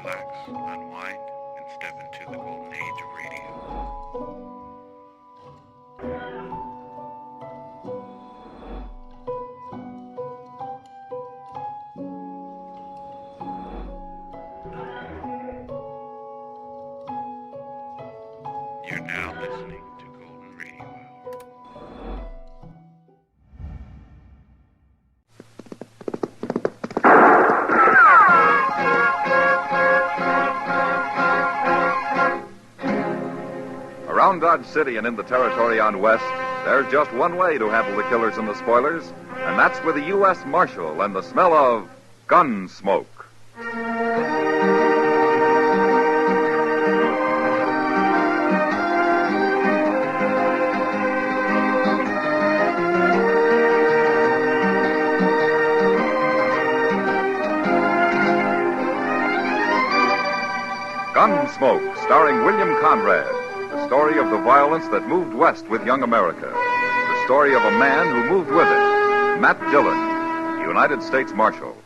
relax, unwind, and step into the golden age of radio. You're now listening to Golden Radio Hour. Around Dodge City and in the territory on West, there's just one way to handle the killers and the spoilers, and that's with the U.S. Marshal and the smell of Gunsmoke. Gunsmoke, starring William Conrad. The story of the violence that moved west with young America. The story of a man who moved with it. Matt Dillon, United States Marshal.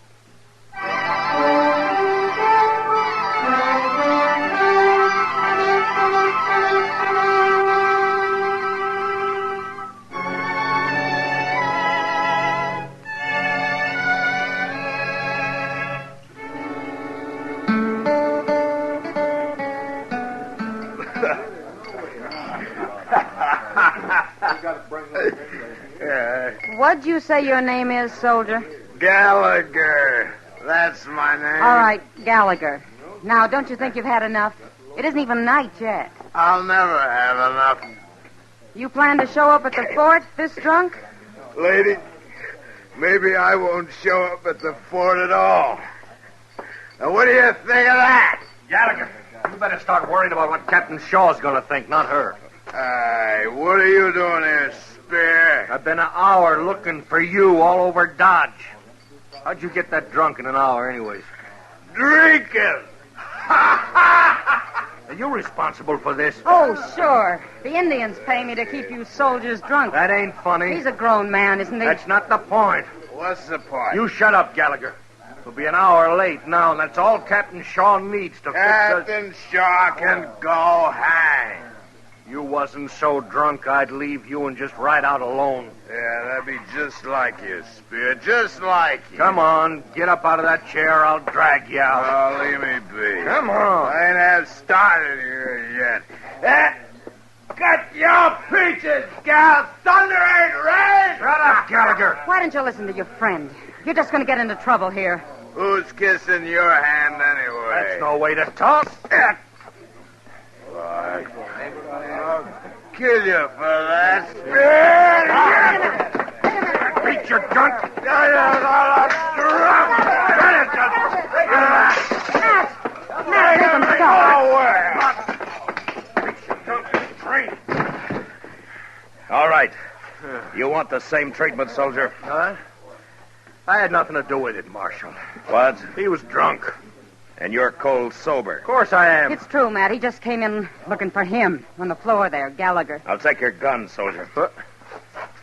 What'd you say your name is, soldier? Gallagher. That's my name. All right, Gallagher. Now, don't you think you've had enough? It isn't even night yet. I'll never have enough. You plan to show up at the fort this drunk? Lady, maybe I won't show up at the fort at all. Now, what do you think of that? Gallagher, you better start worrying about what Captain Shaw's going to think, not her. Hey, what are you doing here, Spear? I've been an hour looking for you all over Dodge. How'd you get that drunk in an hour, anyways? Drinking! Are you responsible for this? Oh, sure. The Indians pay me to keep you soldiers drunk. That ain't funny. He's a grown man, isn't he? That's not the point. What's the point? You shut up, Gallagher. We'll be an hour late now, and that's all Captain Shaw needs to fix us. Captain Shaw can go hang. You wasn't so drunk I'd leave you and just ride out alone. Yeah, that'd be just like you, Spear. Just like you. Come on, get up out of that chair. I'll drag you out. Oh, leave me be. Come on. I ain't have started here yet. Cut your peaches, gal. Thunder ain't rain. Shut up, Gallagher. Why don't you listen to your friend? You're just going to get into trouble here. Who's kissing your hand anyway? That's no way to talk. Why, I'll kill you for that, Spear. Beat your drunk. Matt, make him stop. All right. You want the same treatment, soldier? Huh? I had nothing to do with it, Marshal. What? He was drunk. And you're cold sober. Of course I am. It's true, Matt. He just came in looking for him on the floor there, Gallagher. I'll take your gun, soldier. Oh,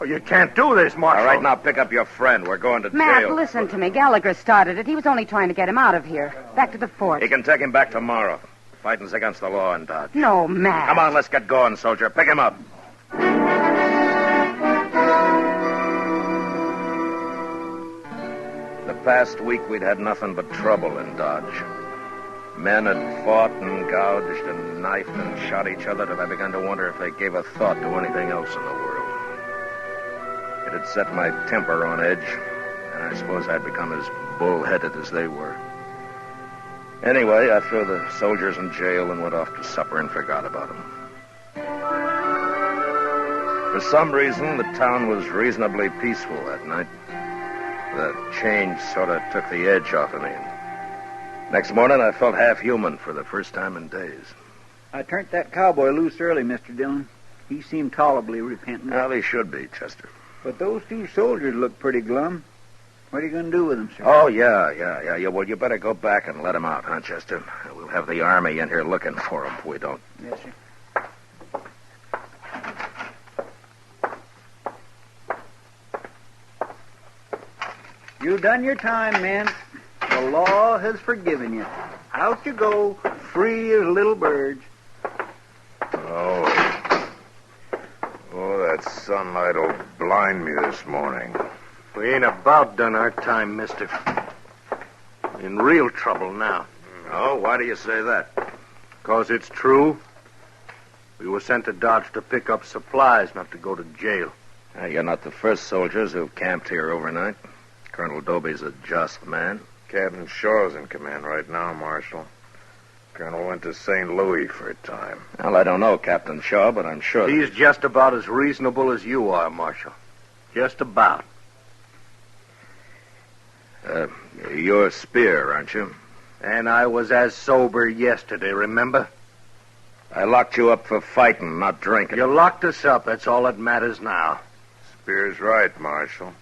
you can't do this, Marshal. All right, now pick up your friend. We're going to Matt, jail. listen to me. Gallagher started it. He was only trying to get him out of here. Back to the fort. He can take him back tomorrow. Fighting's against the law in Dodge. No, Matt. Come on, let's get going, soldier. Pick him up. The past week, we'd had nothing but trouble in Dodge. Men had fought and gouged and knifed and shot each other till I began to wonder if they gave a thought to anything else in the world. It had set my temper on edge, and I suppose I'd become as bull-headed as they were. Anyway, I threw the soldiers in jail and went off to supper and forgot about them. For some reason, the town was reasonably peaceful that night. The change sort of took the edge off of me. Next morning, I felt half human for the first time in days. I turned that cowboy loose early, Mr. Dillon. He seemed tolerably repentant. Well, he should be, Chester. But those two soldiers look pretty glum. What are you going to do with them, sir? Oh, yeah. Well, you better go back and let him out, huh, Chester? We'll have the army in here looking for him if we don't. Yes, sir. You've done your time, men. The law has forgiven you. Out you go, free as little birds. Oh, that sunlight will blind me this morning. We ain't about done our time, mister. In real trouble now. Oh, why do you say that? 'Cause it's true. We were sent to Dodge to pick up supplies, not to go to jail. You're not the first soldiers who've camped here overnight. Colonel Dobie's a just man. Captain Shaw's in command right now, Marshal. Colonel went to St. Louis for a time. Well, I don't know Captain Shaw, but I'm sure... He's just about as reasonable as you are, Marshal. Just about. You're Spear, aren't you? And I was as sober yesterday, remember? I locked you up for fighting, not drinking. You locked us up. That's all that matters now. Spear's right, Marshal.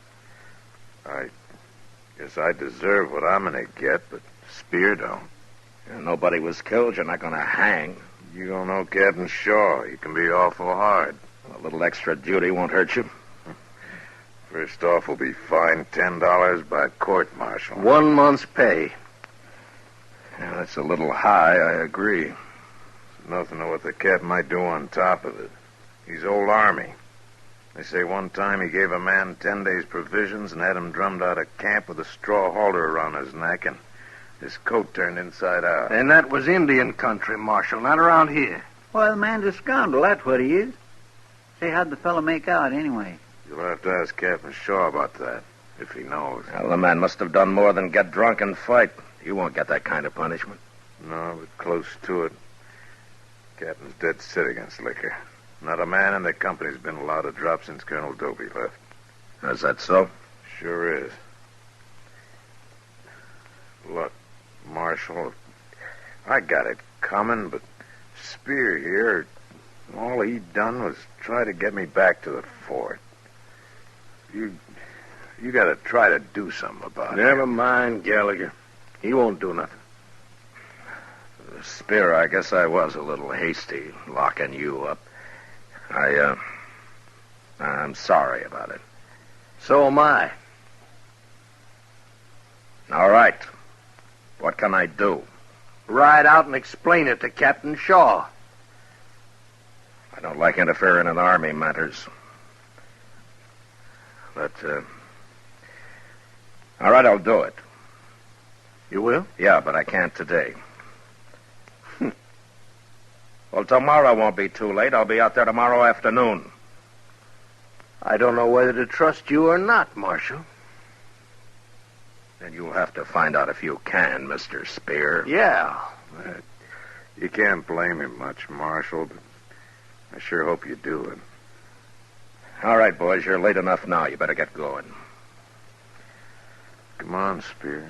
I guess I deserve what I'm going to get, but Spear don't. Nobody was killed. You're not going to hang. You don't know Captain Shaw. He can be awful hard. A little extra duty won't hurt you. First off, we'll be fined $10 by court martial. 1 month's pay. Yeah, that's a little high, I agree. There's nothing to what the cap might do on top of it. He's old Army. They say one time he gave a man 10 days' provisions and had him drummed out of camp with a straw halter around his neck and his coat turned inside out. And that was Indian country, Marshal, not around here. Why, the man's a scoundrel, that's what he is. Say, how'd the fellow make out, anyway? You'll have to ask Captain Shaw about that, if he knows. Well, the man must have done more than get drunk and fight. You won't get that kind of punishment. No, but close to it. Captain's dead set against liquor. Not a man in the company's been allowed to drop since Colonel Dobie left. Is that so? Sure is. Look, Marshal, I got it coming, but Spear here, all he done was try to get me back to the fort. You got to try to do something about it. Never mind, Gallagher. He won't do nothing. Spear, I guess I was a little hasty locking you up. I'm sorry about it. So am I. All right. What can I do? Ride out and explain it to Captain Shaw. I don't like interfering in Army matters. But, all right, I'll do it. You will? Yeah, but I can't today. Well, tomorrow won't be too late. I'll be out there tomorrow afternoon. I don't know whether to trust you or not, Marshal. Then you'll have to find out if you can, Mr. Spear. Yeah. You can't blame him much, Marshal, but I sure hope you do it. All right, boys, you're late enough now. You better get going. Come on, Spear.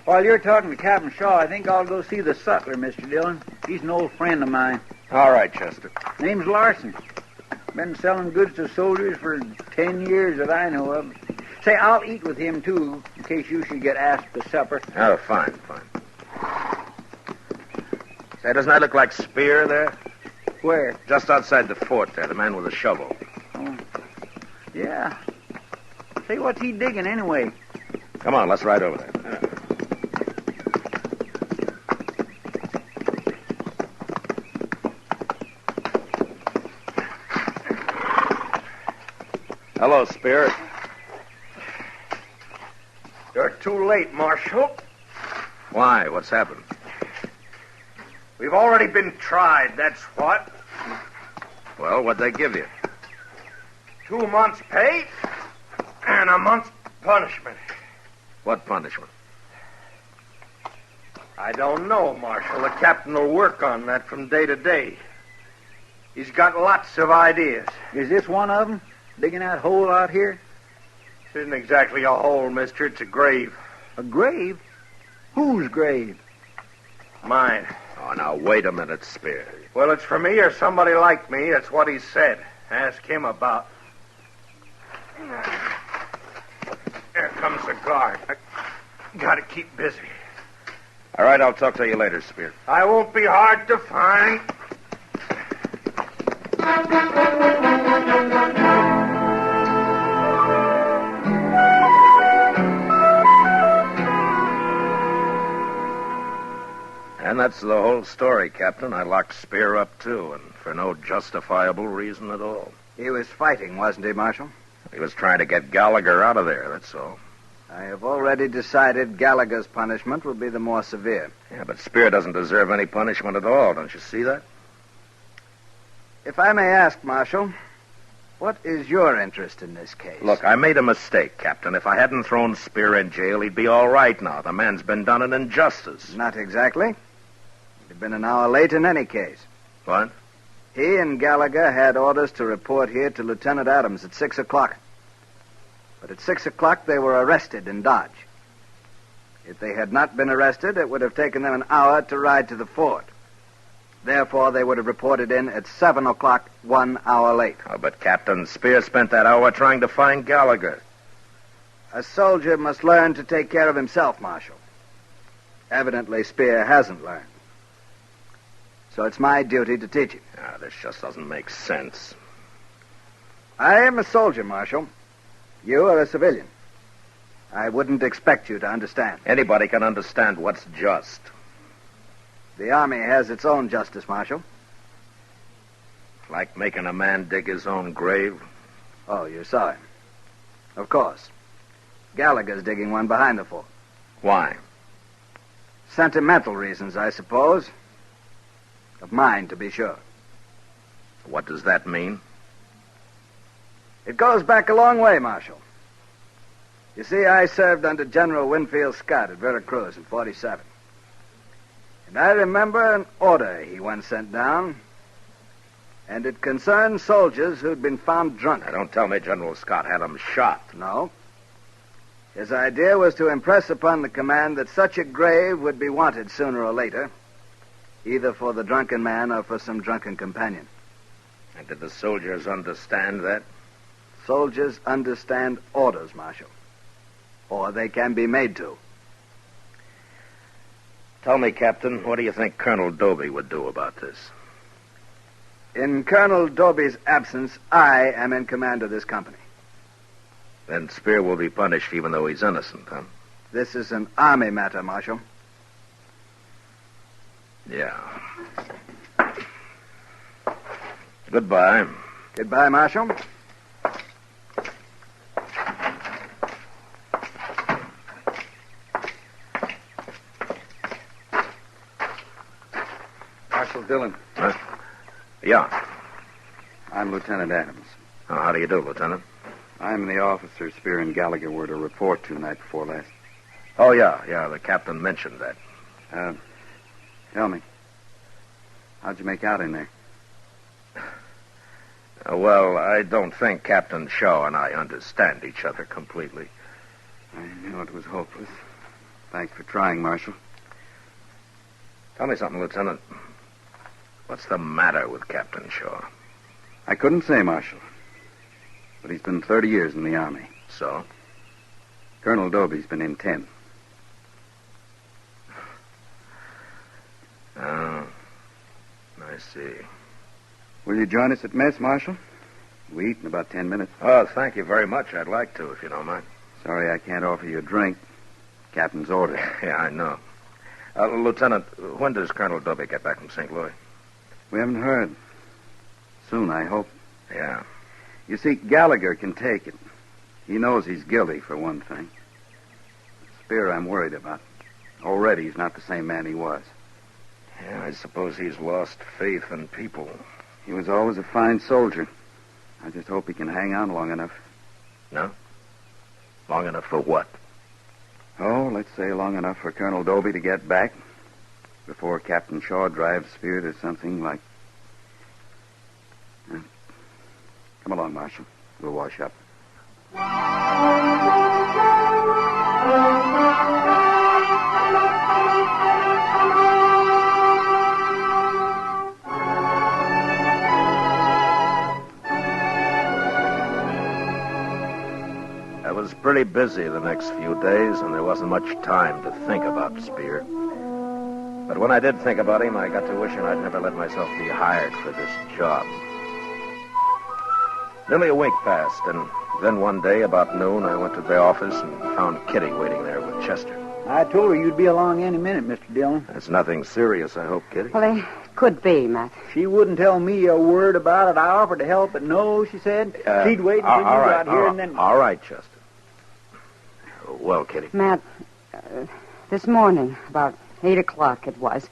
While you're talking to Captain Shaw, I think I'll go see the sutler, Mr. Dillon. He's an old friend of mine. All right, Chester. Name's Larson. Been selling goods to soldiers for 10 years that I know of. Say, I'll eat with him, too, in case you should get asked to supper. Oh, fine. Say, doesn't that look like Spear there? Where? Just outside the fort there, the man with the shovel. Oh, yeah. Say, what's he digging anyway? Come on, let's ride over there. Hello, Spear. You're too late, Marshal. Why? What's happened? We've already been tried, that's what. Well, what'd they give you? 2 months' pay and a month's punishment. What punishment? I don't know, Marshal. The captain will work on that from day to day. He's got lots of ideas. Is this one of them? Digging that hole out here? This isn't exactly a hole, mister. It's a grave. A grave? Whose grave? Mine. Oh, now, wait a minute, Spear. Well, it's for me or somebody like me. That's what he said. Ask him about. There comes the guard. I gotta keep busy. All right, I'll talk to you later, Spear. I won't be hard to find. And that's the whole story, Captain. I locked Spear up, too, and for no justifiable reason at all. He was fighting, wasn't he, Marshal? He was trying to get Gallagher out of there, that's all. I have already decided Gallagher's punishment will be the more severe. Yeah, but Spear doesn't deserve any punishment at all. Don't you see that? If I may ask, Marshal, what is your interest in this case? Look, I made a mistake, Captain. If I hadn't thrown Spear in jail, he'd be all right now. The man's been done an injustice. Not exactly. He'd been an hour late in any case. What? He and Gallagher had orders to report here to Lieutenant Adams at 6 o'clock. But at 6 o'clock, they were arrested in Dodge. If they had not been arrested, it would have taken them an hour to ride to the fort. Therefore, they would have reported in at 7 o'clock, 1 hour late. Oh, but Captain, Spear spent that hour trying to find Gallagher. A soldier must learn to take care of himself, Marshal. Evidently, Spear hasn't learned. So it's my duty to teach him. Ah, this just doesn't make sense. I am a soldier, Marshal. You are a civilian. I wouldn't expect you to understand. Anybody can understand what's just. The Army has its own justice, Marshal. Like making a man dig his own grave. Oh, you saw him. Of course. Gallagher's digging one behind the fort. Why? Sentimental reasons, I suppose. Of mine, to be sure. What does that mean? It goes back a long way, Marshal. You see, I served under General Winfield Scott at Veracruz in 47. And I remember an order he once sent down, and it concerned soldiers who'd been found drunk. Now, don't tell me General Scott had him shot. No. His idea was to impress upon the command that such a grave would be wanted sooner or later, either for the drunken man or for some drunken companion. And did the soldiers understand that? Soldiers understand orders, Marshal. Or they can be made to. Tell me, Captain, what do you think Colonel Doby would do about this? In Colonel Doby's absence, I am in command of this company. Then Spear will be punished even though he's innocent, huh? This is an Army matter, Marshal. Yeah. Goodbye. Goodbye, Marshal. Marshal Dillon. Huh? Yeah. I'm Lieutenant Adams. Oh, how do you do, Lieutenant? I'm the officer Spear and Gallagher were to report to night before last. Oh, yeah, the captain mentioned that. Tell me, how'd you make out in there? Well, I don't think Captain Shaw and I understand each other completely. I knew it was hopeless. Thanks for trying, Marshal. Tell me something, Lieutenant. What's the matter with Captain Shaw? I couldn't say, Marshal. But he's been 30 years in the Army. So? Colonel Doby's been in 10. Oh, I see. Will you join us at mess, Marshal? We eat in about 10 minutes. Oh, thank you very much. I'd like to, if you don't mind. Sorry I can't offer you a drink. Captain's orders. Yeah, I know. Lieutenant, when does Colonel Doby get back from St. Louis? We haven't heard. Soon, I hope. Yeah. You see, Gallagher can take it. He knows he's guilty, for one thing. Spear, I'm worried about. Already, he's not the same man he was. Yeah, I suppose he's lost faith in people. He was always a fine soldier. I just hope he can hang on long enough. No? Long enough for what? Oh, let's say long enough for Colonel Doby to get back before Captain Shaw drives Spear to something like... Come along, Marshal. We'll wash up. I was pretty busy the next few days, and there wasn't much time to think about Spear. But when I did think about him, I got to wishing I'd never let myself be hired for this job. Nearly a week passed, and then one day, about noon, I went to the office and found Kitty waiting there with Chester. I told her you'd be along any minute, Mr. Dillon. It's nothing serious, I hope, Kitty. Well, it could be, Matt. She wouldn't tell me a word about it. I offered to help, but no, she said. She'd wait until you got here and then... All right, Chester. Well, Kitty. Matt, this morning, about 8 o'clock it was,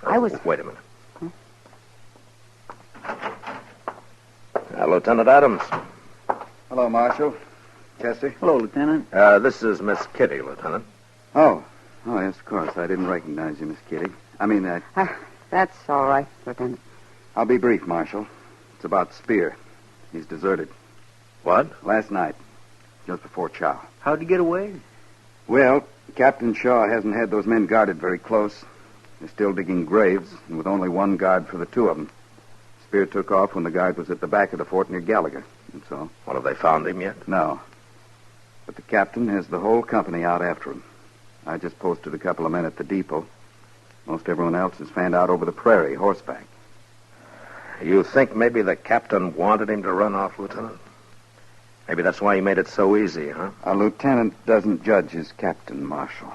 I was... Wait a minute. Lieutenant Adams. Hello, Marshal. Chester? Hello, Lieutenant. This is Miss Kitty, Lieutenant. Oh, yes, of course. I didn't recognize you, Miss Kitty. That's all right, Lieutenant. I'll be brief, Marshal. It's about Spear. He's deserted. What? Last night, just before chow. How'd you get away? Well, Captain Shaw hasn't had those men guarded very close. They're still digging graves, and with only one guard for the two of them. Spear took off when the guard was at the back of the fort near Gallagher, and so... Well, have they found him yet? No. But the captain has the whole company out after him. I just posted a couple of men at the depot. Most everyone else is fanned out over the prairie, horseback. You think maybe the captain wanted him to run off, Lieutenant? Maybe that's why he made it so easy, huh? A lieutenant doesn't judge his captain, Marshal.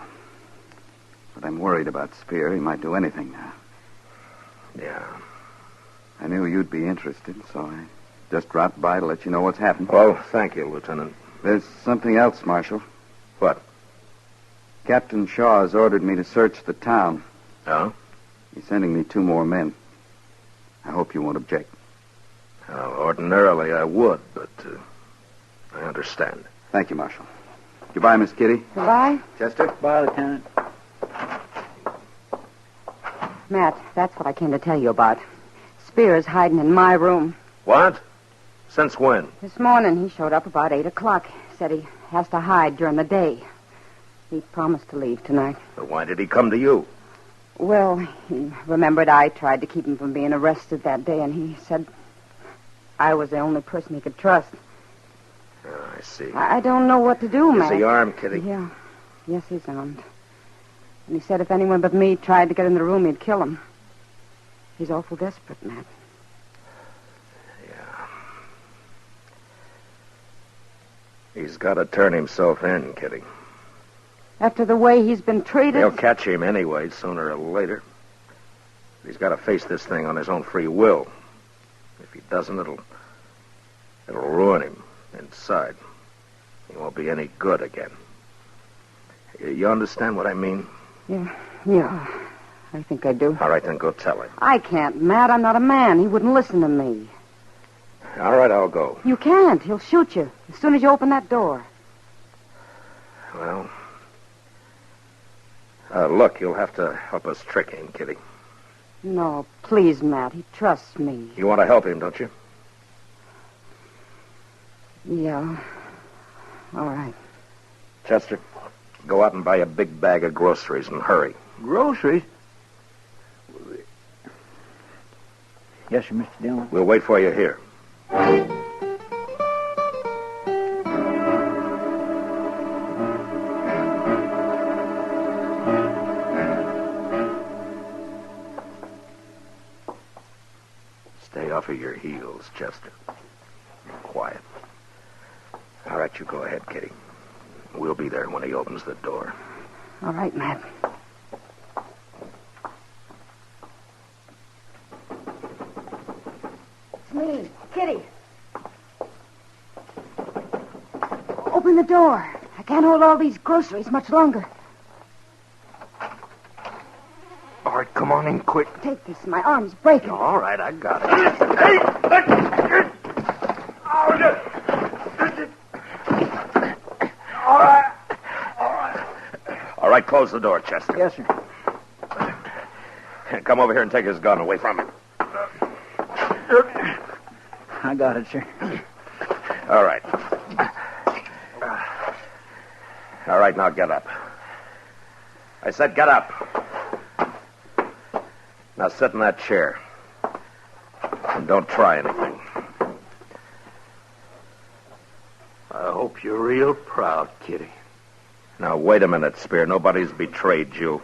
But I'm worried about Spear. He might do anything now. Yeah. I knew you'd be interested, so I just dropped by to let you know what's happened. Well, thank you, Lieutenant. There's something else, Marshal. What? Captain Shaw has ordered me to search the town. Oh? He's sending me 2 more men. I hope you won't object. Well, ordinarily I would, but I understand. Thank you, Marshal. Goodbye, Miss Kitty. Goodbye. Chester? Bye, Lieutenant. Matt, that's what I came to tell you about. Spear's hiding in my room. What? Since when? This morning he showed up about 8 o'clock. Said he has to hide during the day. He promised to leave tonight. But why did he come to you? Well, he remembered I tried to keep him from being arrested that day, and he said I was the only person he could trust. Oh, I see. I don't know what to do, Matt. Is he armed, Kitty? Yeah. Yes, he's armed. And he said if anyone but me tried to get in the room, he'd kill him. He's awful desperate, Matt. Yeah. He's got to turn himself in, Kitty. After the way he's been treated... They'll catch him anyway, sooner or later. He's got to face this thing on his own free will. If he doesn't, it'll ruin him inside. He won't be any good again. You understand what I mean? Yeah, I think I do. All right, then go tell him. I can't, Matt. I'm not a man. He wouldn't listen to me. All right, I'll go. You can't. He'll shoot you as soon as you open that door. Well, look, you'll have to help us trick him, Kitty. No, please, Matt. He trusts me. You want to help him, don't you? Yeah. All right. Chester, go out and buy a big bag of groceries and hurry. Groceries? Yes, sir, Mr. Dillon. We'll wait for you here. Stay off of your heels, Chester. Quiet. All right, you go ahead, Kitty. We'll be there when he opens the door. All right, Matt. It's me, Kitty. Open the door. I can't hold all these groceries much longer. All right, come on in quick. Take this. My arm's breaking. All right, I got it. All right, close the door, Chester. Yes, sir. Come over here and take his gun away from him. I got it, sir. All right. All right, now get up. I said get up. Now sit in that chair. And don't try anything. I hope you're real proud, Kitty. Now, wait a minute, Spear. Nobody's betrayed you.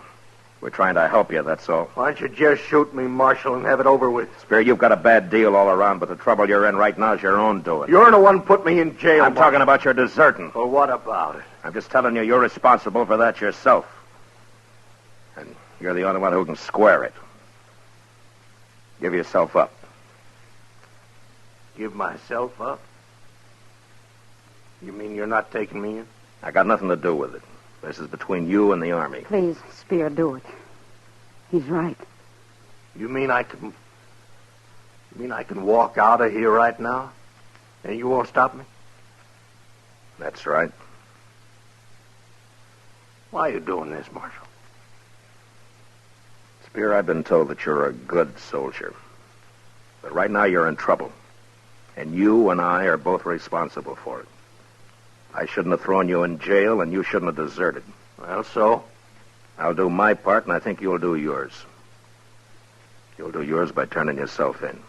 We're trying to help you, that's all. Why don't you just shoot me, Marshal, and have it over with? Spear, you've got a bad deal all around, but the trouble you're in right now is your own doing. You're the one put me in jail. I'm talking about your deserting. Well, what about it? I'm just telling you, you're responsible for that yourself. And you're the only one who can square it. Give yourself up. Give myself up? You mean you're not taking me in? I got nothing to do with it. This is between you and the Army. Please, Spear, do it. He's right. You mean I can walk out of here right now? And you won't stop me? That's right. Why are you doing this, Marshal? Spear, I've been told that you're a good soldier. But right now you're in trouble. And you and I are both responsible for it. I shouldn't have thrown you in jail, and you shouldn't have deserted. Well, so? I'll do my part, and I think you'll do yours. You'll do yours by turning yourself in.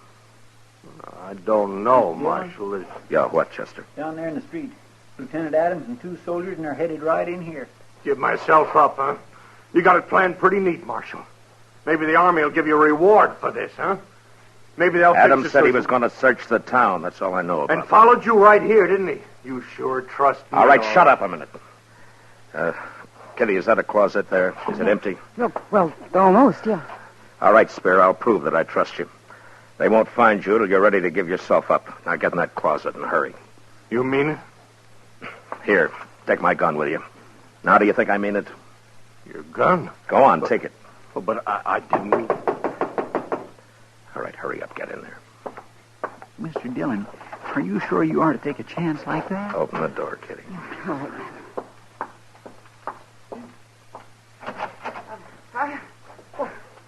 I don't know, Marshal. Yeah, what, Chester? Down there in the street. Lieutenant Adams and 2 soldiers, and they're headed right in here. Give myself up, huh? You got it planned pretty neat, Marshal. Maybe the Army will give you a reward for this, huh? Maybe they'll Adams said he was going to search the town. That's all I know about. And followed you right here, didn't he? You sure trust me. All right, shut up a minute. Kitty, is that a closet there? Is it empty? Look, well, almost, yeah. All right, Spear, I'll prove that I trust you. They won't find you till you're ready to give yourself up. Now get in that closet and hurry. You mean it? Here, take my gun with you. Now do you think I mean it? Your gun? Go on, take it. Oh, but I didn't mean... All right, hurry up, get in there. Mr. Dillon, are you sure you are to take a chance like that? Open the door, Kitty. All right.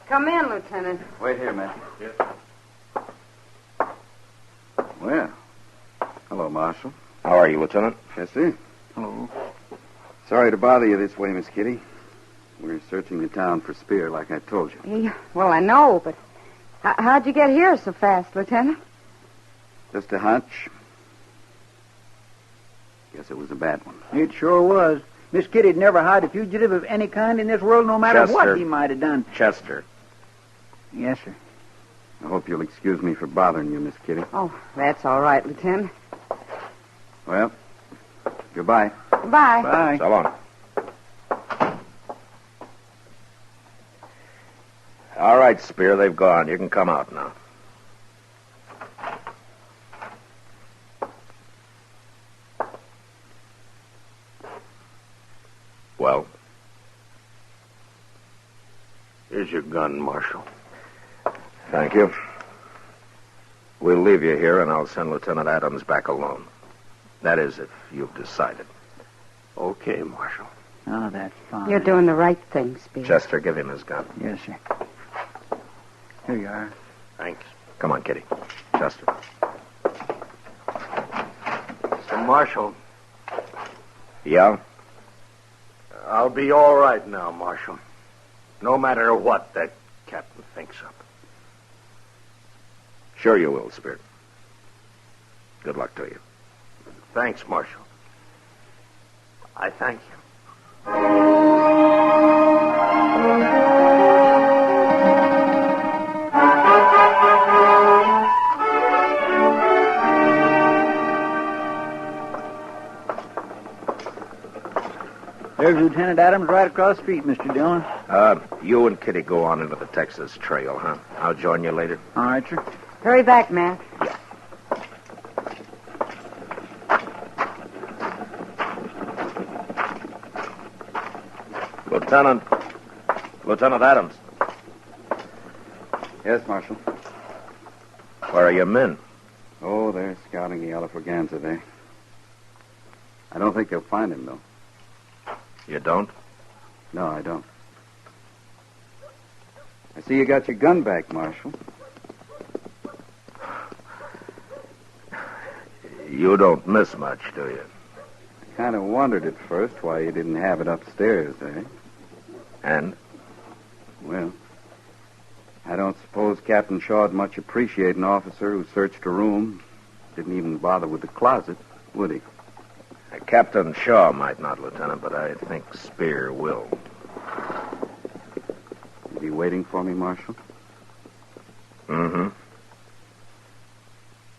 Come in, Lieutenant. Wait here, man. Yes. Well, hello, Marshal. How are you, Lieutenant? Yes, sir. Hello. Sorry to bother you this way, Miss Kitty. We're searching the town for Spear, like I told you. Yeah, well, I know, but how'd you get here so fast, Lieutenant? Just a hunch. Guess it was a bad one. It sure was. Miss Kitty'd never hide a fugitive of any kind in this world, no matter Chester. what he might have done. Chester. Yes, sir. I hope you'll excuse me for bothering you, Miss Kitty. Oh, that's all right, Lieutenant. Well, goodbye. Bye. Bye. So long. All right, Spear, they've gone. You can come out now. Well? Here's your gun, Marshal. Thank you. We'll leave you here, and I'll send Lieutenant Adams back alone. That is, if you've decided. Okay, Marshal. Oh, that's fine. You're doing the right thing, Spear. Chester, give him his gun. Yes, sir. Here you are. Thanks. Come on, Kitty. Chester. So, Marshal, Yeah? I'll be all right now, Marshal. No matter what that captain thinks of. Sure you will, Spear. Good luck to you. Thanks, Marshal. I thank you. There's Lieutenant Adams right across the street, Mr. Dillon. You and Kitty go on into the Texas Trail, huh? I'll join you later. All right, sir. Hurry back, Matt. Yeah. Lieutenant Adams. Yes, Marshal. Where are your men? Oh, they're scouting the Alafraganza there. I don't think they'll find him, though. You don't? No, I don't. I see you got your gun back, Marshal. You don't miss much, do you? I kind of wondered at first why you didn't have it upstairs, eh? And? Well, I don't suppose Captain Shaw'd much appreciate an officer who searched a room, didn't even bother with the closet, would he? Captain Shaw might not, Lieutenant, but I think Spear will. be waiting for me, Marshal? Mm-hmm.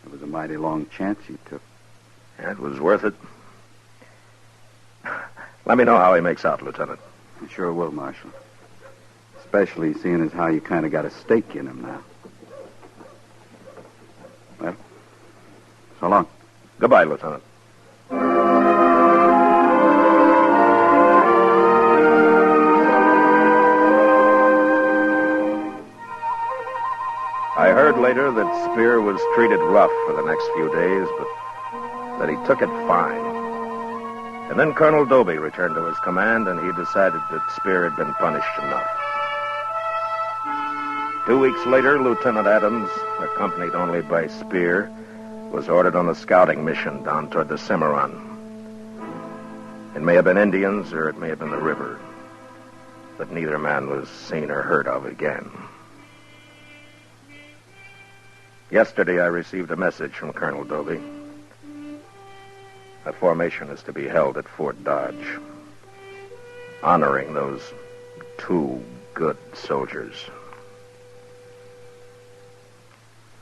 It was a mighty long chance you took. Yeah, it was worth it. Let me know how he makes out, Lieutenant. I sure will, Marshal. Especially seeing as how you kind of got a stake in him now. Well, so long. Goodbye, Lieutenant. I heard later that Spear was treated rough for the next few days, but that he took it fine. And then Colonel Doby returned to his command, and he decided that Spear had been punished enough. 2 weeks later, Lieutenant Adams, accompanied only by Spear, was ordered on a scouting mission down toward the Cimarron. It may have been Indians, or it may have been the river, but neither man was seen or heard of again. Yesterday, I received a message from Colonel Doby. A formation is to be held at Fort Dodge, honoring those 2 good soldiers.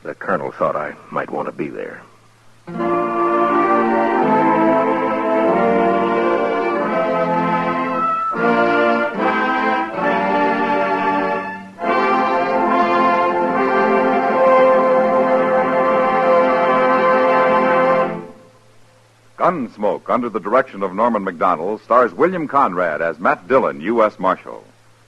The colonel thought I might want to be there. Gunsmoke, under the direction of Norman MacDonald, stars William Conrad as Matt Dillon, U.S. Marshal.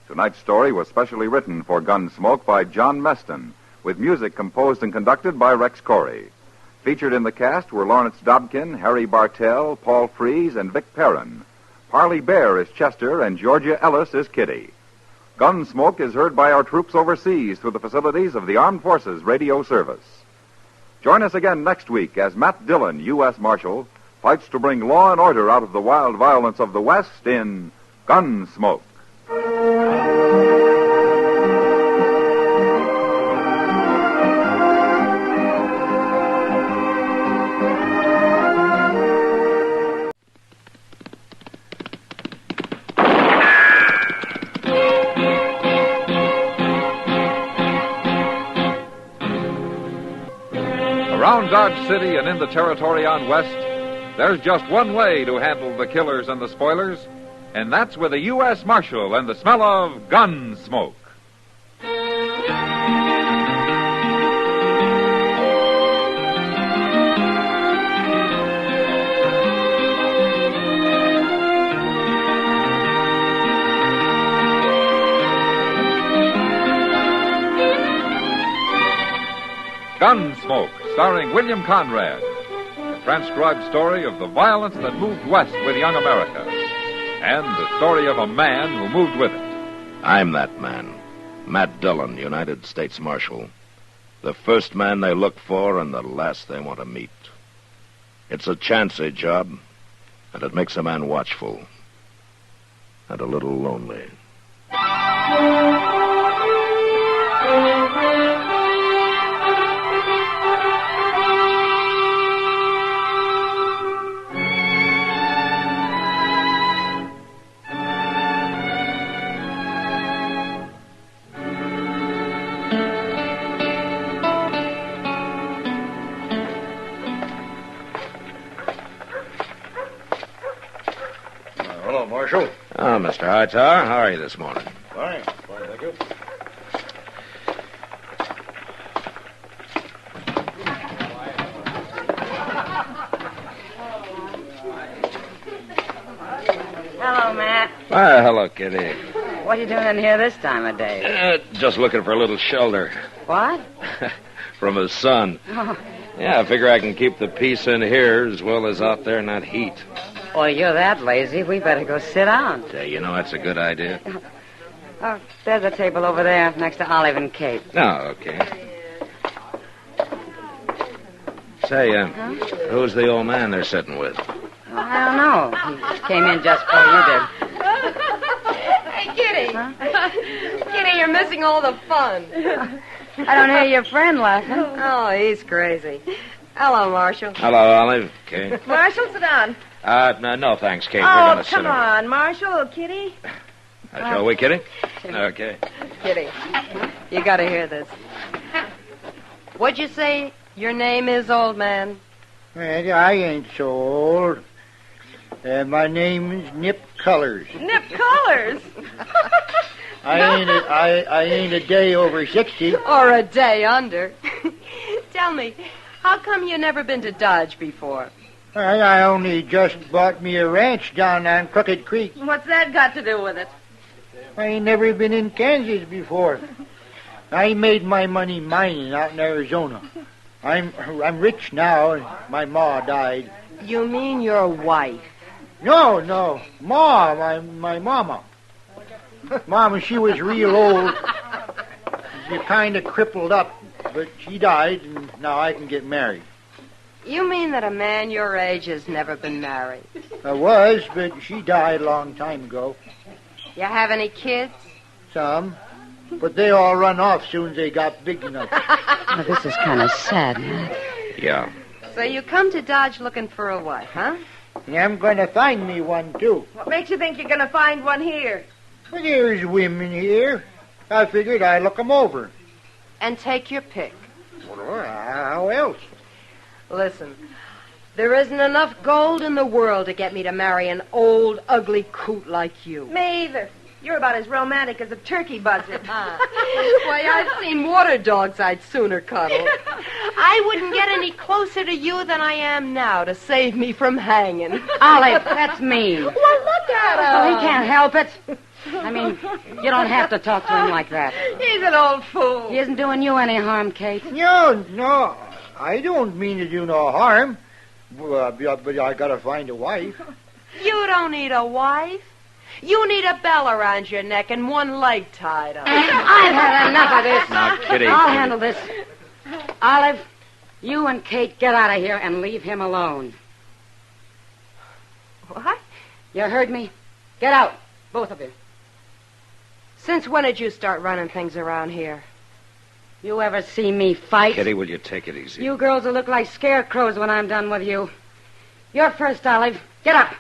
Tonight's story was specially written for Gunsmoke by John Meston, with music composed and conducted by Rex Corey. Featured in the cast were Lawrence Dobkin, Harry Bartell, Paul Frees, and Vic Perrin. Parley Bear is Chester, and Georgia Ellis is Kitty. Gunsmoke is heard by our troops overseas through the facilities of the Armed Forces Radio Service. Join us again next week as Matt Dillon, U.S. Marshal, fights to bring law and order out of the wild violence of the West in Gunsmoke. Around Dodge City and in the territory on West, there's just one way to handle the killers and the spoilers, and that's with a U.S. Marshal and the smell of gun smoke. Gunsmoke, starring William Conrad. A transcribed story of the violence that moved west with young America. And the story of a man who moved with it. I'm that man, Matt Dillon, United States Marshal. The first man they look for and the last they want to meet. It's a chancy job, and it makes a man watchful. And a little lonely. Hello, Marshal. Oh, Mr. Hightower, how are you this morning? Fine, thank you. Hello, Matt. Hello, Kitty. What are you doing in here this time of day? Just looking for a little shelter. What? From his son. Oh. Yeah, I figure I can keep the peace in here as well as out there in that heat. Well, you're that lazy. We better go sit down. You know, that's a good idea. Oh, there's a table over there next to Olive and Kate. Oh, okay. Say, who's the old man they're sitting with? Oh, I don't know. He came in just before you did. Hey, Kitty. Huh? Kitty, you're missing all the fun. I don't hear your friend laughing. Oh, he's crazy. Hello, Marshal. Hello, Olive. Kate. Marshal, sit down. No, thanks, Kate. We're Oh, going to sit come on, Marshal, Kitty. Shall we, Kitty? Okay. Kitty, you gotta hear this. What'd you say your name is, old man? Well, I ain't so old. My name's Nip Colors. Nip Colors? I ain't a day over 60. Or a day under. Tell me, how come you never been to Dodge before? I only just bought me a ranch down on Crooked Creek. What's that got to do with it? I ain't never been in Kansas before. I made my money mining out in Arizona. I'm rich now, and my ma died. You mean your wife? No, Ma, my mama. Mama, she was real old. She kind of crippled up, but she died, and now I can get married. You mean that a man your age has never been married? I was, but she died a long time ago. You have any kids? Some, but they all run off soon as they got big enough. Well, this is kind of sad, Matt. Yeah. So you come to Dodge looking for a wife, huh? Yeah, I'm going to find me one, too. What makes you think you're going to find one here? Well, there's women here. I figured I'd look 'em over. And take your pick. Well, how else? Listen, there isn't enough gold in the world to get me to marry an old, ugly coot like you. Me either. You're about as romantic as a turkey buzzard. Why, I've seen water dogs I'd sooner cuddle. I wouldn't get any closer to you than I am now to save me from hanging. Olive, that's mean. Well, look at him. Oh, he can't help it. I mean, you don't have to talk to him like that. He's an old fool. He isn't doing you any harm, Kate. No. I don't mean to do no harm. But I got to find a wife. You don't need a wife. You need a bell around your neck and one leg tied up. I've had enough of this. Now, Kitty. I'll handle this. Olive, you and Kate get out of here and leave him alone. What? You heard me? Get out, both of you. Since when did you start running things around here? You ever see me fight? Kitty, will you take it easy? You girls will look like scarecrows when I'm done with you. You're first, Olive. Get up.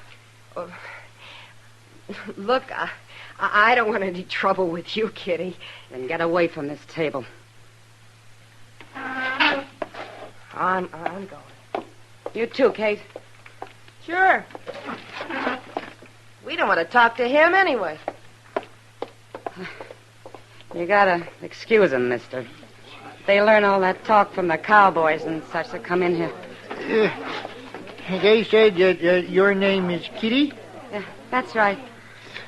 Look, I don't want any trouble with you, Kitty. Then get away from this table. I'm going. You too, Kate. Sure. We don't want to talk to him anyway. You gotta excuse them, mister. They learn all that talk from the cowboys and such that come in here. They said that your name is Kitty? Yeah, that's right.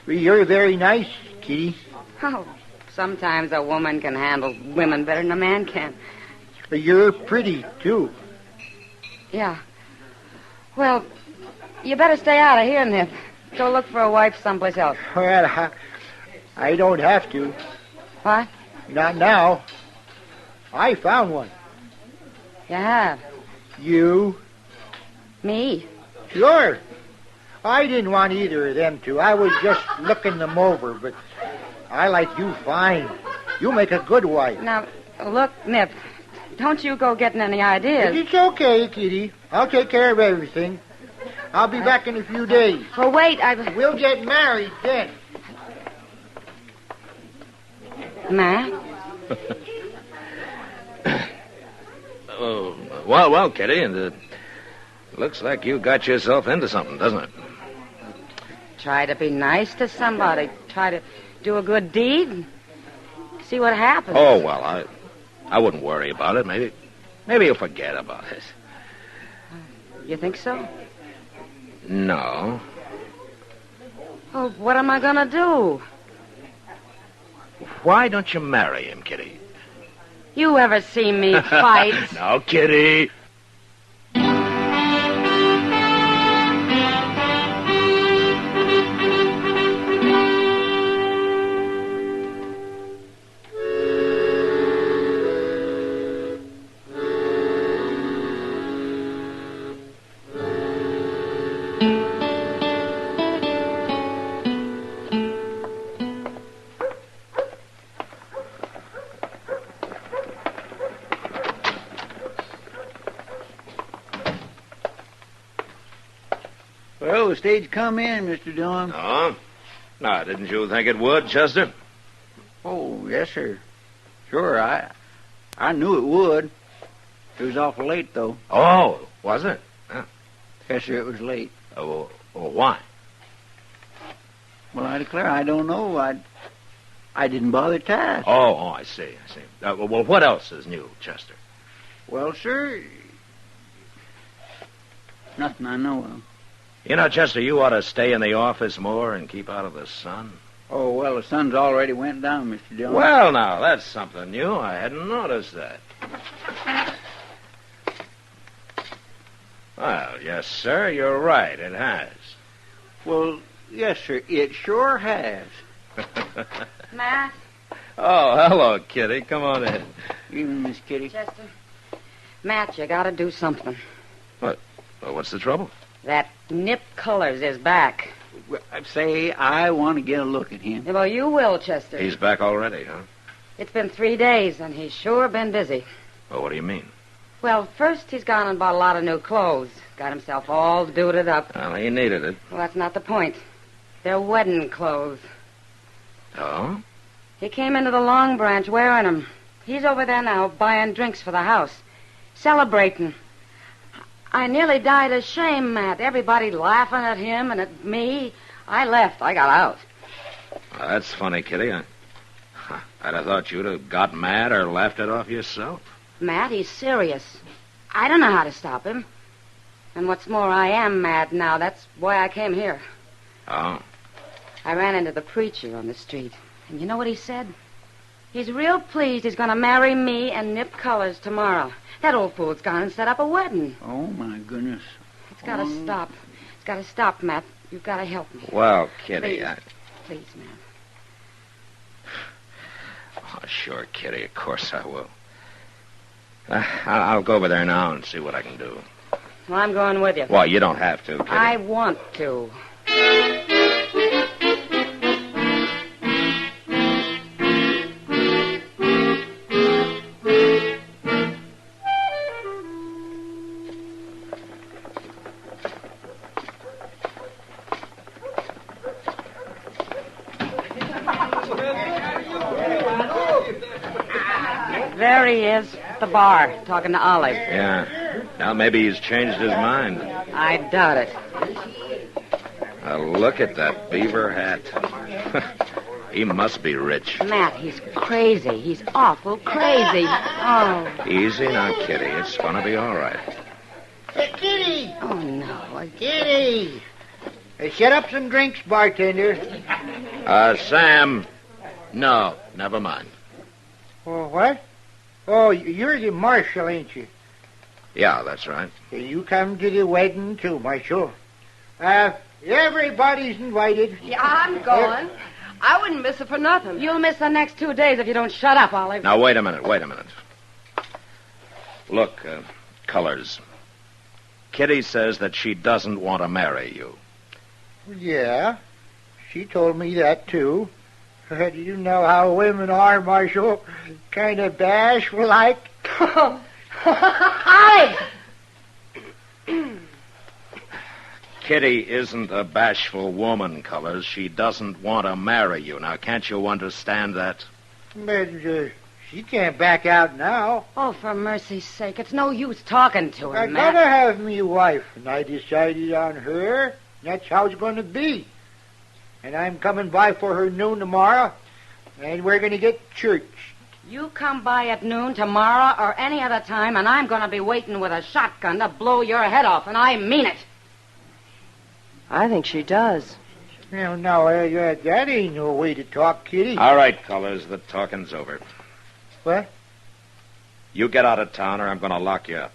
Well, you're very nice, Kitty. Oh, sometimes a woman can handle women better than a man can. You're pretty, too. Yeah. Well, you better stay out of here, Nip. Go look for a wife someplace else. Well, I don't have to. What? Not now. I found one. You have? You? Me? Sure. I didn't want either of them to. I was just looking them over, but I like you fine. You make a good wife. Now, look, Nip, don't you go getting any ideas. It's okay, Kitty. I'll take care of everything. I'll be back in a few days. Oh, wait, We'll get married then. Matt? Oh, well, Kitty, and looks like you got yourself into something, doesn't it? Try to be nice to somebody. Try to do a good deed and see what happens. Oh, well, I wouldn't worry about it. Maybe you'll forget about it. You think so? No. Oh, what am I going to do? Why don't you marry him, Kitty? You ever see me fight? Now, Kitty. Well, the stage come in, Mr. Dillon. Oh? Now, didn't you think it would, Chester? Oh, yes, sir. Sure, I knew it would. It was awful late, though. Oh, was it? Yes, sir, it was late. Oh, why? Well, I declare, I don't know. I didn't bother to ask. Oh, I see. Well, what else is new, Chester? Well, sir, nothing I know of. You know, Chester, you ought to stay in the office more and keep out of the sun. Oh, well, the sun's already went down, Mr. Dillon. Well, now, that's something new. I hadn't noticed that. Well, yes, sir, you're right. It has. Well, yes, sir, it sure has. Matt? Oh, hello, Kitty. Come on in. Evening, Miss Kitty. Chester? Matt, you gotta do something. What? Well, what's the trouble? That Nip Colors is back. Say, I want to get a look at him. Well, you will, Chester. He's back already, huh? It's been 3 days, and he's sure been busy. Well, what do you mean? Well, first he's gone and bought a lot of new clothes. Got himself all duded up. Well, he needed it. Well, that's not the point. They're wedding clothes. Oh? He came into the Long Branch wearing them. He's over there now buying drinks for the house. Celebrating. I nearly died of shame, Matt. Everybody laughing at him and at me. I left. I got out. Well, that's funny, Kitty. I'd have thought you'd have got mad or laughed it off yourself. Matt, he's serious. I don't know how to stop him. And what's more, I am mad now. That's why I came here. Oh? I ran into the preacher on the street. And you know what he said? He's real pleased he's going to marry me and Nip Colors tomorrow. That old fool's gone and set up a wedding. Oh, my goodness. It's got to stop. It's got to stop, Matt. You've got to help me. Well, Kitty, Please, Matt. Oh, sure, Kitty. Of course I will. I'll go over there now and see what I can do. Well, I'm going with you. Well, you don't have to, Kitty. I want to. There he is, at the bar, talking to Olive. Yeah. Now maybe he's changed his mind. I doubt it. Look at that beaver hat. He must be rich. Matt, he's crazy. He's awful crazy. Oh. Easy now, Kitty. It's going to be all right. Hey, Kitty! Oh, no. Kitty! Hey, set up some drinks, bartender. Sam. No, never mind. Oh, what? Oh, you're the marshal, ain't you? Yeah, that's right. You come to the wedding, too, Marshal. Everybody's invited. Yeah, I'm going. I wouldn't miss it for nothing. You'll miss the next 2 days if you don't shut up, Olive. Now, wait a minute. Look, Colors. Kitty says that she doesn't want to marry you. Yeah, she told me that, too. You know how women are, Marshal. Kind of bashful like. Olive! Kitty isn't a bashful woman, Colors. She doesn't want to marry you. Now, can't you understand that? But she can't back out now. Oh, for mercy's sake, it's no use talking to her, I Matt. gotta have me wife, and I decided on her. That's how it's going to be. And I'm coming by for her noon tomorrow, and we're going to get church. You come by at noon tomorrow or any other time, and I'm going to be waiting with a shotgun to blow your head off, and I mean it. I think she does. No, that ain't no way to talk, Kitty. All right, Colors, the talking's over. What? You get out of town or I'm going to lock you up.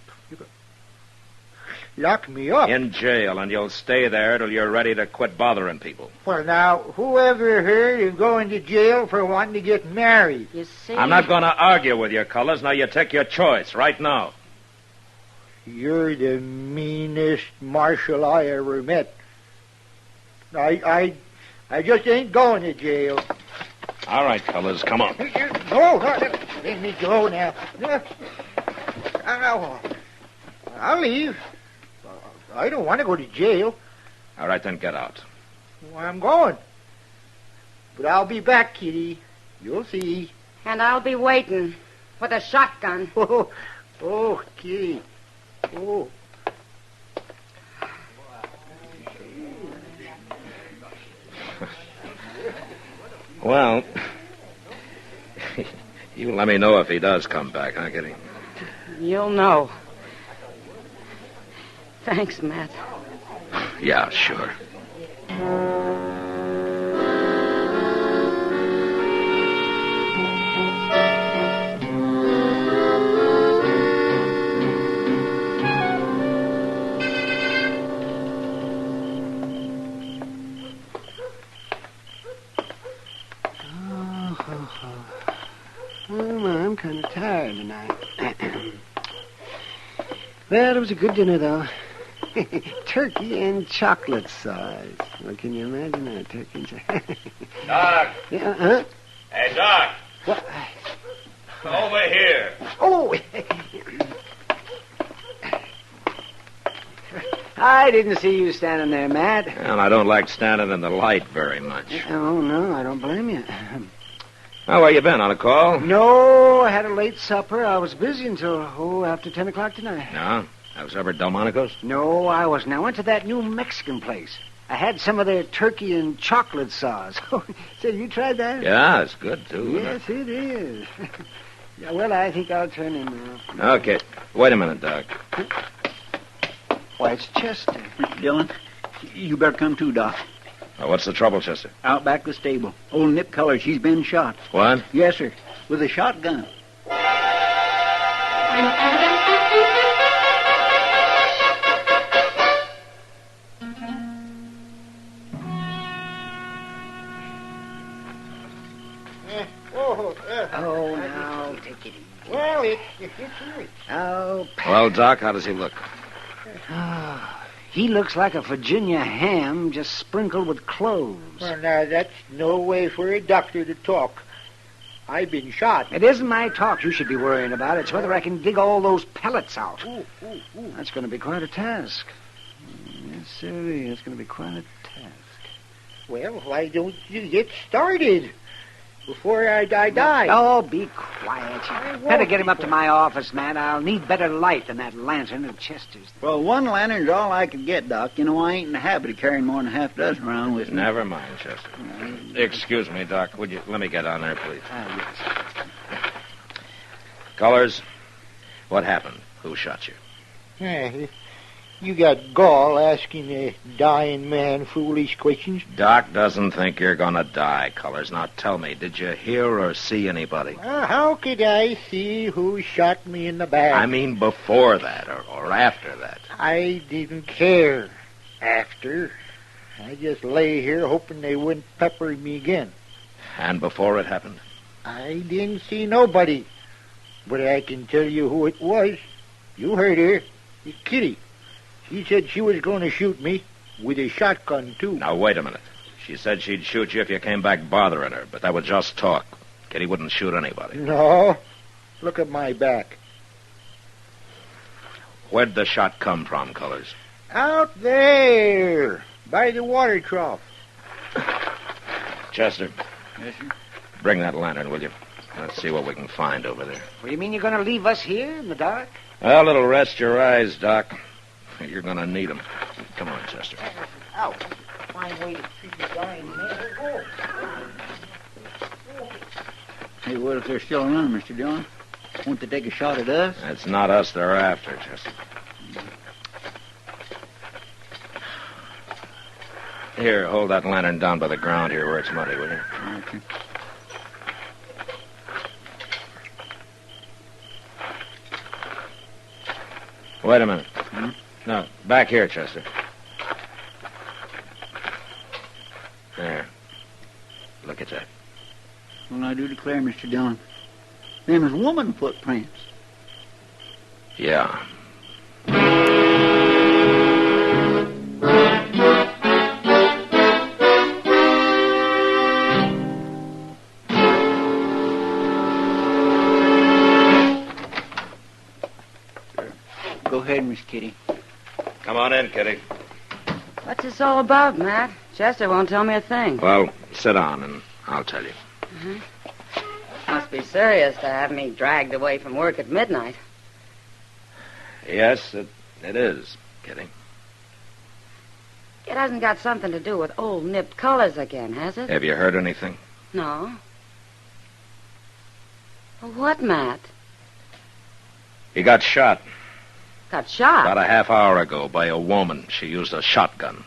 Lock me up? In jail, and you'll stay there till you're ready to quit bothering people. Well, now, whoever heard of going to jail for wanting to get married? You see? I'm not going to argue with you, Colors. Now you take your choice right now. You're the meanest marshal I ever met. I just ain't going to jail. All right, Colors, come on. No, let me go now. I'll leave. I don't want to go to jail. All right, then get out. Well, I'm going. But I'll be back, Kitty. You'll see. And I'll be waiting with a shotgun. Oh, Kitty. Oh. Well, you let me know if he does come back, huh, Kitty? You'll know. Thanks, Matt. Yeah, sure. I'm kind of tired tonight. Well, it was a good dinner, though. Turkey and chocolate sauce. Well, can you imagine that? Turkey and chocolate. Doc! Yeah, huh? Hey, Doc! What? Over here. Oh! I didn't see you standing there, Matt. And I don't like standing in the light very much. Oh, no, I don't blame you. Oh, where you been? On a call? No, I had a late supper. I was busy until, after 10 o'clock tonight. No? I was over at Delmonico's? No, I wasn't. I went to that new Mexican place. I had some of their turkey and chocolate sauce. Say, you tried that? Yeah, it's good, too. Yes, it is. Yeah, well, I think I'll turn in now. Okay. Wait a minute, Doc. Why, it's Chester. Mr. Dillon, you better come too, Doc. Oh, what's the trouble, Chester? Out back the stable. Old Nip Color, she's been shot. What? Yes, sir. With a shotgun. Oh, now, take it easy. Well, it's right. Oh, Well, Doc, how does he look? he looks like a Virginia ham just sprinkled with cloves. Well, now, that's no way for a doctor to talk. I've been shot. It isn't my talk you should be worrying about. It's whether I can dig all those pellets out. Ooh. That's going to be quite a task. Yes, sir. It's going to be quite a task. Well, why don't you get started before I die? Oh, be quiet. Better get him up to my office, man. I'll need better light than that lantern of Chester's. Well, one lantern's all I could get, Doc. You know, I ain't in the habit of carrying more than half a dozen around with me. Never mind, Chester. Excuse me, Doc. Would you let me get on there, please? Yes. Colors, what happened? Who shot you? Yeah, you got gall asking a dying man foolish questions. Doc doesn't think you're going to die, Colors. Now tell me, did you hear or see anybody? How could I see who shot me in the back? I mean before that or after that. I didn't care. After. I just lay here hoping they wouldn't pepper me again. And before it happened? I didn't see nobody. But I can tell you who it was. You heard her. It's Kitty. She said she was going to shoot me with a shotgun, too. Now, wait a minute. She said she'd shoot you if you came back bothering her, but that was just talk. Kitty wouldn't shoot anybody. No. Look at my back. Where'd the shot come from, Colors? Out there, by the water trough. Chester. Yes, sir. Bring that lantern, will you? Let's see what we can find over there. Well, you mean you're going to leave us here in the dark? Well, it'll rest your eyes, Doc. You're going to need them. Come on, Chester. Ow. Fine way to treat a dying man. Hey, what if they're still around, Mr. Dillon? Won't they take a shot at us? It's not us they're after, Chester. Here, hold that lantern down by the ground here where it's muddy, will you? Okay. Wait a minute. No, back here, Chester. There. Look at that. Well, I do declare, Mr. Dillon, them is woman footprints. Yeah. Go ahead, Miss Kitty. Come on in, Kitty. What's this all about, Matt? Chester won't tell me a thing. Well, sit down, and I'll tell you. Must be serious to have me dragged away from work at midnight. Yes, it is, Kitty. It hasn't got something to do with old nipped colors again, has it? Have you heard anything? No. Well, what, Matt? He got shot Got shot? about a half hour ago by a woman. She used a shotgun.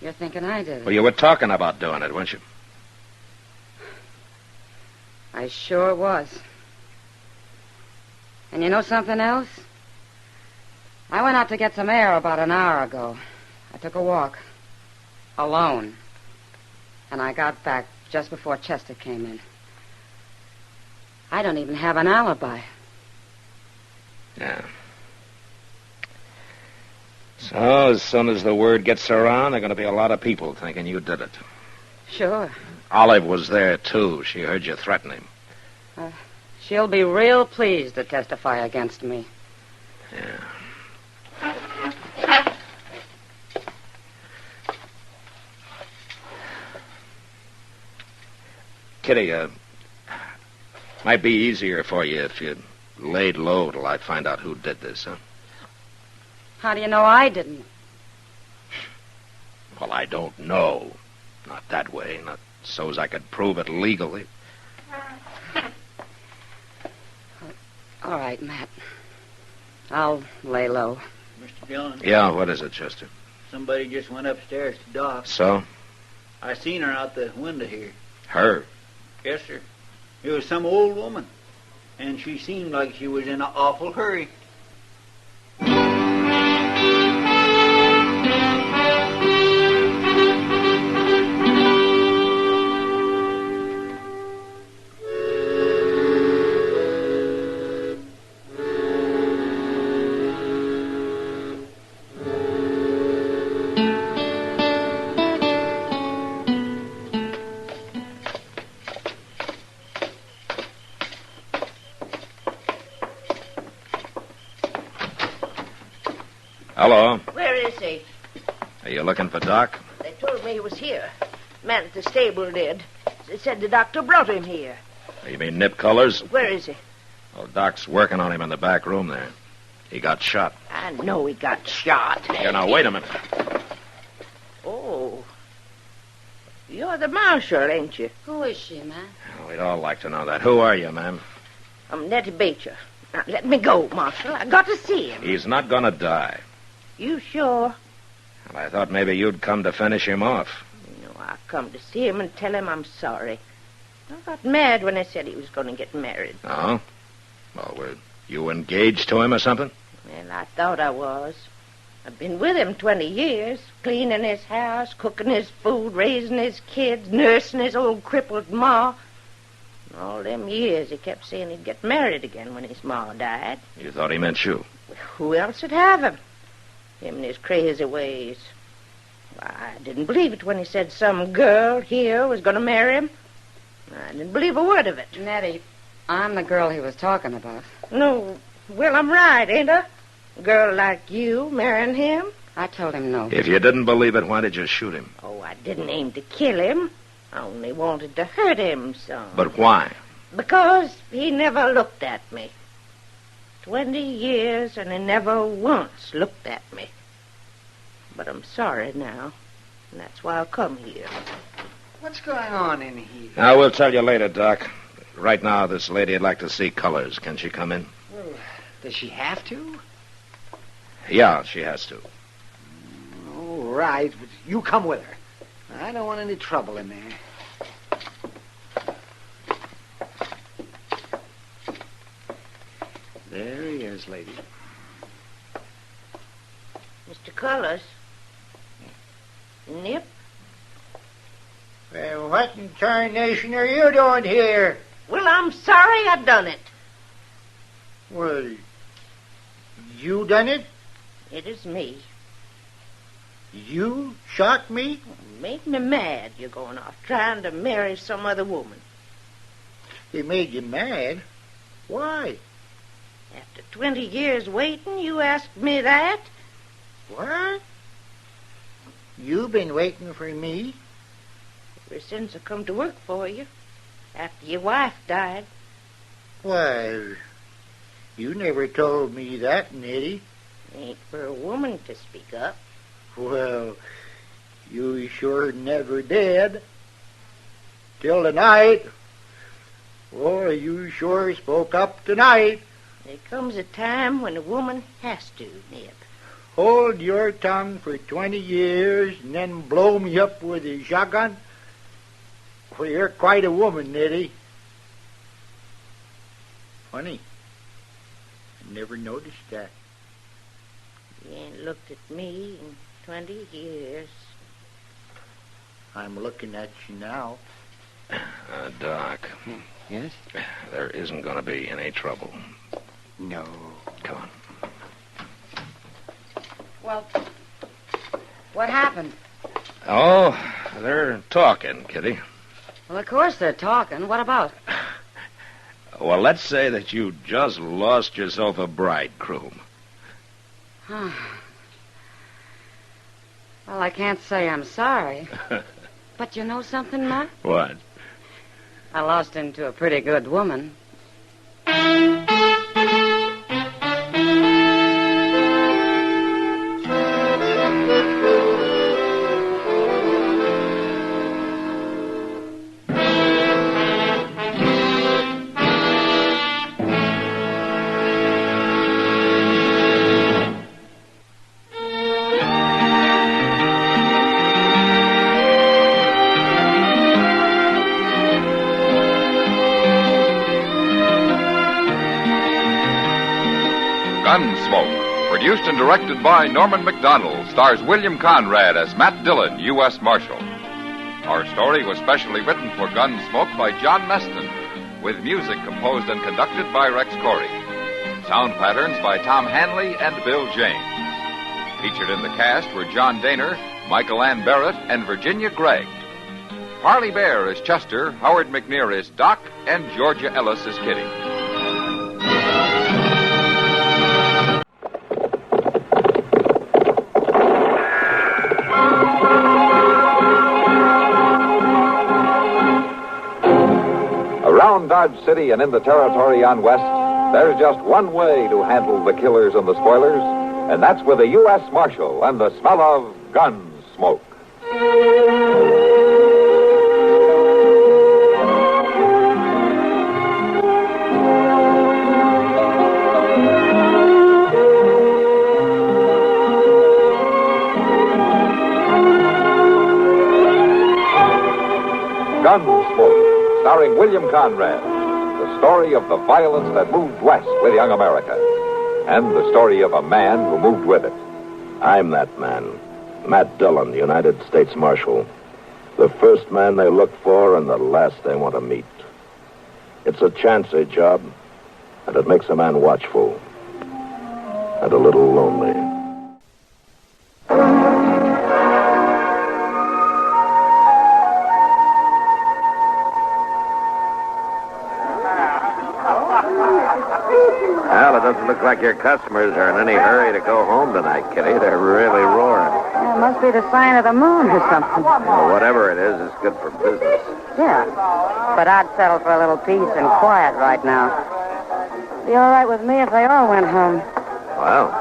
You're thinking I did it. Well, you were talking about doing it, weren't you? I sure was. And you know something else? I went out to get some air about an hour ago. I took a walk. Alone. And I got back just before Chester came in. I don't even have an alibi. Yeah. So, as soon as the word gets around, there are going to be a lot of people thinking you did it. Sure. Olive was there, too. She heard you threaten him. She'll be real pleased to testify against me. Yeah. Kitty, might be easier for you if you laid low till I find out who did this, huh? How do you know I didn't? Well, I don't know. Not that way. Not so's I could prove it legally. All right, Matt. I'll lay low. Mr. Dillon. Yeah, what is it, Chester? Somebody just went upstairs to Doc. So? I seen her out the window here. Her? Yes, sir. It was some old woman. And she seemed like she was in an awful hurry. Hello. Where is he? Are you looking for Doc? They told me he was here. Man at the stable did. They said the doctor brought him here. You mean Nip Colors? Where is he? Well, Doc's working on him in the back room there. He got shot. I know he got shot. Here, now, wait a minute. Oh. You're the marshal, ain't you? Who is she, man? Oh, we'd all like to know that. Who are you, ma'am? I'm Nettie Beecher. Now, let me go, Marshal. I got to see him. He's not going to die. You sure? And I thought maybe you'd come to finish him off. No, I come to see him and tell him I'm sorry. I got mad when I said he was going to get married. Oh? Well, were you engaged to him or something? Well, I thought I was. I've been with him 20 years, cleaning his house, cooking his food, raising his kids, nursing his old crippled ma. All them years he kept saying he'd get married again when his ma died. You thought he meant you. Who else would have him? Him and his crazy ways. I didn't believe it when he said some girl here was going to marry him. I didn't believe a word of it. Nettie, I'm the girl he was talking about. No, well, I'm right, ain't I? A girl like you marrying him? I told him no. If you didn't believe it, why did you shoot him? Oh, I didn't aim to kill him. I only wanted to hurt him some. But why? Because he never looked at me. 20 years, and he never once looked at me. But I'm sorry now, and that's why I'll come here. What's going on in here? Now, we'll tell you later, Doc. Right now, this lady'd like to see colors. Can she come in? Well, does she have to? Yeah, she has to. All right, but you come with her. I don't want any trouble in there. There he is, lady. Mr. Colors? Nip? Well, what in tarnation are you doing here? Well, I'm sorry I done it. Well, you done it? It is me. You shot me? Made me mad, you're going off trying to marry some other woman. It made you mad? Why? After 20 years waiting, you asked me that? What? You been waiting for me? Ever since I come to work for you, after your wife died. Why, you never told me that, Nettie. Ain't for a woman to speak up. Well, you sure never did. Till tonight. Boy, you sure spoke up tonight. There comes a time when a woman has to, Nip. Hold your tongue for 20 years and then blow me up with a shotgun? Well, you're quite a woman, Nettie. Funny. I never noticed that. You ain't looked at me in 20 years. I'm looking at you now. Doc. Yes? There isn't going to be any trouble. No. Come on. Well, what happened? Oh, they're talking, Kitty. Well, of course they're talking. What about? Well, let's say that you just lost yourself a bridegroom. Well, I can't say I'm sorry. But you know something, Matt? What? I lost him to a pretty good woman. Gunsmoke, produced and directed by Norman Macdonald, stars William Conrad as Matt Dillon, U.S. Marshal. Our story was specially written for Gunsmoke by John Meston, with music composed and conducted by Rex Corey. Sound patterns by Tom Hanley and Bill James. Featured in the cast were John Daner, Michael Ann Barrett, and Virginia Gregg. Parley Bear is Chester, Howard McNear is Doc, and Georgia Ellis is Kitty. Around Dodge City and in the territory on West, there's just one way to handle the killers and the spoilers, and that's with a U.S. Marshal and the smell of Gunsmoke. Gunsmoke, starring William Conrad, the story of the violence that moved west with young America, and the story of a man who moved with it. I'm that man, Matt Dillon, United States Marshal. The first man they look for and the last they want to meet. It's a chancy job, and it makes a man watchful and a little lonely. Well, it doesn't look like your customers are in any hurry to go home tonight, Kitty. They're really roaring. Yeah, it must be the sign of the moon or something. Well, whatever it is, it's good for business. Yeah. But I'd settle for a little peace and quiet right now. Be all right with me if they all went home. Well,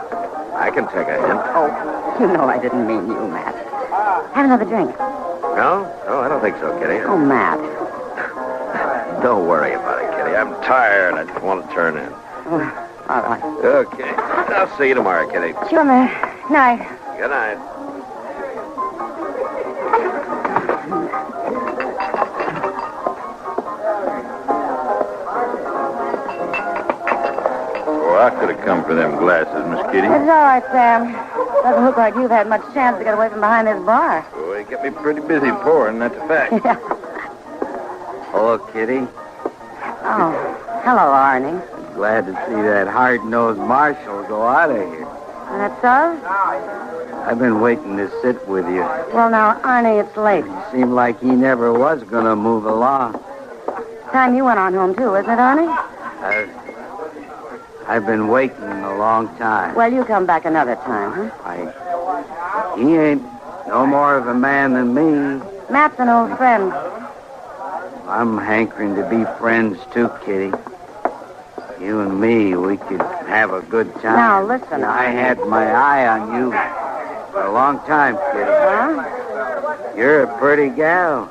I can take a hint. Oh, you know I didn't mean you, Matt. Have another drink. No? No, I don't think so, Kitty. Oh, Matt. Don't worry about it, Kitty. I'm tired. I just want to turn in. Oh, all right. Okay. I'll see you tomorrow, Kitty. Sure, Matt. Night. Good night. Oh, I could have come for them glasses, Miss Kitty. It's all right, Sam. Doesn't look like you've had much chance to get away from behind this bar. Oh, they get me pretty busy pouring, that's a fact. Yeah. Hello, Kitty. Oh, hello, Arnie. Glad to see that hard-nosed marshal go out of here. That's so? I've been waiting to sit with you. Well, now, Arnie, it's late. Seemed like he never was going to move along. Time you went on home, too, isn't it, Arnie? I've been waiting a long time. Well, you come back another time, huh? He ain't No more of a man than me. Matt's an old friend. I'm hankering to be friends too, Kitty. You and me, we could have a good time. Now, listen. I had my eye on you for a long time, Kitty. Huh? You're a pretty gal.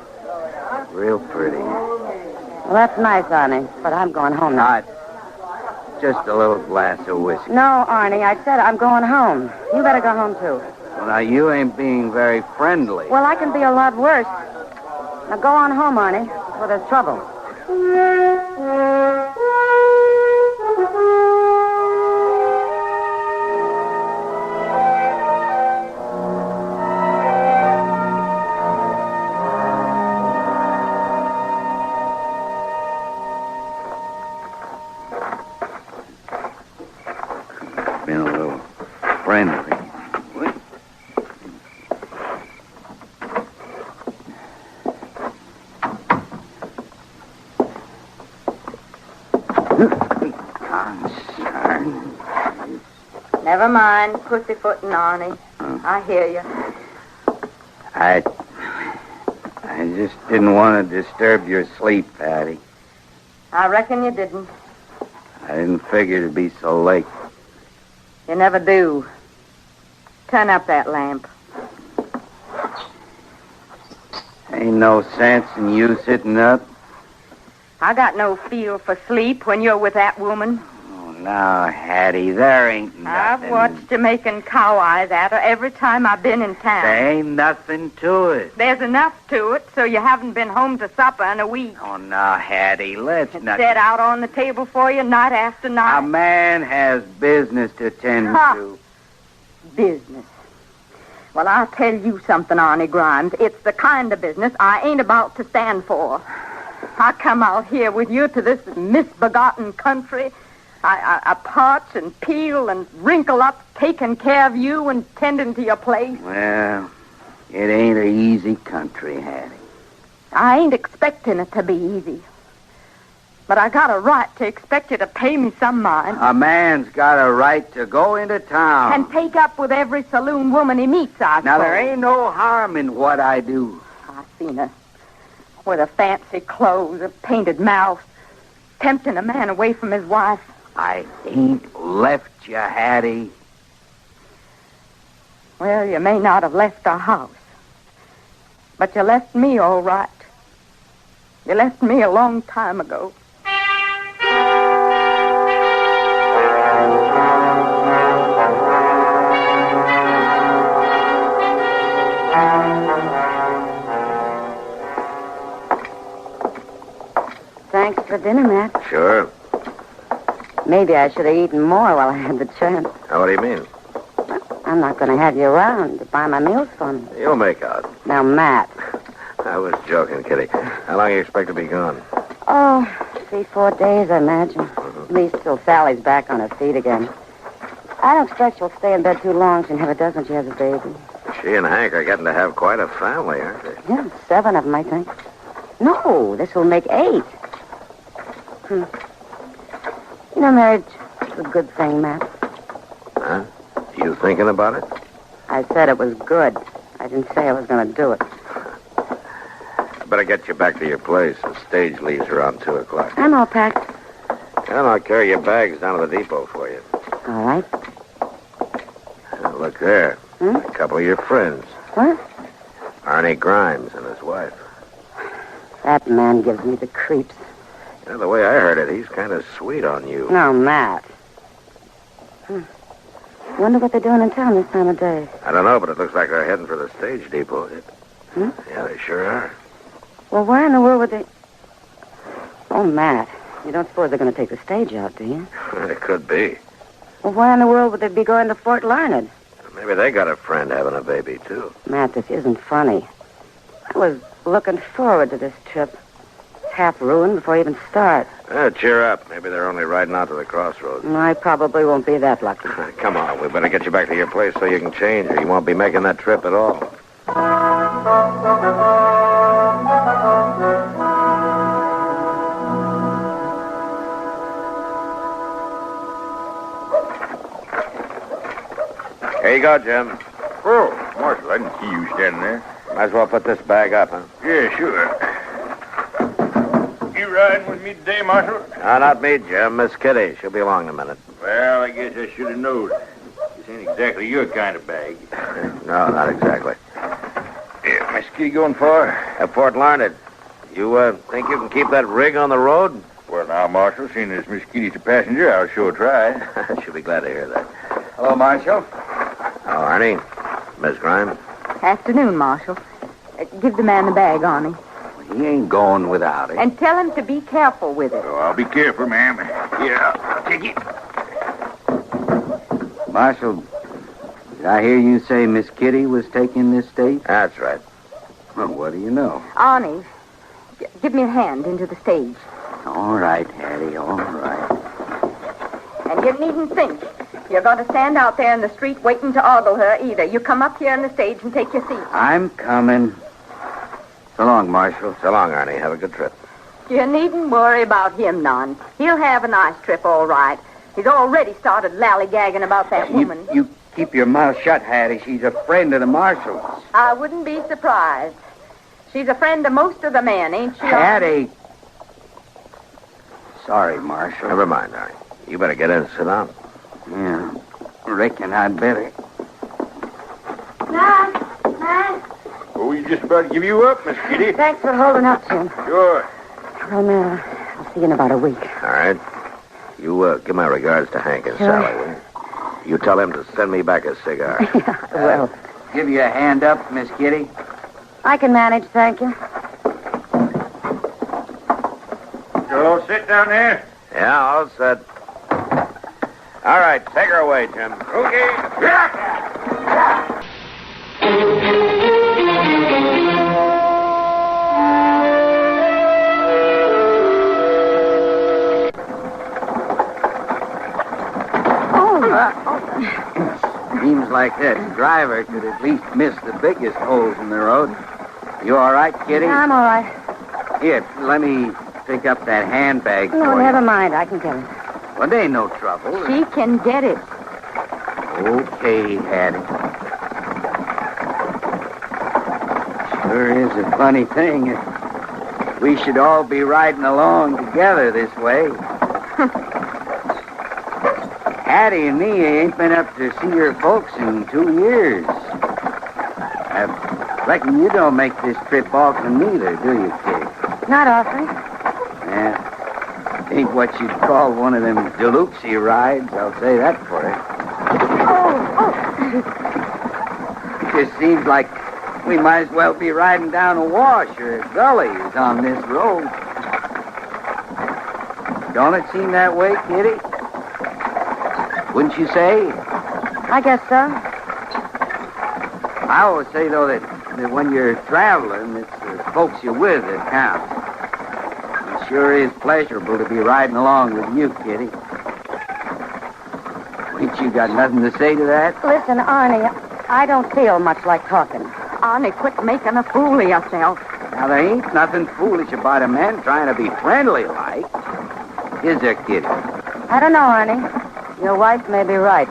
Real pretty. Well, that's nice, Arnie, but I'm going home now. Not just a little glass of whiskey. No, Arnie, I said I'm going home. You better go home, too. Well, now, you ain't being very friendly. Well, I can be a lot worse. Now, go on home, Arnie, before there's trouble. Been a little friendly. Never mind, pussyfooting, Arnie. I hear you. I just didn't want to disturb your sleep, Patty. I reckon you didn't. I didn't figure it'd be so late. You never do. Turn up that lamp. Ain't no sense in you sitting up. I got no feel for sleep when you're with that woman. Oh, now, Hattie, there ain't nothing. I've watched you making cow eyes at her every time I've been in town. There ain't nothing to it. There's enough to it, so you haven't been home to supper in a week. Oh, now, Hattie, let's not... Set out on the table for you night after night. A man has business to tend to. Business. Well, I'll tell you something, Arnie Grimes. It's the kind of business I ain't about to stand for. I come out here with you to this misbegotten country. I parch and peel and wrinkle up, taking care of you and tending to your place. Well, it ain't an easy country, Hattie. I ain't expecting it to be easy. But I got a right to expect you to pay me some mind. A man's got a right to go into town. And take up with every saloon woman he meets, I suppose. Now, there ain't no harm in what I do. I seen her with her fancy clothes, a painted mouth, tempting a man away from his wife. I ain't left you, Hattie. Well, you may not have left our house, but you left me all right. You left me a long time ago. Thanks for dinner, Matt. Sure. Maybe I should have eaten more while I had the chance. Now, what do you mean? I'm not going to have you around to buy my meals for me. You'll make out. Now, Matt. I was joking, Kitty. How long do you expect to be gone? Oh, 3-4 days, I imagine. At least till Sally's back on her feet again. I don't expect she'll stay in bed too long. She never does when she has a baby. She and Hank are getting to have quite a family, aren't they? Yeah, 7 of them, I think. No, this will make 8. You know, marriage is a good thing, Matt. Huh? You thinking about it? I said it was good. I didn't say I was going to do it. I better get you back to your place. The stage leaves around 2 o'clock. I'm all packed. And I'll carry your bags down to the depot for you. All right. Now, look there. A couple of your friends. What? Arnie Grimes and his wife. That man gives me the creeps. You know, the way I heard it, he's kind of sweet on you. No, Matt. Wonder what they're doing in town this time of day. I don't know, but it looks like they're heading for the stage depot. Yeah, they sure are. Well, why in the world would they... Oh, Matt, you don't suppose they're going to take the stage out, do you? It could be. Well, why in the world would they be going to Fort Larned? Maybe they got a friend having a baby, too. Matt, this isn't funny. I was looking forward to this trip. It's half ruined before you even start. Cheer up. Maybe they're only riding out to the crossroads. I probably won't be that lucky. Come on, we better get you back to your place so you can change, or you won't be making that trip at all. Here you go, Jim. Oh, Marshal, I can see you standing there. Might as well put this bag up, huh? Yeah, sure. You riding with me today, Marshal? No, not me, Jim. Miss Kitty. She'll be along in a minute. Well, I guess I should have known. This ain't exactly your kind of bag. No, not exactly. Yeah, my ski going far? At Fort Larned. You think you can keep that rig on the road? Well, now, Marshal, seeing as Miss Kitty's a passenger, I'll sure try. She'll be glad to hear that. Hello, Marshal. Oh, Arnie. Miss Grimes. Afternoon, Marshal. Give the man the bag, Arnie. He ain't going without it. And tell him to be careful with it. Oh, I'll be careful, ma'am. Yeah, I'll take it. Marshal, did I hear you say Miss Kitty was taking this stage? That's right. Well, what do you know? Arnie, give me a hand into the stage. All right, Hattie, all right. And you needn't think you're going to stand out there in the street waiting to ogle her either. You come up here on the stage and take your seat. I'm coming. So long, Marshal. So long, Arnie. Have a good trip. You needn't worry about him none. He'll have a nice trip, all right. He's already started lollygagging about that woman. You keep your mouth shut, Hattie. She's a friend of the Marshal's. I wouldn't be surprised. She's a friend of most of the men, ain't she? Hattie. Sorry, Marshal. Never mind, Arnie. You better get in and sit down. Yeah, reckon I'd better. Matt. Oh, we just about to give you up, Miss Kitty. Thanks for holding up, Jim. Sure. Well, now, I'll see you in about a week. All right. You give my regards to Hank and Sure. Sally, will you? You tell him to send me back a cigar. Well, Give you a hand up, Miss Kitty. I can manage, thank you. You all sit down there? Yeah, all set. All right, take her away, Jim. Okay. Seems like that driver could at least miss the biggest holes in the road. You all right, Kitty? I'm all right. Here, let me pick up that handbag No, for never you. mind. I can get it. Well, there ain't no trouble. She can get it. Okay, Hattie. Sure is a funny thing. We should all be riding along together this way. Hattie and me ain't been up to see your folks in 2 years. I reckon you don't make this trip often neither, do you, Kitty? Not often. Yeah. Ain't what you'd call one of them deluxe rides, I'll say that for you. It just seems like we might as well be riding down a wash or a gully as on this road. Don't it seem that way, Kitty? Wouldn't you say? I guess so. I always say, though, that when you're traveling, it's the folks you're with that count. It sure is pleasurable to be riding along with you, Kitty. Ain't you got nothing to say to that? Listen, Arnie, I don't feel much like talking. Arnie, quit making a fool of yourself. Now, there ain't nothing foolish about a man trying to be friendly-like. Is there, Kitty? I don't know, Arnie. Your wife may be right.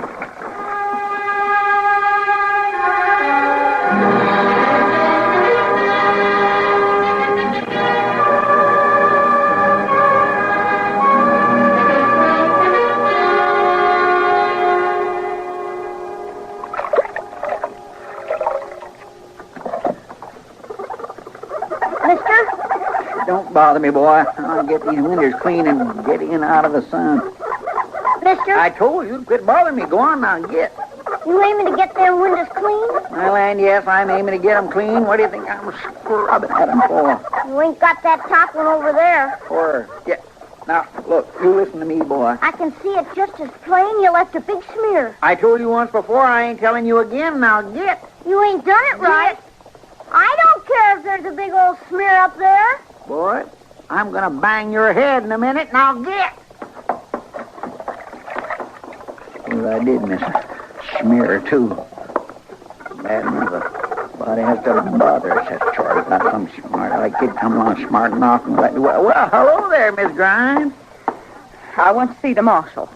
Don't bother me, boy. I'll get these windows clean and get in out of the sun. Mister? I told you to quit bothering me. Go on now, get. You aiming to get them windows clean? Well, and yes, I'm aiming to get them clean. What do you think I'm scrubbing at them for? You ain't got that top one over there. Yeah. Now, look, you listen to me, boy. I can see it just as plain. You left a big smear. I told you once before, I ain't telling you again. Now, get. You ain't done it right. I don't care if there's a big old smear up there. Boy, I'm going to bang your head in a minute. Now, get. Well, I did miss a smear, too. Bad enough. But it has to bother us. That Charlie got some smart. Like kid come along smart enough. And well, hello there, Miss Grimes. I want to see the marshal.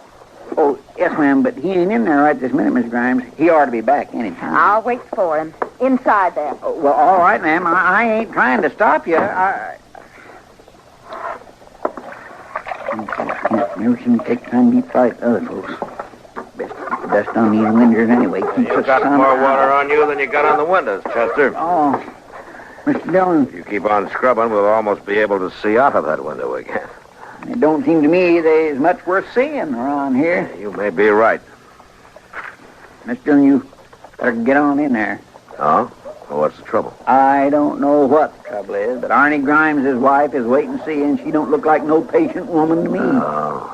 Oh, yes, ma'am, but he ain't in there right this minute, Miss Grimes. He ought to be back any time. I'll wait for him. Inside there. Oh, well, all right, ma'am. I ain't trying to stop you. Never seen take time to eat fight other folks. Best keep the dust on these windows anyway. You got more water on you than you got on the windows, Chester. Oh, Mr. Dillon. If you keep on scrubbing, we'll almost be able to see out of that window again. It don't seem to me there's much worth seeing around here. You may be right. Mr. Dillon, you better get on in there. Oh? Well, what's the trouble? I don't know what the trouble is, but Arnie Grimes, his wife, is waiting to see, and she don't look like no patient woman to me. Oh.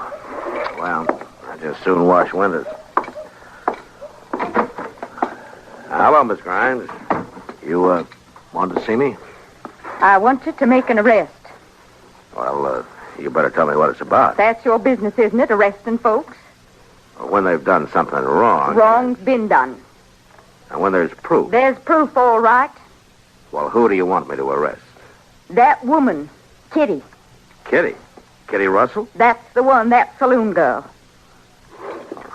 Well, I just soon wash windows. Hello, Miss Grimes. You, wanted to see me? I want you to make an arrest. Well, you better tell me what it's about. That's your business, isn't it, arresting folks? When they've done something wrong. Wrong's been done. And when there's proof. There's proof, all right. Well, who do you want me to arrest? That woman, Kitty. Kitty? Kitty Russell? That's the one, that saloon girl.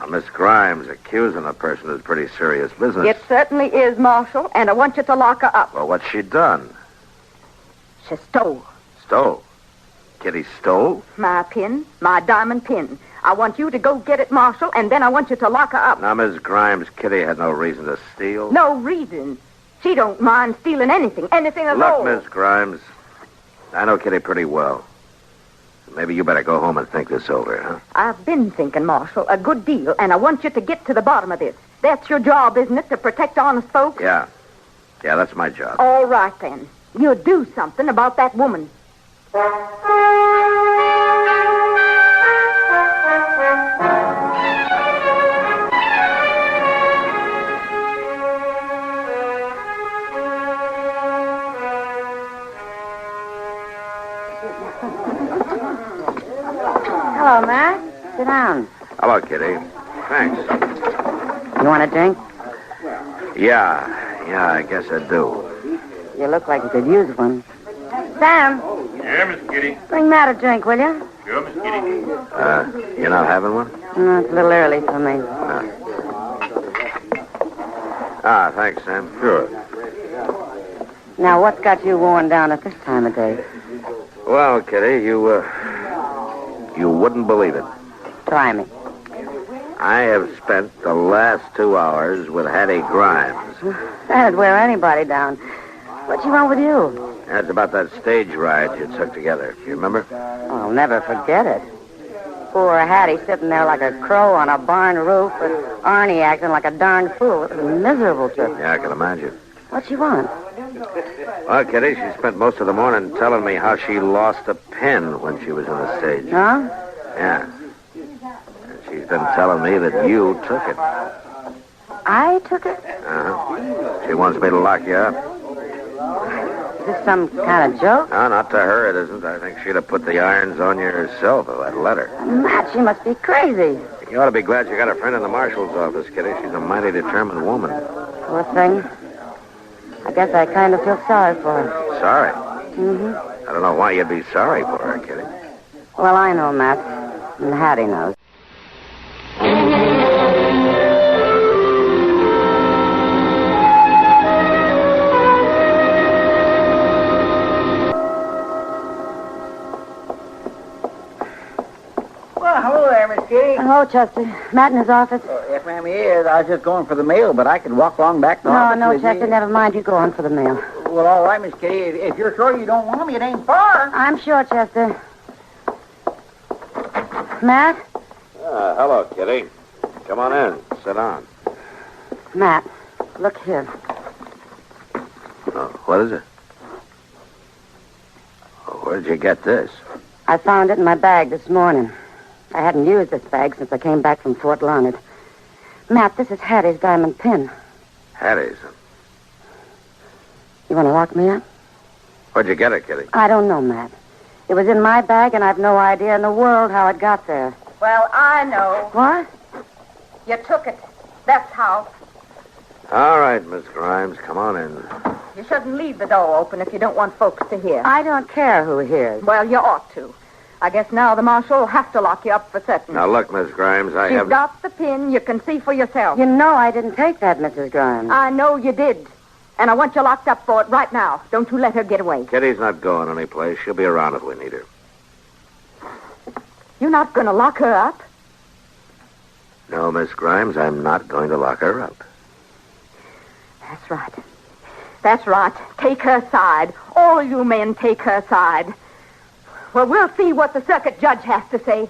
Miss Grimes, accusing a person is pretty serious business. It certainly is, Marshal, and I want you to lock her up. Well, what's she done? She stole. Stole? Kitty stole? My pin, my diamond pin. I want you to go get it, Marshal, and then I want you to lock her up. Now, Miss Grimes, Kitty had no reason to steal. No reason. She don't mind stealing anything at all. Look, Miss Grimes, I know Kitty pretty well. Maybe you better go home and think this over, huh? I've been thinking, Marshal, a good deal, and I want you to get to the bottom of this. That's your job, isn't it, to protect honest folks? Yeah. Yeah, that's my job. All right, then. You do something about that woman. Hello, Matt. Sit down. Hello, Kitty. Thanks. You want a drink? Yeah, I guess I do. You look like you could use one. Sam, Yeah, Miss Kitty. bring Matt a drink, will you? Sure, Miss Kitty. You're not having one? No, it's a little early for me. Thanks, Sam. Sure. Now, what's got you worn down at this time of day? Well, Kitty, you wouldn't believe it. Try me. I have spent the last 2 hours with Hattie Grimes. That'd wear anybody down. What's wrong with you? That's about that stage ride you took together. You remember? I'll never forget it. Poor Hattie sitting there like a crow on a barn roof with Arnie acting like a darn fool. It was a miserable trip. Yeah, I can imagine. What'd she want? Well, Kitty, she spent most of the morning telling me how she lost a pen when she was on the stage. Huh? Yeah. And she's been telling me that you took it. I took it? Uh-huh. She wants me to lock you up. Is this some kind of joke? No, not to her, it isn't. I think she'd have put the irons on you herself if I'd let her. Matt, she must be crazy. You ought to be glad you got a friend in the marshal's office, Kitty. She's a mighty determined woman. Poor thing. I guess I kind of feel sorry for her. Sorry? Mm-hmm. I don't know why you'd be sorry for her, Kitty. Well, I know, Matt. And Hattie knows. Well, hello there, Miss Kitty. Hello, Chester. Matt in his office? Yes, ma'am, he is. I was just going for the mail, but I could walk along back to the office No, with Chester, you. never mind. You go on for the mail. Well, all right, Miss Kitty. If you're sure you don't want me, it ain't far. I'm sure, Chester. Matt? Hello, Kitty. Come on in. Sit down. Matt, look here. Oh, what is it? Oh, where'd you get this? I found it in my bag this morning. I hadn't used this bag since I came back from Fort Larned. Matt, this is Hattie's diamond pin. Hattie's. You want to lock me up? Where'd you get it, Kitty? I don't know, Matt. It was in my bag, and I've no idea in the world how it got there. Well, I know. What? You took it. That's how. All right, Miss Grimes, come on in. You shouldn't leave the door open if you don't want folks to hear. I don't care who hears. Well, you ought to. I guess now the marshal will have to lock you up for certain. Now, look, Miss Grimes, I She's have... got the pin. You can see for yourself. You know I didn't take that, Mrs. Grimes. I know you did. And I want you locked up for it right now. Don't you let her get away. Kitty's not going anyplace. She'll be around if we need her. You're not going to lock her up? No, Miss Grimes, I'm not going to lock her up. That's right. That's right. Take her side. All you men take her side. Well, we'll see what the circuit judge has to say.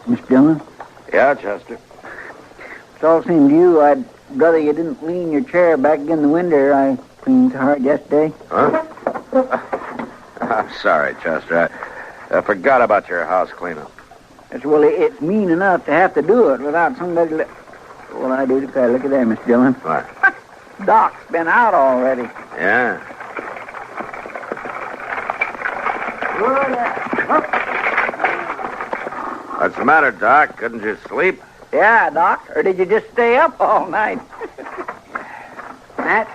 Miss Dillon? Yeah, Chester? It's all seemed to you. I'd rather you didn't lean your chair back against the window I cleaned so hard yesterday. Huh? I'm sorry, Chester. I forgot about your house cleanup. Well, it's mean enough to have to do it without somebody to... Well, I do declare. Look at that, Miss Dillon. What? Doc's been out already. Yeah. What's the matter, Doc? Couldn't you sleep? Yeah, Doc. Or did you just stay up all night? Matt,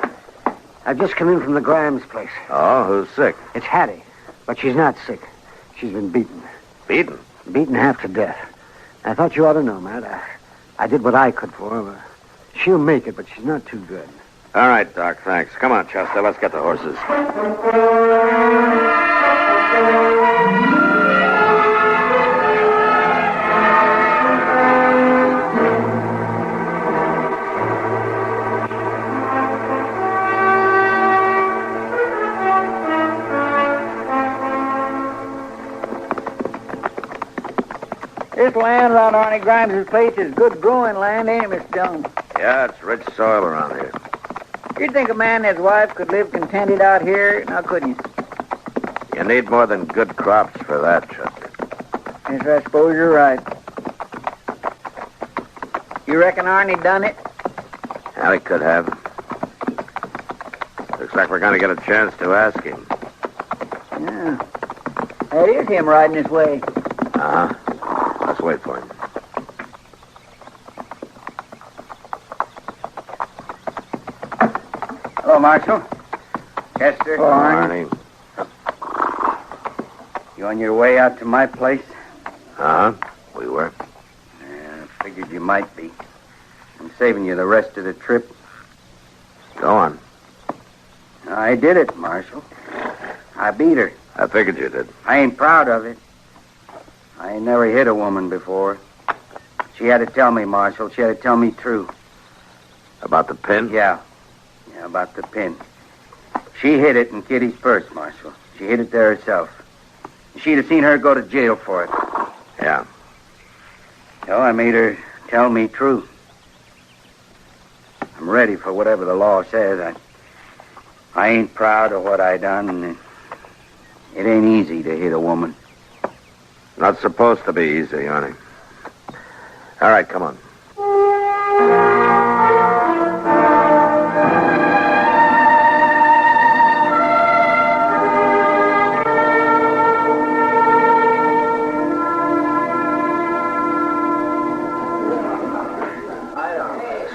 I've just come in from the Grimes place. Oh, who's sick? It's Hattie, but she's not sick. She's been beaten. Beaten? Beaten half to death. I thought you ought to know, Matt. I did what I could for her. She'll make it, but she's not too good. All right, Doc, thanks. Come on, Chester, let's get the horses. This land around Arnie Grimes' place is good growing land, ain't it, Miss Dillon? Yeah, it's rich soil around here. You'd think a man and his wife could live contented out here, now couldn't you? You need more than good crops for that, Chester. Yes, I suppose you're right. You reckon Arnie done it? Yeah, he could have. Looks like we're going to get a chance to ask him. Yeah. That is him riding his way. Uh-huh. Let's wait for him. Hello, Marshal. Chester. Hello, Arnie. You on your way out to my place? Uh-huh. We were. Yeah, I figured you might be. I'm saving you the rest of the trip. Go on. I did it, Marshal. I beat her. I figured you did. I ain't proud of it. I ain't never hit a woman before. She had to tell me, Marshal. She had to tell me true. About the pin? Yeah, about the pin. She hid it in Kitty's purse, Marshal. She hid it there herself. She'd have seen her go to jail for it. Yeah. So I made her tell me true. I'm ready for whatever the law says. I ain't proud of what I done, and it ain't easy to hit a woman. Not supposed to be easy, Arnie. All right, come on.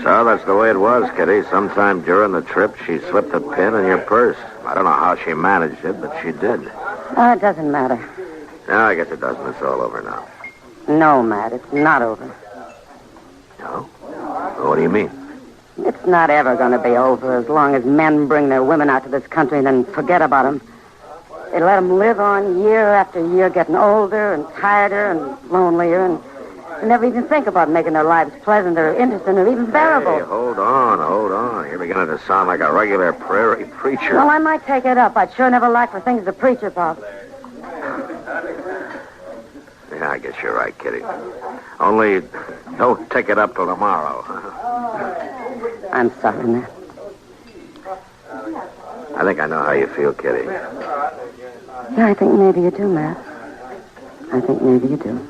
So that's the way it was, Kitty. Sometime during the trip, she slipped a pin in your purse. I don't know how she managed it, but she did. Oh, it doesn't matter. No, I guess it doesn't. It's all over now. No, Matt, it's not over. No? Well, what do you mean? It's not ever going to be over as long as men bring their women out to this country and then forget about them. They let them live on year after year, getting older and tireder and lonelier, and they never even think about making their lives pleasant or interesting or even bearable. Hey, hold on. You're beginning to sound like a regular prairie preacher. Well, I might take it up. I'd sure never lack for things to preach about. Yeah, I guess you're right, Kitty. Only don't take it up till tomorrow. I'm sorry, Matt. I think I know how you feel, Kitty. Yeah, I think maybe you do, Matt. I think maybe you do.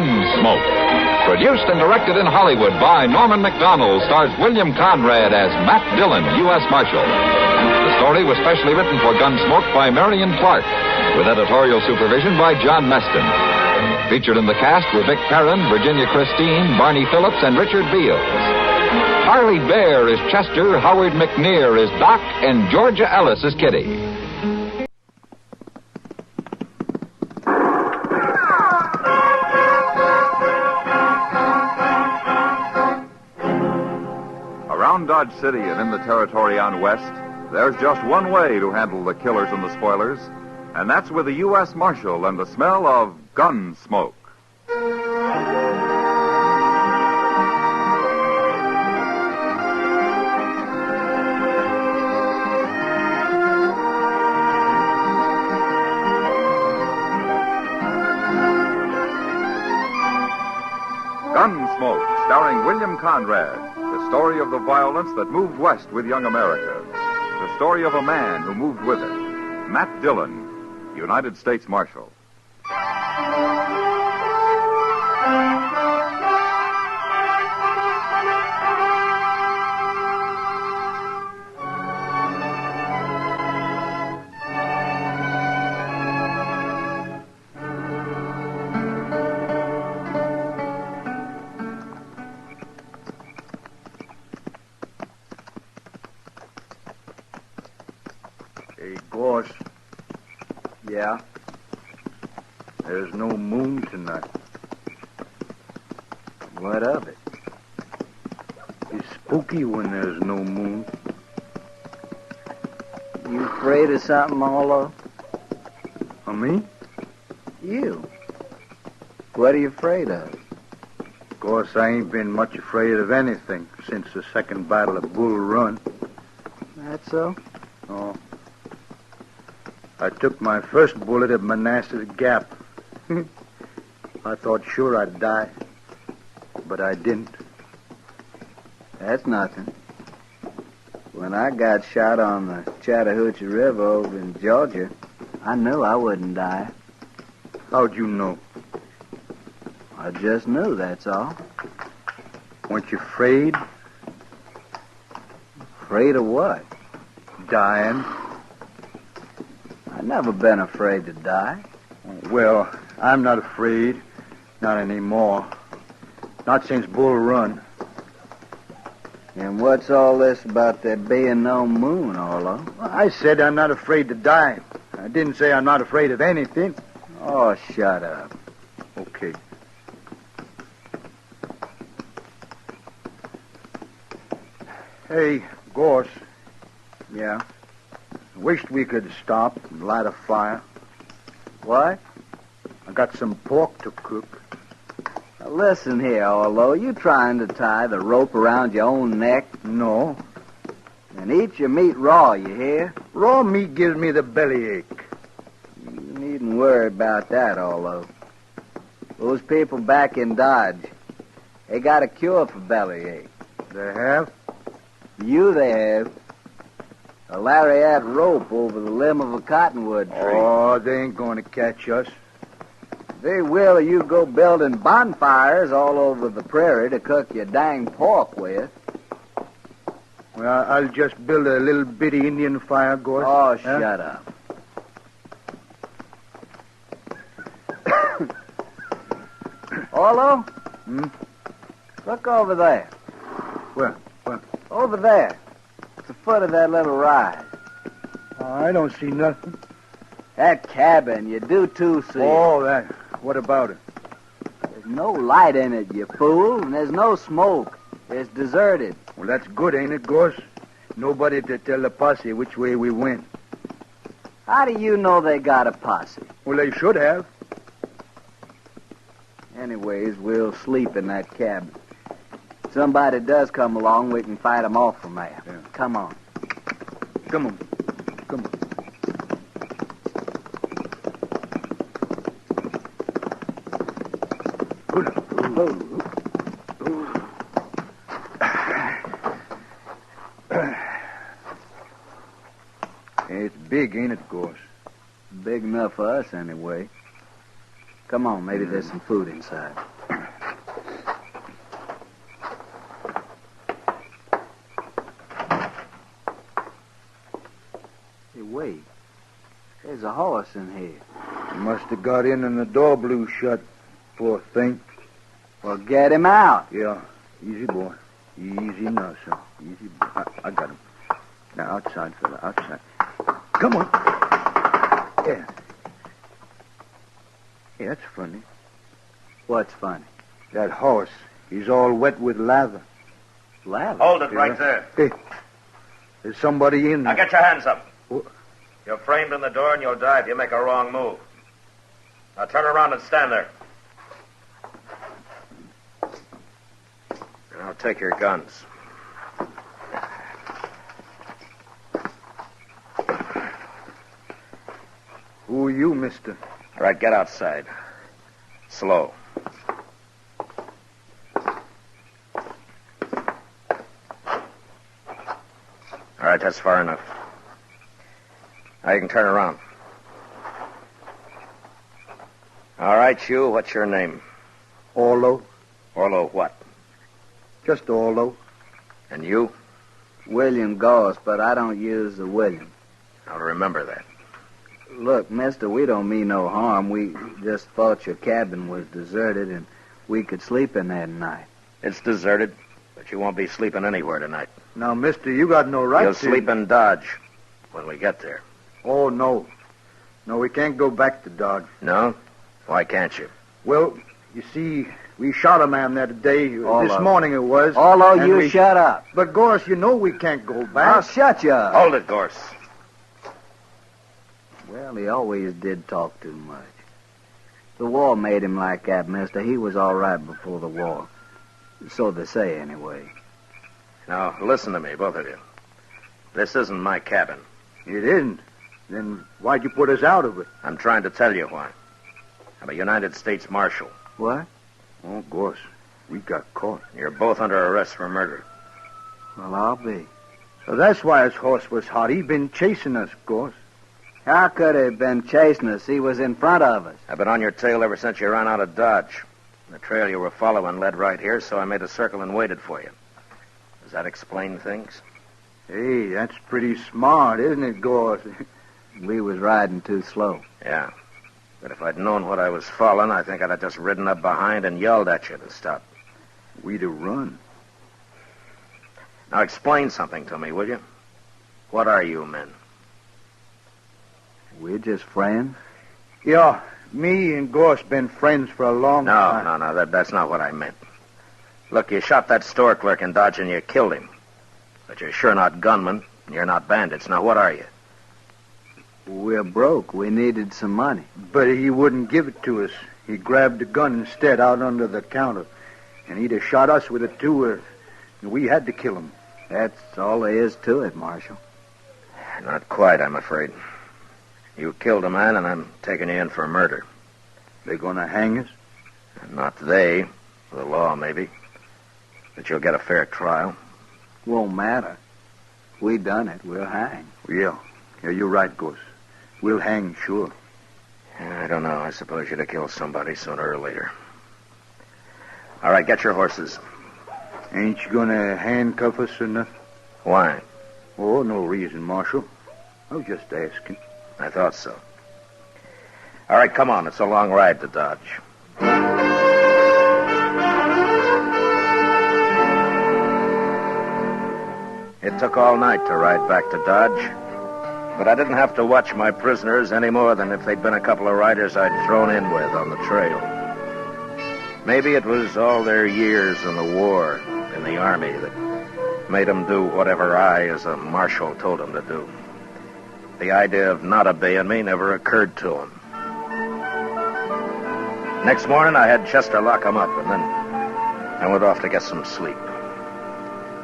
Gunsmoke. Produced and directed in Hollywood by Norman Macdonald, stars William Conrad as Matt Dillon, U.S. Marshal. The story was specially written for Gunsmoke by Marion Clark, with editorial supervision by John Meston. Featured in the cast were Vic Perrin, Virginia Christine, Barney Phillips, and Richard Beals. Harley Bear is Chester, Howard McNear is Doc, and Georgia Ellis is Kitty. Around Dodge City and in the territory on West, there's just one way to handle the killers and the spoilers, and that's with a U.S. Marshal and the smell of gun smoke. Gunsmoke, starring William Conrad, the story of the violence that moved west with young America. The story of a man who moved with it. Matt Dillon, United States Marshal. Hey, Gorse. Yeah? There's no moon tonight. What of it? It's spooky when there's no moon. You afraid of something, Arlo? Of me? You. What are you afraid of? Of course, I ain't been much afraid of anything since the second battle of Bull Run. That so? Oh. I took my first bullet at Manassas Gap. I thought sure I'd die, but I didn't. That's nothing. When I got shot on the Chattahoochee River over in Georgia, I knew I wouldn't die. How'd you know? I just knew, that's all. Weren't you afraid? Afraid of what? Dying. I've never been afraid to die. Well, I'm not afraid. Not anymore. Not since Bull Run. And what's all this about there being no moon, Arlo? Well, I said I'm not afraid to die. I didn't say I'm not afraid of anything. Oh, shut up. Okay. Hey, Gorse. Yeah? Wished we could stop and light a fire. What? I got some pork to cook. Now listen here, Arlo. You trying to tie the rope around your own neck? No. And eat your meat raw, you hear? Raw meat gives me the bellyache. You needn't worry about that, Arlo. Those people back in Dodge, they got a cure for bellyache. They have? They have. A lariat rope over the limb of a cottonwood tree. Oh, they ain't going to catch us. They will if you go building bonfires all over the prairie to cook your dang pork with. Well, I'll just build a little bitty Indian fire, Gorse. Oh, shut up. Arlo? Look over there. Where? Over there. At the foot of that little rise. I don't see nothing. That cabin, you do too see. Oh, that. What about it? There's no light in it, you fool, and there's no smoke. It's deserted. Well, that's good, ain't it, Gorse? Nobody to tell the posse which way we went. How do you know they got a posse? Well, they should have. Anyways, we'll sleep in that cabin. If somebody does come along, we can fight them off from there. Yeah. Come on. Come on. It's big, ain't it, Gorse? Big enough for us, anyway. Come on, maybe there's some food inside. Hey, wait. There's a horse in here. He must have got in and the door blew shut, poor thing. Well, get him out. Yeah, easy, boy. Easy now, son. Easy, boy. I got him. Now, outside, fella, outside. Come on. Yeah. Hey, that's funny. What's funny? That horse. He's all wet with lather. Lather? Hold it right there. Hey, there's somebody in Now there. get your hands up. What? You're framed in the door and you'll die if you make a wrong move. Now turn around and stand there. Now take your guns. Who are you, mister? All right, get outside. Slow. All right, that's far enough. Now you can turn around. All right, you, what's your name? Orlo. Orlo what? Just Orlo. And you? William Goss, but I don't use the William. I'll remember that. Look, mister, we don't mean no harm. We just thought your cabin was deserted and we could sleep in there tonight. It's deserted, but you won't be sleeping anywhere tonight. Now, mister, you got no right You'll to... sleep in Dodge when we get there. Oh, no. No, we can't go back to Dodge. No? Why can't you? Well, you see, we shot a man that day. Orlo. This morning it was. Orlo, and you shut up. But, Gorse, you know we can't go back. I'll shut you up. Hold it, Gorse. Well, he always did talk too much. The war made him like that, mister. He was all right before the war. So they say, anyway. Now, listen to me, both of you. This isn't my cabin. It isn't. Then why'd you put us out of it? I'm trying to tell you why. I'm a United States Marshal. What? Oh, Gorse, we got caught. You're both under arrest for murder. Well, I'll be. So that's why his horse was hot. He'd been chasing us, Gorse. How could he have been chasing us? He was in front of us. I've been on your tail ever since you ran out of Dodge. The trail you were following led right here, so I made a circle and waited for you. Does that explain things? Hey, that's pretty smart, isn't it, Gorse? We was riding too slow. Yeah. But if I'd known what I was following, I think I'd have just ridden up behind and yelled at you to stop. We'd have run. Now explain something to me, will you? What are you men? We're just friends. Yeah, me and Gorse been friends for a long time. No, that's not what I meant. Look, you shot that store clerk in Dodge and you killed him. But you're sure not gunmen, and you're not bandits. Now, what are you? We're broke. We needed some money. But he wouldn't give it to us. He grabbed the gun instead out under the counter. And he'd have shot us with it, too. We had to kill him. That's all there is to it, Marshal. Not quite, I'm afraid. You killed a man, and I'm taking you in for murder. They gonna hang us? Not they. The law, maybe. But you'll get a fair trial. Won't matter. We done it. We'll hang. Yeah, you're right, Gorse. We'll hang, sure. I don't know. I suppose you'd have killed somebody sooner or later. All right, get your horses. Ain't you gonna handcuff us or nothing? Why? Oh, no reason, Marshal. I was just asking. I thought so. All right, come on. It's a long ride to Dodge. It took all night to ride back to Dodge, but I didn't have to watch my prisoners any more than if they'd been a couple of riders I'd thrown in with on the trail. Maybe it was all their years in the war, in the army, that made them do whatever I, as a marshal, told them to do. The idea of not obeying me never occurred to them. Next morning, I had Chester lock them up, and then I went off to get some sleep.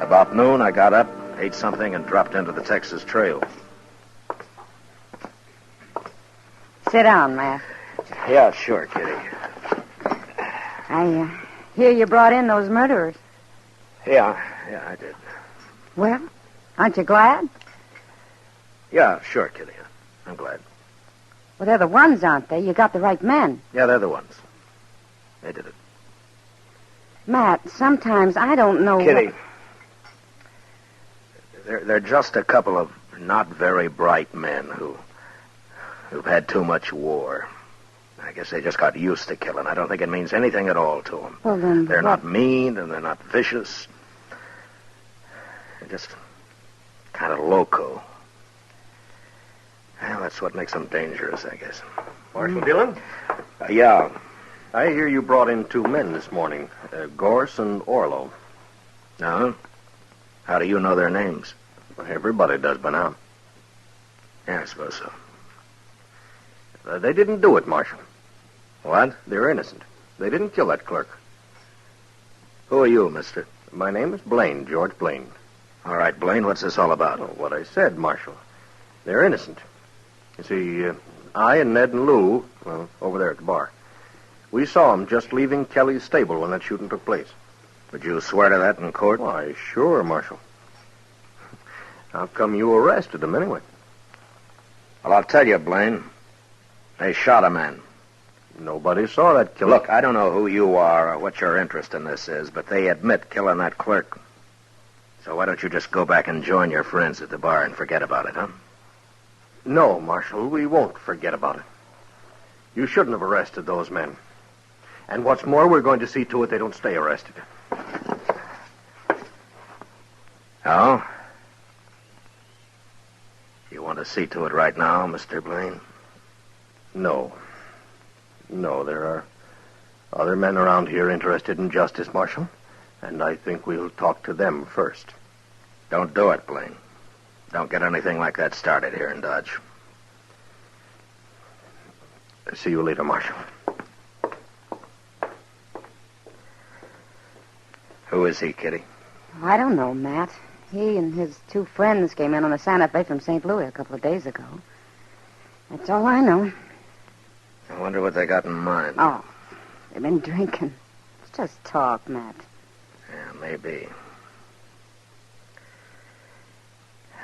About noon, I got up, ate something, and dropped into the Texas Trail. Sit down, Matt. Yeah, sure, Kitty. I hear you brought in those murderers. Yeah, I did. Well, aren't you glad? Yeah, sure, Kitty. I'm glad. Well, they're the ones, aren't they? You got the right men. Yeah, they're the ones. They did it. Matt, sometimes I don't know... Kitty, they're just a couple of not very bright men who've had too much war. I guess they just got used to killing. I don't think it means anything at all to them. Well, then they're not mean, and they're not vicious. They're just kind of loco. Well, that's what makes them dangerous, I guess. Marshal Dillon? Yeah. I hear you brought in 2 men this morning, Gorse and Orlo. No? How do you know their names? Well, everybody does by now. Yeah, I suppose so. They didn't do it, Marshal. What? They're innocent. They didn't kill that clerk. Who are you, mister? My name is Blaine, George Blaine. All right, Blaine, what's this all about? Oh, what I said, Marshal. They're innocent. You see, I and Ned and Lou, well, over there at the bar, we saw them just leaving Kelly's stable when that shooting took place. Would you swear to that in court? Why, sure, Marshal. How come you arrested them anyway? Well, I'll tell you, Blaine. They shot a man. Nobody saw that killing. Look, I don't know who you are or what your interest in this is, but they admit killing that clerk. So why don't you just go back and join your friends at the bar and forget about it, huh? No, Marshal, we won't forget about it. You shouldn't have arrested those men. And what's more, we're going to see to it they don't stay arrested. Oh? You want to see to it right now, Mr. Blaine? No. No, there are other men around here interested in justice, Marshal. And I think we'll talk to them first. Don't do it, Blaine. Don't get anything like that started here in Dodge. See you later, Marshal. Who is he, Kitty? I don't know, Matt. He and his 2 friends came in on the Santa Fe from St. Louis a couple of days ago. That's all I know. I wonder what they got in mind. Oh, they've been drinking. It's just talk, Matt. Yeah, maybe.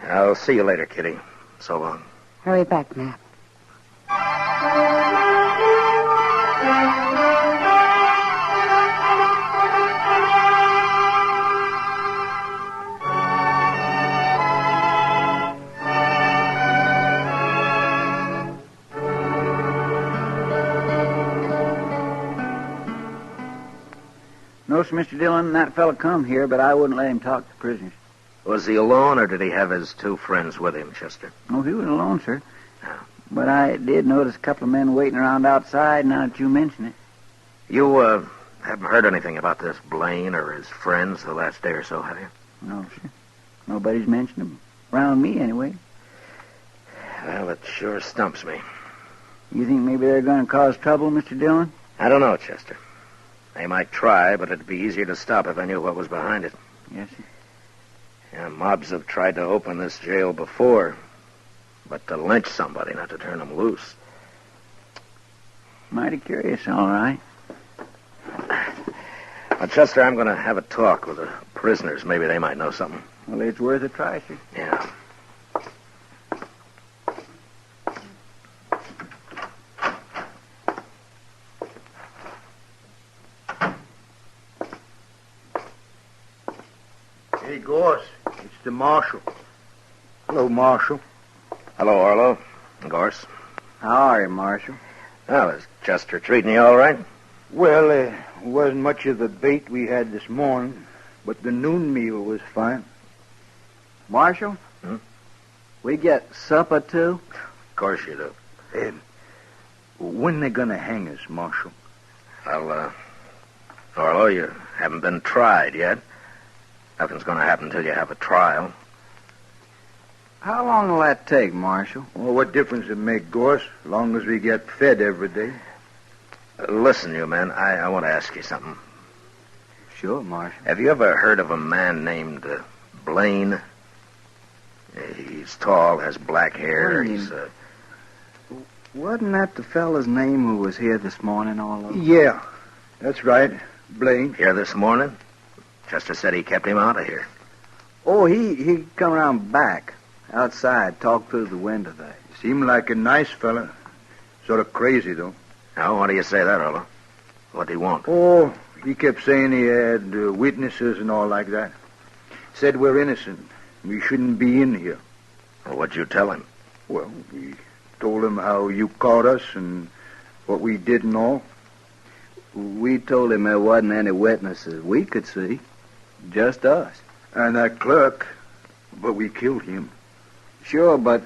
I'll see you later, Kitty. So long. Hurry back, Matt. No, sir, Mr. Dillon, that fella come here, but I wouldn't let him talk to prisoners. Was he alone, or did he have his 2 friends with him, Chester? No, he was alone, sir. But I did notice a couple of men waiting around outside now that you mention it. You, haven't heard anything about this Blaine or his friends the last day or so, have you? No, sir. Nobody's mentioned them. Around me, anyway. Well, it sure stumps me. You think maybe they're going to cause trouble, Mr. Dillon? I don't know, Chester. They might try, but it'd be easier to stop if I knew what was behind it. Yes, sir. Yeah, mobs have tried to open this jail before, but to lynch somebody, not to turn them loose. Mighty curious, all right. Well, Chester, I'm going to have a talk with the prisoners. Maybe they might know something. Well, it's worth a try, sir. Yeah. Hey, Gorse, it's the marshal. Hello, Marshal. Hello, Orlo. Gorse. How are you, Marshal? Well, is Chester treating you all right? Well, it wasn't much of the bait we had this morning, but the noon meal was fine. Marshal? We get supper, too? Of course you do. When they gonna hang us, Marshal? Well, Orlo, you haven't been tried yet. Nothing's going to happen until you have a trial. How long will that take, Marshal? Well, what difference it make, Gorse, as long as we get fed every day? Listen, you men, I want to ask you something. Sure, Marshal. Have you ever heard of a man named Blaine? He's tall, has black hair. Blaine. He's, Wasn't that the fella's name who was here this morning, Orlo? Yeah, that's right. Blaine. Here this morning? Chester said he kept him out of here. Oh, he come around back, outside, talked through the window there. Seemed like a nice fella. Sort of crazy, though. Now, why do you say that, Orlo? What do you want? Oh, he kept saying he had witnesses and all like that. Said we're innocent. We shouldn't be in here. Well, what'd you tell him? Well, we told him how you caught us and what we did and all. We told him there wasn't any witnesses we could see. Just us. And that clerk, but we killed him. Sure, but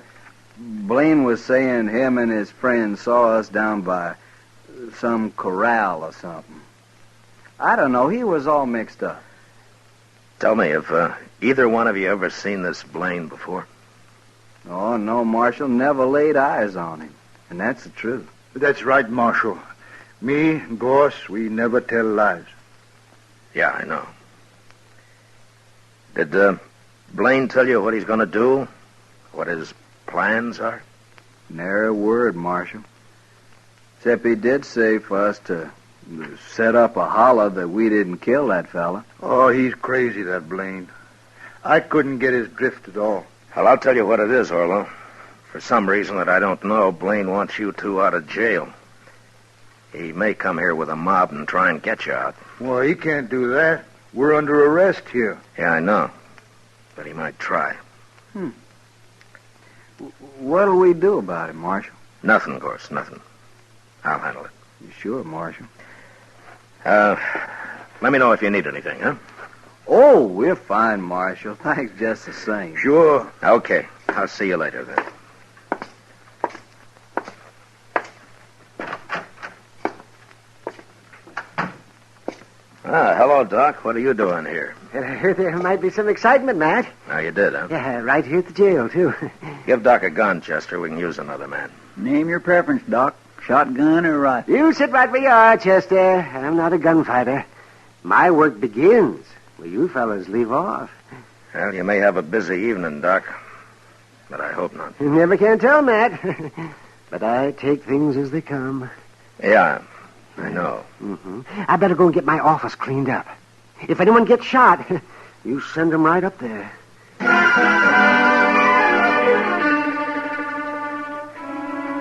Blaine was saying him and his friends saw us down by some corral or something. I don't know. He was all mixed up. Tell me, have either one of you ever seen this Blaine before? Oh, no, Marshal. Never laid eyes on him. And that's the truth. That's right, Marshal. Me and Gorse, we never tell lies. Yeah, I know. Did Blaine tell you what he's going to do? What his plans are? Nary a word, Marshal. Except he did say for us to set up a holler that we didn't kill that fella. Oh, he's crazy, that Blaine. I couldn't get his drift at all. Well, I'll tell you what it is, Orlo. For some reason that I don't know, Blaine wants you two out of jail. He may come here with a mob and try and get you out. Well, he can't do that. We're under arrest here. Yeah, I know. But he might try. What'll we do about it, Marshal? Nothing, of course, nothing. I'll handle it. You sure, Marshal? Let me know if you need anything, huh? Oh, we're fine, Marshal. Thanks just the same. Sure. Okay. I'll see you later, then. Hello, Doc. What are you doing here? I heard there might be some excitement, Matt. Now, you did, huh? Yeah, right here at the jail, too. Give Doc a gun, Chester. We can use another man. Name your preference, Doc. Shotgun or rifle? You sit right where you are, Chester. I'm not a gunfighter. My work begins where you fellas leave off. Well, you may have a busy evening, Doc. But I hope not. You never can tell, Matt. But I take things as they come. Yeah, I know. Mm-hmm. I better go and get my office cleaned up. If anyone gets shot, you send them right up there.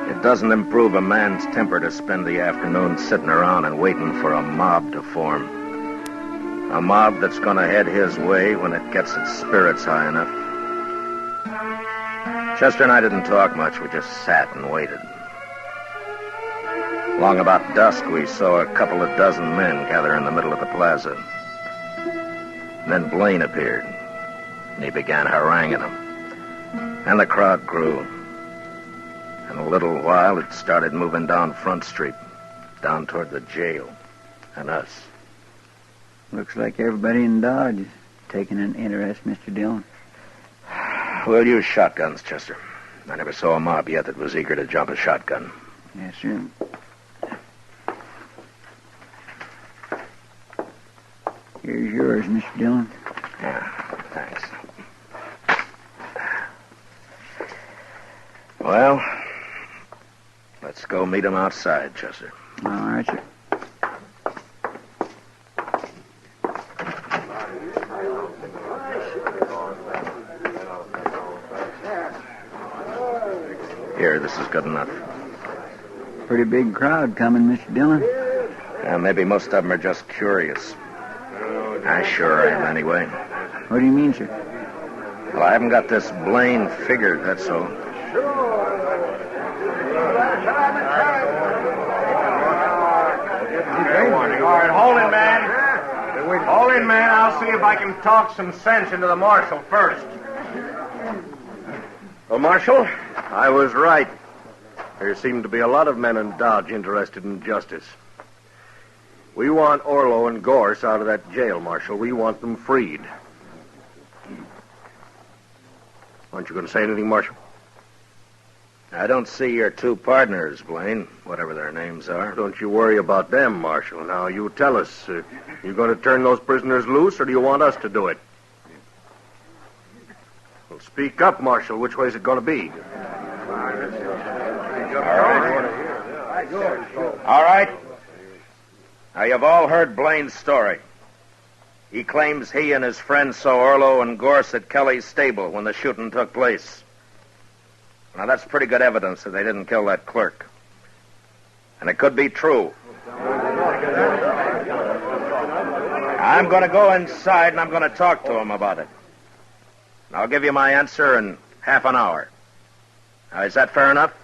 It doesn't improve a man's temper to spend the afternoon sitting around and waiting for a mob to form. A mob that's going to head his way when it gets its spirits high enough. Chester and I didn't talk much. We just sat and waited. Long about dusk, we saw a couple of dozen men gather in the middle of the plaza. And then Blaine appeared, and he began haranguing them. And the crowd grew. In a little while, it started moving down Front Street, down toward the jail, and us. Looks like everybody in Dodge is taking an interest, Mr. Dillon. We'll use shotguns, Chester. I never saw a mob yet that was eager to jump a shotgun. Yes, sir. Here's yours, Mr. Dillon. Yeah, thanks. Well, let's go meet him outside, Chester. All right, sir. Here, this is good enough. Pretty big crowd coming, Mr. Dillon. Yeah, maybe most of them are just curious. I sure am, anyway. What do you mean, sir? Well, I haven't got this Blaine figured, that's all. All right, hold it, man. Hold it, man. I'll see if I can talk some sense into the marshal first. Well, Marshal, I was right. There seem to be a lot of men in Dodge interested in justice. We want Orlo and Gorse out of that jail, Marshal. We want them freed. Aren't you going to say anything, Marshal? I don't see your two partners, Blaine, whatever their names are. Don't you worry about them, Marshal. Now, you tell us, you going to turn those prisoners loose, or do you want us to do it? Well, speak up, Marshal. Which way is it going to be? All right. Now, you've all heard Blaine's story. He claims he and his friends saw Orlo and Gorse at Kelly's stable when the shooting took place. Now, that's pretty good evidence that they didn't kill that clerk. And it could be true. I'm going to go inside and I'm going to talk to him about it. And I'll give you my answer in half an hour. Now, is that fair enough?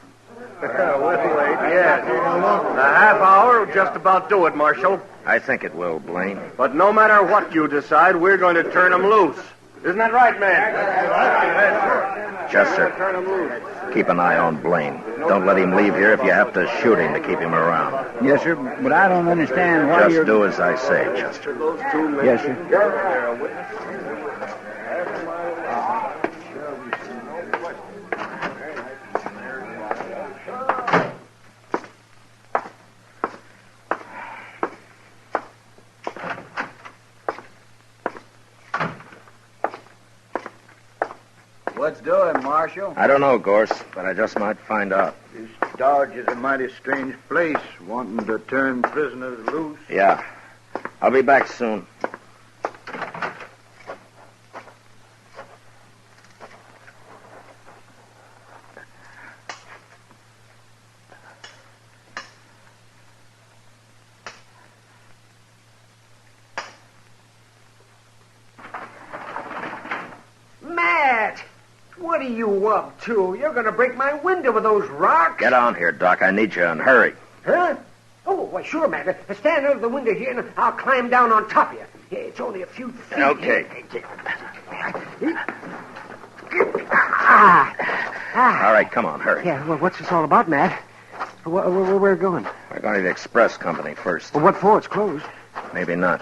Yes. A half hour will just about do it, Marshal. I think it will, Blaine. But no matter what you decide, we're going to turn him loose. Isn't that right, man? Chester, keep an eye on Blaine. Don't let him leave here if you have to shoot him to keep him around. Yes, sir, but I don't understand why Just do as I say, Chester. Yes, sir. What's doing, Marshal? I don't know, Gorse, but I just might find out. This Dodge is a mighty strange place, wanting to turn prisoners loose. Yeah. I'll be back soon. Matt! What are you up to? You're going to break my window with those rocks. Get on here, Doc. I need you, and hurry. Huh? Oh, why, sure, Matt. Stand out of the window here, and I'll climb down on top of you. Yeah, it's only a few feet. Okay. All right, come on, hurry. Yeah, well, what's this all about, Matt? Where we're going? We're going to the express company first. Well, what for? It's closed. Maybe not.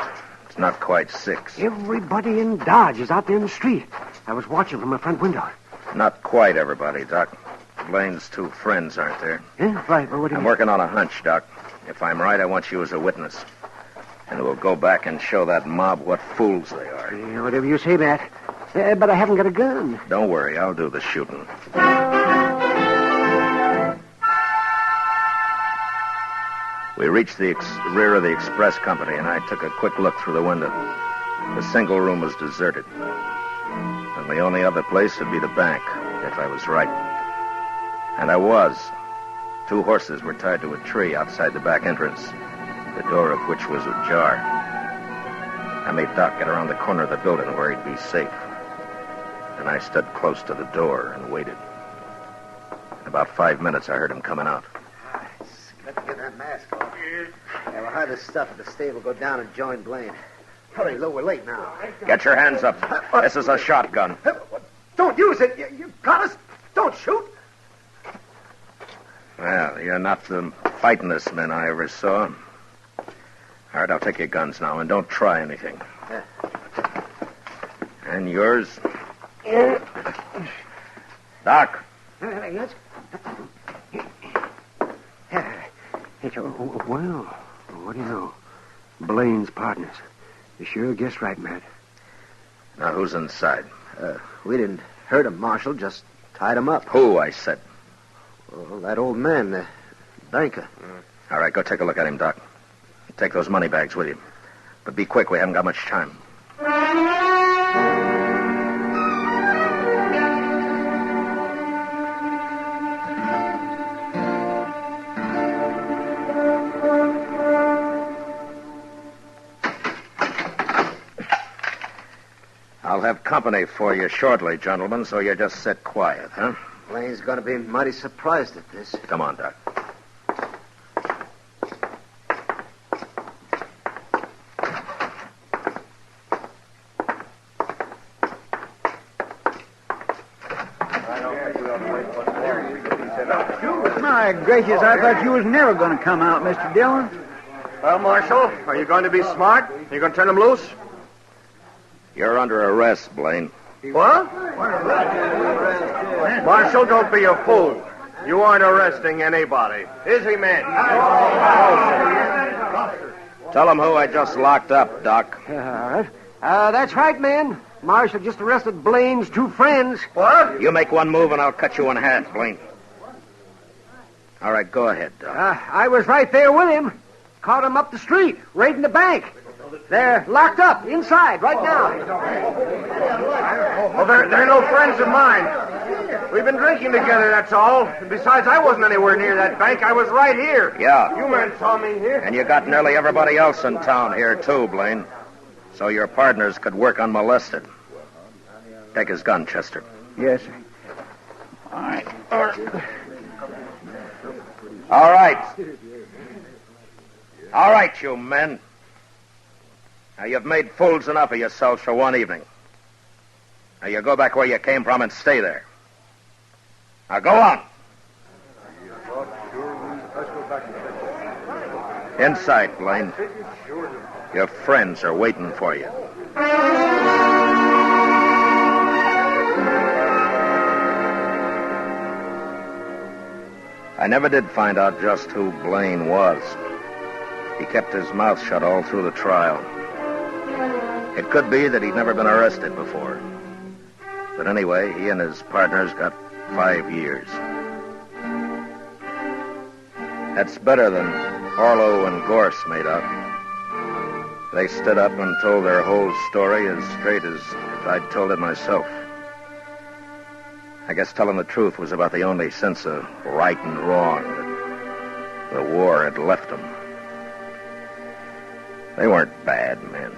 It's not quite 6. Everybody in Dodge is out there in the street. I was watching from my front window. Not quite everybody, Doc. Blaine's 2 friends aren't there. Yeah, right. Well, what do you I'm mean? working on a hunch, Doc. If I'm right, I want you as a witness. And we'll go back and show that mob what fools they are. Yeah, whatever you say, Matt. But I haven't got a gun. Don't worry, I'll do the shooting. We reached the rear of the express company, and I took a quick look through the window. The single room was deserted. And the only other place would be the bank, if I was right. And I was. 2 horses were tied to a tree outside the back entrance, the door of which was ajar. I made Doc get around the corner of the building where he'd be safe. And I stood close to the door and waited. In about 5 minutes, I heard him coming out. Got to get that mask off. Yeah, we'll hide this stuff at the stable, go down and join Blaine. Hurry, Lou, we're late now. Get your hands up. This is a shotgun. Don't use it. You got us. Don't shoot. Well, you're not the fightingest men I ever saw. All right, I'll take your guns now, and don't try anything. Yeah. And yours? Doc. Yes. Well, what do you know? Blaine's partners. You sure guessed right, Matt. Now, who's inside? We didn't hurt him, Marshal. Just tied him up. Who, I said? Well, that old man, the banker. All right, go take a look at him, Doc. Take those money bags with you. But be quick, we haven't got much time. I'll have company for you shortly, gentlemen, so you just sit quiet, huh? Blaine's going to be mighty surprised at this. Come on, Doc. My gracious, I thought you was never going to come out, Mr. Dillon. Well, Marshal, are you going to be smart? Are you going to turn him loose? You're under arrest, Blaine. What? Marshal, don't be a fool. You aren't arresting anybody. Is he, man? Tell him who I just locked up, Doc. All right. That's right, man. Marshal just arrested Blaine's 2 friends. What? You make one move and I'll cut you in half, Blaine. All right, go ahead, Doc. I was right there with him. Caught him up the street, raiding the bank. They're locked up inside right now. Well, they're no friends of mine. We've been drinking together, that's all. And besides, I wasn't anywhere near that bank. I was right here. Yeah. You men saw me here. And you got nearly everybody else in town here, too, Blaine. So your partners could work unmolested. Take his gun, Chester. Yes, sir. All right. All right. All right, you men. Now, you've made fools enough of yourselves for one evening. Now, you go back where you came from and stay there. Now, go on. Inside, Blaine. Your friends are waiting for you. I never did find out just who Blaine was. He kept his mouth shut all through the trial. It could be that he'd never been arrested before. But anyway, he and his partners got 5 years. That's better than Orlo and Gorse made out. They stood up and told their whole story as straight as if I'd told it myself. I guess telling the truth was about the only sense of right and wrong that the war had left them. They weren't bad men,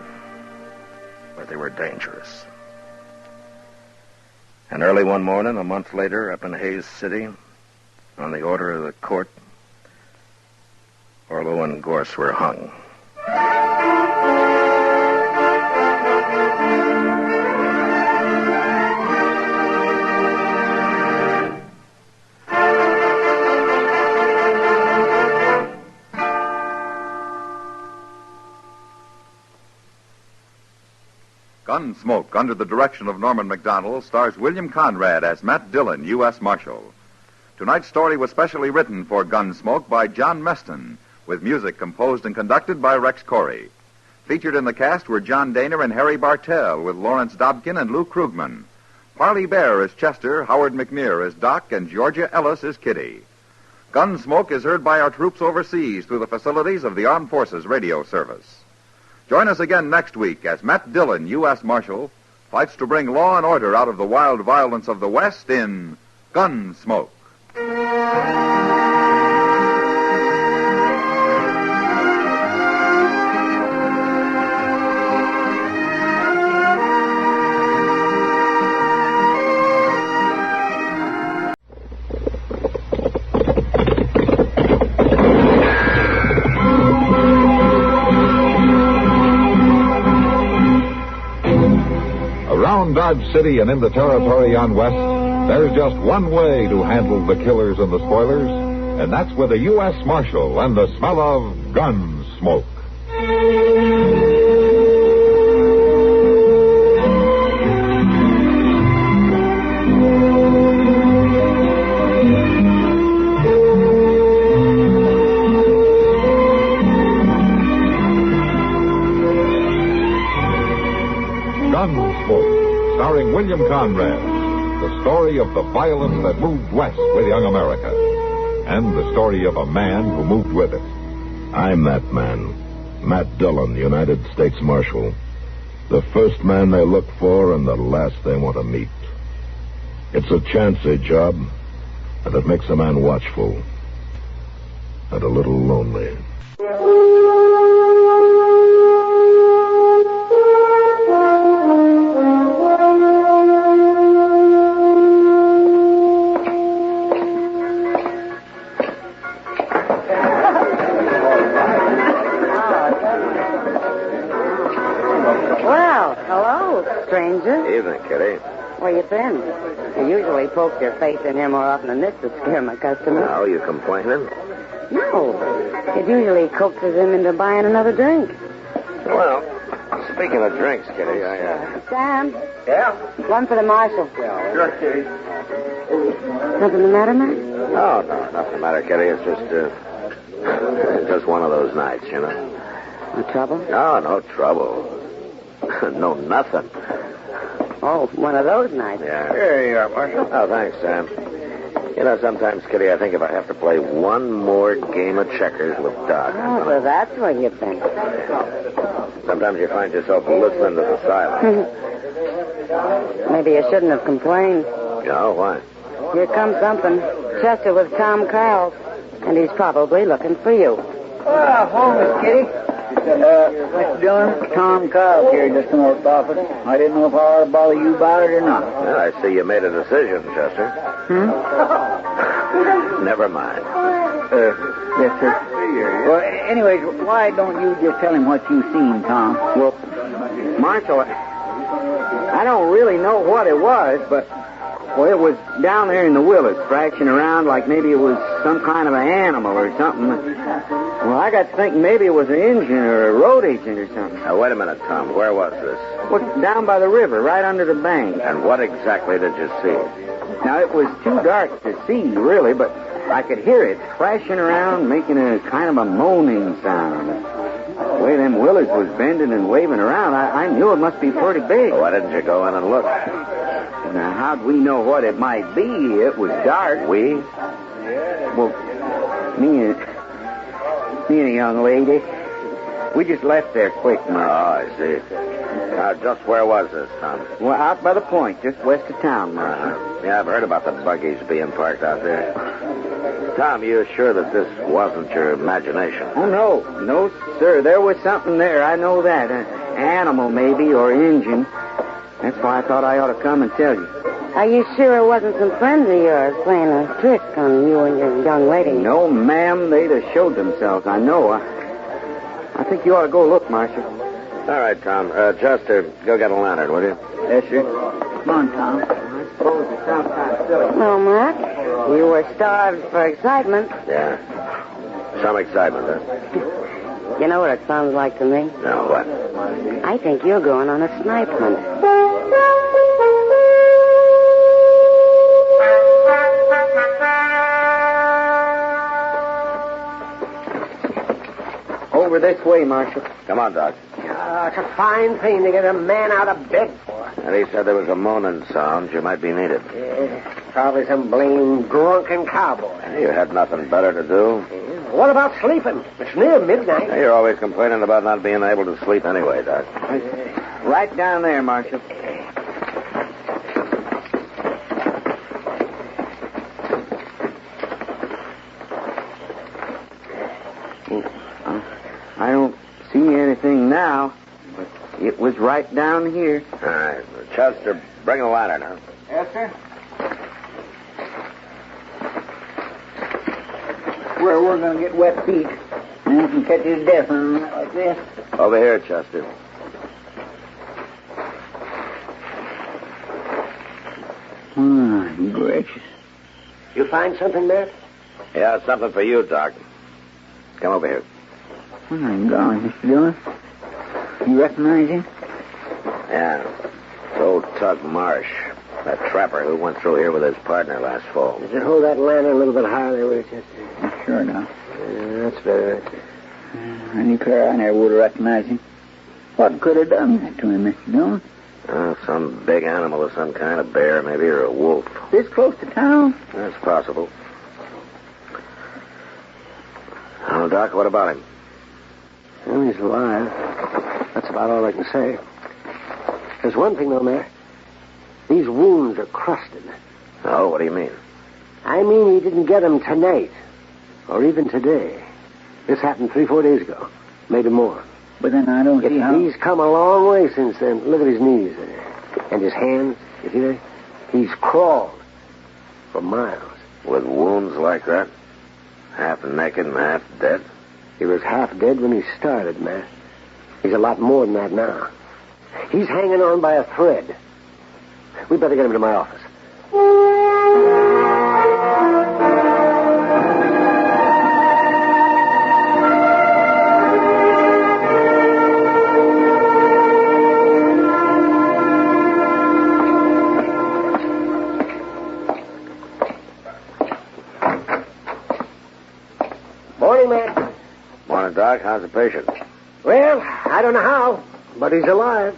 but they were dangerous. And early one morning, a month later, up in Hayes City, on the order of the court, Orlo and Gorse were hung. Gunsmoke, under the direction of Norman Macdonald, stars William Conrad as Matt Dillon, U.S. Marshal. Tonight's story was specially written for Gunsmoke by John Meston, with music composed and conducted by Rex Corey. Featured in the cast were John Daner and Harry Bartell, with Lawrence Dobkin and Lou Krugman. Parley Bear as Chester, Howard McNear as Doc, and Georgia Ellis as Kitty. Gunsmoke is heard by our troops overseas through the facilities of the Armed Forces Radio Service. Join us again next week as Matt Dillon, U.S. Marshal, fights to bring law and order out of the wild violence of the West in Gunsmoke. Dodge City and in the territory on West, there's just one way to handle the killers and the spoilers, and that's with a U.S. Marshal and the smell of Gunsmoke. Gunsmoke, starring William Conrad, the story of the violence that moved west with young America, and the story of a man who moved with it. I'm that man, Matt Dillon, United States Marshal. The first man they look for and the last they want to meet. It's a chancy job, and it makes a man watchful and a little lonely. Evening, Kitty. Where you been? You usually poke your face in here more often than this to scare my customers. Oh, you complaining? No. It usually coaxes him into buying another drink. Well, speaking of drinks, Kitty, Sam? Yeah? One for the marshal. Sure, Kitty. Nothing the matter, Matt? Oh, no, nothing the matter, Kitty. It's just one of those nights, you know. No trouble? No, no trouble. No, nothing. Oh, one of those nights. Yeah. Here you are, Marshal. Oh, thanks, Sam. You know, sometimes, Kitty, I think if I have to play one more game of checkers with Doc. Oh, so that's where you've been. Sometimes you find yourself listening to the silence. Maybe you shouldn't have complained. No, why? Here comes something. Chester with Tom Cowles, and he's probably looking for you. Home, Miss Kitty. Mr. Dillon, Tom Cowles here just come out the office. I didn't know if I ought to bother you about it or not. Well, I see you made a decision, Chester. Never mind. Yes, sir. Well, anyways, why don't you just tell him what you've seen, Tom? Well, Marshal, I don't really know what it was, but, well, it was down there in the willows, thrashing around like maybe it was some kind of an animal or something. Well, I got to thinking maybe it was an Indian or a road agent or something. Now, wait a minute, Tom. Where was this? Well, down by the river, right under the bank. And what exactly did you see? Now, it was too dark to see, really, but I could hear it thrashing around, making a kind of a moaning sound. The way them willows was bending and waving around, I knew it must be pretty big. Why didn't you go in and look? Now, how'd we know what it might be? It was dark. We? Well, me and a young lady. We just left there quick, Mark. Oh, I see. Now, just where was this, Tom? Well, out by the point, just west of town, Mark. Yeah, I've heard about the buggies being parked out there. Tom, you sure that this wasn't your imagination? Oh, no. No, sir. There was something there. I know that. An animal, maybe, or Injun. That's why I thought I ought to come and tell you. Are you sure it wasn't some friends of yours playing a trick on you and your young lady? No, ma'am. They'd have showed themselves. I know. I think you ought to go look, Marshal. All right, Tom. Chester, go get a lantern, will you? Yes, sir. Come on, Tom. I suppose it sounds kind of silly. Well, Mark, you were starved for excitement. Yeah. Some excitement, huh? You know what it sounds like to me? No, what? I think you're going on a snipe hunt. Over this way, Marshal. Come on, Doc. It's a fine thing to get a man out of bed for. And he said there was a moaning sound. You might be needed. Yeah, probably some blame drunken cowboy. You had nothing better to do. What about sleeping? It's near midnight. You're always complaining about not being able to sleep anyway, Doc. Right down there, Marshal. I don't see anything now, but it was right down here. All right. Chester, bring a lantern, huh? Yes, sir. Where we're going to get wet feet. And you can catch you to death on a night like this. Over here, Chester. Gracious. You find something, Matt? Yeah, something for you, Doc. Come over here. My God, Mr. Dillon. You recognize him? Yeah. It's old Tug Marsh, that trapper who went through here with his partner last fall. Does it hold that lantern a little bit higher there, will it, Chester? Sure enough. Yeah, that's better. Any pair I never would have recognized him. What could have done that to him, Mr. Dillon? Some big animal of some kind, a bear maybe, or a wolf. This close to town? That's possible. Oh, Doc, what about him? Well, he's alive. That's about all I can say. There's one thing, though, Mayor. These wounds are crusted. Oh, what do you mean? I mean he didn't get them tonight. Or even today. This happened 3-4 days ago. Maybe more. But then I don't see how... He's come a long way since then. Look at his knees there. And his hands. You see that? He's crawled for miles. With wounds like that? Half naked and half dead? He was half dead when he started, Matt. He's a lot more than that now. He's hanging on by a thread. We better get him to my office. Morning, Matt. Morning, Doc. How's the patient? Well, I don't know how, but he's alive.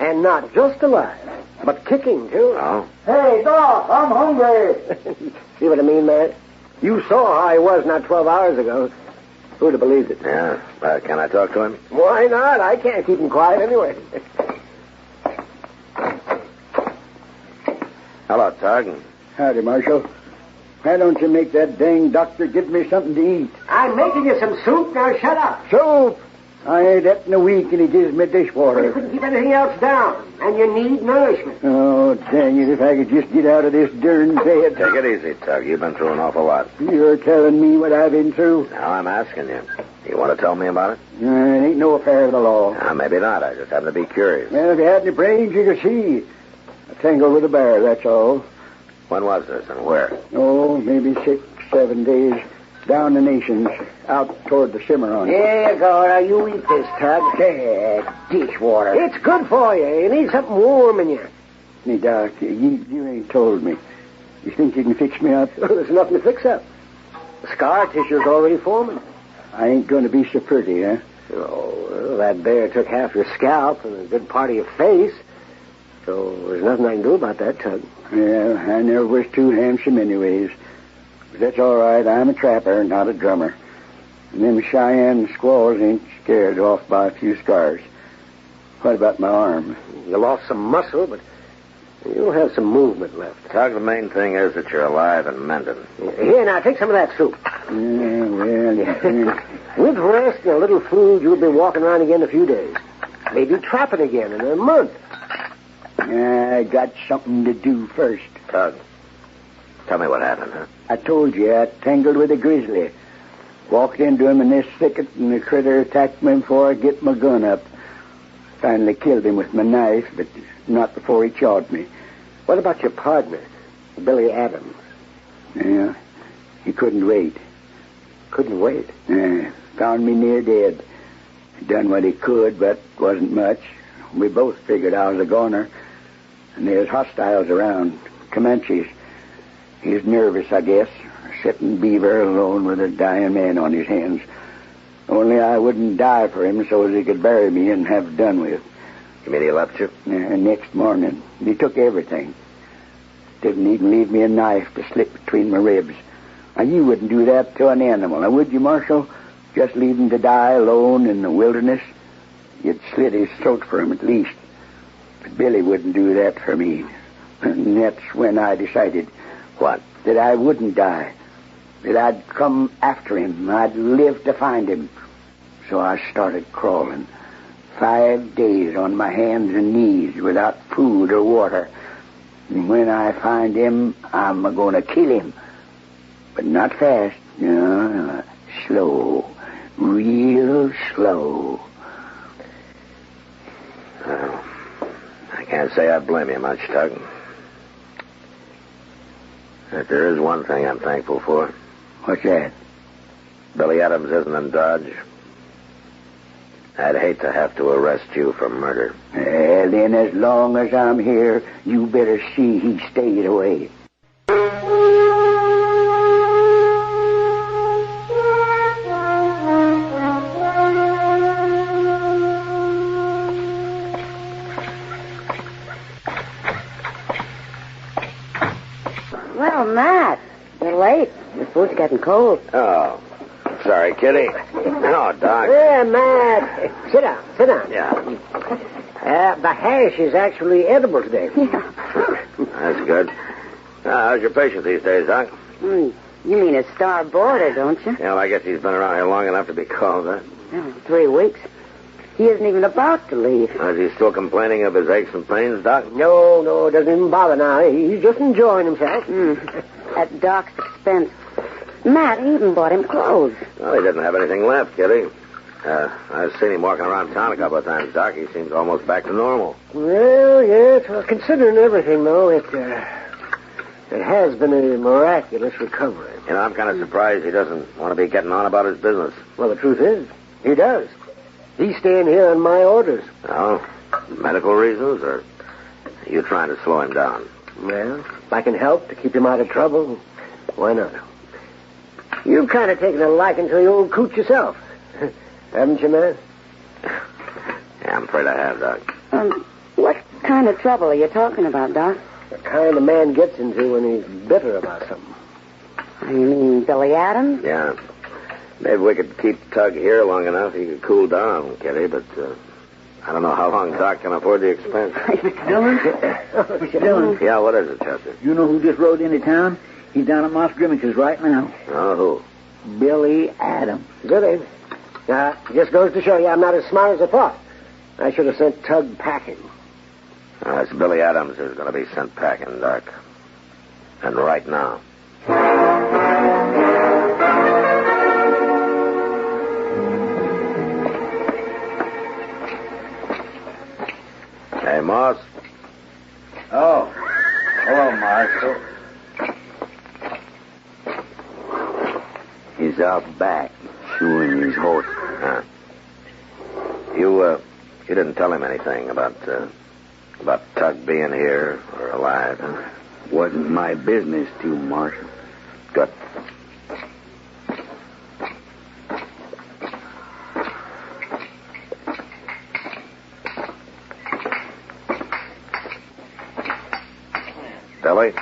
And not just alive, but kicking, too. Oh? Hey, Doc, I'm hungry. See what I mean, Matt? You saw how he was not 12 hours ago. Who'd have believed it? Yeah. Can I talk to him? Why not? I can't keep him quiet anyway. Hello, Tug. Howdy, Marshal. Why don't you make that dang doctor give me something to eat? I'm making you some soup. Now shut up. Soup? I ain't that in a week, and he gives me dishwater. You couldn't keep anything else down, and you need nourishment. Oh, dang it, if I could just get out of this darn bed. Take it easy, Tug. You've been through an awful lot. You're telling me what I've been through? Now I'm asking you. You want to tell me about it? It ain't no affair of the law. Maybe not. I just happen to be curious. Well, if you had any brains, you could see. I tangled with a bear, that's all. When was this and where? Oh, maybe 6, 7 days. Down the Nations, out toward the Cimarron. There you go. Now you eat this, Tug. Dishwater. It's good for you. You need something warm in you. Hey, Doc, you ain't told me. You think you can fix me up? There's nothing to fix up. The scar tissue's already forming. I ain't going to be so pretty, huh? Oh, well, that bear took half your scalp and a good part of your face. So there's nothing I can do about that, Tug. Yeah, I never was too handsome anyways. But that's all right. I'm a trapper, not a drummer. And them Cheyenne squaws ain't scared off by a few scars. What about my arm? You lost some muscle, but you'll have some movement left. Tug, the main thing is that you're alive and mending. Here, now, take some of that soup. Yeah. With rest and a little food, you'll be walking around again in a few days. Maybe trapping again in a month. I got something to do first. Tug, tell me what happened, huh? I told you I tangled with a grizzly. Walked into him in this thicket, and the critter attacked me before I get my gun up. Finally killed him with my knife, but not before he chawed me. What about your partner, Billy Adams? Yeah, he couldn't wait. Couldn't wait? Yeah, found me near dead. Done what he could, but wasn't much. We both figured I was a goner. And there's hostiles around, Comanches. He's nervous, I guess, sitting beaver alone with a dying man on his hands. Only I wouldn't die for him so as he could bury me and have done with. You mean he left you? Yeah, next morning. He took everything. Didn't even leave me a knife to slip between my ribs. Now, you wouldn't do that to an animal, now would you, Marshal? Just leave him to die alone in the wilderness? You'd slit his throat for him at least. But Billy wouldn't do that for me. And that's when I decided... What? That I wouldn't die. That I'd come after him. I'd live to find him. So I started crawling. 5 days on my hands and knees without food or water. And when I find him, I'm going to kill him. But not fast. No. Slow. Real slow. Well, I can't say I blame you much, Tug. But there is one thing I'm thankful for. What's that? Billy Adams isn't in Dodge. I'd hate to have to arrest you for murder. Well, then as long as I'm here, you better see he stays away. Well, Matt, you're late. The food's getting cold. Oh, sorry, Kitty. No, Doc. Yeah, Matt. Sit down. Yeah. The hash is actually edible today. That's good. How's your patient these days, Doc? You mean a star boarder, don't you? Yeah, well, I guess he's been around here long enough to be called that. 3 weeks. He isn't even about to leave. Is he still complaining of his aches and pains, Doc? No, it doesn't even bother now. He's just enjoying himself. At Doc's expense. Matt even bought him clothes. Well, he didn't have anything left, Kitty. I've seen him walking around town a couple of times, Doc. He seems almost back to normal. Well, yes. Well, considering everything, though, it has been a miraculous recovery. You know, I'm kind of surprised he doesn't want to be getting on about his business. Well, the truth is, he does. He's staying here on my orders. Oh? Medical reasons, or are you trying to slow him down? Well, if I can help to keep him out of trouble, why not? You've kind of taken a liking to the old coot yourself. Haven't you, man? Yeah, I'm afraid I have, Doc. What kind of trouble are you talking about, Doc? The kind a man gets into when he's bitter about something. You mean Billy Adams? Yeah. Maybe we could keep Tug here long enough he could cool down, Kitty, but I don't know how long Doc can afford the expense. Mr. Dillon? Mr. Dillon? Yeah, what is it, Chester? You know who just rode into town? He's down at Moss Grimmich's right now. Oh, who? Billy Adams. Good, just goes to show you I'm not as smart as I thought. I should have sent Tug packing. It's Billy Adams who's going to be sent packing, Doc. And right now. Hey, Moss. Oh. Hello, Marshal. He's out back, shoeing his horse. Huh. You didn't tell him anything about Tug being here or alive, huh? Wasn't my business to, Marshal. Good. Billy?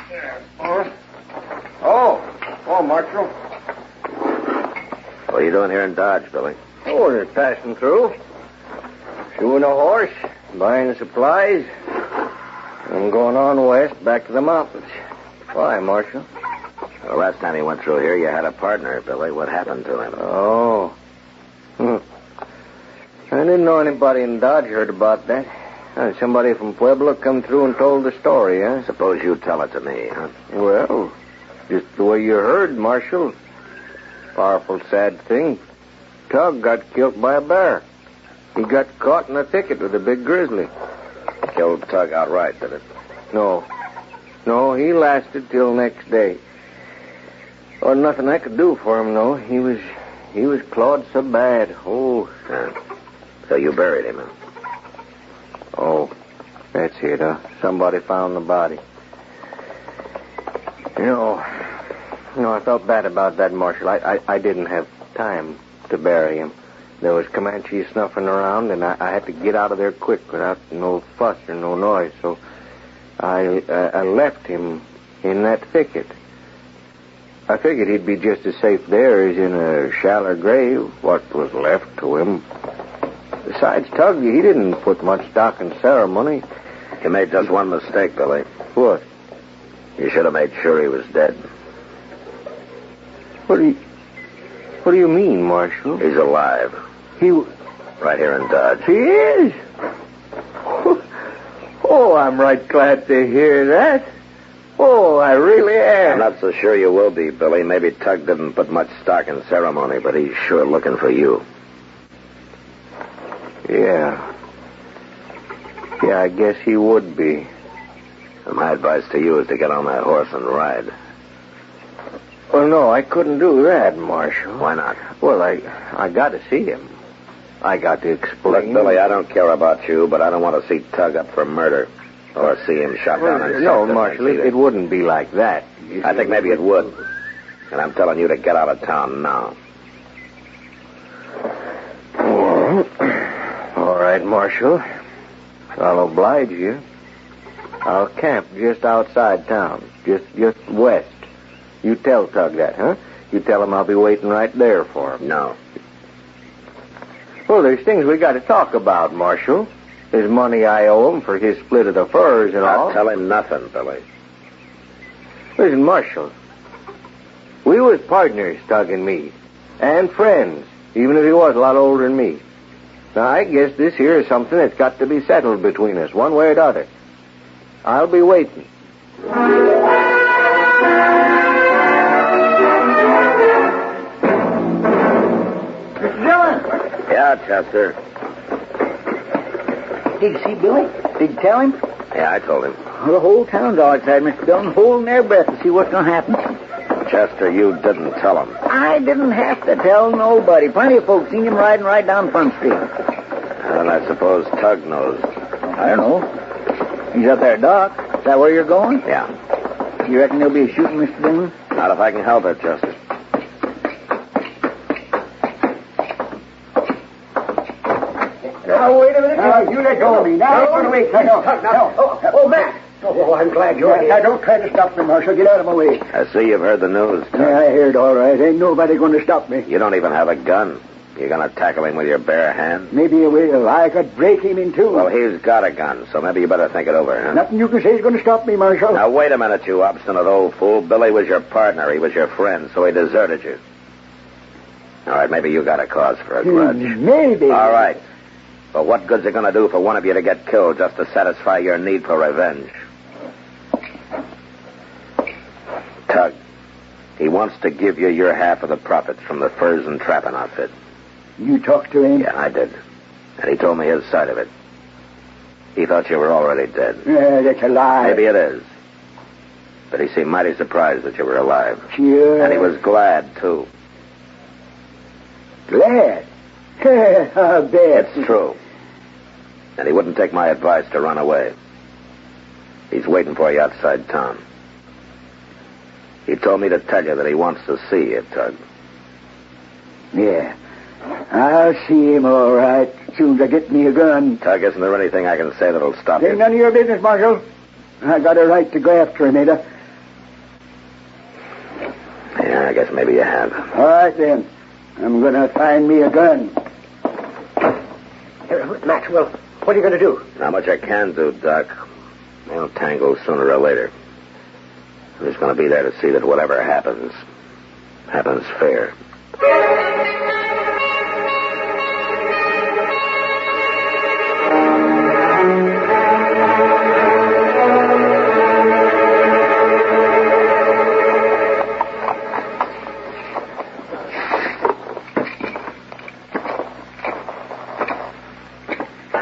Oh, Marshal. What are you doing here in Dodge, Billy? Oh, just passing through. Shoeing a horse, buying supplies. I'm going on west, back to the mountains. Why, Marshal? The last time he went through here, you had a partner, Billy. What happened to him? Oh. I didn't know anybody in Dodge heard about that. Somebody from Pueblo come through and told the story, huh? Suppose you tell it to me, huh? Well, just the way you heard, Marshal. Powerful sad thing. Tug got killed by a bear. He got caught in a thicket with a big grizzly. Killed Tug outright, did it? No, he lasted till next day. Oh, nothing I could do for him, no. He was clawed so bad. Oh. So you buried him, huh? Oh, that's it, huh? Somebody found the body. You know, I felt bad about that, Marshal. I didn't have time to bury him. There was Comanches snuffing around, and I had to get out of there quick without no fuss or no noise. So I left him in that thicket. I figured he'd be just as safe there as in a shallow grave, what was left to him. Besides, Tug, he didn't put much stock in ceremony. You made just one mistake, Billy. What? You should have made sure he was dead. What do you mean, Marshal? He's alive. Right here in Dodge. He is? Oh, I'm right glad to hear that. Oh, I really am. I'm not so sure you will be, Billy. Maybe Tug didn't put much stock in ceremony, but he's sure looking for you. Yeah, I guess he would be. And my advice to you is to get on that horse and ride. Well, no, I couldn't do that, Marshal. Why not? Well, I got to see him. I got to explain. Look, Billy, I don't care about you, but I don't want to see Tug up for murder or see him shot down and No, Marshal, it wouldn't be like that. I think maybe it would. And I'm telling you to get out of town now. All right, Marshal. I'll oblige you. I'll camp just outside town, just west. You tell Tug that, huh? You tell him I'll be waiting right there for him. No. Well, there's things we got to talk about, Marshal. There's money I owe him for his split of the furs and all. I'll tell him nothing, Billy. Listen, Marshal. We was partners, Tug and me. And friends, even if he was a lot older than me. Now, I guess this here is something that's got to be settled between us, one way or the other. I'll be waiting. Mr. Dillon! Yeah, Chester. Did you see Billy? Did you tell him? Yeah, I told him. Well, the whole town's outside, Mr. Dillon, holding their breath to see what's going to happen. Chester, you didn't tell him. I didn't have to tell nobody. Plenty of folks seen him riding right down Front Street. And I suppose Tug knows. I don't know. He's up there, Doc. Is that where you're going? Yeah. You reckon there'll be a shooting, Mr. Dillon? Not if I can help it, Chester. Now, wait a minute. You let go of me. Now, wait. No. Oh, Matt. Oh, I'm glad you're here. Now, don't try to stop me, Marshal. Get out of my way. I see you've heard the news, Tug. Yeah, I heard all right. Ain't nobody going to stop me. You don't even have a gun. You gonna tackle him with your bare hands? Maybe you will. I could break him in two. Well, he's got a gun, so maybe you better think it over, huh? Nothing you can say is going to stop me, Marshal. Now, wait a minute, you obstinate old fool. Billy was your partner. He was your friend, so he deserted you. All right, maybe you got a cause for a grudge. Maybe. All right. But what good's it going to do for one of you to get killed just to satisfy your need for revenge? Tug, he wants to give you your half of the profits from the furs and trapping outfit. You talked to him? Yeah, I did. And he told me his side of it. He thought you were already dead. Yeah, that's a lie. Maybe it is. But he seemed mighty surprised that you were alive. Sure. And he was glad, too. Glad? I bet. It's true. And he wouldn't take my advice to run away. He's waiting for you outside town. He told me to tell you that he wants to see you, Tug. Yeah. I'll see him all right as soon as I get me a gun. Tug, isn't there anything I can say that'll stop you? Ain't none of your business, Marshal. I got a right to go after him, Ada. Yeah, I guess maybe you have. All right, then. I'm going to find me a gun. Maxwell, what are you going to do? Not much I can do, Doc. They'll tango sooner or later. I'm just going to be there to see that whatever happens fair.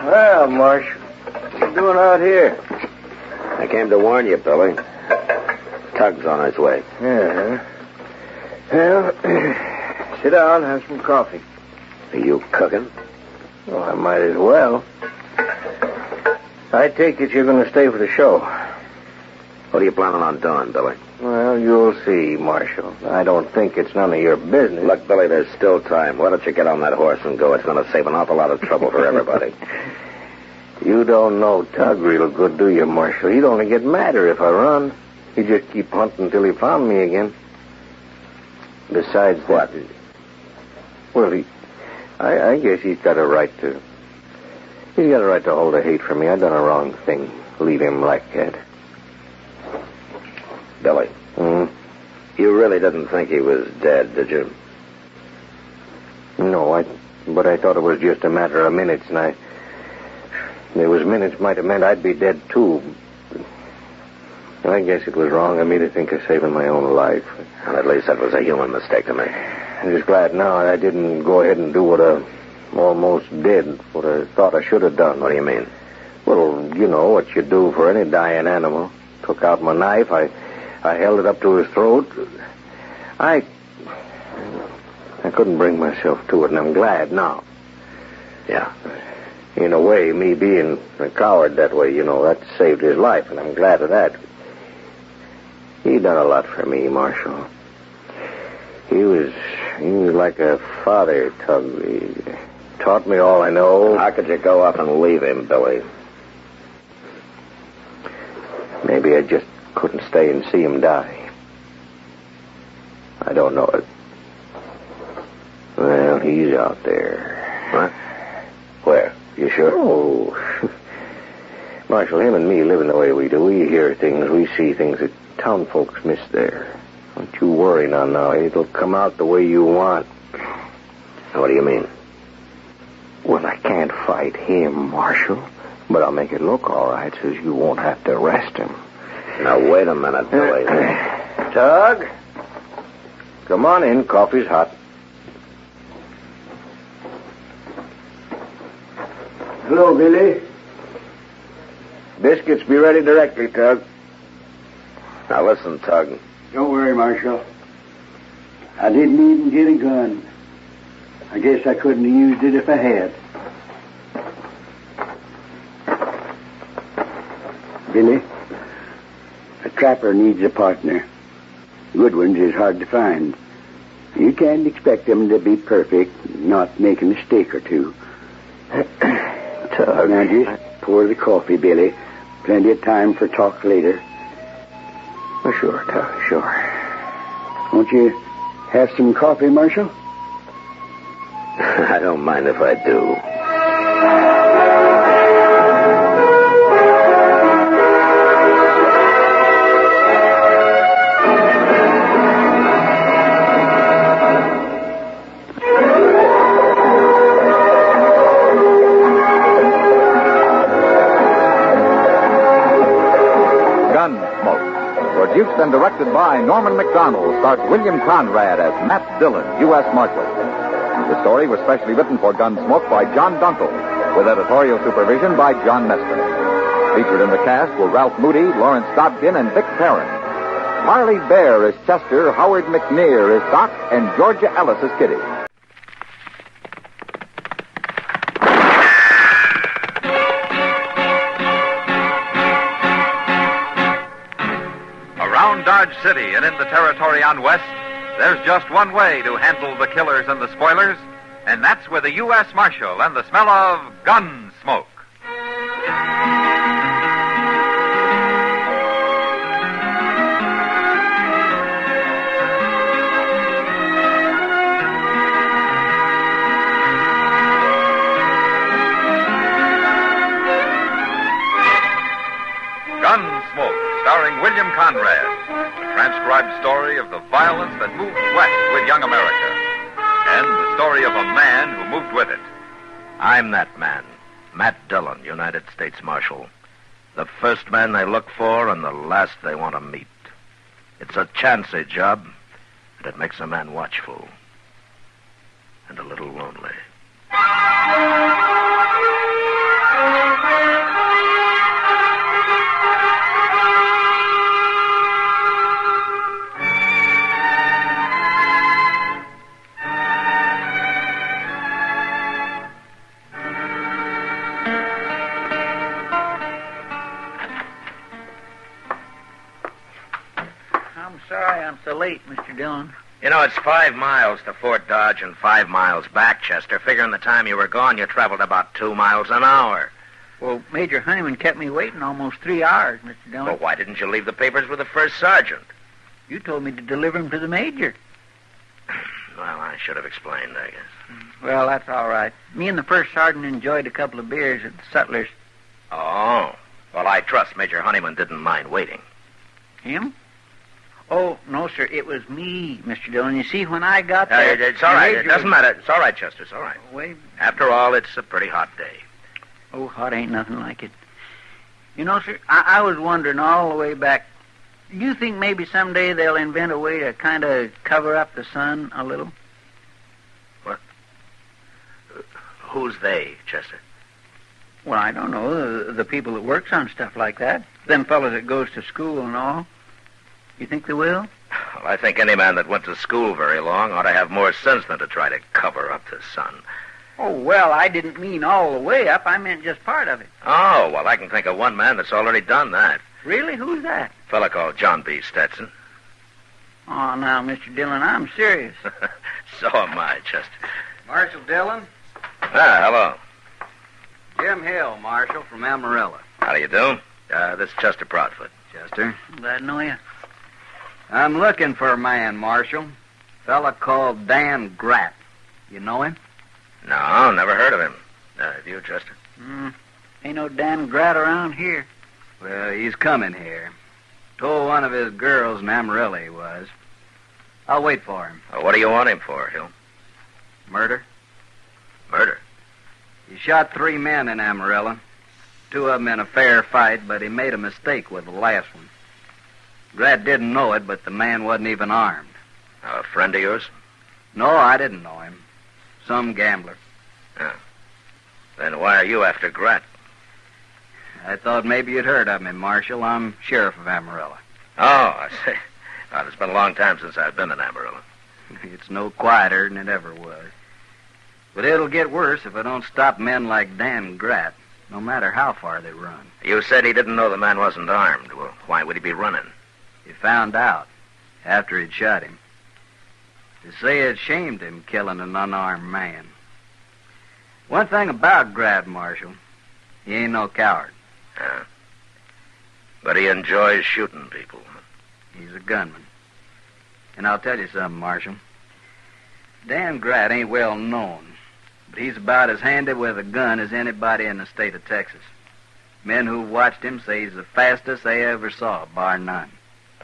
Well, Marsh, what are you doing out here? I came to warn you, Billy. Tug's on his way. Yeah. Well, sit down, have some coffee. Are you cooking? Well, I might as well. I take it you're going to stay for the show. What are you planning on doing, Billy? Well, you'll see, Marshal. I don't think it's none of your business. Look, Billy, there's still time. Why don't you get on that horse and go? It's going to save an awful lot of trouble for everybody. You don't know Tug real good, do you, Marshal? He'd only get madder if I run. He'd just keep hunting until he found me again. Besides that... Well, I guess he's got a right to... He's got a right to hold a hate for me. I done a wrong thing. Leave him like that. Billy. You really didn't think he was dead, did you? No, but I thought it was just a matter of minutes, and there was minutes might have meant I'd be dead, too. I guess it was wrong of me to think of saving my own life. Well, at least that was a human mistake to make. I'm just glad now I didn't go ahead and do what I almost did, what I thought I should have done. What do you mean? Well, you know what you do for any dying animal. Took out my knife, I held it up to his throat. I couldn't bring myself to it, and I'm glad now. Yeah. In a way, me being a coward that way, that saved his life, and I'm glad of that. He done a lot for me, Marshal. He was like a father, Tug. He taught me all I know. How could you go off and leave him, Billy? Maybe I just couldn't stay and see him die. I don't know it. Well, he's out there. What? Where? You sure? Oh. Marshal, him and me living the way we do, we hear things, we see things that town folks miss there. Don't you worry now. It'll come out the way you want. What do you mean? Well, I can't fight him, Marshal, but I'll make it look all right so you won't have to arrest him. Now, wait a minute, Billy. Tug, come on in. Coffee's hot. Hello, Billy. Biscuits be ready directly, Tug. Now, listen, Tug. Don't worry, Marshal. I didn't even get a gun. I guess I couldn't have used it if I had. Billy, a trapper needs a partner. Good ones is hard to find. You can't expect them to be perfect, not make a mistake or two. Tug. Now, just pour the coffee, Billy. Plenty of time for talk later. Oh, sure, Tug, sure. Won't you have some coffee, Marshal? I don't mind if I do. Gunsmoke, produced and directed by Norman Macdonald, stars William Conrad as Matt Dillon, U.S. Marshal. The story was specially written for Gunsmoke by John Dunkel, with editorial supervision by John Meston. Featured in the cast were Ralph Moody, Lawrence Dobkin, and Vic Perrin. Harley Bear is Chester, Howard McNear is Doc, and Georgia Ellis is Kitty. Around Dodge City and in the territory on West, there's just one way to handle the killers and the spoilers, and that's with a U.S. Marshal and the smell of Gunsmoke. Gunsmoke, starring William Conrad. Transcribed story of the violence that moved west with young America, and the story of a man who moved with it. I'm that man, Matt Dillon, United States Marshal. The first man they look for and the last they want to meet. It's a chancy job, and it makes a man watchful and a little lonely. Sorry I'm so late, Mr. Dillon. You know, it's 5 miles to Fort Dodge and 5 miles back, Chester. Figuring the time you were gone, you traveled about 2 miles an hour. Well, Major Honeyman kept me waiting almost 3 hours, Mr. Dillon. Well, why didn't you leave the papers with the first sergeant? You told me to deliver them to the Major. Well, I should have explained, I guess. Well, that's all right. Me and the first sergeant enjoyed a couple of beers at the Sutler's. Oh. Well, I trust Major Honeyman didn't mind waiting. Him? Oh, no, sir. It was me, Mr. Dillon. You see, when I got there... It's all right. It doesn't matter. It's all right, Chester. It's all right. Wait. After all, it's a pretty hot day. Oh, hot ain't nothing like it. You know, sir, I was wondering all the way back, do you think maybe someday they'll invent a way to kind of cover up the sun a little? What? Who's they, Chester? Well, I don't know. The people that works on stuff like that. Them fellas that goes to school and all. You think they will? Well, I think any man that went to school very long ought to have more sense than to try to cover up the sun. Oh, well, I didn't mean all the way up. I meant just part of it. Oh, well, I can think of one man that's already done that. Really? Who's that? A fella called John B. Stetson. Oh, now, Mr. Dillon, I'm serious. So am I, Chester. Marshal Dillon? Hello. Jim Hill, Marshal, from Amarillo. How do you do? This is Chester Proudfoot. Chester? Glad to know you. I'm looking for a man, Marshal. Fella called Dan Gratt. You know him? No, never heard of him. Have you, Chester? Ain't no Dan Gratt around here. Well, he's coming here. Told one of his girls in Amarillo he was. I'll wait for him. What do you want him for, Hill? Murder? Murder? He shot 3 men in Amarillo. 2 of them in a fair fight, but he made a mistake with the last one. Gratt didn't know it, but the man wasn't even armed. A friend of yours? No, I didn't know him. Some gambler. Oh. Then why are you after Gratt? I thought maybe you'd heard of me, Marshal. I'm sheriff of Amarillo. Oh, I see. Well, it's been a long time since I've been in Amarillo. It's no quieter than it ever was. But it'll get worse if I don't stop men like Dan Gratt, no matter how far they run. You said he didn't know the man wasn't armed. Well, why would he be running? He found out after he'd shot him. They say it shamed him killing an unarmed man. One thing about Gratt, Marshal, he ain't no coward. But he enjoys shooting people. He's a gunman. And I'll tell you something, Marshal. Dan Gratt ain't well known, but he's about as handy with a gun as anybody in the state of Texas. Men who watched him say he's the fastest they ever saw, bar none.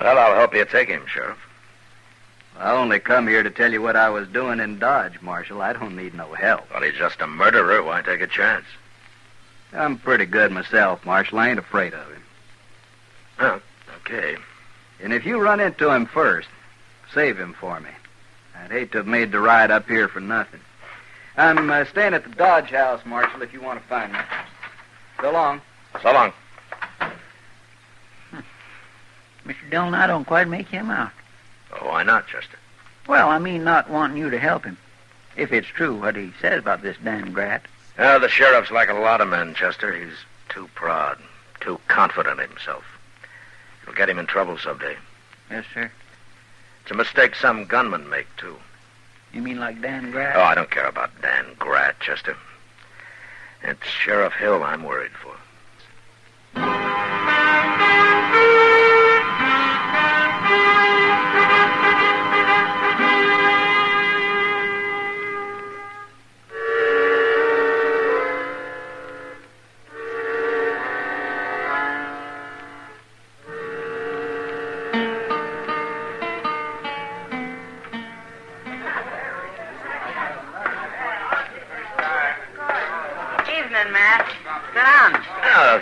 Well, I'll help you take him, Sheriff. I only come here to tell you what I was doing in Dodge, Marshal. I don't need no help. Well, he's just a murderer. Why take a chance? I'm pretty good myself, Marshal. I ain't afraid of him. Oh, okay. And if you run into him first, save him for me. I'd hate to have made the ride up here for nothing. I'm staying at the Dodge house, Marshal, if you want to find me. So long. So long. Mr. Dillon, I don't quite make him out. Oh, why not, Chester? Well, I mean not wanting you to help him. If it's true what he says about this Dan Grat. The sheriff's like a lot of men, Chester. He's too proud, too confident in himself. It'll get him in trouble someday. Yes, sir. It's a mistake some gunmen make, too. You mean like Dan Grat? Oh, I don't care about Dan Grat, Chester. It's Sheriff Hill I'm worried for.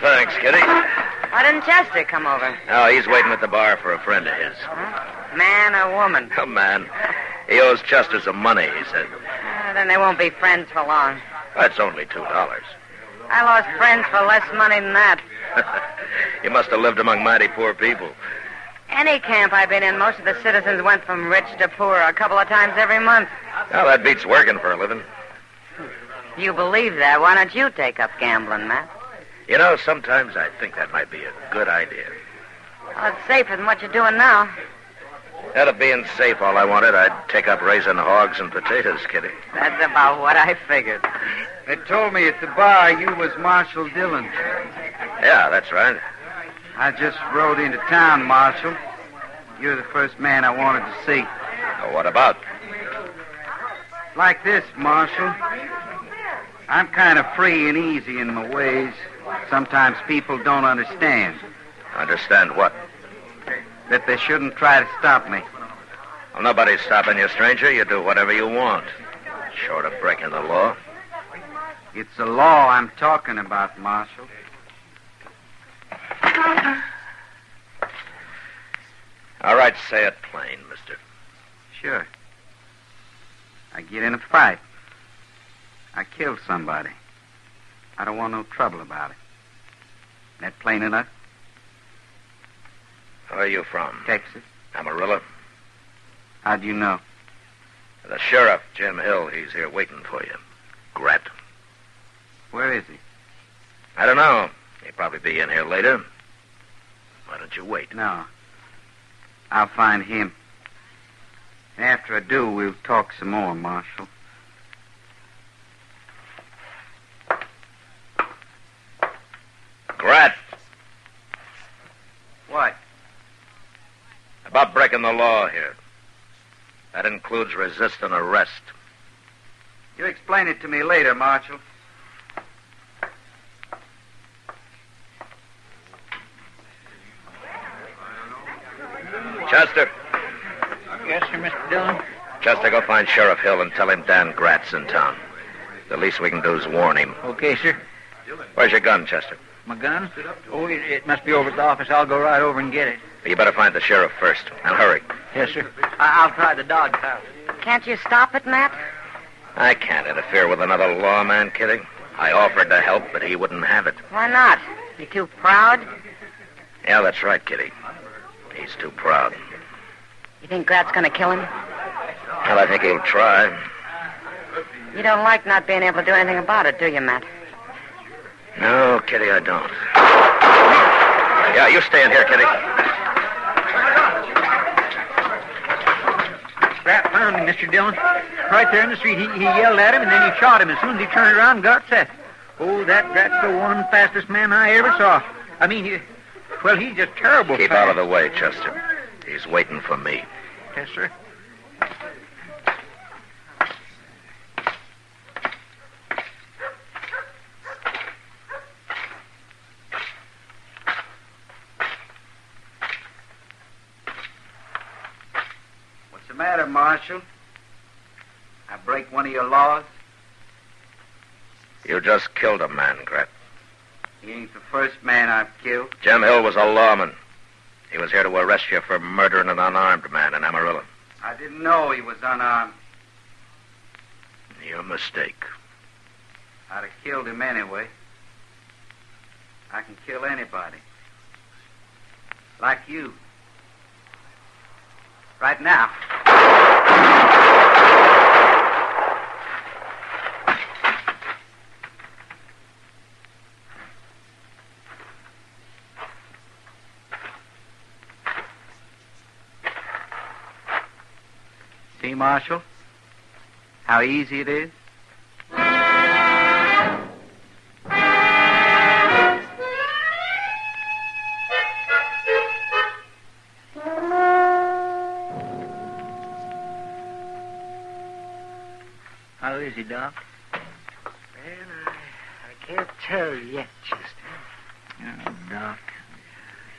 Thanks, Kitty. Why didn't Chester come over? Oh, he's waiting at the bar for a friend of his. Huh? Man or woman? Oh, man. He owes Chester some money, he said. Then they won't be friends for long. That's only $2. I lost friends for less money than that. You must have lived among mighty poor people. Any camp I've been in, most of the citizens went from rich to poor a couple of times every month. Well, that beats working for a living. You believe that? Why don't you take up gambling, Matt? You know, sometimes I think that might be a good idea. Well, it's safer than what you're doing now. Instead of being safe, all I wanted, I'd take up raising hogs and potatoes, Kitty. That's about what I figured. They told me at the bar you was Marshal Dillon. Yeah, that's right. I just rode into town, Marshal. You're the first man I wanted to see. Well, what about? Like this, Marshal. I'm kind of free and easy in my ways. Sometimes people don't understand. Understand what? That they shouldn't try to stop me. Well, nobody's stopping you, stranger. You do whatever you want. Short of breaking the law. It's the law I'm talking about, Marshal. All right, say it plain, mister. Sure. I get in a fight. I kill somebody. I don't want no trouble about it. That plain enough? Where are you from? Texas. Amarillo? How'd you know? The sheriff, Jim Hill, he's here waiting for you. Grat. Where is he? I don't know. He'll probably be in here later. Why don't you wait? No. I'll find him. And after I do, we'll talk some more, Marshal. Grat. What? About breaking the law here. That includes resisting arrest. You explain it to me later, Marshal. Chester. Yes, sir, Mr. Dillon. Chester, go find Sheriff Hill and tell him Dan Grat's in town. The least we can do is warn him. Okay, sir. Where's your gun, Chester? My gun? Oh, it must be over at the office. I'll go right over and get it. You better find the sheriff first. And hurry. Yes, sir. I'll try the Dodge house. Can't you stop it, Matt? I can't interfere with another lawman, Kitty. I offered to help, but he wouldn't have it. Why not? You too proud? Yeah, that's right, Kitty. He's too proud. You think Grat's going to kill him? Well, I think he'll try. You don't like not being able to do anything about it, do you, Matt? No, Kitty, I don't. Yeah, you stay in here, Kitty. Grat found him, Mr. Dillon. Right there in the street. He yelled at him, and then he shot him. As soon as he turned around and got set. Oh, that Grat's the one fastest man I ever saw. I mean, he's just terrible Keep fast. out of the way, Chester. He's waiting for me. Yes, sir. matter, Marshal? I break one of your laws? You just killed a man, Grat. He ain't the first man I've killed. Jim Hill was a lawman. He was here to arrest you for murdering an unarmed man in Amarillo. I didn't know he was unarmed. Your mistake. I'd have killed him anyway. I can kill anybody. Like you. Right now. See, Marshal? How easy it is? How is he, Doc? Well, I can't tell yet, Chester. Oh, Doc.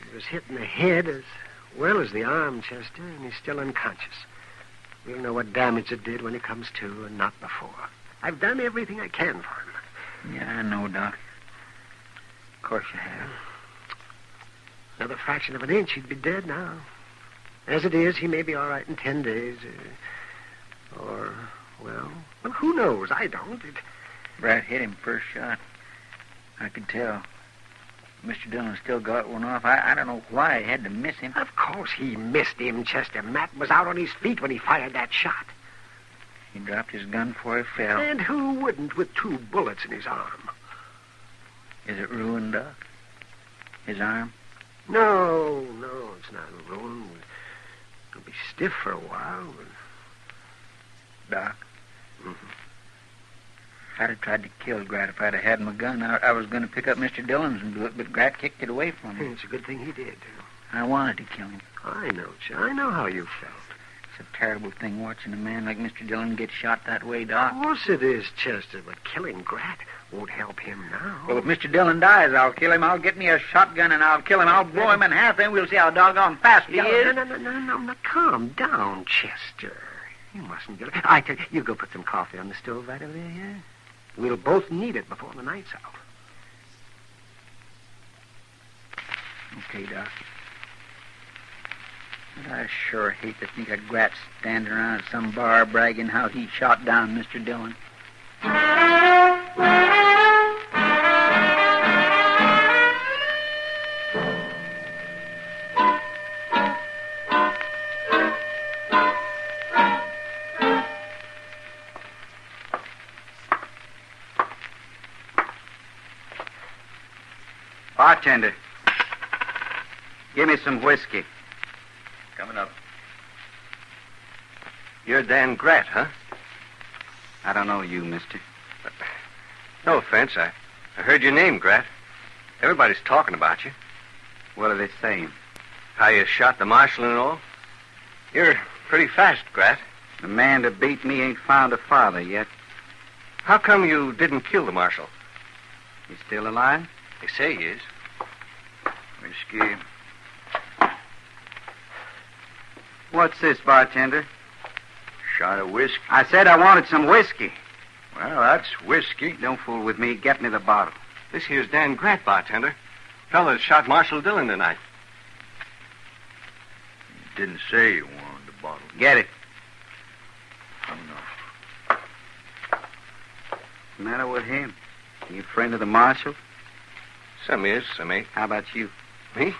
He was hit in the head as well as the arm, Chester, and he's still unconscious. We'll know what damage it did when he comes to, and not before. I've done everything I can for him. Yeah, I know, Doc. Of course you have. Another fraction of an inch, he'd be dead now. As it is, he may be all right in 10 days. Well, who knows? I don't. Brad hit him first shot. I could tell. Mr. Dillon still got one off. I don't know why he had to miss him. Of course he missed him, Chester. Matt was out on his feet when he fired that shot. He dropped his gun before he fell. And who wouldn't with 2 bullets in his arm? Is it ruined, Doc? His arm? No, it's not ruined. It'll be stiff for a while. Doc? Mm-hmm. I'd have tried to kill Grat if I'd have had my gun. I was going to pick up Mr. Dillon's and do it, but Grat kicked it away from me. It's a good thing he did. I wanted to kill him. I know, I know how you felt. It's a terrible thing watching a man like Mr. Dillon get shot that way, Doc. Of course it is, Chester, but killing Grat won't help him now. Well, if Mr. Dillon dies, I'll kill him. I'll get me a shotgun and I'll kill him. I'll blow him in half, then we'll see how doggone fast he is. No, calm down, Chester. You mustn't get it. I tell you, you go put some coffee on the stove right over there, yeah? We'll both need it before the night's out. Okay, Doc. But I sure hate to think of Grat standing around at some bar bragging how he shot down Mr. Dillon. Bartender, give me some whiskey. Coming up. You're Dan Grat, huh? I don't know you, mister. No offense. I heard your name, Grat. Everybody's talking about you. What are they saying? How you shot the marshal and all. You're pretty fast, Grat. The man that beat me ain't found a father yet. How come you didn't kill the marshal? He's still alive? They say he is. Whiskey. What's this, bartender? Shot of whiskey. I said I wanted some whiskey. Well, that's whiskey. Don't fool with me. Get me the bottle. This here's Dan Grat, bartender. Fella that shot Marshal Dillon tonight. You didn't say you wanted the bottle. Get it. Oh, no. What's the matter with him? You a friend of the marshal? Some is, some ain't. How about you? Me?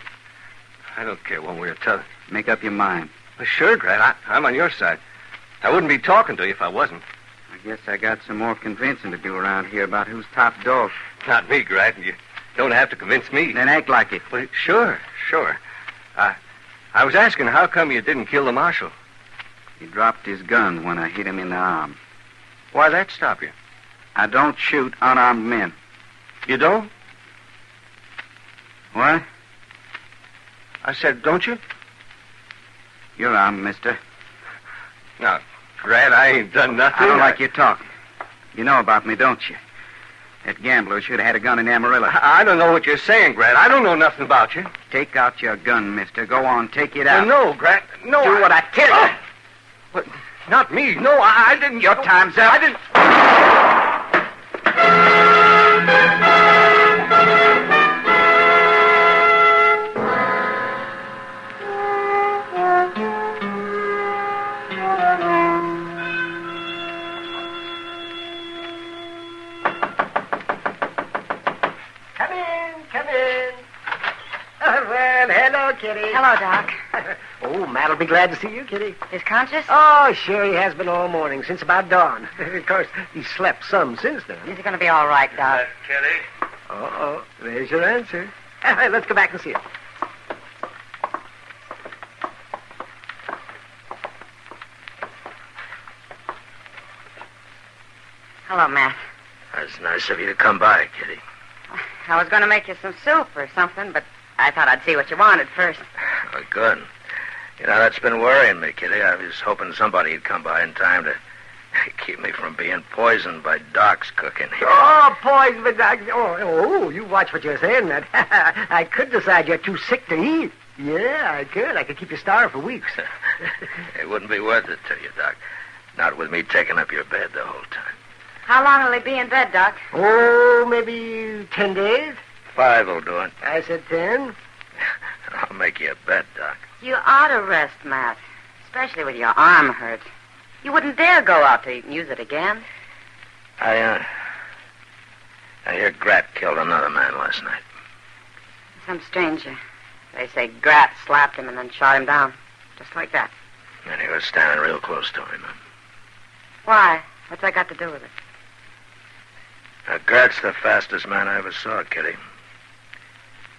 I don't care one way or t'other. Make up your mind. Well, sure, Grat. I'm on your side. I wouldn't be talking to you if I wasn't. I guess I got some more convincing to do around here about who's top dog. Not me, Grat. You don't have to convince me. Then act like it. Well, sure. I was asking how come you didn't kill the marshal? He dropped his gun when I hit him in the arm. Why'd that stop you? I don't shoot unarmed men. You don't? What? I said, don't you? You're armed, mister. Now, Grat, I ain't done nothing. I don't like your talk. You know about me, don't you? That gambler should have had a gun in Amarillo. I don't know what you're saying, Grat. I don't know nothing about you. Take out your gun, mister. Go on, take it out. No, Grat. No. Do what I tell you. But not me. No, I didn't. Your time's up. I didn't. Come in. Well, hello, Kitty. Hello, Doc. Oh, Matt'll be glad to see you, Kitty. Is conscious? Oh, sure, he has been all morning, since about dawn. Of course, he slept some since then. He's going to be all right, Doc. Kitty? Uh-oh, there's your answer. Let's go back and see it. Hello, Matt. That's nice of you to come by, Kitty. I was going to make you some soup or something, but I thought I'd see what you wanted first. Oh, good. You know, that's been worrying me, Kitty. I was hoping somebody'd come by in time to keep me from being poisoned by Doc's cooking. Oh, poison, but you watch what you're saying, Matt. I could decide you're too sick to eat. Yeah, I could. I could keep you starved for weeks. It wouldn't be worth it to you, Doc. Not with me taking up your bed the whole time. How long will he be in bed, Doc? Oh, maybe 10 days. 5 will do it. I said 10. I'll make you a bet, Doc. You ought to rest, Matt. Especially with your arm hurt. You wouldn't dare go out to use it again. I hear Grat killed another man last night. Some stranger. They say Grat slapped him and then shot him down. Just like that. And he was standing real close to him. Why? What's that got to do with it? Grat's the fastest man I ever saw, Kitty.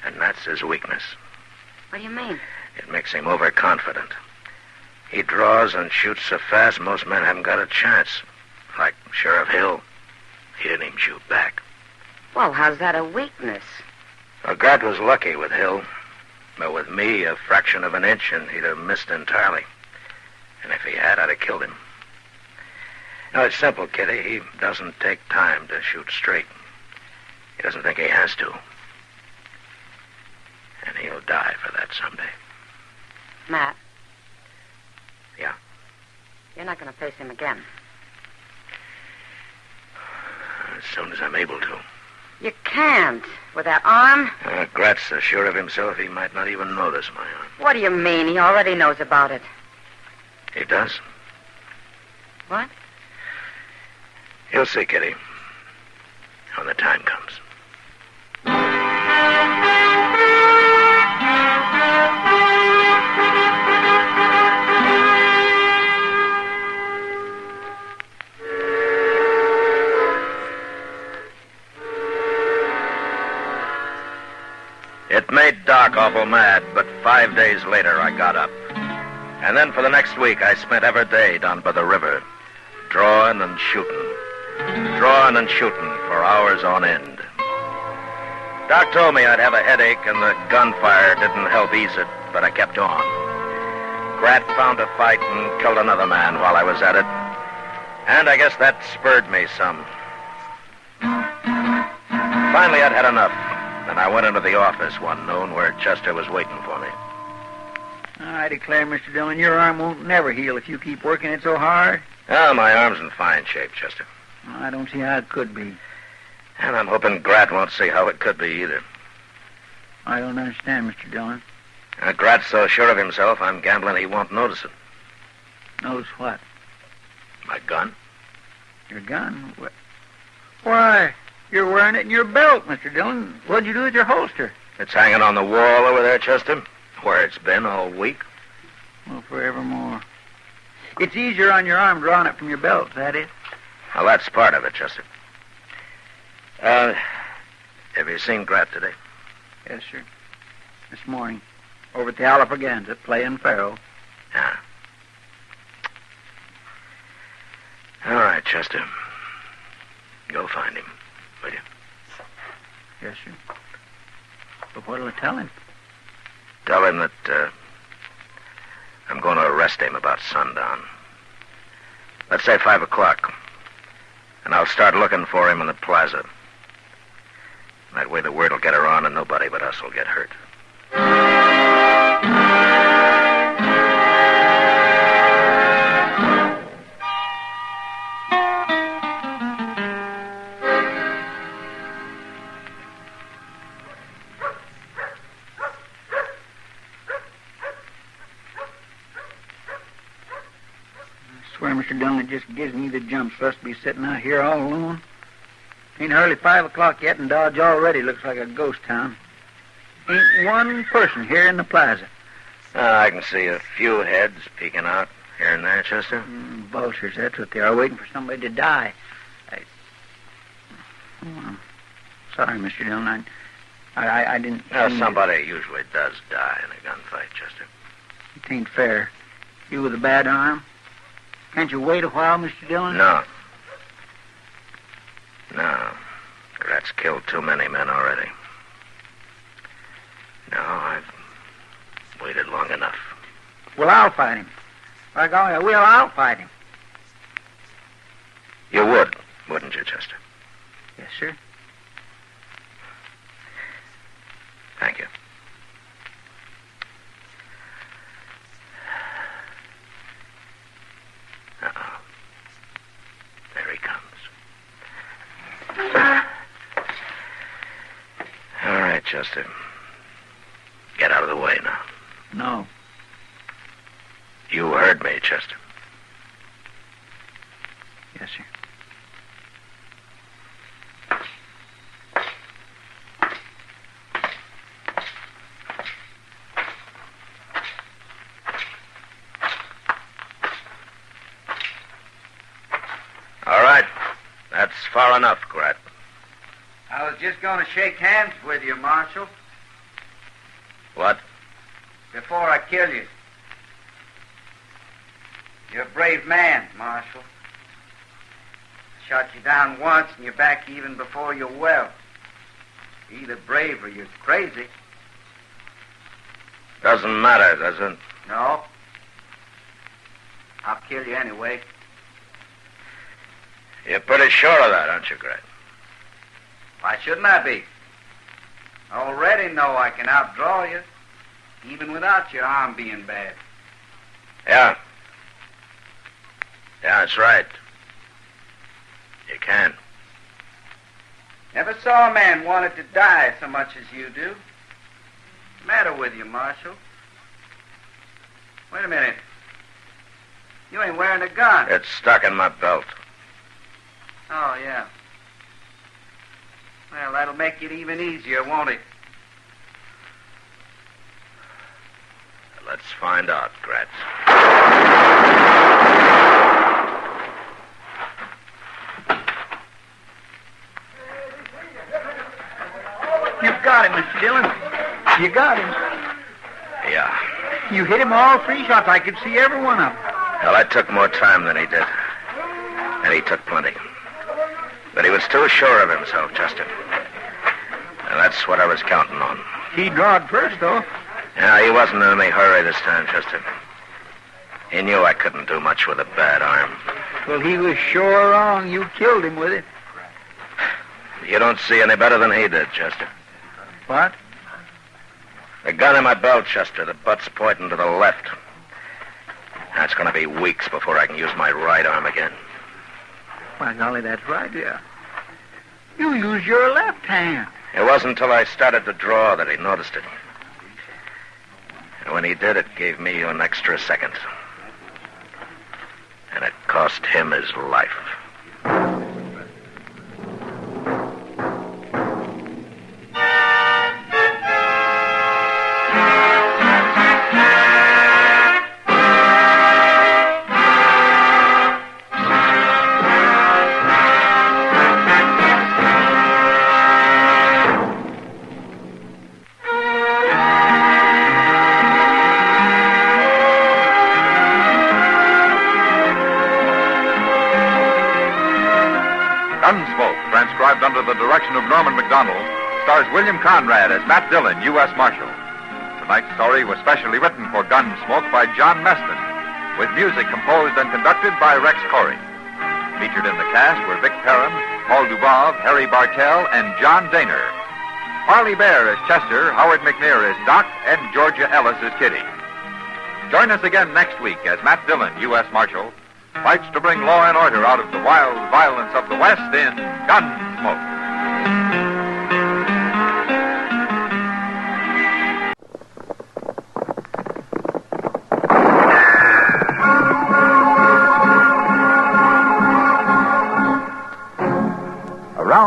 And that's his weakness. What do you mean? It makes him overconfident. He draws and shoots so fast, most men haven't got a chance. Like Sheriff Hill. He didn't even shoot back. Well, how's that a weakness? Well, Grat was lucky with Hill. But with me, a fraction of an inch, and he'd have missed entirely. And if he had, I'd have killed him. No, it's simple, Kitty. He doesn't take time to shoot straight. He doesn't think he has to. And he'll die for that someday. Matt. Yeah? You're not going to face him again. As soon as I'm able to. You can't. With that arm? Grat's so sure of himself he might not even notice my arm. What do you mean? He already knows about it. He does? What? You'll see, Kitty. When the time comes. It made Doc awful mad, but 5 days later I got up. And then for the next week I spent every day down by the river, drawing and shooting. Drawing and shooting for hours on end. Doc told me I'd have a headache and the gunfire didn't help ease it, but I kept on. Grat found a fight and killed another man while I was at it. And I guess that spurred me some. Finally, I'd had enough, and I went into the office one noon where Chester was waiting for me. I declare, Mr. Dillon, your arm won't never heal if you keep working it so hard. Oh, my arm's in fine shape, Chester. I don't see how it could be. And I'm hoping Grat won't see how it could be either. I don't understand, Mr. Dillon. Grat's so sure of himself, I'm gambling he won't notice it. Notice what? My gun. Your gun? Why, you're wearing it in your belt, Mr. Dillon. What'd you do with your holster? It's hanging on the wall over there, Chester, where it's been all week. Well, forevermore. It's easier on your arm drawing it from your belt, is that it? Well, that's part of it, Chester. Have you seen Grat today? Yes, sir. This morning. Over at the Alafraganza, playing faro. Yeah. All right, Chester. Go find him, will you? Yes, sir. But what'll I tell him? Tell him that I'm going to arrest him about sundown. Let's say 5 o'clock. And I'll start looking for him in the plaza. That way the word will get around and nobody but us will get hurt. swear, Mr. Dillon, it just gives me the jumps for us to be sitting out here all alone. Ain't hardly 5 o'clock yet, and Dodge already looks like a ghost town. Ain't one person here in the plaza. I can see a few heads peeking out here and there, Chester. Vultures, that's what they are, waiting for somebody to die. Sorry, Mr. Dillon, I didn't... Somebody usually does die in a gunfight, Chester. It ain't fair. You with a bad arm? Can't you wait a while, Mr. Dillon? No. That's killed too many men already. No, I've waited long enough. Well, I'll fight him. By golly, I will. I'll fight him. You would, wouldn't you, Chester? Yes, sir. Thank you. Uh-oh. There he comes. All right, Chester. Get out of the way now. No. You heard me, Chester. Yes, sir. All right. That's far enough, Grat. I was just going to shake hands with you, Marshal. What? Before I kill you. You're a brave man, Marshal. I shot you down once and you're back even before you're well. You're either brave or you're crazy. Doesn't matter, does it? No. I'll kill you anyway. You're pretty sure of that, aren't you, Grat? Why shouldn't I be? I already know I can outdraw you, even without your arm being bad. Yeah. Yeah, that's right. You can. Never saw a man wanted to die so much as you do. What's the matter with you, Marshal? Wait a minute. You ain't wearing a gun. It's stuck in my belt. Oh, yeah. Well, that'll make it even easier, won't it? Let's find out, Grat. You've got him, Mr. Dillon. You got him. Yeah. You hit him all 3 shots. I could see every one of them. Well, I took more time than he did. And he took plenty. But he was too sure of himself, Chester. And that's what I was counting on. He drawed first, though. Yeah, he wasn't in any hurry this time, Chester. He knew I couldn't do much with a bad arm. Well, he was sure wrong. You killed him with it. You don't see any better than he did, Chester. What? The gun in my belt, Chester. The butt's pointing to the left. That's going to be weeks before I can use my right arm again. By golly, that's right, yeah. You use your left hand. It wasn't until I started to draw that he noticed it. And when he did, it gave me an extra second. And it cost him his life. Gunsmoke, transcribed under the direction of Norman Macdonald, stars William Conrad as Matt Dillon, U.S. Marshal. Tonight's story was specially written for Gunsmoke by John Meston, with music composed and conducted by Rex Corey. Featured in the cast were Vic Perrin, Paul Dubov, Harry Bartell, and John Daner. Harley Bear as Chester, Howard McNear as Doc, and Georgia Ellis as Kitty. Join us again next week as Matt Dillon, U.S. Marshal, fights to bring law and order out of the wild violence of the West in Gunsmoke.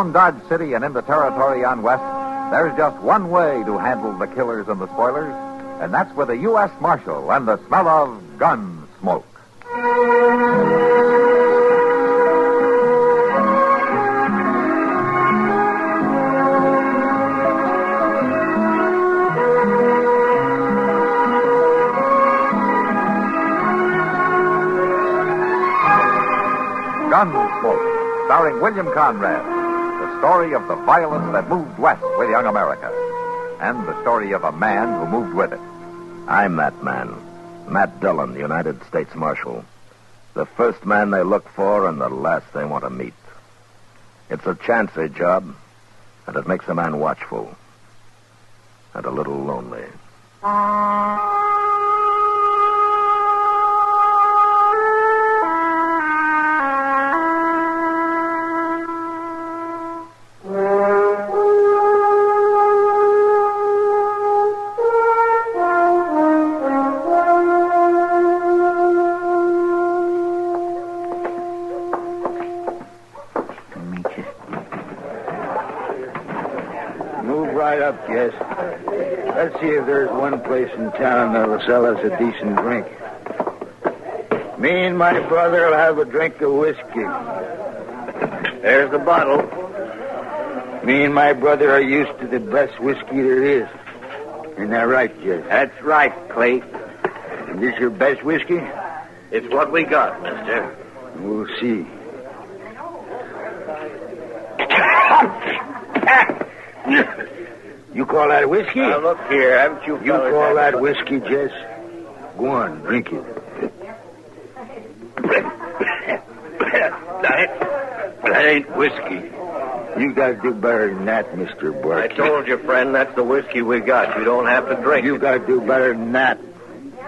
Around Dodge City and in the territory on West, there's just one way to handle the killers and the spoilers, and that's with a U.S. Marshal and the smell of Gunsmoke. Gunsmoke, starring William Conrad. The story of the violence that moved west with young America. And the story of a man who moved with it. I'm that man. Matt Dillon, United States Marshal. The first man they look for and the last they want to meet. It's a chancy job, and it makes a man watchful. And a little lonely. Yes. Let's see if there's one place in town that'll sell us a decent drink. Me and my brother will have a drink of whiskey. There's the bottle. Me and my brother are used to the best whiskey there is. Isn't that right, Jess? That's right, Clay. Is this your best whiskey? It's what we got, mister. We'll see. You call that whiskey? Now, look here, haven't you... You call that whiskey, Jess? Go on, drink it. That ain't whiskey. You gotta do better than that, Mr. Barker. I told you, friend, that's the whiskey we got. You don't have to drink You it. gotta do better than that.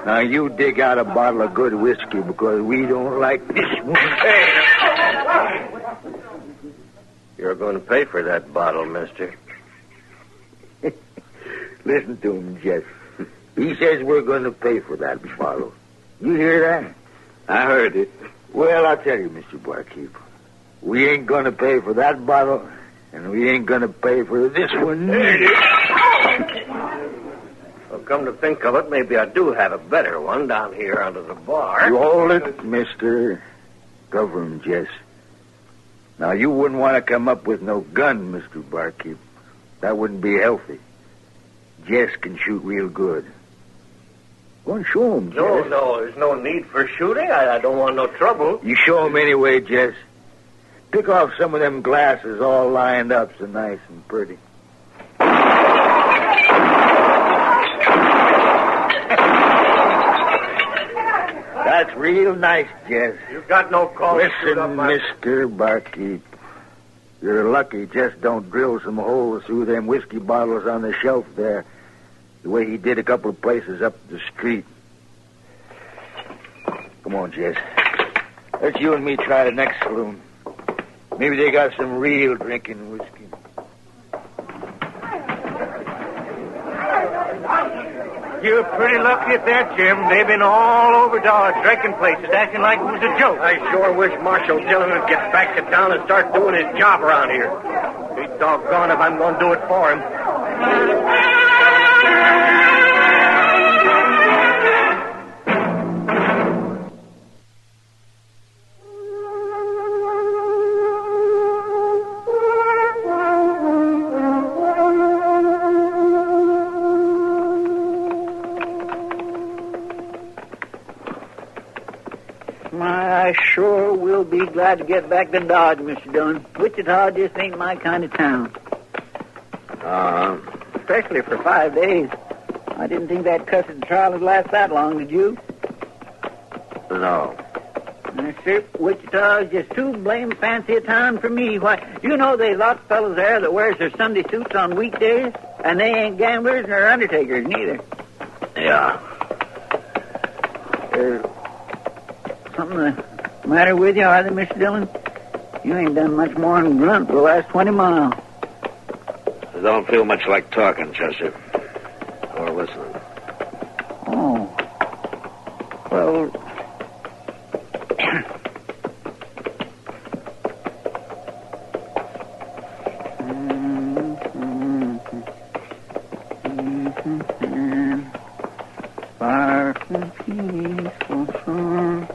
Now, you dig out a bottle of good whiskey because we don't like this one. You're going to pay for that bottle, mister. Listen to him, Jess. He says we're going to pay for that bottle. You hear that? I heard it. Well, I'll tell you, Mr. Barkeep. We ain't going to pay for that bottle, and we ain't going to pay for this one. Well, come to think of it, maybe I do have a better one down here under the bar. You hold it, mister. Cover him, Jess. Now, you wouldn't want to come up with no gun, Mr. Barkeep. That wouldn't be healthy. Jess can shoot real good. Go and show him, Jess. No, there's no need for shooting. I don't want no trouble. You show him anyway, Jess. Pick off some of them glasses all lined up so nice and pretty. That's real nice, Jess. You got no call to shoot up Listen, my... Mr. Barkeep. You're lucky Jess don't drill some holes through them whiskey bottles on the shelf there, the way he did a couple of places up the street. Come on, Jess. Let's you and me try the next saloon. Maybe they got some real drinking whiskey. You're pretty lucky at that, Jim. They've been all over Dodge, drinking places, acting like it was a joke. I sure wish Marshal Dillon would get back to town and start doing his job around here. Be doggone if I'm going to do it for him. I sure will be glad to get back to Dodge, Mr. Dillon. Wichita just ain't my kind of town. Especially for 5 days. I didn't think that cussed trial would last that long, did you? No. Sir, Wichita is just too blame fancy a town for me. Why, you know there's lots of fellows there that wears their Sunday suits on weekdays, and they ain't gamblers nor undertakers neither. Yeah. Something the matter with you, are they, Mr. Dillon? You ain't done much more than grunt for the last 20 miles. I don't feel much like talking, Chester. Or listening. Oh. Well... And far from peaceful shore.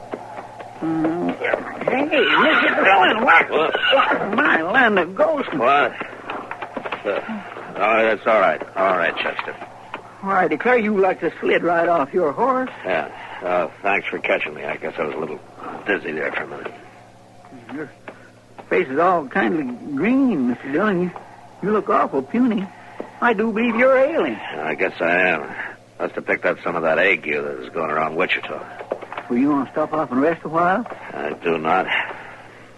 Hey, Mr. Dillon, what? My land of ghosts. What? Oh, that's all right. All right, Chester. Why, I declare you like to slid right off your horse. Yeah. Thanks for catching me. I guess I was a little dizzy there for a minute. Your face is all kind of green, Mr. Dillon. You look awful puny. I do believe you're ailing. I guess I am. Must have picked up some of that ague that was going around Wichita. Well, you want to stop off and rest a while? I do not.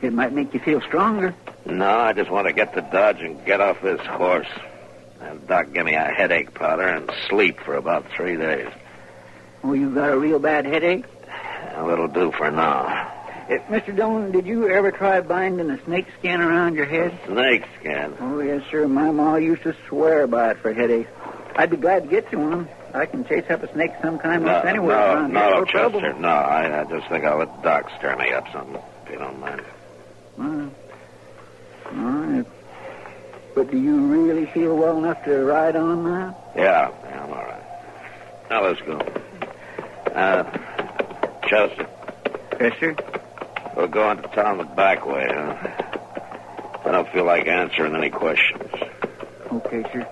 It might make you feel stronger. No, I just want to get to Dodge and get off this horse. And Doc give me a headache powder and sleep for about 3 days. Oh, you got a real bad headache? Well, it'll do for now. Mr. Dillon, did you ever try binding a snake skin around your head? Snake skin? Oh, yes, sir. My ma used to swear by it for headaches. I'd be glad to get you one. I can chase up a snake sometime else anywhere around here. No, No trouble. Chester, no. I just think I'll let Doc stir me up something, if you don't mind. All right. But do you really feel well enough to ride on now? Yeah, I'm all right. Now, let's go. Chester. Yes, sir? We'll go into town the back way, huh? I don't feel like answering any questions. Okay, sir.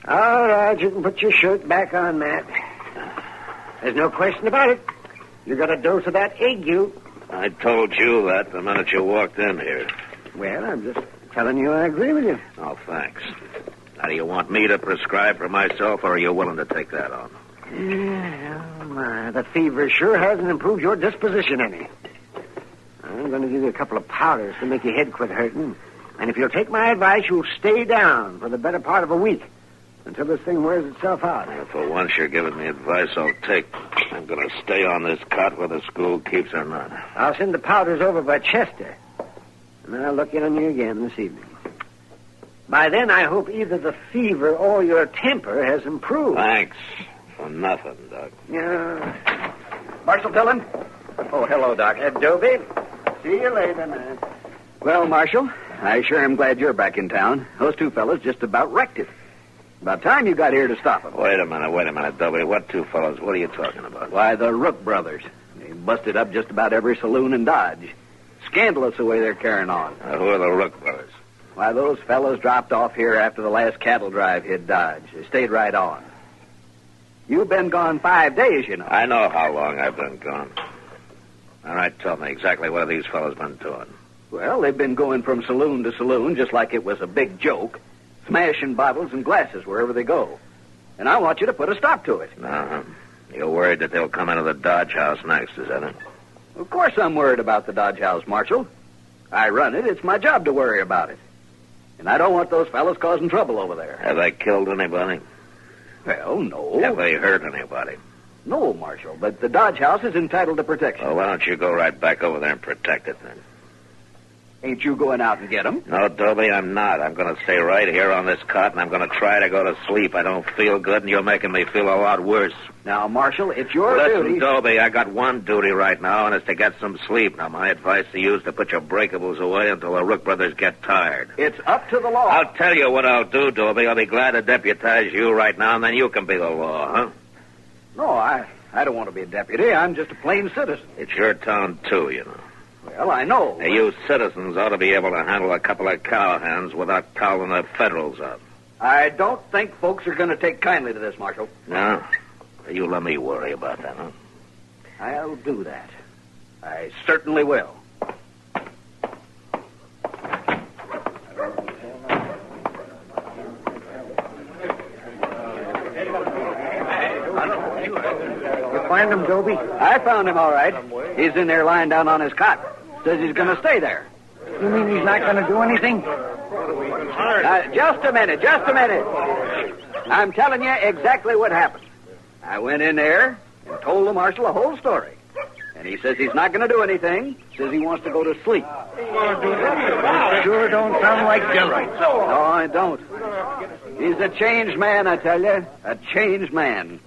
All right, you can put your shirt back on, Matt. There's no question about it. You got a dose of that ague. I told you that the minute you walked in here. Well, I'm just telling you I agree with you. Oh, thanks. Now, do you want me to prescribe for myself, or are you willing to take that on? Yeah, my, the fever sure hasn't improved your disposition any. I'm going to give you a couple of powders to make your head quit hurting. And if you'll take my advice, you'll stay down for the better part of a week until this thing wears itself out. Well, for once you're giving me advice I'll take. I'm going to stay on this cot whether school keeps or not. I'll send the powders over by Chester. And I'll look in on you again this evening. By then, I hope either the fever or your temper has improved. Thanks for nothing, Doc. Yeah. Marshal Dillon? Oh, hello, Doc. Adobe. See you later, man. Well, Marshal, I sure am glad you're back in town. Those two fellas just about wrecked it. About time you got here to stop them. Wait a minute, Dobie. What two fellows? What are you talking about? Why, the Rook brothers. They busted up just about every saloon in Dodge. Scandalous the way they're carrying on. Who are the Rook brothers? Why, those fellows dropped off here after the last cattle drive hit Dodge. They stayed right on. You've been gone 5 days, you know. I know how long I've been gone. All right, tell me exactly what have these fellows been doing. Well, they've been going from saloon to saloon just like it was a big joke, smashing bottles and glasses wherever they go. And I want you to put a stop to it. Uh-huh. You're worried that they'll come into the Dodge house next, is that it? Of course I'm worried about the Dodge house, Marshal. I run it. It's my job to worry about it. And I don't want those fellas causing trouble over there. Have they killed anybody? Well, no. Have they hurt anybody? No, Marshal, but the Dodge house is entitled to protection. Well, why don't you go right back over there and protect it, then? Ain't you going out and get them? No, Dobie, I'm not. I'm going to stay right here on this cot, and I'm going to try to go to sleep. I don't feel good, and you're making me feel a lot worse. Now, Marshal, it's your duty. duty. Dobie, I got one duty right now, and it's to get some sleep. Now, my advice to you is to put your breakables away until the Rook brothers get tired. It's up to the law. I'll tell you what I'll do, Dobie. I'll be glad to deputize you right now, and then you can be the law, huh? No, I don't want to be a deputy. I'm just a plain citizen. It's your town, too, you know. Well, I know. Now, you citizens ought to be able to handle a couple of cowhands without calling the Federals up. I don't think folks are going to take kindly to this, Marshal. No? You let me worry about that, huh? I'll do that. I certainly will. You find him, Dobie? I found him all right. He's in there lying down on his cot. Says he's going to stay there. You mean he's not going to do anything? Just a minute. I'm telling you exactly what happened. I went in there and told the marshal the whole story. And he says he's not going to do anything. Says he wants to go to sleep. Sure don't sound like daylight. No, I don't. He's a changed man, I tell you. A changed man.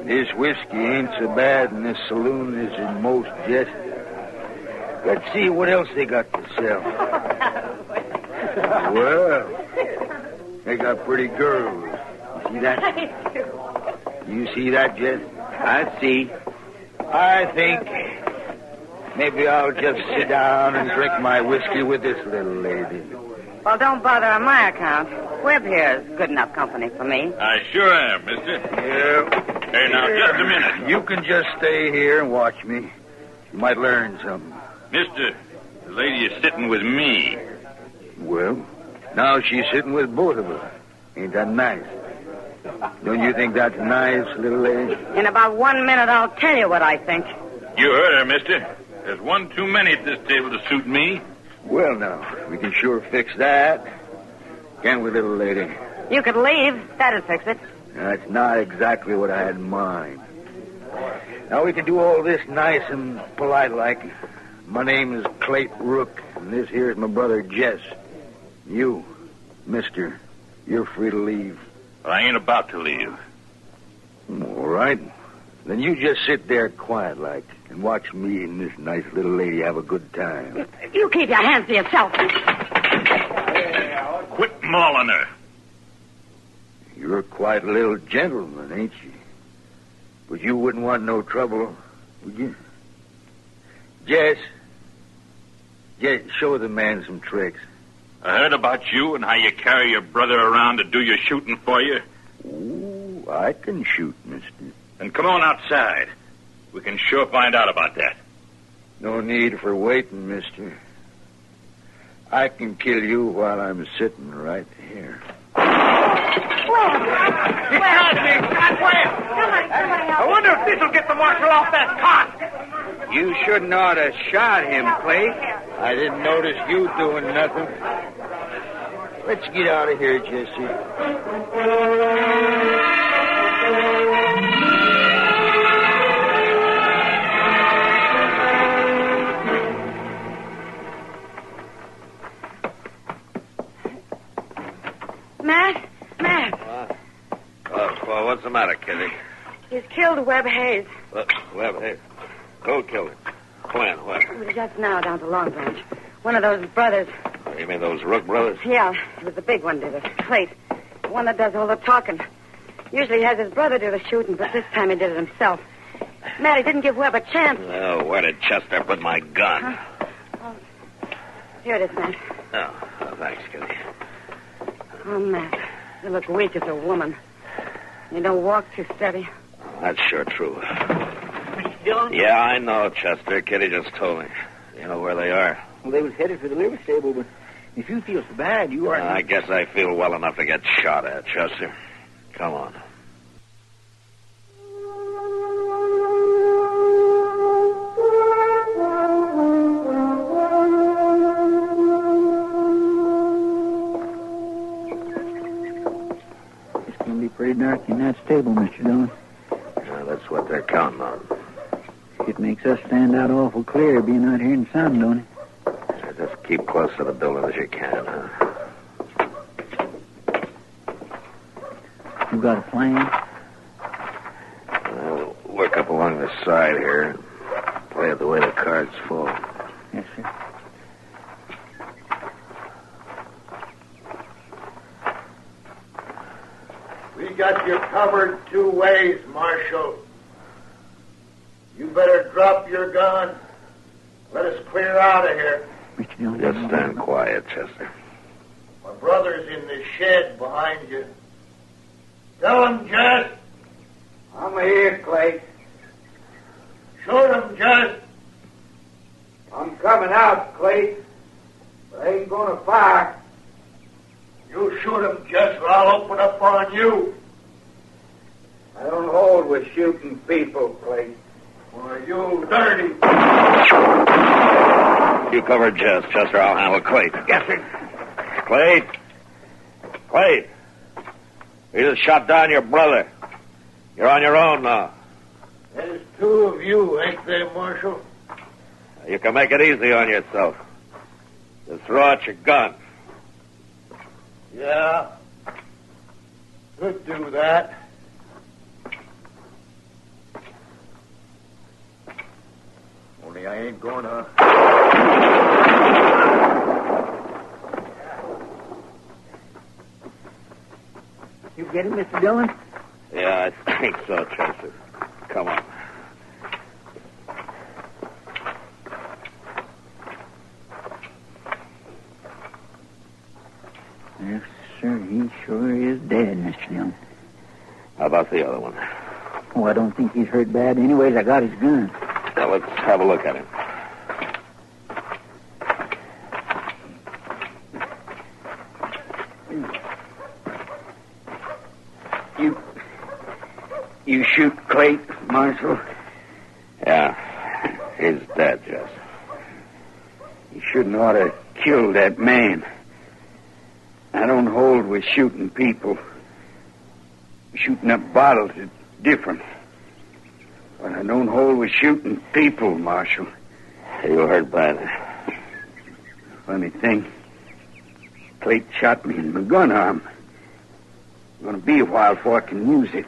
This whiskey ain't so bad, and this saloon is in most just. Let's see what else they got to sell. Well, they got pretty girls. You see that? You see that, Jess? I see. I think maybe I'll just sit down and drink my whiskey with this little lady. Well, don't bother on my account. Webb here is good enough company for me. I sure am, mister. Yeah. Hey, now, just a minute. You can just stay here and watch me. You might learn something. Mister, the lady is sitting with me. Well, now she's sitting with both of us. Ain't that nice? Don't you think that's nice, little lady? In about 1 minute, I'll tell you what I think. You heard her, mister. There's one too many at this table to suit me. Well, now, we can sure fix that. Can we, little lady? You could leave. That'd fix it. That's not exactly what I had in mind. Now, we can do all this nice and polite-like. My name is Clayton Rook, and this here's my brother Jess. You, mister, you're free to leave. I ain't about to leave. All right. Then you just sit there quiet-like and watch me and this nice little lady have a good time. You keep your hands to yourself. Quit mauling her. You're quite a little gentleman, ain't you? But you wouldn't want no trouble, would you? Jess, show the man some tricks. I heard about you and how you carry your brother around to do your shooting for you. Ooh, I can shoot, mister. Then come on outside. We can sure find out about that. No need for waiting, mister. I can kill you while I'm sitting right here. I wonder if this'll get the marshal off that cot. You shouldn't ought to shot him, Clay. I didn't notice you doing nothing. Let's get out of here, Jesse. Matt? Well, what's the matter, Kitty? He's killed Webb Hayes. Webb Hayes? Who killed him? When? What? It was just now down to Long Branch. One of those brothers. Oh, you mean those Rook brothers? Yeah, it was the big one did it. Clayt. The one that does all the talking. Usually he has his brother do the shooting, but this time he did it himself. Matt, he didn't give Webb a chance. Oh, where did Chester put my gun? Huh? Oh, here it is, Matt. Oh, thanks, Kitty. Oh, Matt, you look weak as a woman. You don't walk too steady. That's sure true. Dillon? Yeah, I know, Chester. Kitty just told me. You know where they are? Well, they was headed for the liver stable, but if you feel so bad, you are... I guess I feel well enough to get shot at, Chester. Come on. It's going to be pretty dark in that stable, Mr. Dillon. Yeah, that's what they're counting on. It makes us stand out awful clear being out here in the sun, don't it? Yeah, just keep close to the building as you can, huh? You got a plan? We'll work up along the side here and play it the way the cards fall. Yes, sir. We got you covered two ways, Marshal. You better drop your gun. Let us clear out of here. Just stand quiet, Chester. My brother's in the shed behind you. Tell him, Jess. I'm here, Clay. Shoot him, Jess. I'm coming out, Clay. But I ain't gonna fire. You shoot him, Jess, or I'll open up on you. I don't hold with shooting people, Clay. Why, you dirty. You cover Jess, Chester. I'll handle Clayt. Yes, sir. Clayt! You just shot down your brother. You're on your own now. There's two of you, ain't there, Marshal? You can make it easy on yourself. Just throw out your gun. Yeah. Could do that. Only I ain't gonna. You get him, Mr. Dillon? Yeah, I think so, Chester. Come on. Yes, sir. He sure is dead, Mr. Dillon. How about the other one? Oh, I don't think he's hurt bad. Anyways, I got his gun. Now, let's have a look at him. You shoot Clayt, Marshal? Yeah, he's dead, Jess. You shouldn't ought to kill that man. I don't hold with shooting people. Shooting up bottles is different. But I don't hold with shooting people, Marshal. You hurt bad. Funny thing, Clayt shot me in my gun arm. It's going to be a while before I can use it.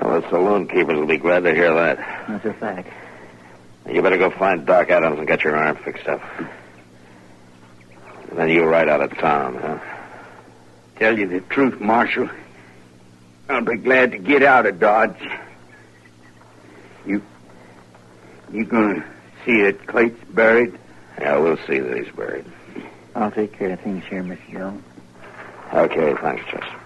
Well, the saloon keepers will be glad to hear that. That's a fact. You better go find Doc Adams and get your arm fixed up. And then you ride out of town, huh? Tell you the truth, Marshal, I'll be glad to get out of Dodge. You gonna see that Clayt's buried? Yeah, we'll see that he's buried. I'll take care of things here, Mr. Dillon. Okay, thanks, Chester.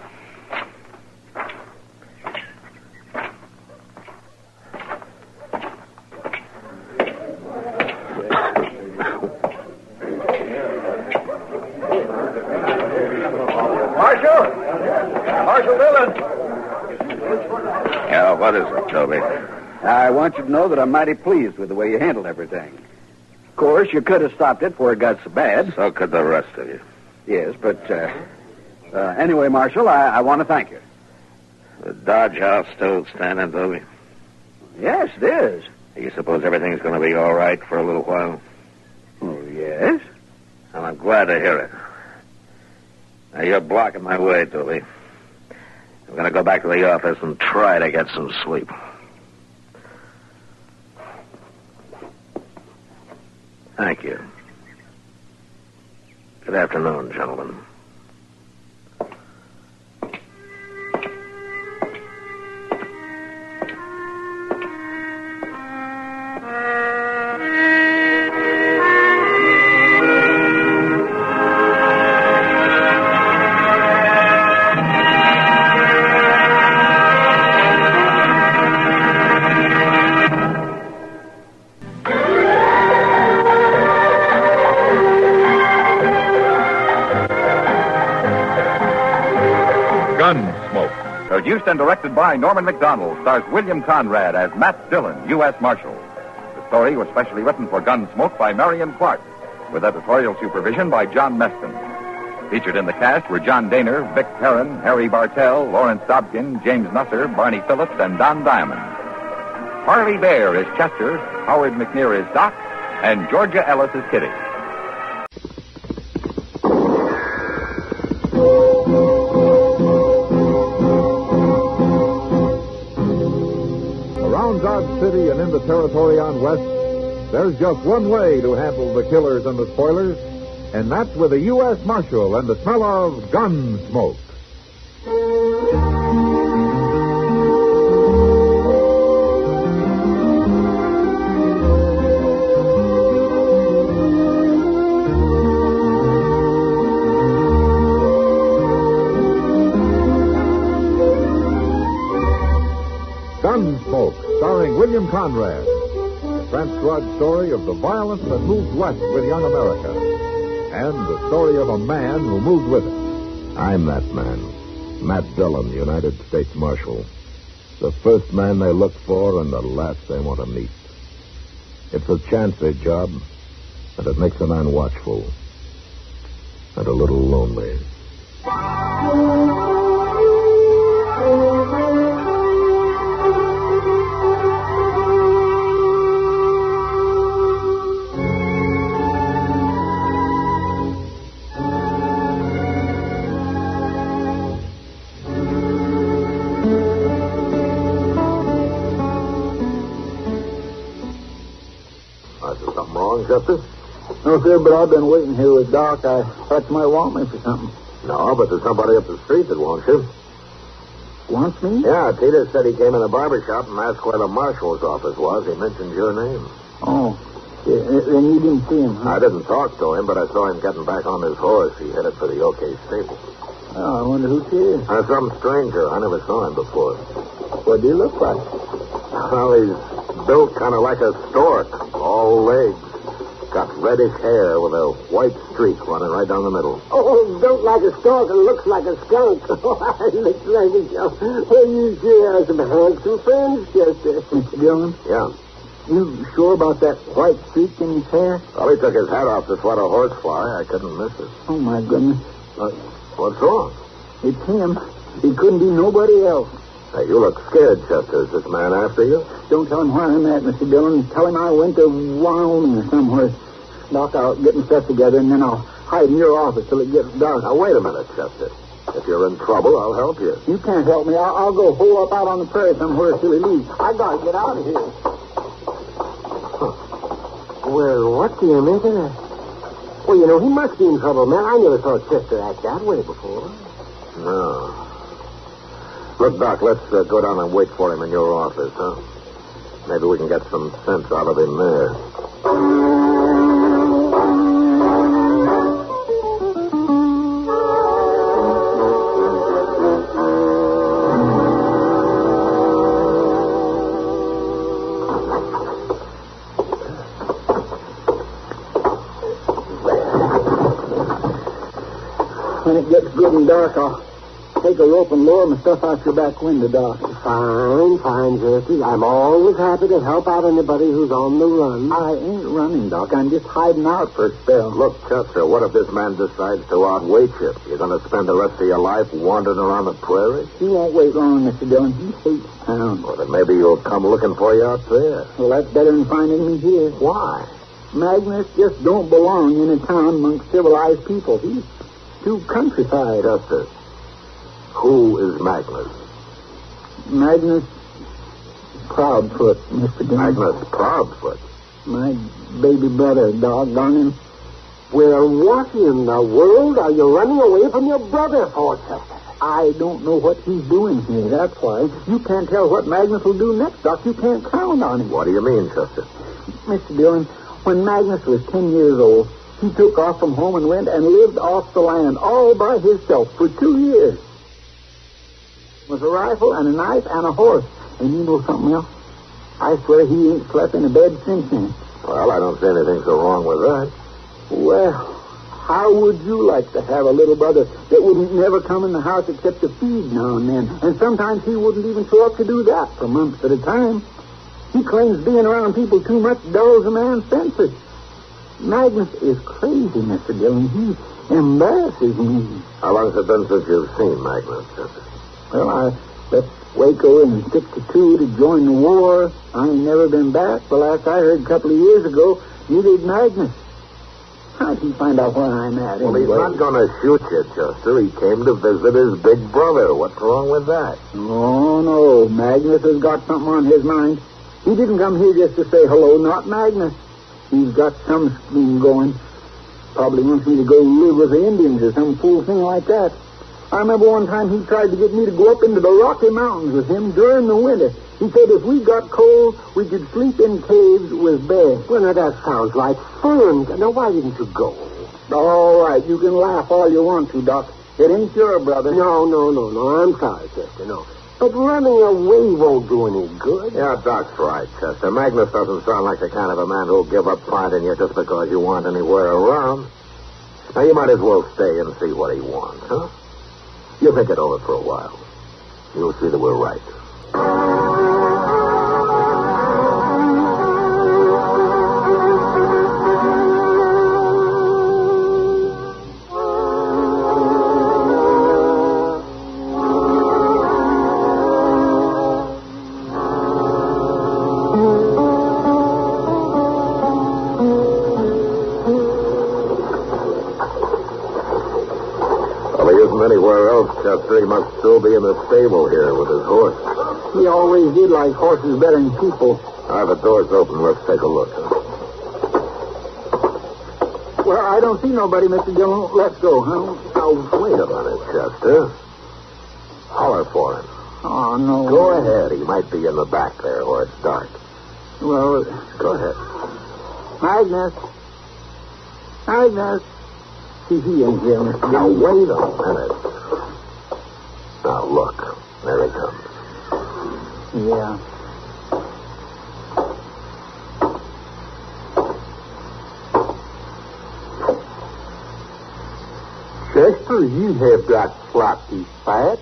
Marshal Dillon! Yeah, what is it, Toby? I want you to know that I'm mighty pleased with the way you handled everything. Of course, you could have stopped it before it got so bad. So could the rest of you. Yes, but anyway, Marshal, I want to thank you. The Dodge House still standing, Toby? Yes, it is. You suppose everything's going to be all right for a little while? Oh, yes. And I'm glad to hear it. Now, you're blocking my way, Toby. I'm going to go back to the office and try to get some sleep. Thank you. Good afternoon, gentlemen. Gunsmoke, produced and directed by Norman Macdonald, stars William Conrad as Matt Dillon, U.S. Marshal. The story was specially written for Gunsmoke by Marion Clark, with editorial supervision by John Meston. Featured in the cast were John Daner, Vic Perrin, Harry Bartell, Lawrence Dobkin, James Nusser, Barney Phillips, and Don Diamond. Harley Bear is Chester, Howard McNear is Doc, and Georgia Ellis is Kitty. Around Dodge City and in the territory on West, there's just one way to handle the killers and the spoilers, and that's with a U.S. Marshal and the smell of Gunsmoke. Gunsmoke, starring William Conrad. The transcribed story of the violence that moved west with young America. And the story of a man who moved with it. I'm that man, Matt Dillon, United States Marshal. The first man they look for and the last they want to meet. It's a chancy job, and it makes a man watchful and a little lonely. Is there something wrong, Chester? No, sir, but I've been waiting here with Doc. I thought you might want me for something. No, but there's somebody up the street that wants you. Wants me? Yeah, Peter said he came in a barber shop and asked where the marshal's office was. He mentioned your name. Oh. Yeah, then you didn't see him, huh? I didn't talk to him, but I saw him getting back on his horse. He headed for the OK stable. Oh, I wonder who he is. Some stranger. I never saw him before. What do you look like? Well, he's built kind of like a stork. All legs. Got reddish hair with a white streak running right down the middle. Oh, built like a stork and looks like a skunk. Oh, looks like a skunk. Well, you sure have some handsome friends, Chester. Mr. Dillon? Yeah. You sure about that white streak in his hair? Well, he took his hat off to swat a horsefly. I couldn't miss it. Oh, my goodness. What's wrong? It's him. It couldn't be nobody else. Hey, you look scared, Chester. Is this man after you? Don't tell him where I'm at, Mr. Dillon. Tell him I went to Wyoming or somewhere. Doc, I'll get my stuff together, and then I'll hide in your office till it gets dark. Now, wait a minute, Chester. If you're in trouble, I'll help you. You can't help me. I'll go hole up out on the prairie somewhere till he leaves. I gotta get out of here. Huh. Well, what do you make of that? Well, you know, he must be in trouble, man. I never saw Chester act that way before. No. Look, Doc, let's go down and wait for him in your office, huh? Maybe we can get some sense out of him there. When it gets good and dark, I'll take a rope and lower my stuff out your back window, Doc. Fine, Jerky. I'm always happy to help out anybody who's on the run. I ain't running, Doc. I'm just hiding out for a spell. Look, Chester, what if this man decides to outweight you? You're going to spend the rest of your life wandering around the prairie? He won't wait long, Mr. Dillon. He hates town. Well, then maybe you'll come looking for you out there. Well, that's better than finding me here. Why? Magnus just don't belong in a town amongst civilized people. He's too countryside. Chester, who is Magnus? Magnus Proudfoot, Mr. Dillon. Magnus Proudfoot? My baby brother, doggone him. Well, what in the world are you running away from your brother for, Chester? I don't know what he's doing here, that's why. You can't tell what Magnus will do next, Doc. You can't count on him. What do you mean, Chester? Mr. Dillon, when Magnus was 10 years old, he took off from home and went and lived off the land all by himself for 2 years. With a rifle and a knife and a horse. And you know something else? I swear he ain't slept in a bed since then. Well, I don't see anything so wrong with that. Well, how would you like to have a little brother that wouldn't never come in the house except to feed now and then? And sometimes he wouldn't even show up to do that for months at a time. He claims being around people too much dulls a man's senses. Magnus is crazy, Mr. Dillon. He embarrasses me. How long has it been since you've seen Magnus, Chester? Well, I left Waco in 62 to join the war. I ain't never been back. The last I heard a couple of years ago, you did Magnus. How'd he find out where I'm at? Well, anyway? he's not going to shoot you, Chester. He came to visit his big brother. What's wrong with that? Oh, no. Magnus has got something on his mind. He didn't come here just to say hello, not Magnus. He's got some scheme going. Probably wants me to go live with the Indians or some fool thing like that. I remember one time he tried to get me to go up into the Rocky Mountains with him during the winter. He said if we got cold, we could sleep in caves with bears. Well, now, that sounds like fun. Now, why didn't you go? All right, you can laugh all you want to, Doc. It ain't your brother. No. I'm sorry, Chester, no. But running away won't do any good. Yeah, Doc's right, Chester. Magnus doesn't sound like the kind of a man who'll give up finding you just because you aren't anywhere around. Now, you might as well stay and see what he wants, huh? You think it over for a while. You'll see that we're right. Anywhere else, Chester, he must still be in the stable here with his horse. He always did like horses better than people. The door's open. Let's take a look. Huh? Well, I don't see nobody, Mr. Dillon. Let's go, huh? Now, wait a minute, Chester. Holler for him. Oh, no. Go ahead. He might be in the back there where it's dark. Well, go ahead. Magnus. Magnus. See, he ain't here, Mr. Now, Dillon. wait a minute. Now, look. There he comes. Yeah. Chester, you have got floppy fat.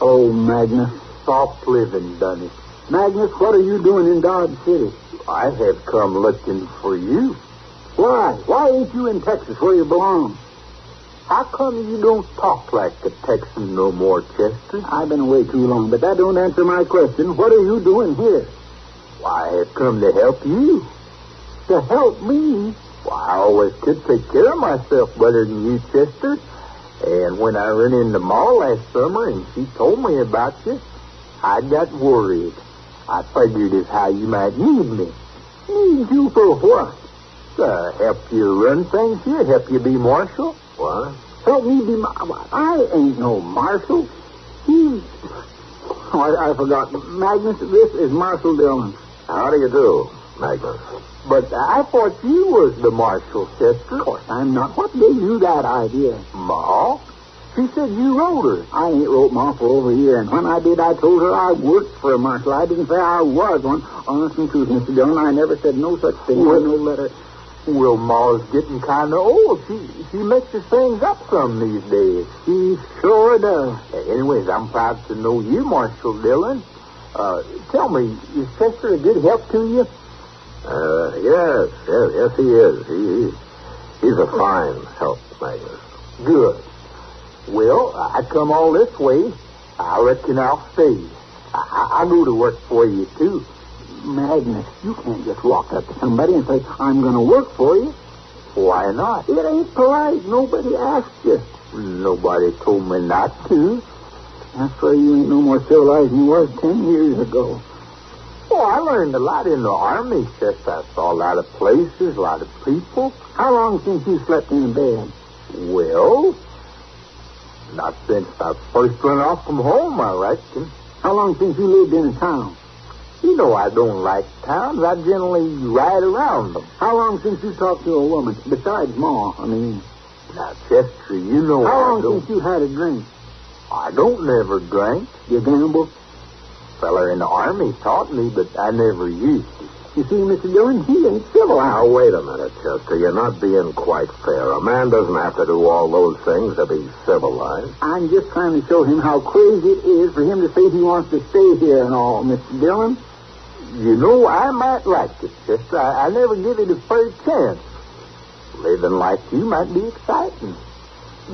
Oh, Magnus. Soft living done it. Magnus, what are you doing in Dodge City? I have come looking for you. Why? Why ain't you in Texas where you belong? How come you don't talk like a Texan no more, Chester? I've been away too long, but that don't answer my question. What are you doing here? Why, I have come to help you. To help me? Well, I always could take care of myself better than you, Chester. And when I ran into Ma last summer and she told me about you, I got worried. I figured as how you might need me. Need you for what? To help you run things here, help you be marshal. What? Help me be I ain't no marshal. He's... Oh, I forgot. Magnus, this is Marshal Dillon. How do you do, Magnus? But I thought you was the marshal, Chester. Of course I'm not. What gave you that idea? Ma? She said you wrote her. I ain't wrote Ma for over a year, and when I did, I told her I worked for a marshal. I didn't say I was one. Honest and truth, Mr. Dillon, I never said no such thing in no letter. Well, Ma's getting kind of old. She mixes things up some these days. She sure does. Anyways, I'm proud to know you, Marshal Dillon. Tell me, is Chester a good help to you? Yes, he is. He's a fine help, Magnus. Good. Well, I come all this way. I reckon I'll stay. I'll go to work for you, too. Magnus, you can't just walk up to somebody and say, I'm going to work for you. Why not? It ain't polite. Nobody asked you. Nobody told me not to. That's why you ain't no more civilized than you was 10 years ago. Oh, I learned a lot in the Army, Chester. I saw a lot of places, a lot of people. How long since you slept in bed? Well, not since I first went off from home, I reckon. How long since you lived in a town? You know I don't like towns. I generally ride around them. How long since you talked to a woman? Besides Ma, I mean. Now, Chester, you know How long since you had a drink? I don't never drink. You gamble? Feller in the Army taught me, but I never used to. You see, Mr. Dillon, he ain't civilized. Now, wait a minute, Chester. You're not being quite fair. A man doesn't have to do all those things to be civilized. I'm just trying to show him how crazy it is for him to say he wants to stay here and all, Mr. Dillon. You know, I might like it, Chester. I never give it a fair chance. Living like you might be exciting.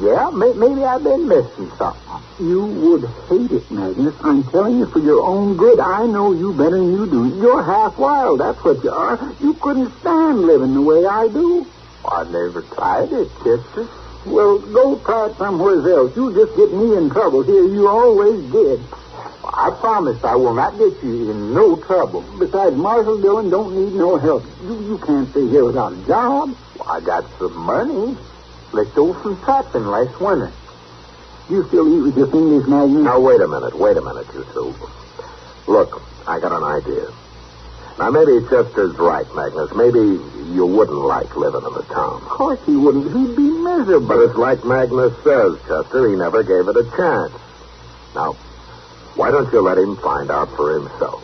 Yeah, maybe I've been missing something. You would hate it, Magnus. I'm telling you for your own good. I know you better than you do. You're half wild, that's what you are. You couldn't stand living the way I do. I never tried it, Chester. Well, go try it somewhere else. You just get me in trouble here. You always did. I promise I will not get you in no trouble. Besides, Marshal Dillon don't need no help. You can't stay here without a job. Well, I got some money. Let's go some trapping last winter. You still eat with your fingers, Magnus? Now, wait a minute, you two. Look, I got an idea. Now, maybe Chester's right, Magnus. Maybe you wouldn't like living in the town. Of course he wouldn't. He'd be miserable. But it's like Magnus says, Chester. He never gave it a chance. Now, why don't you let him find out for himself?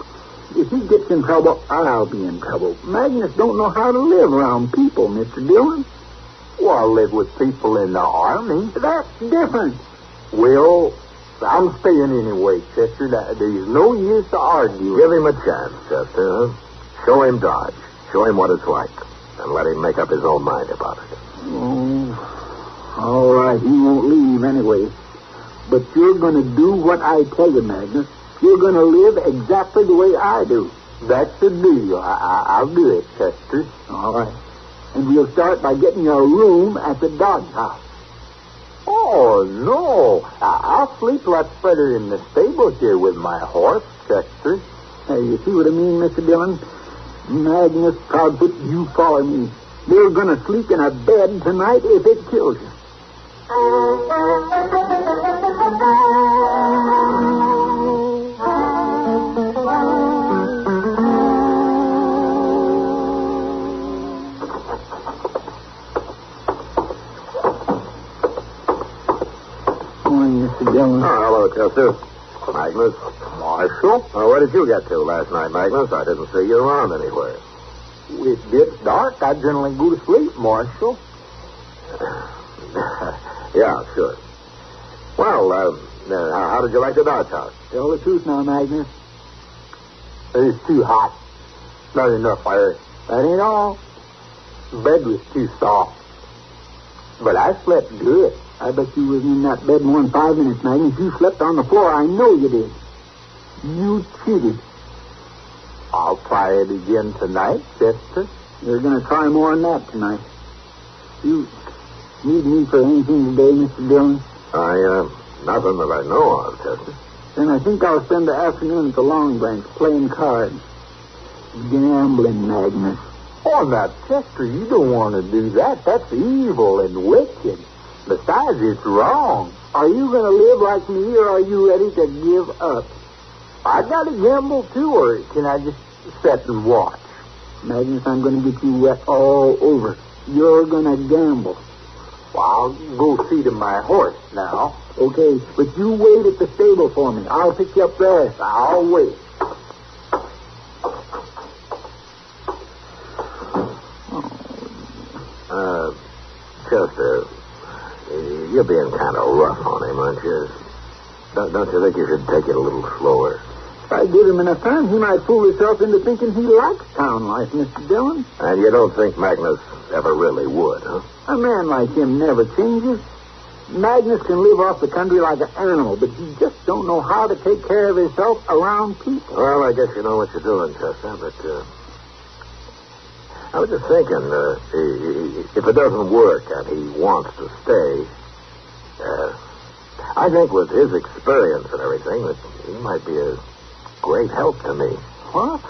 If he gets in trouble, I'll be in trouble. Magnus don't know how to live around people, Mr. Dillon. Well, I live with people in the Army. That's different. Well, I'm staying anyway, Chester. There's no use to argue. Give him a chance, Chester. Show him Dodge. Show him what it's like. And let him make up his own mind about it. Oh, all right. He won't leave anyway. But you're going to do what I tell you, Magnus. You're going to live exactly the way I do. That's the deal. I'll do it, Chester. All right. And we'll start by getting you a room at the Dodge House. Oh, no. I'll sleep lots better in the stable here with my horse, Chester. Hey, you see what I mean, Mr. Dillon? Magnus Proudfoot, you follow me. You're going to sleep in a bed tonight if it kills you. Morning, Mr. Dillon. Oh, hello, Chester. Magnus. Marshal? Oh, where did you get to last night, Magnus? I didn't see you around anywhere. It gets dark. I generally go to sleep, Marshal. Yeah, sure. Well, how did you like the Dodge house? Tell the truth now, Magnus. It's too hot. Not enough fire. That ain't all. The bed was too soft. But I slept good. I bet you was in that bed in 5 minutes, Magnus. You slept on the floor. I know you did. You cheated. I'll try it again tonight, Chester. You're going to try more than that tonight. You need me for anything today, Mr. Dillon? Nothing that I know of, Chester. Then I think I'll spend the afternoon at the Long Branch playing cards. Gambling, Magnus. Oh, now, Chester, you don't want to do that. That's evil and wicked. Besides, it's wrong. Are you going to live like me, or are you ready to give up? I got to gamble, too, or can I just sit and watch? Magnus, I'm going to get you wet all over. You're going to gamble. Well, I'll go see to my horse now. Okay, but you wait at the stable for me. I'll pick you up there. I'll wait. Chester, you're being kind of rough on him, aren't you? Don't you think you should take it a little slower? If I give him enough time, he might fool himself into thinking he likes town life, Mr. Dillon. And you don't think Magnus ever really would, huh? A man like him never changes. Magnus can live off the country like an animal, but he just don't know how to take care of himself around people. Well, I guess you know what you're doing, Chester, but I was just thinking, if it doesn't work and he wants to stay, I think with his experience and everything that he might be a great help to me. What?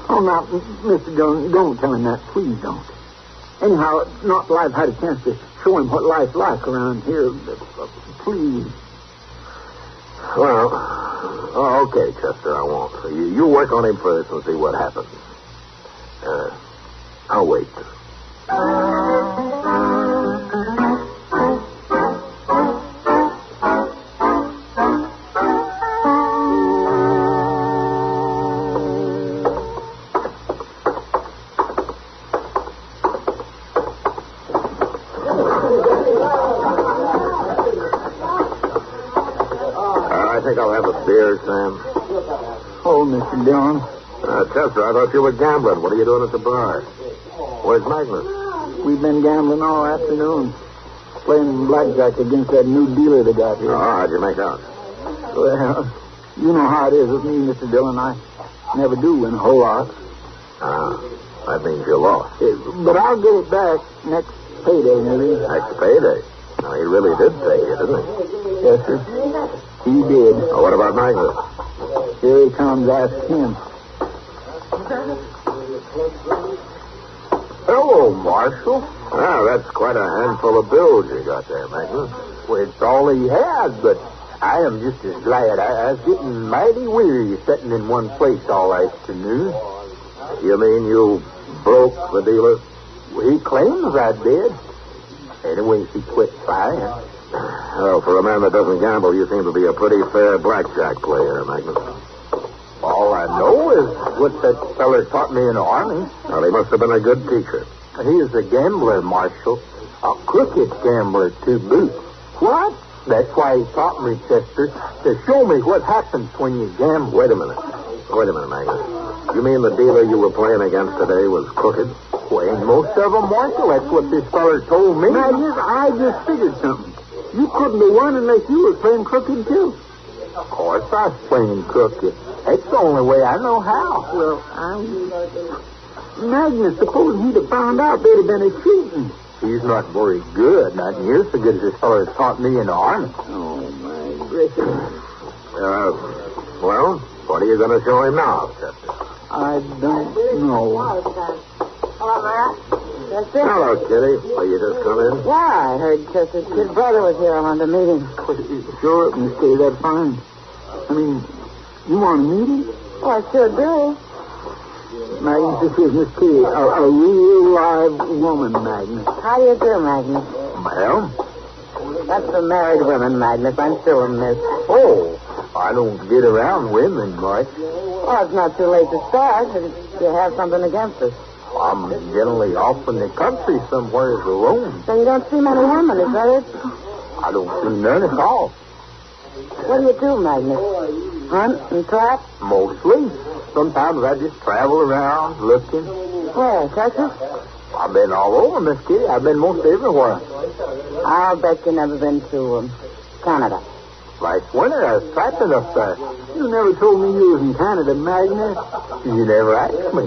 Oh, now, Mr. Dillon, don't tell him that. Please don't. Anyhow, not till I've had a chance to show him what life's like around here. Please. Well, okay, Chester, I won't. So you work on him first and see what happens. I'll wait. I think I'll have a beer, Sam. Oh, Mr. Dillon. Chester, I thought you were gambling. What are you doing at the bar? Where's Magnus? We've been gambling all afternoon. Playing blackjack against that new dealer they got here. Oh, how'd you make out? Well, you know how it is with me, Mr. Dillon. I never do win a whole lot. That means you lost. But I'll get it back next payday, maybe. Next payday? No, he really did pay you, didn't he? Yes, sir. He did. Oh, what about Magnus? Here he comes. Ask him. Hello, Marshal. Well, that's quite a handful of bills you got there, Magnus. Well, it's all he had, but I am just as glad. I was getting mighty weary sitting in one place all afternoon. You mean you broke the dealer? Well, he claims I did. Anyway, he quit trying. Well, for a man that doesn't gamble, you seem to be a pretty fair blackjack player, Magnus. All I know is what that feller taught me in the Army. Well, he must have been a good teacher. He is a gambler, Marshal. A crooked gambler, to boot. What? That's why he taught me, Chester, to show me what happens when you gamble. Wait a minute, Magnus. You mean the dealer you were playing against today was crooked? Well, most of them, Marshal. That's what this feller told me. Magnus, I just figured something. You couldn't have won unless you were playing crooked, too. Of course I was playing crooked. That's the only way I know how. Well, Magnus, suppose he'd have found out they'd have been a cheating. He's not very good. Not near so good as this fellow has taught me in the Army. Oh, my gracious. Well, what are you going to show him now, Chester? I don't know. Hello, Matt. Chester? Hello, Kitty. Well, you just come in? Yeah, I heard Chester's kid brother was here. I wanted to meet him. Sure, Miss Kitty, that's fine. I mean, you want to meet him? Oh, I sure do. Magnus, this is Miss Kitty, a real live woman, Magnus. How do you do, Magnus? Well? That's for married women, Magnus. I'm still a miss. Oh, I don't get around women much. Well, it's not too late to start. If you have something against us. I'm generally off in the country somewhere alone. So you don't see many women, is that it? I don't see none at all. What do you do, Magnus? Hunt and trap? Mostly. Sometimes I just travel around looking. Where, Texas? I've been all over, Miss Kitty. I've been most everywhere. I'll bet you've never been to Canada. Last winter, I was trapping up there. You never told me you was in Canada, Magnus. You never asked me.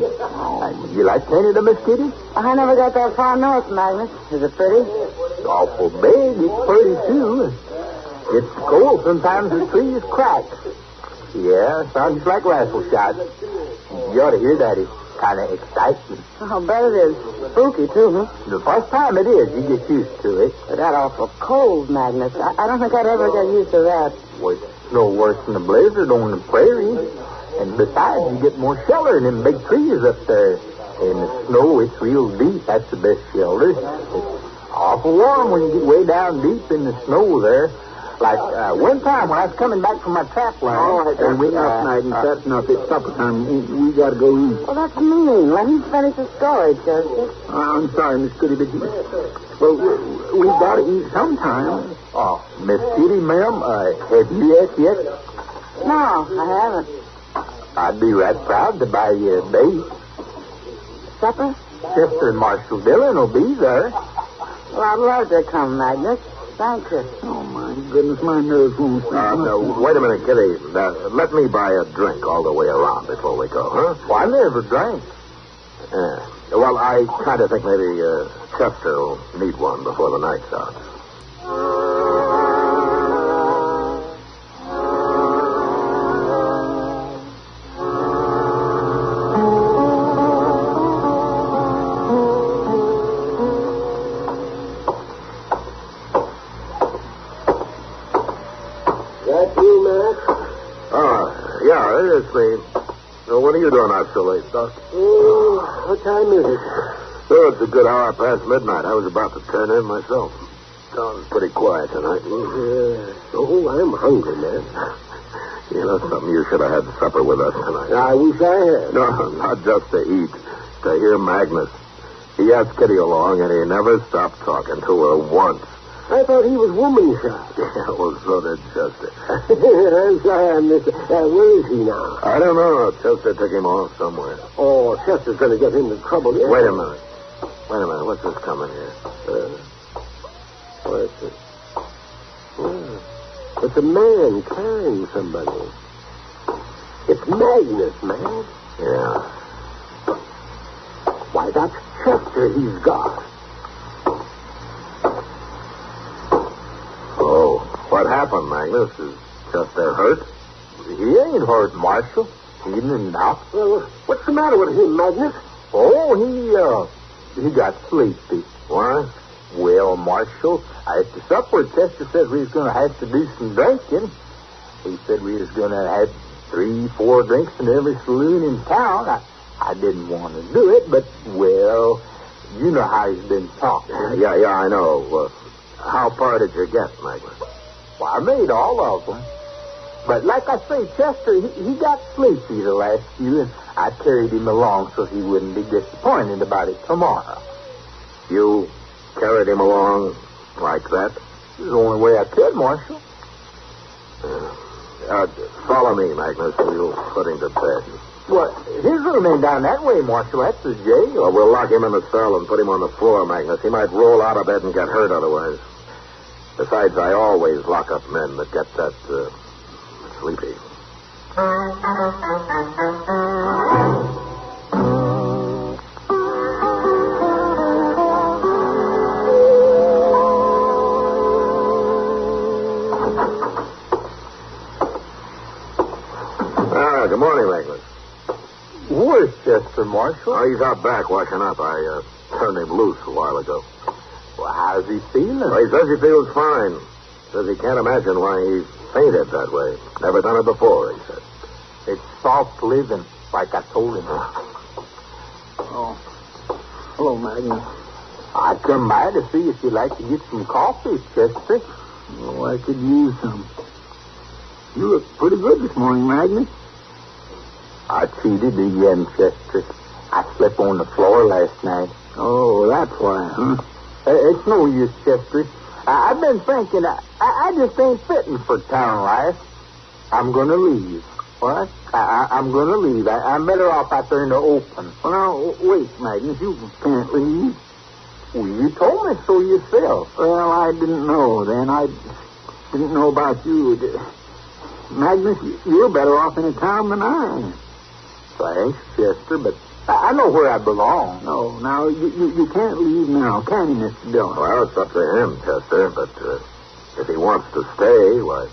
You like Canada, Miss Kitty? I never got that far north, Magnus. Is it pretty? It's awful big. It's pretty, too. It's cold. Sometimes the trees crack. Yeah, sounds like rifle shots. You ought to hear that. It's kind of exciting. I'll bet it is. Spooky, too, huh? The first time it is, you get used to it. But that awful cold, Magnus. I don't think I'd ever get used to that. Well, it's no worse than a blizzard on the prairie. And besides, you get more shelter in them big trees up there. And the snow, it's real deep. That's the best shelter. It's awful warm when you get way down deep in the snow there. Like one time when I was coming back from my trap line. All right, and we Magnus, that's enough. It's supper time. We got to go eat. Well, that's mean. Let him finish the story, Chester. I'm sorry, Miss Kitty, but we got to eat sometime. Oh, Miss Kitty, ma'am, have you ate yet? No, I haven't. I'd be right proud to buy you a date. Supper? Chester and Marshal Dillon will be there. Well, I'd love to come, Magnus. Thank you. Oh, my goodness, my nerves won't stop. No, wait a minute, Kitty. Let me buy a drink all the way around before we go, huh? Well, I never drank. Well, I kind of think maybe Chester will need one before the night's out. It's me. So what are you doing out so late, Doc? What time is it? Oh, it's a good hour past midnight. I was about to turn in myself. Town's pretty quiet tonight. Oh, I'm hungry, man. You know something? You should have had supper with us tonight. I wish I had. No, not just to eat. To hear Magnus. He asked Kitty along, and he never stopped talking to her once. I thought he was woman-shot. Yeah, well, so did Chester. I'm sorry I missed it. Where is he now? I don't know. Chester took him off somewhere. Oh, Chester's going to get into trouble. Yeah. Wait a minute. What's this coming here? What is it? It's a man carrying somebody. It's Magnus, man. Yeah. Why, that's Chester he's got. Oh, what happened, Magnus? Is Chester hurt? He ain't hurt, Marshal. He didn't knock. Well, what's the matter with him, Magnus? Oh, he got sleepy. Why? Well, Marshal, at the supper, Chester said we was going to have to do some drinking. He said we was going to have 3-4 drinks in every saloon in town. I didn't want to do it, but, well, you know how he's been talking. Yeah, I know. How far did you get, Magnus? Well, I made all of them. But like I say, Chester, he got sleepy the last few, and I carried him along so he wouldn't be disappointed about it tomorrow. You carried him along like that? It's the only way I could, Marshal. Follow me, Magnus, and we'll put him to bed. Well, his room ain't down that way, Marshal. That's the jail. Well, we'll lock him in the cell and put him on the floor, Magnus. He might roll out of bed and get hurt otherwise. Besides, I always lock up men that get that, sleepy. Good morning, Magnus. Where's Chester, Marshal? Marshal? Oh, he's out back washing up. I turned him loose a while ago. Well, how's he feeling? Well, he says he feels fine. Says he can't imagine why he fainted that way. Never done it before, he said. It's soft living, like I told him. Oh, hello, Magnus. I come by to see if you'd like to get some coffee, Chester. Oh, I could use some. You look pretty good this morning, Magnus. I cheated again, Chester. I slept on the floor last night. Oh, that's why, huh? It's no use, Chester. I've been thinking, I just ain't fitting for town life. I'm going to leave. What? I'm going to leave. I'm better off out there in the open. Well, now, wait, Magnus. You can't leave. Well, you told me so yourself. Well, I didn't know then. I didn't know about you. Magnus, you're better off in a town than I am. Thanks, Chester, but I know where I belong. No, now, you can't leave now, can you, Mr. Dillon? Well, it's up to him, Chester, but if he wants to stay, why,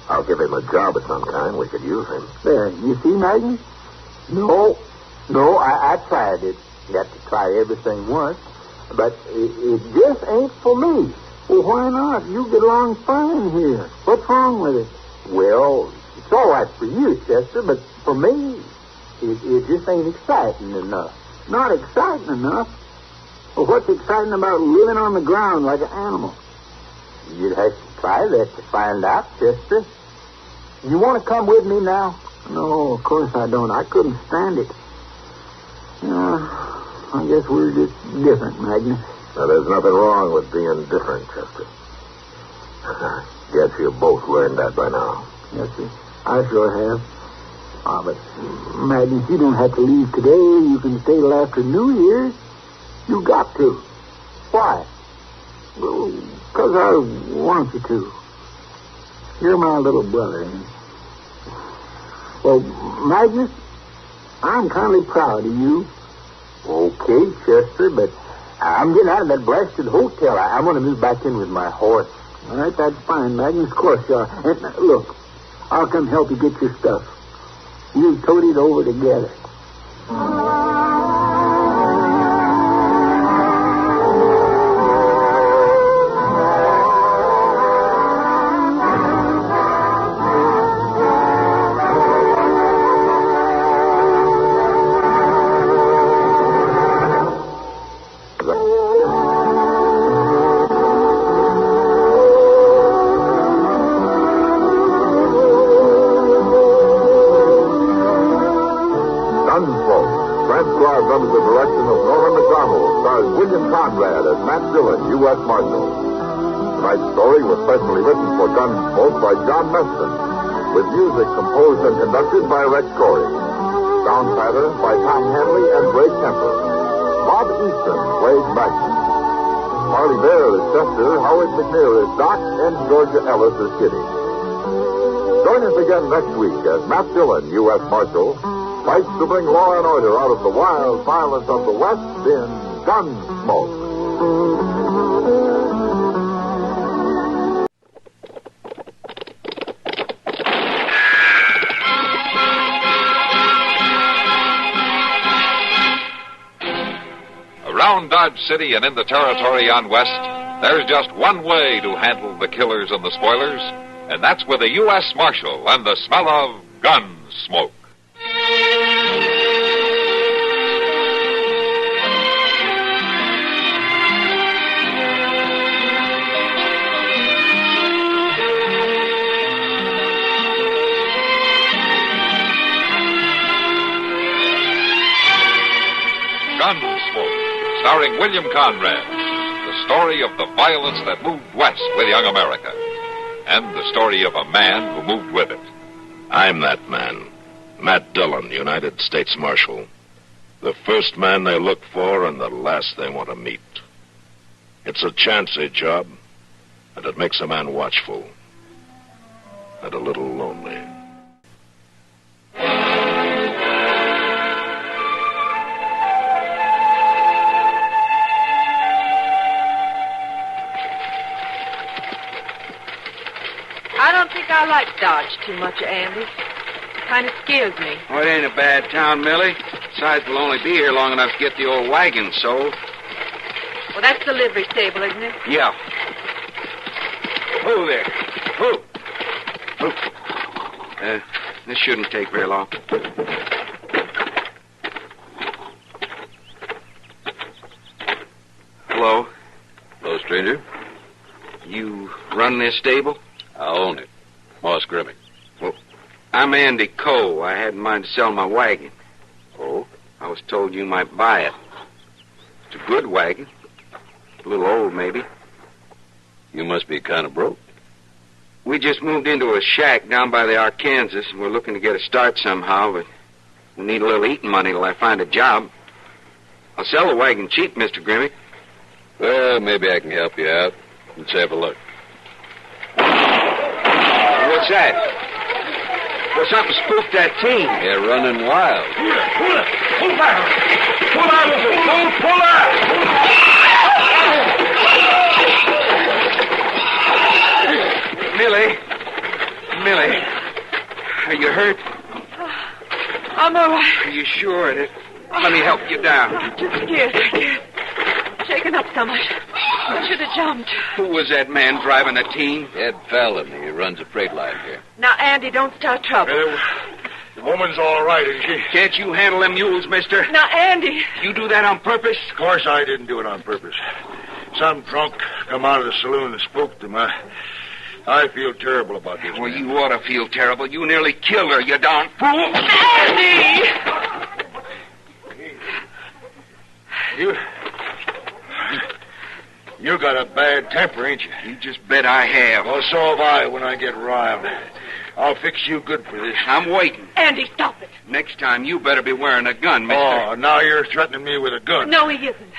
I'll give him a job of some kind. We could use him. There, you see, Magnus? No, I tried it. You have to try everything once. But it just ain't for me. Well, why not? You get along fine here. What's wrong with it? Well, it's all right for you, Chester, but for me, it just ain't exciting enough. Not exciting enough? Well, what's exciting about living on the ground like an animal? You'd have to try that to find out, Chester. You want to come with me now? No, of course I don't. I couldn't stand it. I guess we're just different, Magnus. Now, there's nothing wrong with being different, Chester. Guess you've both learned that by now. Yes, sir. I sure have. But, Magnus, you don't have to leave today. You can stay till after New Year's. You got to. Why? Well, because I want you to. You're my little brother, ain't you? Well, Magnus, I'm kind of proud of you. Okay, Chester, but I'm getting out of that blasted hotel. I want to move back in with my horse. All right, that's fine, Magnus. Of course you are. And, look, I'll come help you get your stuff. We'll tote it over together. U.S. Marshal. Tonight's story was specially written for Gunsmoke by John Meston, with music composed and conducted by Rex Corey. Sound pattern by Tom Hanley and Ray Kemper. Bob Easton played Magnus. Marley Bear is Chester, Howard McNear is Doc, and Georgia Ellis is Kitty. Join us again next week as Matt Dillon, U.S. Marshal, fights to bring law and order out of the wild violence of the West in Gunsmoke. Around Dodge City and in the territory on West, there's just one way to handle the killers and the spoilers, and that's with a U.S. Marshal and the smell of gun smoke. Gunsmoke, starring William Conrad, the story of the violence that moved west with young America, and the story of a man who moved with it. I'm that man, Matt Dillon, United States Marshal. The first man they look for and the last they want to meet. It's a chancy job, and it makes a man watchful and a little lonely. I don't think I like Dodge too much, Andy. Kind of scares me. Oh, it ain't a bad town, Millie. Besides, we'll only be here long enough to get the old wagon sold. Well, that's the livery stable, isn't it? Yeah. Who there? Who? This shouldn't take very long. Hello? Hello, stranger. You run this stable? I own it. Moss Grimmick. Well, I'm Andy Coe. I had in mind to sell my wagon. Oh? I was told you might buy it. It's a good wagon. A little old, maybe. You must be kind of broke. We just moved into a shack down by the Arkansas, and we're looking to get a start somehow, but we need a little eating money till I find a job. I'll sell the wagon cheap, Mr. Grimmick. Well, maybe I can help you out. Let's have a look. What's that? Well, something spooked that team. They're running wild. Pull it! Pull back! Pull out of it! Pull out! Millie, are you hurt? I'm all right. Are you sure? Let me help you down. I'm too scared. Shaken up so much. I should have jumped. Who was that man driving the team? Ed Fallon. He runs a freight line here. Now, Andy, don't start trouble. The woman's all right, isn't she? Can't you handle them mules, mister? Now, Andy. You do that on purpose? Of course I didn't do it on purpose. Some drunk come out of the saloon and spooked him. I feel terrible about this. Well, you ought to feel terrible. You nearly killed her, you darn fool. Andy! You got a bad temper, ain't you? You just bet I have. Well, so have I when I get riled. I'll fix you good for this. I'm waiting. Andy, stop it. Next time, you better be wearing a gun, mister. Oh, now you're threatening me with a gun. No, he isn't.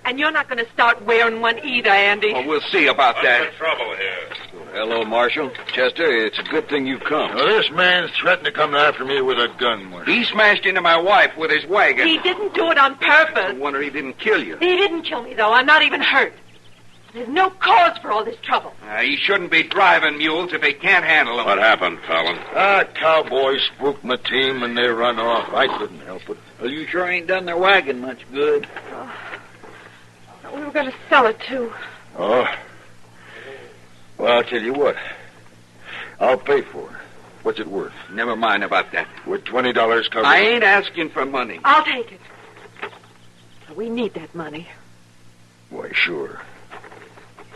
And you're not going to start wearing one either, Andy. Well, we'll see about that. What's the trouble here? Hello, Marshal. Chester, it's a good thing you've come. Well, this man's threatened to come after me with a gun, Marshal. He smashed into my wife with his wagon. He didn't do it on purpose. I wonder he didn't kill you. He didn't kill me, though. I'm not even hurt. There's no cause for all this trouble. He shouldn't be driving mules if he can't handle them. What happened, Fallon? Cowboys spooked my team and they run off. I couldn't help it. Well, you sure ain't done their wagon much good. We were going to sell it, too. Oh. Well, I'll tell you what. I'll pay for it. What's it worth? Never mind about that. Would $20 cover I it? ain't asking for money. I'll take it. We need that money. Why, sure.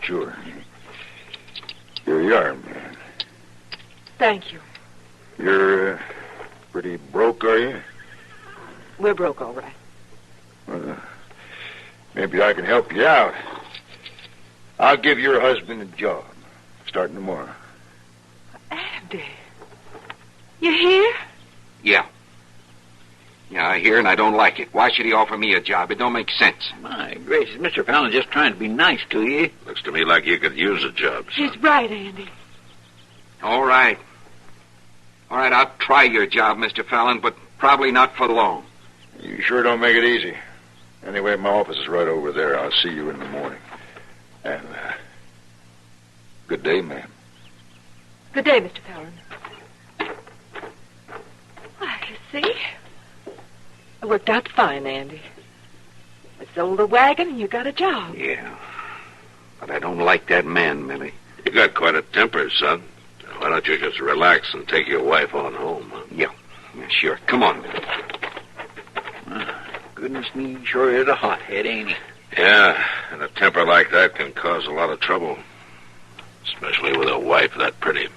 Sure. Here you are, man. Thank you. You're pretty broke, are you? We're broke, all right. Well, maybe I can help you out. I'll give your husband a job, starting tomorrow. Andy, you here? Yeah. Yeah, I hear and I don't like it. Why should he offer me a job? It don't make sense. My gracious, Mr. Fallon's just trying to be nice to you. Looks to me like you could use a job, son. He's right, Andy. All right. All right, I'll try your job, Mr. Fallon, but probably not for long. You sure don't make it easy. Anyway, my office is right over there. I'll see you in the morning. And, good day, ma'am. Good day, Mr. Fallon. Why, you see? It worked out fine, Andy. I sold the wagon and you got a job. Yeah. But I don't like that man, Millie. You got quite a temper, son. Why don't you just relax and take your wife on home? Huh? Yeah, sure. Come on, Millie. Goodness me, he sure is a hothead, ain't he? Yeah, and a temper like that can cause a lot of trouble. Especially with a wife that pretty.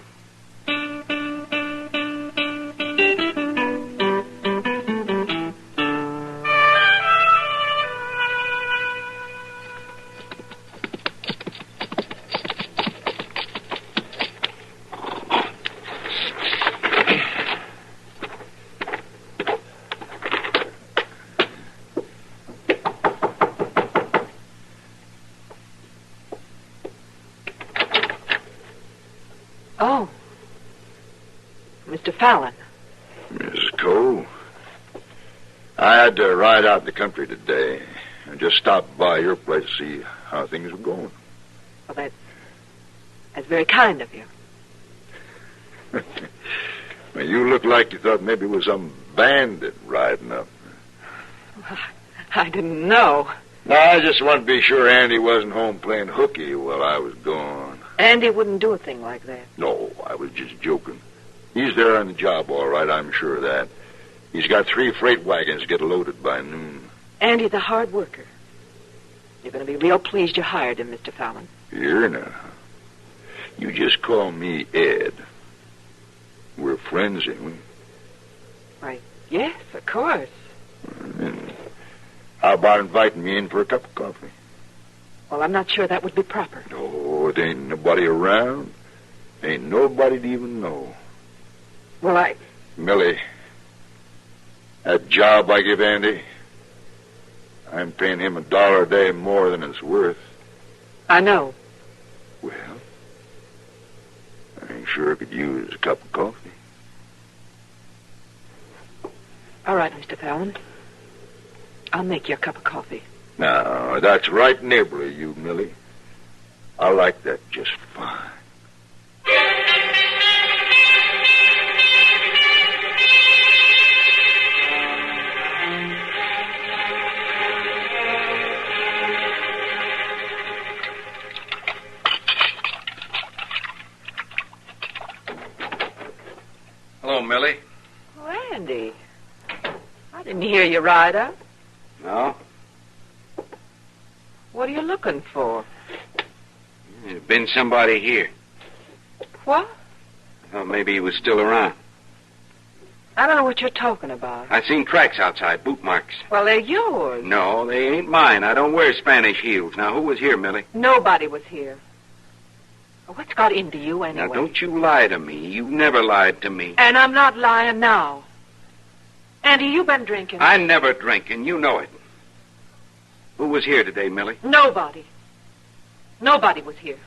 Oh. Mr. Fallon. Mrs. Cole, I had to ride out in the country today and just stop by your place to see how things were going. Well, that's very kind of you. Well, you look like you thought maybe it was some bandit riding up. I didn't know. No, I just wanted to be sure Andy wasn't home playing hooky while I was gone. Andy wouldn't do a thing like that. No, I was just joking. He's there on the job, all right, I'm sure of that. He's got 3 freight wagons to get loaded by noon. Andy's a hard worker. You're going to be real pleased you hired him, Mr. Fallon. Here now. You just call me Ed. We're friends, ain't we? Why, yes, of course. How about inviting me in for a cup of coffee? Well, I'm not sure that would be proper. No, it ain't nobody around. Ain't nobody to even know. Well, Millie, that job I give Andy, I'm paying him $1 a day more than it's worth. I know. Well, I sure could use a cup of coffee. All right, Mr. Fallon. I'll make you a cup of coffee. Now, that's right neighborly, you, Millie. I like that just fine. Hello, Millie. Oh, Andy. I didn't hear you ride up. No? What are you looking for? There's been somebody here. What? I thought maybe he was still around. I don't know what you're talking about. I seen tracks outside, boot marks. Well, they're yours. No, they ain't mine. I don't wear Spanish heels. Now, who was here, Millie? Nobody was here. What's got into you anyway? Now, don't you lie to me. You never lied to me. And I'm not lying now. Andy, you been drinking. I never drink, and you know it. Who was here today, Millie? Nobody. Nobody was here.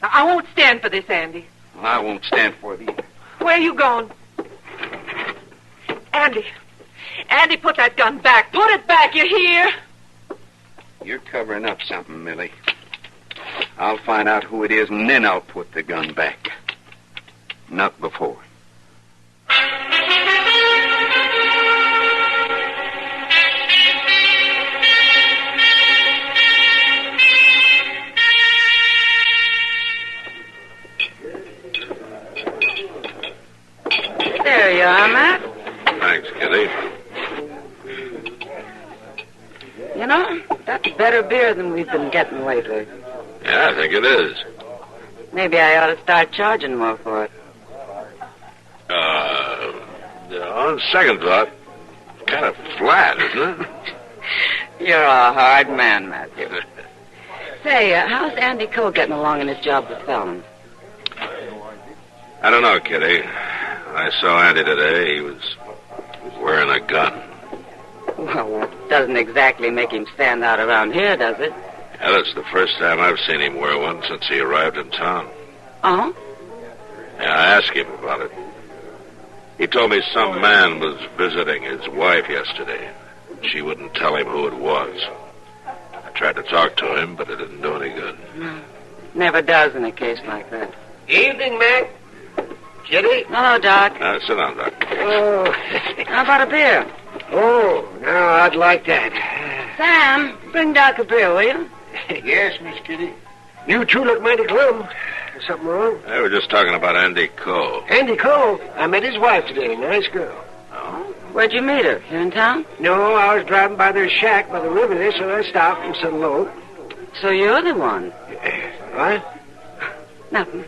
Now, I won't stand for this, Andy. Well, I won't stand for it either. Where are you going? Andy. Andy, put that gun back. Put it back, you hear? You're covering up something, Millie. I'll find out who it is, and then I'll put the gun back. Not before. There you are, Matt. Thanks, Kitty. You know, that's better beer than we've been getting lately. Yeah, I think it is. Maybe I ought to start charging more for it. On second thought, kind of flat, isn't it? You're a hard man, Matthew. Say, how's Andy Cole getting along in his job with Fallon? I don't know, Kitty. I saw Andy today. He was wearing a gun. Well, that doesn't exactly make him stand out around here, does it? Yeah, that's the first time I've seen him wear one since he arrived in town. Oh? Yeah, I asked him about it. He told me some man was visiting his wife yesterday. She wouldn't tell him who it was. I tried to talk to him, but it didn't do any good. No. Never does in a case like that. Evening, Mac. Kitty? Hello, Doc. Sit down, Doc. Oh. How about a beer? Oh, now I'd like that. Sam, bring Doc a beer, will you? Yes, Miss Kitty. You two look mighty glum. Is something wrong? They were just talking about Andy Cole. Andy Cole? I met his wife today. Nice girl. Oh? Where'd you meet her? Here in town? No, I was driving by their shack by the river there, so I stopped and said hello. So you're the one? What? Nothing.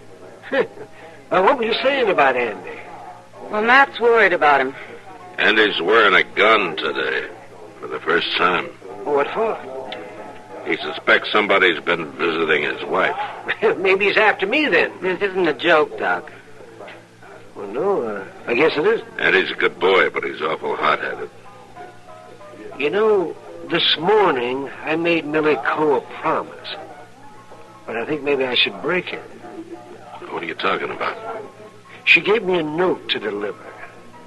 What were you saying about Andy? Well, Matt's worried about him. Andy's wearing a gun today for the first time. What for? He suspects somebody's been visiting his wife. Maybe he's after me then. This isn't a joke, Doc. Well, no, I guess it isn't. Andy's a good boy, but he's awful hot-headed. You know, this morning I made Millie Coe a promise. But I think maybe I should break it. What are you talking about? She gave me a note to deliver.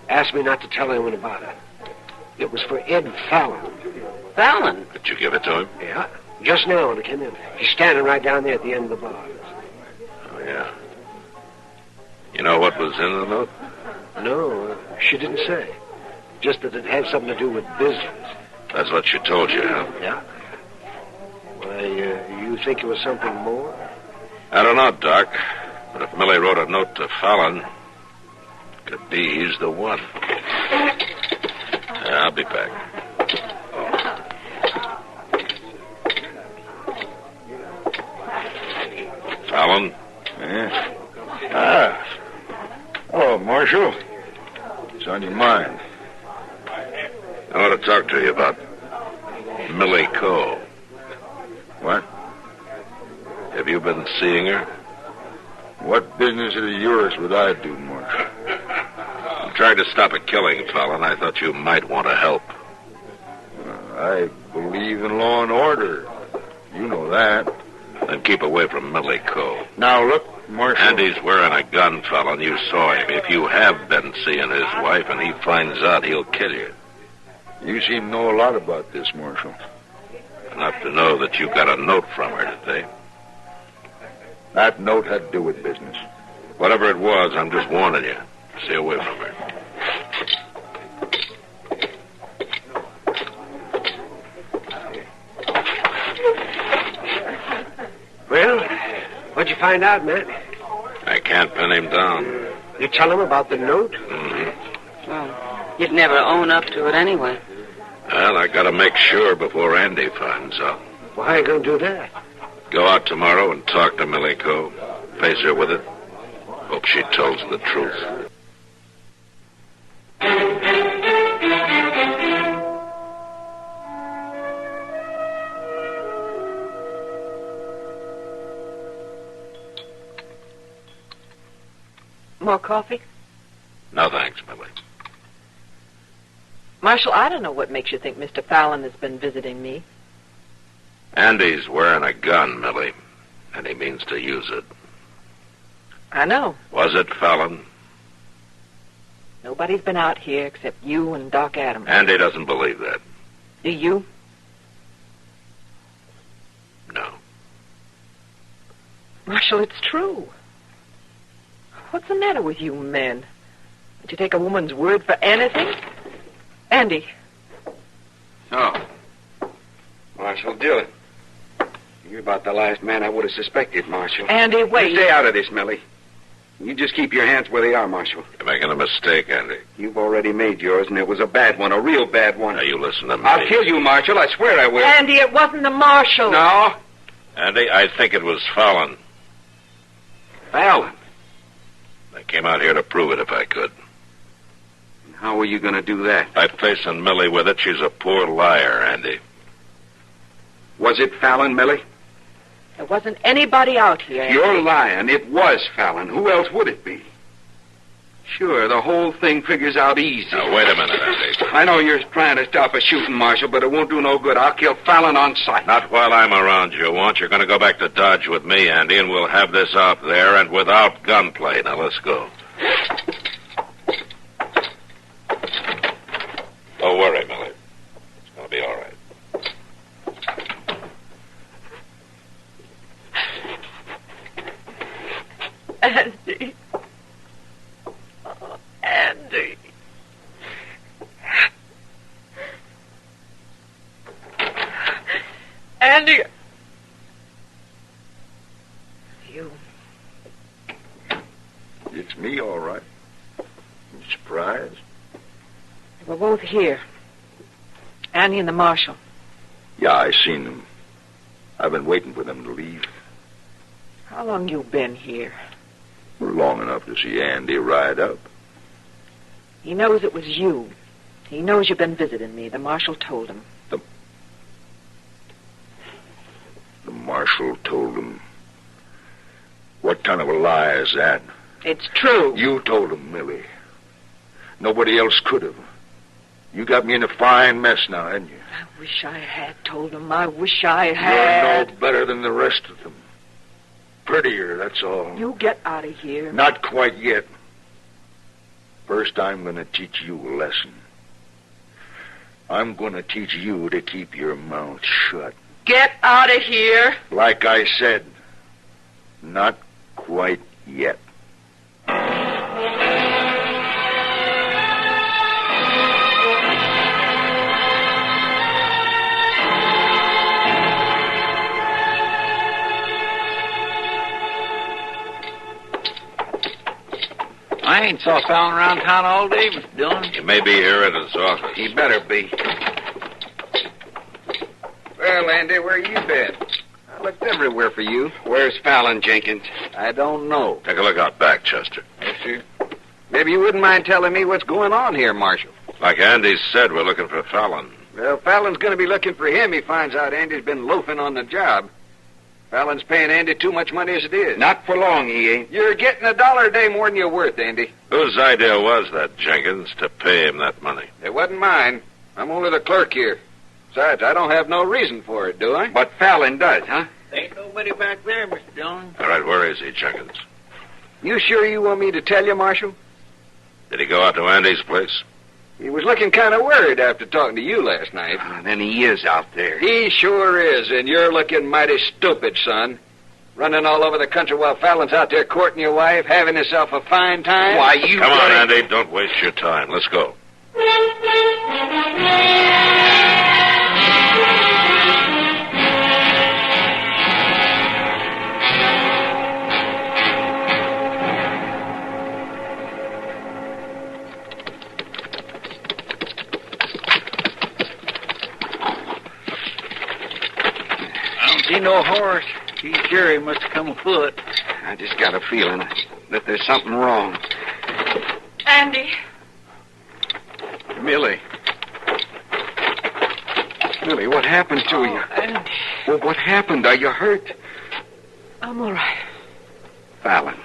Asked me not to tell anyone about it. It was for Ed Fallon. Fallon? Did you give it to him? Yeah, just now when I came in. He's standing right down there at the end of the bar. Oh, yeah. You know what was in the note? No, she didn't say. Just that it had something to do with business. That's what she told you, huh? Yeah. Why, you think it was something more? I don't know, Doc. But if Millie wrote a note to Fallon, could be he's the one. Yeah, I'll be back. Fallon? Yeah. Ah. Oh, Marshal. It's on your mind. I want to talk to you about Millie Coe. What? Have you been seeing her? What business is it yours would I do, Marshal? I'm trying to stop a killing, Fallon. I thought you might want to help. I believe in law and order. You know that. Then keep away from Millie Coe. Now, look, Marshal. Andy's wearing a gun, Fallon. You saw him. If you have been seeing his wife and he finds out, he'll kill you. You seem to know a lot about this, Marshal. Enough to know that you got a note from her today. That note had to do with business. Whatever it was, I'm just warning you. Stay away from her. Well, what'd you find out, Matt? I can't pin him down. You tell him about the note? Mm-hmm. Well, you'd never own up to it anyway. Well, I gotta make sure before Andy finds out. Why are you going to do that? Go out tomorrow and talk to Millie Coe. Face her with it. Hope she tells the truth. More coffee? No, thanks, Millie. Marshal, I don't know what makes you think Mr. Fallon has been visiting me. Andy's wearing a gun, Millie, and he means to use it. I know. Was it Fallon? Nobody's been out here except you and Doc Adams. Andy doesn't believe that. Do you? No. Marshal, it's true. What's the matter with you men? Would you take a woman's word for anything? Andy. Oh. Marshal Dillon. You're about the last man I would have suspected, Marshal. Andy, wait. You stay out of this, Millie. You just keep your hands where they are, Marshal. You're making a mistake, Andy. You've already made yours, and it was a bad one, a real bad one. Now, you listen to me. I'll kill you, Marshal. I swear I will. Andy, it wasn't the Marshal. No? Andy, I think it was Fallon. Fallon? I came out here to prove it if I could. How are you going to do that? By facing Millie with it. She's a poor liar, Andy. Was it Fallon, Millie? There wasn't anybody out here, Andy. You're lying. It was Fallon. Who else would it be? Sure, the whole thing figures out easy. Now, wait a minute, Andy. I know you're trying to stop a shooting, Marshal, but it won't do no good. I'll kill Fallon on sight. Not while I'm around, you won't. You're going to go back to Dodge with me, Andy, and we'll have this out there and without gunplay. Now, let's go. Don't worry, Millie. It's going to be all right. Andy. Oh, Andy. Andy. You. It's me, all right. You surprised? We're both here. Andy and the Marshal. Yeah, I seen them. I've been waiting for them to leave. How long you been here? Long enough to see Andy ride up. He knows it was you. He knows you've been visiting me. The Marshal told him. The Marshal told him. What kind of a lie is that? It's true. You told him, Millie. Nobody else could have. You got me in a fine mess now, hadn't you? I wish I had told him. I wish I had. You're no better than the rest of them. Prettier, that's all. You get out of here. Not quite yet. First, I'm going to teach you a lesson. I'm going to teach you to keep your mouth shut. Get out of here. Like I said, not quite yet. I ain't saw Fallon around town all day, Mr. Dillon. He may be here at his office. He better be. Well, Andy, where you been? I looked everywhere for you. Where's Fallon, Jenkins? I don't know. Take a look out back, Chester. Yes, sir. Maybe you wouldn't mind telling me what's going on here, Marshal. Like Andy said, we're looking for Fallon. Well, Fallon's going to be looking for him. He finds out Andy's been loafing on the job. Fallon's paying Andy too much money as it is. Not for long, he ain't. You're getting $1 a day more than you're worth, Andy. Whose idea was that, Jenkins, to pay him that money? It wasn't mine. I'm only the clerk here. Besides, I don't have no reason for it, do I? But Fallon does, huh? Ain't nobody back there, Mr. Dillon. All right, where is he, Jenkins? You sure you want me to tell you, Marshal? Did he go out to Andy's place? He was looking kind of worried after talking to you last night. Then he is out there. He sure is, and you're looking mighty stupid, son. Running all over the country while Fallon's out there courting your wife, having himself a fine time. Why, you... Come on, Andy, don't waste your time. Let's go. See no horse. He's sure he must have come afoot. I just got a feeling that there's something wrong. Andy. Millie. Millie, what happened to you? Andy. Well, what happened? Are you hurt? I'm all right. Fallon.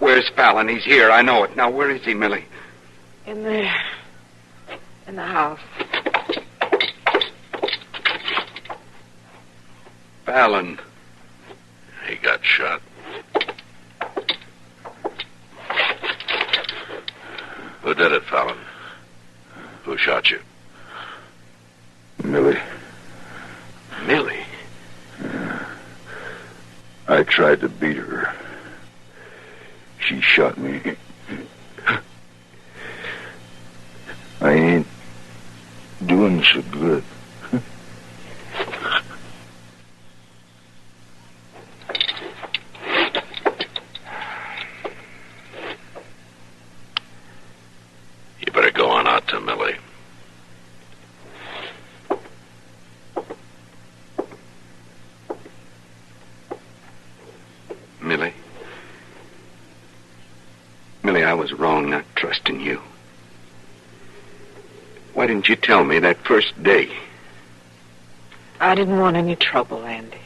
Where's Fallon? He's here. I know it. Now, where is he, Millie? In there. In the house. Fallon. He got shot. Who did it, Fallon? Who shot you? Millie. Millie? I tried to beat her. She shot me. I ain't doing so good. You better go on out to Millie. Millie? Millie, I was wrong not trusting you. Why didn't you tell me that first day? I didn't want any trouble, Andy.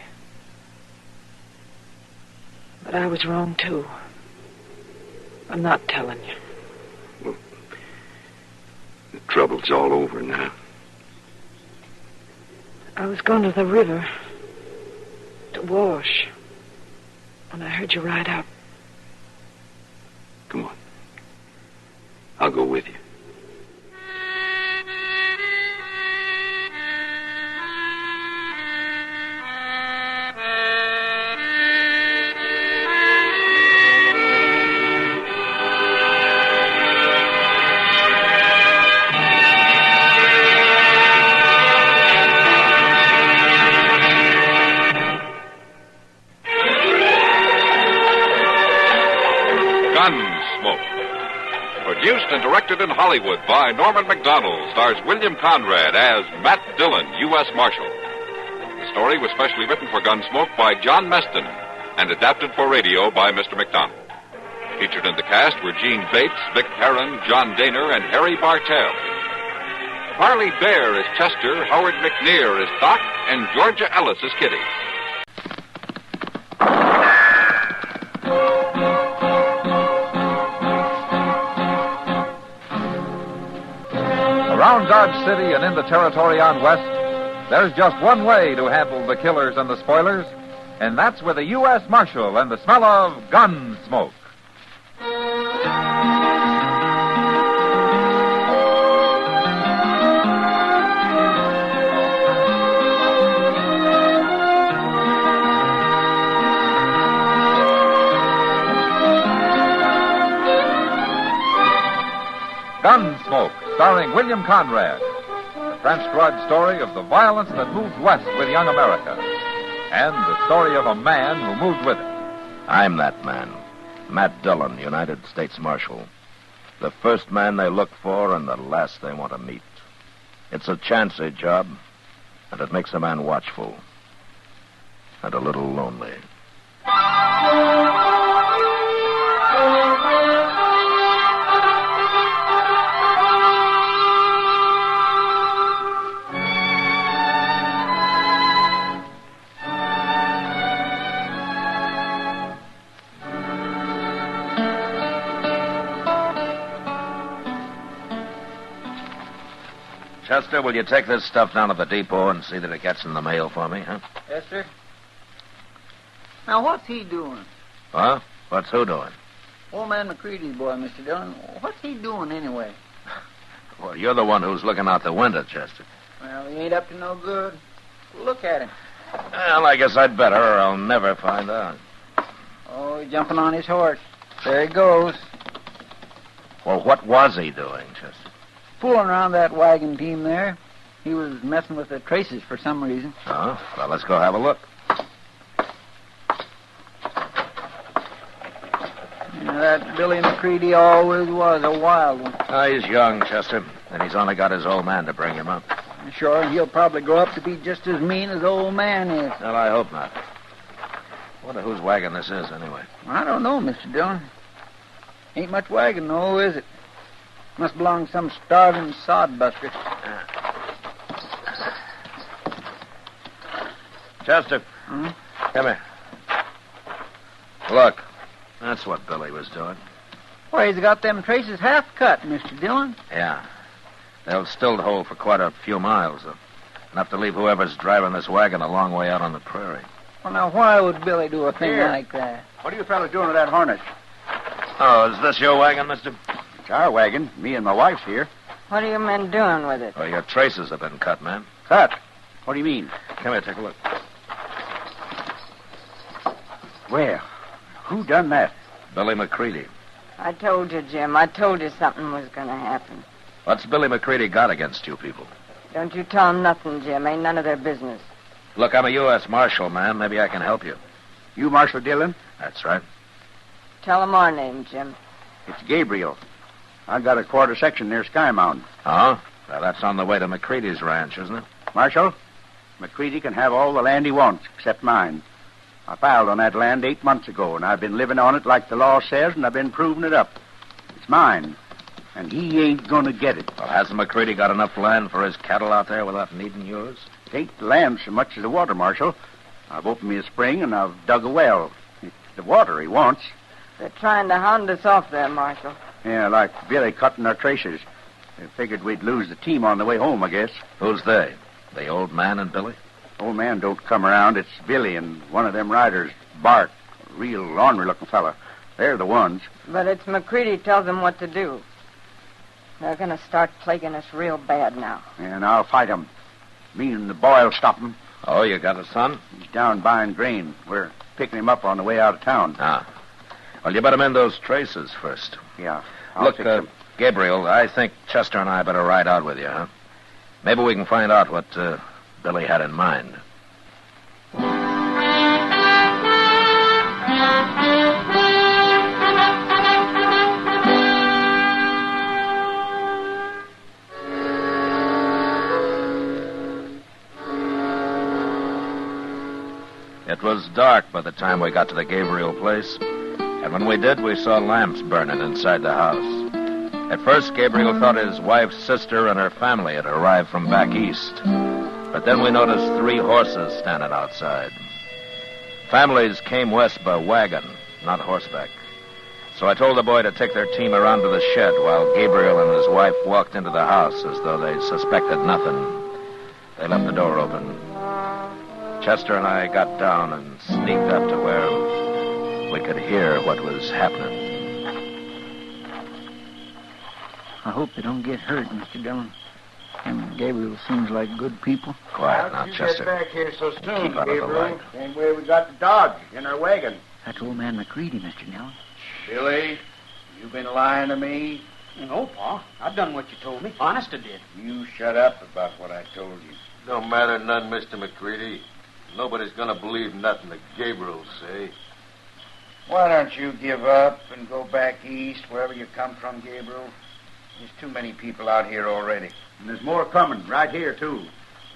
But I was wrong, too. I'm not telling you. Well, the trouble's all over now. I was going to the river to wash when I heard you ride up. Come on. I'll go with you. Gunsmoke. Produced and directed in Hollywood by Norman Macdonald, stars William Conrad as Matt Dillon, U.S. Marshal. The story was specially written for Gunsmoke by John Meston and adapted for radio by Mr. Macdonald. Featured in the cast were Gene Bates, Vic Perrin, John Daner, and Harry Bartell. Harley Bear is Chester, Howard McNear is Doc, and Georgia Ellis is Kitty. Around Dodge City and in the territory on West, there's just one way to handle the killers and the spoilers, and that's with a U.S. Marshal and the smell of Gunsmoke. Gunsmoke, starring William Conrad. The transcribed story of the violence that moved west with young America. And the story of a man who moved with it. I'm that man. Matt Dillon, United States Marshal. The first man they look for and the last they want to meet. It's a chancy job, and it makes a man watchful and a little lonely. Chester, will you take this stuff down to the depot and see that it gets in the mail for me, huh? Yes, sir. Now, what's he doing? Huh? What's who doing? Old man McCready's boy, Mr. Dillon. What's he doing anyway? Well, you're the one who's looking out the window, Chester. Well, he ain't up to no good. Look at him. Well, I guess I'd better, or I'll never find out. Oh, he's jumping on his horse. There he goes. Well, what was he doing, Chester? Fooling around that wagon team there. He was messing with the traces for some reason. Oh, well, let's go have a look. That Billy McCready always was a wild one. Oh, he's young, Chester, and he's only got his old man to bring him up. Sure, he'll probably grow up to be just as mean as old man is. Well, I hope not. Wonder whose wagon this is, anyway. I don't know, Mr. Dillon. Ain't much wagon, though, is it? Must belong to some starving Sod-buster. Chester, come here. Look, that's what Billy was doing. Well, he's got them traces half cut, Mr. Dillon. Yeah. They'll still hold for quite a few miles, though. Enough to leave whoever's driving this wagon a long way out on the prairie. Well, now, why would Billy do a thing Here. like that? What are you fellas doing with that harness? Oh, is this your wagon, mister? It's our wagon. Me and my wife's here. What are you men doing with it? Oh, your traces have been cut, man. Cut? What do you mean? Come here, take a look. Well, who done that? Billy McCready. I told you, Jim. I told you something was going to happen. What's Billy McCready got against you people? Don't you tell them nothing, Jim. Ain't none of their business. Look, I'm a U.S. Marshal, man. Maybe I can help you. You Marshal Dillon? That's right. Tell them our name, Jim. It's Gabriel. I got a quarter section near Sky Mountain. Oh? Well, that's on the way to McCready's ranch, isn't it? Marshal, McCready can have all the land he wants, except mine. I filed on that land 8 months ago, and I've been living on it like the law says, and I've been proving it up. It's mine, and he ain't going to get it. Well, hasn't McCready got enough land for his cattle out there without needing yours? It ain't the land so much as the water, Marshal. I've opened me a spring, and I've dug a well. It's the water he wants. They're trying to hound us off there, Marshal. Yeah, like Billy cutting our traces. They figured we'd lose the team on the way home, I guess. Who's they? The old man and Billy? Old man don't come around. It's Billy and one of them riders, Bart. A real ornery-looking fella. They're the ones. But it's McCready tells them what to do. They're going to start plaguing us real bad now. And I'll fight 'em. Me and the boy'll stop 'em. Oh, you got a son? He's down buying grain. We're picking him up on the way out of town. Ah. Well, you better mend those traces first. Yeah. Look, Gabriel, I think Chester and I better ride out with you, huh? Maybe we can find out what Billy had in mind. It was dark by the time we got to the Gabriel place, and when we did, we saw lamps burning inside the house. At first, Gabriel thought his wife's sister and her family had arrived from back east. But then we noticed 3 horses standing outside. Families came west by wagon, not horseback. So I told the boy to take their team around to the shed while Gabriel and his wife walked into the house as though they suspected nothing. They left the door open. Chester and I got down and sneaked up to where we could hear what was happening. I hope they don't get hurt, Mr. Dillon. And Gabriel seems like good people. Quiet now, How'd you Chester. get back here so soon, Keep out of the Gabriel? light. Same way we got the dog in our wagon. That's old man McCready, Mr. Dillon. Billy, you been lying to me? No, Pa. I've done what you told me. Honest, I did. You shut up about what I told you. Don't matter none, Mr. McCready. Nobody's gonna believe nothing that Gabriel say. Why don't you give up and go back east, wherever you come from, Gabriel? There's too many people out here already. And there's more coming right here, too.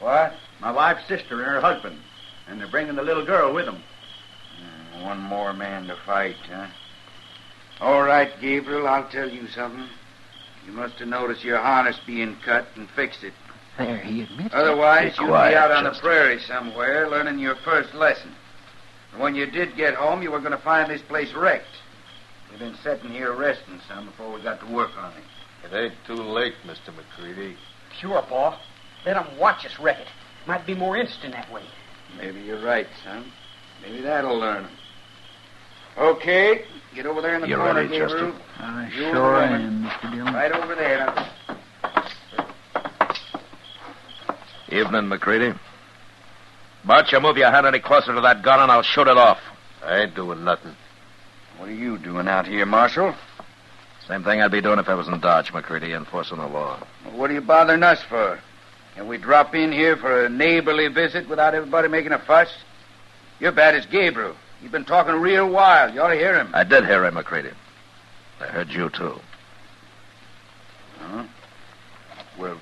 What? My wife's sister and her husband. And they're bringing the little girl with them. One more man to fight, huh? All right, Gabriel, I'll tell you something. You must have noticed your harness being cut and fixed it. There, he admits it. Otherwise, Be you'd quiet, be out on the Chester. prairie somewhere learning your first lesson. And when you did get home, you were going to find this place wrecked. We've been sitting here resting some before we got to work on it. It ain't too late, Mr. McCready. Sure, Pa. Let them watch us wreck it. Might be more interesting that way. Maybe you're right, son. Maybe that'll learn them. Okay, get over there in the You corner, ready, Gabriel. Chester? I You sure and the am, woman. Mr. Dillon. Right over there. Now. Evening, McCready. Bart, you move your hand any closer to that gun and I'll shoot it off. I ain't doing nothing. What are you doing out here, Marshal? Same thing I'd be doing if I was in Dodge, McCready, enforcing the law. Well, what are you bothering us for? Can we drop in here for a neighborly visit without everybody making a fuss? You're bad as Gabriel. You've been talking real wild. You ought to hear him. I did hear him, McCready. I heard you, too. Huh? Well,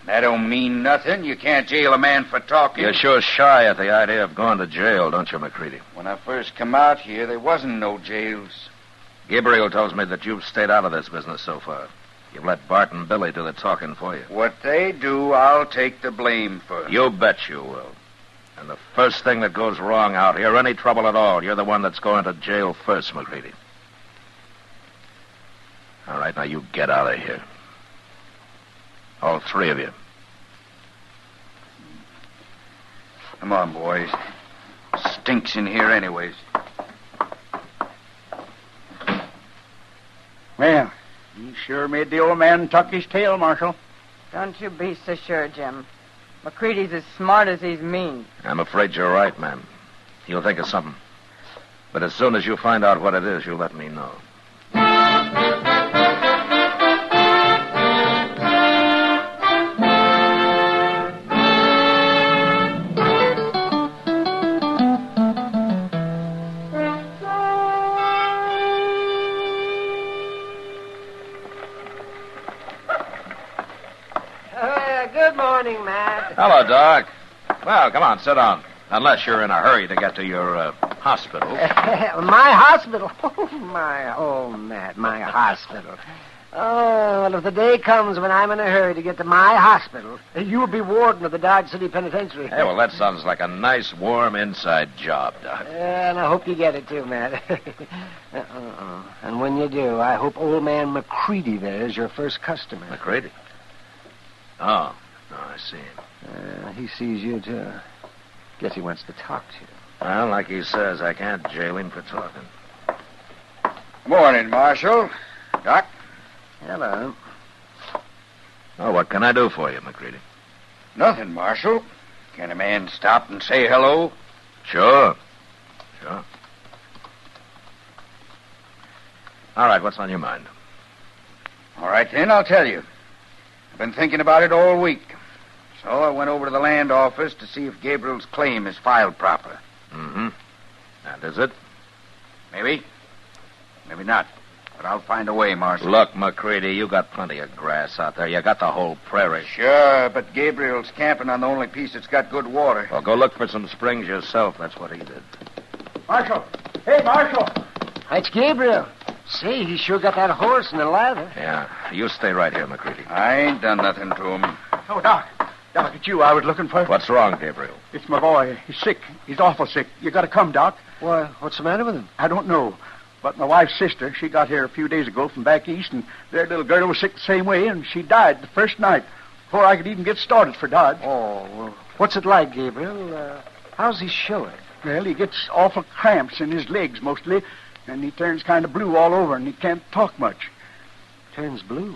that don't mean nothing. You can't jail a man for talking. You're sure shy at the idea of going to jail, don't you, McCready? When I first come out here, there wasn't no jails. Gabriel tells me that you've stayed out of this business so far. You've let Bart and Billy do the talking for you. What they do, I'll take the blame for. You bet you will. And the first thing that goes wrong out here, any trouble at all, you're the one that's going to jail first, McCready. All right, now you get out of here. All three of you. Come on, boys. Stinks in here anyways. Well, you sure made the old man tuck his tail, Marshal. Don't you be so sure, Jim. McCready's as smart as he's mean. I'm afraid you're right, ma'am. He'll think of something. But as soon as you find out what it is, you'll let me know. Good morning, Matt. Hello, Doc. Well, come on, sit down. Unless you're in a hurry to get to your hospital. My hospital? Oh, Matt, my hospital. Oh, well, if the day comes when I'm in a hurry to get to my hospital, you'll be warden of the Dodge City Penitentiary. Hey, well, that sounds like a nice, warm inside job, Doc. And I hope you get it, too, Matt. And when you do, I hope old man McCready there is your first customer. McCready? Oh, I see. He sees you, too. Guess he wants to talk to you. Well, like he says, I can't jail him for talking. Morning, Marshal. Doc? Hello. Oh, what can I do for you, McCready? Nothing, Marshal. Can a man stop and say hello? Sure. All right, what's on your mind? All right, then, I'll tell you. I've been thinking about it all week. So I went over to the land office to see if Gabriel's claim is filed proper. Mm-hmm. And is it? Maybe. Maybe not. But I'll find a way, Marshal. Look, McCready, you got plenty of grass out there. You got the whole prairie. Sure, but Gabriel's camping on the only piece that's got good water. Well, go look for some springs yourself. That's what he did. Marshal! Hey, Marshal! It's Gabriel. Say, he sure got that horse and the lather. Yeah, you stay right here, McCready. I ain't done nothing to him. Oh, Doc. Doc, it's you I was looking for. What's wrong, Gabriel? It's my boy. He's sick. He's awful sick. You gotta come, Doc. Why, what's the matter with him? I don't know. But my wife's sister, she got here a few days ago from back east, and their little girl was sick the same way, and she died the first night, before I could even get started for Dodge. Oh, well, what's it like, Gabriel? How's he showing? Well, he gets awful cramps in his legs, mostly, and he turns kind of blue all over, and he can't talk much. Turns blue?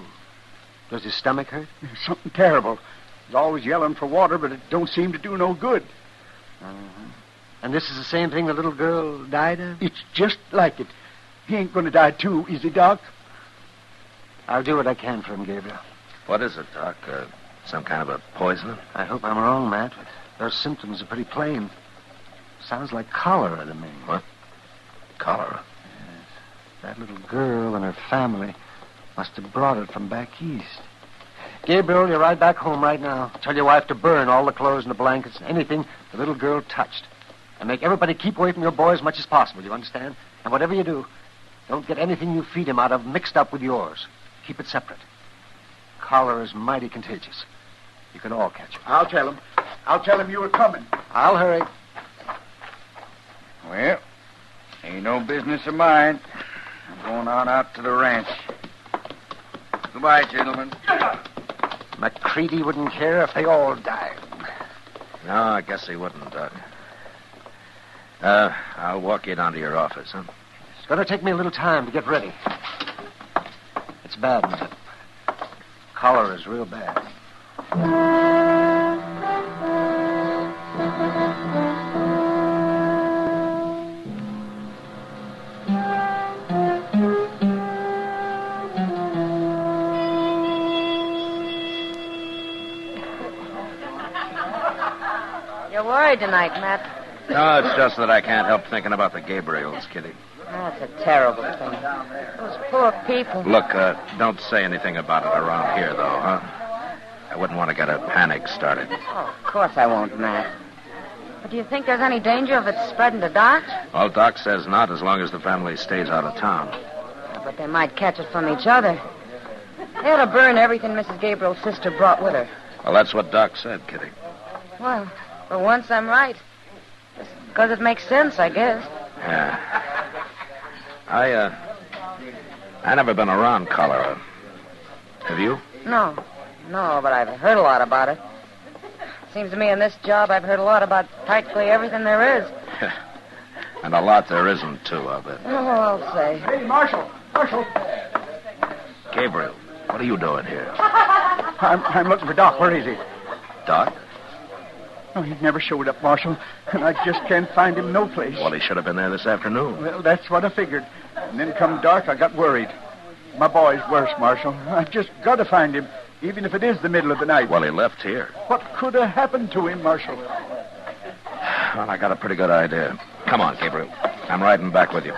Does his stomach hurt? Something terrible. He's always yelling for water, but it don't seem to do no good. Uh-huh. And this is the same thing the little girl died of? It's just like it. He ain't going to die, too, is he, Doc? I'll do what I can for him, Gabriel. What is it, Doc? Some kind of a poison? I hope I'm wrong, Matt, but those symptoms are pretty plain. Sounds like cholera to me. What? Cholera? That little girl and her family must have brought it from back east. Gabriel, you ride back home right now. Tell your wife to burn all the clothes and the blankets, anything the little girl touched. And make everybody keep away from your boy as much as possible, you understand? And whatever you do, don't get anything you feed him out of mixed up with yours. Keep it separate. Cholera is mighty contagious. You can all catch it. I'll tell him. I'll tell him you were coming. I'll hurry. Well, ain't no business of mine. I'm going on out to the ranch. Goodbye, gentlemen. McCready wouldn't care if they all died. No, I guess he wouldn't, Doc. I'll walk you down to your office, huh? It's going to take me a little time to get ready. It's bad, Matt. Cholera is real bad. You're worried tonight, Matt. No, it's just that I can't help thinking about the Gabriels, Kitty. That's a terrible thing. Those poor people. Look, don't say anything about it around here, though, huh? I wouldn't want to get a panic started. Oh, of course I won't, Matt. But do you think there's any danger of it spreading to Doc? Well, Doc says not as long as the family stays out of town. Yeah, but they might catch it from each other. They ought to burn everything Mrs. Gabriel's sister brought with her. Well, that's what Doc said, Kitty. Well, for once I'm right. Just because it makes sense, I guess. Yeah. I never been around cholera. Have you? No, but I've heard a lot about it. Seems to me in this job I've heard a lot about practically everything there is. And a lot there isn't, too, I bet. Oh, I'll say. Hey, Marshal! Gabriel, what are you doing here? I'm looking for Doc. Where is he? Doc? Oh, he never showed up, Marshal, and I just can't find him no place. Well, he should have been there this afternoon. Well, that's what I figured. And then come dark, I got worried. My boy's worse, Marshal. I've just got to find him, even if it is the middle of the night. Well, he left here. What could have happened to him, Marshal? Well, I got a pretty good idea. Come on, Gabriel. I'm riding back with you.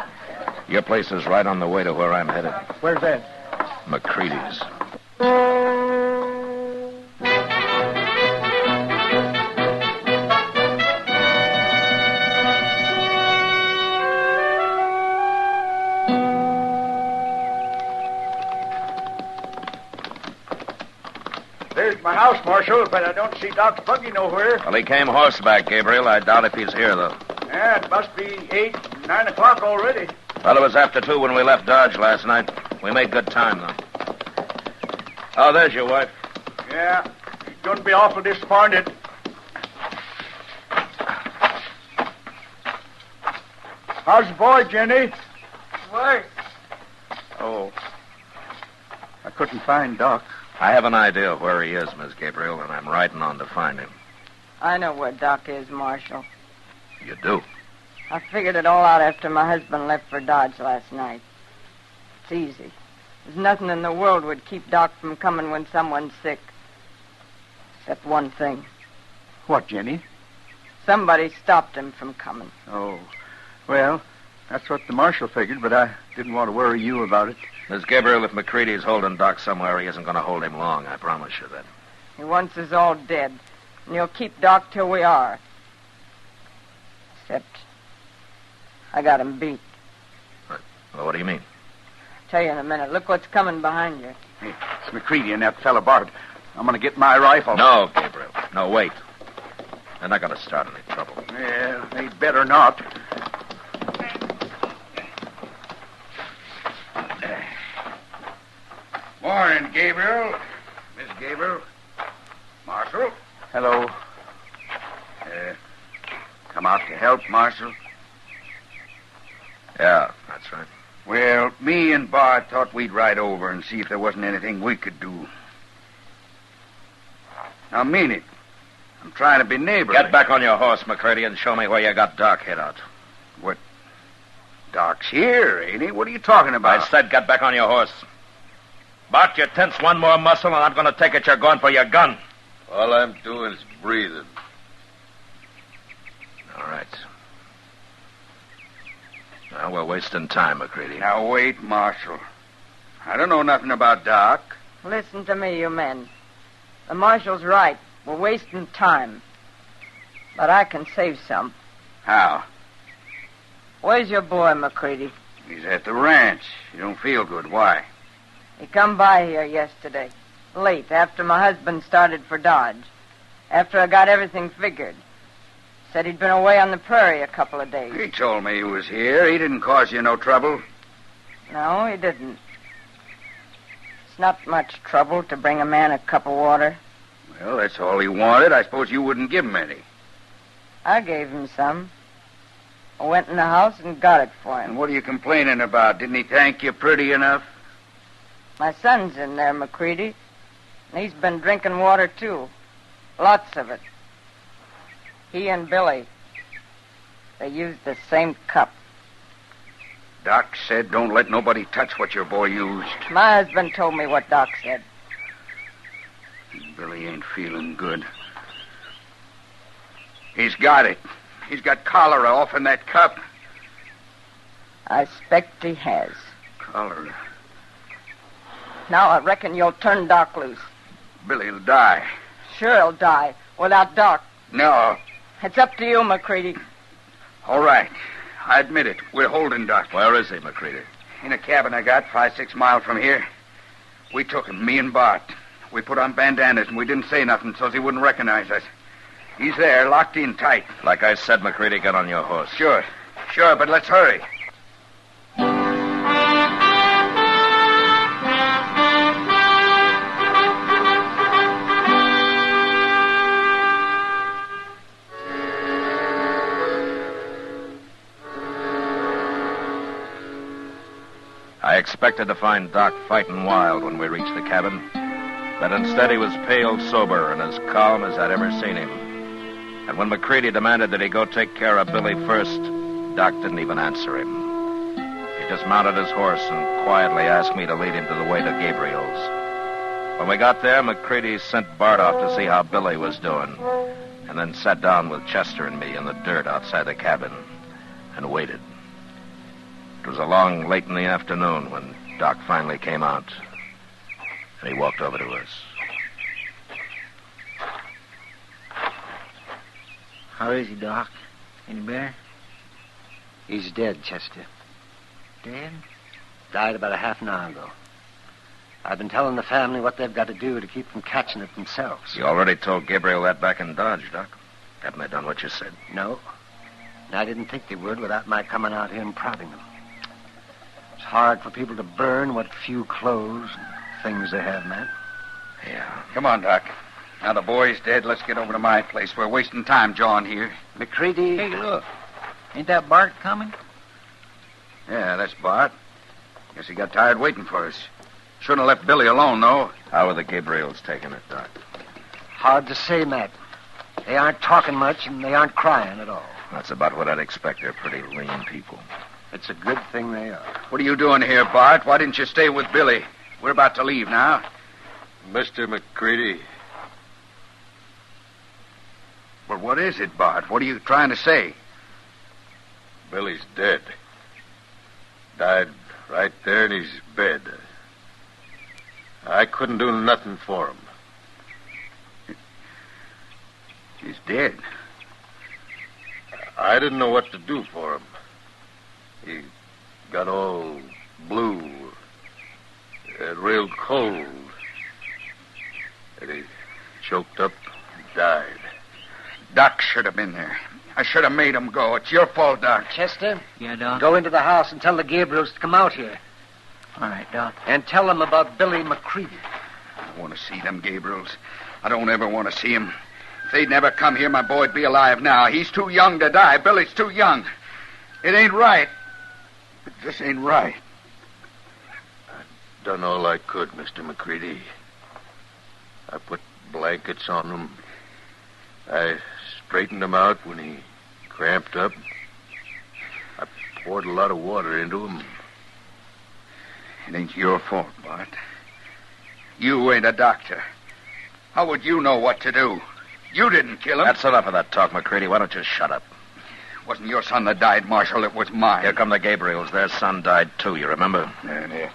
Your place is right on the way to where I'm headed. Where's that? McCready's. There's my house, Marshal, but I don't see Doc's buggy nowhere. Well, he came horseback, Gabriel. I doubt if he's here, though. Yeah, it must be 8, 9 o'clock already. Well, it was after 2 when we left Dodge last night. We made good time, though. Oh, there's your wife. Yeah, she's going to be awful disappointed. How's the boy, Jenny? Worse. Oh. I couldn't find Doc. I have an idea of where he is, Miss Gabriel, and I'm riding on to find him. I know where Doc is, Marshal. You do? I figured it all out after my husband left for Dodge last night. It's easy. There's nothing in the world would keep Doc from coming when someone's sick. Except one thing. What, Jenny? Somebody stopped him from coming. Oh. Well, that's what the marshal figured, but I didn't want to worry you about it. Miss Gabriel, if McCready's holding Doc somewhere, he isn't going to hold him long. I promise you that. He wants us all dead, and he'll keep Doc till we are. Except I got him beat. Well, what do you mean? I'll tell you in a minute. Look what's coming behind you. Hey, it's McCready and that fella Bart. I'm going to get my rifle. No, Gabriel. No, wait. They're not going to start any trouble. Yeah, they better not. Morning, Gabriel. Miss Gabriel. Marshal. Hello. Come out to help, Marshal? Yeah, that's right. Well, me and Bart thought we'd ride over and see if there wasn't anything we could do. I mean it. I'm trying to be neighborly. Get back on your horse, McCready, and show me where you got Doc hid out. What? Doc's here, ain't he? What are you talking about? I said get back on your horse. Bart, you tense one more muscle, and I'm going to take it you're going for your gun. All I'm doing is breathing. All right. Now, Now we're wasting time, McCready. Now, wait, Marshal. I don't know nothing about Doc. Listen to me, you men. The marshal's right. We're wasting time. But I can save some. How? Where's your boy, McCready? He's at the ranch. You don't feel good. Why? He come by here yesterday. Late, after my husband started for Dodge. After I got everything figured. Said he'd been away on the prairie a couple of days. He told me he was here. He didn't cause you no trouble. No, he didn't. It's not much trouble to bring a man a cup of water. Well, that's all he wanted. I suppose you wouldn't give him any. I gave him some. I went in the house and got it for him. And what are you complaining about? Didn't he thank you pretty enough? My son's in there, McCready. And he's been drinking water, too. Lots of it. He and Billy, they used the same cup. Doc said don't let nobody touch what your boy used. My husband told me what Doc said. Billy ain't feeling good. He's got it. He's got cholera off in that cup. I expect he has. Cholera. Now I reckon you'll turn Doc loose. Billy'll die. Sure he'll die. Without Doc. No. It's up to you, McCready. All right. I admit it. We're holding Doc. Where is he, McCready? In a cabin I got 5-6 miles from here. We took him, me and Bart. We put on bandanas, and we didn't say nothing so he wouldn't recognize us. He's there, locked in tight. Like I said, McCready, get on your horse. Sure, but let's hurry. I expected to find Doc fighting wild when we reached the cabin, but instead he was pale, sober, and as calm as I'd ever seen him. And when McCready demanded that he go take care of Billy first, Doc didn't even answer him. He just mounted his horse and quietly asked me to lead him to the way to Gabriel's. When we got there, McCready sent Bart off to see how Billy was doing, and then sat down with Chester and me in the dirt outside the cabin and waited. It was along late in the afternoon when Doc finally came out, and he walked over to us. How is he, Doc? Any better? He's dead, Chester. Dead? Died about a half an hour ago. I've been telling the family what they've got to do to keep from catching it themselves. You already told Gabriel that back in Dodge, Doc. Haven't they done what you said? No. And I didn't think they would without my coming out here and prodding them. It's hard for people to burn what few clothes and things they have, man. Yeah. Come on, Doc. Now the boy's dead. Let's get over to my place. We're wasting time, John, here. McCready. Hey, look. Ain't that Bart coming? Yeah, that's Bart. Guess he got tired waiting for us. Shouldn't have left Billy alone, though. How are the Gabriels taking it, Doc? Hard to say, Matt. They aren't talking much, and they aren't crying at all. That's about what I'd expect. They're pretty lean people. It's a good thing they are. What are you doing here, Bart? Why didn't you stay with Billy? We're about to leave now. Mr. McCready. Well, what is it, Bart? What are you trying to say? Billy's dead. Died right there in his bed. I couldn't do nothing for him. He's dead. I didn't know what to do for him. He got all blue, real cold, and he choked up and died. Doc should have been there. I should have made him go. It's your fault, Doc. Chester? Yeah, Doc? Go into the house and tell the Gabriels to come out here. All right, Doc. And tell them about Billy McCready. I want to see them Gabriels. I don't ever want to see him. If they'd never come here, my boy'd be alive now. He's too young to die. Billy's too young. It ain't right. It just ain't right. I've done all I could, Mr. McCready. I put blankets on him. I straightened him out when he cramped up. I poured a lot of water into him. It ain't your fault, Bart. You ain't a doctor. How would you know what to do? You didn't kill him. That's enough of that talk, McCready. Why don't you shut up? Wasn't your son that died, Marshal. It was mine. Here come the Gabriels. Their son died, too, you remember? Yeah.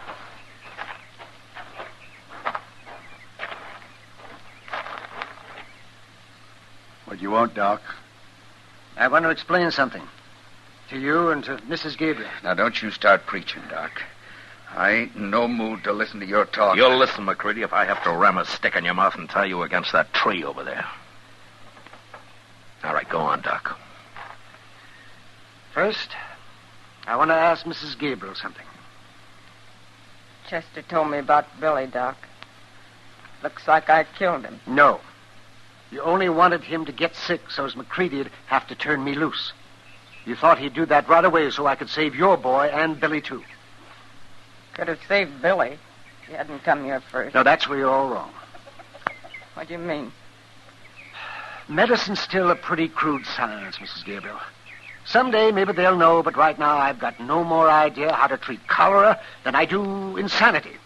What do you want, Doc? I want to explain something. To you and to Mrs. Gabriel. Now, don't you start preaching, Doc. I ain't in no mood to listen to your talk. You'll listen, McCready, if I have to ram a stick in your mouth and tie you against that tree over there. All right, go on, Doc. First, I want to ask Mrs. Gabriel something. Chester told me about Billy, Doc. Looks like I killed him. No. You only wanted him to get sick so as McCready'd have to turn me loose. You thought he'd do that right away so I could save your boy and Billy, too. Could have saved Billy if he hadn't come here first. No, that's where you're all wrong. What do you mean? Medicine's still a pretty crude science, Mrs. Gabriel. Someday maybe they'll know, but right now I've got no more idea how to treat cholera than I do insanity.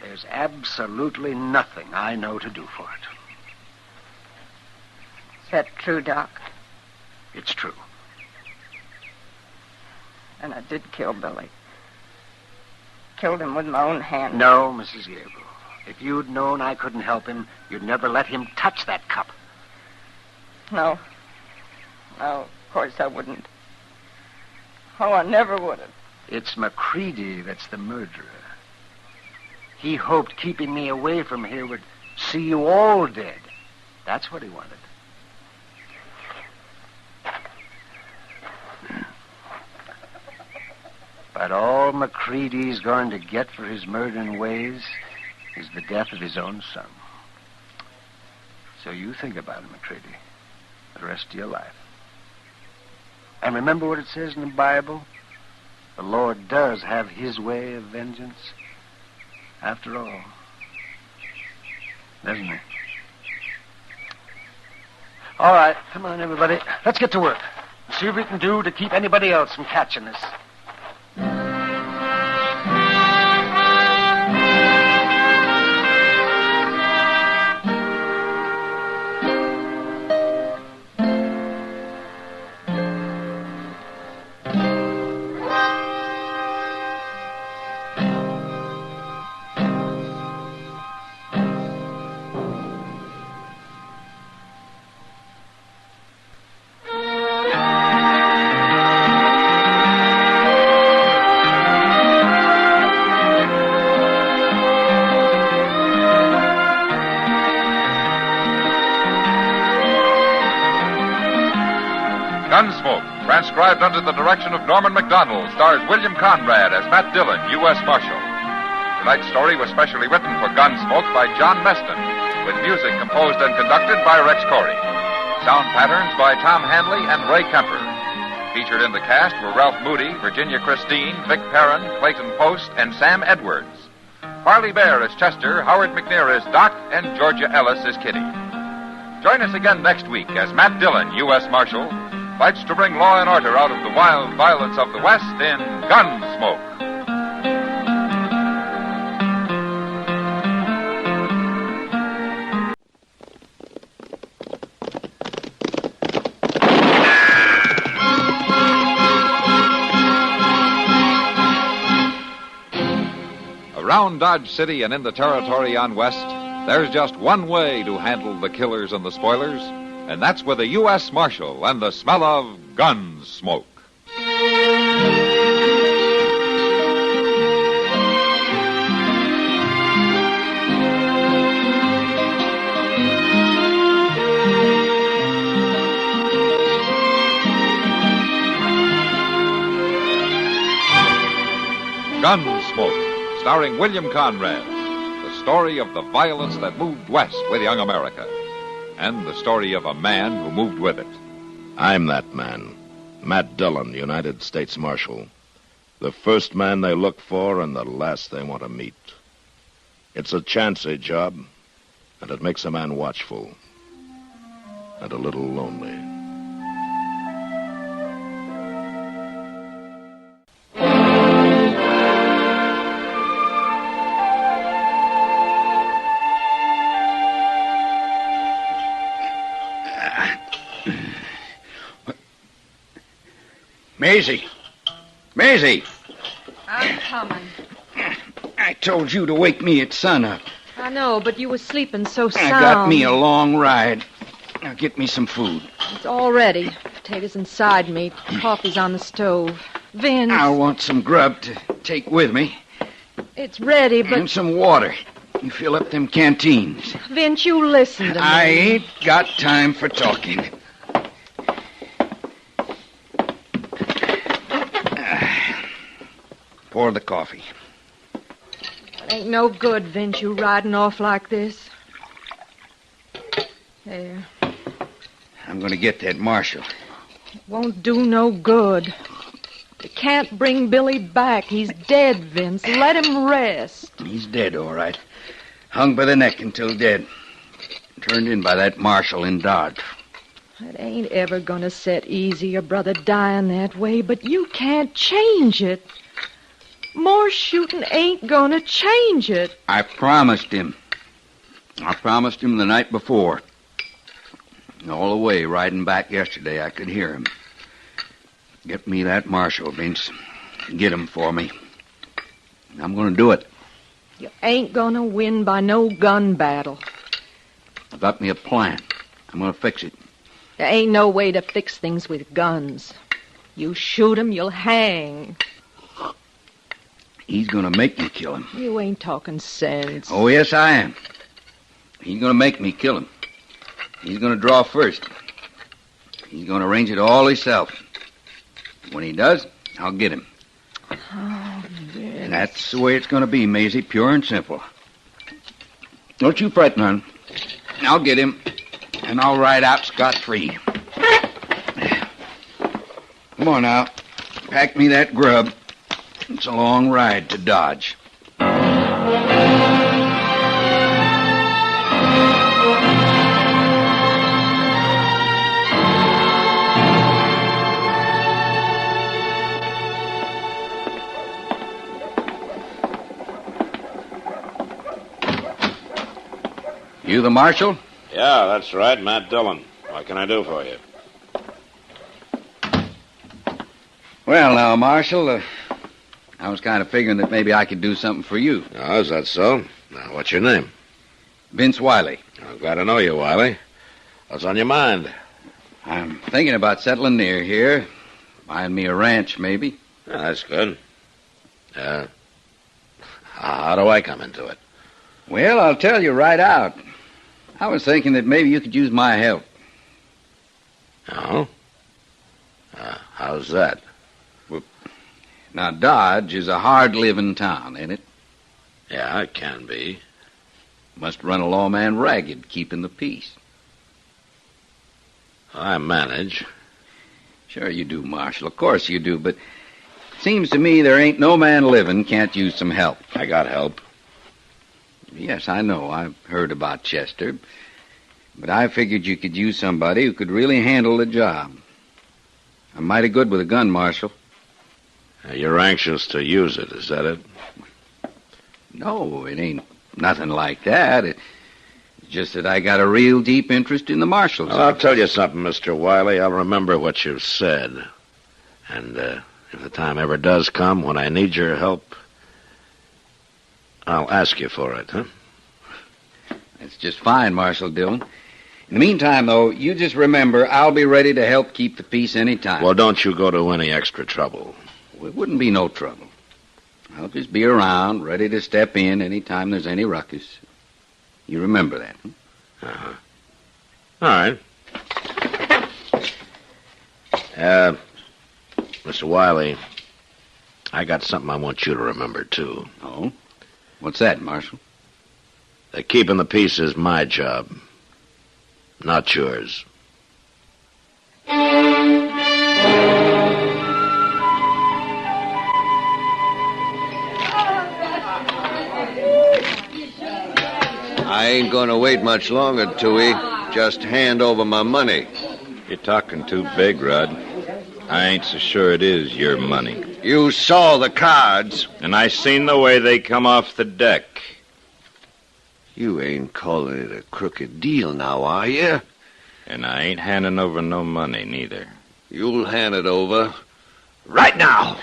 There's absolutely nothing I know to do for it. Is that true, Doc? It's true. And I did kill Billy. Killed him with my own hand. No, Mrs. Gabriel. If you'd known I couldn't help him, you'd never let him touch that cup. No. No, of course I wouldn't. Oh, I never would have. It's McCready that's the murderer. He hoped keeping me away from here would see you all dead. That's what he wanted. But all McCready's going to get for his murdering ways is the death of his own son. So you think about it, McCready, the rest of your life. And remember what it says in the Bible? The Lord does have his way of vengeance, after all. Doesn't he? All right, come on, everybody. Let's get to work. See what we can do to keep anybody else from catching us. Gunsmoke, transcribed under the direction of Norman Macdonald, stars William Conrad as Matt Dillon, U.S. Marshal. Tonight's story was specially written for Gunsmoke by John Meston, with music composed and conducted by Rex Corey. Sound patterns by Tom Hanley and Ray Kemper. Featured in the cast were Ralph Moody, Virginia Christine, Vic Perrin, Clayton Post, and Sam Edwards. Farley Bear as Chester, Howard McNear as Doc, and Georgia Ellis as Kitty. Join us again next week as Matt Dillon, U.S. Marshal, fights to bring law and order out of the wild violence of the West in Gunsmoke. Around Dodge City and in the territory on West, there's just one way to handle the killers and the spoilers, and that's with a U.S. Marshal and the smell of Gunsmoke. Gunsmoke, starring William Conrad, the story of the violence that moved west with young America, and the story of a man who moved with it. I'm that man, Matt Dillon, United States Marshal. The first man they look for and the last they want to meet. It's a chancy job, and it makes a man watchful and a little lonely. Maisie! Maisie! I'm coming. I told you to wake me at sunup. I know, but you were sleeping so I sound. got me a long ride. Now get me some food. It's all ready. Potatoes and side meat. Coffee's on the stove. Vince. I'll want some grub to take with me. It's ready, but... And some water. You fill up them canteens. Vince, you listen to me. I ain't got time for talking. Pour the coffee. It ain't no good, Vince, you riding off like this. There. I'm going to get that marshal. It won't do no good. You can't bring Billy back. He's dead, Vince. Let him rest. He's dead, all right. Hung by the neck until dead. Turned in by that marshal in Dodge. It ain't ever gonna set easy, your brother dying that way, but you can't change it. More shooting ain't gonna change it. I promised him. I promised him the night before. All the way riding back yesterday, I could hear him. Get me that marshal, Vince. Get him for me. I'm going to do it. You ain't gonna win by no gun battle. I got me a plan. I'm going to fix it. There ain't no way to fix things with guns. You shoot him, you'll hang. He's going to make me kill him. You ain't talking sense. Oh, yes, I am. He's going to make me kill him. He's going to draw first. He's going to arrange it all himself. When he does, I'll get him. Oh, Vince. That's the way it's going to be, Maisie, pure and simple. Don't you fret none. I'll get him, and I'll ride out scot-free. Come on now. Pack me that grub. It's a long ride to Dodge. You the marshal? Yeah, that's right, Matt Dillon. What can I do for you? Well, now, Marshal, I was kind of figuring that maybe I could do something for you. Oh, is that so? Now, what's your name? Vince Wiley. I'm glad to know you, Wiley. What's on your mind? I'm thinking about settling near here. Buying me a ranch, maybe. Yeah, that's good. How do I come into it? Well, I'll tell you right out. I was thinking that maybe you could use my help. Oh? How's that? Well, now, Dodge is a hard-living town, ain't it? Yeah, it can be. Must run a lawman ragged, keeping the peace. I manage. Sure you do, Marshal. Of course you do, but it seems to me there ain't no man living can't use some help. I got help. Yes, I know. I've heard about Chester. But I figured you could use somebody who could really handle the job. I'm mighty good with a gun, Marshal. You're anxious to use it, is that it? No, it ain't nothing like that. It's just that I got a real deep interest in the marshals. Well, I'll tell you something, Mr. Wiley. I'll remember what you've said. And if the time ever does come when I need your help, I'll ask you for it, huh? That's just fine, Marshal Dillon. In the meantime, though, you just remember I'll be ready to help keep the peace any time. Well, don't you go to any extra trouble. Well, it wouldn't be no trouble. I'll just be around, ready to step in any time there's any ruckus. You remember that, huh? Uh-huh. All right. Mr. Wiley, I got something I want you to remember, too. Oh? What's that, Marshal? Keeping the peace is my job, not yours. I ain't gonna wait much longer, Tooey. Just hand over my money. You're talking too big, Rod. I ain't so sure it is your money. You saw the cards. And I seen the way they come off the deck. You ain't calling it a crooked deal now, are you? And I ain't handing over no money, neither. You'll hand it over. Right now.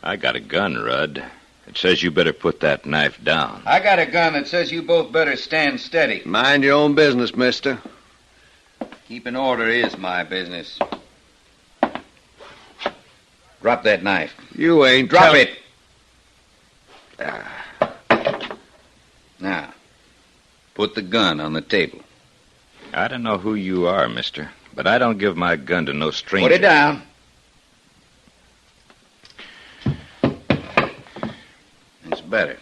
I got a gun, Rudd. It says you better put that knife down. I got a gun that says you both better stand steady. Mind your own business, mister. Keeping order is my business. Drop that knife. You ain't... Drop it! Now, put the gun on the table. I don't know who you are, mister, but I don't give my gun to no stranger. Put it down. It's better.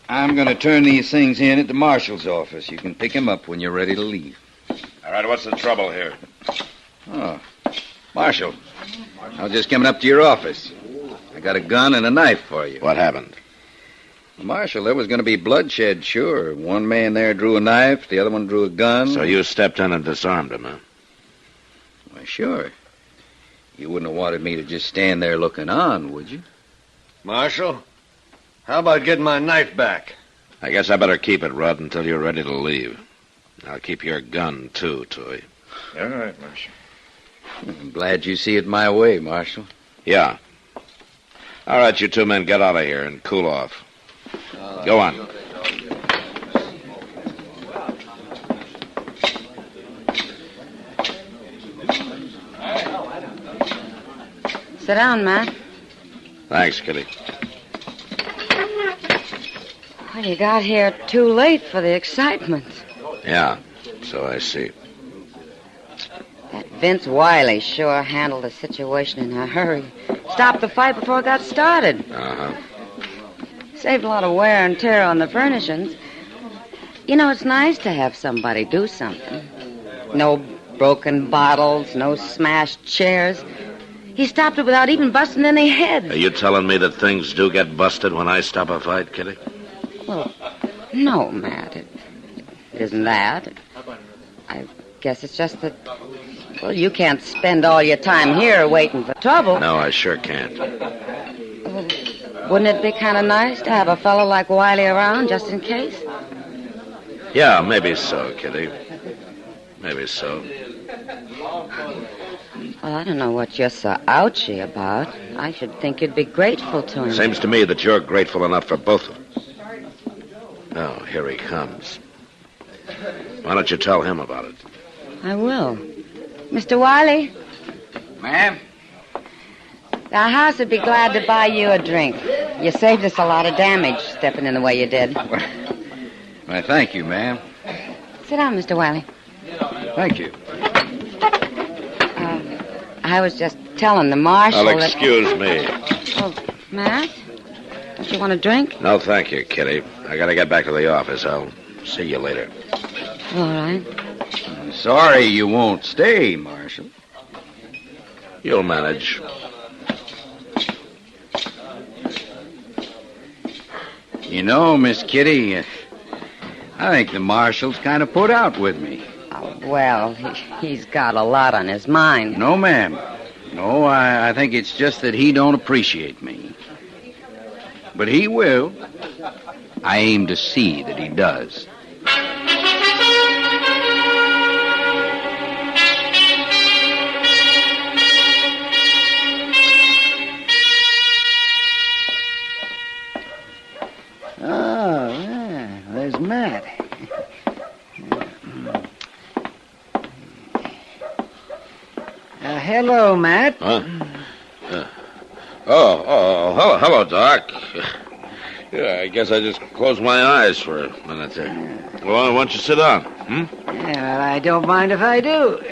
I'm going to turn these things in at the marshal's office. You can pick them up when you're ready to leave. All right, what's the trouble here? Oh, Marshal, I was just coming up to your office. I got a gun and a knife for you. What happened? Marshal, there was going to be bloodshed, sure. One man there drew a knife, the other one drew a gun. So you stepped in and disarmed him, huh? Why, sure. You wouldn't have wanted me to just stand there looking on, would you? Marshal, how about getting my knife back? I guess I better keep it, Rudd, until you're ready to leave. I'll keep your gun, too, Tooey. All right, Marshal. I'm glad you see it my way, Marshal. Yeah. All right, you two men, get out of here and cool off. Go on. Sit down, Matt. Thanks, Kitty. Well, you got here too late for the excitement. Yeah, so I see. That Vince Wiley sure handled the situation in a hurry. Stopped the fight before it got started. Uh-huh. Saved a lot of wear and tear on the furnishings. You know, it's nice to have somebody do something. No broken bottles, no smashed chairs. He stopped it without even busting any heads. Are you telling me that things do get busted when I stop a fight, Kitty? Well, no, Matt. It isn't that. I guess it's just that, well, you can't spend all your time here waiting for trouble. No, I sure can't. Well, wouldn't it be kind of nice to have a fellow like Wiley around just in case? Yeah, maybe so, Kitty. Maybe so. Well, I don't know what you're so ouchy about. I should think you'd be grateful to him. Seems to me that you're grateful enough for both of us. Oh, here he comes. Why don't you tell him about it? I will. Mr. Wiley? Ma'am? The house would be glad to buy you a drink. You saved us a lot of damage stepping in the way you did. Why, thank you, ma'am. Sit down, Mr. Wiley. Thank you. I was just telling the marshal Well, excuse me. Oh, Matt? Don't you want a drink? No, thank you, Kitty. I gotta get back to the office. I'll see you later. All right. I'm sorry you won't stay, Marshal. You'll manage. You know, Miss Kitty, I think the Marshal's kind of put out with me. Oh, well, he's got a lot on his mind. No, ma'am. No, I think it's just that he don't appreciate me. But he will. I aim to see that he does. Oh, yeah, there's Matt. Hello, Matt. Huh? Hello, Doc. Yeah, I guess I just closed my eyes for a minute there. Well, why don't you sit down? Yeah, well, I don't mind if I do.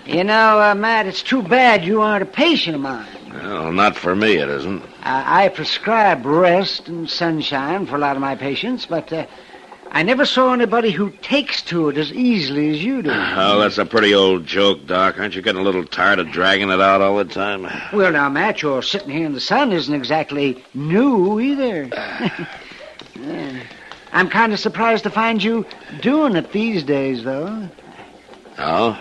You know, Matt, it's too bad you aren't a patient of mine. Well, not for me, it isn't. I prescribe rest and sunshine for a lot of my patients, but I never saw anybody who takes to it as easily as you do. Oh, that's a pretty old joke, Doc. Aren't you getting a little tired of dragging it out all the time? Well, now, Matt, your sitting here in the sun isn't exactly new either. Yeah. I'm kind of surprised to find you doing it these days, though. Oh?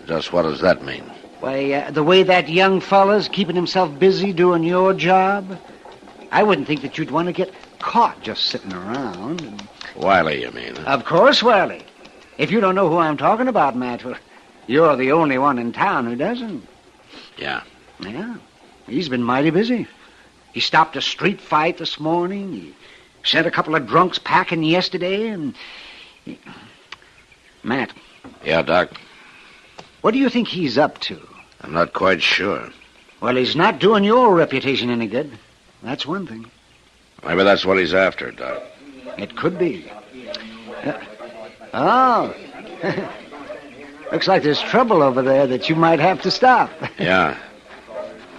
Just what does that mean? Why, the way that young fella's keeping himself busy doing your job, I wouldn't think that you'd want to get caught just sitting around. Wiley, you mean? Of course, Wiley. If you don't know who I'm talking about, Matt, well, You're the only one in town who doesn't. Yeah. Yeah. He's been mighty busy. He stopped a street fight this morning. He sent a couple of drunks packing yesterday, and... Matt. Yeah, Doc? What do you think he's up to? I'm not quite sure. Well, he's not doing your reputation any good. That's one thing. Maybe that's what he's after, Doc. It could be. Oh. Looks like there's trouble over there that you might have to stop. Yeah.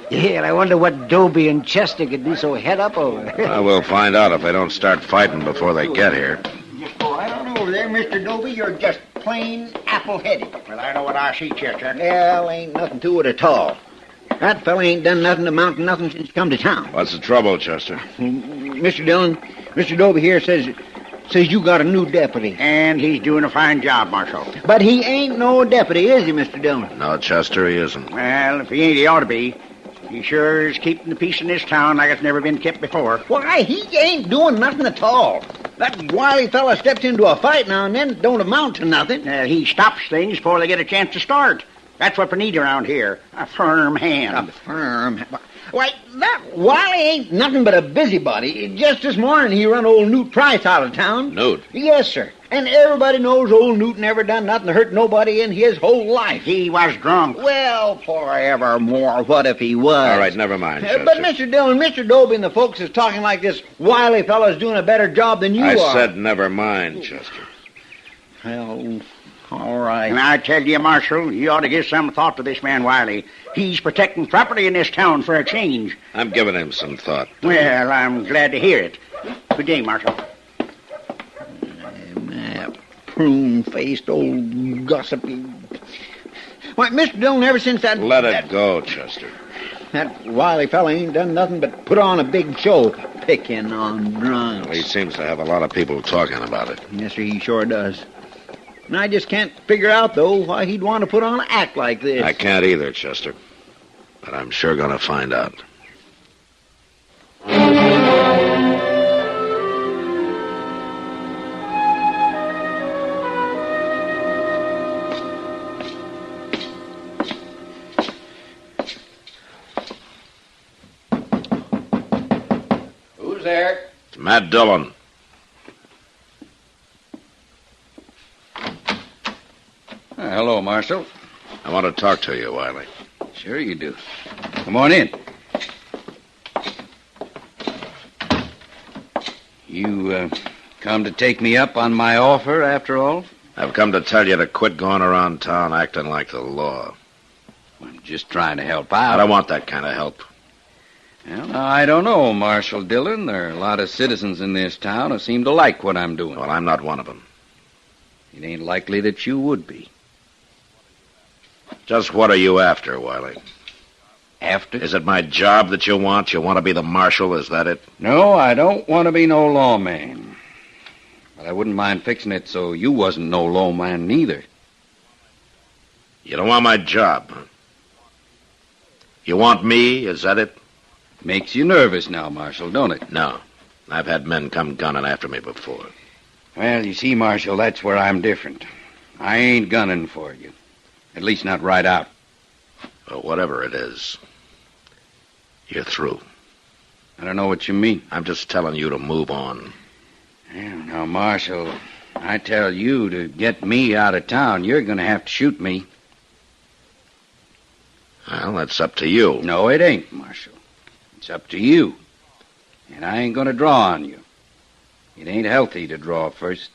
Yeah, I wonder what Dobie and Chester could be so head up over. Well, we'll find out if they don't start fighting before they get here. Just go right on over there, Mr. Dobie. You're just plain apple-headed. Well, I know what I see, Chester. Well, ain't nothing to it at all. That fella ain't done nothing to amount to nothing since he come to town. What's the trouble, Chester? Mr. Dillon, Mr. Dobie here says you got a new deputy. And he's doing a fine job, Marshal. But he ain't no deputy, is he, Mr. Dillon? No, Chester, he isn't. Well, if he ain't, he ought to be. He sure is keeping the peace in this town like it's never been kept before. Why, he ain't doing nothing at all. That wily fella steps into a fight now and then, don't amount to nothing. He stops things before they get a chance to start. That's what we need around here. A firm hand. A firm... Why, that Wiley ain't nothing but a busybody. Just this morning he run old Newt Price out of town. Newt? Yes, sir. And everybody knows old Newt never done nothing to hurt nobody in his whole life. He was drunk. Well, forevermore, what if he was? All right, never mind, Chester. But Mr. Dillon, Mr. Dobie and the folks is talking like this Wiley fellow's doing a better job than you are. I said never mind, Chester. Well... all right. And I tell you, Marshal, you ought to give some thought to this man Wiley. He's protecting property in this town for a change. I'm giving him some thought. Well, I'm glad to hear it. Good day, Marshal. Prune-faced old gossipy... Why, Mr. Dillon, ever since that... Let it go, Chester. That Wiley fella ain't done nothing but put on a big show, picking on drunks. Well, he seems to have a lot of people talking about it. Yes, sir, he sure does. And I just can't figure out, though, why he'd want to put on an act like this. I can't either, Chester. But I'm sure going to find out. Who's there? It's Matt Dillon. Hello, Marshal. I want to talk to you, Wiley. Sure you do. Come on in. You, come to take me up on my offer, after all? I've come to tell you to quit going around town acting like the law. I'm just trying to help out. I don't want that kind of help. Well, now, I don't know, Marshal Dillon. There are a lot of citizens in this town who seem to like what I'm doing. Well, I'm not one of them. It ain't likely that you would be. Just what are you after, Wiley? After? Is it my job that you want? You want to be the marshal, is that it? No, I don't want to be no lawman. But I wouldn't mind fixing it so you wasn't no lawman neither. You don't want my job, huh? You want me, is that it? Makes you nervous now, Marshal, don't it? No. I've had men come gunning after me before. Well, you see, Marshal, that's where I'm different. I ain't gunning for you. At least not right out. Well, whatever it is, you're through. I don't know what you mean. I'm just telling you to move on. Yeah, now, Marshal, I tell you to get me out of town, you're going to have to shoot me. Well, that's up to you. No, it ain't, Marshal. It's up to you. And I ain't going to draw on you. It ain't healthy to draw first.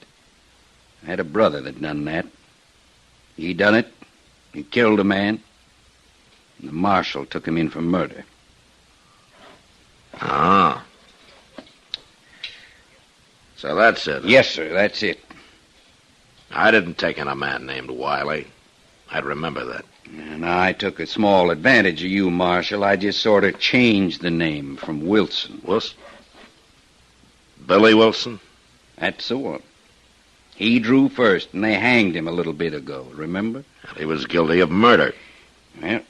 I had a brother that done that. He done it. He killed a man. And the marshal took him in for murder. Ah. So that's it. Yes, sir, that's it. I didn't take in a man named Wiley. I'd remember that. And I took a small advantage of you, Marshal. I just sort of changed the name from Wilson. Wilson? Billy Wilson? That's the one. He drew first, and they hanged him a little bit ago, remember? And he was guilty of murder. Well,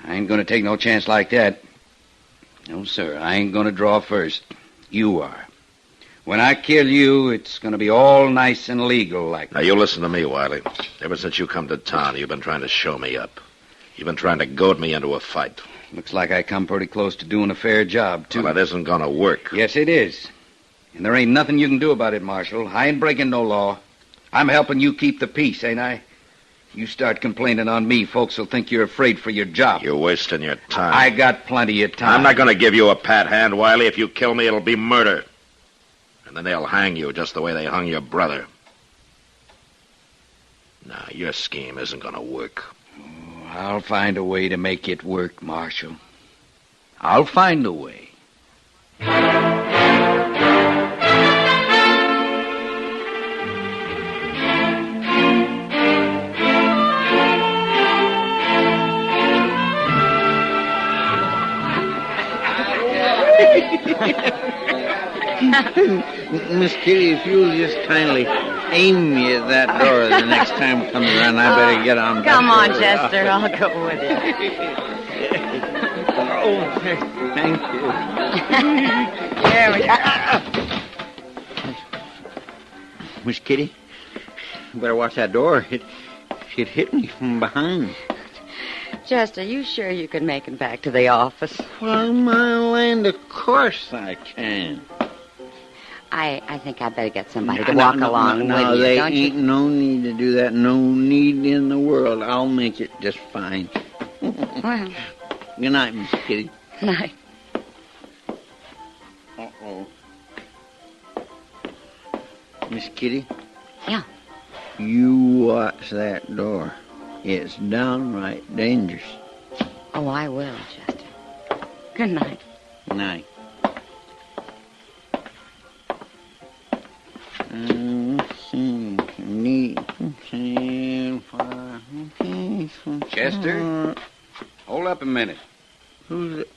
I ain't going to take no chance like that. No, sir, I ain't going to draw first. You are. When I kill you, it's going to be all nice and legal like Now, you listen to me, Wiley. Ever since you come to town, you've been trying to show me up. You've been trying to goad me into a fight. Looks like I come pretty close to doing a fair job, too. Well, it isn't going to work. Yes, it is. And there ain't nothing you can do about it, Marshal. I ain't breaking no law. I'm helping you keep the peace, ain't I? You start complaining on me, folks will think you're afraid for your job. You're wasting your time. I got plenty of time. I'm not going to give you a pat hand, Wiley. If you kill me, it'll be murder. And then they'll hang you just the way they hung your brother. Now, your scheme isn't going to work. Oh, I'll find a way to make it work, Marshal. I'll find a way. Miss Kitty, if you'll just kindly aim me at that door the next time it comes around, I better get on. Come on, Chester. I'll go with you. Oh, thank you. There we go. Miss Kitty, you better watch that door. It hit me from behind. Chester, you sure you can make it back to the office? Well, my land, of course I can. I think I better get somebody to walk along with you, there don't ain't you? no need to do that. No need in the world. I'll make it just fine. Well. Good night, Miss Kitty. Night. Uh-oh. Miss Kitty? Yeah? You watch that door. It's downright dangerous. Oh, I will, Chester. Good night. Night. Chester, hold up a minute. Who's it?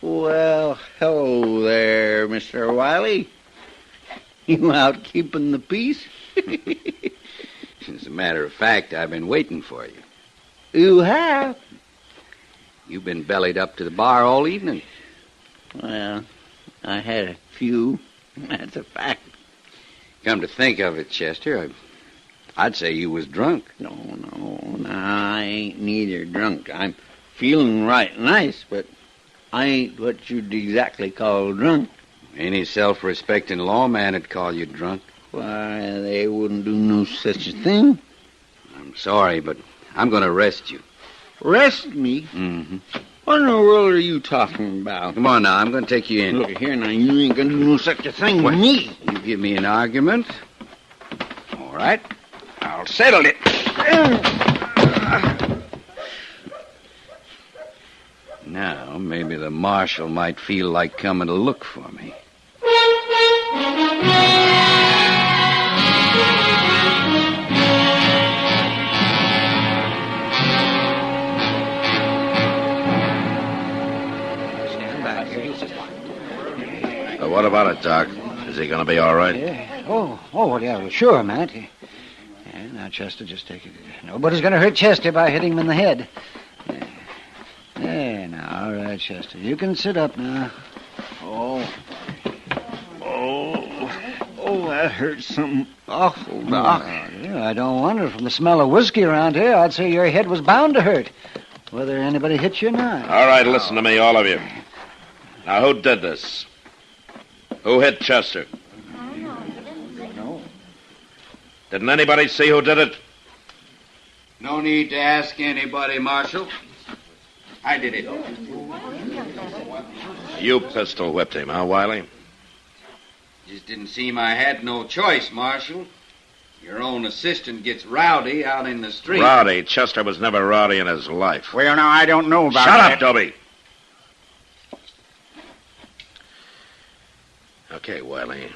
Well, hello there, Mr. Wiley. You out keeping the peace? As a matter of fact, I've been waiting for you. You have? You've been bellied up to the bar all evening. Well, I had a few. That's a fact. Come to think of it, Chester, I'd say you was drunk. No, I ain't neither drunk. I'm feeling right nice, but I ain't what you'd exactly call drunk. Any self-respecting lawman would call you drunk. Why, they wouldn't do no such a thing. I'm sorry, but I'm going to arrest you. Arrest me? Mm-hmm. What in the world are you talking about? Come on now, I'm going to take you in. Look here now, you ain't going to do no such a thing with me. You give me an argument. All right. I'll settle it. Now, maybe the marshal might feel like coming to look for me. What about it, Doc? Is he going to be all right? Yeah. Oh, yeah, sure, Matt. Yeah, now, Chester, just take it. Nobody's going to hurt Chester by hitting him in the head. Yeah, now, all right, Chester. You can sit up now. Oh, that hurts something awful, Doc. Yeah, I don't wonder. From the smell of whiskey around here, I'd say your head was bound to hurt, whether anybody hit you or not. All right, listen to me, all of you. Now, who did this? Who hit Chester? No. Didn't anybody see who did it? No need to ask anybody, Marshal. I did it. You pistol whipped him, huh, Wiley? Just didn't seem I had no choice, Marshal. Your own assistant gets rowdy out in the street. Rowdy? Chester was never rowdy in his life. Well, now, I don't know about Shut that. up, Dobie. Okay, Wiley.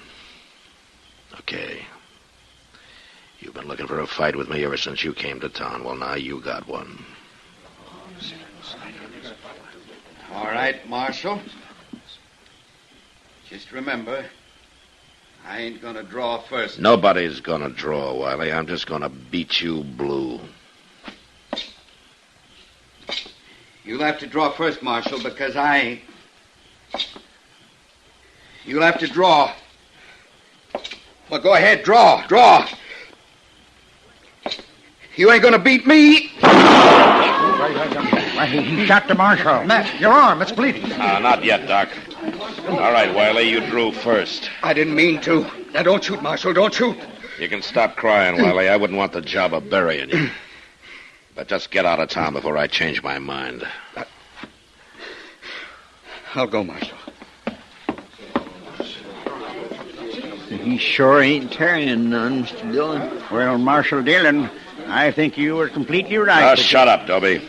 Okay. You've been looking for a fight with me ever since you came to town. Well, now you got one. All right, Marshal. Just remember, I ain't gonna draw first. Nobody's gonna draw, Wiley. I'm just gonna beat you blue. You'll have to draw first, Marshal, because I ain't. You'll have to draw. Well, go ahead, draw. You ain't gonna beat me. He shot the marshal. Matt, your arm, it's bleeding. Not yet, Doc. All right, Wiley, you drew first. I didn't mean to. Now, don't shoot, Marshal, don't shoot. You can stop crying, Wiley. I wouldn't want the job of burying you. But just get out of town before I change my mind. I'll go, Marshal. He sure ain't carrying none, Mr. Dillon. Well, Marshal Dillon, I think you were completely right. Shut up, Dobie.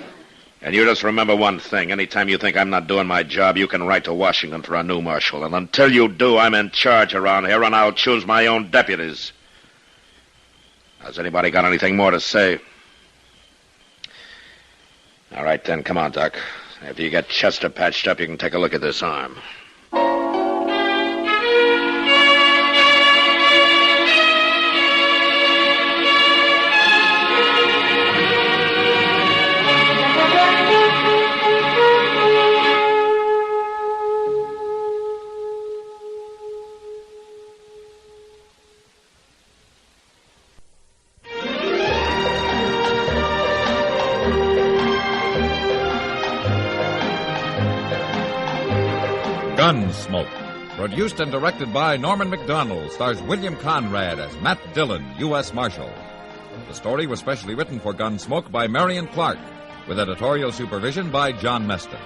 And you just remember one thing. Anytime you think I'm not doing my job, you can write to Washington for a new marshal. And until you do, I'm in charge around here, and I'll choose my own deputies. Has anybody got anything more to say? All right, then. Come on, Doc. After you get Chester patched up, you can take a look at this arm. Gunsmoke, produced and directed by Norman Macdonald, stars William Conrad as Matt Dillon, U.S. Marshal. The story was specially written for Gunsmoke by Marion Clark, with editorial supervision by John Meston.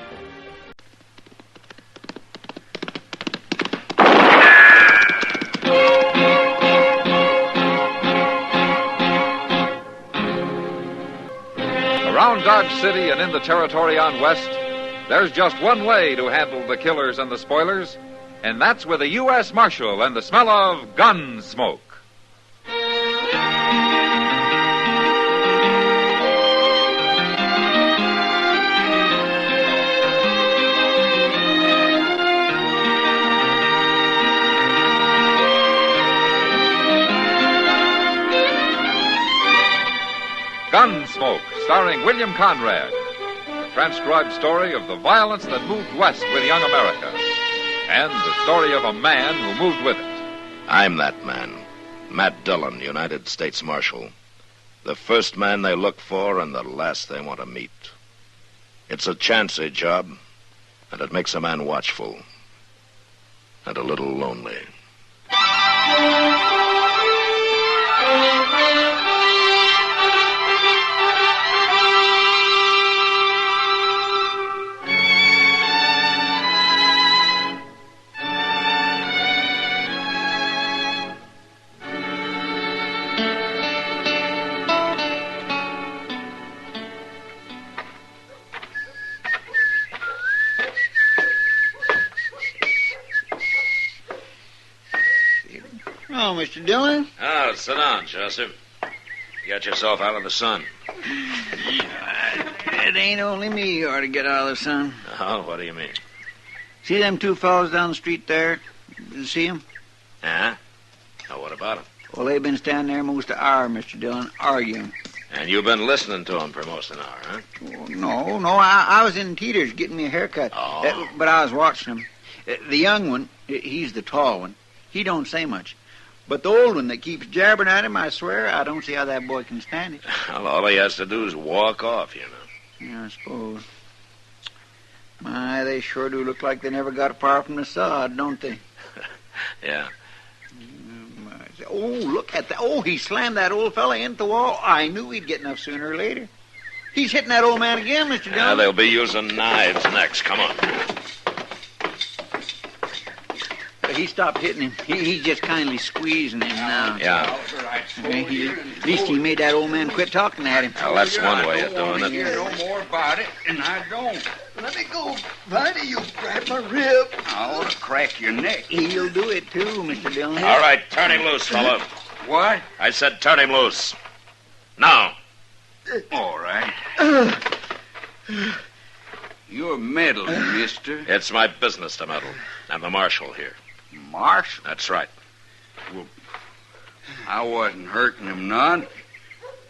Around Dodge City and in the territory on West, there's just one way to handle the killers and the spoilers, and that's with a U.S. Marshal and the smell of Gunsmoke. Gunsmoke, starring William Conrad. Transcribed story of the violence that moved west with young America, and the story of a man who moved with it. I'm that man, Matt Dillon, United States Marshal. The first man they look for and the last they want to meet. It's a chancy job, and it makes a man watchful and a little lonely. Oh, Mr. Dillon? Oh, sit down, Chester. Get yourself out of the sun. It ain't only me you ought to get out of the sun. Oh, what do you mean? See them two fellows down the street there? You see them? Yeah? Oh, what about them? Well, they've been standing there most an hour, Mr. Dillon, arguing. And you've been listening to them for most an hour, huh? Oh, no, I was in Teeter's getting me a haircut. Oh. But I was watching them. The young one, he's the tall one, he don't say much. But the old one that keeps jabbering at him, I swear, I don't see how that boy can stand it. Well, all he has to do is walk off, you know. Yeah, I suppose. My, they sure do look like they never got far from the sod, don't they? Yeah. Oh, look at that. Oh, he slammed that old fella into the wall. I knew he'd get enough sooner or later. He's hitting that old man again, Mr. Dillon. Yeah, they'll be using knives next. Come on. He stopped hitting him. He's just kindly squeezing him now. Yeah. At least he made that old man quit talking at him. Well, that's one way of doing it. You know more about it, and I don't. Let me go, buddy. You grab my rib. I ought to crack your neck. He'll do it, too, Mr. Dillon. All right, turn him loose, fella. What? I said turn him loose. Now. All right. You're meddling, mister. It's my business to meddle. I'm the marshal here. Marshal? That's right. Well, I wasn't hurting him none.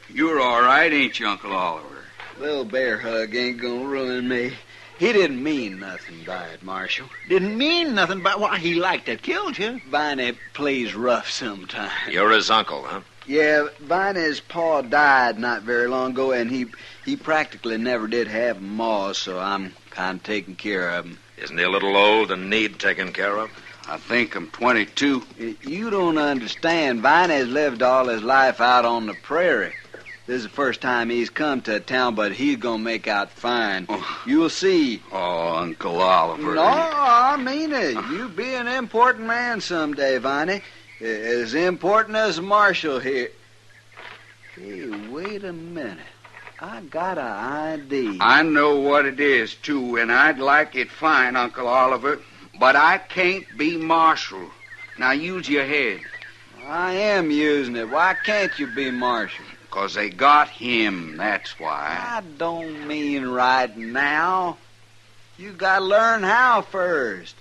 You're all right, ain't you, Uncle Oliver? Little bear hug ain't gonna ruin me. He didn't mean nothing by it, Marshal. Didn't mean nothing, but why, he liked to killed you. Viney plays rough sometimes. You're his uncle, huh? Yeah, Viney's pa died not very long ago, and he practically never did have a ma, so I'm kind of taking care of him. Isn't he a little old and need taken care of? I think I'm 22. You don't understand. Viney's lived all his life out on the prairie. This is the first time he's come to town, but he's going to make out fine. Oh. You'll see. Oh, Uncle Oliver. No, I mean it. You be an important man someday, Viney. As important as Marshal here. Hey, wait a minute. I got an ID. I know what it is, too, and I'd like it fine, Uncle Oliver. But I can't be Marshal. Now use your head. I am using it. Why can't you be Marshal? 'Cause they got him, that's why. I don't mean right now. You gotta learn how first.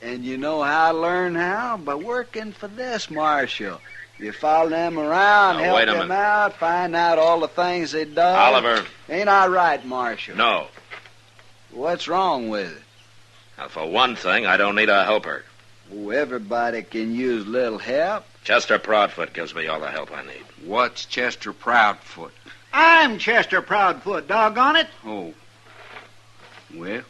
And you know how to learn how? By working for this Marshal. You follow them around, Now, help wait a them minute. out, find out all the things they done. Oliver. Ain't I right, Marshal? No. What's wrong with it? Now, for one thing, I don't need a helper. Oh, everybody can use little help. Chester Proudfoot gives me all the help I need. What's Chester Proudfoot? I'm Chester Proudfoot, doggone it. Oh. Well,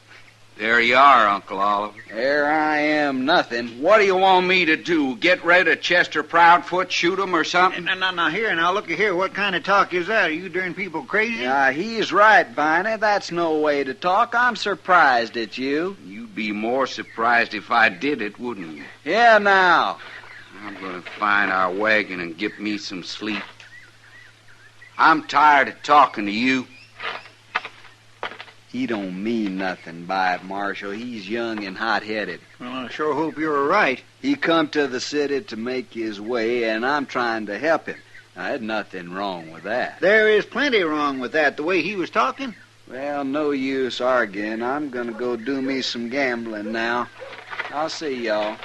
there you are, Uncle Oliver. There I am, nothing. What do you want me to do? Get rid of Chester Proudfoot, shoot him or something? Now, here, now, look here. What kind of talk is that? Are you darn people crazy? Yeah, he's right, Viney. That's no way to talk. I'm surprised at you. You'd be more surprised if I did it, wouldn't you? Yeah, now. I'm going to find our wagon and get me some sleep. I'm tired of talking to you. He don't mean nothing by it, Marshal. He's young and hot-headed. Well, I sure hope you're right. He come to the city to make his way, and I'm trying to help him. Now, there's nothing wrong with that. There is plenty wrong with that, the way he was talking. Well, no use arguing. I'm going to go do me some gambling now. I'll see y'all.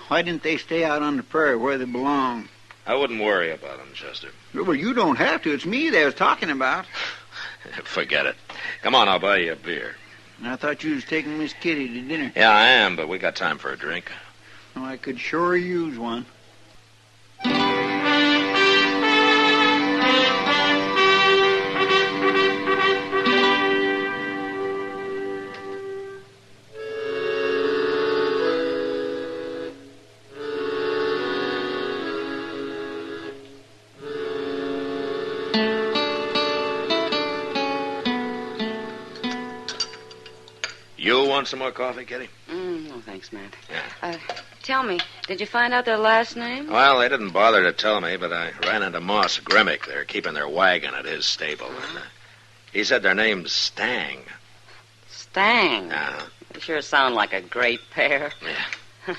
Why didn't they stay out on the prairie where they belong? I wouldn't worry about him, Chester. Well, you don't have to. It's me they was talking about. Forget it. Come on, I'll buy you a beer. I thought you was taking Miss Kitty to dinner. Yeah, I am, but we got time for a drink. Oh, I could sure use one. You want some more coffee, Kitty? No, thanks, Matt. Tell me, did you find out their last name? Well, they didn't bother to tell me, but I ran into Moss Grimmick. They're keeping their wagon at his stable. And, he said their name's Stang. Stang? Uh-huh. They sure sound like a great pair. Yeah.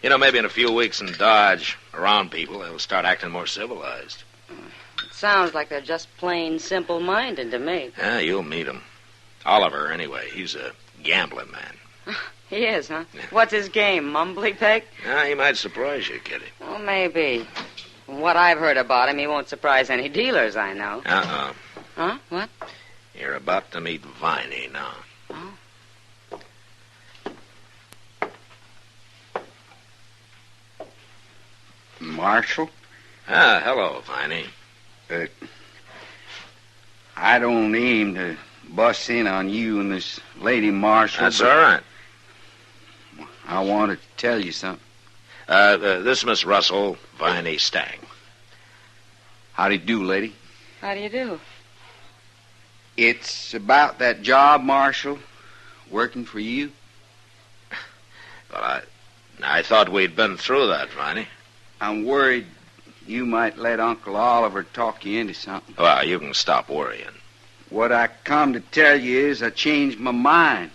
You know, maybe in a few weeks in Dodge, around people, they'll start acting more civilized. It sounds like they're just plain simple-minded to me. Yeah, you'll meet him. Oliver, anyway, he's a gambling man. He is, huh? Yeah. What's his game, mumbly peg? Yeah, he might surprise you, Kitty. Well, maybe. From what I've heard about him, he won't surprise any dealers I know. Uh-uh. Huh? What? You're about to meet Viney now. Oh. Marshal? Ah, hello, Viney. I don't aim to bust in on you and this lady Marshal. That's all right. I wanted to tell you something. This Miss Russell, Viney Stang. How do you do, lady? How do you do? It's about that job, Marshal, working for you. Well, I thought we'd been through that, Viney. I'm worried you might let Uncle Oliver talk you into something. Well, you can stop worrying. What I come to tell you is I changed my mind.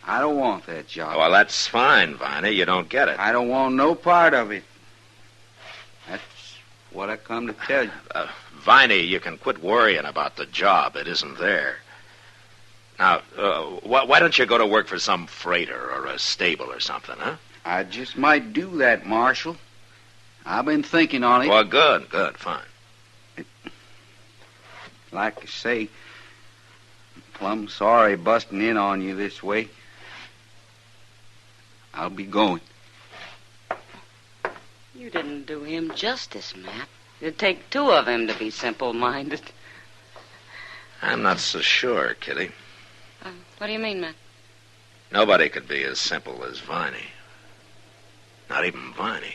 I don't want that job. Well, that's fine, Viney. You don't get it. I don't want no part of it. That's what I come to tell you. Viney, you can quit worrying about the job. It isn't there. Now, why don't you go to work for some freighter or a stable or something, huh? I just might do that, Marshal. I've been thinking on it. Well, good, fine. Like I say, plumb sorry busting in on you this way. I'll be going. You didn't do him justice, Matt. It'd take two of him to be simple-minded. I'm not so sure, Kitty. What do you mean, Matt? Nobody could be as simple as Viney. Not even Viney.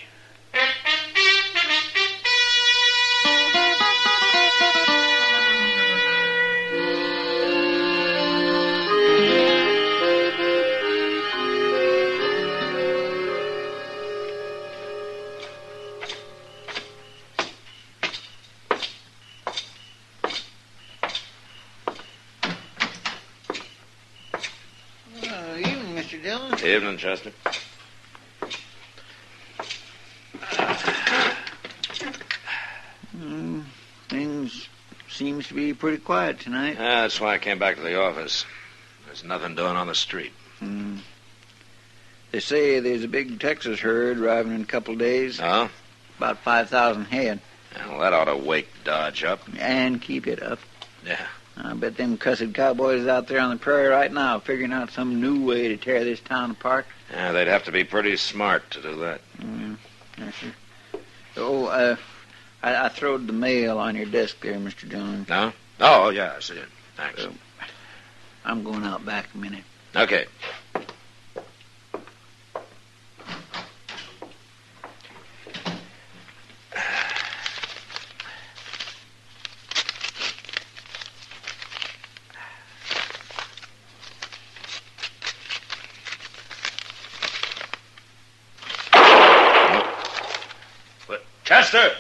Evening, Mr. Dillon. Evening, Chester. Things seems to be pretty quiet tonight. That's why I came back to the office. There's nothing doing on the street. They say there's a big Texas herd arriving in a couple of days. Oh? About 5,000 head. Well, that ought to wake Dodge up. And keep it up. Yeah. I bet them cussed cowboys out there on the prairie right now figuring out some new way to tear this town apart. Yeah, they'd have to be pretty smart to do that. Yes, sir. Oh, I throwed the mail on your desk there, Mr. Jones. No? Oh, yeah, I see it. Thanks. I'm going out back a minute. Okay. Chester!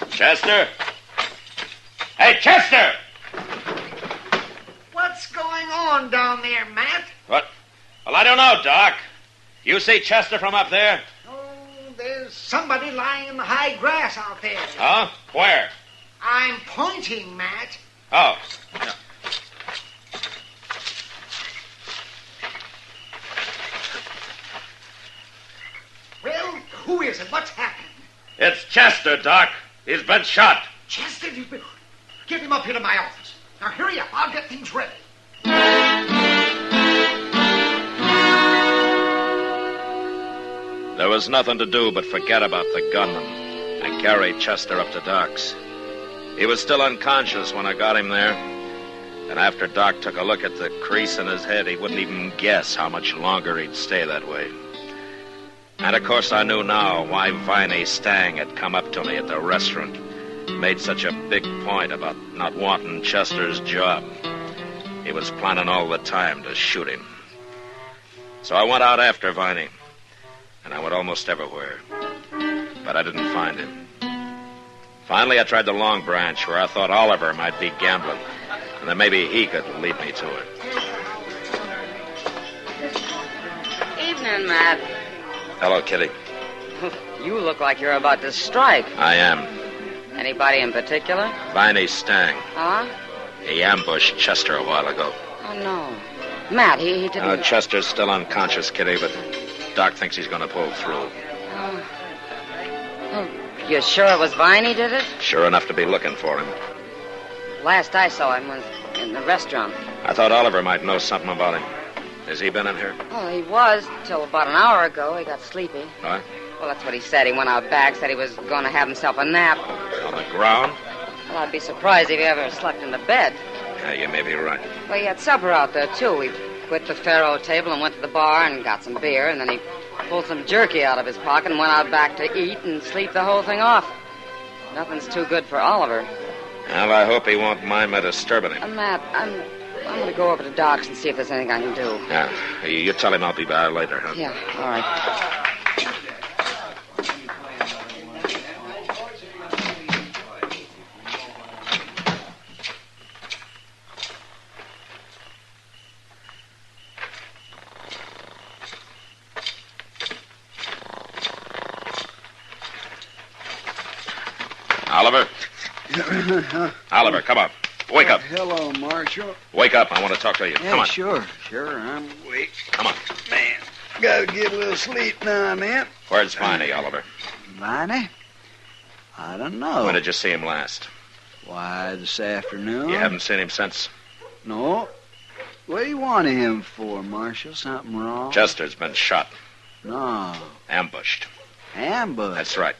Chester! Hey, Chester! What's going on down there, Matt? What? Well, I don't know, Doc. You see Chester from up there? Oh, there's somebody lying in the high grass out there. Huh? Where? I'm pointing, Matt. Oh. Yeah. Well, who is it? What's happened? It's Chester, Doc. He's been shot. Chester, get him up here to my office. Now, hurry up. I'll get things ready. There was nothing to do but forget about the gunman and carry Chester up to Doc's. He was still unconscious when I got him there. And after Doc took a look at the crease in his head, he wouldn't even guess how much longer he'd stay that way. And, of course, I knew now why Viney Stang had come up to me at the restaurant, made such a big point about not wanting Chester's job. He was planning all the time to shoot him. So I went out after Viney, and I went almost everywhere. But I didn't find him. Finally, I tried the Long Branch, where I thought Oliver might be gambling, and then maybe he could lead me to it. Evening, Matt. Hello, Kitty. You look like you're about to strike. I am. Anybody in particular? Viney Stang. Huh? He ambushed Chester a while ago. Oh, no. Matt, he didn't... Chester's still unconscious, Kitty, but Doc thinks he's going to pull through. Oh, you sure it was Viney did it? Sure enough to be looking for him. Last I saw him was in the restaurant. I thought Oliver might know something about him. Has he been in here? Well, he was till about an hour ago. He got sleepy. What? Well, that's what he said. He went out back, said he was going to have himself a nap. On the ground? Well, I'd be surprised if he ever slept in the bed. Yeah, you may be right. Well, he had supper out there, too. We quit the faro table and went to the bar and got some beer, and then he pulled some jerky out of his pocket and went out back to eat and sleep the whole thing off. Nothing's too good for Oliver. Well, I hope he won't mind my disturbing him. Matt, I'm going to go over to Doc's and see if there's anything I can do. Yeah, you tell him I'll be by later, huh? Yeah, all right. Oliver? Oliver, come on. Wake up. Hello, Marshal. Wake up. I want to talk to you. Yeah, Come on. Sure, I'm awake. Come on. Man, Gotta get a little sleep now and then. Where's Viney, Oliver? Viney? I don't know. When did you see him last? Why, this afternoon. You haven't seen him since? No. What do you want him for, Marshal? Something wrong? Chester's been shot. No. Ambushed. Ambushed? That's right.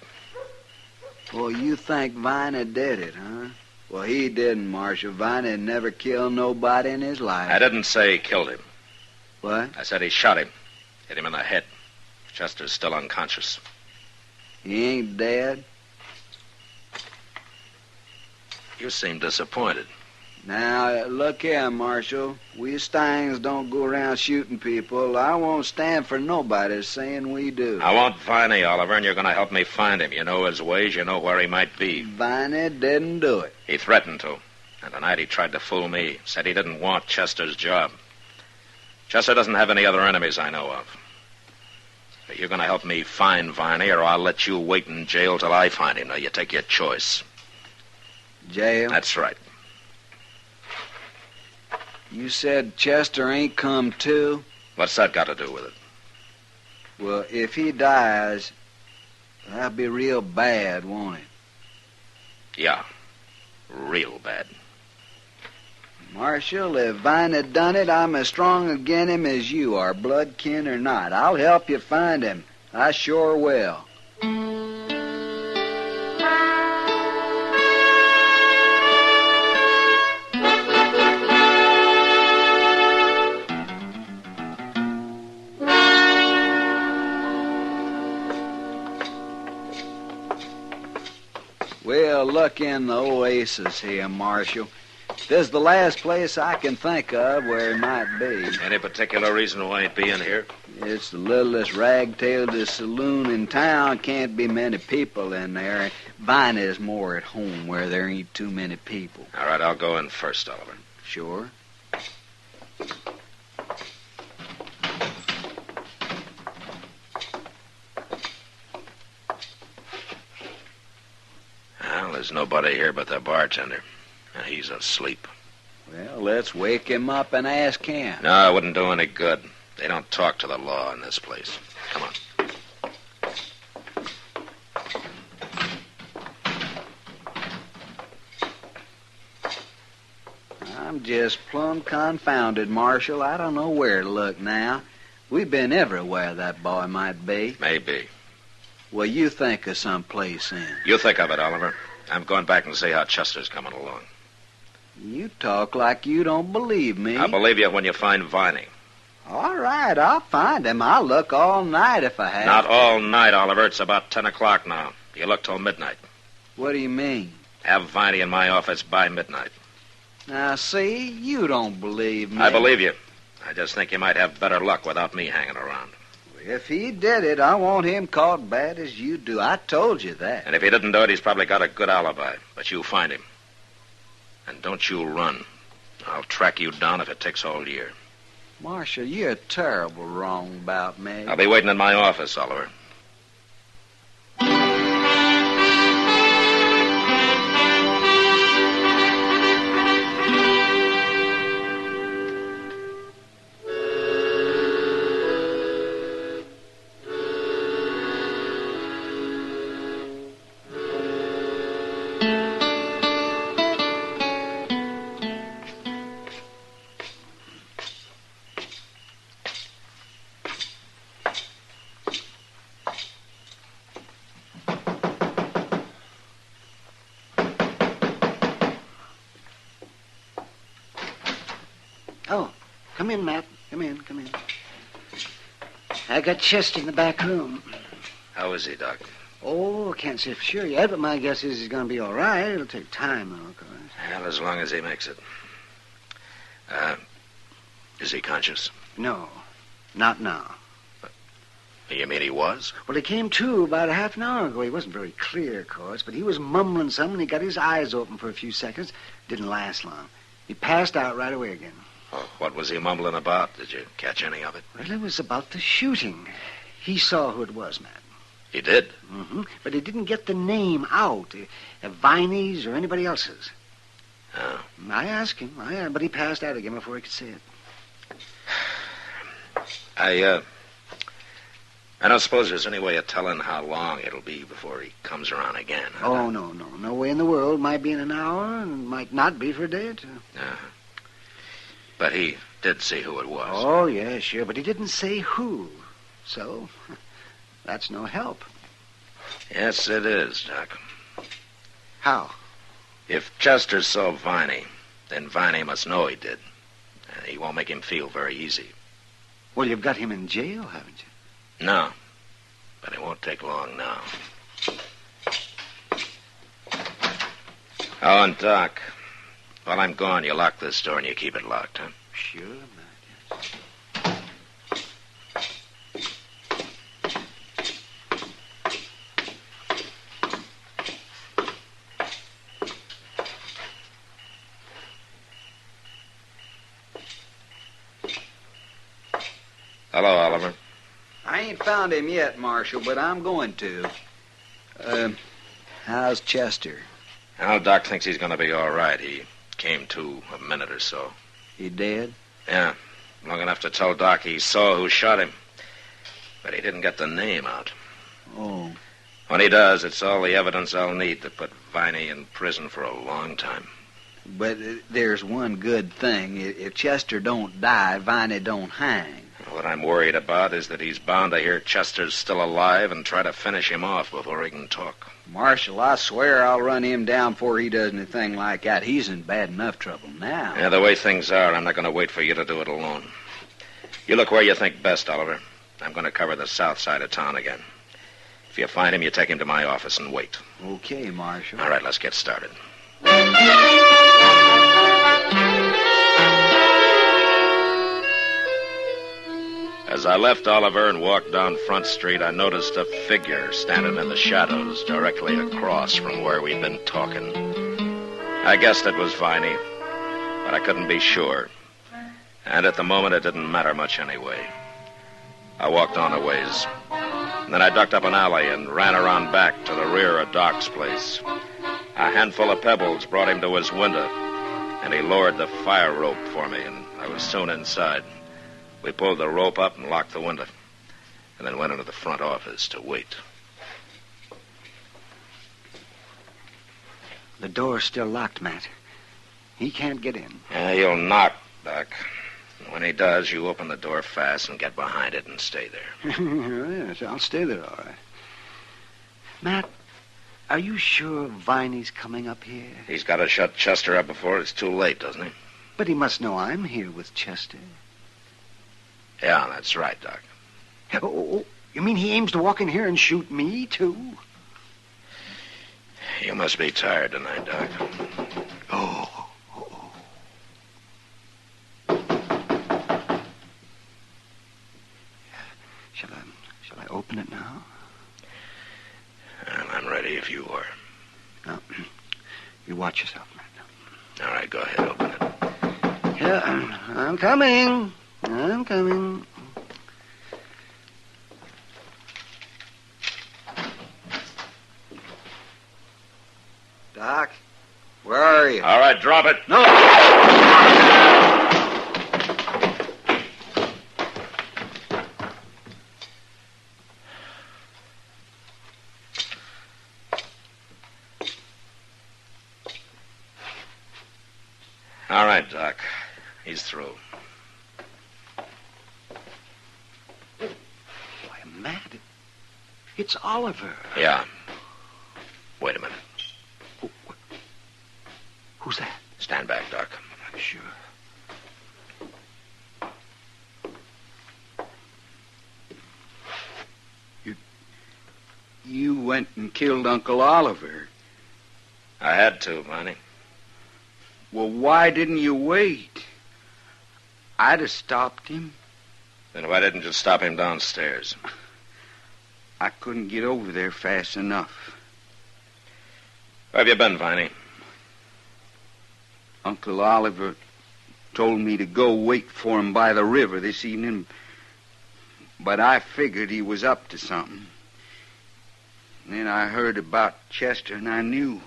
Well, you think Viney did it, huh? Well, he didn't, Marshal. Viney never killed nobody in his life. I didn't say he killed him. What? I said he shot him. Hit him in the head. Chester's still unconscious. He ain't dead? You seem disappointed. Now, look here, Marshal. We Steins don't go around shooting people. I won't stand for nobody saying we do. I want Viney, Oliver, and you're going to help me find him. You know his ways. You know where he might be. Viney didn't do it. He threatened to. And tonight he tried to fool me. Said he didn't want Chester's job. Chester doesn't have any other enemies I know of. But you're going to help me find Viney, or I'll let you wait in jail till I find him. Now, you take your choice. Jail? That's right. You said Chester ain't come to? What's that got to do with it? Well, if he dies, that'll be real bad, won't it? Yeah. Real bad. Marshal, if Viney done it, I'm as strong agin him as you are, blood kin or not. I'll help you find him. I sure will. Well, look in the oasis here, Marshal. This is the last place I can think of where he might be. Any particular reason why he'd be in here? It's the littlest rag-tailed saloon in town. Can't be many people in there. Viney's more at home where there ain't too many people. All right, I'll go in first, Oliver. Sure. Well, there's nobody here but the bartender. And he's asleep. Well, let's wake him up and ask him. No, it wouldn't do any good. They don't talk to the law in this place. Come on. I'm just plumb confounded, Marshal. I don't know where to look now. We've been everywhere that boy might be. Maybe. Well, you think of some place then. You think of it, Oliver. I'm going back and see how Chester's coming along. You talk like you don't believe me. I'll believe you when you find Viney. All right, I'll find him. I'll look all night if I have Not to. all night, Oliver. It's about 10 o'clock now. You look till midnight. What do you mean? Have Viney in my office by midnight. Now, see, you don't believe me. I believe you. I just think you might have better luck without me hanging around. If he did it, I want him caught bad as you do. I told you that. And if he didn't do it, he's probably got a good alibi. But you find him. And don't you run. I'll track you down if it takes all year. Marshal, you're terrible wrong about me. I'll be waiting in my office, Oliver. Oh, come in, Matt. Come in. I got Chester in the back room. How is he, Doc? Oh, I can't say for sure yet, but my guess is he's going to be all right. It'll take time, though, of course. Well, as long as he makes it. Is he conscious? No, not now. You mean he was? Well, he came to about a half an hour ago. He wasn't very clear, of course, but he was mumbling something, and he got his eyes open for a few seconds. Didn't last long. He passed out right away again. Oh, what was he mumbling about? Did you catch any of it? Well, it was about the shooting. He saw who it was, Matt. He did? Mm-hmm. But he didn't get the name out. Viney's or anybody else's. Oh. I asked him, but he passed out again before he could say it. I don't suppose there's any way of telling how long it'll be before he comes around again. Huh? Oh, no. No way in the world. Might be in an hour, and might not be for a day or two. But he did see who it was. Oh, yeah, sure. But he didn't say who. So, that's no help. Yes, it is, Doc. How? If Chester saw Viney, then Viney must know he did. He won't make him feel very easy. Well, you've got him in jail, haven't you? No, but it won't take long now. Oh, and Doc, while I'm gone, you lock this door and you keep it locked, huh? Sure, Matt, yes. Hello, Oliver. I ain't found him yet, Marshal, but I'm going to. How's Chester? Well, Doc thinks he's going to be all right. He came to a minute or so. He dead? Yeah, long enough to tell Doc he saw who shot him. But he didn't get the name out. Oh. When he does, it's all the evidence I'll need to put Viney in prison for a long time. But there's one good thing. If Chester don't die, Viney don't hang. What I'm worried about is that he's bound to hear Chester's still alive and try to finish him off before he can talk. Marshal, I swear I'll run him down before he does anything like that. He's in bad enough trouble now. Yeah, the way things are, I'm not going to wait for you to do it alone. You look where you think best, Oliver. I'm going to cover the south side of town again. If you find him, you take him to my office and wait. Okay, Marshal. All right, let's get started. As I left Oliver and walked down Front Street, I noticed a figure standing in the shadows directly across from where we'd been talking. I guessed it was Viney, but I couldn't be sure. And at the moment, it didn't matter much anyway. I walked on a ways. And then I ducked up an alley and ran around back to the rear of Doc's place. A handful of pebbles brought him to his window, and he lowered the fire rope for me, and I was soon inside. We pulled the rope up and locked the window, and then went into the front office to wait. The door's still locked, Matt. He can't get in. Yeah, he'll knock, Doc. When he does, you open the door fast and get behind it and stay there. Yes, I'll stay there, all right. Matt, are you sure Viney's coming up here? He's got to shut Chester up before it's too late, doesn't he? But he must know I'm here with Chester. Yeah, that's right, Doc. Oh, you mean he aims to walk in here and shoot me, too? You must be tired tonight, Doc. Oh. Shall I open it now? Well, I'm ready if you are. Now, you watch yourself, Matt. All right, go ahead, open it. Yeah, I'm coming. I'm coming. Doc, where are you? All right, drop it. No! All right, Doc. He's through. Why, Matt, it's Oliver. Yeah. Wait a minute. Who's that? Stand back, Doc. Sure. You went and killed Uncle Oliver. I had to, Viney. Well, why didn't you wait? I'd have stopped him. Then why didn't you stop him downstairs? I couldn't get over there fast enough. Where have you been, Viney? Uncle Oliver told me to go wait for him by the river this evening, but I figured he was up to something. And then I heard about Chester, and I knew.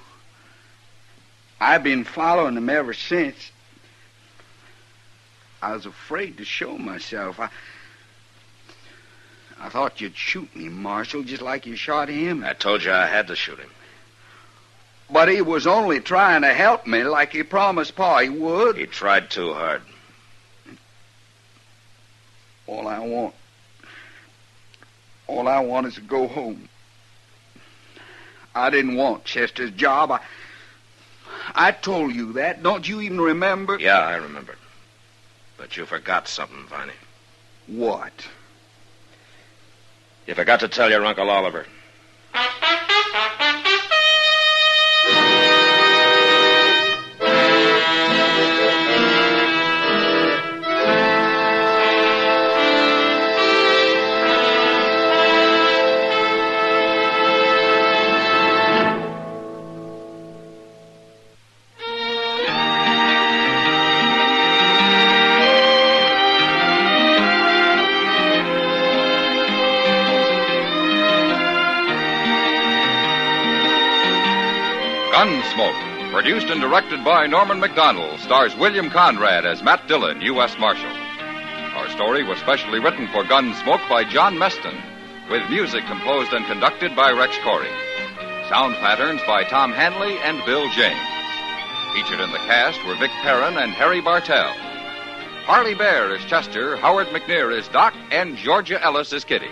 I've been following him ever since. I was afraid to show myself. I thought you'd shoot me, Marshal, just like you shot him. I told you I had to shoot him. But he was only trying to help me like he promised Pa he would. He tried too hard. All I want is to go home. I didn't want Chester's job. I told you that. Don't you even remember? Yeah, I remember. But you forgot something, Viney. What? You forgot to tell your Uncle Oliver. Gunsmoke, produced and directed by Norman Macdonald, stars William Conrad as Matt Dillon, U.S. Marshal. Our story was specially written for Gunsmoke by John Meston, with music composed and conducted by Rex Corey. Sound patterns by Tom Hanley and Bill James. Featured in the cast were Vic Perrin and Harry Bartell. Harley Bear is Chester, Howard McNear is Doc, and Georgia Ellis is Kitty.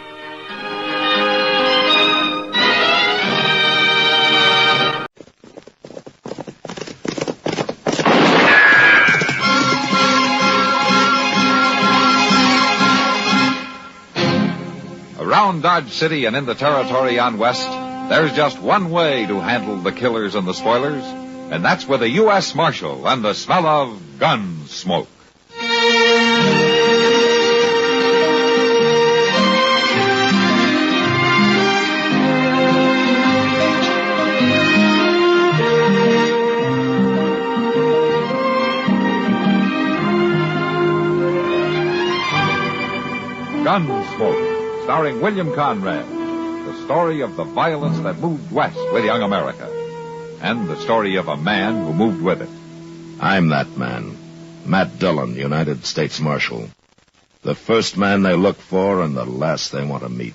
Around Dodge City and in the territory on West, there's just one way to handle the killers and the spoilers, and that's with a U.S. Marshal and the smell of gun smoke. Gunsmoke, starring William Conrad, the story of the violence that moved west with young America, and the story of a man who moved with it. I'm that man, Matt Dillon, United States Marshal. The first man they look for and the last they want to meet.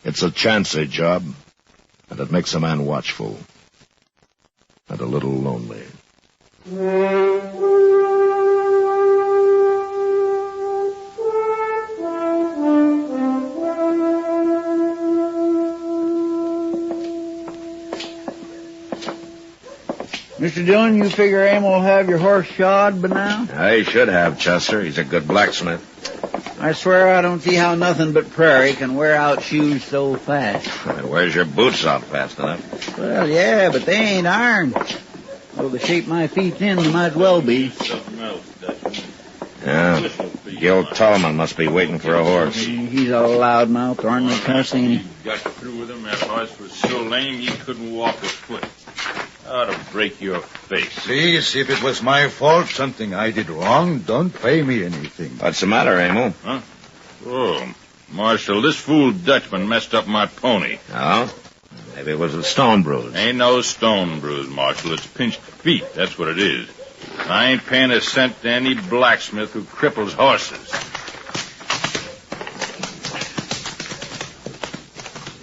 It's a chancy job, and it makes a man watchful and a little lonely. Mr. Dillon, you figure Am will have your horse shod by now? He should have, Chester. He's a good blacksmith. I swear I don't see how nothing but prairie can wear out shoes so fast. It wears your boots out fast enough. Well, yeah, but they ain't iron. Well, the shape my feet's in, they might well be. Yeah, Gil Tolman must be waiting for a horse. He's a loudmouth, ornery cuss, ain't he? Got through with him. That horse was so lame he couldn't walk a foot. Ought to break your face. Please, if it was my fault, something I did wrong, don't pay me anything. What's the matter, Emil? Huh? Oh, Marshal, this fool Dutchman messed up my pony. Oh? Maybe it was a stone bruise. Ain't no stone bruise, Marshal. It's pinched feet. That's what it is. I ain't paying a cent to any blacksmith who cripples horses.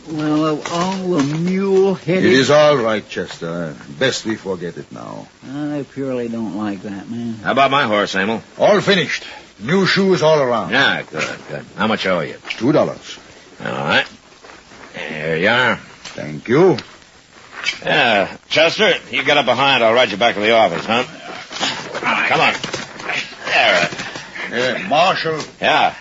Well, a mule-headed... It is all right, Chester. Best we forget it now. I purely don't like that, man. How about my horse, Emil? All finished. New shoes all around. Yeah, good. How much owe you? $2. All right. Here you are. Thank you. Yeah, Chester, you get up behind. I'll ride you back to the office, huh? Come on. There. Marshal. Yeah?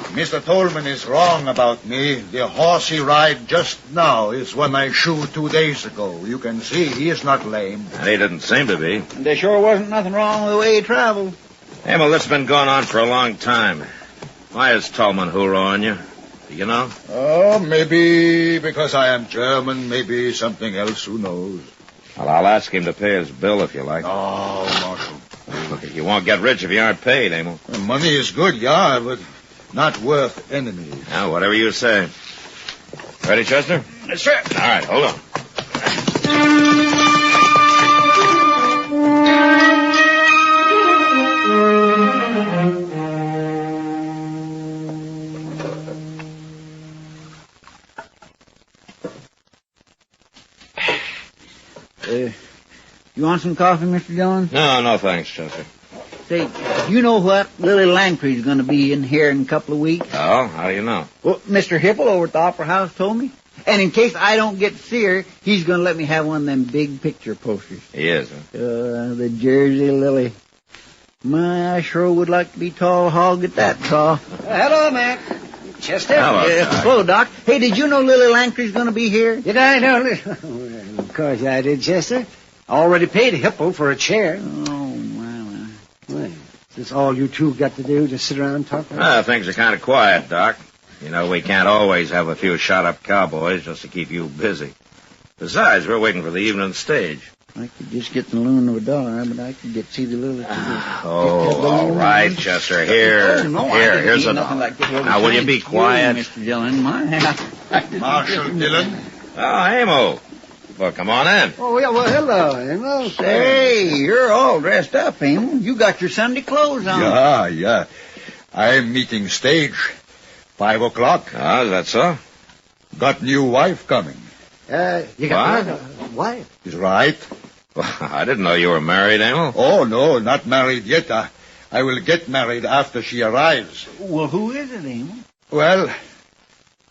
Mr. Tolman is wrong about me. The horse he ride just now is one I shoot 2 days ago. You can see he is not lame. He didn't seem to be. There sure wasn't nothing wrong with the way he traveled. Hey, well, this has been going on for a long time. Why is Tolman hoorahing you? Do you know? Oh, maybe because I am German, maybe something else, who knows. Well, I'll ask him to pay his bill if you like. Oh, Marshal. Look, you won't get rich if you aren't paid, Emil. Money is good, yeah, but not worth enemies. Now, whatever you say. Ready, Chester? Yes, sir. All right, hold on. You want some coffee, Mr. Dillon? No, thanks, Chester. Say, you know what? Lily Langtry's going to be in here in a couple of weeks. Oh, how do you know? Well, Mr. Hipple over at the Opera House told me. And in case I don't get to see her, he's going to let me have one of them big picture posters. He is, huh? The Jersey Lily. My, I sure would like to be tall hog at that tall. Hello, Mac. Chester? Hello, Doc. Hey, did you know Lily Langtry's going to be here? Did I know? Well, of course I did, Chester. Already paid Hipple for a chair. Oh, my. Well, is this all you two got to do? Just sit around and talk? Things are kind of quiet, Doc. You know, we can't always have a few shot-up cowboys just to keep you busy. Besides, we're waiting for the evening stage. I could just get the loan of $1, but I could get to see the Lily. All right, Chester. Here's a dollar. Now, will you be quiet? Mr. Dillon, Marshal Dillon. Oh, Amo. Well, come on in. Oh, yeah, well, hello, Amo. Hey, you're all dressed up, Amo. You got your Sunday clothes on. Yeah. I'm meeting stage. 5 o'clock. Oh, is that so? Got new wife coming. You got a wife? Is right. Well, I didn't know you were married, Amo. Oh, no, not married yet. I will get married after she arrives. Well, who is it, Amo? Well,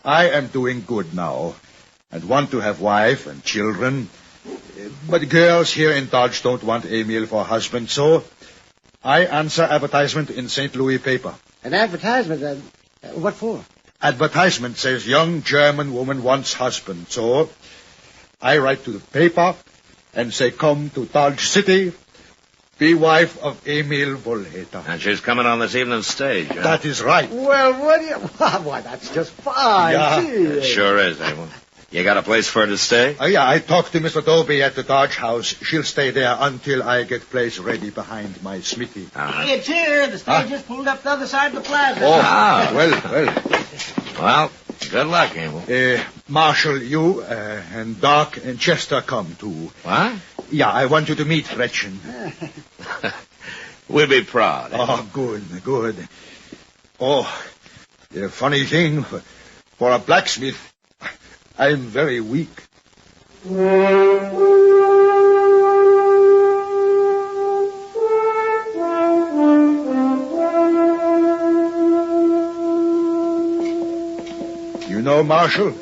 I am doing good now. I'd want to have wife and children. But girls here in Dodge don't want Emil for husband, so I answer advertisement in St. Louis paper. An advertisement? What for? Advertisement says young German woman wants husband, so I write to the paper and say come to Dodge City, be wife of Emil Volheta. And she's coming on this evening's stage, huh? That is right. Well, what do you... Why, that's just fine. Yeah. It sure is, Amo. You got a place for her to stay? Yeah, I talked to Mr. Dobie at the Dodge House. She'll stay there until I get place ready behind my smithy. It's here. The stage just pulled up the other side of the plaza. Oh, well. Well, good luck, Amo. Marshal, you and Doc and Chester come too. What? Yeah, I want you to meet Gretchen. We'll be proud. Oh, good. Oh, the funny thing, for a blacksmith, I'm very weak. You know, Marshal,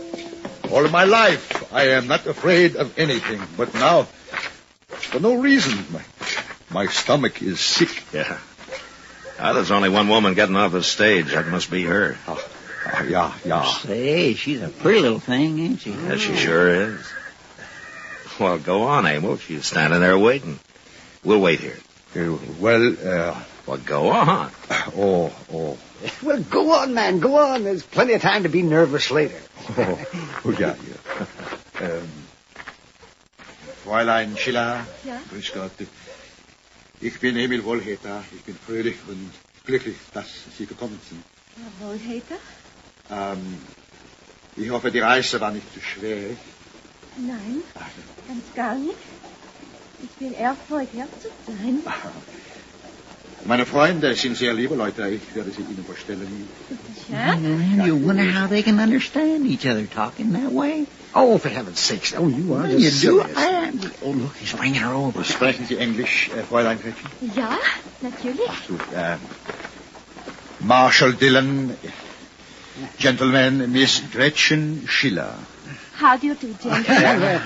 all my life I am not afraid of anything, but now, for no reason, my stomach is sick. Yeah. There's only one woman getting off the stage. That must be her. Yeah. Say, she's a pretty little thing, ain't she? Yeah, she sure is. Well, go on, Amo. She's standing there waiting. We'll wait here. Well, go on. Oh. Well, go on, man. Go on. There's plenty of time to be nervous later. Ja. Fräulein Schiller. Ja? Grüß Gott. Ich bin Emil Volheta. Ich bin fröhlich und glücklich, dass Sie gekommen sind. Volheta? Ich hoffe, die Reise war nicht zu schwer. Nein, ganz gar nicht. Ich bin erfreut, hier zu sein. Meine Freunde sind sehr liebe Leute. Ich werde sie Ihnen vorstellen. Ja? You wonder how they can understand each other talking that way? Oh, for heaven's sakes. Oh, you are You just do? serious. Oh, look, he's bringing her over. Sprechen Sie Englisch, Fräulein Gretchen? Ja, natürlich. Marshal Dillon, gentlemen, Miss Gretchen Schiller. How do you do, gentlemen?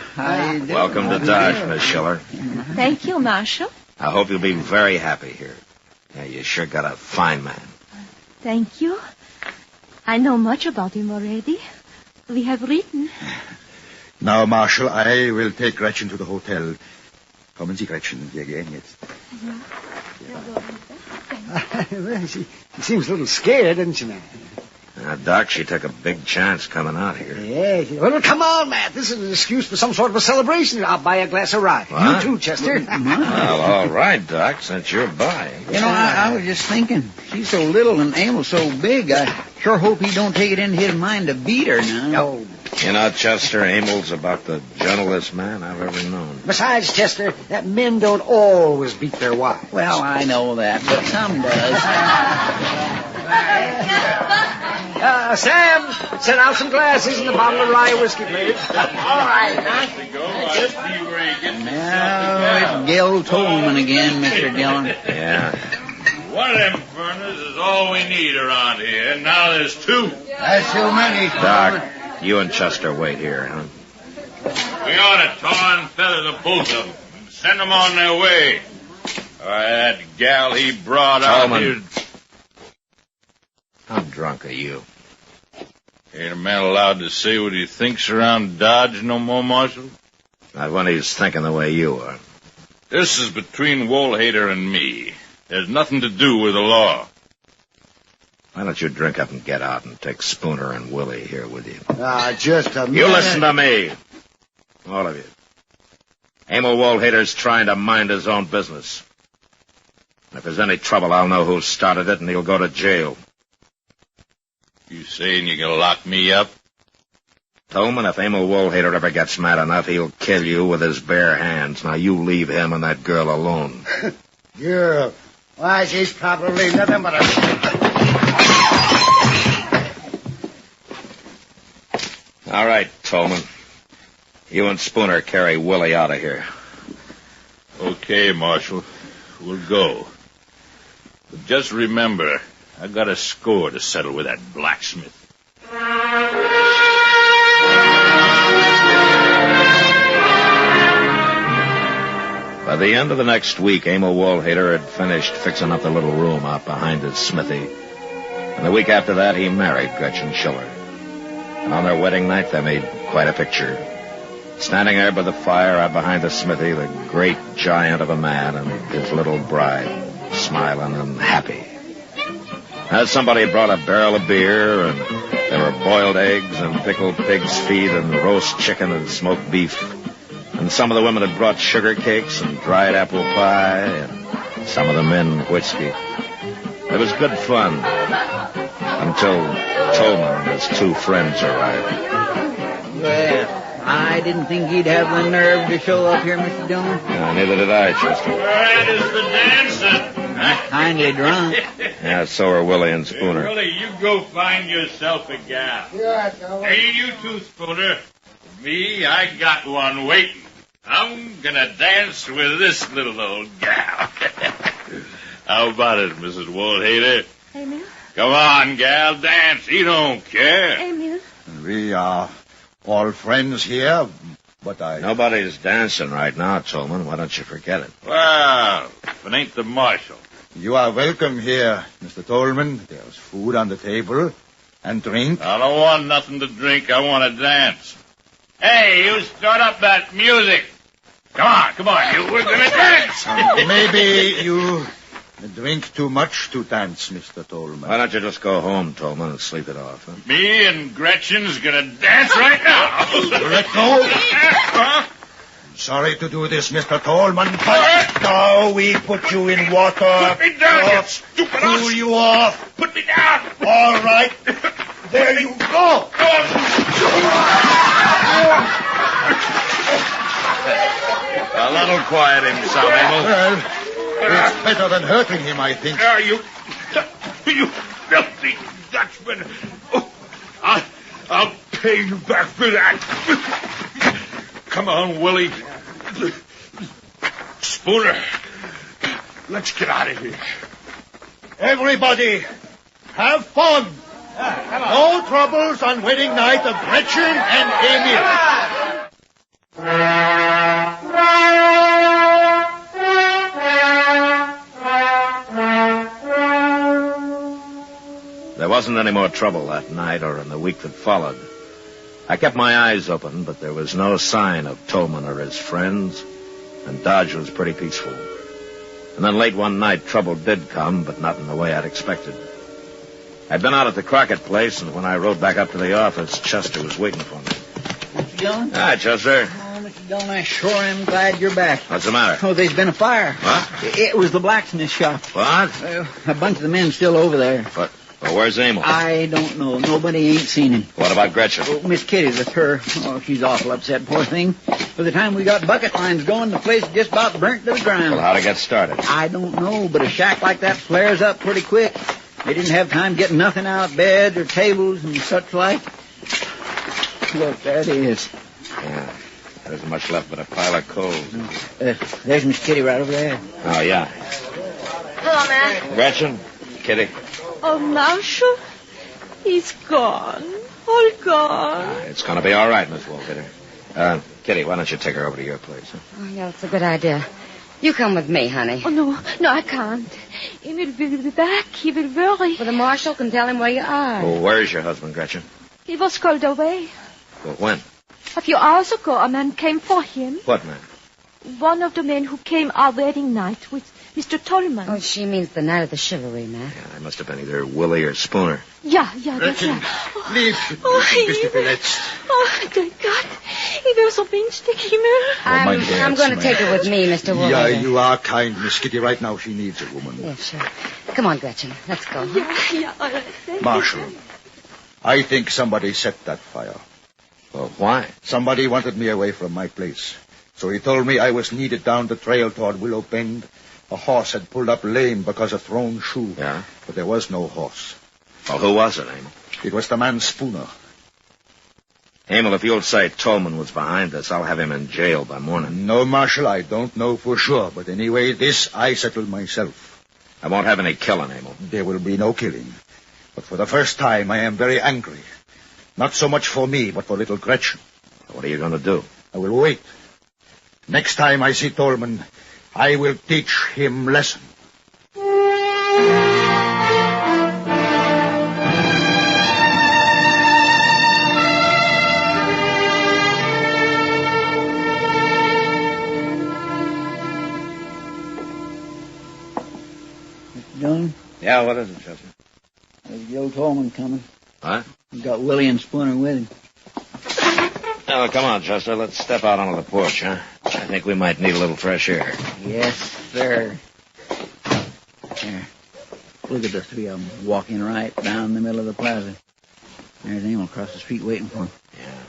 Welcome to Dodge, Miss Schiller. Thank you, Marshal. I hope you'll be very happy here. Yeah, you sure got a fine man. Thank you. I know much about him already. We have written. Now, Marshal, I will take Gretchen to the hotel. Kommen Sie, Gretchen. Wir gehen jetzt. Well, she seems a little scared, doesn't she, man? Now, Doc, she took a big chance coming out here. Yeah. Well, come on, Matt. This is an excuse for some sort of a celebration. I'll buy a glass of rye. What? You too, Chester. Well, all right, Doc, since you're buying. You know, I was just thinking, she's so little and Emil's so big, I sure hope he don't take it into his mind to beat her now. Oh. You know, Chester, Emil's about the gentlest man I've ever known. Besides, Chester, that men don't always beat their wives. Well, I know that, but some does. Sam, set out some glasses and a bottle of rye whiskey, please. All right, Now, it's Gil Tolman again, Mr. Dillon. Yeah. One of them burners is all we need around here. Now there's two. That's too many. Doc, you and Chester wait here, huh? We ought to tar and feather the both of them and send them on their way. That gal he brought out here... How drunk are you? Ain't a man allowed to say what he thinks around Dodge no more, Marshal? Not when he's thinking the way you are. This is between Woolhater and me. There's nothing to do with the law. Why don't you drink up and get out and take Spooner and Willie here with you? Just a minute. You listen to me. All of you. Emil Woolhater's trying to mind his own business. If there's any trouble, I'll know who started it, and he'll go to jail. You saying you can lock me up? Tolman, if Emil Woolhater ever gets mad enough, he'll kill you with his bare hands. Now, you leave him and that girl alone. Girl. Why, she's probably nothing but a... All right, Tolman. You and Spooner carry Willie out of here. Okay, Marshal. We'll go. But just remember, I got a score to settle with that blacksmith. By the end of the next week, Emil Woolhater had finished fixing up the little room out behind his smithy. And the week after that, he married Gretchen Schiller. And on their wedding night, they made quite a picture. Standing there by the fire out behind the smithy, the great giant of a man and his little bride, smiling and happy. As somebody had brought a barrel of beer, and there were boiled eggs and pickled pig's feet and roast chicken and smoked beef. And some of the women had brought sugar cakes and dried apple pie, and some of the men whiskey. It was good fun until Tolman and his two friends arrived. Well, I didn't think he'd have the nerve to show up here, Mr. Dillon. Neither did I, Chester. Where is the dancing? Kindly drunk. Yeah, so are Willie and Spooner. Willie, you go find yourself a gal. Hey, you two, Spooner. Me, I got one waiting. I'm gonna dance with this little old gal. How about it, Mrs. Woolhater? Emil? Come on, gal, dance. He don't care. Emil? We are all friends here, but Nobody's dancing right now, Tolman. Why don't you forget it? Well, if it ain't the marshal. You are welcome here, Mr. Tolman. There's food on the table and drink. I don't want nothing to drink. I want to dance. Hey, you start up that music. Come on, you. We're going to dance. Maybe you drink too much to dance, Mr. Tolman. Why don't you just go home, Tolman, and sleep it off, huh? Me and Gretchen's going to dance right now. Let go. Sorry to do this, Mr. Tolman, but now we put you in water. Put me down, you stupid ass. Cool you off. Put me down. All right. There you go. A little quiet him, some, Emil. Well, it's better than hurting him, I think. You filthy Dutchman. Oh, I'll pay you back for that. Come on, Willie. Spooner, let's get out of here. Everybody, have fun. No troubles on wedding night of Gretchen and Emil. There wasn't any more trouble that night or in the week that followed. I kept my eyes open, but there was no sign of Tolman or his friends, and Dodge was pretty peaceful. And then late one night, trouble did come, but not in the way I'd expected. I'd been out at the Crockett place, and when I rode back up to the office, Chester was waiting for me. Mr. Dillon? Hi, Chester. Oh, Mr. Dillon, I sure am glad you're back. What's the matter? Oh, there's been a fire. What? It was the blacksmith shop. What? A bunch of the men still over there. What? Well, where's Emil? I don't know. Nobody ain't seen him. What about Gretchen? Oh, Miss Kitty, that's her. Oh, she's awful upset, poor thing. By the time we got bucket lines going, the place just about burnt to the ground. Well, how'd it get started? I don't know, but a shack like that flares up pretty quick. They didn't have time getting nothing out, beds or tables and such like. Look, there it is. Yeah. There isn't much left but a pile of coals. There's Miss Kitty right over there. Oh, yeah. Hello, man. Gretchen? Kitty? Oh, Marshal, he's gone. All gone. It's going to be all right, Miss Wolfeater. Kitty, why don't you take her over to your place? Huh? Oh, yeah, that's a good idea. You come with me, honey. Oh, no, I can't. Emil will be back. He will worry. Well, the marshal can tell him where you are. Well, where's your husband, Gretchen? He was called away. Well, when? A few hours ago, a man came for him. What man? One of the men who came our wedding night with Mr. Tolman. Oh, she means the night of the chivalry, man. Yeah, it must have been either Willie or Spooner. Yeah, that's right. Leave, Mr. Phillips. Oh, thank God. He was so pinchtig, Himmel. I'm going to take her with me, Mr. Wolfeater. Yeah, you are kind, Miss Kitty. Right now she needs a woman. Yeah, sure. Come on, Gretchen. Let's go. Yeah, all right. Marshal, I think somebody set that fire. Well, why? Somebody wanted me away from my place. So he told me I was needed down the trail toward Willow Bend. A horse had pulled up lame because of thrown shoe. Yeah? But there was no horse. Well, who was it, Emil? It was the man Spooner. Emil, if you'll say Tolman was behind this, I'll have him in jail by morning. No, Marshal, I don't know for sure. But anyway, this I settled myself. I won't have any killing, Emil. There will be no killing. But for the first time, I am very angry. Not so much for me, but for little Gretchen. What are you going to do? I will wait. Next time I see Tolman, I will teach him lesson. Mr. Dillon? Yeah, what is it, Chester? There's Joe Tolman coming. What? He's got Willie and Spooner with him. Oh, come on, Chester. Let's step out onto the porch, huh? I think we might need a little fresh air. Yes, sir. There. Look at the three of them walking right down the middle of the plaza. There's Emil across the street waiting for him. Yeah.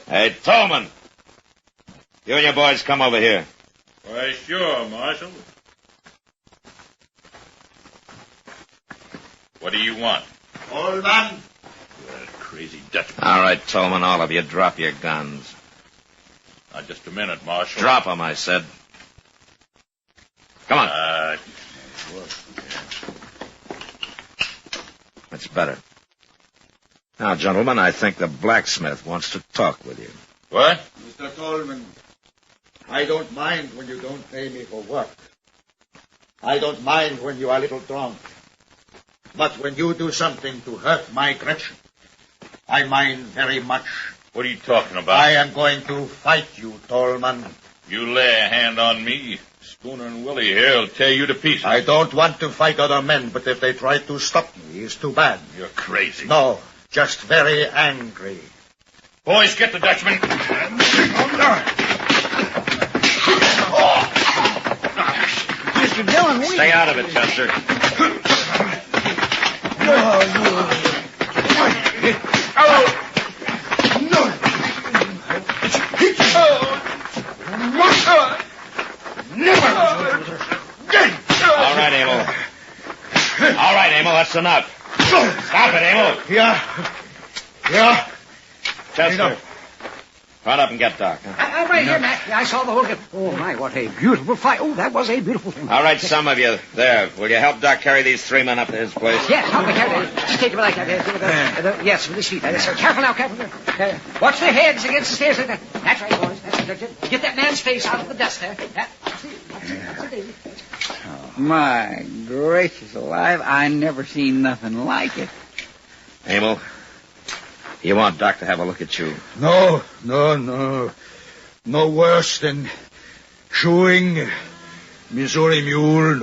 Hey, Tolman! You and your boys come over here. Why, sure, Marshal. What do you want? Old man. Crazy Dutchman. All right, Tolman, all of you, drop your guns. Now, just a minute, Marshal. Drop them, I said. Come on. That's better. Now, gentlemen, I think the blacksmith wants to talk with you. What? Mr. Tolman, I don't mind when you don't pay me for work. I don't mind when you are a little drunk. But when you do something to hurt my Gretchen, I mind very much. What are you talking about? I am going to fight you, Tolman. You lay a hand on me, Spooner and Willie here will tear you to pieces. I don't want to fight other men, but if they try to stop me, it's too bad. You're crazy. No, just very angry. Boys, get the Dutchman. Mr. Dillon, we... Stay out of it, Chester. All right, Emil. All right, Emil, that's enough. Stop it, Emil. Yeah. Chester, run up and get Doc. Huh? I'm right here, Mac. I saw the whole game. Oh, my, what a beautiful fight. Oh, that was a beautiful thing. All right, some of you there. Will you help Doc carry these three men up to his place? Yes, help me carry it. Just take them like that. Yes, with his feet. Careful now, careful. Watch their heads against the stairs. That's right, boys. Get that man's face out of the dust there. That's it. My gracious alive, I never seen nothing like it. Emil, you want Doc to have a look at you? No. No worse than chewing Missouri mule.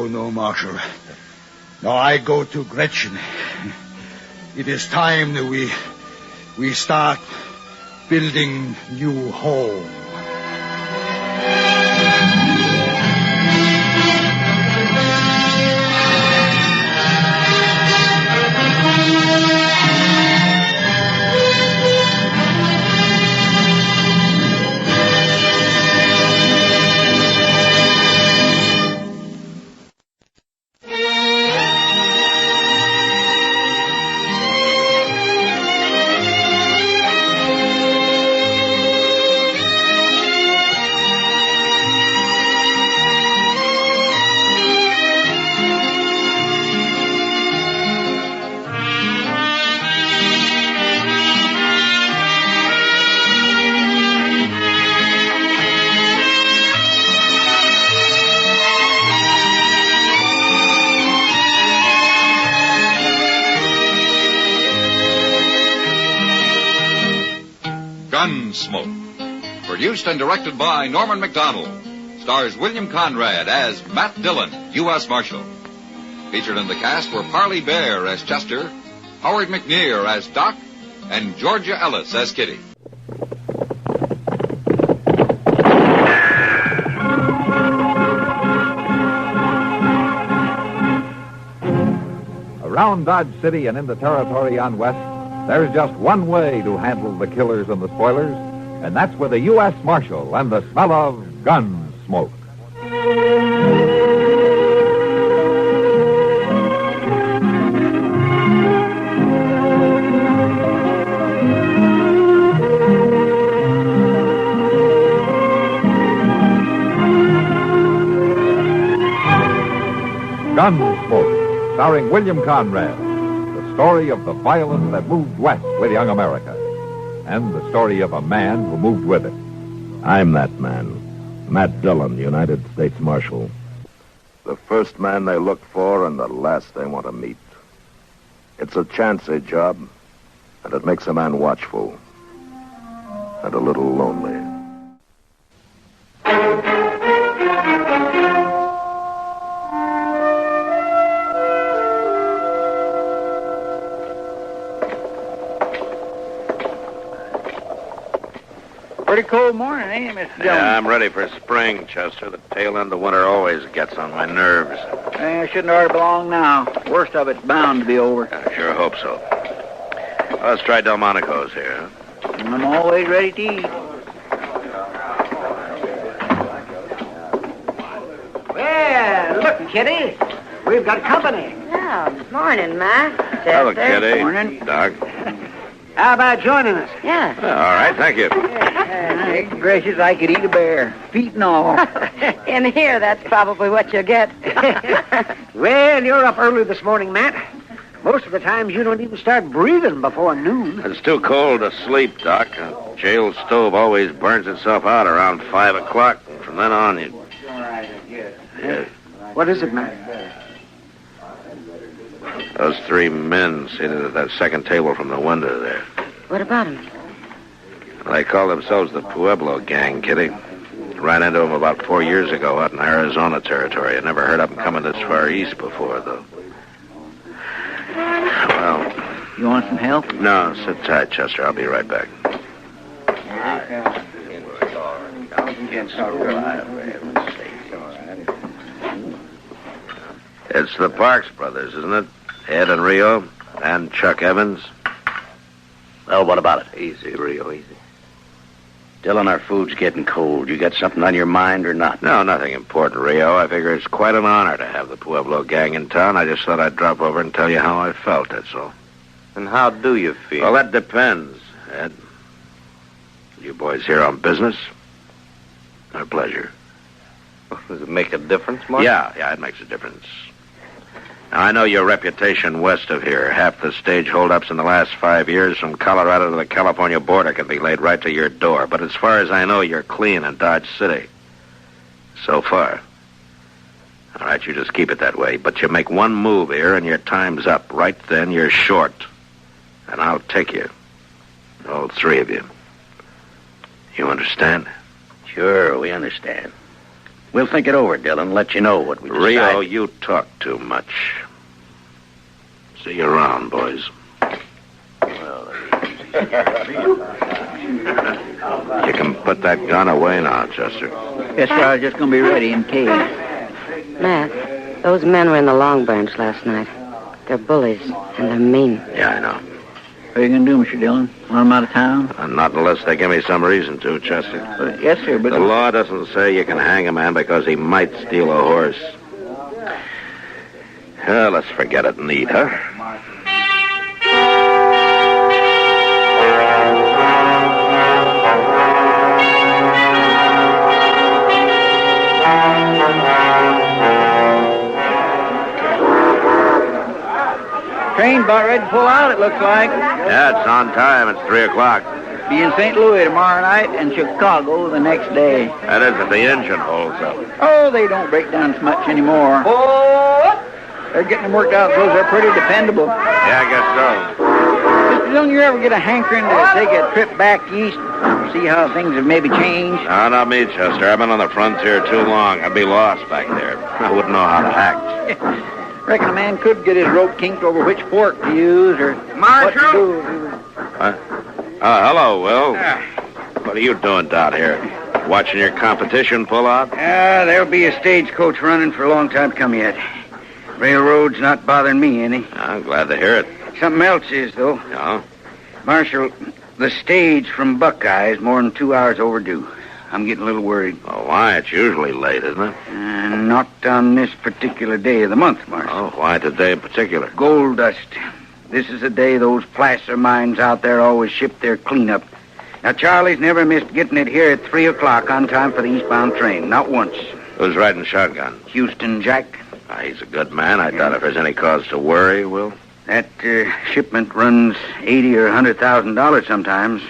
No, Marshal. No, I go to Gretchen. It is time that we start building new home. Gunsmoke. Produced and directed by Norman McDonald. Stars William Conrad as Matt Dillon, U.S. Marshal. Featured in the cast were Parley Bear as Chester, Howard McNear as Doc, and Georgia Ellis as Kitty. Around Dodge City and in the territory on West, there's just one way to handle the killers and the spoilers, and that's with a U.S. Marshal and the smell of Gunsmoke. Gunsmoke, starring William Conrad, the story of the violence that moved west with young America, and the story of a man who moved with it. I'm that man, Matt Dillon, United States Marshal. The first man they look for and the last they want to meet. It's a chancy job, and it makes a man watchful and a little lonely. Pretty cold morning, ain't it, Mr. Dillon? Yeah, I'm ready for spring, Chester. The tail end of winter always gets on my nerves. I shouldn't already belong now. Worst of it's bound to be over. I sure hope so. Well, let's try Delmonico's here. I'm always ready to eat. Well, look, Kitty. We've got company. Yeah, morning, Ma. Hello, Kitty. Morning. Doc. How about joining us? Yeah. All right, thank you. Gracious, I could eat a bear, feet and all. In here, that's probably what you'll get. Well, you're up early this morning, Matt. Most of the times you don't even start breathing before noon. It's too cold to sleep, Doc. A jail stove always burns itself out around 5 o'clock. And from then on, you... Yeah. What is it, Matt? Those three men seated at that second table from the window there. What about him? They call themselves the Pueblo Gang, Kitty. Ran into them about 4 years ago out in Arizona territory. I never heard of them coming this far east before, though. Well... You want some help? No, sit tight, Chester. I'll be right back. It's the Parks brothers, isn't it? Ed and Rio, and Chuck Evans. Well, what about it? Easy, Rio, easy. Dillon, our food's getting cold. You got something on your mind or not? No, nothing important, Rio. I figure it's quite an honor to have the Pueblo Gang in town. I just thought I'd drop over and tell you how I felt, that's all. And how do you feel? Well, that depends, Ed. You boys here on business or pleasure? Does it make a difference, Mark? Yeah, it makes a difference. Now, I know your reputation west of here. Half the stage holdups in the last 5 years from Colorado to the California border can be laid right to your door. But as far as I know, you're clean in Dodge City. So far. All right, you just keep it that way. But you make one move here and your time's up. Right then, you're short. And I'll take you. All three of you. You understand? Sure, we understand. We'll think it over, Dillon, let you know what we decide. Rio, you talk too much. See you around, boys. You can put that gun away now, Chester. Yes, sir, I was just going to be ready in case. Matt, those men were in the Long Branch last night. They're bullies, and they're mean. Yeah, I know. What are you going to do, Mr. Dillon? Want them out of town? Not unless they give me some reason to, Chester. Yes, sir, but... The law doesn't say you can hang a man because he might steal a horse. Well, let's forget it and eat, huh? Train about ready to pull out, it looks like. Yeah, it's on time. It's 3 o'clock. Be in St. Louis tomorrow night and Chicago the next day. That is if the engine holds up. Oh, they don't break down as much anymore. Oh! They're getting them worked out, so they're pretty dependable. Yeah, I guess so. Don't you ever get a hankering to take a trip back east? See how things have maybe changed? No, not me, Chester. I've been on the frontier too long. I'd be lost back there. I wouldn't know how to act. Reckon a man could get his rope kinked over which fork to use or what to do. Huh? Hello, Will. What are you doing down here? Watching your competition pull out? There'll be a stagecoach running for a long time to come yet. Railroad's not bothering me any. I'm glad to hear it. Something else is, though. Yeah? Marshal, the stage from Buckeye is more than 2 hours overdue. I'm getting a little worried. Oh, why? It's usually late, isn't it? Not on this particular day of the month, Marshal. Oh, why today in particular? Gold dust. This is the day those placer mines out there always ship their cleanup. Now, Charlie's never missed getting it here at 3 o'clock on time for the eastbound train. Not once. Who's riding shotgun? Houston Jack. He's a good man. I doubt if there's any cause to worry, Will. That shipment runs $80,000 or $100,000 sometimes.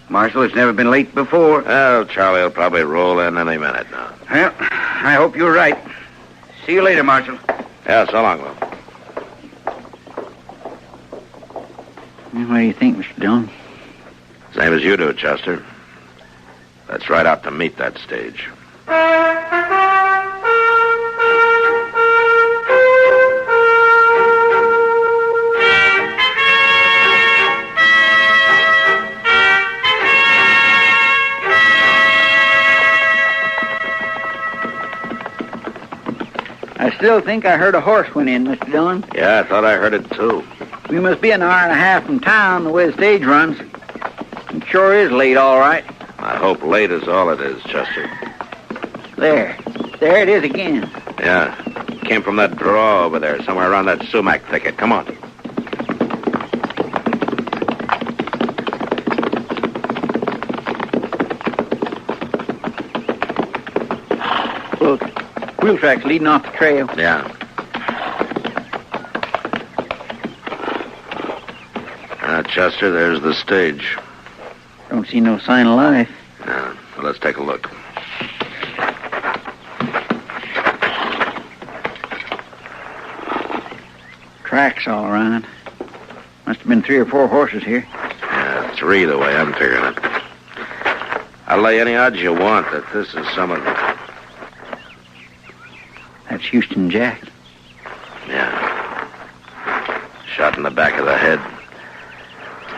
Marshal, it's never been late before. Well, Charlie will probably roll in any minute now. Well, I hope you're right. See you later, Marshal. Yeah, so long, Will. What do you think, Mr. Dillon? Same as you do, Chester. Let's ride out to meet that stage. I still think I heard a horse went in, Mr. Dillon. Yeah, I thought I heard it, too. We must be an hour and a half from town the way the stage runs. It sure is late, all right. I hope late is all it is, Chester. There it is again. Yeah, came from that draw over there, somewhere around that sumac thicket. Come on. Look, wheel tracks leading off the trail. Yeah. Chester, there's the stage. Don't see no sign of life. Yeah, well, let's take a look. Tracks all around. Must have been 3 or 4 horses here. Yeah, 3 the way I'm figuring it. I'll lay any odds you want that this is some of them. That's Houston Jack. Yeah. Shot in the back of the head.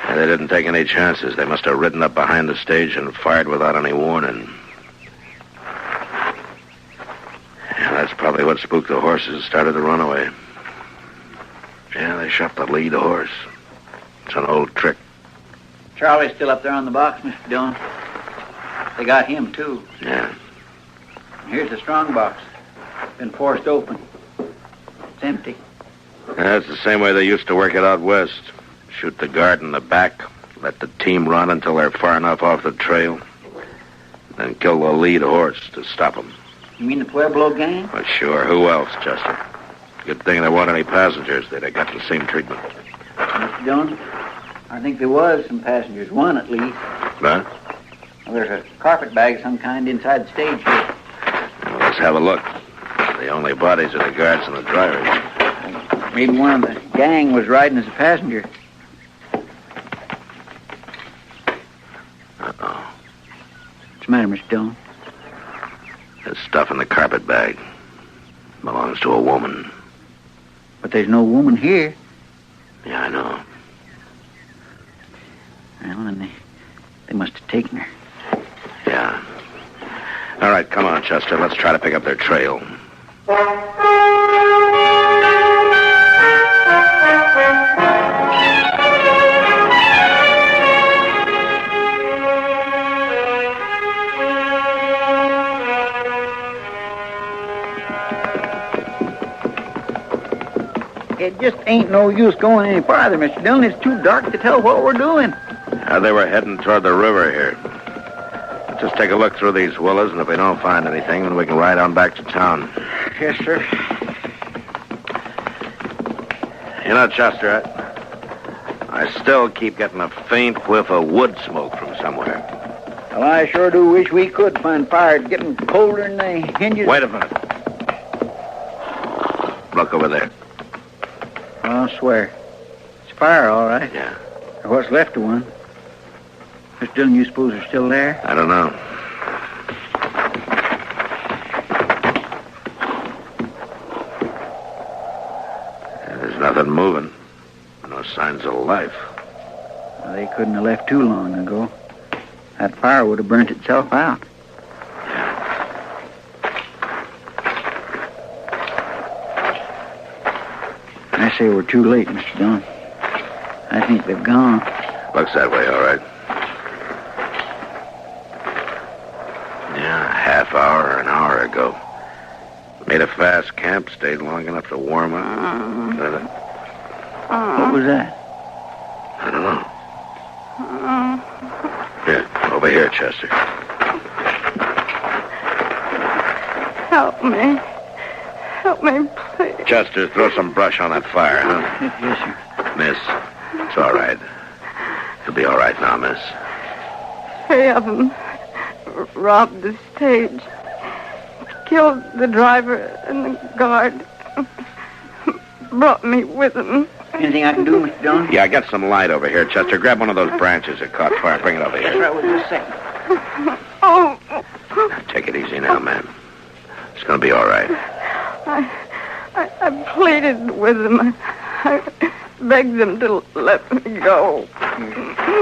And they didn't take any chances. They must have ridden up behind the stage and fired without any warning. Yeah, that's probably what spooked the horses and started to run away. Yeah, they shot the lead horse. It's an old trick. Charlie's still up there on the box, Mr. Dillon. They got him, too. Yeah. Here's the strong box. Been forced open. It's empty. That's the same way they used to work it out west. Shoot the guard in the back, let the team run until they're far enough off the trail, then kill the lead horse to stop them. You mean the Pueblo gang? Well, sure. Who else, Chester? Good thing there weren't any passengers. They'd have got the same treatment. Mr. Dillon, I think there was some passengers. One, at least. Huh? Well, there's a carpet bag of some kind inside the stage here. Well, let's have a look. The only bodies are the guards and the drivers. Maybe one of the gang was riding as a passenger. Uh-oh. What's the matter, Mr. Dillon? There's stuff in the carpet bag. Belongs to a woman. But there's no woman here. Yeah, I know. Well, then they must have taken her. Yeah. All right, come on, Chester. Let's try to pick up their trail. It just ain't no use going any farther, Mr. Dillon. It's too dark to tell what we're doing. They were heading toward the river here. Let's just take a look through these willows, and if we don't find anything, then we can ride on back to town. Yes, sir. You know, Chester, I still keep getting a faint whiff of wood smoke from somewhere. Well, I sure do wish we could find fire. It's getting colder than the hinges. Wait a minute. Look over there. I'll swear. It's fire, all right. Yeah. Or what's left of one. Mr. Dillon, you suppose they're still there? I don't know. There's nothing moving. No signs of life. Well, they couldn't have left too long ago. That fire would have burnt itself out. I say we're too late, Mr. Dillon. I think they've gone. Looks that way, all right. Yeah, a half hour or an hour ago. Made a fast camp, stayed long enough to warm up. What was that? I don't know. Here, over here, Chester. Help me. Help me, please. Chester, throw some brush on that fire, huh? Yes, sir. Miss, it's all right. You'll be all right now, miss. 3 of them robbed the stage. Killed the driver and the guard. Brought me with them. Anything I can do, Mr. Dillon? Yeah, get some light over here, Chester. Grab one of those branches that caught fire. Bring it over here. Right with just a second. Oh. Take it easy now, man. It's going to be all right. I pleaded with them. I begged them to let me go.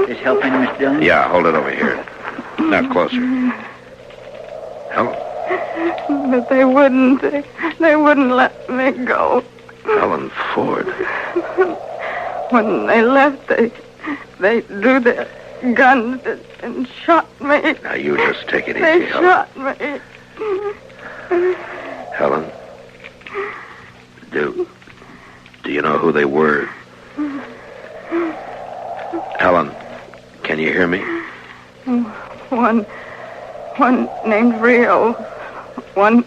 This help any, Mr. Dillon? Yeah, hold it over here. Now, closer. Helen. But they wouldn't. They wouldn't let me go. Helen Ford. When they left, they drew their guns and shot me. Now, you just take it easy, They Helen. shot me. Helen, do you know who they were? Helen, can you hear me? One named Rio. One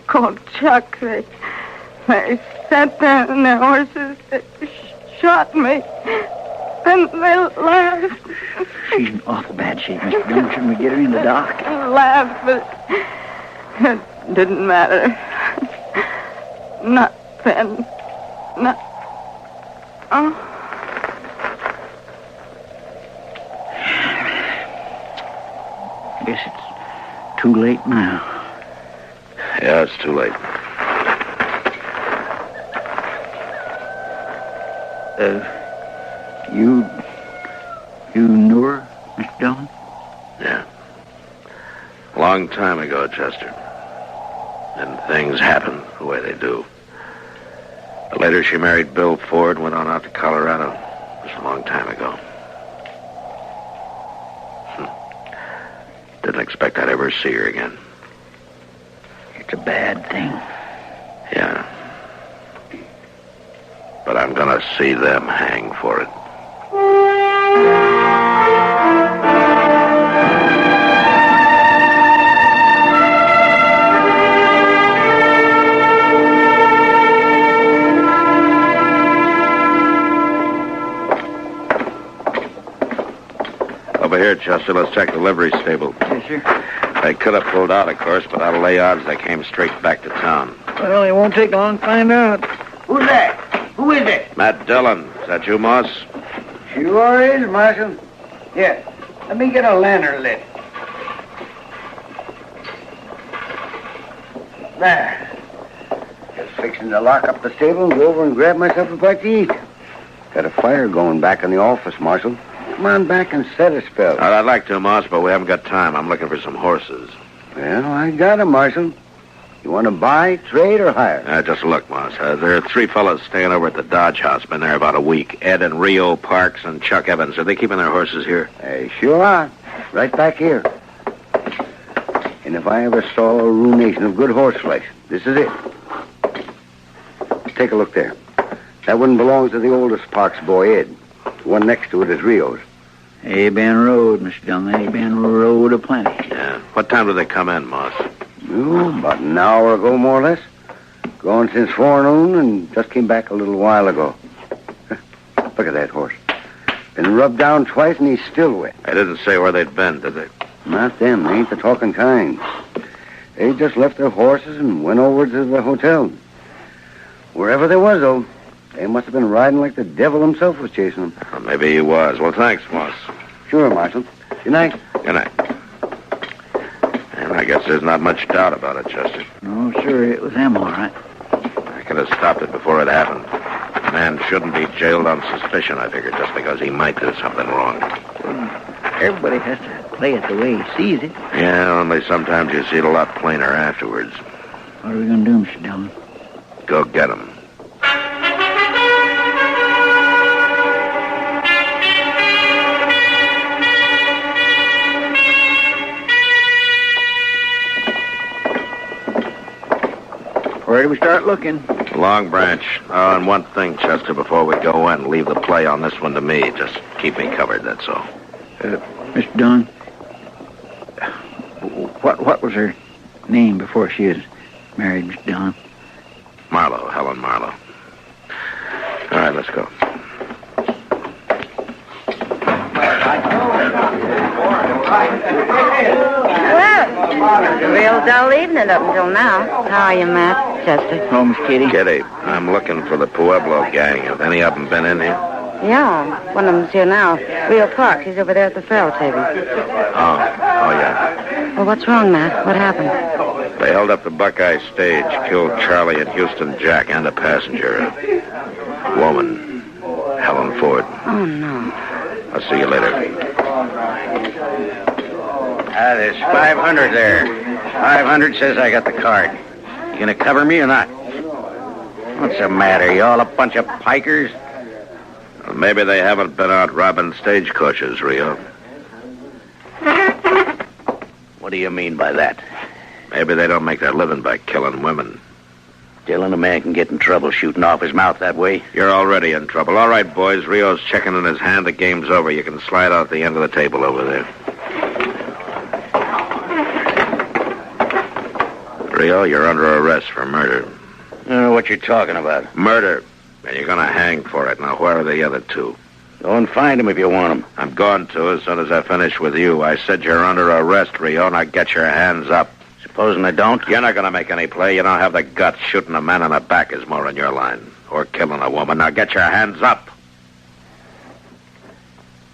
called Chuck. They sat there on their horses. They shot me. Then they laughed. She's in awful bad shape, Mr. Dillon. Shouldn't we get her in the dock? Laughed, but it didn't matter. Not then. Not... Oh. Guess it's too late now. Yeah, it's too late. You knew her, Mr. Dillon? Yeah. A long time ago, Chester. And things happen the way they do. But later she married Bill Ford, went on out to Colorado. It was a long time ago. Didn't expect I'd ever see her again. It's a bad thing. Yeah. But I'm gonna see them hang for it. Over here, Chester, let's check the livery stable. Yes, sir. They could have pulled out, of course, but I'll lay odds they came straight back to town. Well, it won't take long to find out. Who's that? Who is it? Matt Dillon. Is that you, Moss? Sure is, Marshal. Here, let me get a lantern lit. There. Just fixing to lock up the stable and go over and grab myself a bite to eat. Got a fire going back in the office, Marshal. Come on back and set a spell. I'd like to, Moss, but we haven't got time. I'm looking for some horses. Well, I got 'em, Marshal. You want to buy, trade, or hire? Just look, Moss. There are 3 fellas staying over at the Dodge House. Been there about a week. Ed and Rio Parks and Chuck Evans. Are they keeping their horses here? They sure are. Right back here. And if I ever saw a ruination of good horse flesh, this is it. Take a look there. That one belongs to the oldest Parks boy, Ed. The one next to it is Rio's. They been rode, Mr. Dillon. They been rode a plenty. Yeah. What time do they come in, Moss? Oh, about an hour ago, more or less. Gone since forenoon and just came back a little while ago. Look at that horse. Been rubbed down twice and he's still wet. They didn't say where they'd been, did they? Not them. They ain't the talking kind. They just left their horses and went over to the hotel. Wherever they was, though, They must have been riding like the devil himself was chasing them. Well, maybe he was. Well, thanks, Moss. Sure, Marshal. Good night. Good night. And I guess there's not much doubt about it, Chester. Oh, sure, it was him, all right. I could have stopped it before it happened. A man shouldn't be jailed on suspicion, I figure, just because he might do something wrong. Everybody has to play it the way he sees it. Yeah, only sometimes you see it a lot plainer afterwards. What are we going to do, Mr. Dillon? Go get him. Where do we start looking? Long Branch. Oh, and one thing, Chester, before we go in, leave the play on this one to me. Just keep me covered, that's all. Mr. Dillon, what was her name before she was married, Mr. Dillon? Marlowe, Helen Marlowe. All right, let's go. Well, a real dull evening up until now. How are you, Matt? Chester? Oh, Miss Kitty. Kitty, I'm looking for the Pueblo gang. Have any of them been in here? Yeah, one of them's here now. Rio Clark, he's over there at the faro table. Oh, yeah. Well, what's wrong, Matt? What happened? They held up the Buckeye stage, killed Charlie and Houston Jack and a passenger. A woman, Helen Ford. Oh, no. I'll see you later. There's 500 there. 500 says I got the card. You gonna cover me or not? What's the matter? You all a bunch of pikers? Well, maybe they haven't been out robbing stagecoaches, Rio. What do you mean by that? Maybe they don't make their living by killing women. Dylan, a man can get in trouble shooting off his mouth that way. You're already in trouble. All right, boys. Rio's checking in his hand. The game's over. You can slide out the end of the table over there. Rio, you're under arrest for murder. I don't know what you're talking about. Murder. And you're going to hang for it. Now, where are the other two? Go and find them if you want them. I'm going to as soon as I finish with you. I said you're under arrest, Rio. Now get your hands up. Supposing I don't? You're not going to make any play. You don't have the guts. Shooting a man in the back is more in your line. Or killing a woman. Now get your hands up.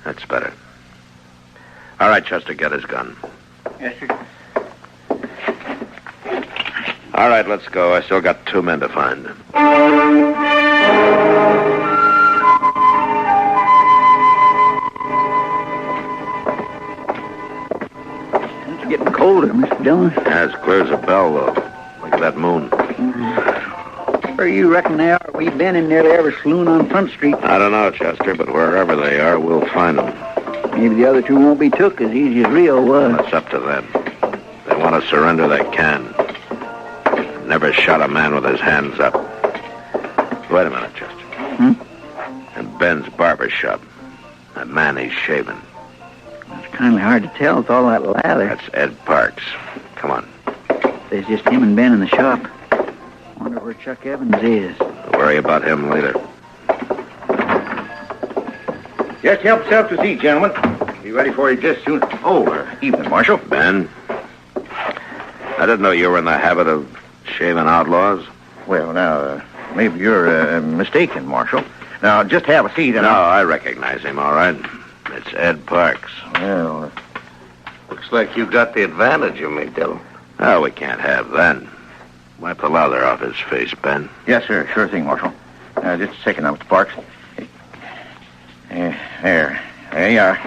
That's better. All right, Chester, get his gun. Yes, sir. All right, let's go. I still got 2 men to find. It's getting colder, Mr. Dillon. Yeah, it's clear as a bell, though. Look at that moon. Where you reckon they are? We've been in nearly every saloon on Front Street. I don't know, Chester, but wherever they are, we'll find them. Maybe the other two won't be took as easy as Rio was. It's up to them. If they want to surrender, they can. Never shot a man with his hands up. Wait a minute, Chester. In Ben's barber shop. That man he's shaving. It's kind of hard to tell with all that lather. That's Ed Parks. Come on. There's just him and Ben in the shop. Wonder where Chuck Evans is. Don't worry about him later. Just help yourself to seat, gentlemen. Be ready for you just soon. Oh, evening, Marshal. Ben? I didn't know you were in the habit of shaving outlaws. Well, now, maybe you're mistaken, Marshal. Now, just have a seat and I recognize him, all right. It's Ed Parks. Well, looks like you got the advantage of me, Dylan. Oh, we can't have that. Wipe the lather off his face, Ben. Yes, sir. Sure thing, Marshal. Just a second now, Mr. Parks. There you are.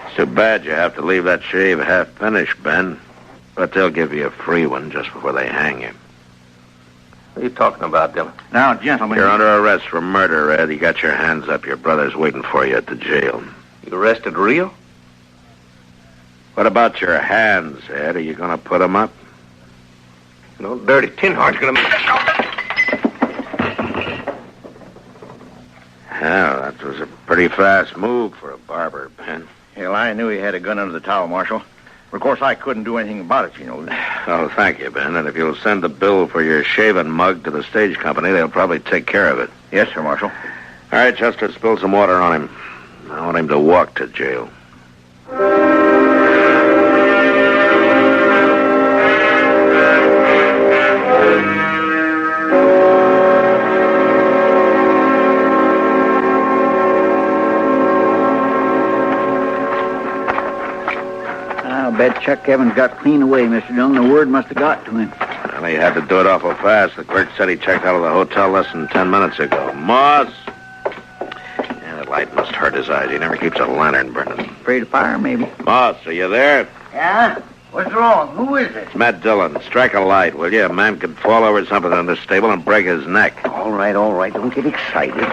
It's too bad you have to leave that shave half finished, Ben. But they'll give you a free one just before they hang you. What are you talking about, Dylan? Now, gentlemen... You're under arrest for murder, Ed. You got your hands up. Your brother's waiting for you at the jail. You arrested Rio? What about your hands, Ed? Are you going to put them up? No dirty tin heart's going to... Well, that was a pretty fast move for a barber, Ben. Hell, I knew he had a gun under the towel, Marshal. Of course, I couldn't do anything about it, you know. Oh, thank you, Ben. And if you'll send the bill for your shaving mug to the stage company, they'll probably take care of it. Yes, sir, Marshal. All right, Chester, spill some water on him. I want him to walk to jail. bet Chuck Evans got clean away, Mr. Dillon. The word must have got to him. Well, he had to do it awful fast. The clerk said he checked out of the hotel less than 10 minutes ago. Moss! Yeah, the light must hurt his eyes. He never keeps a lantern burning. Afraid of fire, maybe. Moss, are you there? Yeah? What's wrong? Who is it? It's Matt Dillon. Strike a light, will you? A man could fall over something in this stable and break his neck. All right. Don't get excited.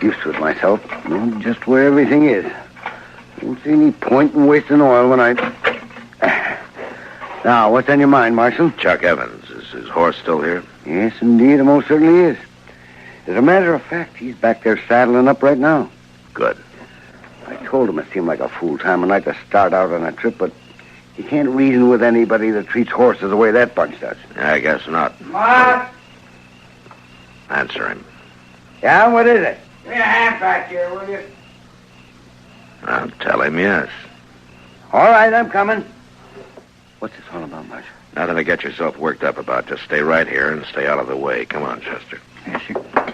Used to it myself. Know just where everything is. Don't see any point in wasting oil when I... Now, what's on your mind, Marshal? Chuck Evans. Is his horse still here? Yes, indeed. It most certainly is. As a matter of fact, he's back there saddling up right now. Good. I told him it seemed like a fool time of night to start out on a trip, but you can't reason with anybody that treats horses the way that bunch does. I guess not. What? Answer him. Yeah, what is it? Give me a hand back here, will you? I'll tell him yes. All right, I'm coming. What's this all about, Marshal? Nothing to get yourself worked up about. Just stay right here and stay out of the way. Come on, Chester. Yes, sir.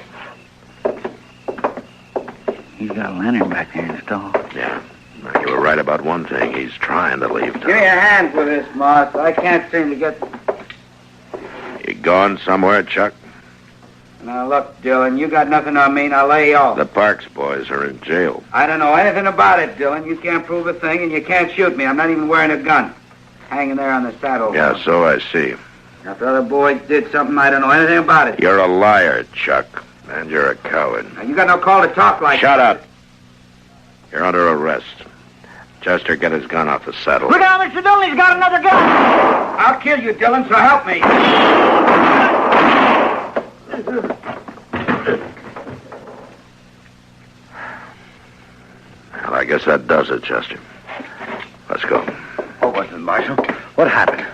He's got a lantern back there in the stall. Yeah. Now, you were right about one thing. He's trying to leave town. Give me a hand with this, Moss. I can't seem to get... You gone somewhere, Chuck? Now, look, Dillon, you got nothing on me, and I'll lay you off. The Parks boys are in jail. I don't know anything about it, Dillon. You can't prove a thing, and you can't shoot me. I'm not even wearing a gun. Hanging there on the saddle. Yeah, so I see. If the other boys did something, I don't know anything about it. You're a liar, Chuck. And you're a coward. Now, you got no call to talk like Shut that. up. You're under arrest. Chester, get his gun off the saddle. Look out, Mr. Dillon. He's got another gun. I'll kill you, Dillon, so help me. Well, I guess that does it, Chester. Let's go. What was it, Marshal? What happened?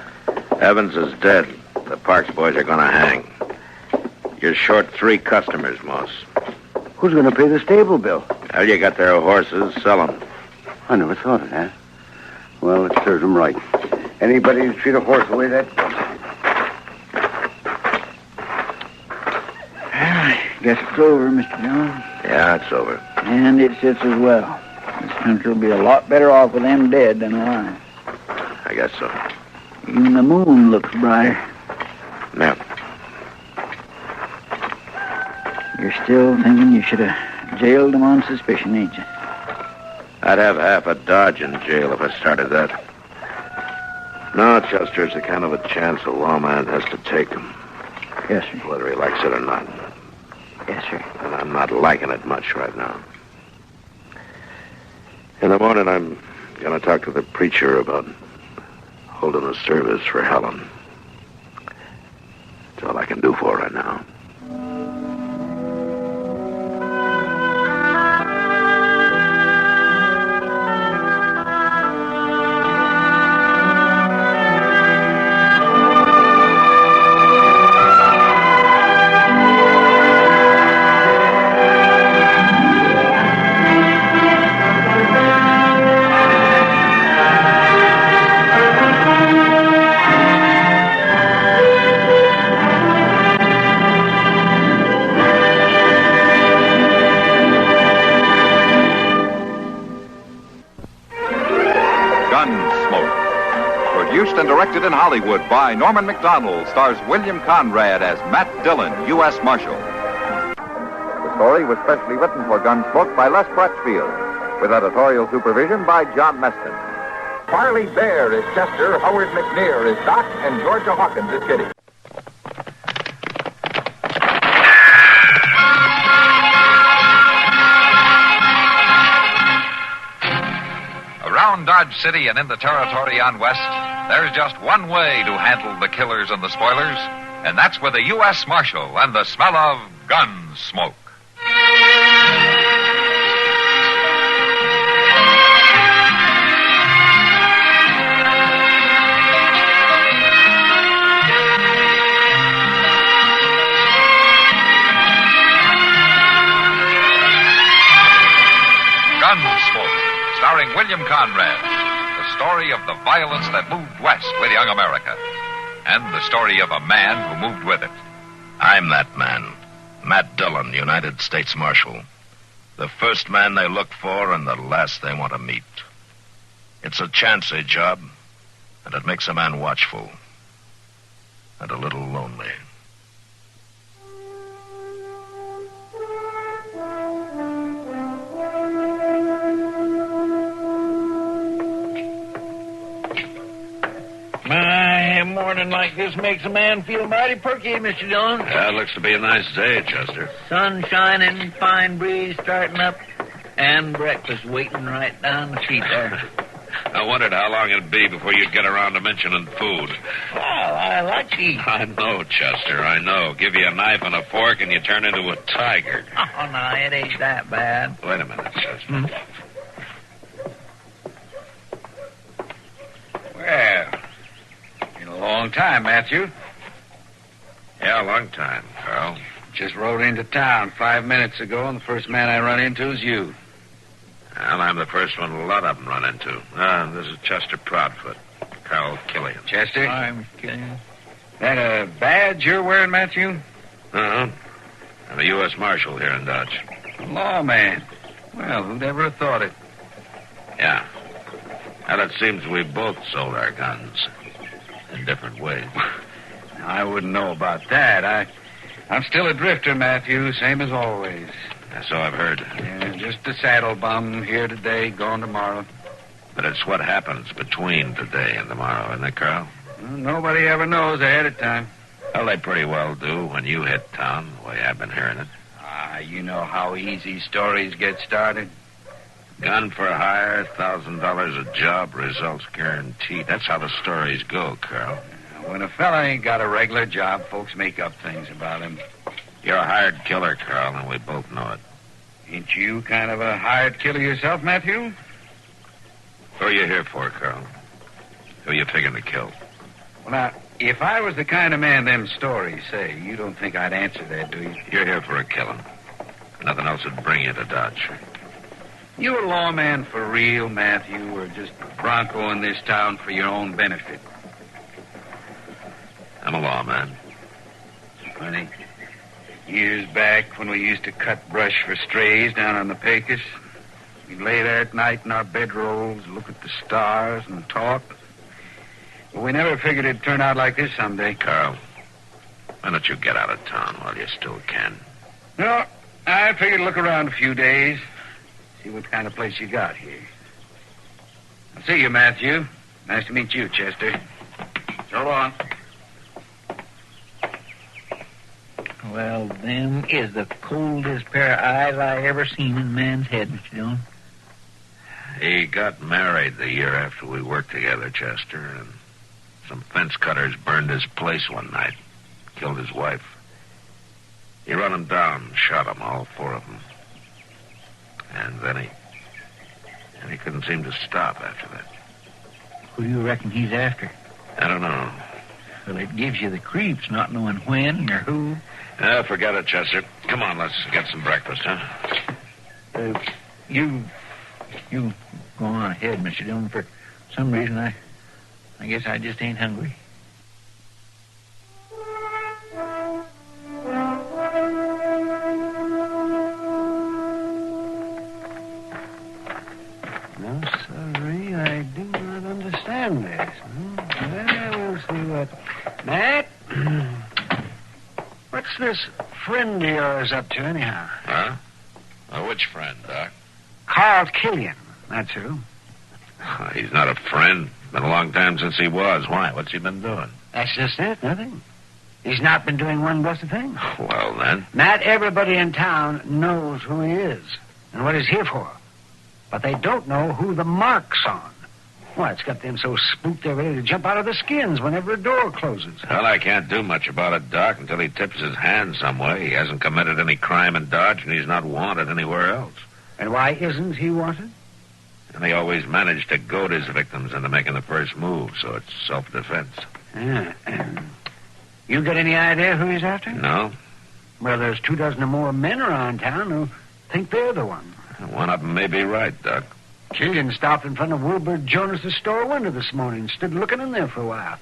Evans is dead. The Parks boys are going to hang. You're short 3 customers, Moss. Who's going to pay the stable bill? Well, you got their horses. Sell them. I never thought of that. Well, it serves them right. Anybody who treat a horse the way that... I guess it's over, Mr. Dillon. Yeah, it's over. And it sits as well. This country will be a lot better off with them dead than alive. I guess so. Even the moon looks brighter. Yeah. You're still thinking you should have jailed them on suspicion, ain't you? I'd have half a Dodge in jail if I started that. No, Chester, it's the kind of a chance a lawman has to take him. Yes, sir. Whether he likes it or not. Yes, sir. And I'm not liking it much right now. In the morning, I'm going to talk to the preacher about holding a service for Helen. That's all I can do for her right now. Directed in Hollywood by Norman Macdonald, stars William Conrad as Matt Dillon, U.S. Marshal. The story was specially written for Gunsmoke by Les Crutchfield, with editorial supervision by John Meston. Farley Bear is Chester, Howard McNear is Doc, and Georgia Hawkins is Kitty. Around Dodge City and in the territory on West, there's just one way to handle the killers and the spoilers, and that's with a U.S. Marshal and the smell of Gunsmoke. Gunsmoke, starring William Conrad. The story of the violence that moved west with young America. And the story of a man who moved with it. I'm that man. Matt Dillon, United States Marshal. The first man they look for and the last they want to meet. It's a chancy job, and it makes a man watchful and a little lonely. My, morning like this makes a man feel mighty perky, Mr. Dillon. Yeah, it looks to be a nice day, Chester. Sun shining, fine breeze starting up, and breakfast waiting right down the street there. I wondered how long it'd be before you'd get around to mentioning food. Well, I like to eat. I know, Chester, I know. Give you a knife and a fork and you turn into a tiger. Oh, no, it ain't that bad. Wait a minute, Chester. Well, been a long time, Matthew. Yeah, a long time, Carl. Just rode into town 5 minutes ago, and the first man I run into is you. Well, I'm the first one a lot of them run into. This is Chester Proudfoot, Carl Killian. Chester? I'm Killian. That a badge you're wearing, Matthew? Uh-huh. I'm a U.S. Marshal here in Dodge. Lawman. Well, who'd ever have thought it? Yeah. Well, it seems we both sold our guns in different ways. I wouldn't know about that. I'm still a drifter, Matthew, same as always. So I've heard. Yeah, just a saddle bum, here today, gone tomorrow. But it's what happens between today and tomorrow, isn't it, Carl? Well, nobody ever knows ahead of time. Well, they pretty well do when you hit town, the way I've been hearing it. You know how easy stories get started. Gun for hire, $1,000 a job, results guaranteed. That's how the stories go, Carl. When a fella ain't got a regular job, folks make up things about him. You're a hired killer, Carl, and we both know it. Ain't you kind of a hired killer yourself, Matthew? Who are you here for, Carl? Who are you figuring to kill? Well, now, if I was the kind of man them stories say, you don't think I'd answer that, do you? You're here for a killing. Nothing else would bring you to Dodge. You a lawman for real, Matthew, or just bronco in this town for your own benefit? I'm a lawman. Funny. Years back when we used to cut brush for strays down on the Pecos, we'd lay there at night in our bedrolls, look at the stars and talk. But we never figured it'd turn out like this someday. Carl, why don't you get out of town while you still can? No, I figured to look around a few days, see what kind of place you got here. I'll see you, Matthew. Nice to meet you, Chester. So long. Well, them is the coldest pair of eyes I ever seen in a man's head, Mr. Dillon. He got married the year after we worked together, Chester, and some fence cutters burned his place one night, killed his wife. He run them down and shot them, all four of them. And then he couldn't seem to stop after that. Who do you reckon he's after? I don't know. Well, it gives you the creeps not knowing when or who. Forget it, Chester. Come on, let's get some breakfast, huh? You go on ahead, Mr. Dillon. For some reason, I guess I just ain't hungry. No, sorry, I do not understand this. Well, we'll see what... Matt? What's this friend of yours up to, anyhow? Huh? Which friend, Doc? Carl Killian, that's who. He's not a friend. Been a long time since he was. Why? What's he been doing? That's just it, nothing. He's not been doing one blessed thing. Well, then. Not everybody in town knows who he is and what he's here for. But they don't know who the mark's on. Why, it's got them so spooked they're ready to jump out of their skins whenever a door closes. Well, I can't do much about it, Doc, until he tips his hand some way. He hasn't committed any crime in Dodge, and he's not wanted anywhere else. And why isn't he wanted? And he always managed to goad his victims into making the first move, so it's self-defense. Yeah. You got any idea who he's after? No. Well, there's 24 or more men around town who think they're the one. One of them may be right, Doc. Killian stopped in front of Wilbur Jonas's store window this morning, stood looking in there for a while.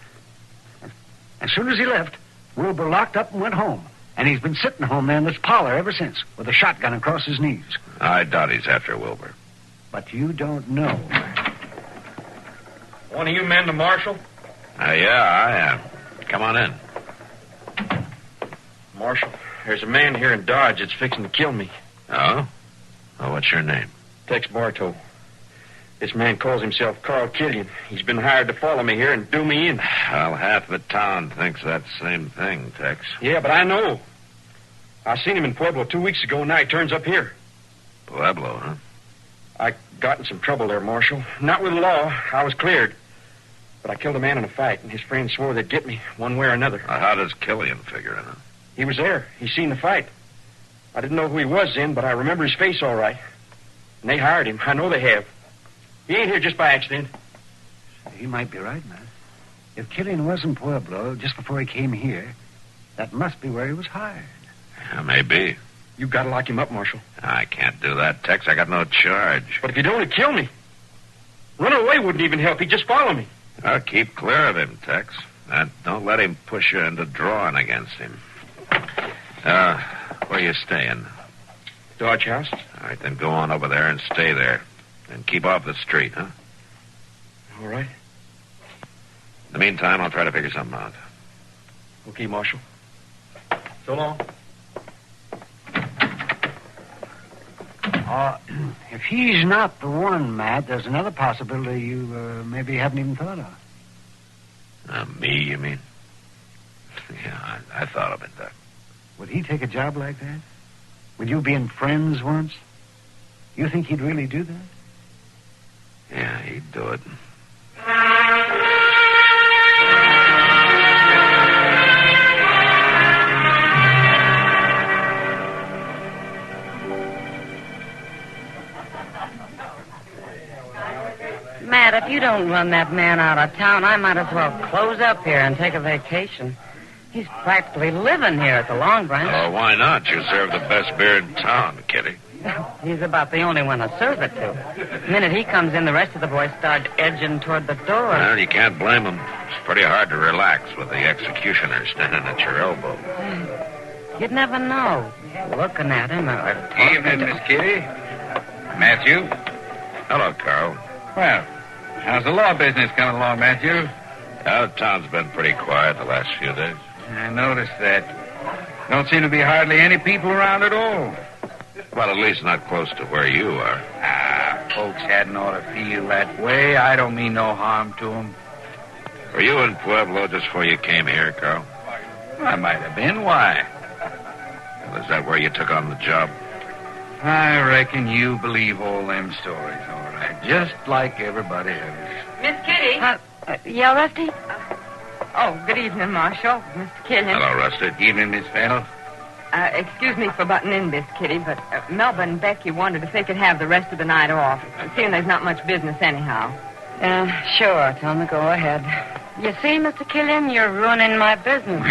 As soon as he left, Wilbur locked up and went home. And he's been sitting home there in this parlor ever since, with a shotgun across his knees. I doubt he's after Wilbur. But you don't know. One of you men the marshal? Yeah, I am. Come on in. Marshal, there's a man here in Dodge that's fixing to kill me. Oh? Well, what's your name? Tex Bartow. This man calls himself Carl Killian. He's been hired to follow me here and do me in. Well, half the town thinks that same thing, Tex. Yeah, but I know. I seen him in Pueblo 2 weeks ago, and now he turns up here. Pueblo, huh? I got in some trouble there, Marshal. Not with the law. I was cleared. But I killed a man in a fight, and his friends swore they'd get me one way or another. How does Killian figure in it? He was there. He seen the fight. I didn't know who he was then, but I remember his face all right. And they hired him. I know they have. He ain't here just by accident. You might be right, man. If Killian was in Pueblo just before he came here, that must be where he was hired. Yeah, maybe. You gotta lock him up, Marshal. I can't do that, Tex. I got no charge. But if he'd only kill me, running away wouldn't even help. He'd just follow me. Well, keep clear of him, Tex. And don't let him push you into drawing against him. Where you staying? Dodge House. All right, then go on over there and stay there. And keep off the street, huh? All right. In the meantime, I'll try to figure something out. Okay, Marshal. So long. If he's not the one, Matt, there's another possibility you maybe haven't even thought of. Me, you mean? Yeah, I thought of it, Doc. Would he take a job like that? With you being friends once? You think he'd really do that? Yeah, he'd do it. Matt, if you don't run that man out of town, I might as well close up here and take a vacation. He's practically living here at the Long Branch. Oh, why not? You serve the best beer in town, Kitty. He's about the only one to serve it to. The minute he comes in, the rest of the boys start edging toward the door. Well, you can't blame him. It's pretty hard to relax with the executioner standing at your elbow. You'd never know. Looking at him or talking Evening, to... Miss Kitty. Matthew. Hello, Carl. Well, how's the law business coming along, Matthew? The town's been pretty quiet the last few days. I noticed that. Don't seem to be hardly any people around at all. Well, at least not close to where you are. Folks hadn't ought to feel that way. I don't mean no harm to them. Were you in Pueblo just before you came here, Carl? I might have been. Why? Well, is that where you took on the job? I reckon you believe all them stories, all right. Just like everybody else. Miss Kitty? Yeah, Rusty? Oh, good evening, Marshal. Mr. Killian. Hello, Rusty. Evening, Miss Fennel. Excuse me for butting in, Miss Kitty, but Melba and Becky wondered if they could have the rest of the night off, seeing there's not much business anyhow. Sure. Tell me, go ahead. You see, Mr. Killian, you're ruining my business.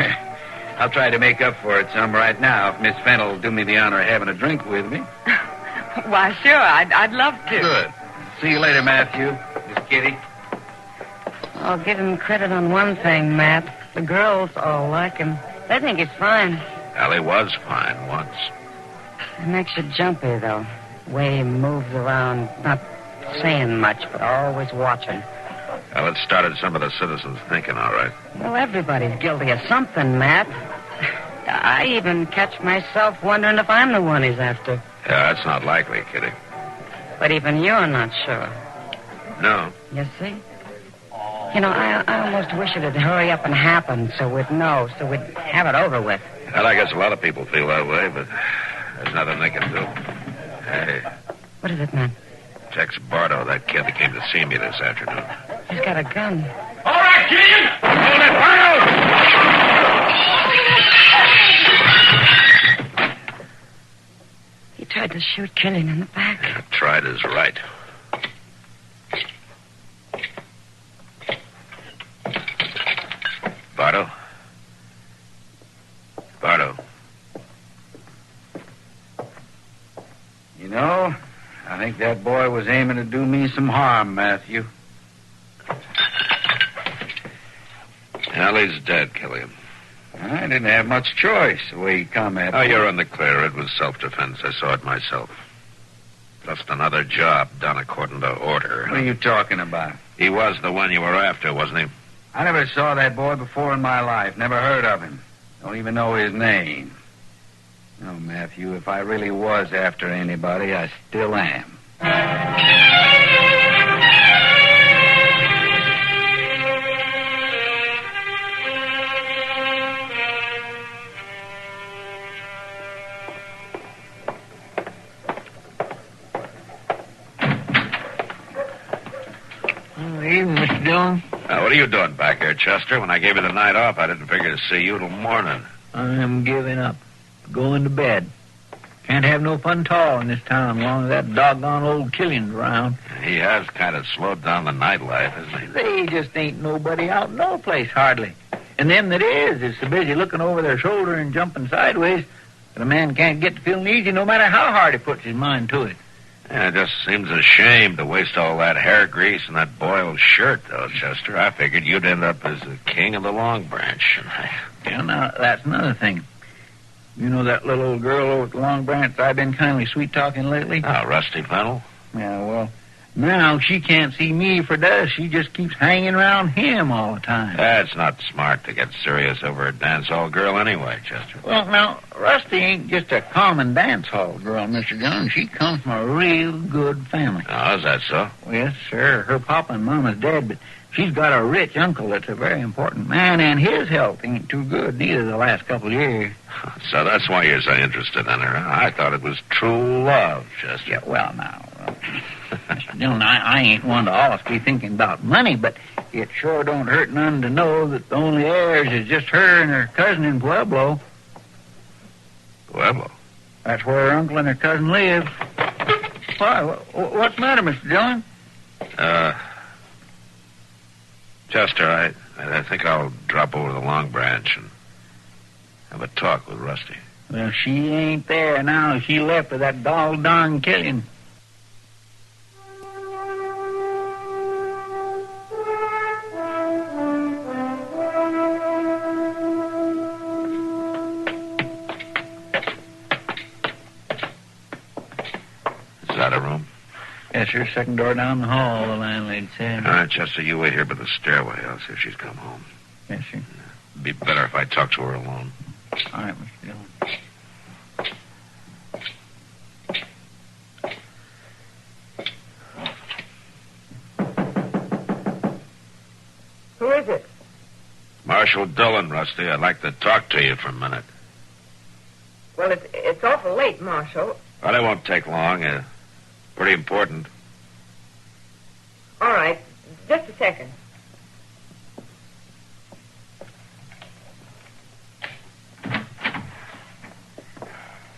I'll try to make up for it some right now if Miss Fennel will do me the honor of having a drink with me. Why, sure, I'd love to. Good. See you later, Matthew. Miss Kitty. I'll give him credit on one thing, Matt. The girls all like him. They think he's fine. Well, he was fine once. It makes you jumpy, though. The way he moves around, not saying much, but always watching. Well, it started some of the citizens thinking, all right. Well, everybody's guilty of something, Matt. I even catch myself wondering if I'm the one he's after. Yeah, that's not likely, Kitty. But even you're not sure. No. You see? You know, I almost wish it'd hurry up and happen so we'd know, so we'd have it over with. Well, I guess a lot of people feel that way, but there's nothing they can do. Hey. What is it, man? Tex Bartow, that kid that came to see me this afternoon. He's got a gun. All right, Killian! Hold it, Bartow! He tried to shoot Killian in the back. Yeah, tried is right. Bartow? Bartow. You know, I think that boy was aiming to do me some harm, Matthew. Well, he's dead, Killian. I didn't have much choice the way he come at me. Oh, you're in the clear. It was self-defense. I saw it myself. Just another job done according to order. What are you talking about? He was the one you were after, wasn't he? I never saw that boy before in my life. Never heard of him. Don't even know his name. No, Matthew, if I really was after anybody, I still am. Evening, Mr. Dillon. What are you doing back here, Chester? When I gave you the night off, I didn't figure to see you till morning. I'm giving up. Going to bed. Can't have no fun at all in this town as long as that doggone old Killian's around. He has kind of slowed down the nightlife, hasn't he? They just ain't nobody out no place, hardly. And them that is so busy looking over their shoulder and jumping sideways that a man can't get to feeling easy no matter how hard he puts his mind to it. Yeah, it just seems a shame to waste all that hair grease and that boiled shirt, though, Chester. I figured you'd end up as the king of the Long Branch. Well, now, that's another thing. You know that little old girl over at the Long Branch I've been kindly sweet-talking lately? Oh, Rusty Fennel? Yeah, well, now she can't see me for dust. She just keeps hanging around him all the time. That's not smart to get serious over a dance hall girl anyway, Chester. Well, now, Rusty ain't just a common dance hall girl, Mr. Jones. She comes from a real good family. Oh, is that so? Well, yes, sir. Her papa and mama's dead, but she's got a rich uncle that's a very important man, and his health ain't too good neither the last couple of years. So that's why you're so interested in her. I thought it was true love, Chester. Yeah, well, now, Mr. Dillon, I ain't one to always be thinking about money, but it sure don't hurt none to know that the only heirs is just her and her cousin in Pueblo. Pueblo? That's where her uncle and her cousin live. Why, what's the matter, Mr. Dillon? Chester, I think I'll drop over to the Long Branch and have a talk with Rusty. Well, she ain't there now. She left with that doggone Killian. Is that a room? Yes, sir. Second door down the hall, the landlady said. All right, Chester, you wait here by the stairway. I'll see if she's come home. Yes, sir. It'd be better if I talked to her alone. All right, Mr. Dillon. Who is it? Marshal Dillon, Rusty. I'd like to talk to you for a minute. Well, it's awful late, Marshal. But it won't take long. Pretty important. All right. Just a second.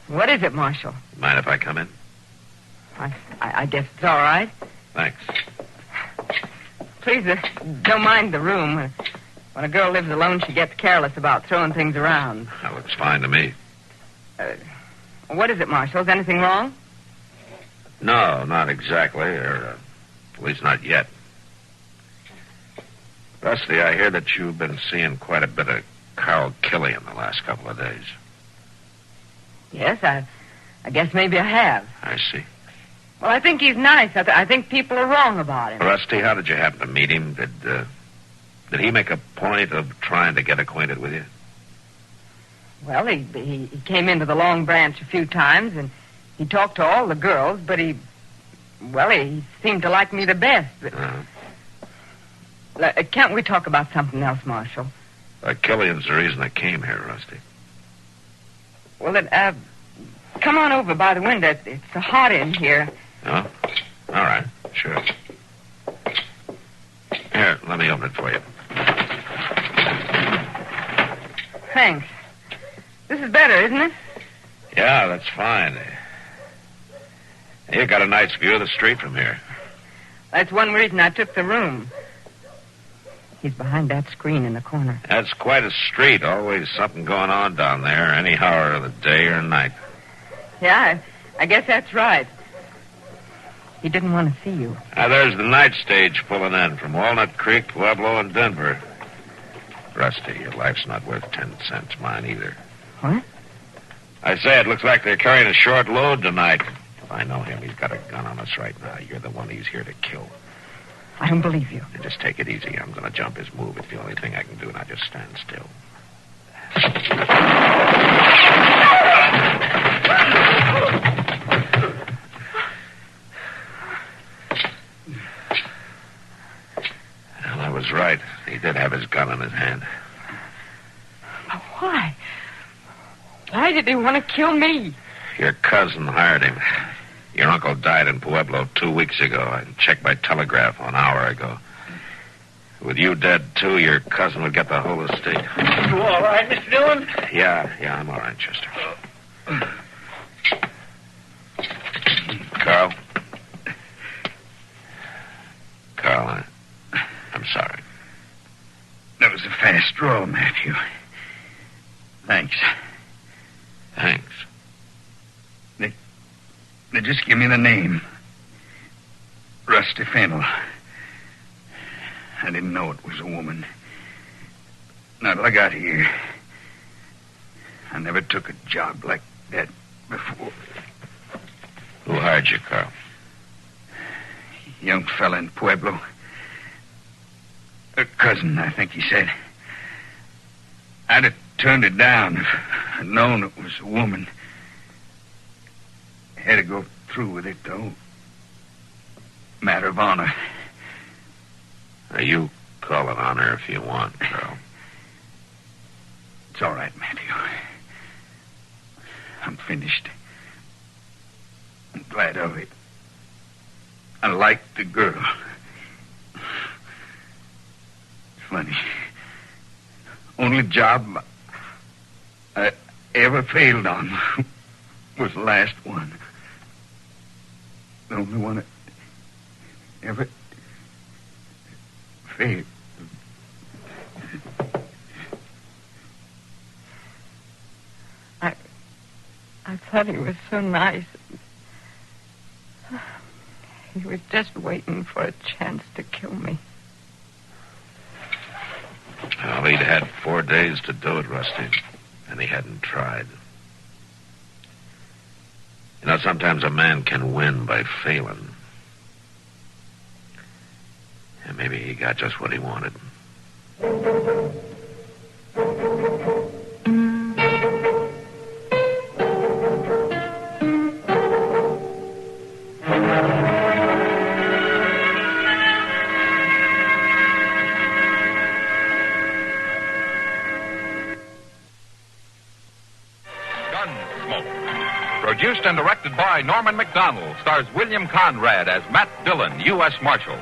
What is it, Marshal? Mind if I come in? I guess it's all right. Thanks. Please, don't mind the room. When a girl lives alone, she gets careless about throwing things around. That looks fine to me. What is it, Marshal? Is anything wrong? No, not exactly, or at least not yet. Rusty, I hear that you've been seeing quite a bit of Carl Killian the last couple of days. Yes, I guess maybe I have. I see. Well, I think he's nice. I think people are wrong about him. Rusty, how did you happen to meet him? Did he make a point of trying to get acquainted with you? Well, he came into the Long Branch a few times, and he talked to all the girls, but he seemed to like me the best. But, can't we talk about something else, Marshal? Killian's the reason I came here, Rusty. Well, come on over by the window. It's so hot in here. Oh? All right, sure. Here, let me open it for you. Thanks. This is better, isn't it? Yeah, that's fine. You got a nice view of the street from here. That's one reason I took the room. He's behind that screen in the corner. That's quite a street. Always something going on down there, any hour of the day or night. Yeah, I guess that's right. He didn't want to see you. There's the night stage pulling in from Walnut Creek, Pueblo, and Denver. Rusty, your life's not worth 10 cents. Mine either. What? I say, it looks like they're carrying a short load tonight. If I know him, he's got a gun on us right now. You're the one he's here to kill. I don't believe you. Now, just take it easy. I'm going to jump his move. It's the only thing I can do, and I just stand still. Well, I was right. He did have his gun in his hand. But why? Why did he want to kill me? Your cousin hired him. Your uncle died in Pueblo 2 weeks ago. I checked by telegraph an hour ago. With you dead, too, your cousin would get the whole estate. You all right, Mr. Dillon? Yeah, I'm all right, Chester. Carl? Carl, I'm sorry. That was a fast draw, Matthew. Thanks. Thanks. They just give me the name. Rusty Fennel. I didn't know it was a woman. Not till I got here. I never took a job like that before. Who hired you, Carl? Young fella in Pueblo. A cousin, I think he said. I'd have turned it down if I'd known it was a woman. Had to go through with it, though. Matter of honor. Now, you call it honor if you want, Carl. It's all right, Matthew. I'm finished. I'm glad of it. I like the girl. Funny. Only job I ever failed on was the last one. The only one I ever failed. I thought he was so nice. He was just waiting for a chance to kill me. Well, he'd had 4 days to do it, Rusty, and he hadn't tried. You know, sometimes a man can win by failing. And maybe he got just what he wanted. Produced and directed by Norman Macdonald, stars William Conrad as Matt Dillon, U.S. Marshal.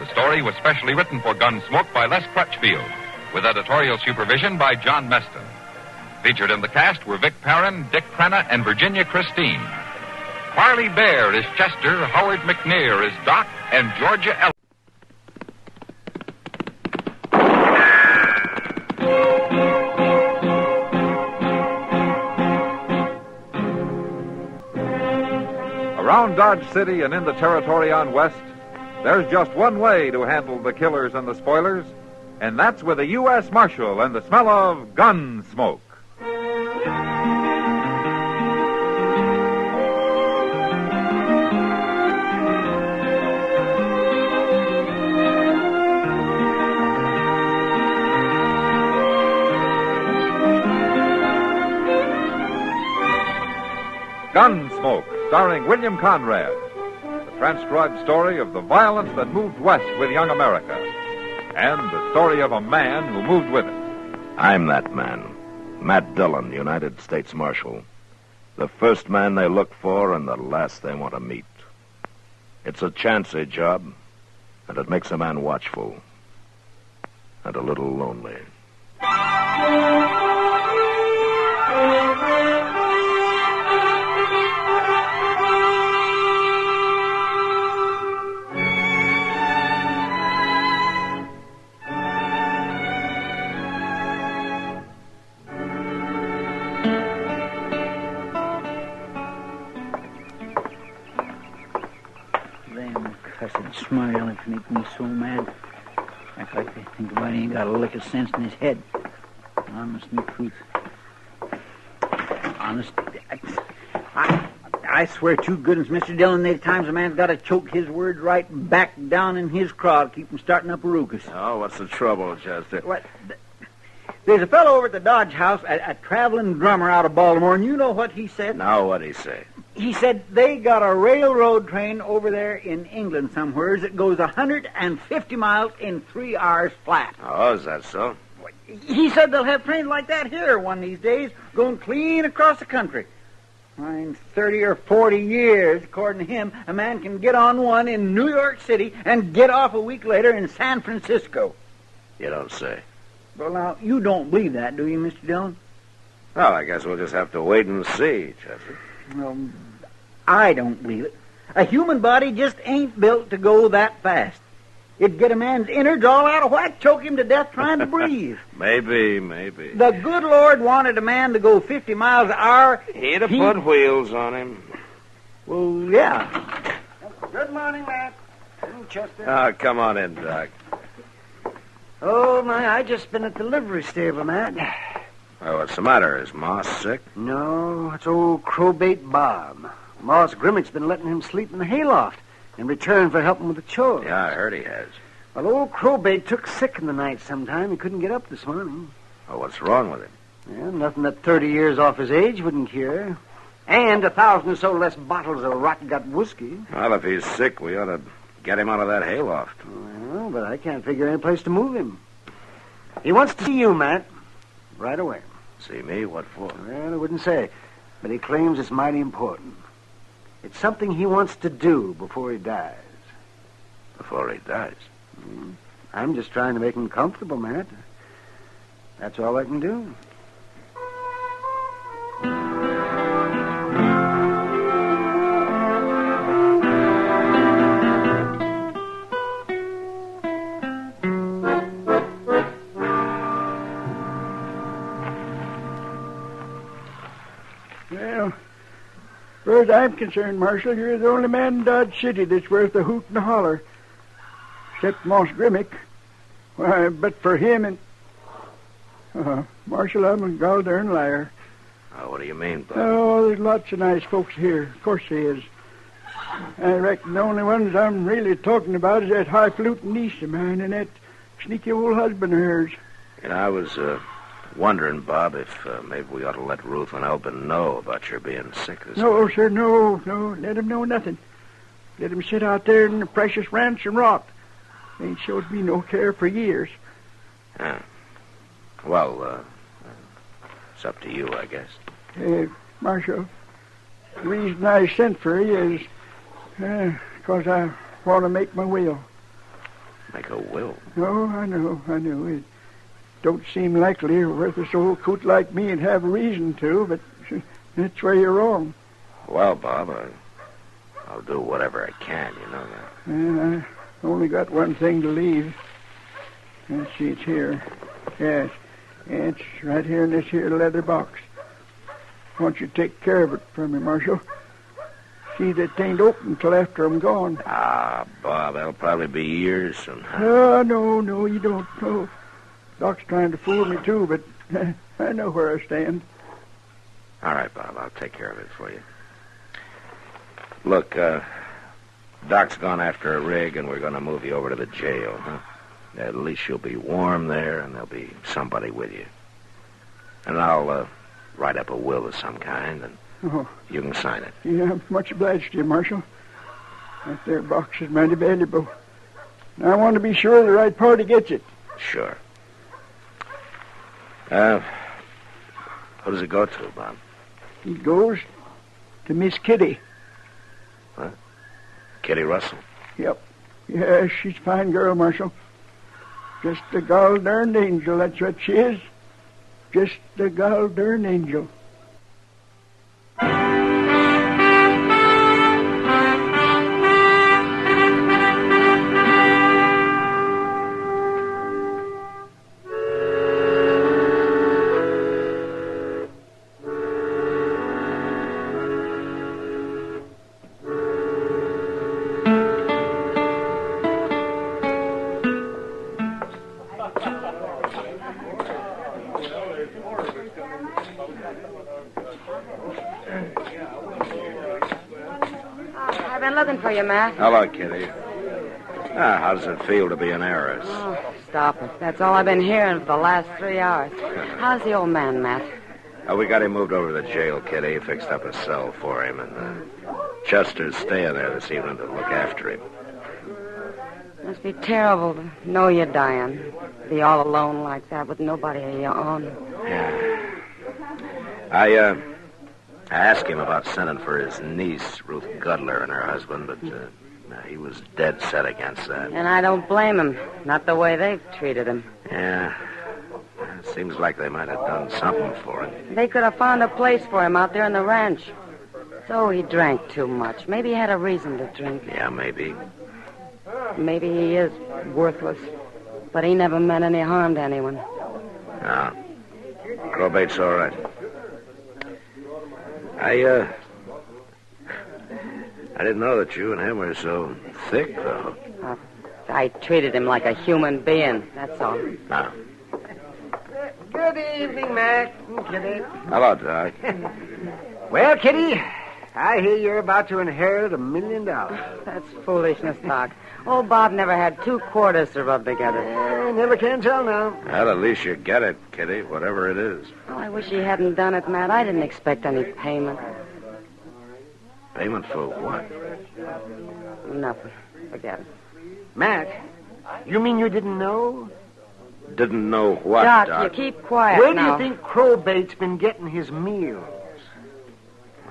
The story was specially written for Gunsmoke by Les Crutchfield, with editorial supervision by John Meston. Featured in the cast were Vic Perrin, Dick Crenna, and Virginia Christine. Parley Bear is Chester, Howard McNear is Doc, and Georgia Ellen. Around Dodge City and in the territory on West, there's just one way to handle the killers and the spoilers, and that's with a U.S. Marshal and the smell of Gunsmoke. Gunsmoke, starring William Conrad. The transcribed story of the violence that moved west with young America. And the story of a man who moved with it. I'm that man. Matt Dillon, United States Marshal. The first man they look for and the last they want to meet. It's a chancy job, and it makes a man watchful. And a little lonely. Smart Alex make me so mad. Act like they think about he ain't got a lick of sense in his head. Honest and truth. Honest. I swear to goodness, Mr. Dillon, there's times a man's got to choke his words right back down in his craw to keep from starting up a ruckus. Oh, what's the trouble, Chester? What? There's a fellow over at the Dodge House, a traveling drummer out of Baltimore, and you know what he said? Now, what'd he say? He said they got a railroad train over there in England somewheres that goes 150 miles in 3 hours flat. Oh, is that so? He said they'll have trains like that here one of these days, going clean across the country. In 30 or 40 years, according to him, a man can get on one in New York City and get off a week later in San Francisco. You don't say. Well, now, you don't believe that, do you, Mr. Dillon? Well, I guess we'll just have to wait and see, Chester. Well, I don't believe it. A human body just ain't built to go that fast. It'd get a man's innards all out of whack, choke him to death trying to breathe. Maybe. The good Lord wanted a man to go 50 miles an hour. He'd have put wheels on him. Well, yeah. Good morning, Matt. Chester. Oh, come on in, Doc. Oh, my, I just been at the livery stable, Matt. Well, what's the matter? Is Ma sick? No, it's old Crowbait Bob. Moss Grimmick's been letting him sleep in the hayloft in return for helping with the chores. Yeah, I heard he has. Well, old Crowbait took sick in the night sometime. He couldn't get up this morning. Oh, what's wrong with him? Yeah, nothing that 30 years off his age wouldn't cure. And 1,000 or so less bottles of rot-gut whiskey. Well, if he's sick, we ought to get him out of that hayloft. Well, but I can't figure any place to move him. He wants to see you, Matt. Right away. See me? What for? Well, I wouldn't say. But he claims it's mighty important. It's something he wants to do before he dies. Before he dies? I'm just trying to make him comfortable, Matt. That's all I can do. Well, as far as I'm concerned, Marshal, you're the only man in Dodge City that's worth a hoot and a holler. Except Moss Grimmick. Why, but for him and... Marshal, I'm a gol-darn liar. Oh, what do you mean, Bob? Oh, there's lots of nice folks here. Of course there is. I reckon the only ones I'm really talking about is that high-fluting niece of mine and that sneaky old husband of hers. And I was wondering, Bob, if maybe we ought to let Ruth and Elbin know about your being sick this No, morning. sir, no. Let them know nothing. Let them sit out there in the precious ranch and rot. They ain't showed me no care for years. Yeah. Well, it's up to you, I guess. Marshal, the reason I sent for you is because I want to make my will. Make a will? No, I know. It don't seem likely a worthless old coot like me would have a reason to, but that's where you're wrong. Well, Bob, I'll do whatever I can, you know that. And I only got one thing to leave. Let's see, it's here. Yes, it's right here in this here leather box. I want you to take care of it for me, Marshal. See that it ain't open till after I'm gone. Ah, Bob, that'll probably be years sometime. No, you don't know. Doc's trying to fool me, too, but I know where I stand. All right, Bob, I'll take care of it for you. Look, Doc's gone after a rig, and we're going to move you over to the jail, huh? At least you'll be warm there, and there'll be somebody with you. And I'll write up a will of some kind, and you can sign it. Yeah, I'm much obliged to you, Marshal. That there box is mighty valuable. And I want to be sure the right party gets it. Sure. Who does it go to, Bob? It goes to Miss Kitty. What? Kitty Russell? Yep. Yeah, she's a fine girl, Marshal. Just a gol-darned angel, that's what she is. Just a gol-darned angel. for you, Matt. Hello, Kitty. How does it feel to be an heiress? Oh, stop it. That's all I've been hearing for the last 3 hours. How's the old man, Matt? We got him moved over to the jail, Kitty. Fixed up a cell for him, and Chester's staying there this evening to look after him. Must be terrible to know you're dying. Be all alone like that with nobody of your own. Yeah. I asked him about sending for his niece, Ruth Gudler, and her husband, but he was dead set against that. And I don't blame him. Not the way they've treated him. Yeah. It seems like they might have done something for him. They could have found a place for him out there in the ranch. So he drank too much. Maybe he had a reason to drink. Yeah, maybe. Maybe he is worthless. But he never meant any harm to anyone. No. Crowbait's all right. I didn't know that you and him were so thick, though. I treated him like a human being, that's all. No. Good evening, Mac. Kitty. Hello, Doc. Well, Kitty, I hear you're about to inherit $1 million. That's foolishness, Doc. Old Bob never had 2 quarters to rub together. Never can tell now. Well, at least you get it, Kitty, whatever it is. Oh, I wish he hadn't done it, Matt. I didn't expect any payment. Payment for what? Nothing. Forget it. Mac, you mean you didn't know? Didn't know what, Doc, you keep quiet Where now. do you think Crowbait's been getting his meals?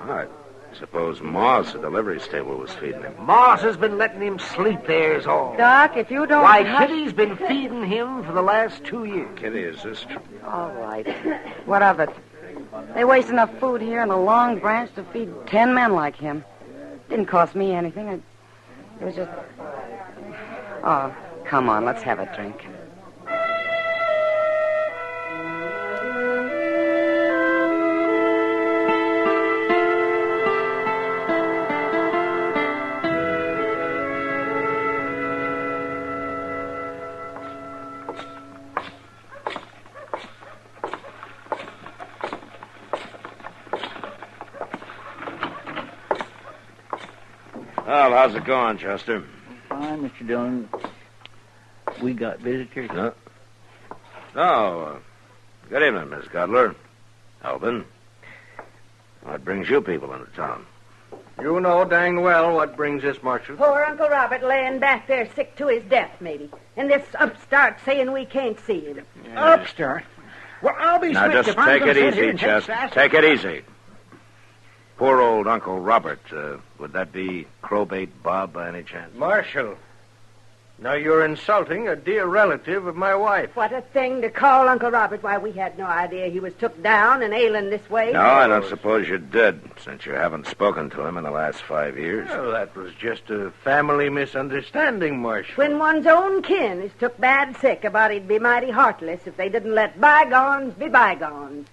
I suppose Moss at the delivery stable was feeding him. Moss has been letting him sleep there is all. Doc, if you don't... Why, Kitty's been feeding him for the last 2 years. Kitty, is this true? All right. What of it? They waste enough food here in the Long Branch to feed 10 men like him. Didn't cost me anything. It was just... Oh, come on, let's have a drink. Well, how's it going, Chester? Fine, Mr. Dillon. We got visitors. Huh? Oh, good evening, Miss Gudler. Alvin. What brings you people into town? You know dang well what brings this, Marshal. Poor Uncle Robert laying back there sick to his death, maybe. And this upstart saying we can't see him. Upstart? Well, I'll be Now, switched just if I'm take gonna it sit here easy, and take Chester. sass. Take it easy. Poor old Uncle Robert. Would that be Crowbait Bob by any chance? Marshal, now you're insulting a dear relative of my wife. What a thing to call Uncle Robert. Why, we had no idea he was took down and ailing this way. No, I don't suppose you did, since you haven't spoken to him in the last 5 years. Well, that was just a family misunderstanding, Marshal. When one's own kin is took bad sick about he'd be mighty heartless if they didn't let bygones be bygones.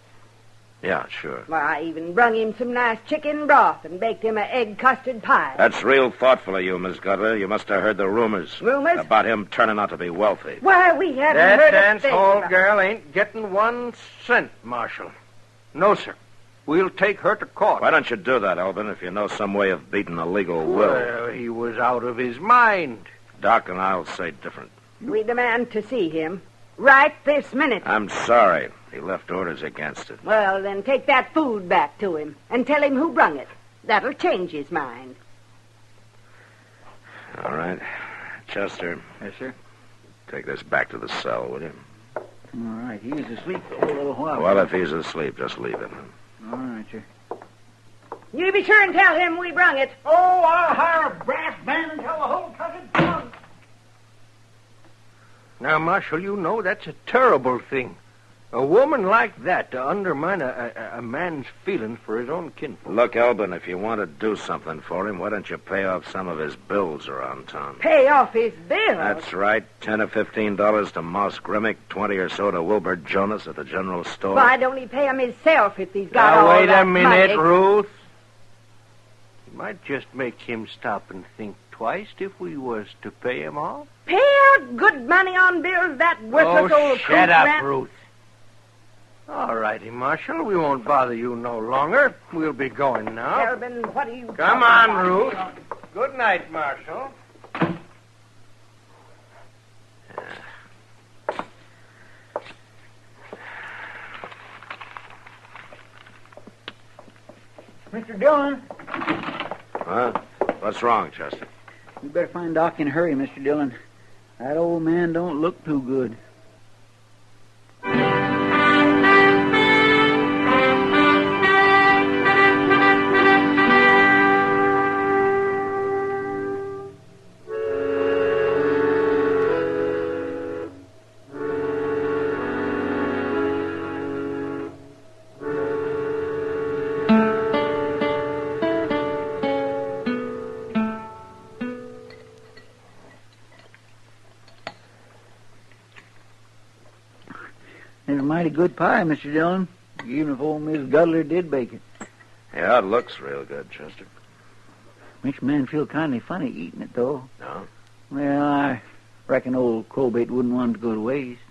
Yeah, sure. Why, I even brung him some nice chicken broth and baked him an egg custard pie. That's real thoughtful of you, Miss Gudler. You must have heard the rumors. Rumors? About him turning out to be wealthy. Why, we haven't That heard a dance thing hall about- girl ain't getting 1 cent, Marshal. No, sir. We'll take her to court. Why don't you do that, Alvin, if you know some way of beating a legal will? Well, he was out of his mind. Doc and I'll say different. We demand to see him. Right this minute. I'm sorry. He left orders against it. Well, then take that food back to him and tell him who brung it. That'll change his mind. All right. Chester. Yes, sir. Take this back to the cell, will you? All right. He was asleep for a little while. Well, if he's asleep, just leave him. All right, sir. You be sure and tell him we brung it. Oh, I'll hire a brass band and tell the whole country down. Now, Marshal, you know that's a terrible thing. A woman like that to undermine a man's feelings for his own kinfolk. Look, Alvin, if you want to do something for him, why don't you pay off some of his bills around town? Pay off his bill. That's right. $10 or $15 to Moss Grimmick, 20 or so to Wilbur Jonas at the general store. Why don't he pay him himself if he's got Now, all wait that a minute, money? Ruth. It might just make him stop and think twice if we was to pay him off. Pay out good money on bills that worthless old shut coot up, rat- Ruth. All righty, Marshal. We won't bother you no longer. We'll be going now. Hellbent, what are you... Come on, Ruth. Good night, Marshal. Mr. Dillon, Huh? What's wrong, Chester? you better find Doc in a hurry, Mr. Dillon. That old man don't look too good. It's a mighty good pie, Mr. Dillon, even if old Miss Gudler did bake it. Yeah, it looks real good, Chester. Makes a man feel kind of funny eating it, though. No? Well, I reckon old Crowbait wouldn't want it to go to waste.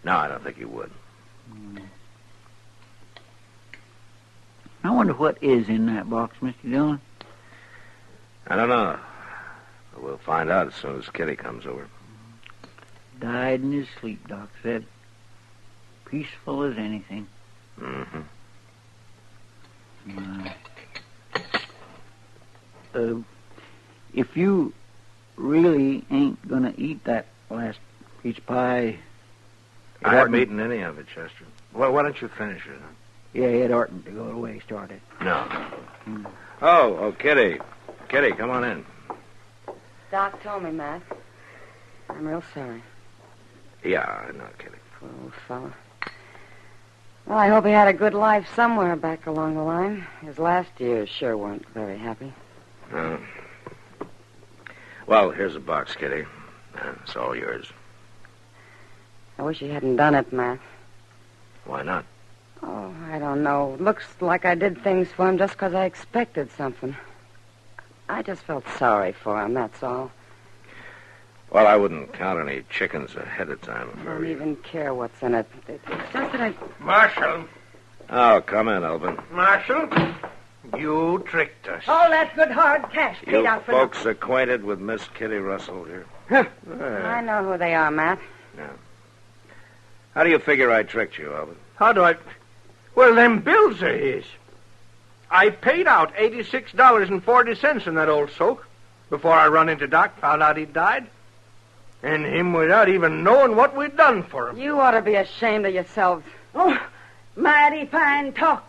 No, I don't think you would. I wonder what is in that box, Mr. Dillon. I don't know. But we'll find out as soon as Kitty comes over. Died in his sleep, Doc said. Peaceful as anything. Mm-hmm. If you really ain't gonna eat that last piece of pie... I haven't eaten any of it, Chester. Well, why don't you finish it? Huh? Yeah, it oughtn't to go to waste, ought it? No. Oh, Kitty. Kitty, come on in. Doc told me, Matt. I'm real sorry. Yeah, I know, Kitty. Poor old fella. Well, I hope he had a good life somewhere back along the line. His last years sure weren't very happy. Well, here's a box, Kitty. It's all yours. I wish he hadn't done it, Matt. Why not? Oh, I don't know. Looks like I did things for him just because I expected something. I just felt sorry for him, that's all. Well, I wouldn't count any chickens ahead of time. I don't even care what's in it. It's just that I... Marshal. Oh, come in, Elvin. Marshal, you tricked us. All that good hard cash paid You out for folks acquainted with Miss Kitty Russell here? I know who they are, Matt. Yeah. How do you figure I tricked you, Elvin? How do I... Well, them bills are his. I paid out $86.40 in that old soak before I run into Doc, found out he'd died. And him without even knowing what we'd done for him. You ought to be ashamed of yourselves. Oh, mighty fine talk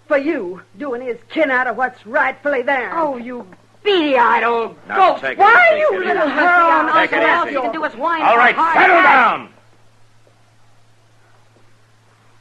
for you, doing his kin out of what's rightfully theirs. Oh, you beady-eyed old Now, goat. take it Why are easy, you Kitty. little hurl on Take us? it All else easy. you can do is whine. All right, for hard settle cash. down!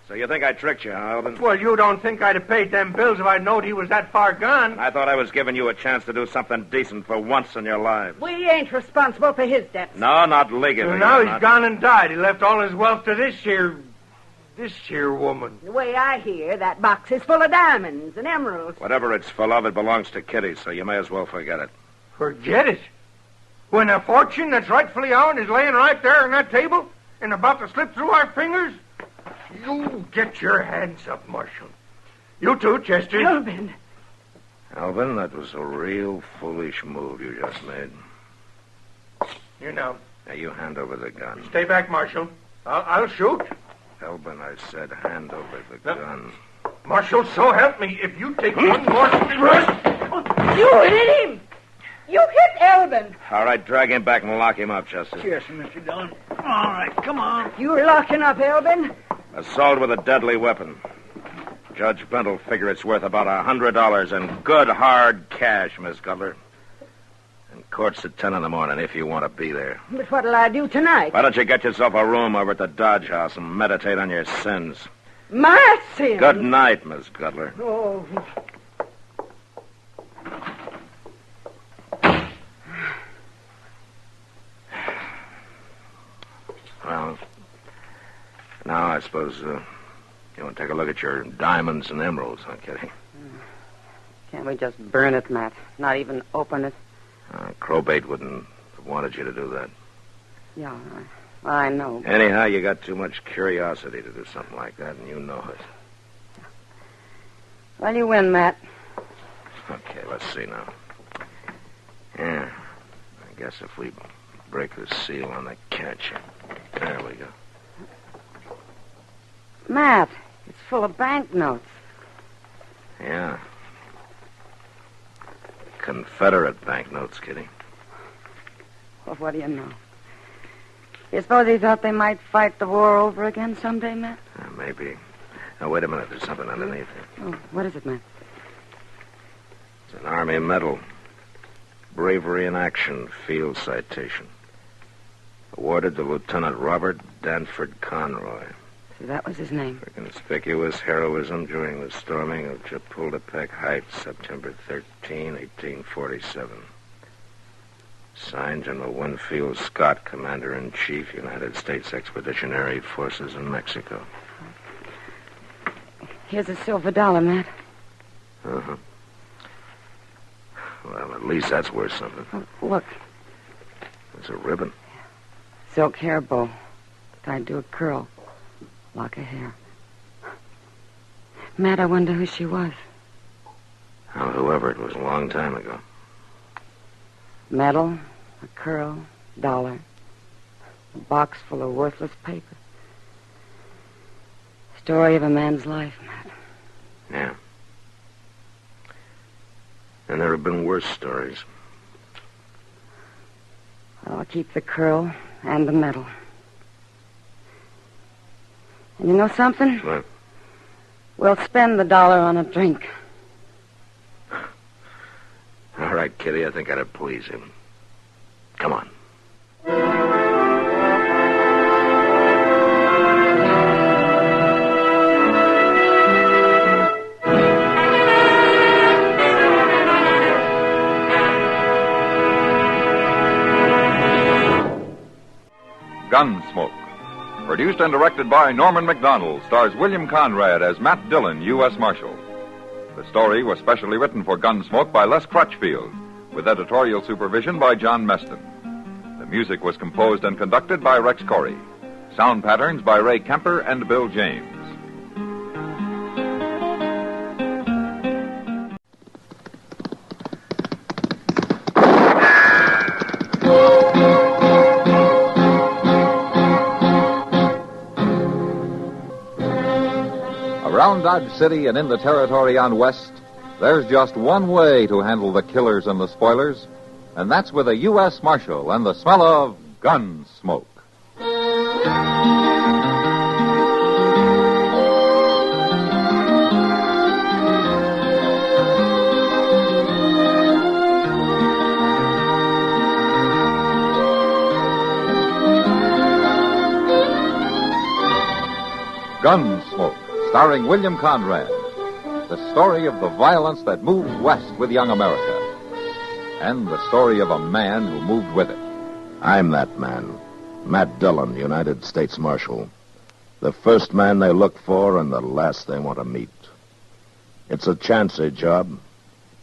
So you think I tricked you, huh, Elvin? Well, you don't think I'd have paid them bills if I'd known he was that far gone. I thought I was giving you a chance to do something decent for once in your life. We ain't responsible for his debts. No, not legally. Well, now you're he's not. gone and died. He left all his wealth to this here woman. The way I hear, that box is full of diamonds and emeralds. Whatever it's full of, it belongs to Kitty, so you may as well forget it. Forget it. When a fortune that's rightfully ours is laying right there on that table and about to slip through our fingers, you get your hands up, Marshal. You too, Chester. Hellbent. Elvin, that was a real foolish move you just made. You know. Now, you hand over the gun. Stay back, Marshal. I'll shoot. Elvin, I said hand over the gun. Marshal, so help me, if you take one more thrust... You hit him. You hit Hellbent. All right, drag him back and lock him up, Chester. Yes, Mr. Dillon. All right, come on. You're locking up Hellbent. Assault with a deadly weapon. Judge Bent will figure it's worth about $100 in good, hard cash, Miss Gudler. And court's at 10 in the morning if you want to be there. But what'll I do tonight? Why don't you get yourself a room over at the Dodge House and meditate on your sins? My sin. Good night, Miss Gudler. Oh. Well, now I suppose you want to take a look at your diamonds and emeralds, huh, Kitty? Can't we just burn it, Matt? Not even open it? Crowbait wouldn't have wanted you to do that. Yeah, I know. Anyhow, you got too much curiosity to do something like that, and you know it. Well, you win, Matt. Okay, let's see now. Yeah. I guess if we break the seal on the catch. There we go. Matt, it's full of banknotes. Yeah. Confederate banknotes, Kitty. Well, what do you know? You suppose he thought they might fight the war over again someday, Matt? Maybe. Now, wait a minute. There's something underneath it. Oh, what is it, Matt? It's an Army medal. Bravery in Action Field Citation. Awarded to Lieutenant Robert Danford Conroy. So that was his name. For conspicuous heroism during the storming of Chapultepec Heights, September 13, 1847. Signed General Winfield Scott, Commander-in-Chief, United States Expeditionary Forces in Mexico. Here's a silver dollar, Matt. Uh-huh. Well, at least that's worth something. Oh, look. It's a ribbon. Silk hair bow. Tied to a curl. Lock of hair. Matt, I wonder who she was. Well, whoever it was, a long time ago. Medal, a curl, dollar. A box full of worthless paper. Story of a man's life, Matt. Yeah. And there have been worse stories. Well, I'll keep the curl and the medal. And you know something? What? We'll spend the dollar on a drink. All right, Kitty, I think that'd please him. Come on. Gunsmoke. Produced and directed by Norman MacDonald, stars William Conrad as Matt Dillon, U.S. Marshal. The story was specially written for Gunsmoke by Les Crutchfield, with editorial supervision by John Meston. The music was composed and conducted by Rex Corey. Sound patterns by Ray Kemper and Bill James. Around Dodge City and in the territory on West, there's just one way to handle the killers and the spoilers, and that's with a U.S. Marshal and the smell of gun smoke. Gunsmoke, starring William Conrad. The story of the violence that moved west with young America. And the story of a man who moved with it. I'm that man, Matt Dillon, United States Marshal. The first man they look for and the last they want to meet. It's a chancy job,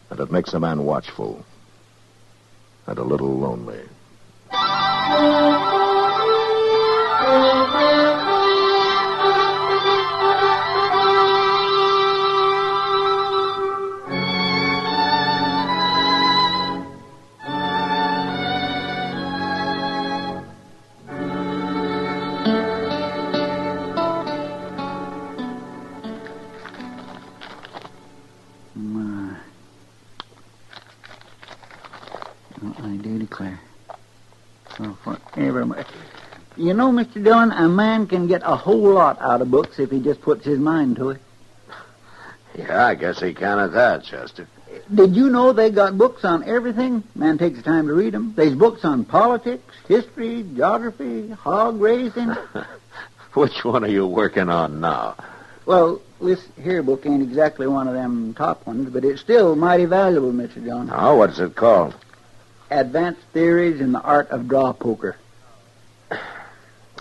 and it makes a man watchful and a little lonely. I do declare. So forever. You know, Mr. Dillon, a man can get a whole lot out of books if he just puts his mind to it. Yeah, I guess he can at that, Chester. Did you know they got books on everything? Man takes the time to read them. There's books on politics, history, geography, hog raising. Which one are you working on now? Well, this here book ain't exactly one of them top ones, but it's still mighty valuable, Mr. Dillon. Oh, what's it called? Advanced Theories in the Art of Draw Poker.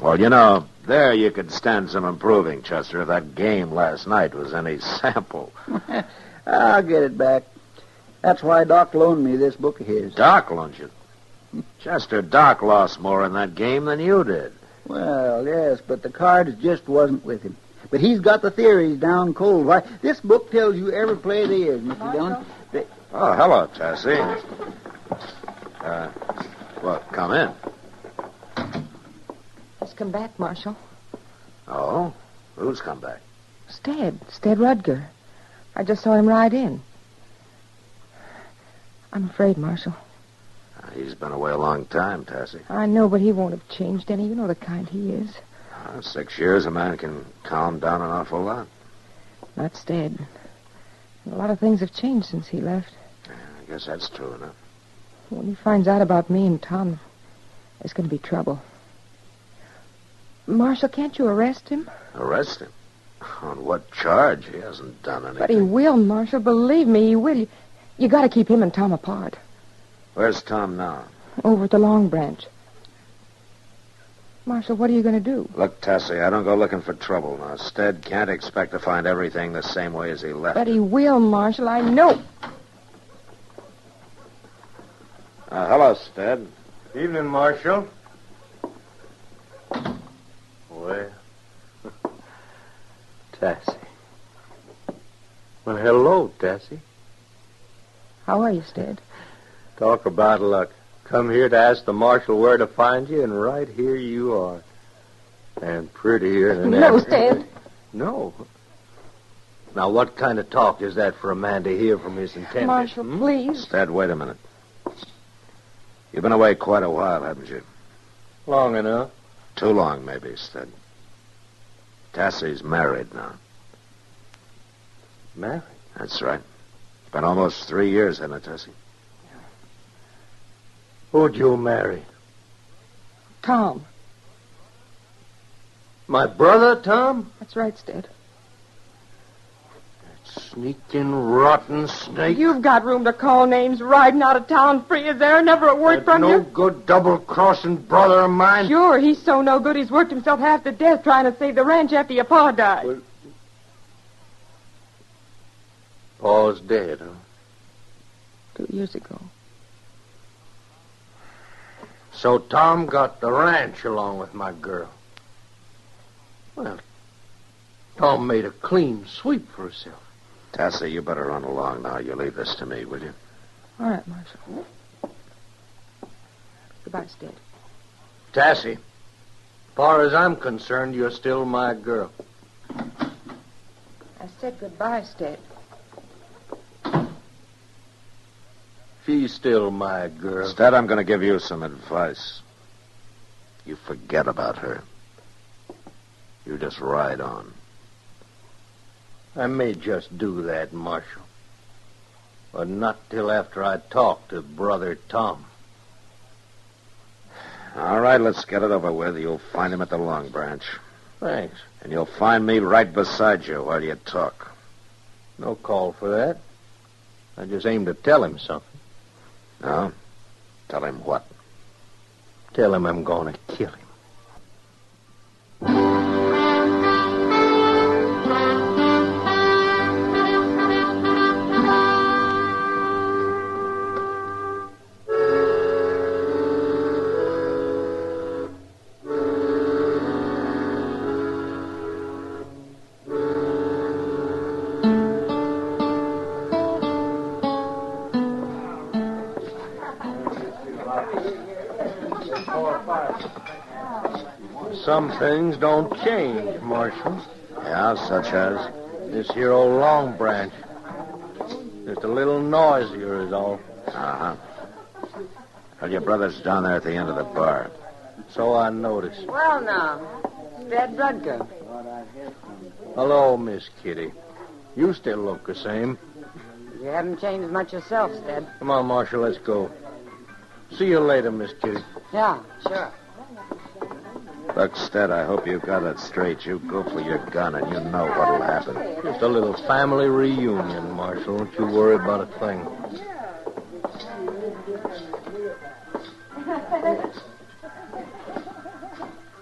Well, you know, there you could stand some improving, Chester, if that game last night was any sample. I'll get it back. That's why Doc loaned me this book of his. Doc loaned you? Chester, Doc lost more in that game than you did. Well, yes, but the cards just wasn't with him. But he's got the theories down cold. Why, this book tells you every play there is, Mr. Dillon. Oh, hello, Tessie. Well, come in. He's come back, Marshal. Oh? Who's come back? Stead Rudger. I just saw him ride in. I'm afraid, Marshal. He's been away a long time, Tassie. I know, but he won't have changed any. You know the kind he is. 6 years, a man can calm down an awful lot. Not Stead. A lot of things have changed since he left. I guess that's true enough. When he finds out about me and Tom, there's going to be trouble. Marshal, can't you arrest him? Arrest him? On what charge? He hasn't done anything. But he will, Marshal. Believe me, he will. You got to keep him and Tom apart. Where's Tom now? Over at the Long Branch. Marshal, what are you going to do? Look, Tassie, I don't go looking for trouble. Now, Stead can't expect to find everything the same way as he left But it. he will, Marshal. I know. Hello, Stead. Evening, Marshal. Well, Tassie. Well, hello, Tassie. How are you, Stead? Talk about luck. Come here to ask the marshal where to find you, and right here you are. And prettier than ever. No, Stead. No. Now, what kind of talk is that for a man to hear from his intended? Marshal, please. Stead, wait a minute. You've been away quite a while, haven't you? Long enough. Too long, maybe, Stead. Tassie's married now. Married? That's right. It's been almost 3 years, hasn't it, Tassie? Who'd you marry? Tom. My brother, Tom? That's right, Stead. Sneaking, rotten snake. You've got room to call names riding out of town free. Is there never a word from no you? good double-crossing brother of mine. Sure, he's so no good he's worked himself half to death trying to save the ranch after your pa died. Well, Pa's dead, huh? 2 years ago. So Tom got the ranch along with my girl. Well, Tom made a clean sweep for himself. Tassie, you better run along now. You leave this to me, will you? All right, Marshal. Goodbye, Stead. Tassie, as far as I'm concerned, you're still my girl. I said goodbye, Stead. She's still my girl. Instead, I'm going to give you some advice. You forget about her. You just ride on. I may just do that, Marshal. But not till after I talk to Brother Tom. All right, let's get it over with. You'll find him at the Long Branch. Thanks. And you'll find me right beside you while you talk. No call for that. I just aim to tell him something. No? Tell him what? Tell him I'm going to kill him. Some things don't change, Marshal. Yeah, such as? This here old Long Branch. Just a little noisier is all. Uh-huh. Well, your brother's down there at the end of the bar. So I noticed. Well, now, Stead Rudger. Hello, Miss Kitty. You still look the same. You haven't changed much yourself, Stead. Come on, Marshal, let's go. See you later, Miss Kitty. Yeah, sure. Look, Stead, I hope you got it straight. You go for your gun and you know what'll happen. Just a little family reunion, Marshal. Don't you worry about a thing.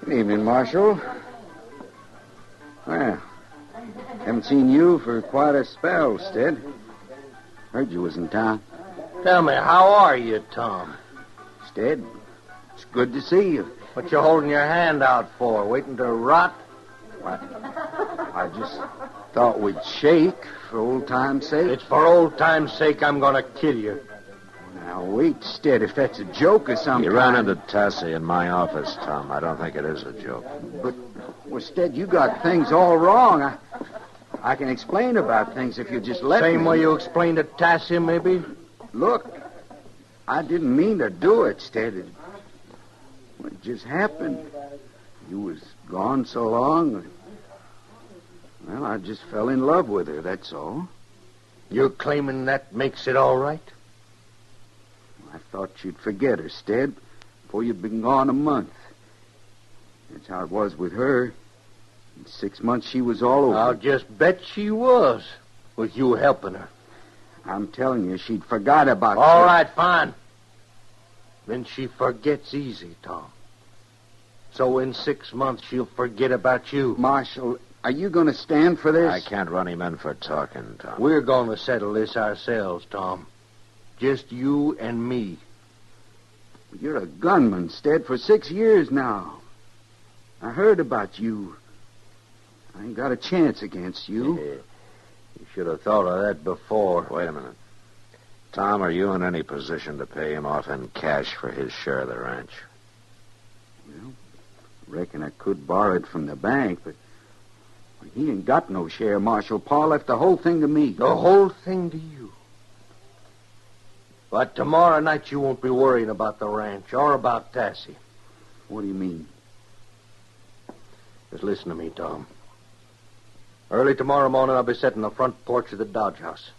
Good evening, Marshal. Well, haven't seen you for quite a spell, Stead. Heard you was in town. Tell me, how are you, Tom? Stead, it's good to see you. What you holding your hand out for? Waiting to rot? I just thought we'd shake for old time's sake. It's for old time's sake I'm going to kill you. Now, Now, wait, Stead, if that's a joke or something. You ran into Tassie in my office, Tom. I don't think it is a joke. But, well, Stead, you got things all wrong. I can explain about things if you just let me. Same way you explained to Tassie, maybe? Look, I didn't mean to do it, Stead. It just happened. You was gone so long. Well, I just fell in love with her, that's all. You're claiming that makes it all right? I thought you'd forget her, Stead, before you'd been gone a month. That's how it was with her. In 6 months, she was all over. I'll just bet she was, with you helping her. I'm telling you, she'd forgot about All right, fine. Then she forgets easy, Tom. So in 6 months, she'll forget about you. Marshal, are you going to stand for this? I can't run him in for talking, Tom. We're going to settle this ourselves, Tom. Just you and me. You're a gunman, Stead, for 6 years now. I heard about you. I ain't got a chance against you. You should have thought of that before. Wait a minute. Tom, are you in any position to pay him off in cash for his share of the ranch? Well, reckon I could borrow it from the bank, but he ain't got no share, Marshal. Pa left the whole thing to me. The whole thing to you? But tomorrow night you won't be worrying about the ranch or about Tassie. What do you mean? Just listen to me, Tom. Early tomorrow morning I'll be sitting on the front porch of the Dodge House,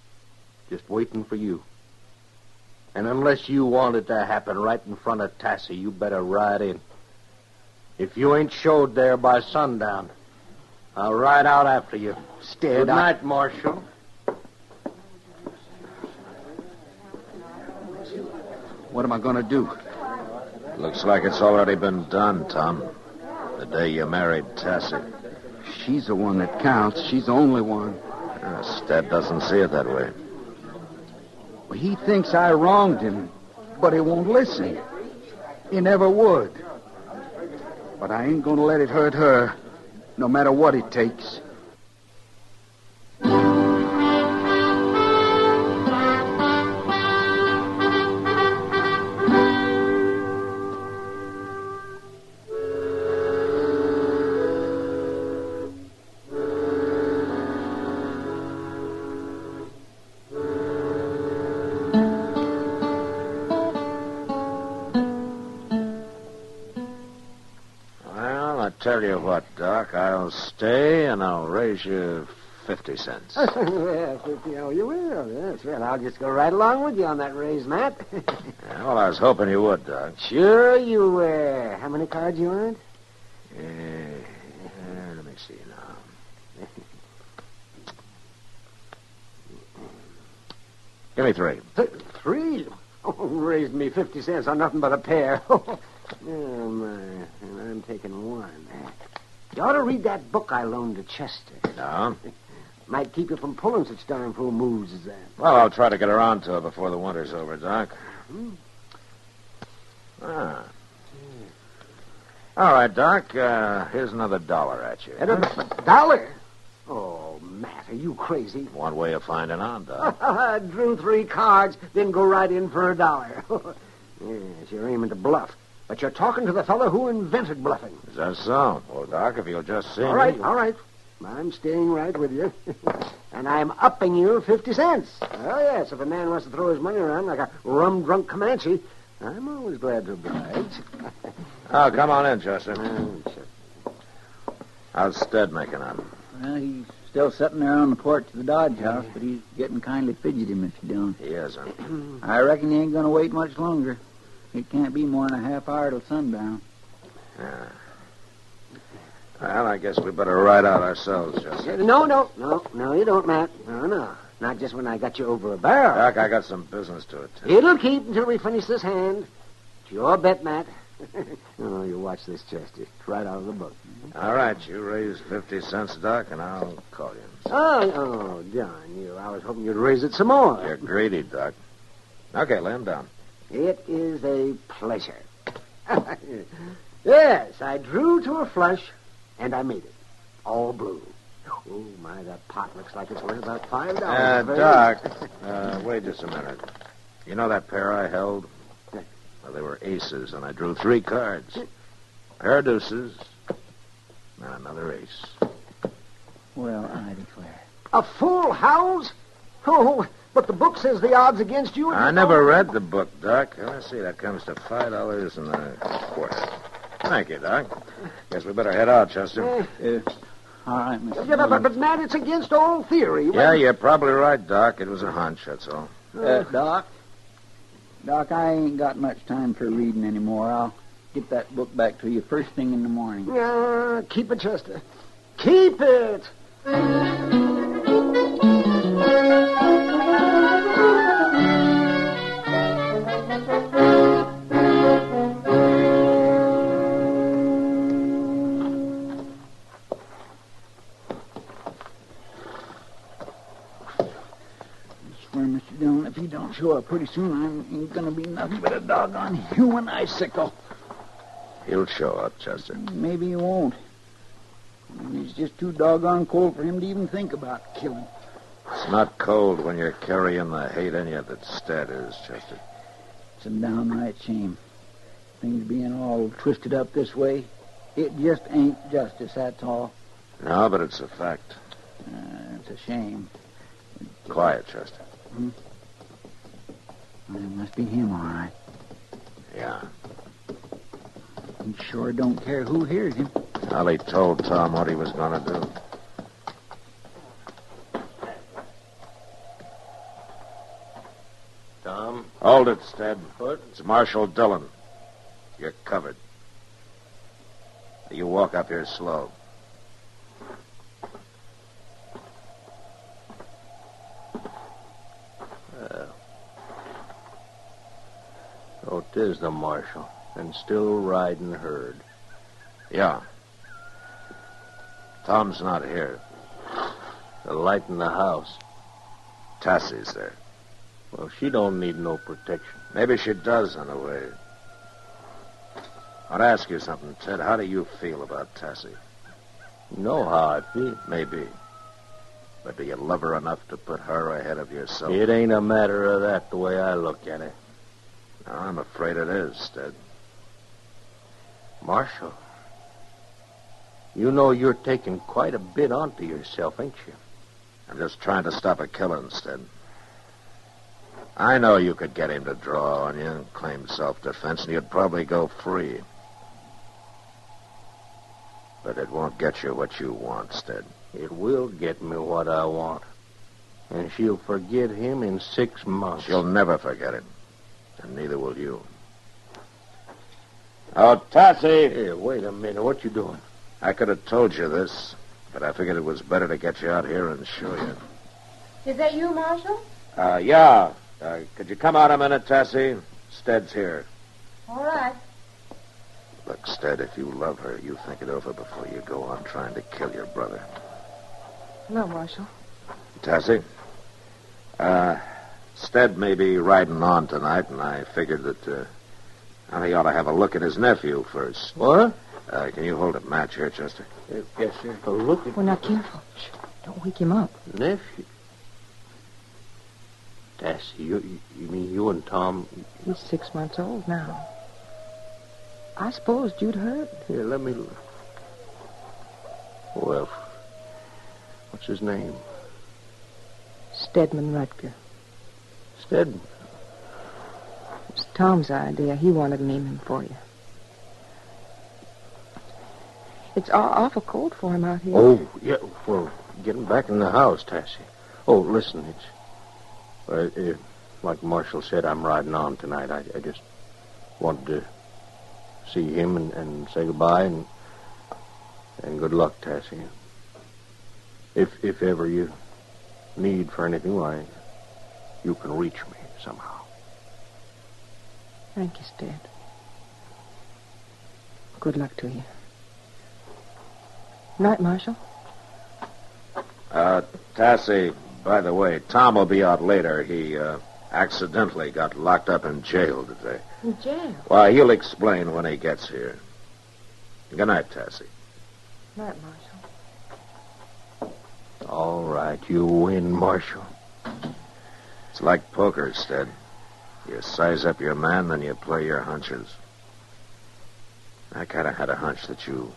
just waiting for you. And unless you want it to happen right in front of Tassie, you better ride in. If you ain't showed there by sundown, I'll ride out after you. Stead, Good night, Marshal. What am I going to do? Looks like it's already been done, Tom. The day you married Tassie. She's the one that counts. She's the only one. Stead doesn't see it that way. Well, he thinks I wronged him, but he won't listen. He never would. But I ain't going to let it hurt her, no matter what it takes. Tell you what, Doc, I'll stay and I'll raise you 50 cents. Yeah, 50. Oh, you will. Yes, well, I'll just go right along with you on that raise, Matt. Yeah, well, I was hoping you would, Doc. Sure you will. How many cards you want? Let me see now. Give me 3. 3? Oh, raised me 50 cents on nothing but a pair. Oh, my. And I'm taking 1. You ought to read that book I loaned to Chester. No? Might keep you from pulling such darn fool moves as that. Well, I'll try to get around to it before the winter's over, Doc. Ah. All right, Doc. Here's another $1 at you. $1? Oh, Matt, are you crazy? One way of finding out, Doc. Drew 3 cards, then go right in for $1. Yes, you're aiming to bluff. But you're talking to the fellow who invented bluffing. Is that so? Well, Doc, if you'll just see All right. I'm staying right with you. And I'm upping you 50 cents. Oh, yes, if a man wants to throw his money around like a rum-drunk Comanche, I'm always glad to oblige. Oh, come on in, Chester. How's Stead making out? Well, he's still sitting there on the porch of the Dodge House, but he's getting kindly fidgety, Mr. Dillon. He is, huh? I reckon he ain't going to wait much longer. It can't be more than a half hour till sundown. Yeah. Well, I guess we better ride out ourselves, Chester. No, you don't, Matt. No. Not just when I got you over a barrel. Doc, I got some business to attend. It'll keep until we finish this hand. It's your bet, Matt. Oh, you watch this, Chester. It's right out of the book. All right, you raise 50 cents, Doc, and I'll call you. Oh, John, I was hoping you'd raise it some more. You're greedy, Doc. Okay, lay him down. It is a pleasure. Yes, I drew to a flush, and I made it. All blue. Oh, my, that pot looks like it's worth about $5. Doc, wait just a minute. You know that pair I held? Well, they were aces, and I drew 3 cards. Pair of deuces, and another ace. Well, I declare. A full house? Oh, but the book says the odds against you... I never read the book, Doc. Let's see, that comes to $5.25. Thank you, Doc. Guess we better head out, Chester. All right, Mr. Yeah, but, Matt, it's against all theory. Yeah, you're probably right, Doc. It was a hunch, that's all. Doc, I ain't got much time for reading anymore. I'll get that book back to you first thing in the morning. Keep it, Chester. Keep it! If he don't show up pretty soon, I ain't gonna be nothing but a doggone human icicle. He'll show up, Chester. Maybe he won't. It's just too doggone cold for him to even think about killing. It's not cold when you're carrying the hate in you that Stead is, Chester. It's a downright shame. Things being all twisted up this way, it just ain't justice, that's all. No, but it's a fact. It's a shame. Quiet, Chester. Well, it must be him, all right. Yeah. He sure don't care who hears him. Well, he told Tom what he was going to do. Tom? Hold it, Stead. What? It's Marshal Dillon. You're covered. You walk up here slow. So 'tis the marshal, and still riding herd. Yeah. Tom's not here. The light in the house. Tassie's there. Well, she don't need no protection. Maybe she does, in a way. I'd ask you something, Ted. How do you feel about Tassie? You know how I feel. Maybe. But do you love her enough to put her ahead of yourself? It ain't a matter of that the way I look at it. No, I'm afraid it is, Ted. Marshal, you know you're taking quite a bit onto yourself, ain't you? I'm just trying to stop a killing, Ted. I know you could get him to draw on you and claim self-defense, and you'd probably go free. But it won't get you what you want, Stead. It will get me what I want. And she'll forget him in 6 months. She'll never forget him. And neither will you. Oh, Tassie! Here, wait a minute. What you doing? I could have told you this, but I figured it was better to get you out here and show you. Is that you, Marshal? Yeah. Could you come out a minute, Tassie? Stead's here. All right. Look, Stead, if you love her, you think it over before you go on trying to kill your brother. No, Marshal. Tassie? Stead may be riding on tonight, and I figured that he ought to have a look at his nephew first. What? Can you hold a match here, Chester? Yes, sir. Oh, look at... Well, now, careful. Shh. Don't wake him up. Nephew? Tassie, you mean you and Tom... He's 6 months old now. I supposed you'd heard. Here, let me look. Well, what's his name? Stedman Rutger. Stedman? It's Tom's idea. He wanted to name him for you. It's awful cold for him out here. Oh, yeah. Well, get him back in the house, Tassie. Oh, listen, it's... like Marshal said, I'm riding on tonight. I just wanted to see him and say goodbye and good luck, Tassie. If ever you need for anything, why, you can reach me somehow. Thank you, Stead. Good luck to you. Night, Marshal. Tassie, by the way, Tom will be out later. He accidentally got locked up in jail today. In jail? Well, he'll explain when he gets here. Good night, Tassie. Night, Marshal. All right, you win, Marshal. It's like poker, Stead. You size up your man, then you play your hunches. I kind of had a hunch that you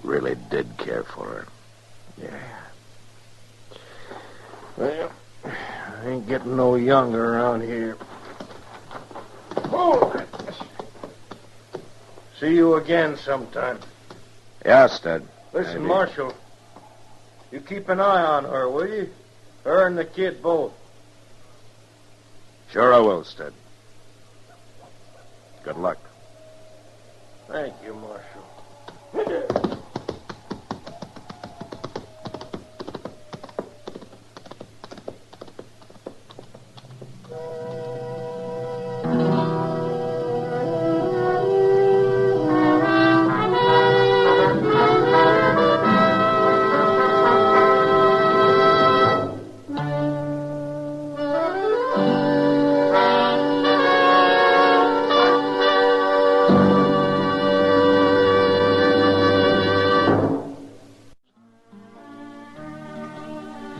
really did care for her. Yeah. Well, I ain't getting no younger around here. Oh! See you again sometime. Yeah, Stud. Listen, Maybe. Marshal, you keep an eye on her, will you? Her and the kid both. Sure I will, Stud. Good luck. Thank you, Marshal.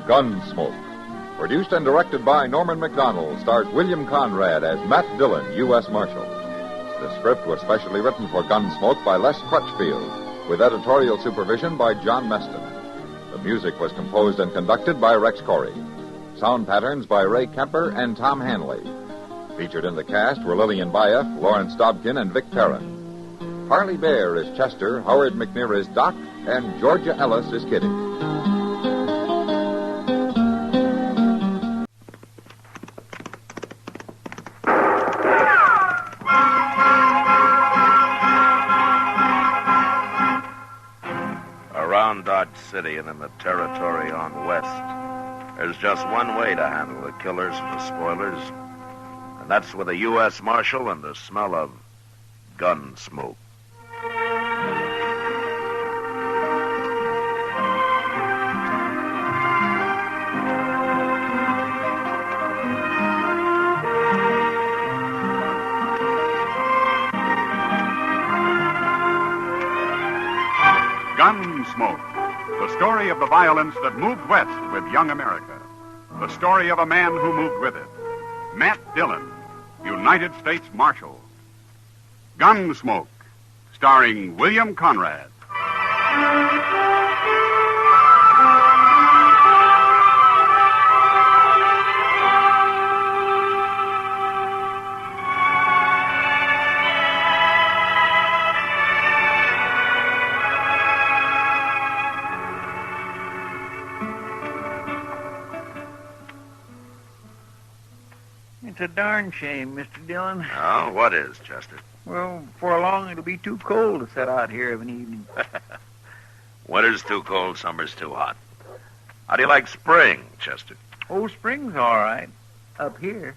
Gunsmoke. Produced and directed by Norman MacDonald, stars William Conrad as Matt Dillon, U.S. Marshal. The script was specially written for Gunsmoke by Les Crutchfield, with editorial supervision by John Meston. The music was composed and conducted by Rex Corey. Sound patterns by Ray Kemper and Tom Hanley. Featured in the cast were Lillian Bayef, Lawrence Dobkin, and Vic Perrin. Harley Bear is Chester, Howard McNear is Doc, and Georgia Ellis is Kitty. Around Dodge City and in the territory on west, there's just one way to handle the killers and the spoilers, and that's with a U.S. Marshal and the smell of gun smoke. Gunsmoke, the story of the violence that moved west with young America. The story of a man who moved with it. Matt Dillon, United States Marshal. Gunsmoke, starring William Conrad. It's a darn shame, Mr. Dillon. Oh, what is, Chester? Well, before long it'll be too cold to set out here of an evening. Winter's too cold, summer's too hot. How do you like spring, Chester? Oh, spring's all right, up here.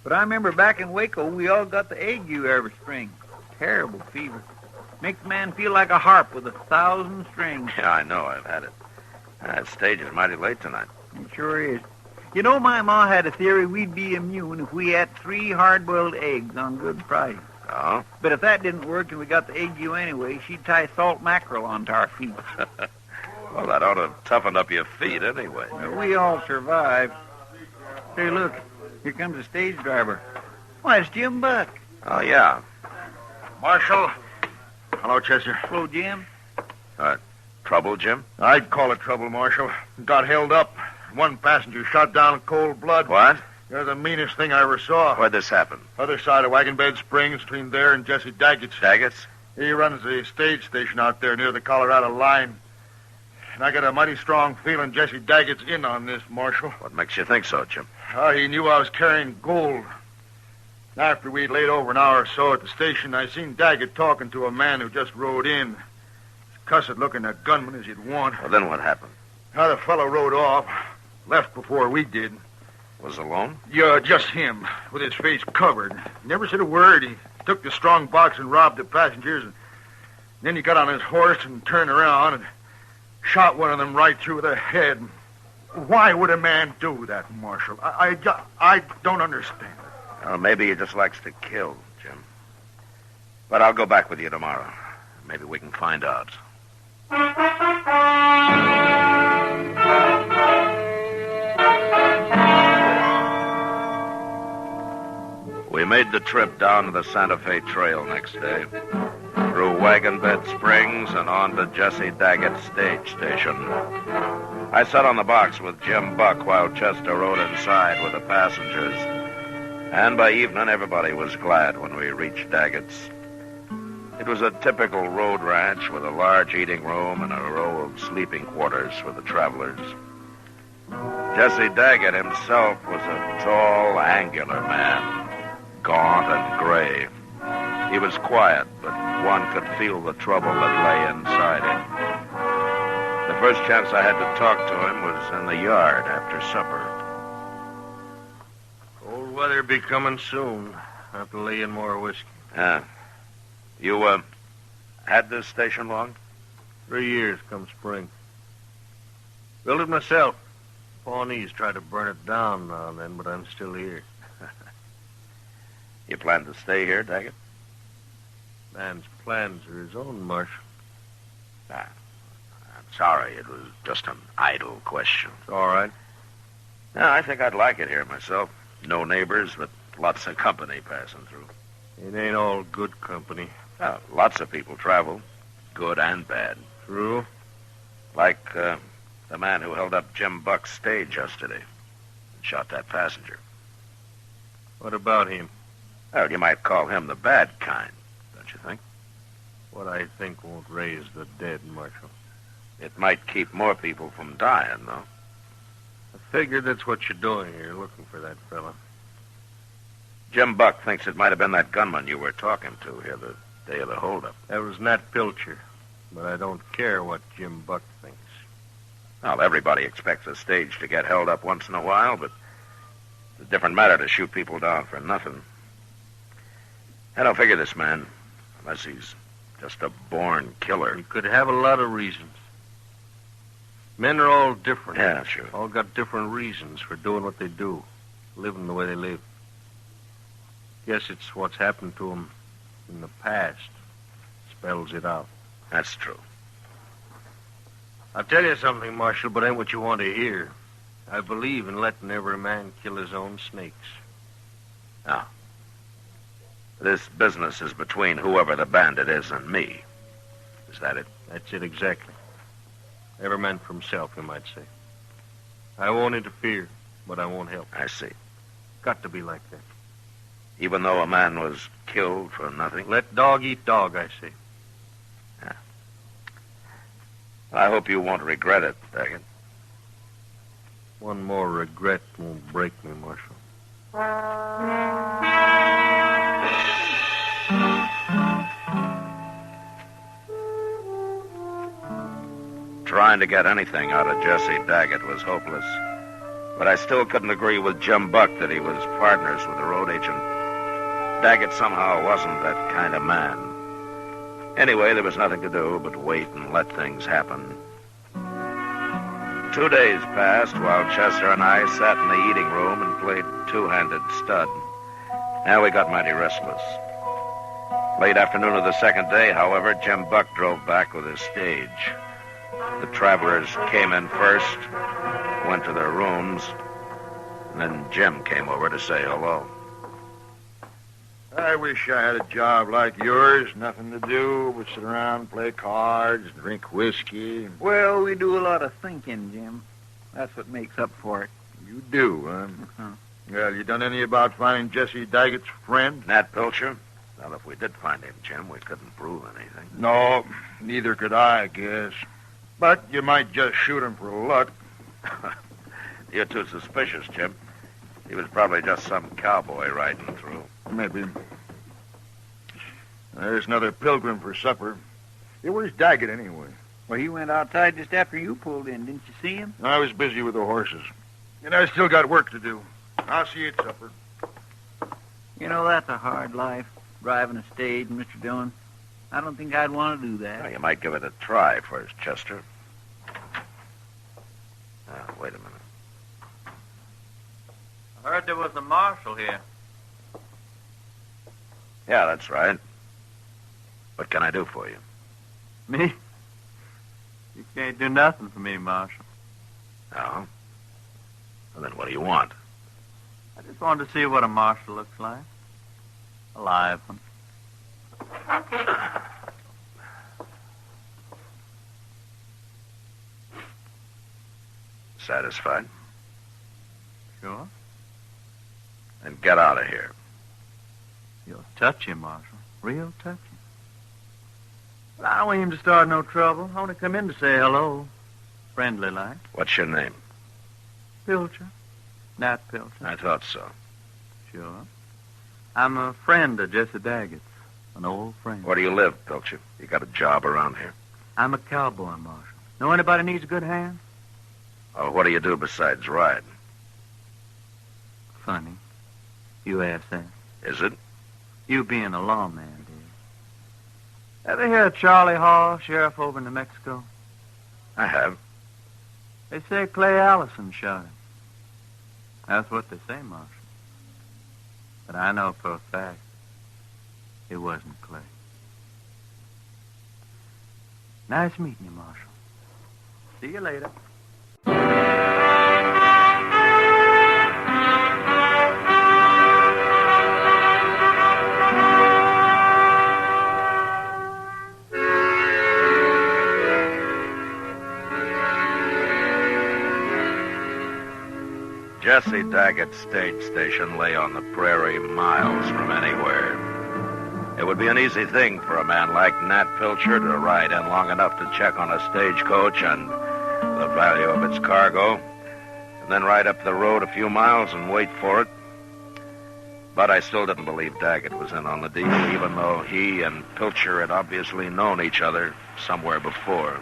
But I remember back in Waco, we all got the ague every spring. Terrible fever. Makes a man feel like a harp with 1,000 strings. Yeah, I know. I've had it. That stage is mighty late tonight. It sure is. You know, my ma had a theory we'd be immune if we ate 3 hard-boiled eggs on Good Friday. Oh? But if that didn't work and we got the ague anyway, she'd tie salt mackerel onto our feet. Well, that ought to have toughened up your feet anyway. We all survived. Hey, look. Here comes the stage driver. Why, it's Jim Buck. Oh, yeah. Marshal. Hello, Chester. Hello, Jim. Trouble, Jim? I'd call it trouble, Marshal. Got held up. One passenger shot down in cold blood. What? You're the meanest thing I ever saw. Where'd this happen? Other side of Wagon Bed Springs, between there and Jesse Daggett's. Daggett's? He runs the stage station out there near the Colorado line. And I got a mighty strong feeling Jesse Daggett's in on this, Marshal. What makes you think so, Jim? He knew I was carrying gold. After we'd laid over an hour or so at the station, I seen Daggett talking to a man who just rode in. Cussed-looking a gunman as you'd want. Well, then what happened? The fellow rode off. Left before we did. Was alone? Yeah, just him, with his face covered. Never said a word. He took the strong box and robbed the passengers. And then he got on his horse and turned around and shot one of them right through the head. Why would a man do that, Marshal? I don't understand. Well, maybe he just likes to kill, Jim. But I'll go back with you tomorrow. Maybe we can find out. We made the trip down to the Santa Fe Trail next day, through Wagon Bed Springs and on to Jesse Daggett's stage station. I sat on the box with Jim Buck while Chester rode inside with the passengers. And by evening, everybody was glad when we reached Daggett's. It was a typical road ranch with a large eating room and a row of sleeping quarters for the travelers. Jesse Daggett himself was a tall, angular man, gaunt and gray. He was quiet, but one could feel the trouble that lay inside him. The first chance I had to talk to him was in the yard after supper. Cold weather be coming soon. Have to lay in more whiskey. Yeah. You, had this station long? 3 years come spring. Built it myself. Pawnees tried to burn it down now and then, but I'm still here. You plan to stay here, Daggett? Man's plans are his own, Marshal. I'm sorry. It was just an idle question. It's all right. Yeah, I think I'd like it here myself. No neighbors, but lots of company passing through. It ain't all good company. Well, lots of people travel, good and bad. True. Like the man who held up Jim Buck's stage yesterday and shot that passenger. What about him? Well, you might call him the bad kind, don't you think? What I think won't raise the dead, Marshal. It might keep more people from dying, though. I figured that's what you're doing here, looking for that fella. Jim Buck thinks it might have been that gunman you were talking to here the day of the holdup. That was Nat Pilcher, but I don't care what Jim Buck thinks. Well, everybody expects a stage to get held up once in a while, but it's a different matter to shoot people down for nothing. I don't figure this man, unless he's just a born killer. He could have a lot of reasons. Men are all different. Yeah, sure. All got different reasons for doing what they do, living the way they live. Guess it's what's happened to them in the past spells it out. That's true. I'll tell you something, Marshal, but ain't what you want to hear. I believe in letting every man kill his own snakes. Now, this business is between whoever the bandit is and me. Is that it? That's it exactly. Every man for himself, you might say. I won't interfere, but I won't help. I see. Got to be like that. Even though a man was killed for nothing? Let dog eat dog, I say. Yeah. I hope you won't regret it, Daggett. One more regret won't break me, Marshal. Trying to get anything out of Jesse Daggett was hopeless. But I still couldn't agree with Jim Buck that he was partners with the road agent. Daggett somehow wasn't that kind of man. Anyway, there was nothing to do but wait and let things happen. 2 days passed while Chester and I sat in the eating room and played two-handed stud. Now we got mighty restless. Late afternoon of the second day, however, Jim Buck drove back with his stage. The travelers came in first, went to their rooms, and then Jim came over to say hello. I wish I had a job like yours. Nothing to do but sit around, play cards, drink whiskey. Well, we do a lot of thinking, Jim. That's what makes up for it. You do, huh? Uh-huh. Well, you done any about finding Jesse Daggett's friend? Nat Pilcher? Well, if we did find him, Jim, we couldn't prove anything. No, neither could I guess. But you might just shoot him for luck. You're too suspicious, Jim. He was probably just some cowboy riding through. Maybe. There's another pilgrim for supper. Yeah, where's Daggett, anyway? Well, he went outside just after you pulled in. Didn't you see him? I was busy with the horses. And I still got work to do. I'll see you at supper. You know, that's a hard life, driving a stage, Mr. Dillon. I don't think I'd want to do that. Well, you might give it a try first, Chester. Wait a minute. I heard there was a marshal here. Yeah, that's right. What can I do for you? Me? You can't do nothing for me, Marshal. No? Well, then what do you want? I just wanted to see what a marshal looks like. A live one. Satisfied? Sure. Then get out of here. You're touchy, Marshal. Real touchy. But I don't aim to start no trouble. I only come in to say hello. Friendly like. What's your name? Pilcher. Nat Pilcher. I thought so. Sure. I'm a friend of Jesse Daggett's. An old friend. Where do you live, Pilcher? You got a job around here? I'm a cowboy, Marshal. Know anybody needs a good hand? Oh, what do you do besides ride? Funny. You ask that. Is it? You being a lawman, dear. Ever hear of Charlie Hall, sheriff over in New Mexico? I have. They say Clay Allison shot him. That's what they say, Marshal. But I know for a fact it wasn't Clay. Nice meeting you, Marshal. See you later. Jesse Daggett's stage station lay on the prairie miles from anywhere. It would be an easy thing for a man like Nat Pilcher to ride in long enough to check on a stagecoach and the value of its cargo, and then ride up the road a few miles and wait for it. But I still didn't believe Daggett was in on the deal, even though he and Pilcher had obviously known each other somewhere before.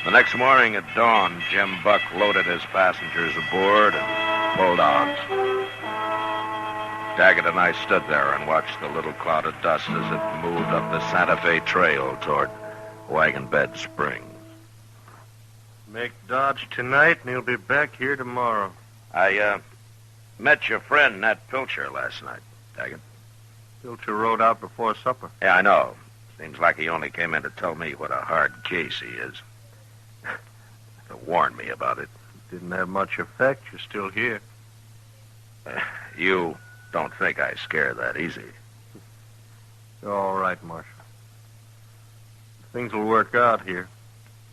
The next morning at dawn, Jim Buck loaded his passengers aboard and pulled out. Daggett and I stood there and watched the little cloud of dust as it moved up the Santa Fe Trail toward Wagon Bed Springs. Make Dodge tonight, and he'll be back here tomorrow. I met your friend, Nat Pilcher, last night, Daggett. Pilcher rode out before supper. Yeah, I know. Seems like he only came in to tell me what a hard case he is. To warn me about it. Didn't have much effect. You're still here. You don't think I scare that easy. You're all right, Marshal. Things will work out here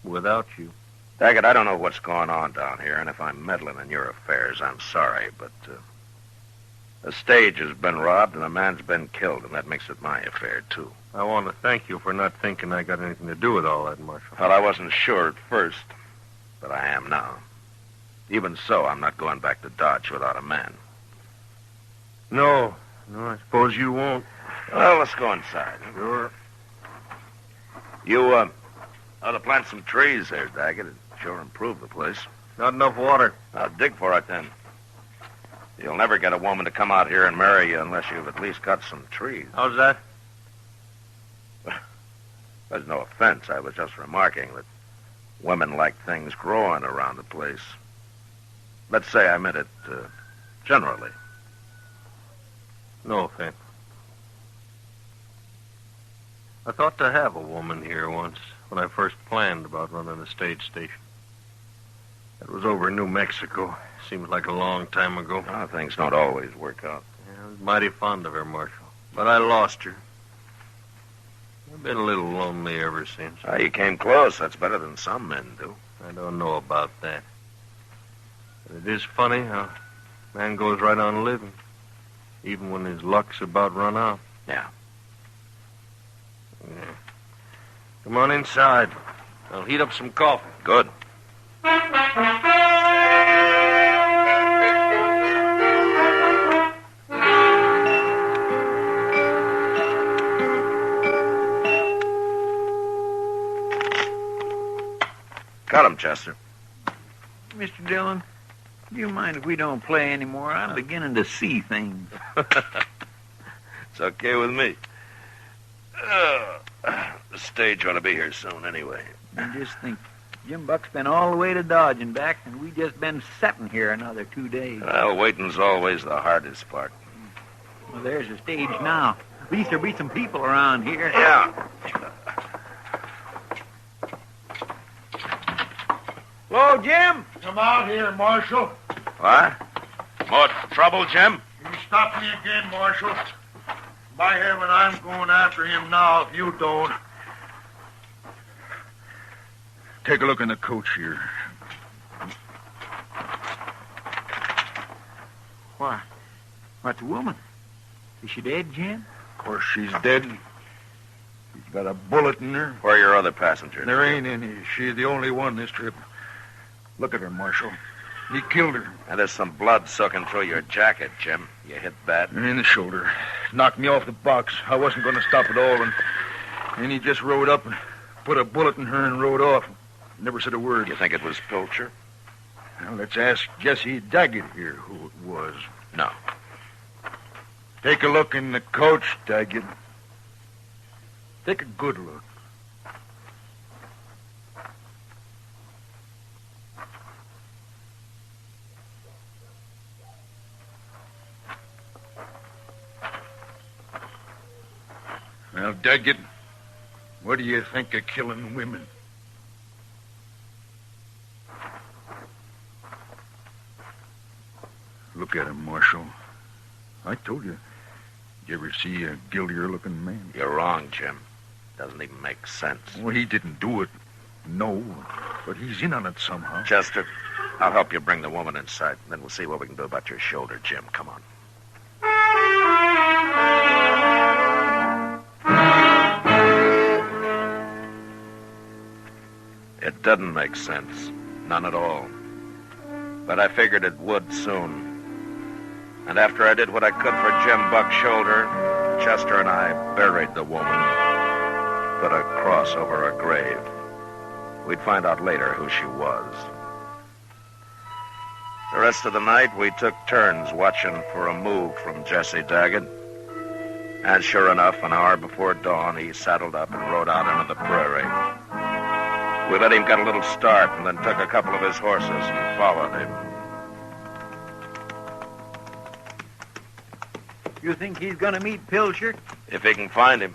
without you. Daggett, I don't know what's going on down here, and if I'm meddling in your affairs, I'm sorry, but a stage has been robbed and a man's been killed, and that makes it my affair, too. I want to thank you for not thinking I got anything to do with all that, Marshal. Well, I wasn't sure at first, but I am now. Even so, I'm not going back to Dodge without a man. No, I suppose you won't. Well, let's go inside. Sure. You, ought to plant some trees there, Daggett. It'd sure improve the place. Not enough water. I'll dig for it, then. You'll never get a woman to come out here and marry you unless you've at least got some trees. How's that? There's no offense. I was just remarking that women like things growing around the place. Let's say I meant it generally. No offense. I thought to have a woman here once when I first planned about running a stage station. That was over in New Mexico. Seems like a long time ago. Oh, things don't always work out. Yeah, I was mighty fond of her, Marshal. But I lost her. I've been a little lonely ever since. You came close. That's better than some men do. I don't know about that. But it is funny how a man goes right on living, even when his luck's about run out. Yeah. Come on inside. I'll heat up some coffee. Good. Cut him, Chester. Mr. Dillon, do you mind if we don't play anymore? I'm beginning to see things. It's okay with me. The stage ought to be here soon anyway. And just think, Jim Buck's been all the way to Dodge and back, and we just been sitting here another 2 days. Well, waiting's always the hardest part. Well, there's the stage now. At least there'll be some people around here. Yeah. Hello, Jim. Come out here, Marshal. What? More trouble, Jim? You stop me again, Marshal. By heaven, I'm going after him now if you don't. Take a look in the coach here. Why? What, the woman? Is she dead, Jim? Of course, she's dead. She's got a bullet in her. Where are your other passengers? There ain't any. She's the only one this trip. Look at her, Marshal. He killed her. And there's some blood soaking through your jacket, Jim. You hit bad? In the shoulder. Knocked me off the box. I wasn't going to stop at all. And he just rode up and put a bullet in her and rode off. Never said a word. You think it was Pilcher? Well, let's ask Jesse Daggett here who it was. No. Take a look in the coach, Daggett. Take a good look. Now, Daggett, what do you think of killing women? Look at him, Marshal. I told you. You ever see a guiltier-looking man? You're wrong, Jim. Doesn't even make sense. Well, he didn't do it. No. But he's in on it somehow. Chester, I'll help you bring the woman inside. Then we'll see what we can do about your shoulder, Jim. Come on. It doesn't make sense. None at all. But I figured it would soon. And after I did what I could for Jim Buck's shoulder, Chester and I buried the woman, put a cross over her grave. We'd find out later who she was. The rest of the night, we took turns watching for a move from Jesse Daggett. And sure enough, an hour before dawn, he saddled up and rode out into the prairie. We let him get a little start and then took a couple of his horses and followed him. You think he's going to meet Pilcher? If he can find him.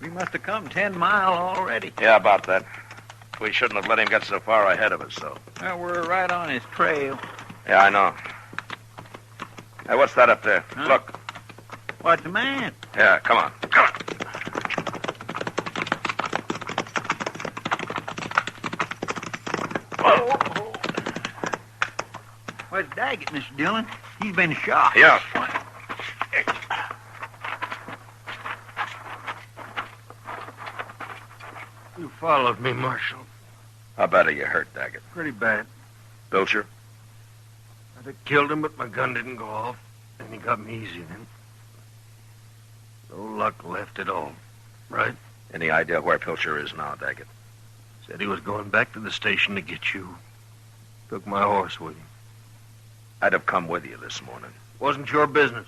We must have come 10 miles already. Yeah, about that. We shouldn't have let him get so far ahead of us, though. Well, we're right on his trail. Yeah, I know. Hey, what's that up there? Huh? Look. What's the man? Yeah, come on. Come on. Where's Daggett, Mr. Dillon? He's been shot. Yeah. You followed me, Marshal. How bad are you hurt, Daggett? Pretty bad. Pilcher? I'd have killed him, but my gun didn't go off. And he got me easy then. No luck left at all. Right? Any idea where Pilcher is now, Daggett? Said he was going back to the station to get you. Took my horse with him. I'd have come with you this morning. Wasn't your business.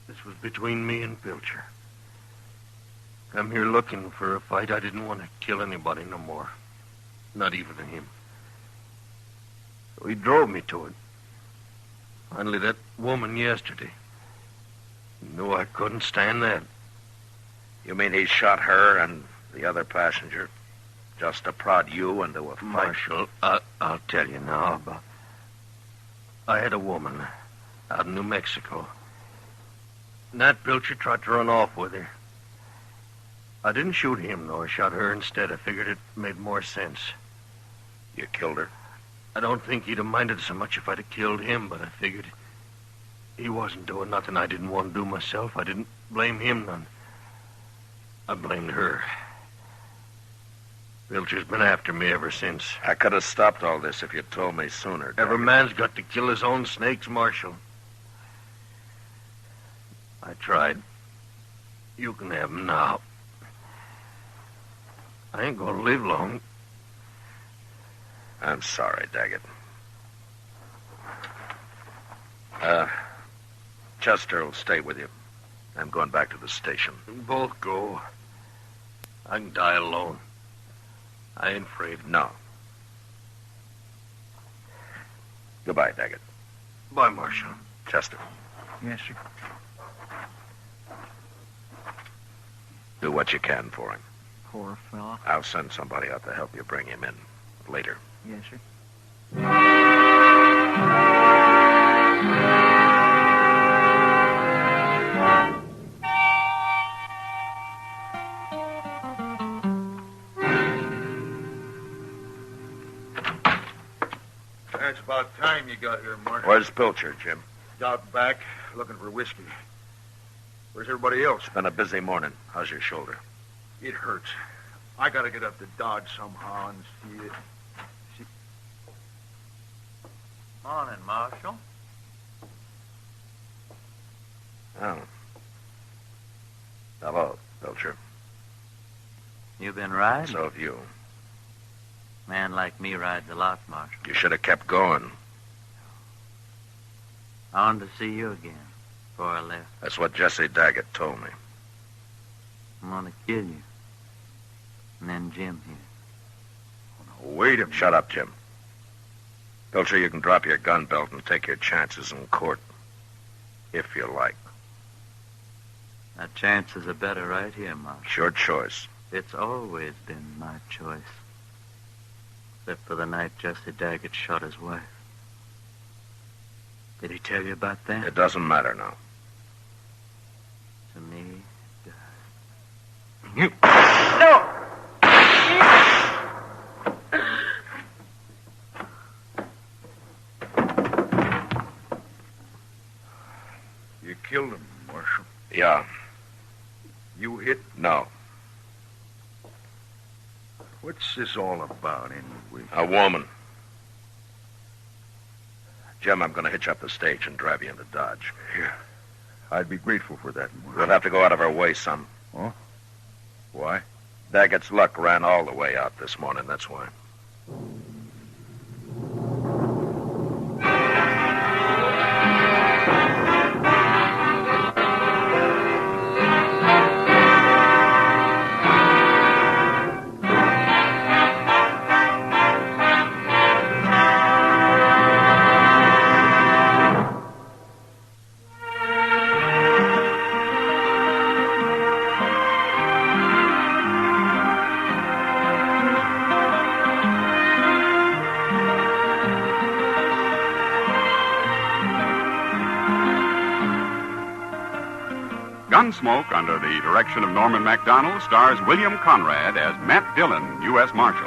This was between me and Pilcher. Come here looking for a fight. I didn't want to kill anybody no more. Not even him. So he drove me to it. Finally, that woman yesterday. Knew I couldn't stand that. You mean he shot her and the other passenger just to prod you into a fight? Marshal, I'll tell you now about... I had a woman out in New Mexico. Nat Pilcher tried to run off with her. I didn't shoot him, though. I shot her instead. I figured it made more sense. You killed her? I don't think he'd have minded so much if I'd have killed him, but I figured he wasn't doing nothing I didn't want to do myself. I didn't blame him none. I blamed her. Pilcher's been after me ever since. I could have stopped all this if you'd told me sooner, Daggett. Every man's got to kill his own snakes, Marshal. I tried. You can have them now. I ain't gonna live long. I'm sorry, Daggett. Chester will stay with you. I'm going back to the station. Both go. I can die alone. I ain't afraid. No. Goodbye, Daggett. Bye, Marshal. Chester. Yes, sir. Do what you can for him. Poor fella. I'll send somebody out to help you bring him in later. Yes, sir. it's about time you got here, Marshal. Where's Pilcher, Jim? Out back, looking for whiskey. Where's everybody else? It's been a busy morning. How's your shoulder? It hurts. I gotta get up to Dodge somehow and see it. Morning, Marshal. Oh. Hello, Pilcher. You been riding? So have you. Man like me rides a lot, Marshal. You should have kept going. I wanted to see you again before I left. That's what Jesse Daggett told me. I'm gonna kill you. And then Jim here. Wait a minute. Shut up, Jim. Pilcher, you can drop your gun belt and take your chances in court. If you like. My chances are better right here, Marshal. It's your choice. It's always been my choice. Except for the night Jesse Daggett shot his wife. Did he tell you about that? It doesn't matter now. To me, it does. You... No! You killed him, Marshal. Yeah. You hit? No. What's this all about, anyway? A woman. Jim, I'm going to hitch up the stage and drive you into Dodge. Yeah. I'd be grateful for that, Marshal. We'll have to go out of our way some. Oh? Why? Daggett's luck ran all the way out this morning, that's why. Gunsmoke, under the direction of Norman MacDonald, stars William Conrad as Matt Dillon, U.S. Marshal.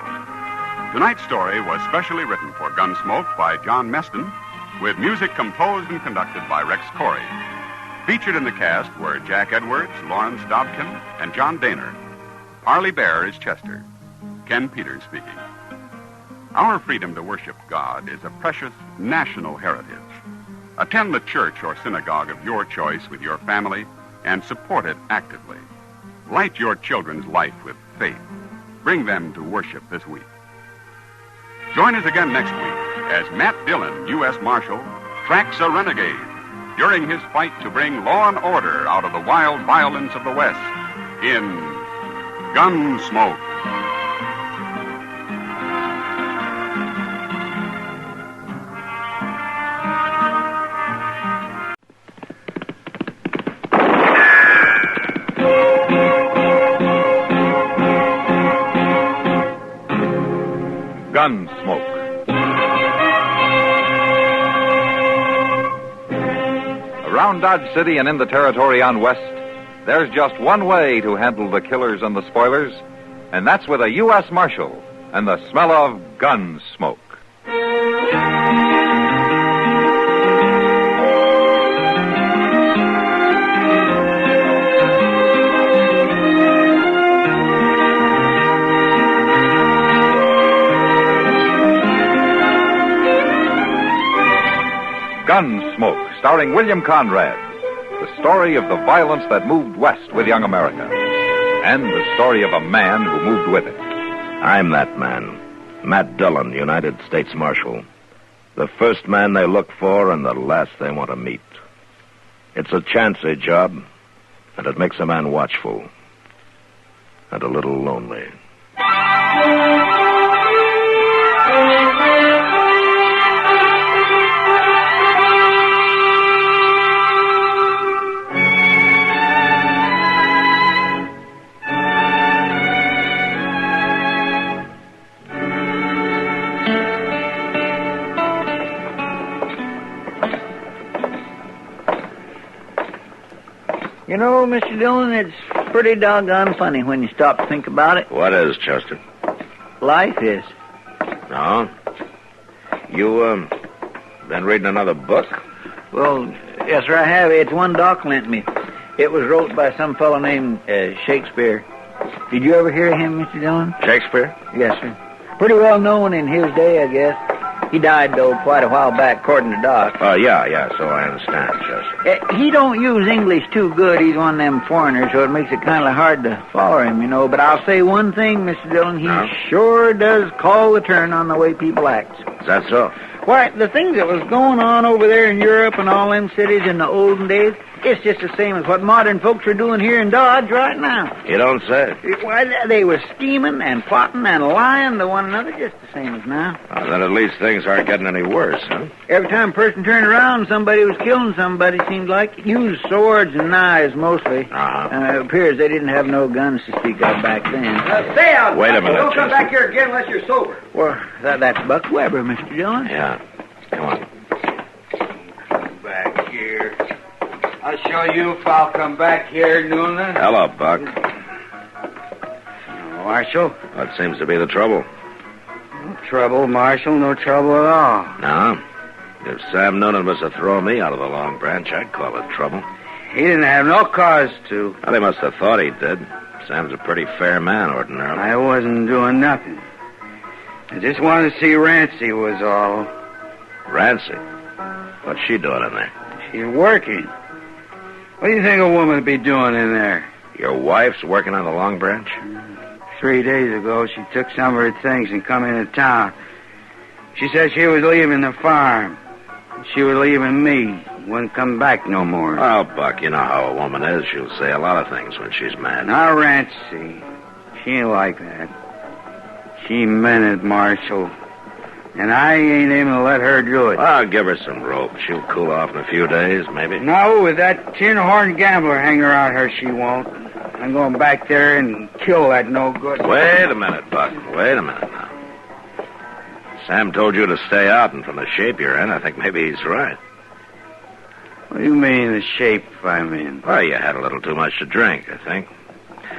Tonight's story was specially written for Gunsmoke by John Meston, with music composed and conducted by Rex Corey. Featured in the cast were Jack Edwards, Lawrence Dobkin, and John Daner. Parley Bear is Chester. Ken Peters speaking. Our freedom to worship God is a precious national heritage. Attend the church or synagogue of your choice with your family and support it actively. Light your children's life with faith. Bring them to worship this week. Join us again next week as Matt Dillon, U.S. Marshal, tracks a renegade during his fight to bring law and order out of the wild violence of the West in Gunsmoke. Gunsmoke. Around Dodge City and in the territory on West, there's just one way to handle the killers and the spoilers, and that's with a U.S. Marshal and the smell of gun smoke. Gunsmoke, starring William Conrad. The story of the violence that moved west with young America. And the story of a man who moved with it. I'm that man. Matt Dillon, United States Marshal. The first man they look for and the last they want to meet. It's a chancy job, and it makes a man watchful. And a little lonely. You know, Mr. Dillon, it's pretty doggone funny when you stop to think about it. What is, Chester? Life is. No? You Been reading another book? Well, yes, sir, I have. It's one Doc lent me. It was wrote by some fellow named Shakespeare. Did you ever hear of him, Mr. Dillon? Shakespeare? Yes, sir. Pretty well known in his day, I guess. He died, though, quite a while back, according to Doc. Oh, yeah, so I understand, Chester. He don't use English too good. He's one of them foreigners, so it makes it kind of hard to follow him, you know. But I'll say one thing, Mr. Dillon. He sure does call the turn on the way people act. Is that so? Why, the things that was going on over there in Europe and all them cities in the olden days, it's just the same as what modern folks are doing here in Dodge right now. You don't say. Why, they were scheming and plotting and lying to one another just the same as now. Well, then at least things aren't getting any worse, huh? Every time a person turned around, somebody was killing somebody, seemed like. Used swords and knives, mostly. It appears they didn't have no guns to speak of back then. Stay out. Wait a minute, Don't come Chester. back here again unless you're sober. Well, that's Buck Weber, Mr. Dillon. Yeah. Come on. Back here. I'll show you if I'll come back here, Noonan. Hello, Buck. Marshal? What seems to be the trouble? No trouble, Marshal. No trouble at all. No? If Sam Noonan was to throw me out of the Long Branch, I'd call it trouble. He didn't have no cause to. Well, he must have thought he did. Sam's a pretty fair man, ordinarily. I wasn't doing nothing. I just wanted to see Rancy was all. Rancy? What's she doing in there? She's working. What do you think a woman would be doing in there? Your wife's working on the Long Branch? 3 days ago, she took some of her things and come into town. She said she was leaving the farm. She was leaving me. Wouldn't come back no more. Well, Buck, you know how a woman is. She'll say a lot of things when she's mad. Now, Rancy, she ain't like that. She meant it, Marshal. And I ain't aiming to let her do it. I'll give her some rope. She'll cool off in a few days, maybe. No, with that tin-horn gambler hanging around her, she won't. I'm going back there and kill that no good. Wait a minute, Buck. Wait a minute now. Sam told you to stay out, and from the shape you're in, I think maybe he's right. What do you mean, the shape I'm in? Well, you had a little too much to drink, I think.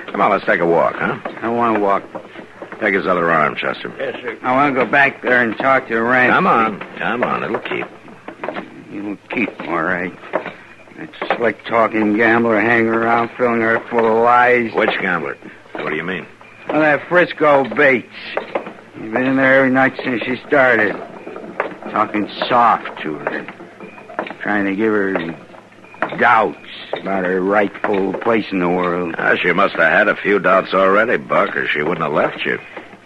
Come on, let's take a walk, huh? I want to walk. Take his other arm, Chester. Yes, sir. I want to go back there and talk to Rancy. Come on. It'll keep. It'll keep, all right. That slick-talking gambler hanging around, filling her full of lies. Which gambler? What do you mean? Well, that Frisco Bates. He's been in there every night since she started. Talking soft to her. Trying to give her doubts about her rightful place in the world. She must have had a few doubts already, Buck, or she wouldn't have left you.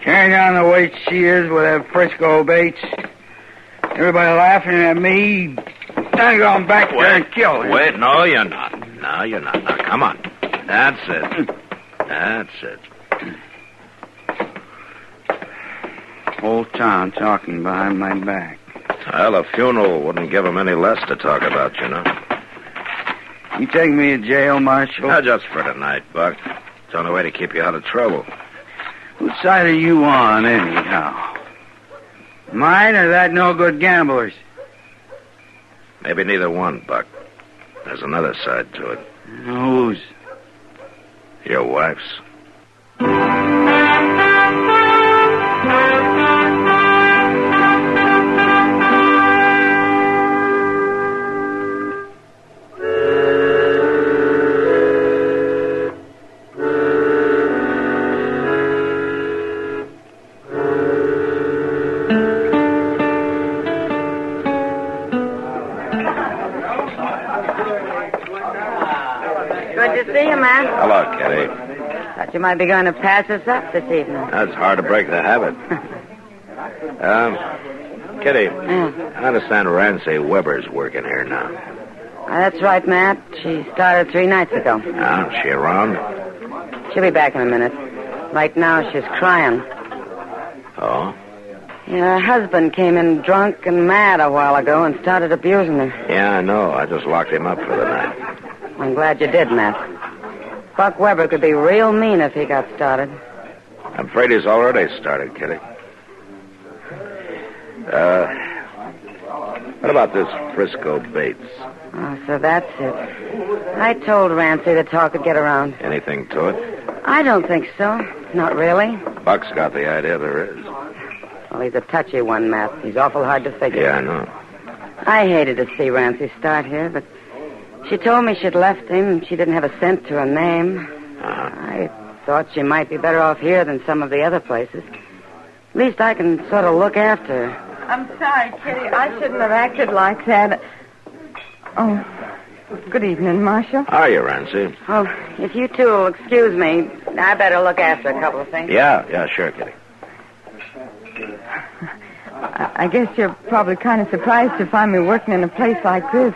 Carrying on the way she is with that Frisco Bates. Everybody laughing at me. I'm going back there and kill her. Wait, no, you're not. No, you're not. Now, come on. That's it. That's it. Whole town talking behind my back. Well, a funeral wouldn't give them any less to talk about, you know. You take me to jail, Marshal? Now, just for tonight, Buck. It's the only way to keep you out of trouble. Whose side are you on, anyhow? Mine or that no-good gambler's? Maybe neither one, Buck. There's another side to it. Whose? Your wife's. Good to see you, man. Hello, Kitty. Thought you might be going to pass us up this evening. That's hard to break the habit. Kitty, I understand Rancy Weber's working here now. That's right, Matt. She started 3 nights ago. Is she around? She'll be back in a minute. Right now, she's crying. Oh? Yeah, her husband came in drunk and mad a while ago and started abusing her. Yeah, I know. I just locked him up for the night. I'm glad you did, Matt. Buck Weber could be real mean if he got started. I'm afraid he's already started, Kitty. What about this Frisco Bates? Oh, so that's it. I told Rancy the talk would get around. Anything to it? I don't think so. Not really. Buck's got the idea there is. Well, he's a touchy one, Matt. He's awful hard to figure. Yeah, I know. I hated to see Rancy start here, but she told me she'd left him. She didn't have a cent to her name. I thought she might be better off here than some of the other places. At least I can sort of look after her. I'm sorry, Kitty. I shouldn't have acted like that. Oh, good evening, Marshal. How are you, Rancy? Oh, if you two will excuse me, I better look after a couple of things. Yeah, sure, Kitty. I guess you're probably kind of surprised to find me working in a place like this.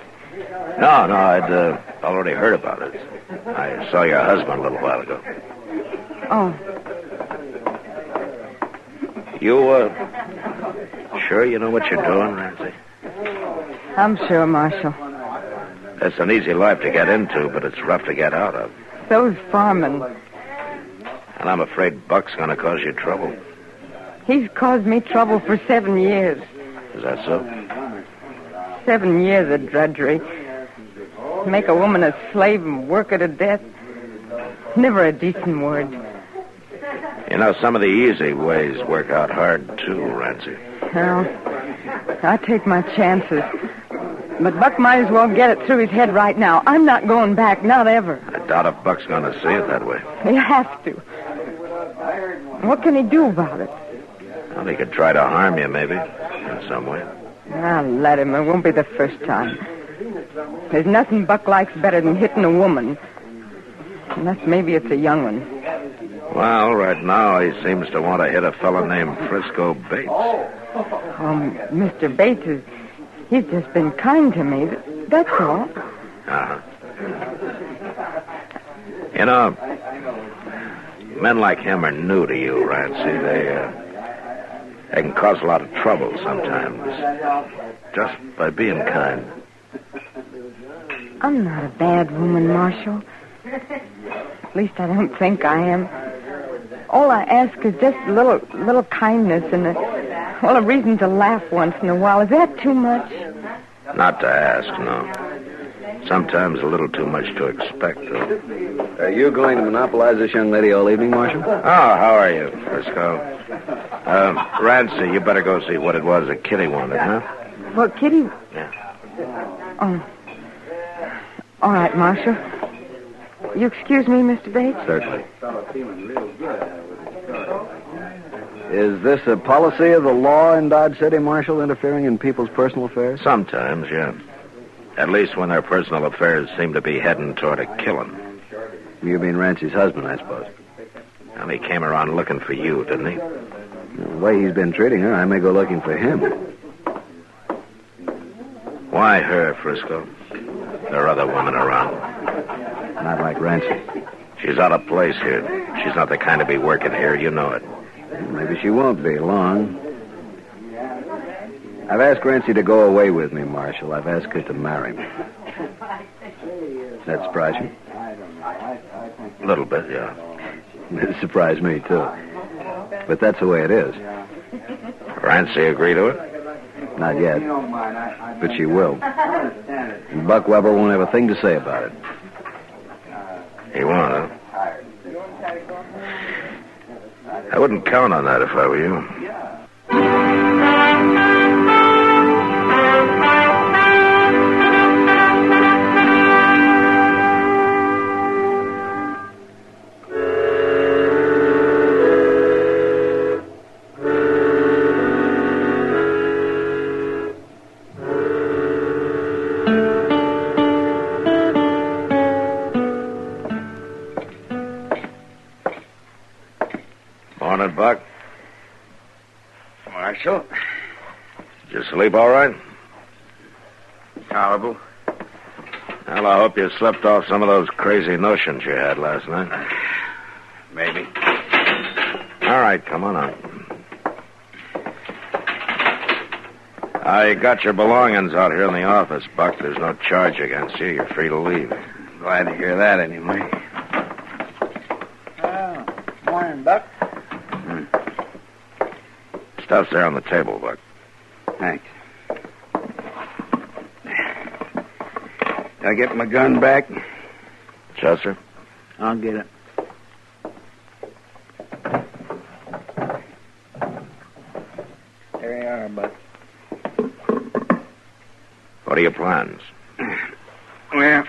No, I'd already heard about it. I saw your husband a little while ago. Oh. You, sure you know what you're doing, Rancy? I'm sure, Marshal. It's an easy life to get into, but it's rough to get out of. So's farming. And I'm afraid Buck's going to cause you trouble. He's caused me trouble for 7 years. Is that so? 7 years of drudgery. Make a woman a slave and work her to death. Never a decent word. You know, some of the easy ways work out hard, too, Rancy. Well, I take my chances. But Buck might as well get it through his head right now. I'm not going back, not ever. I doubt if Buck's going to see it that way. He has to. What can he do about it? Well, he could try to harm you, maybe, in some way. I'll let him. It won't be the first time. There's nothing Buck likes better than hitting a woman. Unless maybe it's a young one. Well, right now he seems to want to hit a fellow named Frisco Bates. Mr. Bates he's just been kind to me. That's all. Uh-huh. You know, men like him are new to you, Rancy. They can cause a lot of trouble sometimes. Just by being kind. I'm not a bad woman, Marshal. At least I don't think I am. All I ask is just a little kindness and a reason to laugh once in a while. Is that too much? Not to ask, no. Sometimes a little too much to expect, though. Are you going to monopolize this young lady all evening, Marshal? Oh, how are you, Frisco? Rancy, you better go see what it was that Kitty wanted, huh? What, Kitty? Yeah. Oh. All right, Marshal. You excuse me, Mr. Bates? Certainly. Is this a policy of the law in Dodge City, Marshal, interfering in people's personal affairs? Sometimes, yeah. At least when their personal affairs seem to be heading toward a killing. You mean Rancy's husband, I suppose. Well, he came around looking for you, didn't he? The way he's been treating her, I may go looking for him. Why her, Frisco? There are other women around. Not like Rancy. She's out of place here. She's not the kind to be working here. You know it. Maybe she won't be long. I've asked Rancy to go away with me, Marshal. I've asked her to marry me. Does that surprise you? A little bit, yeah. It surprised me, too. But that's the way it is. Rancy agree to it? Not yet. But she will. And Buck Weber won't have a thing to say about it. He won't, huh? I wouldn't count on that if I were you. Morning, Buck. Marshal? Did you sleep all right? Tolerable. Well, I hope you slept off some of those crazy notions you had last night. Maybe. All right, come on out. I got your belongings out here in the office, Buck. There's no charge against you. You're free to leave. Glad to hear that, anyway. Morning, Buck. Stuff's there on the table, Buck. Thanks. I get my gun back? Chester? I'll get it. There you are, Buck. What are your plans? Well,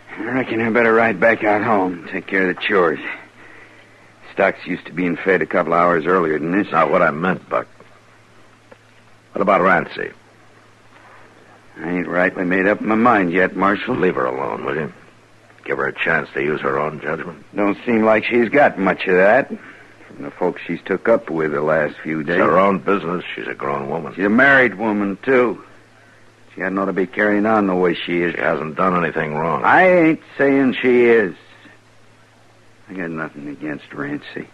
I reckon I better ride back out home and take care of the chores. Stock's used to being fed a couple hours earlier than this. Not what I meant, Buck. What about Rancy? I ain't rightly made up my mind yet, Marshal. Leave her alone, will you? Give her a chance to use her own judgment. Don't seem like she's got much of that from the folks she's took up with the last few days. It's her own business. She's a grown woman. She's a married woman, too. She hadn't ought to be carrying on the way she is. She hasn't done anything wrong. I ain't saying she is. I got nothing against Rancy.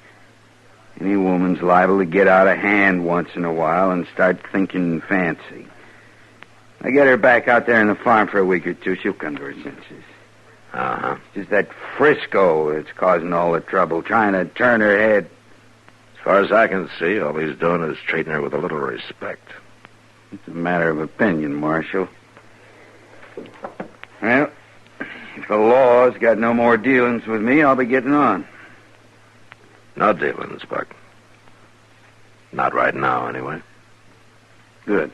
Any woman's liable to get out of hand once in a while and start thinking fancy. I get her back out there on the farm for a week or two, she'll come to her senses. Uh-huh. It's just that Frisco that's causing all the trouble, trying to turn her head. As far as I can see, all he's doing is treating her with a little respect. It's a matter of opinion, Marshal. Well, if the law's got no more dealings with me, I'll be getting on. No dealings, Buck. Not right now, anyway. Good.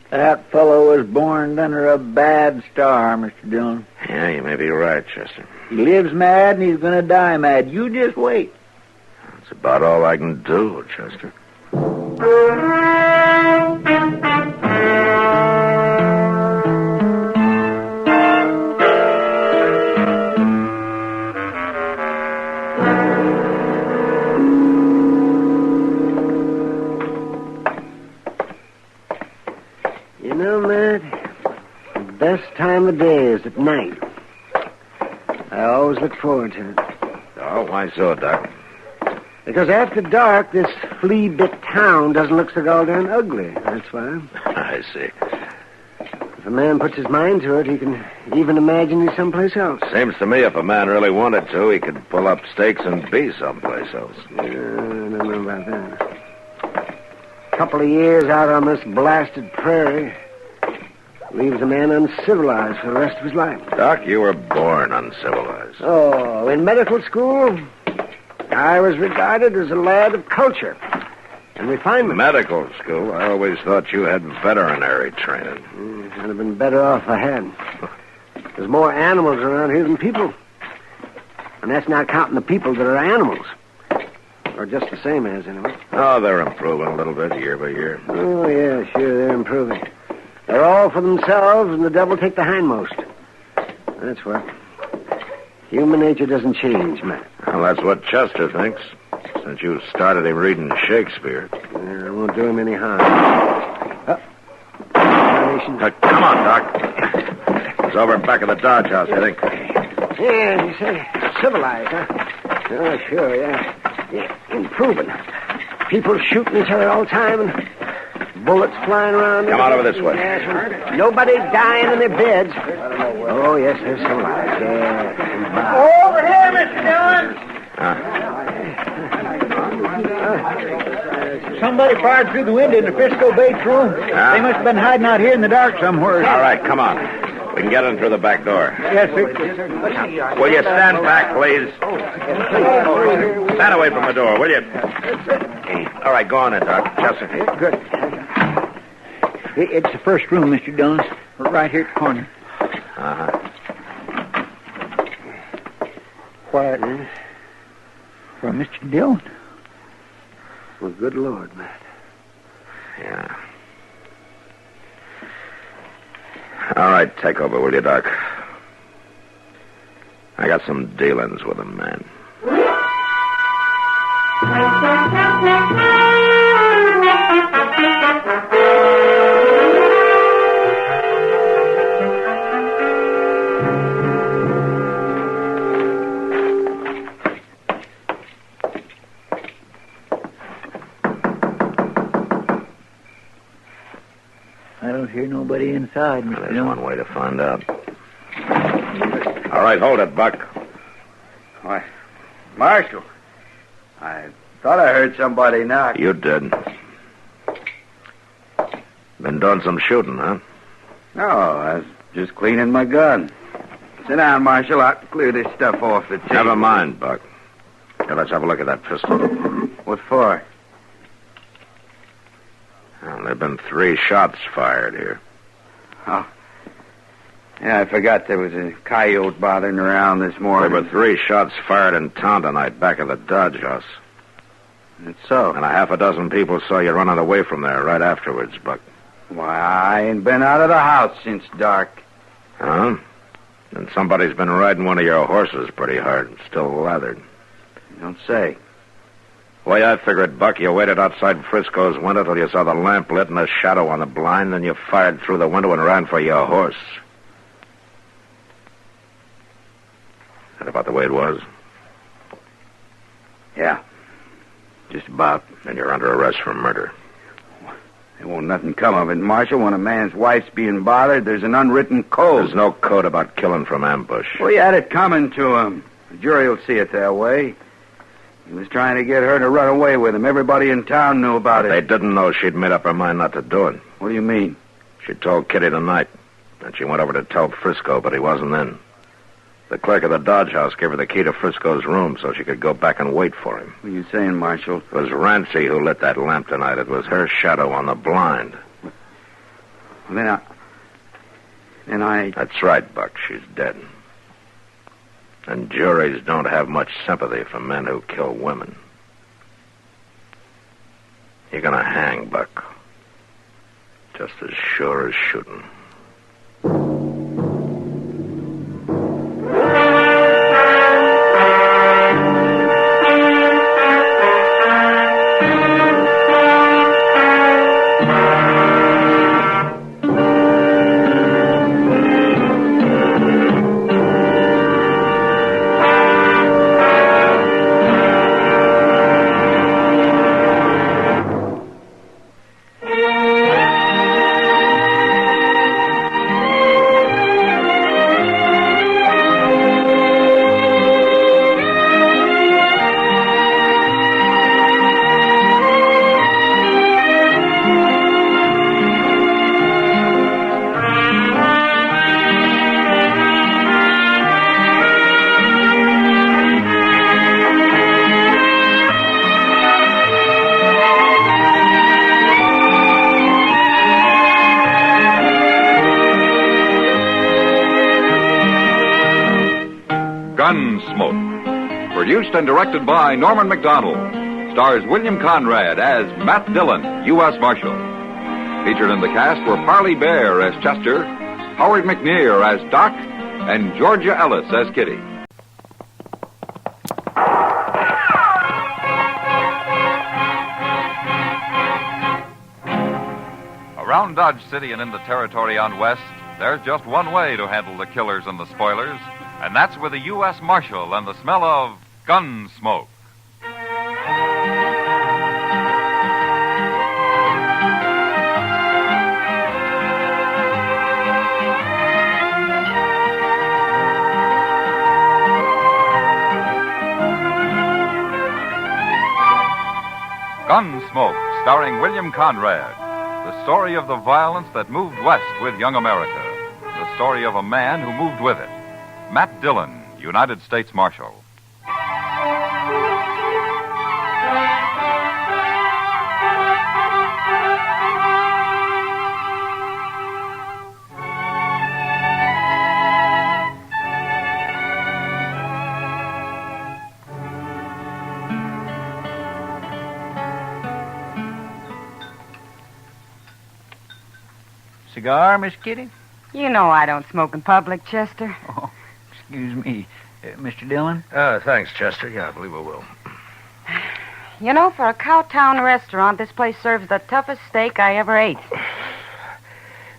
That fellow was born under a bad star, Mr. Dillon. Yeah, you may be right, Chester. He lives mad and he's going to die mad. You just wait. That's about all I can do, Chester. You know, Matt, the best time of day is at night. I always look forward to it. Oh, why so, Doc? Because after dark, this flea-bit town doesn't look so goddamn ugly. That's why. I see. If a man puts his mind to it, he can even imagine he's someplace else. Seems to me if a man really wanted to, he could pull up stakes and be someplace else. I don't know about that. A couple of years out on this blasted prairie leaves a man uncivilized for the rest of his life. Doc, you were born uncivilized. Oh, in medical school, I was regarded as a lad of culture and refinement. Medical school? I always thought you had veterinary training. I'd have been better off if I had. There's more animals around here than people. And that's not counting the people that are animals. Or just the same as, anyway. Oh, they're improving a little bit year by year. Oh, yeah, sure, they're improving. They're all for themselves, and the devil take the hindmost. That's what. Human nature doesn't change, Matt. Well, that's what Chester thinks. Since you started him reading Shakespeare. It won't do him any harm. Come on, Doc. It's over back of the Dodge House, I think. Yeah, you say civilized, huh? Oh, sure, yeah. Improving. People shooting each other all the time and bullets flying around. Come on over this way. Nobody dying in their beds. Oh, yes, they're civilized. Yeah. Over here, Mr. Dillon. Somebody fired through the window in the Frisco Bates room. They must have been hiding out here in the dark somewhere. All right, come on. We can get in through the back door. Yes, sir. Will you stand back, please? Stand away from the door, will you? All right, go on in, Doc. Chester. Good. It's the first room, Mr. Dillon. Right here at the corner. Uh-huh. Quiet. For Mr. Dillon. Well, good Lord, Matt. Yeah. All right, take over, will you, Doc? I got some dealings with him, man. I don't hear nobody inside, Mr. There's Dillon. one way to find out. All right, hold it, Buck. Why, Marshal, I thought I heard somebody knock. You did. Been doing some shooting, huh? No, I was just cleaning my gun. Sit down, Marshal. I'll clear this stuff off the table. Never mind, Buck. Here, let's have a look at that pistol. What for? Well, there have been 3 shots fired here. Oh. Yeah, I forgot there was a coyote bothering around this morning. There were 3 shots fired in town tonight back of the Dodge House. That's so. And a half a dozen people saw you running away from there right afterwards, Buck. Why, I ain't been out of the house since dark. Huh? And somebody's been riding one of your horses pretty hard, still lathered. You don't say. The way I figured, Buck, you waited outside Frisco's window till you saw the lamp lit and a shadow on the blind, then you fired through the window and ran for your horse. That about the way it was? Yeah. Just about. Then you're under arrest for murder. There won't nothing come of it, Marshal. When a man's wife's being bothered, there's an unwritten code. There's no code about killing from ambush. Well, you had it coming to him. The jury will see it that way. He was trying to get her to run away with him. Everybody in town knew about it. They didn't know she'd made up her mind not to do it. What do you mean? She told Kitty tonight. And she went over to tell Frisco, but he wasn't in. The clerk of the Dodge House gave her the key to Frisco's room so she could go back and wait for him. What are you saying, Marshal? It was Rancy who lit that lamp tonight. It was her shadow on the blind. Well, then I... That's right, Buck. She's dead. And juries don't have much sympathy for men who kill women. You're gonna hang, Buck. Just as sure as shooting. Gunsmoke. Produced and directed by Norman McDonald. Stars William Conrad as Matt Dillon, U.S. Marshal. Featured in the cast were Parley Bear as Chester, Howard McNear as Doc, and Georgia Ellis as Kitty. Around Dodge City and in the territory on West, there's just one way to handle the killers and the spoilers, and that's with a U.S. Marshal and the smell of Gunsmoke. Gunsmoke, starring William Conrad. The story of the violence that moved west with young America. The story of a man who moved with it. Matt Dillon, United States Marshal. Cigar, Miss Kitty? You know I don't smoke in public, Chester. Oh, excuse me. Mr. Dillon? Thanks, Chester. Yeah, I believe I will. You know, for a Cowtown restaurant, this place serves the toughest steak I ever ate.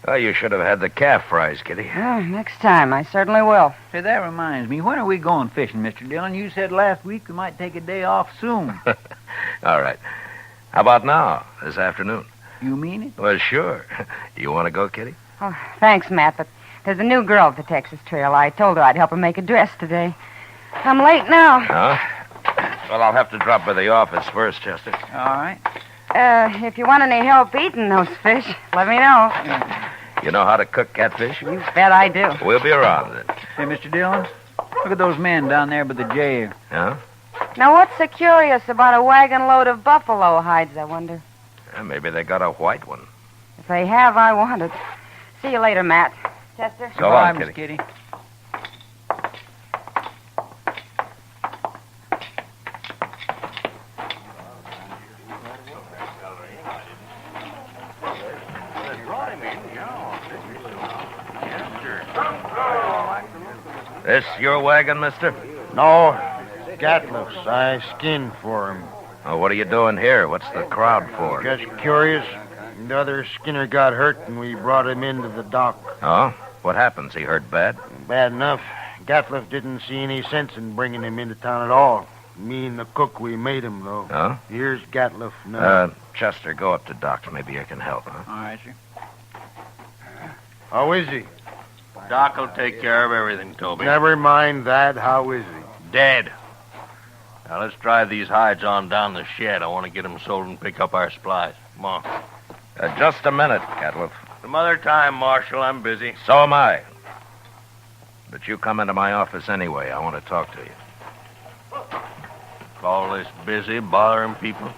Well, you should have had the calf fries, Kitty. Oh, next time, I certainly will. Say, that reminds me. When are we going fishing, Mr. Dillon? You said last week we might take a day off soon. All right. How about now, this afternoon? You mean it? Well, sure. You want to go, Kitty? Oh, thanks, Matt, but there's a new girl at the Texas Trail. I told her I'd help her make a dress today. I'm late now. Huh? Well, I'll have to drop by the office first, Chester. All right. If you want any help eating those fish, let me know. You know how to cook catfish? You bet I do. We'll be around then. Hey, Mr. Dillon, look at those men down there by the jail. Yeah? Now, what's so curious about a wagon load of buffalo hides, I wonder? Maybe they got a white one. If they have, I want it. See you later, Matt. Chester? So long, Kitty. Kitty. This your wagon, mister? No, Gatliff's. I skinned for him. Oh, what are you doing here? What's the crowd for? Just curious. The other skinner got hurt, and we brought him into the dock. Oh? What happens? He hurt bad? Bad enough. Gatliff didn't see any sense in bringing him into town at all. Me and the cook, we made him, though. Oh? Here's Gatliff now. Chester, go up to Doc's. Maybe I can help, huh? All right, sir. How is he? Doc will take care of everything, Toby. Never mind that. How is he? Dead. Now, let's drive these hides on down the shed. I want to get them sold and pick up our supplies. Come on. Just a minute, Gatliff. Some other time, Marshal. I'm busy. So am I. But you come into my office anyway. I want to talk to you. All this busy, bothering people.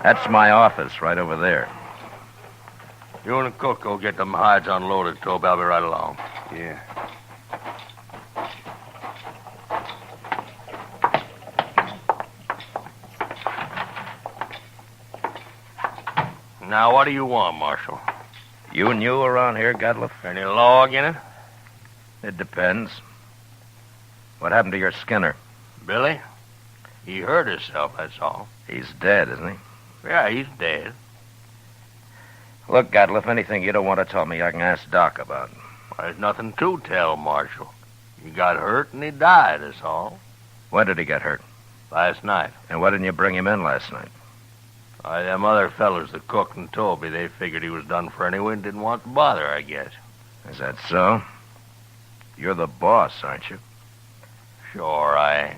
That's my office right over there. You and the cook go get them hides unloaded, Toby. I'll be right along. Yeah. Now, what do you want, Marshal? You new around here, Gatliff? Any log in it? It depends. What happened to your Skinner? Billy? He hurt himself, that's all. He's dead, isn't he? Yeah, he's dead. Look, Gatliff, anything you don't want to tell me, I can ask Doc about. There's nothing to tell, Marshal. He got hurt and he died, that's all. When did he get hurt? Last night. And why didn't you bring him in last night? Why, them other fellas, the cook and Toby, they figured he was done for anyway and didn't want to bother, I guess. Is that so? You're the boss, aren't you? Sure I am.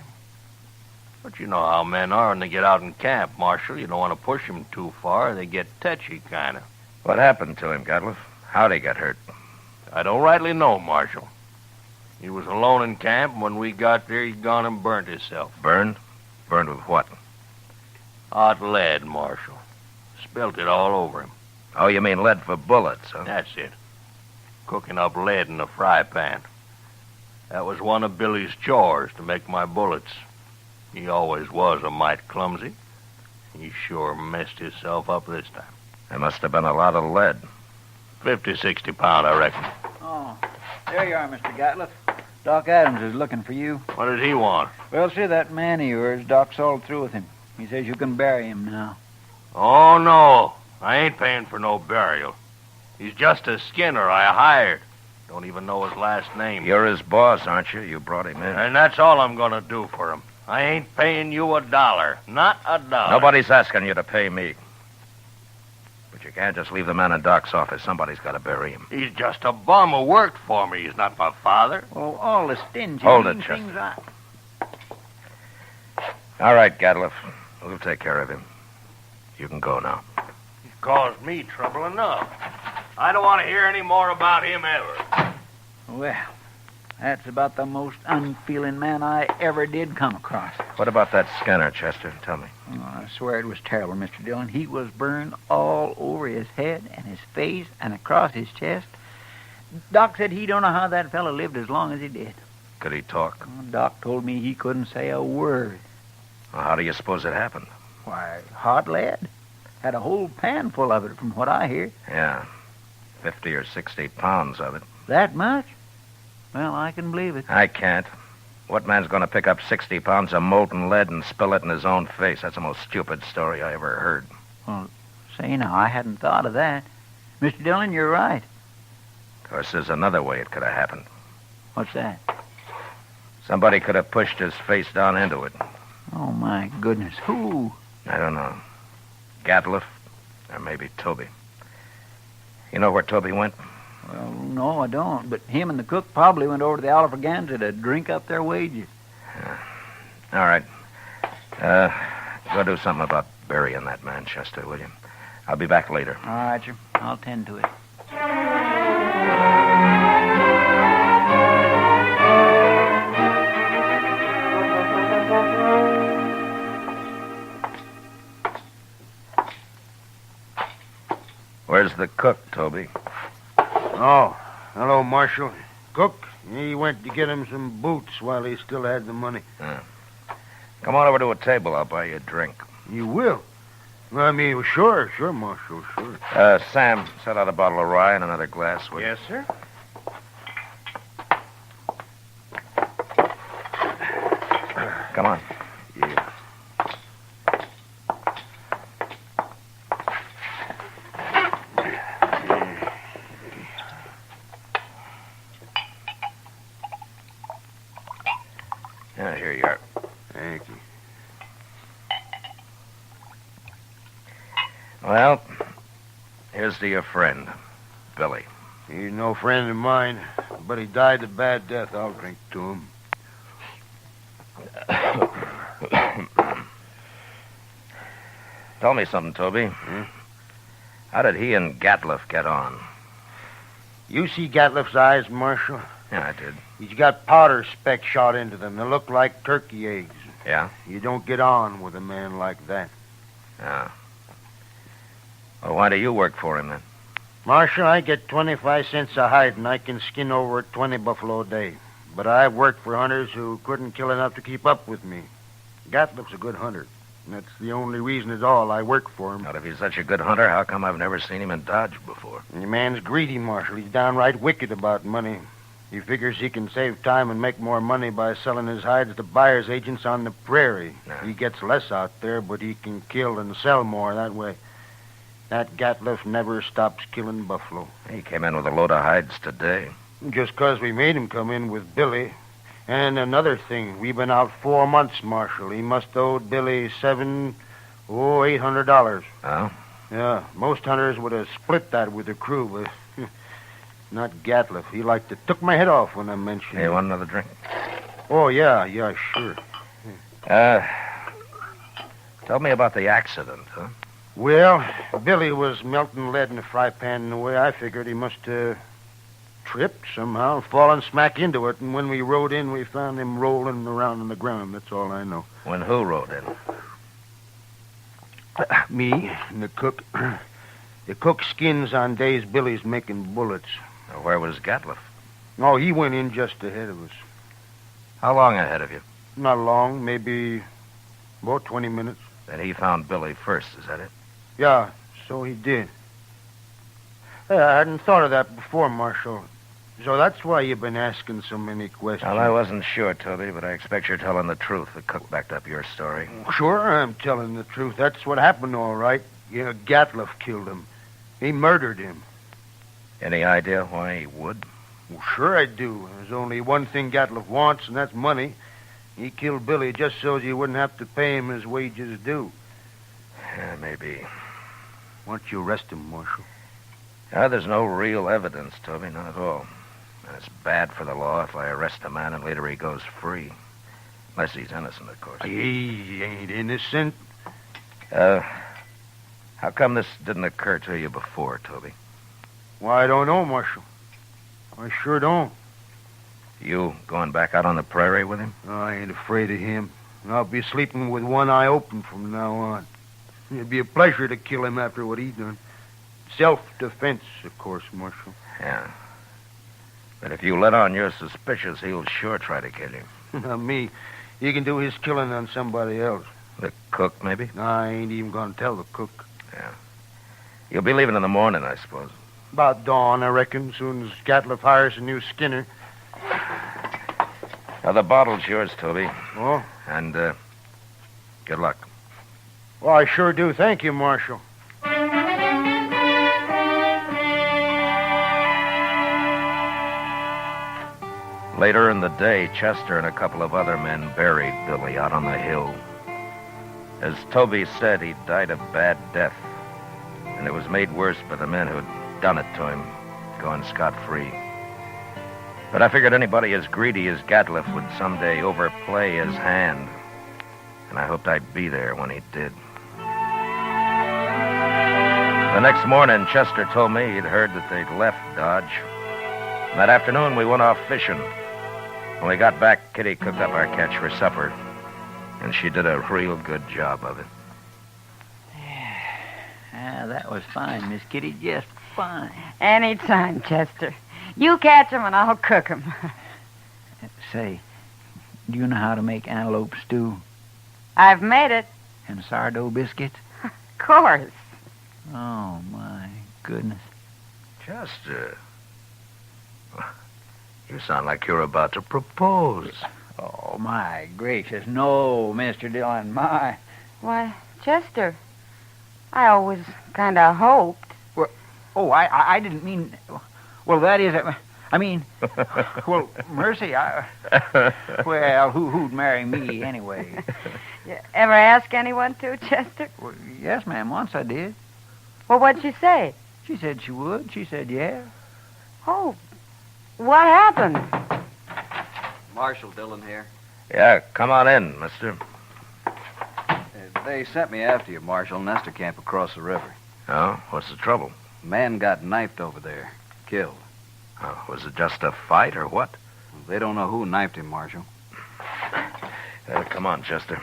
But you know how men are when they get out in camp, Marshal. You don't want to push them too far. They get touchy, kind of. What happened to him, Gatliff? How'd he get hurt? I don't rightly know, Marshal. He was alone in camp, and when we got there, he'd gone and burnt himself. Burned? Burned with what? Hot lead, Marshal. Spilt it all over him. Oh, you mean lead for bullets, huh? That's it. Cooking up lead in a fry pan. That was one of Billy's chores, to make my bullets. He always was a mite clumsy. He sure messed himself up this time. There must have been a lot of lead. 50, 60 pound, I reckon. Oh, there you are, Mr. Gatliff. Doc Adams is looking for you. What does he want? Well, see, that man of yours, Doc's all through with him. He says you can bury him now. Oh, no. I ain't paying for no burial. He's just a skinner I hired. Don't even know his last name. You're his boss, aren't you? You brought him in. And that's all I'm going to do for him. I ain't paying you $1. Not $1. Nobody's asking you to pay me. But you can't just leave the man in Doc's office. Somebody's got to bury him. He's just a bum who worked for me. He's not my father. Well, all the stingy Hold it, things Chester. All right, Gatliff. We'll take care of him. You can go now. He's caused me trouble enough. I don't want to hear any more about him ever. Well, that's about the most unfeeling man I ever did come across. What about that Skinner, Chester? Tell me. Oh, I swear it was terrible, Mr. Dillon. He was burned all over his head and his face and across his chest. Doc said he don't know how that fellow lived as long as he did. Could he talk? Oh, Doc told me he couldn't say a word. Well, how do you suppose it happened? Why, hot lead. Had a whole pan full of it, from what I hear. Yeah, 50 or 60 pounds of it. That much? Well, I can believe it. I can't. What man's going to pick up 60 pounds of molten lead and spill it in his own face? That's the most stupid story I ever heard. Well, say now, I hadn't thought of that. Mr. Dillon, you're right. Of course, there's another way it could have happened. What's that? Somebody could have pushed his face down into it. Oh, my goodness. Who? I don't know. Gatliff, or maybe Toby. You know where Toby went? Well, no, I don't. But him and the cook probably went over to the Alfraganza to drink up their wages. All right. Go do something about burying that man, Chester, will you? I'll be back later. All right, sir. I'll tend to it. There's the cook, Toby. Oh, hello, Marshal. Cook, he went to get him some boots while he still had the money. Come on over to a table. I'll buy you a drink. You will? I mean, sure, Marshal, sure. Sam, set out a bottle of rye and another glass. Yes, sir. Come on. Yeah. Here you are. Thank you. Well, here's to your friend, Billy. He's no friend of mine, but he died a bad death. I'll drink to him. Tell me something, Toby. How did he and Gatliff get on? You see Gatliff's eyes, Marshal? Yeah, I did. He's got powder speck shot into them. They look like turkey eggs. Yeah? You don't get on with a man like that. Yeah. Well, why do you work for him, then? Marshal, I get 25 cents a hide, and I can skin over 20 buffalo a day. But I've worked for hunters who couldn't kill enough to keep up with me. Gatliff's a good hunter. And that's the only reason at all I work for him. But if he's such a good hunter, how come I've never seen him in Dodge before? The man's greedy, Marshal. He's downright wicked about money. He figures he can save time and make more money by selling his hides to buyer's agents on the prairie. He gets less out there, but he can kill and sell more that way. That Gatliff never stops killing buffalo. He came in with a load of hides today. Just 'cause we made him come in with Billy. And another thing, we've been out 4 months, Marshal. He must owe Billy $800. Oh? Yeah, most hunters would have split that with the crew, but not Gatliff. He like to took my head off when I mentioned it. You want another drink? Oh, yeah, sure. Tell me about the accident, huh? Well, Billy was melting lead in a fry pan, and the way I figured he must have tripped somehow, fallen smack into it, and when we rode in, we found him rolling around on the ground. That's all I know. When who rode in? Me and the cook. The cook skins on days Billy's making bullets. Now, where was Gatliff? Oh, he went in just ahead of us. How long ahead of you? Not long, maybe about 20 minutes. Then he found Billy first, is that it? Yeah, so he did. Hey, I hadn't thought of that before, Marshal. So that's why you've been asking so many questions. Well, I wasn't sure, Toby, but I expect you're telling the truth. The cook backed up your story. Sure, I'm telling the truth. That's what happened, all right. Yeah, Gatliff killed him. He murdered him. Any idea why he would? Well, sure I do. There's only one thing Gatliff wants, and that's money. He killed Billy just so he wouldn't have to pay him his wages due. Yeah, maybe. Why don't you arrest him, Marshal? There's no real evidence, Toby, not at all. And it's bad for the law if I arrest a man and later he goes free. Unless he's innocent, of course. He ain't innocent. How come this didn't occur to you before, Toby? Why, I don't know, Marshal. I sure don't. You going back out on the prairie with him? I ain't afraid of him. I'll be sleeping with one eye open from now on. It'd be a pleasure to kill him after what he done. Self-defense, of course, Marshal. Yeah. But if you let on you're suspicious, he'll sure try to kill you. Not me. He can do his killing on somebody else. The cook, maybe? No, I ain't even going to tell the cook. Yeah. You'll be leaving in the morning, I suppose. About dawn, I reckon, soon as Gatliff hires a new skinner. Now, the bottle's yours, Toby. Oh? And, good luck. Well, I sure do. Thank you, Marshal. Later in the day, Chester and a couple of other men buried Billy out on the hill. As Toby said, he died a bad death, and it was made worse by the men who'd done it to him, going scot-free. But I figured anybody as greedy as Gatliff would someday overplay his hand, and I hoped I'd be there when he did. The next morning, Chester told me he'd heard that they'd left Dodge. And that afternoon, we went off fishing. When we got back, Kitty cooked up our catch for supper, and she did a real good job of it. That was fine, Miss Kitty. Just fine. Anytime, Chester. You catch 'em and I'll cook 'em. Say, do you know how to make antelope stew? I've made it. And sourdough biscuits? Of course. Oh, my goodness. Chester. You sound like you're about to propose. Oh, my gracious. No, Mr. Dillon, my. Why, Chester, I always kind of hoped. Well, oh, I didn't mean... Well, that is... I mean... Well, mercy, well, who'd marry me anyway? You ever ask anyone to, Chester? Well, yes, ma'am, once I did. Well, what'd she say? She said she would. She said, yeah. Oh, what happened? Marshal Dillon here. Yeah, come on in, mister. They sent me after you, Marshal. Nestor camp across the river. Oh, what's the trouble? Man got knifed over there. Killed. Oh, was it just a fight or what? They don't know who knifed him, Marshal. Come on, Chester.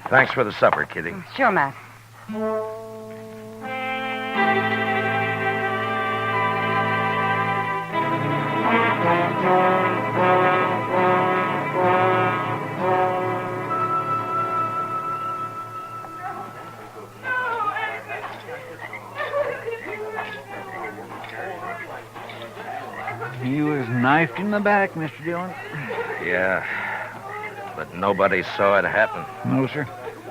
Thanks for the supper, Kitty. Sure, Matt. He was knifed in the back, Mr. Dillon. Yeah, but nobody saw it happen. No, sir.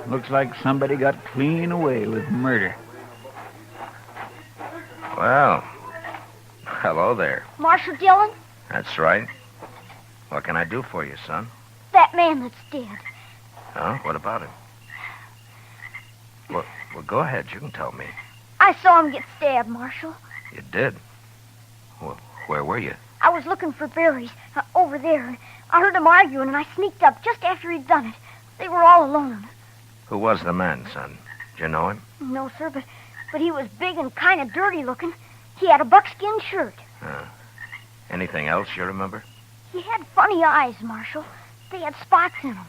Looks like somebody got clean away with murder. Well, hello there. Marshal Dillon? That's right. What can I do for you, son? That man that's dead. Huh? What about him? Well, go ahead. You can tell me. I saw him get stabbed, Marshal. You did? Well, where were you? I was looking for berries over there. I heard them arguing, and I sneaked up just after he'd done it. They were all alone. Who was the man, son? Did you know him? No, sir, but he was big and kind of dirty looking. He had a buckskin shirt. Anything else you remember? He had funny eyes, Marshal. They had spots in them.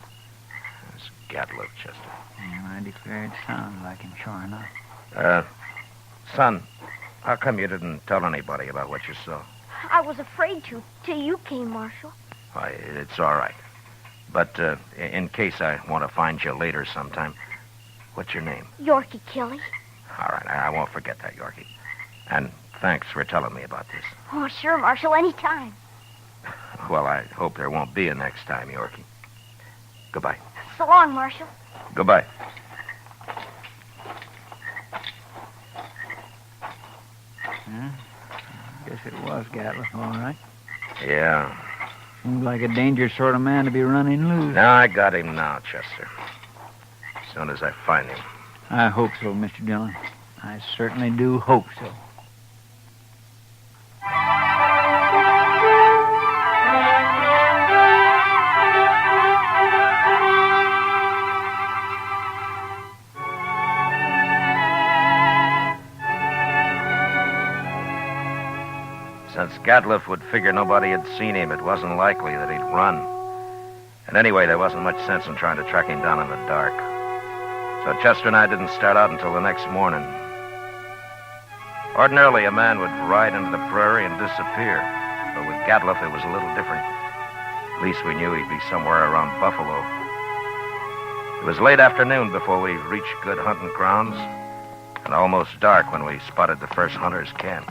That's Gatliff, Chester. Yeah, I declare it sounds like him, sure enough. Son, how come you didn't tell anybody about what you saw? I was afraid to, till you came, Marshal. Why, it's all right. But in case I want to find you later sometime, what's your name? Yorkie Kelly. All right, I won't forget that, Yorkie. And thanks for telling me about this. Oh, sure, Marshal, anytime. Well, I hope there won't be a next time, Yorkie. Goodbye. So long, Marshal. Goodbye. Yeah, I guess it was Gatliff, all right. Yeah. Seems like a dangerous sort of man to be running loose. No, I got him now, Chester. As soon as I find him. I hope so, Mr. Dillon. I certainly do hope so. Since Gatliff would figure nobody had seen him, it wasn't likely that he'd run. And anyway, there wasn't much sense in trying to track him down in the dark. So Chester and I didn't start out until the next morning. Ordinarily, a man would ride into the prairie and disappear. But with Gatliff, it was a little different. At least we knew he'd be somewhere around Buffalo. It was late afternoon before we reached good hunting grounds, and almost dark when we spotted the first hunter's camp.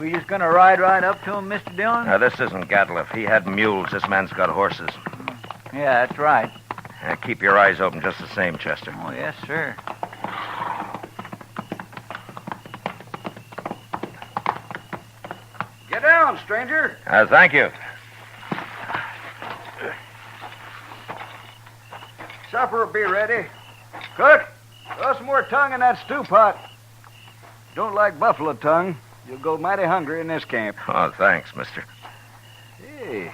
We just gonna ride right up to him, Mr. Dillon? Now, this isn't Gatliff. He had mules. This man's got horses. Yeah, that's right. Keep your eyes open just the same, Chester. Oh, yes, sir. Get down, stranger. Thank you. Supper will be ready. Cook, throw some more tongue in that stew pot. Don't like buffalo tongue. You'll go mighty hungry in this camp. Oh, thanks, mister. Hey,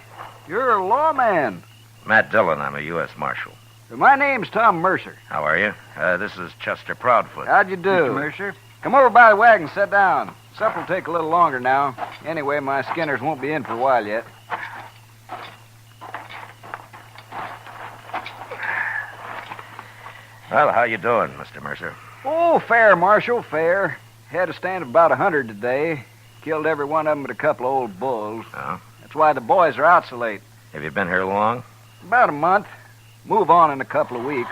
you're a lawman. Matt Dillon. I'm a U.S. Marshal. My name's Tom Mercer. How are you? This is Chester Proudfoot. How'd you do? Mr. Mercer? Come over by the wagon, sit down. Supper'll take a little longer now. Anyway, my skinners won't be in for a while yet. Well, how you doing, Mr. Mercer? Oh, fair, Marshal, fair. Had a stand of about 100 today. Killed every one of them but a couple of old bulls. Oh? That's why the boys are out so late. Have you been here long? About a month. Move on in a couple of weeks.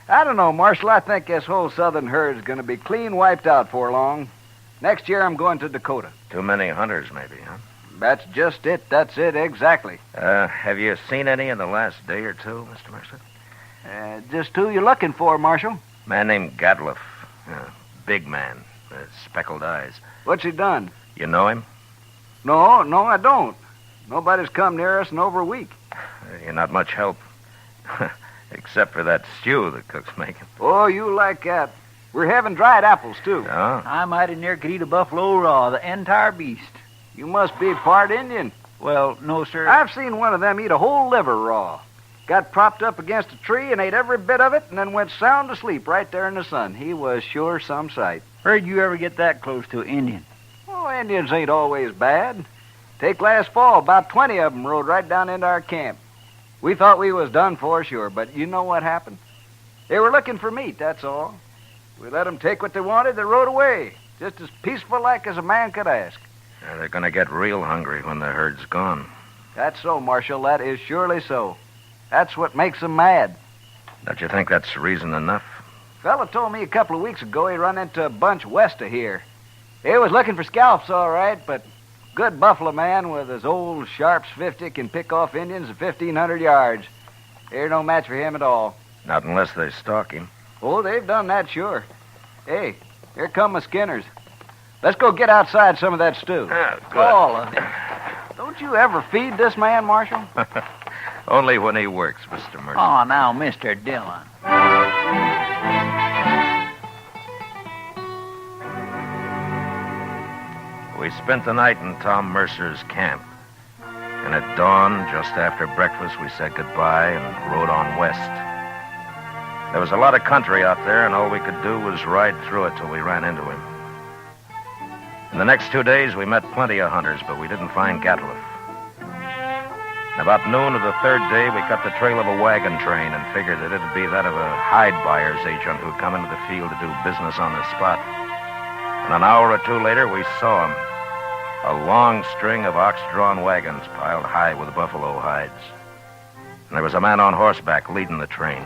I don't know, Marshal. I think this whole southern herd's going to be clean wiped out for long. Next year I'm going to Dakota. Too many hunters, maybe, huh? That's just it. That's it, exactly. Have you seen any in the last day or two, Mr. Mercer? Just who you looking for, Marshal? Man named Gatliff. Big man. Speckled eyes. What's he done? You know him? No, I don't. Nobody's come near us in over a week. You're not much help. Except for that stew the cook's making. Oh, you like that. We're having dried apples, too. Oh? I mighty near could eat a buffalo raw, the entire beast. You must be part Indian. Well, no, sir. I've seen one of them eat a whole liver raw. Got propped up against a tree and ate every bit of it and then went sound asleep right there in the sun. He was sure some sight. Where'd you ever get that close to an Indian? Oh, Indians ain't always bad. Take last fall, about 20 of them rode right down into our camp. We thought we was done for, sure, but you know what happened? They were looking for meat, that's all. We let them take what they wanted, they rode away. Just as peaceful like as a man could ask. They're going to get real hungry when the herd's gone. That's so, Marshal. That is surely so. That's what makes them mad. Don't you think that's reason enough? Fella told me a couple of weeks ago he run into a bunch west of here. He was looking for scalps, all right, but good buffalo man with his old Sharps 50 can pick off Indians at 1,500 yards. They're no match for him at all. Not unless they stalk him. Oh, they've done that, sure. Hey, here come my skinners. Let's go get outside some of that stew. Good. All of it. Don't you ever feed this man, Marshal? Only when he works, Mr. Mercer. Oh, now, Mr. Dillon. We spent the night in Tom Mercer's camp. And at dawn, just after breakfast, we said goodbye and rode on west. There was a lot of country out there, and all we could do was ride through it till we ran into him. In the next 2 days, we met plenty of hunters, but we didn't find Gatliff. About noon of the third day, we cut the trail of a wagon train and figured that it'd be that of a hide buyer's agent who'd come into the field to do business on the spot. And an hour or two later, we saw him. A long string of ox-drawn wagons piled high with buffalo hides. And there was a man on horseback leading the train.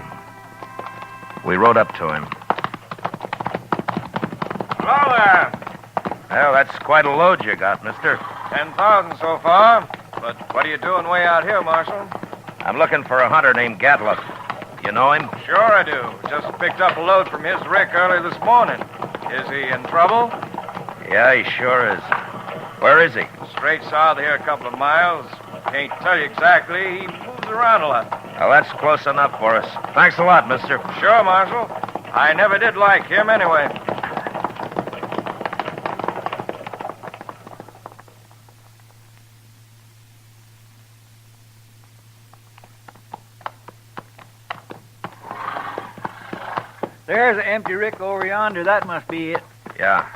We rode up to him. Hello there. Well, that's quite a load you got, mister. 10,000 so far. But what are you doing way out here, Marshal? I'm looking for a hunter named Gatliff. You know him? Sure I do. Just picked up a load from his rick early this morning. Is he in trouble? Yeah, he sure is. Where is he? Straight south here a couple of miles. Can't tell you exactly. He moves around a lot. Well, that's close enough for us. Thanks a lot, mister. Sure, Marshal. I never did like him anyway. There's an empty rick over yonder. That must be it. Yeah,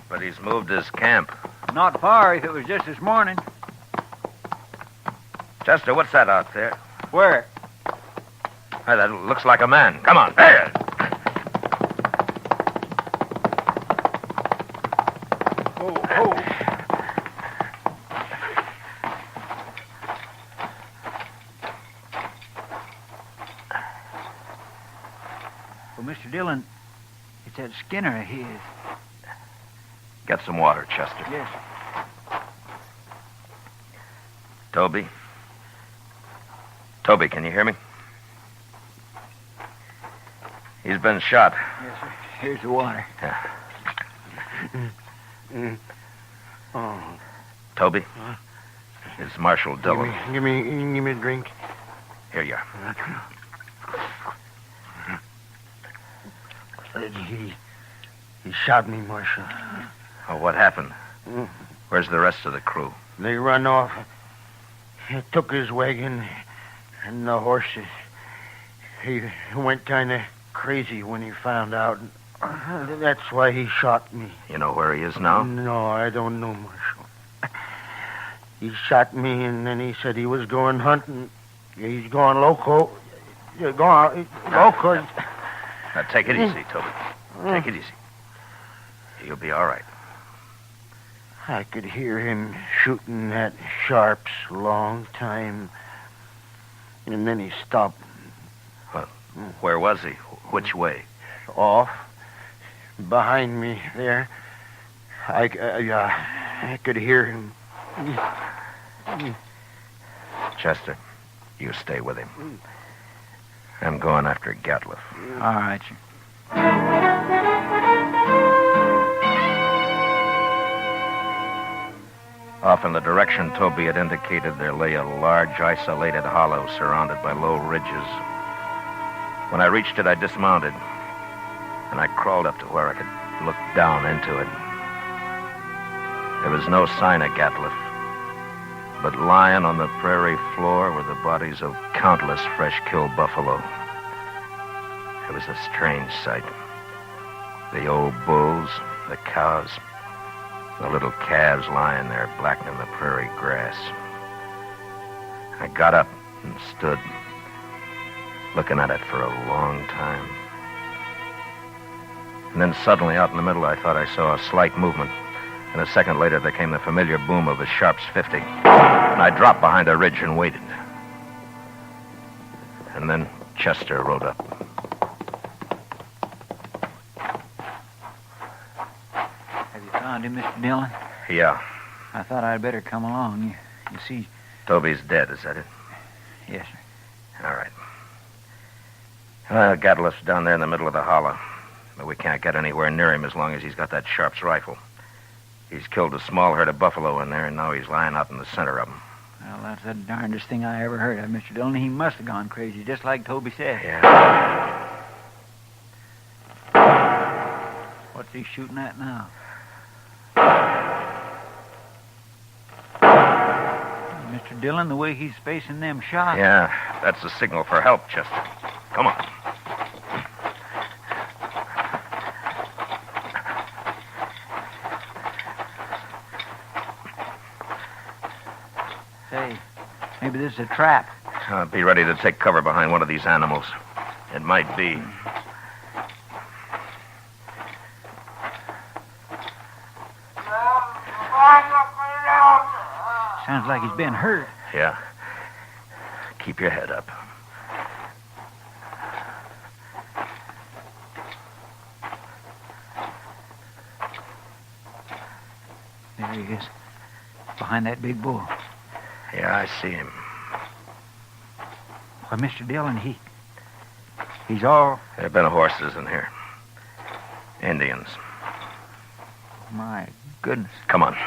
but he's moved his camp. Not far if it was just this morning. Chester, what's that out there? Where? Hey, that looks like a man. Come on. There. Well, Mr. Dillon, it's that Skinner of his. Get some water, Chester. Yes. Toby? Toby, can you hear me? He's been shot. Yes, sir. Here's the water. Yeah. Toby? It's Marshal Dillon. Give me a drink. Here you are. He shot me, Marshal. Oh, what happened? Where's the rest of the crew? They run off. He took his wagon and the horses. He went kind of crazy when he found out. That's why he shot me. You know where he is now? No, I don't know, Marshal. He shot me, and then he said he was going hunting. He's going loco. You're going loco. Now, take it easy, Toby. Take it easy. You'll be all right. I could hear him shooting at sharps a long time. And then he stopped. Well, where was he? Which way? Off. Behind me there. I could hear him. Chester, you stay with him. I'm going after Gatliff. All right, sir. Off in the direction Toby had indicated, there lay a large, isolated hollow surrounded by low ridges. When I reached it, I dismounted, and I crawled up to where I could look down into it. There was no sign of Gatliff, but lying on the prairie floor were the bodies of countless fresh-killed buffalo. It was a strange sight. The old bulls, the cows, the little calves lying there blackening the prairie grass. I got up and stood, looking at it for a long time. And then suddenly, out in the middle, I thought I saw a slight movement. And a second later, there came the familiar boom of a Sharp's 50. And I dropped behind a ridge and waited. And then Chester rode up. Have you found him, Mr. Dillon? Yeah. I thought I'd better come along. You see... Toby's dead, is that it? Yes, sir. All right. Well, Gatliff's down there in the middle of the hollow. But we can't get anywhere near him as long as he's got that Sharp's rifle. He's killed a small herd of buffalo in there, and now he's lying out in the center of them. Well, that's the darndest thing I ever heard of, Mr. Dillon. He must have gone crazy, just like Toby said. Yeah. What's he shooting at now? Mr. Dillon, the way he's spacing them shots. Yeah, that's the signal for help, Chester. Come on. Say, maybe this is a trap. Be ready to take cover behind one of these animals. It might be. Sounds like he's been hurt. Yeah. Keep your head up. There he is, behind that big bull. Yeah, I see him. Why, Mr. Dillon, he's all... There have been horses in here. Indians. My goodness. Come on.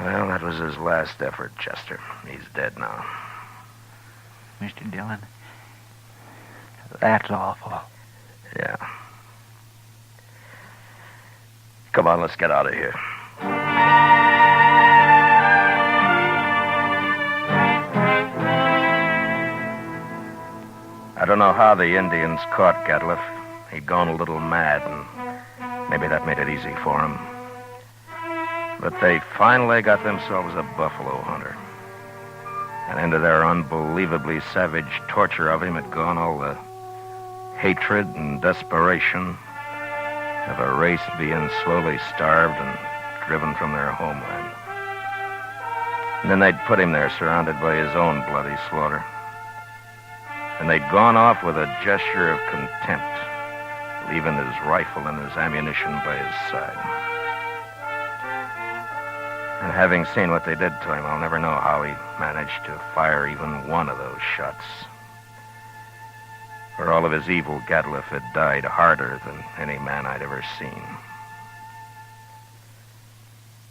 Well, that was his last effort, Chester. He's dead now. Mr. Dillon, that's awful. Yeah. Come on, let's get out of here. I don't know how the Indians caught Gatliff. He'd gone a little mad, and maybe that made it easy for him. But they finally got themselves a buffalo hunter. And into their unbelievably savage torture of him had gone all the hatred and desperation of a race being slowly starved and driven from their homeland. And then they'd put him there surrounded by his own bloody slaughter. And they'd gone off with a gesture of contempt, leaving his rifle and his ammunition by his side. And having seen what they did to him, I'll never know how he managed to fire even one of those shots. For all of his evil, Gatliff had died harder than any man I'd ever seen.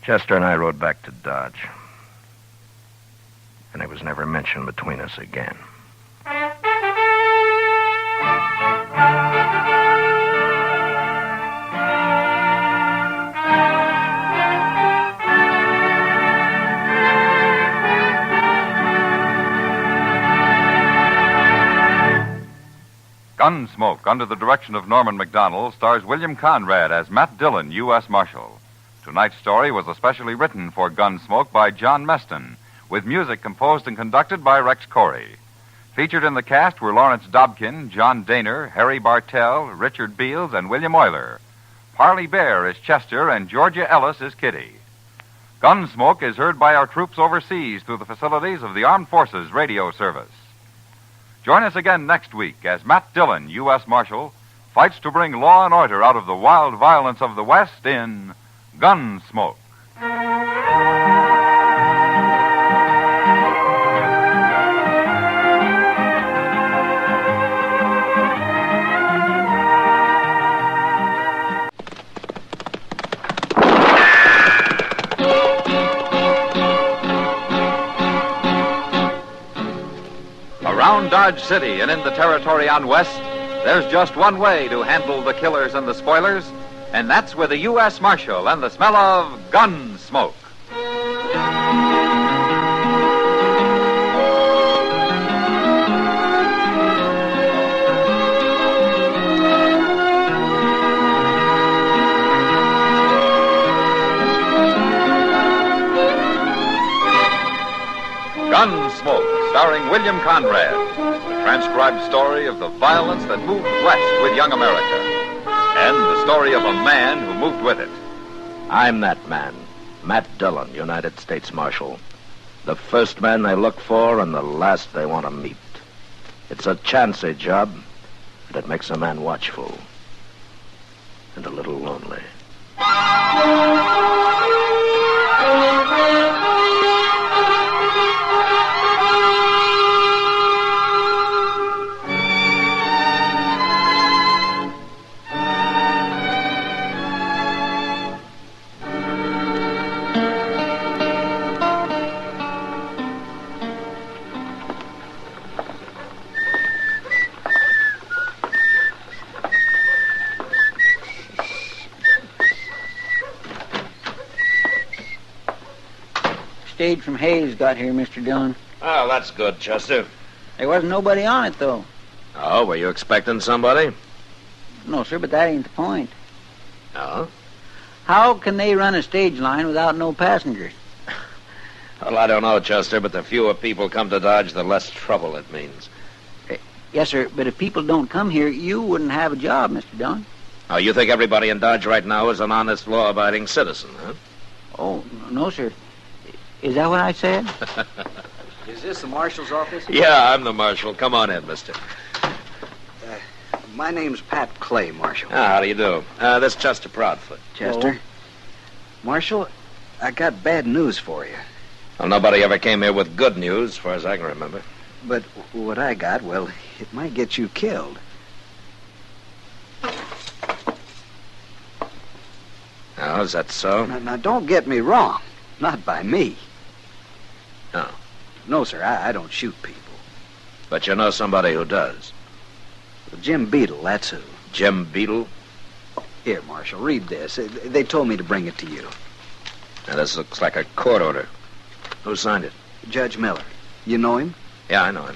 Chester and I rode back to Dodge. And it was never mentioned between us again. Gunsmoke, under the direction of Norman Macdonald, stars William Conrad as Matt Dillon, U.S. Marshal. Tonight's story was especially written for Gunsmoke by John Meston, with music composed and conducted by Rex Corey. Featured in the cast were Lawrence Dobkin, John Daner, Harry Bartell, Richard Beals, and William Euler. Parley Bear is Chester, and Georgia Ellis is Kitty. Gunsmoke is heard by our troops overseas through the facilities of the Armed Forces Radio Service. Join us again next week as Matt Dillon, U.S. Marshal, fights to bring law and order out of the wild violence of the West in Gunsmoke. Around Dodge City and in the territory on West, there's just one way to handle the killers and the spoilers, and that's with a U.S. Marshal and the smell of Gunsmoke. Gunsmoke, starring William Conrad, the transcribed story of the violence that moved west with young America, and the story of a man who moved with it. I'm that man, Matt Dillon, United States Marshal. The first man they look for and the last they want to meet. It's a chancy job, and it makes a man watchful and a little lonely. Stage from Hayes got here, Mr. Dillon. Oh, that's good, Chester. There wasn't nobody on it, though. Oh, were you expecting somebody? No, sir, but that ain't the point. No? How can they run a stage line without no passengers? Well, I don't know, Chester, but the fewer people come to Dodge, the less trouble it means. Yes, sir, but if people don't come here, you wouldn't have a job, Mr. Dillon. Oh, you think everybody in Dodge right now is an honest, law-abiding citizen, huh? Oh, no, sir. Is that what I said? Is this the marshal's office? Yeah, I'm the marshal. Come on in, mister. My name's Pat Clay, Marshal. How do you do? This is Chester Proudfoot. Chester? Marshal, I got bad news for you. Well, nobody ever came here with good news, as far as I can remember. But what I got, well, it might get you killed. Oh, is that so? Now, don't get me wrong. Not by me. No. No, sir, I don't shoot people. But you know somebody who does. Well, Jim Beadle, that's who. Jim Beadle? Here, Marshal, read this. They told me to bring it to you. Now, this looks like a court order. Who signed it? Judge Miller. You know him? Yeah, I know him.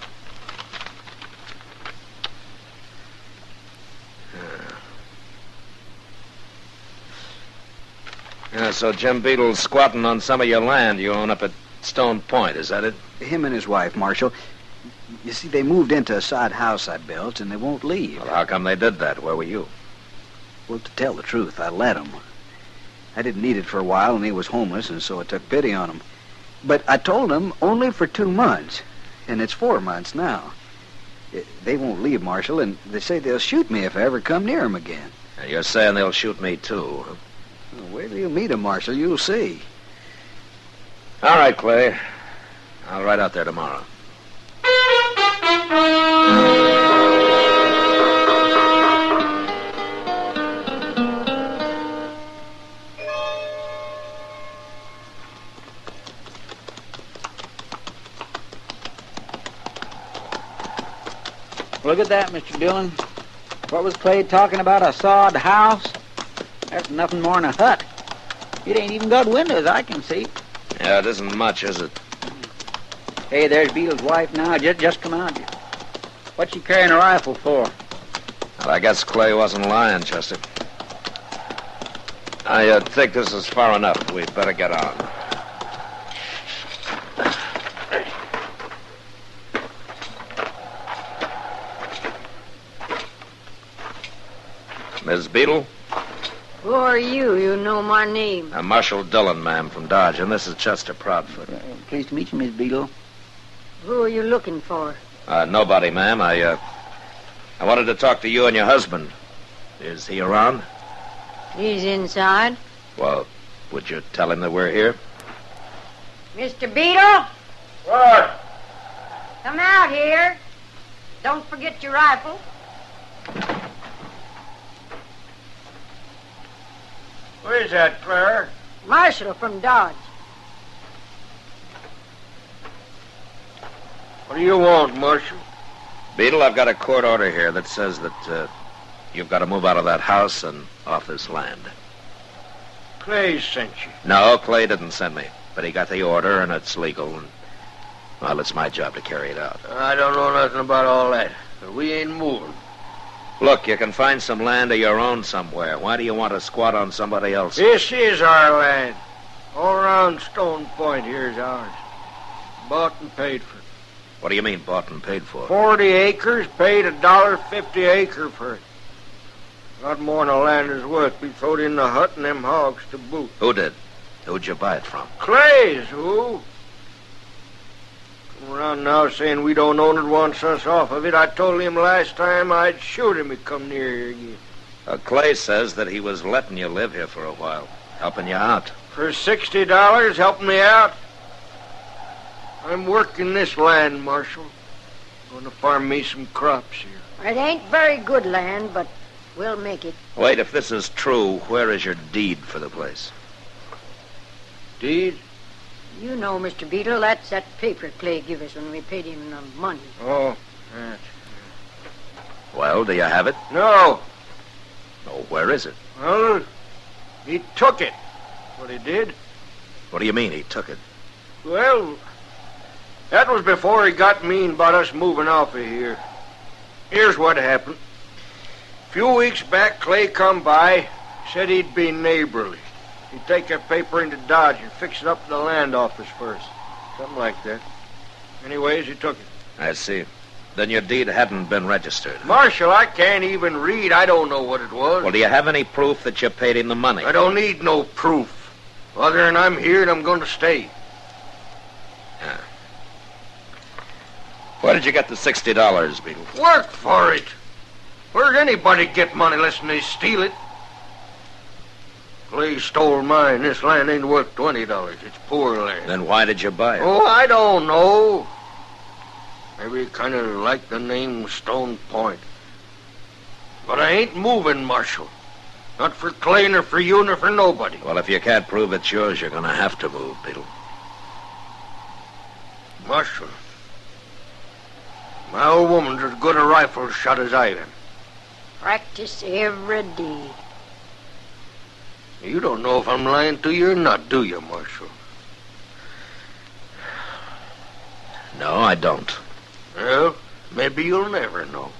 So Jim Beadle's squatting on some of your land you own up at Stone Point, is that it? Him and his wife, Marshal. You see, they moved into a sod house I built, and they won't leave. Well, how come they did that? Where were you? Well, to tell the truth, I let him. I didn't need it for a while, and he was homeless, and so I took pity on him. But I told him only for 2 months, and it's 4 months now. They won't leave, Marshal, and they say they'll shoot me if I ever come near him again. Now, you're saying they'll shoot me, too, huh? Well, wait till you meet him, Marshal. You'll see. All right, Clay. I'll ride out there tomorrow. Look at that, Mr. Dillon. What was Clay talking about, a sod house? That's nothing more than a hut. It ain't even got windows, I can see. Yeah, it isn't much, is it? Hey, there's Beadle's wife now. Just come out. What's she carrying a rifle for? Well, I guess Clay wasn't lying, Chester. I think this is far enough. We'd better get on. Miss Beadle? Who are you? You know my name. I'm Marshal Dillon, ma'am, from Dodge, and this is Chester Proudfoot. Pleased to meet you, Miss Beadle. Who are you looking for? Nobody, ma'am. I wanted to talk to you and your husband. Is he around? He's inside. Well, would you tell him that we're here? Mr. Beadle? What? Come out here. Don't forget your rifle. Who is that, Claire? Marshal from Dodge. What do you want, Marshal? Beadle, I've got a court order here that says that you've got to move out of that house and off this land. Clay sent you. No, Clay didn't send me, but he got the order, and it's legal, and, well, it's my job to carry it out. I don't know nothing about all that. We ain't moving. Look, you can find some land of your own somewhere. Why do you want to squat on somebody else? This is our land. All around Stone Point here's ours. Bought and paid for. What do you mean, bought and paid for? 40 acres, paid $1.50 acre for it. Not more than the land is worth. We throwed in the hut and them hogs to boot. Who did? Who'd you buy it from? Clay's, who? Come around now saying we don't own it, wants us off of it. I told him last time I'd shoot him if he come near here again. Clay says that he was letting you live here for a while, helping you out. For $60, helping me out? I'm working this land, Marshal. Going to farm me some crops here. It ain't very good land, but we'll make it. Wait, if this is true, where is your deed for the place? Deed? You know, Mr. Beadle, that's that paper Clay give us when we paid him the money. Oh, that. Well, do you have it? No. Oh, where is it? Well, he took it. What he did. What do you mean, he took it? Well, that was before he got mean about us moving off of here. Here's what happened. A few weeks back, Clay come by, said he'd be neighborly. He'd take that paper into Dodge and fix it up to the land office first. Something like that. Anyways, he took it. I see. Then your deed hadn't been registered. Marshal, I can't even read. I don't know what it was. Well, do you have any proof that you paid him the money? I don't need no proof. Other than I'm here and I'm going to stay. Yeah. Where did you get the $60, Beadle? Worked for it. Where'd anybody get money unless they steal it? Clay stole mine. This land ain't worth $20. It's poor land. Then why did you buy it? Oh, I don't know. Maybe kind of like the name Stone Point. But I ain't moving, Marshal. Not for Clay, nor for you, nor for nobody. Well, if you can't prove it's yours, you're going to have to move, Beadle. Marshal, my old woman's as good a rifle shot as I am. Practice every day. You don't know if I'm lying to you or not, do you, Marshal? No, I don't. Well, maybe you'll never know.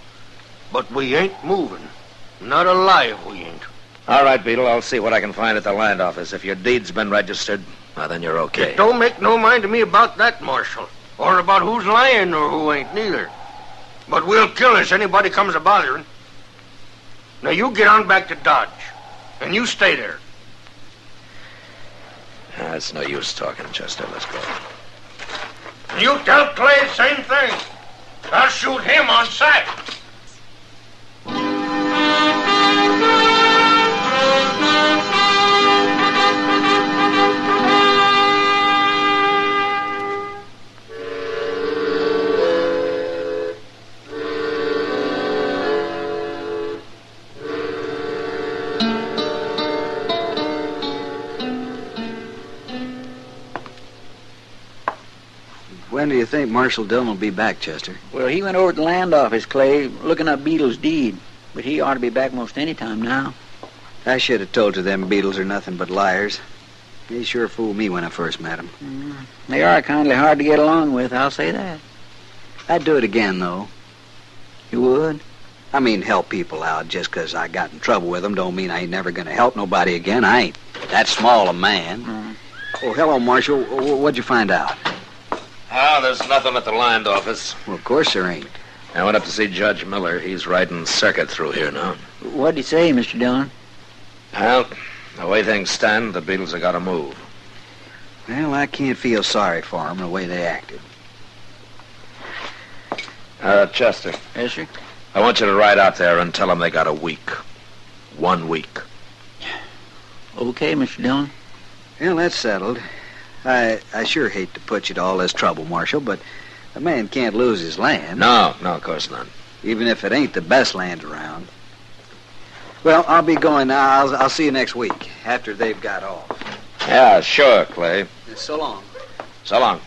But we ain't moving. Not alive, we ain't. All right, Beadle, I'll see what I can find at the land office. If your deed's been registered, well, then you're okay. It don't make no mind to me about that, Marshal. Or about who's lying or who ain't, neither. But we'll kill us anybody comes a-bothering. Now, you get on back to Dodge. And you stay there. It's no use talking, Chester. Let's go. You tell Clay the same thing. I'll shoot him on sight. When do you think Marshal Dillon will be back, Chester? Well, he went over to the land office, Clay, looking up Beadle's deed. But he ought to be back most any time now. I should have told you them Beadles are nothing but liars. They sure fooled me when I first met them. They are kindly hard to get along with, I'll say that. I'd do it again, though. You would? I mean, help people out just 'cause I got in trouble with them don't mean I ain't never going to help nobody again. I ain't that small a man. Oh, hello, Marshal. What'd you find out? Oh, there's nothing at the land office. Well, of course there ain't. I went up to see Judge Miller. He's riding circuit through here now. What'd he say, Mr. Dillon? Well, the way things stand, the Beatles have got to move. Well, I can't feel sorry for them the way they acted. Chester. Yes, sir? I want you to ride out there and tell them they got a week. 1 week. Okay, Mr. Dillon. Well, that's settled. I sure hate to put you to all this trouble, Marshal, but a man can't lose his land. No, of course not. Even if it ain't the best land around. Well, I'll be going now. I'll see you next week, after they've got off. Yeah, sure, Clay. So long. So long.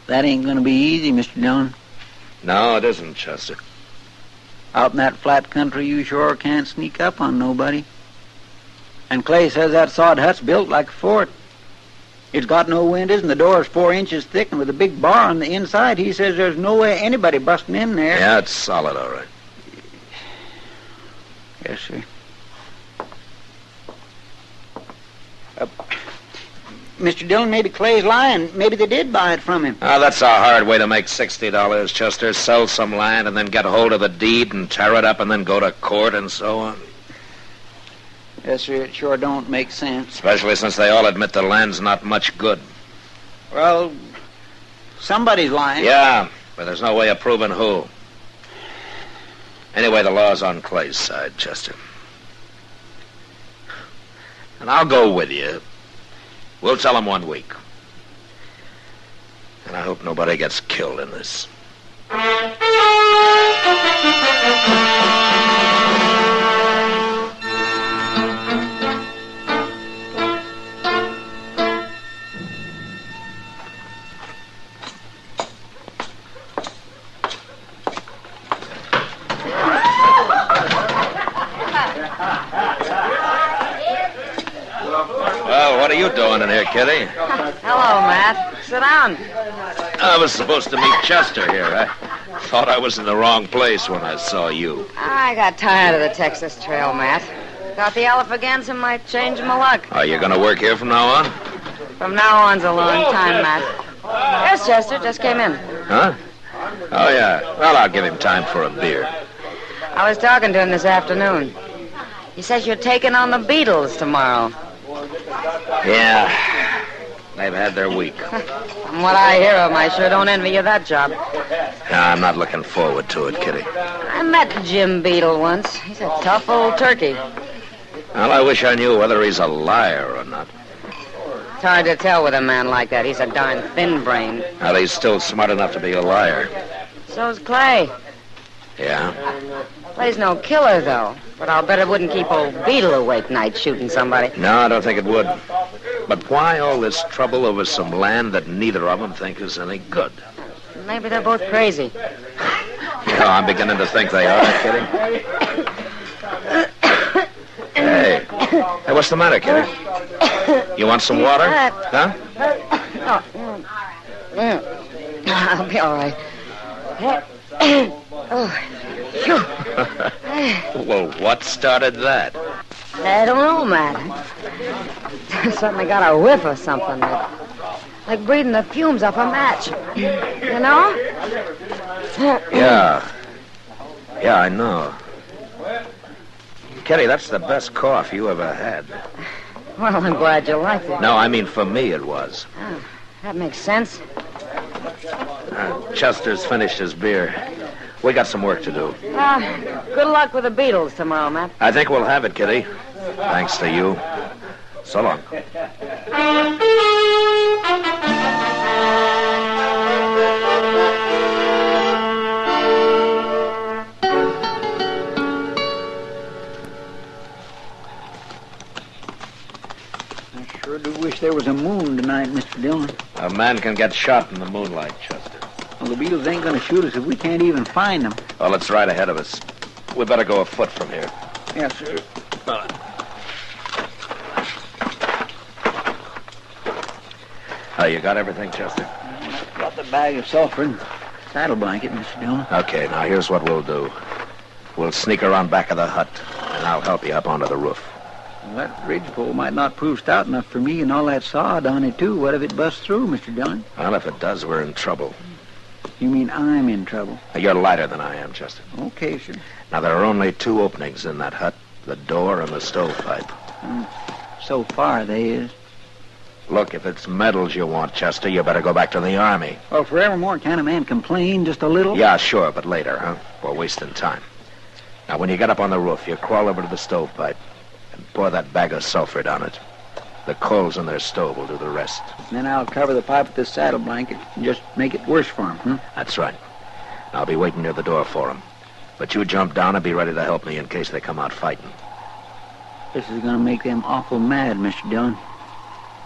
That ain't gonna be easy, Mr. Dillon. No, it isn't, Chester. Out in that flat country, you sure can't sneak up on nobody. And Clay says that sod hut's built like a fort. It's got no windows, and the door's 4 inches thick, and with a big bar on the inside, he says there's no way anybody busting in there. Yeah, it's solid, all right. Yes, sir. Mr. Dillon, maybe Clay's lying. Maybe they did buy it from him. Oh, that's a hard way to make $60, Chester. Sell some land and then get hold of the deed and tear it up and then go to court and so on. Yes, sir, it sure don't make sense. Especially since they all admit the land's not much good. Well, somebody's lying. Yeah, but there's no way of proving who. Anyway, the law's on Clay's side, Chester. And I'll go with you. We'll tell him 1 week. And I hope nobody gets killed in this. Well, what are you doing in here, Kitty? Hello, Matt. Sit down. I was supposed to meet Chester here. I thought I was in the wrong place when I saw you. I got tired of the Texas Trail, Matt. Thought the Alafagans might change my luck. Are you going to work here from now on? From now on's a long time, Matt. There's Chester. Just came in. Huh? Oh, yeah. Well, I'll give him time for a beer. I was talking to him this afternoon. He says you're taking on the Beatles tomorrow. Yeah. They've had their week. From what I hear of them, I sure don't envy you that job. I'm not looking forward to it, Kitty. I met Jim Beetle once. He's a tough old turkey. Well, I wish I knew whether he's a liar or not. It's hard to tell with a man like that. He's a darn thin-brained. Well, he's still smart enough to be a liar. So's Clay. Yeah? Clay's no killer, though. But I'll bet it wouldn't keep old Beetle awake nights shooting somebody. No, I don't think it would. But why all this trouble over some land that neither of them think is any good? Maybe they're both crazy. Yeah, I'm beginning to think they are, Kitty. Hey, what's the matter, Kitty? You want some water? Huh? I'll be all right. Well, what started that? I don't know, Matt. I suddenly got a whiff of something, like breathing the fumes off a match. You know? Yeah, I know. Kitty, that's the best cough you ever had. Well, I'm glad you liked it. No, I mean for me it was. Oh, that makes sense. Chester's finished his beer. We got some work to do. Good luck with the Beatles tomorrow, Matt. I think we'll have it, Kitty. Thanks to you. So long. I sure do wish there was a moon tonight, Mr. Dillon. A man can get shot in the moonlight, Chester. Well, the Beatles ain't going to shoot us if we can't even find them. Well, it's right ahead of us. We better go afoot from here. Yes, sir. You got everything, Chester? got the bag of sulfur and saddle blanket, Mr. Dillon. Okay, now here's what we'll do. We'll sneak around back of the hut, and I'll help you up onto the roof. Well, that ridgepole might not prove stout enough for me and all that sod on it, too. What if it busts through, Mr. Dillon? Well, if it does, we're in trouble. You mean I'm in trouble? You're lighter than I am, Chester. Okay, sir. Now, there are only 2 openings in that hut, the door and the stovepipe. So far, they is. Look, if it's medals you want, Chester, you better go back to the Army. Well, forevermore, can a man complain just a little? Yeah, sure, but later, huh? We're wasting time. Now, when you get up on the roof, you crawl over to the stovepipe and pour that bag of sulfur down it. The coals in their stove will do the rest. Then I'll cover the pipe with this saddle blanket and just make it worse for him, That's right. I'll be waiting near the door for him. But you jump down and be ready to help me in case they come out fighting. This is going to make them awful mad, Mr. Dillon.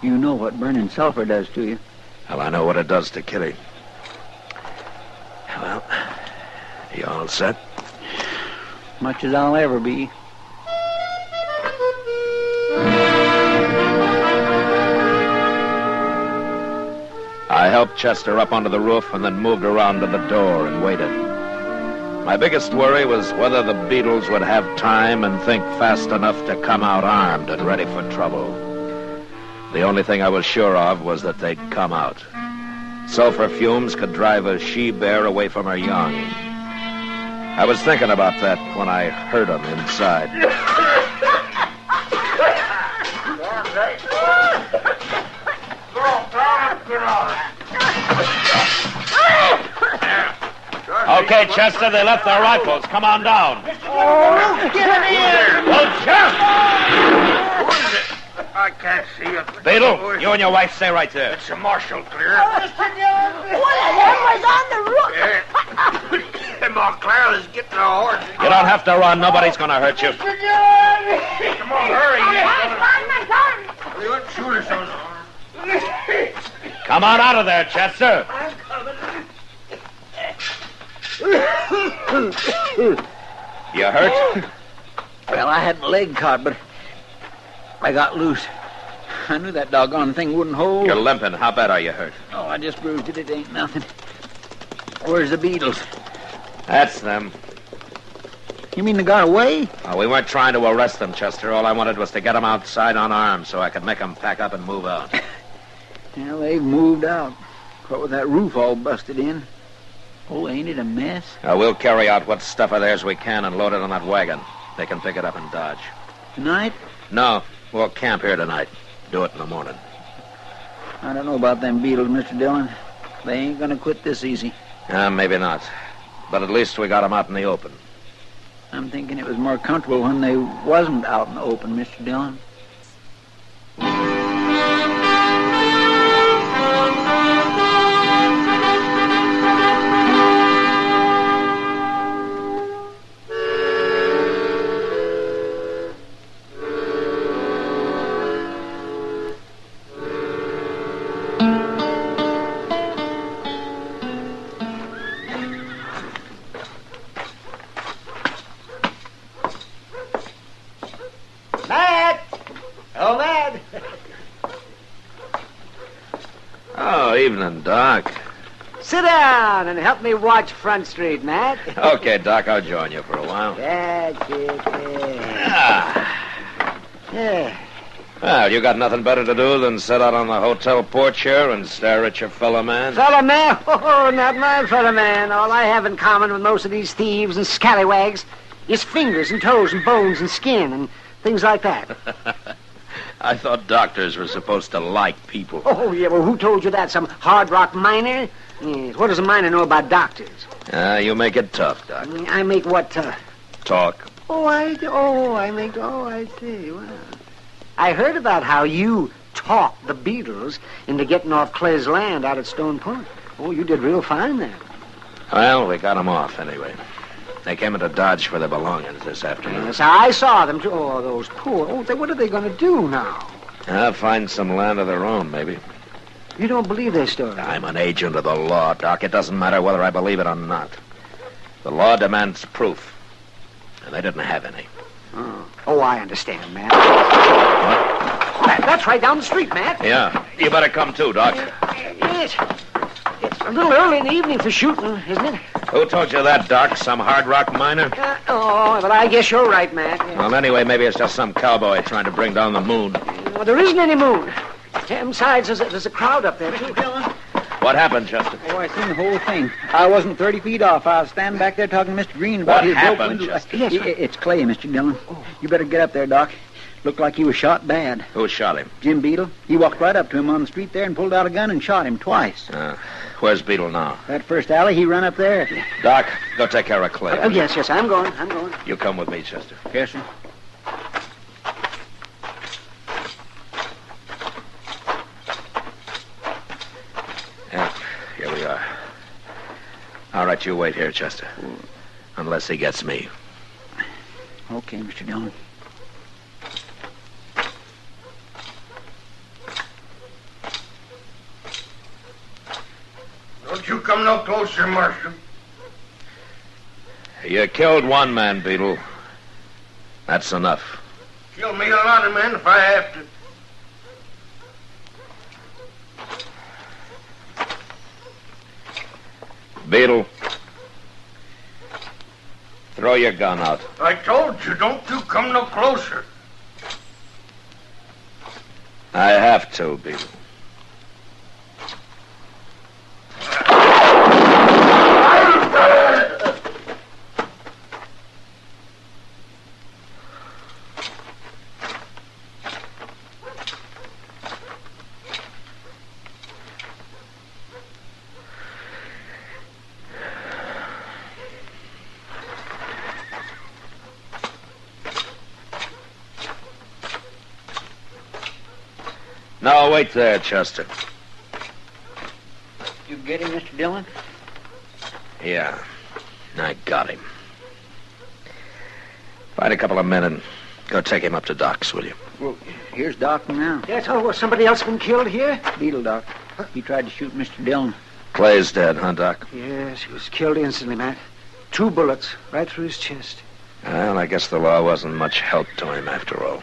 You know what burning sulfur does to you. Well, I know what it does to Kitty. Well, you all set? Much as I'll ever be. I helped Chester up onto the roof and then moved around to the door and waited. My biggest worry was whether the Beedles would have time and think fast enough to come out armed and ready for trouble. The only thing I was sure of was that they'd come out. Sulfur fumes could drive a she-bear away from her young. I was thinking about that when I heard them inside. Okay, Chester, they left their rifles. Come on down. Oh, get in here! Oh, Sheriff! Who is it? I can't see it. Beedle, you and your wife stay right there. It's a marshal, clear. Mr. Dillon, what was on the roof? Montclair is getting a horse. You don't have to run. Nobody's going to hurt you. Mr. Dillon! Come on, hurry. Find my gun! You wouldn't shoot us on. Come on out of there, Chester. I'm coming. You hurt? Well, I had my leg caught, but I got loose. I knew that doggone thing wouldn't hold. You're limping. How bad are you hurt? Oh, I just bruised it. It ain't nothing. Where's the Beedles? That's them. You mean they got away? Oh, we weren't trying to arrest them, Chester. All I wanted was to get them outside unarmed so I could make them pack up and move out. Well, they've moved out. What with that roof all busted in. Oh, ain't it a mess? We'll carry out what stuff of theirs we can and load it on that wagon. They can pick it up and dodge. Tonight? No, we'll camp here tonight. Do it in the morning. I don't know about them Beedles, Mr. Dillon. They ain't gonna quit this easy. Maybe not. But at least we got them out in the open. I'm thinking it was more comfortable when they wasn't out in the open, Mr. Dillon. Evening, Doc. Sit down and help me watch Front Street, Matt. Okay, Doc, I'll join you for a while. That's it. Yeah. Well, you got nothing better to do than sit out on the hotel porch here and stare at your fellow man? Fellow man? Oh, not my fellow man. All I have in common with most of these thieves and scallywags is fingers and toes and bones and skin and things like that. I thought doctors were supposed to like people. Oh, yeah, well, who told you that? Some hard rock miner? Yes, what does a miner know about doctors? You make it tough, Doc. I make what tough? Talk. I see. Well, I heard about how you talked the Beedles into getting off Clay's land out at Stone Point. Oh, you did real fine there. Well, we got them off anyway. They came into Dodge for their belongings this afternoon. Yes, I saw them, too. Oh, those poor... Oh, what are they going to do now? Find some land of their own, maybe. You don't believe their story? I'm an agent of the law, Doc. It doesn't matter whether I believe it or not. The law demands proof, and they didn't have any. Oh, I understand, Matt. What? That's right down the street, Matt. Yeah. You better come too, Doc. Yes. A little early in the evening for shooting, isn't it? Who told you that, Doc? Some hard rock miner? But I guess you're right, Matt. Yeah. Well, anyway, maybe it's just some cowboy trying to bring down the moon. Well, there isn't any moon. Besides, there's a crowd up there, too. What happened, Chester? Oh, I seen the whole thing. I wasn't 30 feet off. I was standing back there talking to Mr. Green about What his happened, rope. Chester? Yes, it's Clay, Mr. Dillon. You better get up there, Doc. Looked like he was shot bad. Who shot him? Jim Beadle. He walked right up to him on the street there and pulled out a gun and shot him twice. Where's Beadle now? That first alley, he run up there. Doc, go take care of Clay. Oh, yes, I'm going. You come with me, Chester. Yes, sir. Yeah, here we are. All right, you wait here, Chester. Unless he gets me. Okay, Mr. Dillon. Don't you come no closer, Marshal. You killed one man, Beadle. That's enough. Kill me a lot of men if I have to. Beadle, throw your gun out. I told you, don't you come no closer. I have to, Beadle. No, wait there, Chester. You get him, Mr. Dillon? Yeah, I got him. Find a couple of men and go take him up to Doc's, will you? Well, here's Doc now. That's all. Was somebody else been killed here? Beadle, Doc. He tried to shoot Mr. Dillon. Clay's dead, huh, Doc? Yes, he was killed instantly, Matt. 2 bullets right through his chest. Well, I guess the law wasn't much help to him after all.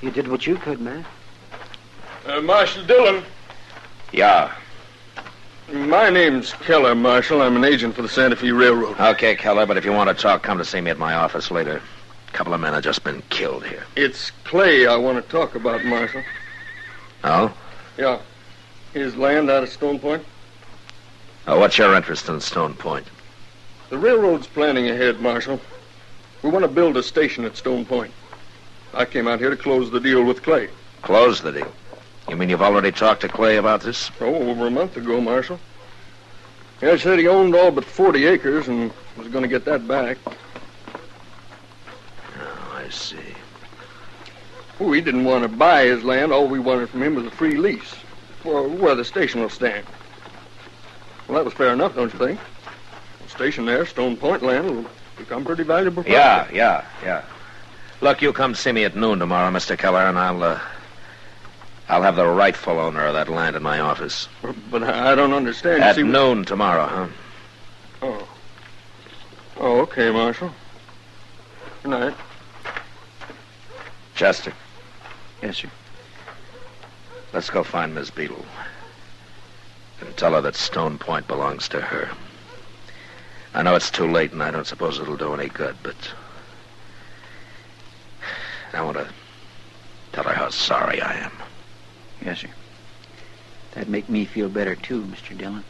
You did what you could, Matt. Marshal Dillon. Yeah. My name's Keller, Marshal. I'm an agent for the Santa Fe Railroad. Okay, Keller, but if you want to talk, come to see me at my office later. A couple of men have just been killed here. It's Clay I want to talk about, Marshal. Oh? Yeah. His land out of Stone Point. Oh, what's your interest in Stone Point? The railroad's planning ahead, Marshal. We want to build a station at Stone Point. I came out here to close the deal with Clay. Close the deal? You mean you've already talked to Clay about this? Oh, over a month ago, Marshal. Yeah, he said he owned all but 40 acres and was going to get that back. Oh, I see. We didn't want to buy his land. All we wanted from him was a free lease for where the station will stand. Well, that was fair enough, don't you think? The station there, Stone Point land, will become pretty valuable property. Yeah. Look, you come see me at noon tomorrow, Mr. Keller, and I'll have the rightful owner of that land in my office. But I don't understand. At noon tomorrow, huh? Oh, okay, Marshal. Good night. Chester. Yes, sir. Let's go find Miss Beadle. And tell her that Stone Point belongs to her. I know it's too late, and I don't suppose it'll do any good, but I want to tell her how sorry I am. Yes, sir. That'd make me feel better, too, Mr. Dillon.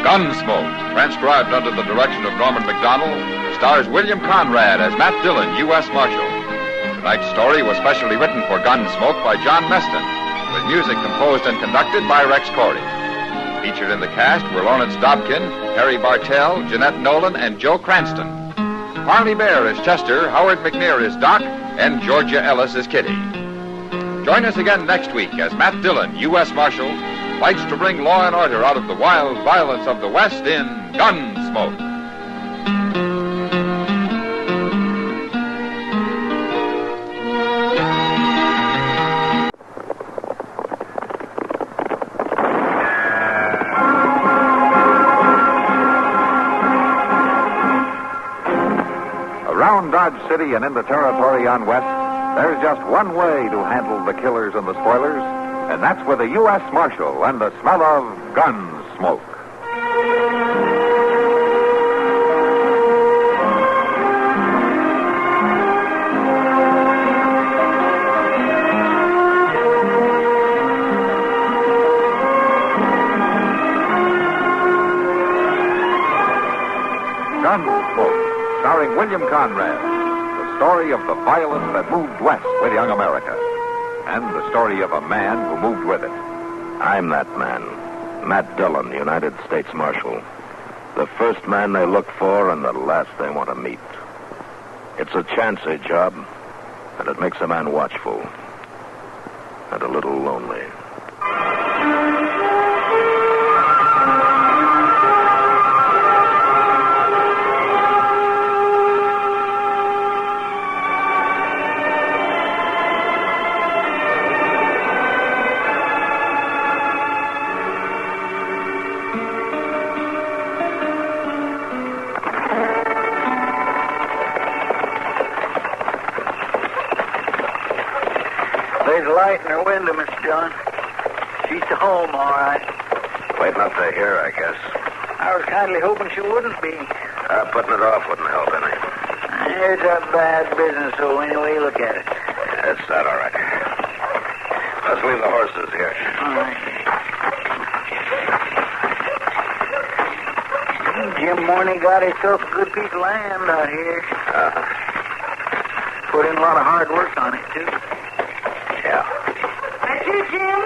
Gunsmoke, transcribed under the direction of Norman Macdonald, stars William Conrad as Matt Dillon, U.S. Marshal. Tonight's story was specially written for Gunsmoke by John Meston, with music composed and conducted by Rex Corey. Featured in the cast were Lawrence Dobkin, Harry Bartell, Jeanette Nolan, and Joe Cranston. Marley Bear is Chester, Howard McNear is Doc, and Georgia Ellis as Kitty. Join us again next week as Matt Dillon, U.S. Marshal, fights to bring law and order out of the wild violence of the West in Gunsmoke. Around Dodge City and in the territory on West, there's just one way to handle the killers and the spoilers, and that's with a U.S. Marshal and the smell of Gunsmoke. Gunsmoke, starring William Conrad. The story of the violence that moved west with young America. And the story of a man who moved with it. I'm that man. Matt Dillon, United States Marshal. The first man they look for and the last they want to meet. It's a chancy job, and it makes a man watchful. And a little lonely. There's a light in her window, Mr. John. She's to home, all right. Waiting up to here, I guess. I was kindly hoping she wouldn't be. Putting it off wouldn't help any. It's a bad business, so any way you look at it. That's that, all right. Let's leave the horses here. All right. Jim Morney got himself a good piece of land out here. Put in a lot of hard work on it, too. Yeah. That you, Jim?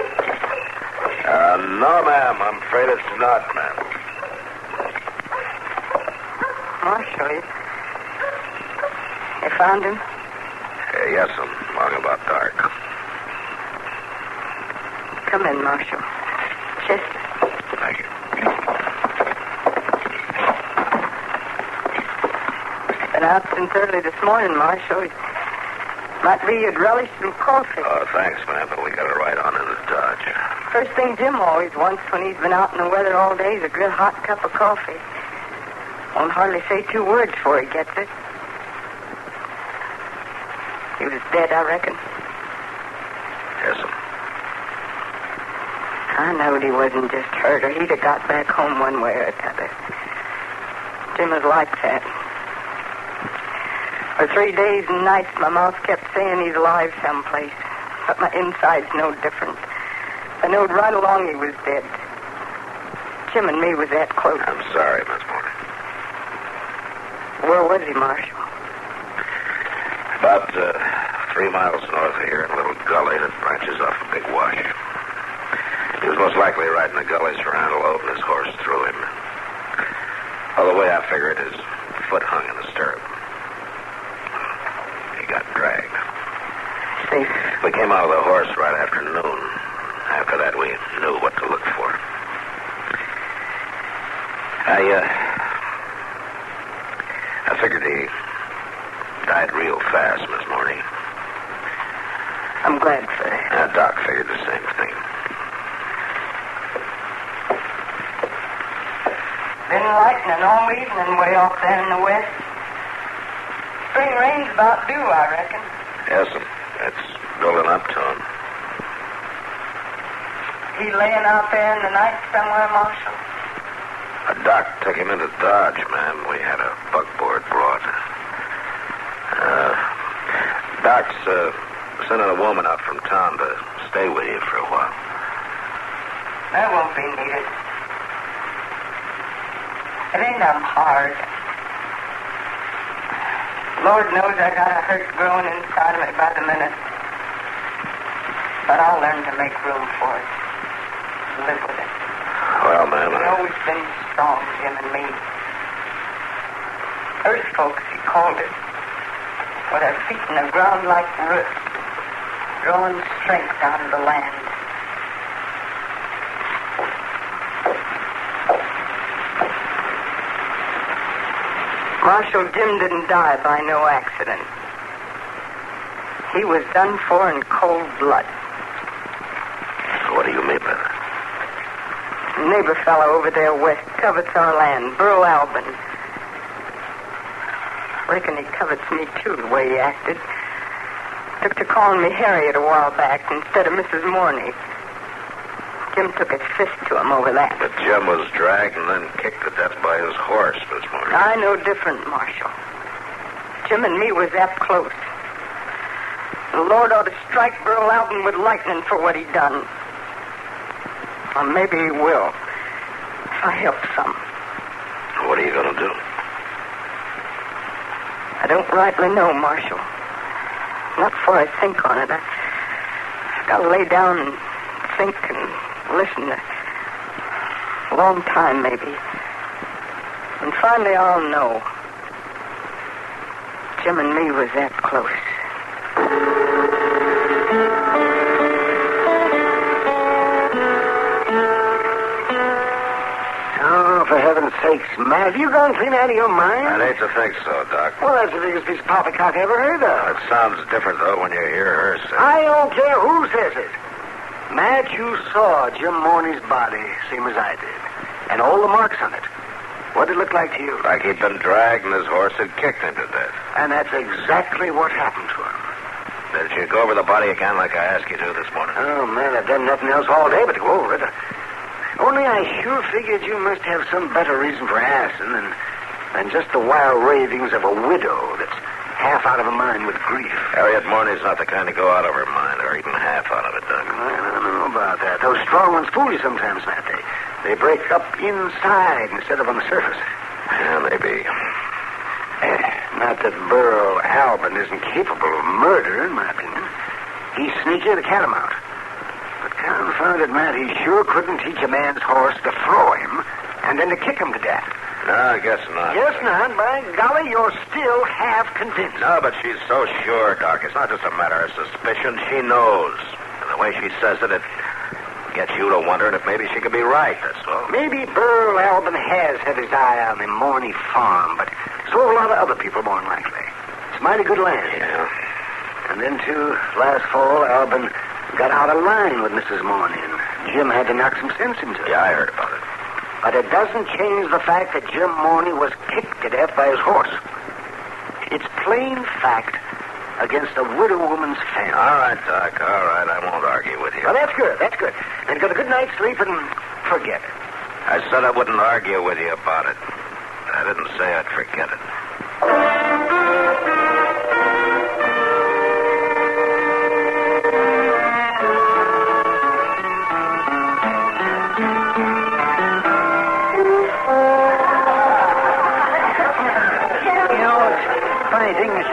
No, ma'am. I'm afraid it's not, ma'am. Marshal, you found him? Yes, I'm long about dark. Come in, Marshal. Chester. Thank you. Been out since early this morning, Marshal. Might be you'd relish some coffee. Oh, thanks, ma'am, but we got to ride on into Dodge. First thing Jim always wants when he's been out in the weather all day is a good hot cup of coffee. Won't hardly say 2 words before he gets it. He was dead, I reckon. Yes, sir. I knowed he wasn't just hurt, or he'd have got back home one way or the other. Jim was like that. For 3 days and nights, my mouth kept saying he's alive someplace. But my inside's no different. I knowed right along he was dead. Jim and me was that close. I'm sorry, Miss Morning. Where was he, Marshal? About 3 miles north of here in a little gully that branches off a big wash. He was most likely riding the gullies for antelope, and his horse threw him. Well, the way I figured, his foot hung in the stirrup. He got dragged. See? We came out of the horse right after noon. After that, we knew what to look for. I figured he died real fast, Miss Morney. I'm glad for that. Doc figured the same thing. Been lightning all evening way off there in the west. Spring rain's about due, I reckon. Yes, it's building up to him. He laying out there in the night somewhere, Marshal? A doc took him into Dodge, ma'am. We had a buckboard brought. Doc's sending a woman out from town to stay with you for a while. That won't be needed. It ain't I'm hard. Lord knows I got a hurt growing inside of me by the minute. But I'll learn to make room for it. Live with it. Well, ma'am, He's always been strong, Jim and me. Earth folks, he called it. with her feet in the ground like roots, drawing strength out of the land. Marshal Jim didn't die by no accident. He was done for in cold blood. What do you mean by that? Neighbor fellow over there west covets our land, Burl Albin. Reckon he covets me, too, the way he acted. Took to calling me Harriet a while back instead of Mrs. Morney. Jim took his fist to him over that. But Jim was dragged and then kicked to death by his horse this morning. I know different, Marshal. Jim and me was that close. The Lord ought to strike Burl Albin with lightning for what he done. Or maybe he will. If I help some. What are you going to do? I don't rightly know, Marshal. Not before I think on it. I've got to lay down and think and listen a long time, maybe. And finally I'll know. Jim and me was that close. Oh, for heaven's sakes, Matt, have you gone clean out of your mind? I'd hate to think so, Doc. Well, that's the biggest piece of poppycock I ever heard of. It sounds different, though, when you hear her say it. I don't care who says it. Matt, you saw Jim Morney's body, same as I did. And all the marks on it. What did it look like to you? Like he'd been dragged and his horse had kicked him to death. And that's exactly what happened to him. Did you go over the body again like I asked you to this morning? Oh, man, I've done nothing else all day but to go over it. Only I sure figured you must have some better reason for asking than just the wild ravings of a widow that's half out of her mind with grief. Harriet Morney's not the kind to go out of her mind or even half out of it, Doc. I don't know about that. Those strong ones fool you sometimes, Matt. They break up inside instead of on the surface. Yeah, maybe. Not that Burl Albin isn't capable of murder, in my opinion. He's sneaky as a catamount. But confound it, Matt, he sure couldn't teach a man's horse to throw him and then to kick him to death. No, I guess not. Guess not? By golly, you're still half convinced. No, but she's so sure, Doc. It's not just a matter of suspicion. She knows. And the way she says it, it gets you to wondering if maybe she could be right, that's all. Maybe Burl Albin has had his eye on the Morney farm, but so have a lot of other people, more than likely. It's mighty good land. Yeah. And then, too, last fall, Albin got out of line with Mrs. Morney, and Jim had to knock some sense into it. Yeah, I heard about it. But it doesn't change the fact that Jim Morney was kicked to death by his horse. It's plain fact against a widow woman's family. All right, Doc, all right. I won't argue with you. Well, that's good, that's good. And get a good night's sleep and forget it. I said I wouldn't argue with you about it. I didn't say I'd forget it.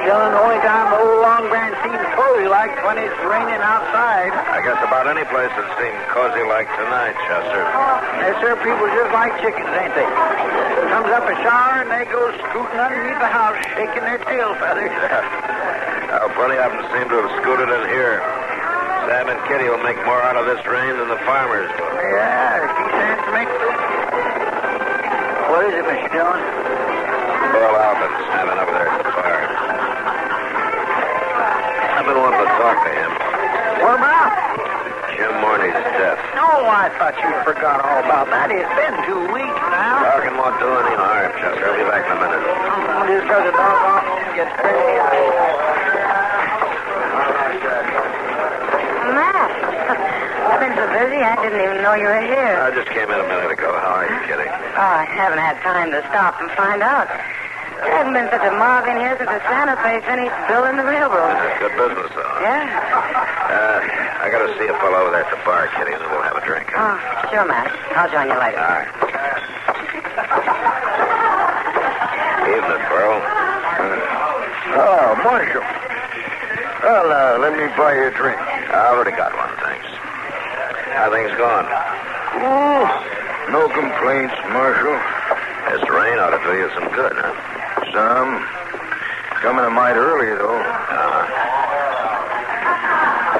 Dillon, the only time the old Long Branch seems cozy like when it's raining outside. I guess about any place that seemed cozy like tonight, Chester. They serve people just like chickens, ain't they? Comes up a shower and they go scooting underneath the house, shaking their tail feathers. Plenty of them seem to have scooted in here. Sam and Kitty will make more out of this rain than the farmers will. Yeah, she stands to make... What is it, Mr. Dillon? Burl Albin's standing over there at the bar. I've been wanting to talk to him. What about? Jim Morney's death. Oh, I thought you forgot all about that. It's been 2 weeks now. Talking won't do any harm, Chester. I'll be back in a minute. Just because the dog off gets crazy. Matt, I've been so busy I didn't even know you were here. I just came in a minute ago. How are you, Kitty? Oh, I haven't had time to stop and find out. There hasn't been such a mob in here since the Santa Fe finished building the railroad. Good business, though. Yeah? I got to see a fellow over there at the bar, Kitty, and then we'll have a drink. Oh, sure, Matt. I'll join you later. All right. Evening, Burl. Oh, Marshal. Well, let me buy you a drink. I already got one, thanks. How things going? Oh, no complaints, Marshal. This rain ought to do you some good, huh? Some. Coming a mite early, though.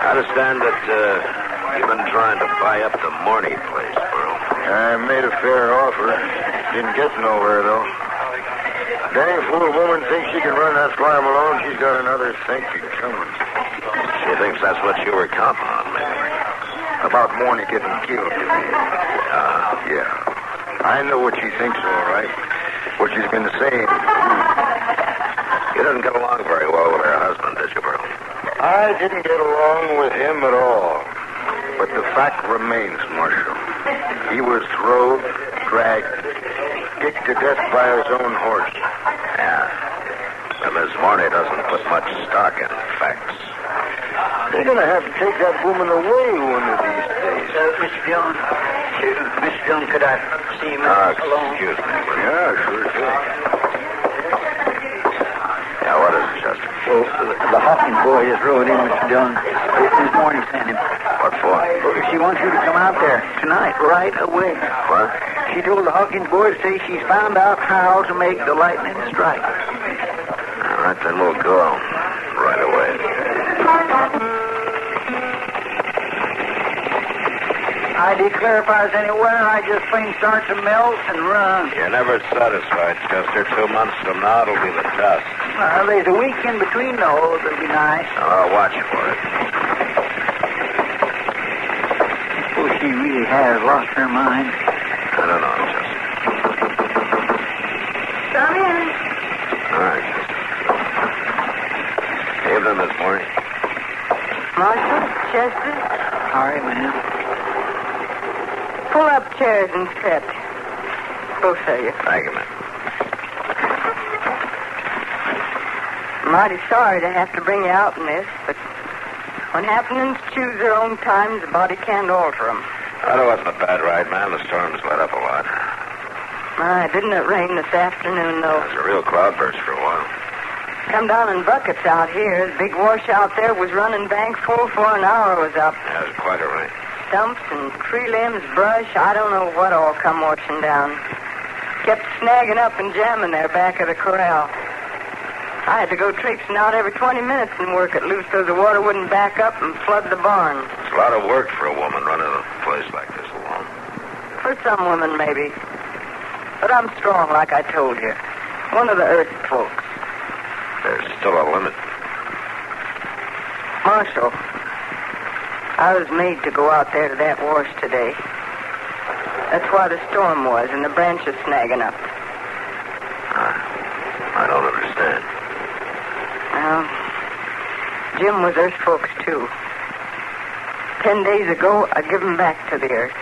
I understand that you've been trying to buy up the Morney place, Burl. I made a fair offer. Didn't get nowhere, though. Dang fool woman thinks she can run that farm alone. She's got another thinking coming. She thinks that's what you were counting on, maybe. About Morney getting killed, you mean? Yeah. I know what she thinks, all right. What she's been saying. You didn't get along very well with her husband, did you, Burl? I didn't get along with him at all. But the fact remains, Marshal. He was throwed, dragged, kicked to death by his own horse. Yeah. And Miss Morney doesn't put much stock in facts. They're going to have to take that woman away one of these days. Mr. Dillon. Mr. Dillon, could I see him alone? Excuse me. Yeah, sure thing. Yeah, what is it, Chester? Well, the Hawkins boy just rode in, Mr. Dillon. This morning sent him. What for? She wants you to come out there tonight, right away. What? She told the Hawkins boy to say she's found out how to make the lightning strike. All right, then we'll go right away. I declare if I was anywhere, I'd just plain start to melt and run. You're never satisfied, Chester. 2 months from now, it'll be the dust. Well, there's a week in between those. It'll be nice. I'll watch for it. Oh, she really has lost her mind. I don't know, Chester. Come in. All right, Chester. Evening, Miss Morney. Marshal, Chester, Sorry, man. pull up chairs and sit. Both of you. Thank you, ma'am. Mighty sorry to have to bring you out in this, but when happenings choose their own times, the body can't alter them. That wasn't a bad ride, man. The storm's let up a lot. Didn't it rain this afternoon, though? It was a real cloudburst for a while. Come down in buckets out here. The big washout there was running bank full before an hour was up. Yeah, it was quite a rain. Stumps and tree limbs, brush, I don't know what all come washing down. Kept snagging up and jamming there back of the corral. I had to go traipsing out every 20 minutes and work it loose so the water wouldn't back up and flood the barn. It's a lot of work for a woman running a place like this alone. For some women, maybe. But I'm strong, like I told you. One of the earth folks. There's still a limit. Marshal, I was made to go out there to that wash today. That's why the storm was and the branches snagging up. I don't understand. Well, Jim was earth folks, too. 10 days ago, I give him back to the earth.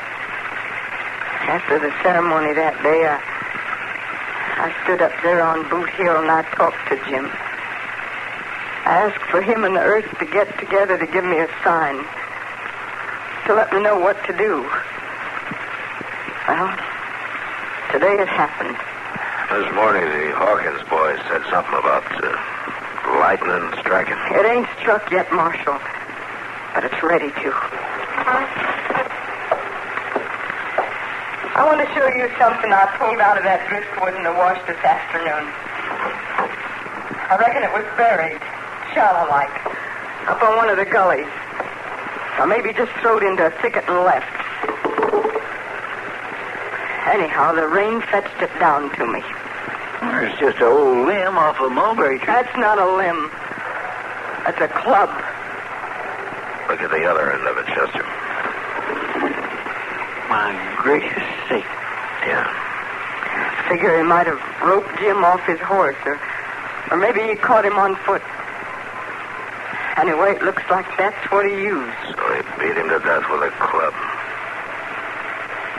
After the ceremony that day, I stood up there on Boot Hill and I talked to Jim. I asked for him and the earth to get together to give me a sign, to let me know what to do. Well, today it happened. This morning, the Hawkins boy said something about lightning striking. It ain't struck yet, Marshal, but it's ready to. I want to show you something I pulled out of that driftwood in the wash this afternoon. I reckon it was buried, shallow-like, up on one of the gullies. Or maybe just thrown into a thicket and left. Anyhow, the rain fetched it down to me. It's just an old limb off a mulberry tree. That's not a limb. That's a club. Look at the other end of it, Chester. My gracious sake. Yeah. Figure he might have roped Jim off his horse, or maybe he caught him on foot. Anyway, it looks like that's what he used. So he beat him to death with a club.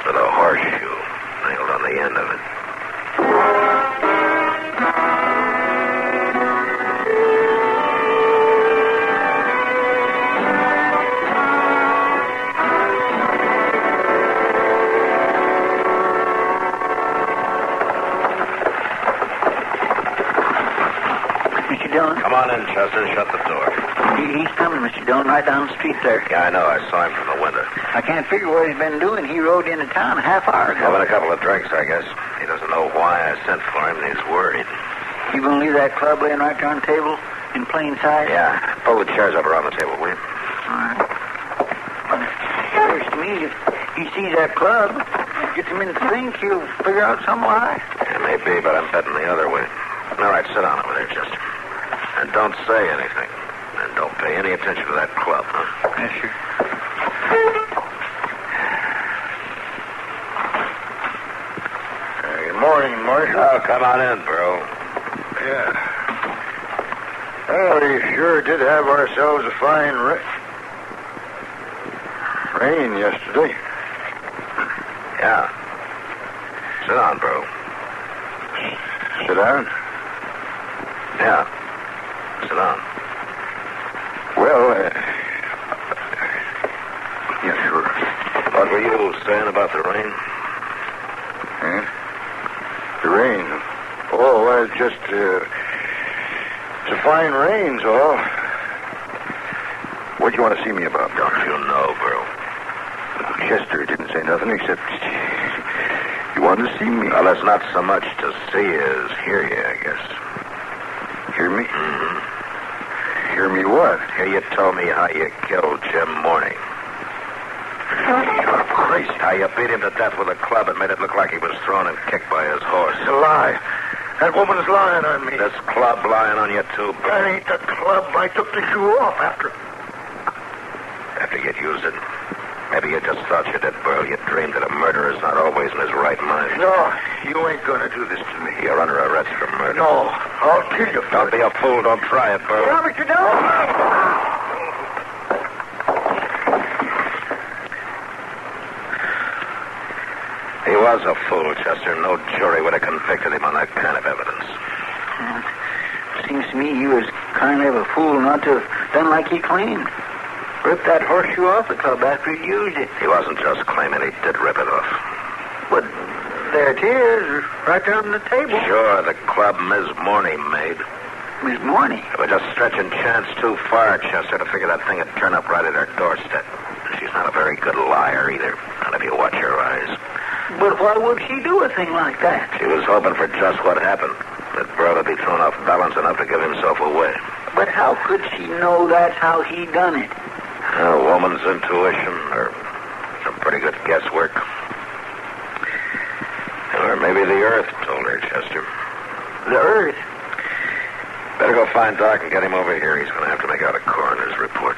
With a horseshoe nailed on the end of it. Mr. Dillon? Come on in, Chester. Shut the door. He's coming, Mr. Dillon, right down the street there. Yeah, I know. I saw him from the window. I can't figure what he's been doing. He rode into town a half hour ago. Having a couple of drinks, I guess. He doesn't know why I sent for him, and he's worried. You gonna leave that club laying right there on the table in plain sight? Yeah. Pull the chairs up around the table, will you? Seems to me if he sees that club, gets him in to think, he'll figure out some lie. Yeah, maybe, but I'm betting the other way. All right, sit down over there, Chester. And don't say anything. And don't pay any attention to that club, huh? Yes, sir. Good morning, Marshal. Oh, come on in, bro. Yeah. Well, we sure did have ourselves a fine rain yesterday. Yeah. Sit down, bro. Sit down? Yeah. Sit down. Well, yeah, sure. What were you saying about the rain? Huh? The rain? Oh, well, it's just, it's a fine rain's all. What do you want to see me about? Don't you know, bro? Chester didn't say nothing except he wanted to see me. Well, it's not so much to see as hear you, I guess. Hear me? Mm-hmm. Hear me what? Hear you told me how you killed Jim Morning. You're crazy. How you beat him to death with a club and made it look like he was thrown and kicked by his horse. It's a lie. That woman's lying on me. This club lying on you, too, bro. That ain't the club. I took the shoe off after you'd used it. Maybe you just thought you did, Burl. You dreamed that a murderer's not always in his right mind. No, you ain't gonna do this to me. You're under arrest for murder. No, I'll kill you. Don't be a fool. Don't try it, Burl. Robert, you don't. He was a fool, Chester. No jury would have convicted him on that kind of evidence. Seems to me he was kind of a fool not to have done like he claimed. Ripped that horseshoe off the club after he used it. He wasn't just claiming he did rip it off. But there it is, right there on the table. Sure, the club Ms. Morney made. Miss Morney? It was just stretching chance too far, Chester, to figure that thing would turn up right at her doorstep. She's not a very good liar, either. Not if you watch her eyes. But why would she do a thing like that? She was hoping for just what happened. That Burl would be thrown off balance enough to give himself away. But how could she know that's how he done it? A woman's intuition, or some pretty good guesswork. Or maybe the Earth told her, Chester. The Earth? Better go find Doc and get him over here. He's going to have to make out a coroner's report.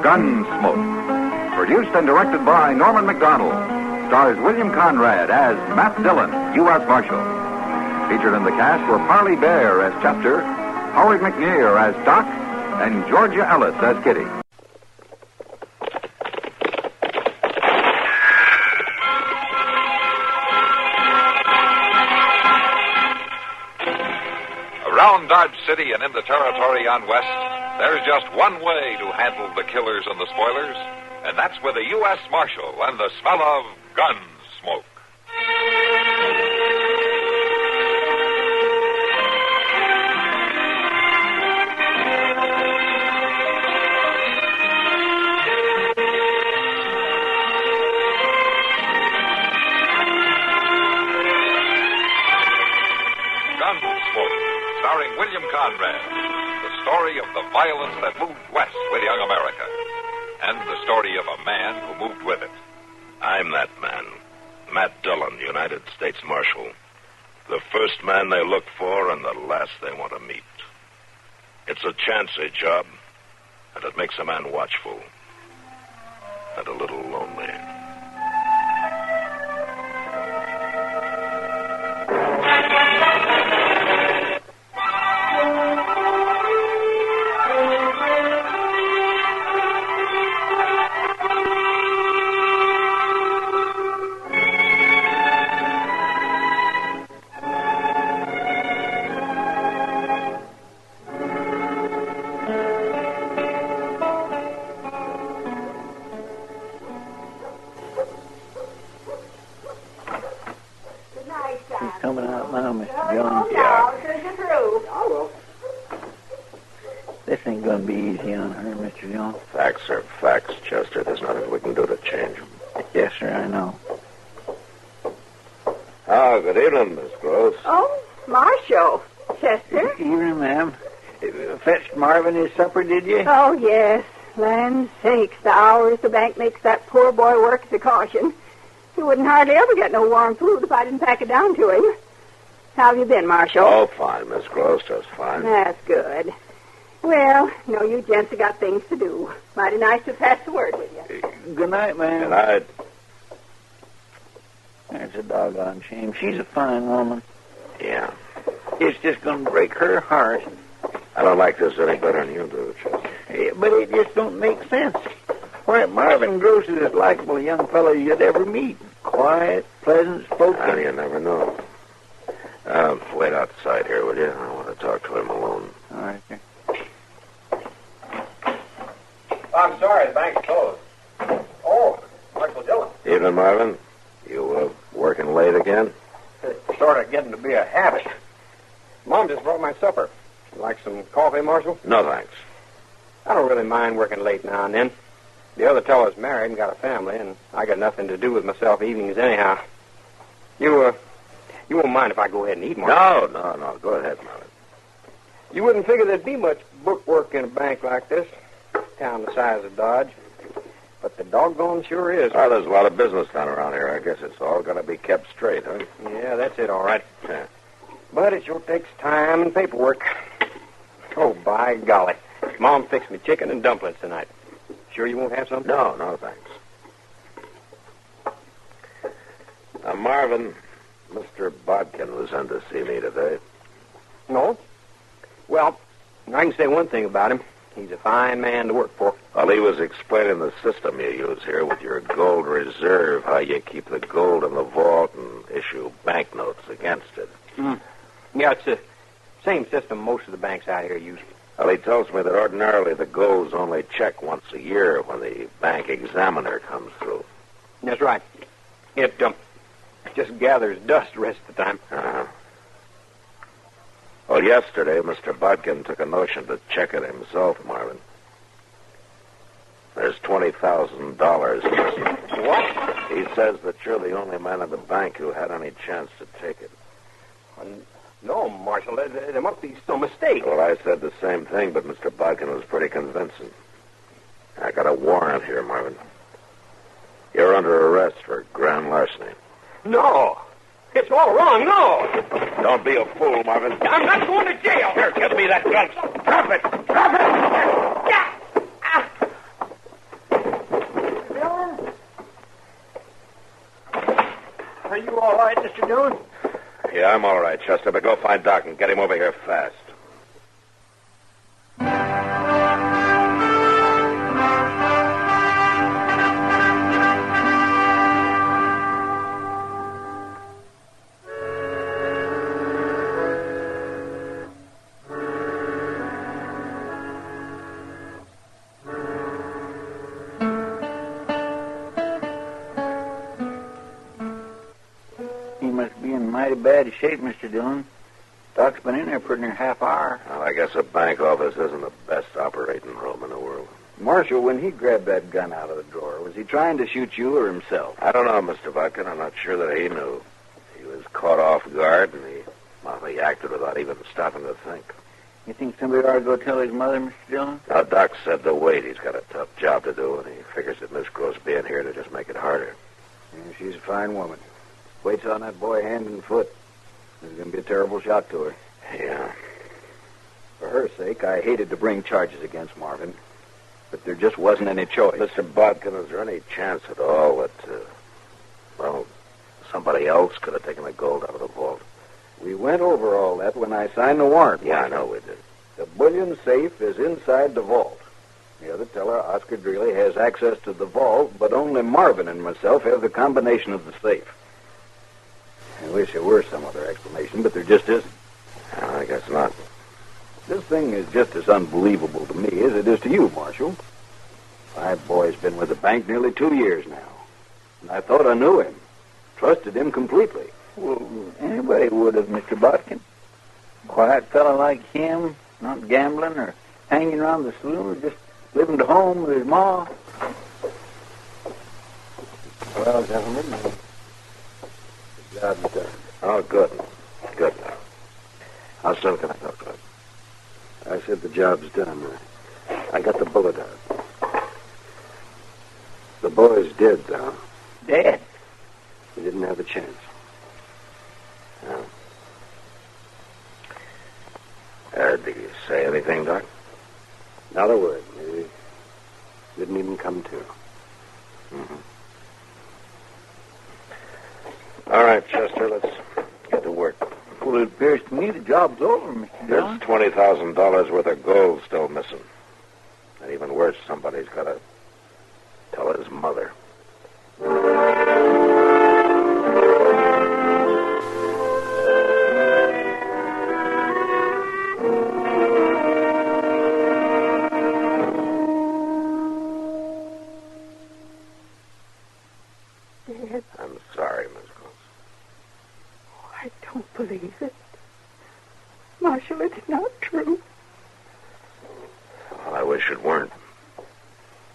Gunsmoke. Produced and directed by Norman McDonald. Stars William Conrad as Matt Dillon, U.S. Marshal. Featured in the cast were Parley Bear as Chester, Howard McNear as Doc, and Georgia Ellis as Kitty. Around Dodge City and in the territory on West, there's just one way to handle the killers and the spoilers, and that's with a U.S. Marshal and the smell of Gunsmoke. Gunsmoke, starring William Conrad. The story of the violence that moved west with young America. And the story of a man who moved with it. I'm that man. Matt Dillon, United States Marshal. The first man they look for and the last they want to meet. It's a chancy job, And it makes a man watchful and a little lonely. Coming out now, Mr. John. This ain't gonna be easy on her, Mr. John. Facts are facts, Chester. There's nothing we can do to change them. Yes, sir, I know. Oh, good evening, Miss Gross. Oh, Marshal. Chester? Evening, ma'am. Fetched Marvin his supper, did you? Oh, yes. Land sakes, the hours the bank makes that poor boy work as a caution. He wouldn't hardly ever get no warm food if I didn't pack it down to him. How have you been, Marshal? Oh, fine, Miss Gross, just fine. That's good. Well, you gents have got things to do. Mighty nice to pass the word with you. Good night, ma'am. Good night. That's a doggone shame. She's a fine woman. Yeah. It's just going to break her heart. I don't like this any better than you do, Chester. But it just don't make sense. Why, Marvin Gross is as likable a young fellow you'd ever meet. Quiet, pleasant spoken. Well, you never know. Wait outside here, will you? I want to talk to him alone. All right, sir. I'm sorry, the bank's closed. Oh, Marshal Dillon. Evening, Marvin. You working late again? It's sort of getting to be a habit. Mom just brought my supper. Like some coffee, Marshal? No, thanks. I don't really mind working late now and then. The other fellow's married and got a family, and I got nothing to do with myself evenings anyhow. You won't mind if I go ahead and eat, Marshal? No. Go ahead, Marvin. You wouldn't figure there'd be much book work in a bank like this, town the size of Dodge. But the doggone sure is. Well, there's a lot of business done around here. I guess it's all got to be kept straight, huh? Yeah, that's it, all right. But it sure takes time and paperwork. Oh, by golly. Mom fixed me chicken and dumplings tonight. Sure you won't have some? No, thanks. Marvin, Mr. Bodkin was in to see me today. No? Well, I can say one thing about him. He's a fine man to work for. Well, he was explaining the system you use here with your gold reserve, how you keep the gold in the vault and issue banknotes against it. Yeah, it's the same system most of the banks out here use. Well, he tells me that ordinarily the gold's only checked once a year when the bank examiner comes through. That's right. It just gathers dust the rest of the time. Uh-huh. Well, yesterday, Mr. Bodkin took a notion to check it himself, Marvin. There's $20,000 missing. What? He says that you're the only man in the bank who had any chance to take it. No, Marshal, there must be some mistake. Well, I said the same thing, but Mr. Bodkin was pretty convincing. I got a warrant here, Marvin. You're under arrest for grand larceny. No. It's all wrong, no. Don't be a fool, Marvin. I'm not going to jail. Here, give me that gun. Drop it. Drop it. Yeah. Are you all right, Mr. Dillon? Yeah, I'm all right, Chester, but go find Doc and get him over here fast. Mighty bad shape, Mr. Dillon. Doc's been in there pretty near half hour. Well, I guess a bank office isn't the best operating room in the world. Marshal, when he grabbed that gun out of the drawer, was he trying to shoot you or himself? I don't know, Mr. Bodkin. I'm not sure that he knew. He was caught off guard, and he acted without even stopping to think. You think somebody ought to go tell his mother, Mr. Dillon? Now, Doc said to wait. He's got a tough job to do, and he figures that Miss Gross being here to just make it harder. Yeah, she's a fine woman. Waits on that boy hand and foot. It's going to be a terrible shock to her. Yeah. For her sake, I hated to bring charges against Marvin. but there just wasn't any choice. Mr. Bodkin, is there any chance at all that, somebody else could have taken the gold out of the vault? We went over all that when I signed the warrant. Yeah, I know we did. The bullion safe is inside the vault. The other teller, Oscar Dreeley, has access to the vault, but only Marvin and myself have the combination of the safe. I wish there were some other explanation, but there just isn't. I guess not. This thing is just as unbelievable to me as it is to you, Marshal. My boy's been with the bank nearly 2 years now, and I thought I knew him, trusted him completely. Well, anybody would have, Mr. Bodkin. Quiet fellow like him, not gambling or hanging around the saloon, just living at home with his ma. Well, gentlemen, the job's done. Oh, good. Good. How soon can I talk to him? I said the job's done. I got the bullet out. The boy's dead, though. Dead? He didn't have a chance. No. Did you say anything, Doc? Not a word. He didn't even come to. Mm-hmm. All right, Chester, let's get to work. Well, it appears to me the job's over, Mr. Dillon. There's $20,000 worth of gold still missing. And even worse, somebody's got to tell his mother. Dad. I'm sorry, Miss Gross. Oh, I don't believe it. Marshal, it's not true. Well, I wish it weren't.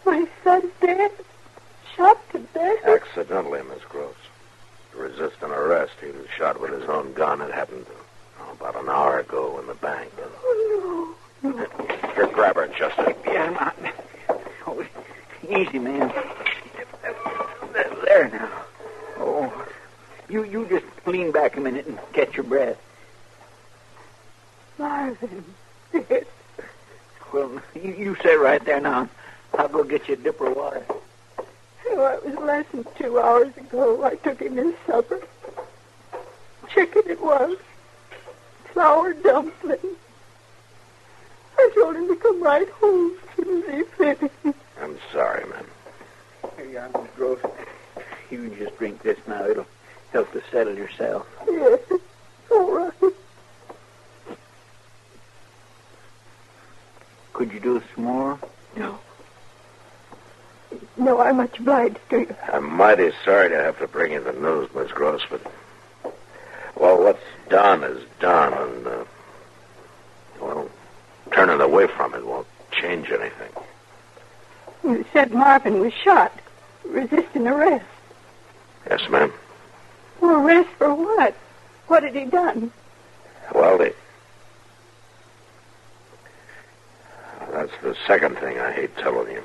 My son's dead. Shot to death. Accidentally, Miss Gross. To resist an arrest, he was shot with his own gun. It happened about an hour ago in the bank. Oh, no. Here, grab her, Chester. Yeah, oh, easy, man. There now. Oh, you just lean back a minute and catch your breath. Marvin, dead. Well, you stay right there now. I'll go get you a dipper of water. Oh, it was less than 2 hours ago. I took him his supper. Chicken it was. Flour dumplings. I told him to come right home as soon as he finished. I'm sorry, man. Here you are, Miss Gross. You can just drink this now. It'll help to settle yourself. Yes, all right. Could you do some more? No. No, I'm much obliged to you. I'm mighty sorry to have to bring you the news, Miss Gross, but... Well, what's done is done, and, turning away from it won't change anything. You said Marvin was shot, resisting arrest. Yes, ma'am. Well, arrest for what? What had he done? Well, that's the second thing I hate telling you.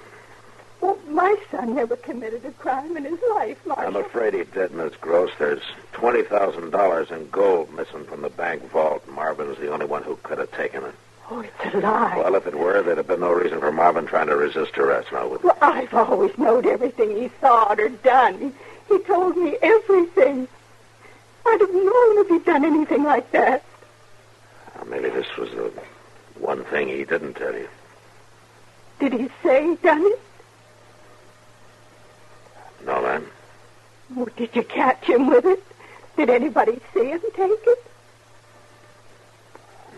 Well, my son never committed a crime in his life, Marshal. I'm afraid he did, Miss Gross. There's $20,000 in gold missing from the bank vault. Marvin's the only one who could have taken it. Oh, it's a lie. Well, if it were, there'd have been no reason for Marvin trying to resist arrest, now would there? Well, I've always known everything he thought or done. He told me everything. I'd have known if he'd done anything like that. Maybe this was the one thing he didn't tell you. Did he say he done it? No, ma'am. Oh, did you catch him with it? Did anybody see him take it?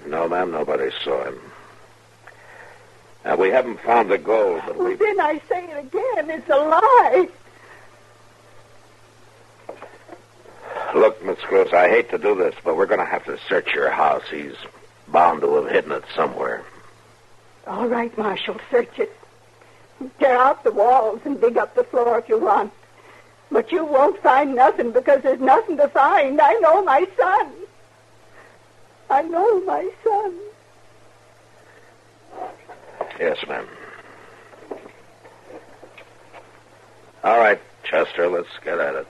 No, ma'am, nobody saw him. Now, we haven't found the gold, but Well, then I say it again. It's a lie. Look, Miss Gross, I hate to do this, but we're going to have to search your house. He's bound to have hidden it somewhere. All right, Marshal, search it. Tear out the walls and dig up the floor if you want. But you won't find nothing because there's nothing to find. I know my son. I know my son. Yes, ma'am. All right, Chester, let's get at it.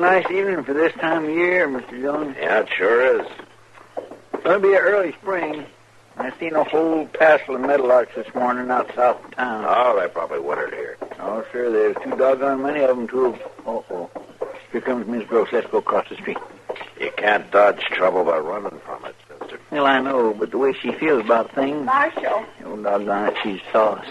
nice evening for this time of year, Mr. Dillon. Yeah, it sure is. It's going to be an early spring. I seen a whole passel of meadowlarks this morning out south of town. Oh, they probably wintered here. Oh, sure, there's too doggone many of them, too. Uh-oh. Here comes Miss Gross. Let's go across the street. You can't dodge trouble by running from it, sister. Well, I know, but the way she feels about things... Marshal. Oh, doggone it, she's sauce.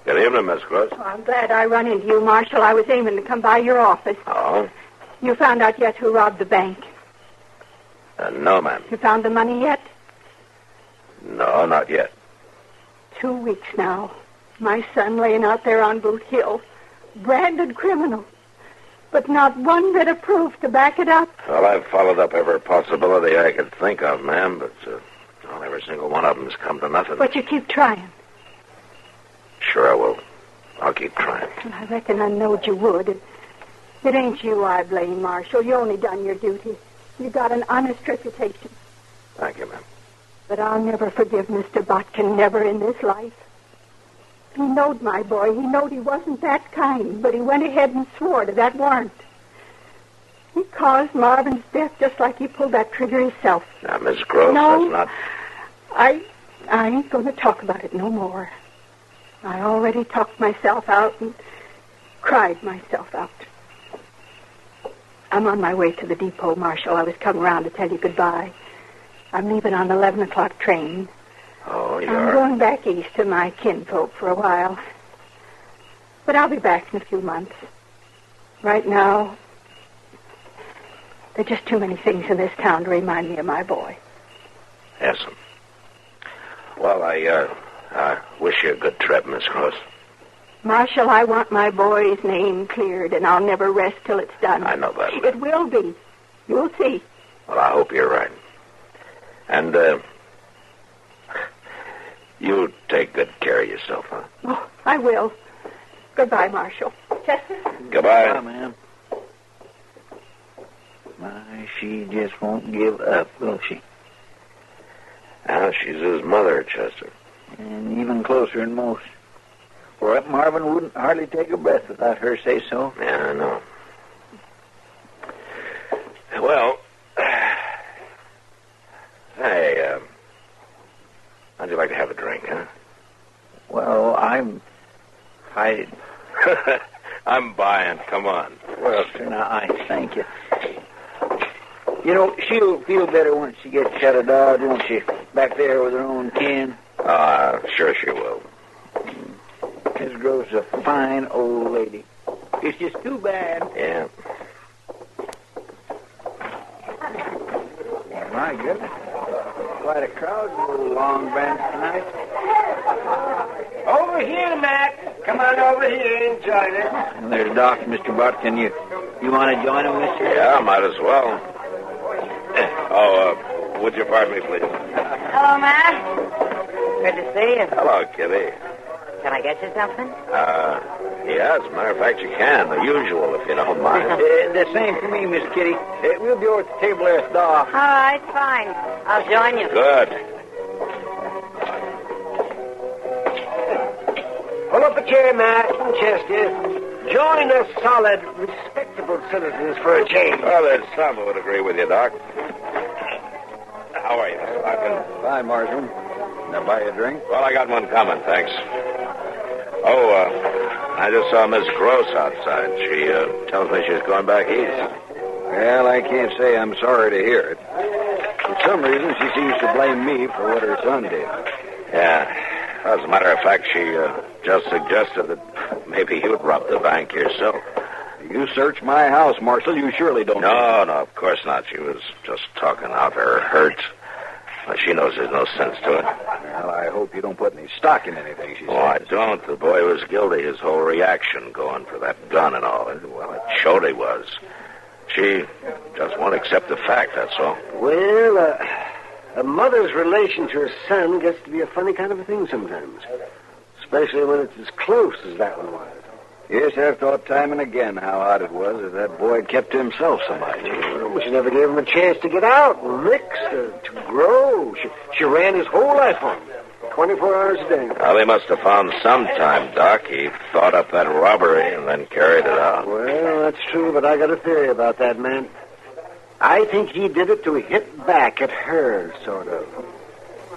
Good evening, Miss Gross. Oh, I'm glad I run into you, Marshal. I was aiming to come by your office. Oh? You found out yet who robbed the bank? No, ma'am. You found the money yet? No, not yet. 2 weeks now. My son laying out there on Boot Hill. Branded criminal. But not one bit of proof to back it up. Well, I've followed up every possibility I could think of, ma'am, but well, every single one of them's come to nothing. But you keep trying. Sure I will. I'll keep trying. Well, I reckon I knowed you would. It ain't you I blame, Marshal. You only done your duty. You got an honest reputation. Thank you, ma'am. But I'll never forgive Mr. Botkin, never in this life. He knowed my boy. He knowed he wasn't that kind, but he went ahead and swore to that warrant. He caused Marvin's death just like he pulled that trigger himself. Now, Miss Gross, No. that's not... I ain't going to talk about it no more. I already talked myself out and cried myself out. I'm on my way to the depot, Marshal. I was coming around to tell you goodbye. I'm leaving on the 11 o'clock train. Oh, you I'm are? going back east to my kinfolk for a while. But I'll be back in a few months. Right now, there are just too many things in this town to remind me of my boy. Yes. Well, I wish you a good trip, Miss Gross. Marshal, I want my boy's name cleared, and I'll never rest till it's done. I know that. It will be. You'll see. Well, I hope you're right. And, you take good care of yourself, huh? Oh, I will. Goodbye, Marshal. Chester? Goodbye. Goodbye, ma'am. My, she just won't give up, will she? Now, she's his mother, Chester. And even closer than most. For that Marvin wouldn't hardly take a breath without her say so. Yeah, I know. Well, hey, how'd you like to have a drink, huh? Well, I... I'm buying. Come on. Well, sir, now, I thank you. You know, she'll feel better once she gets shut of Dodge, won't she? Back there with her own kin. Sure she will. Miss Gross is a fine old lady. It's just too bad. Yeah. My goodness. Quite a crowd in the Long Branch tonight. Over here, Mac. Come on over here and join us. And there's Doc, Mr. Botkin. You want to join him, Mr.? Yeah, might as well. Would you pardon me, please? Hello, Matt. Good to see you. Hello, Kitty. Can I get you something? Yeah, as a matter of fact, you can. The usual, if you don't mind. The same for me, Miss Kitty. We'll be over at the table there at Doc. All right, fine. I'll join you. Good. Pull up a chair, Matt and Chester. Join us solid, respectable citizens for a change. Well, there's some who would agree with you, Doc. How are you, Mr. Botkin? Fine, Marshal. Now buy you a drink? Well, I got one coming, thanks. I just saw Miss Gross outside. She tells me she's going back east. Well, I can't say I'm sorry to hear it. For some reason, she seems to blame me for what her son did. Yeah. As a matter of fact, she just suggested that maybe you'd rob the bank yourself. You search my house, Marshal. You surely don't... No, of course not. She was just talking out her hurts. Well, she knows there's no sense to it. Well, I hope you don't put any stock in anything she says. Oh, I don't. The boy was guilty. His whole reaction going for that gun and all. Well, it showed he was. She just won't accept the fact, that's all. Well, a mother's relation to her son gets to be a funny kind of a thing sometimes. Especially when it's as close as that one was. Yes, I've thought time and again how odd it was that that boy kept to himself so much. Well, she never gave him a chance to get out and mix, to grow. She ran his whole life on him. 24 hours a day. Well, he must have found some time, Doc. He thought up that robbery and then carried it out. Well, that's true, but I got a theory about that man. I think he did it to hit back at her, sort of.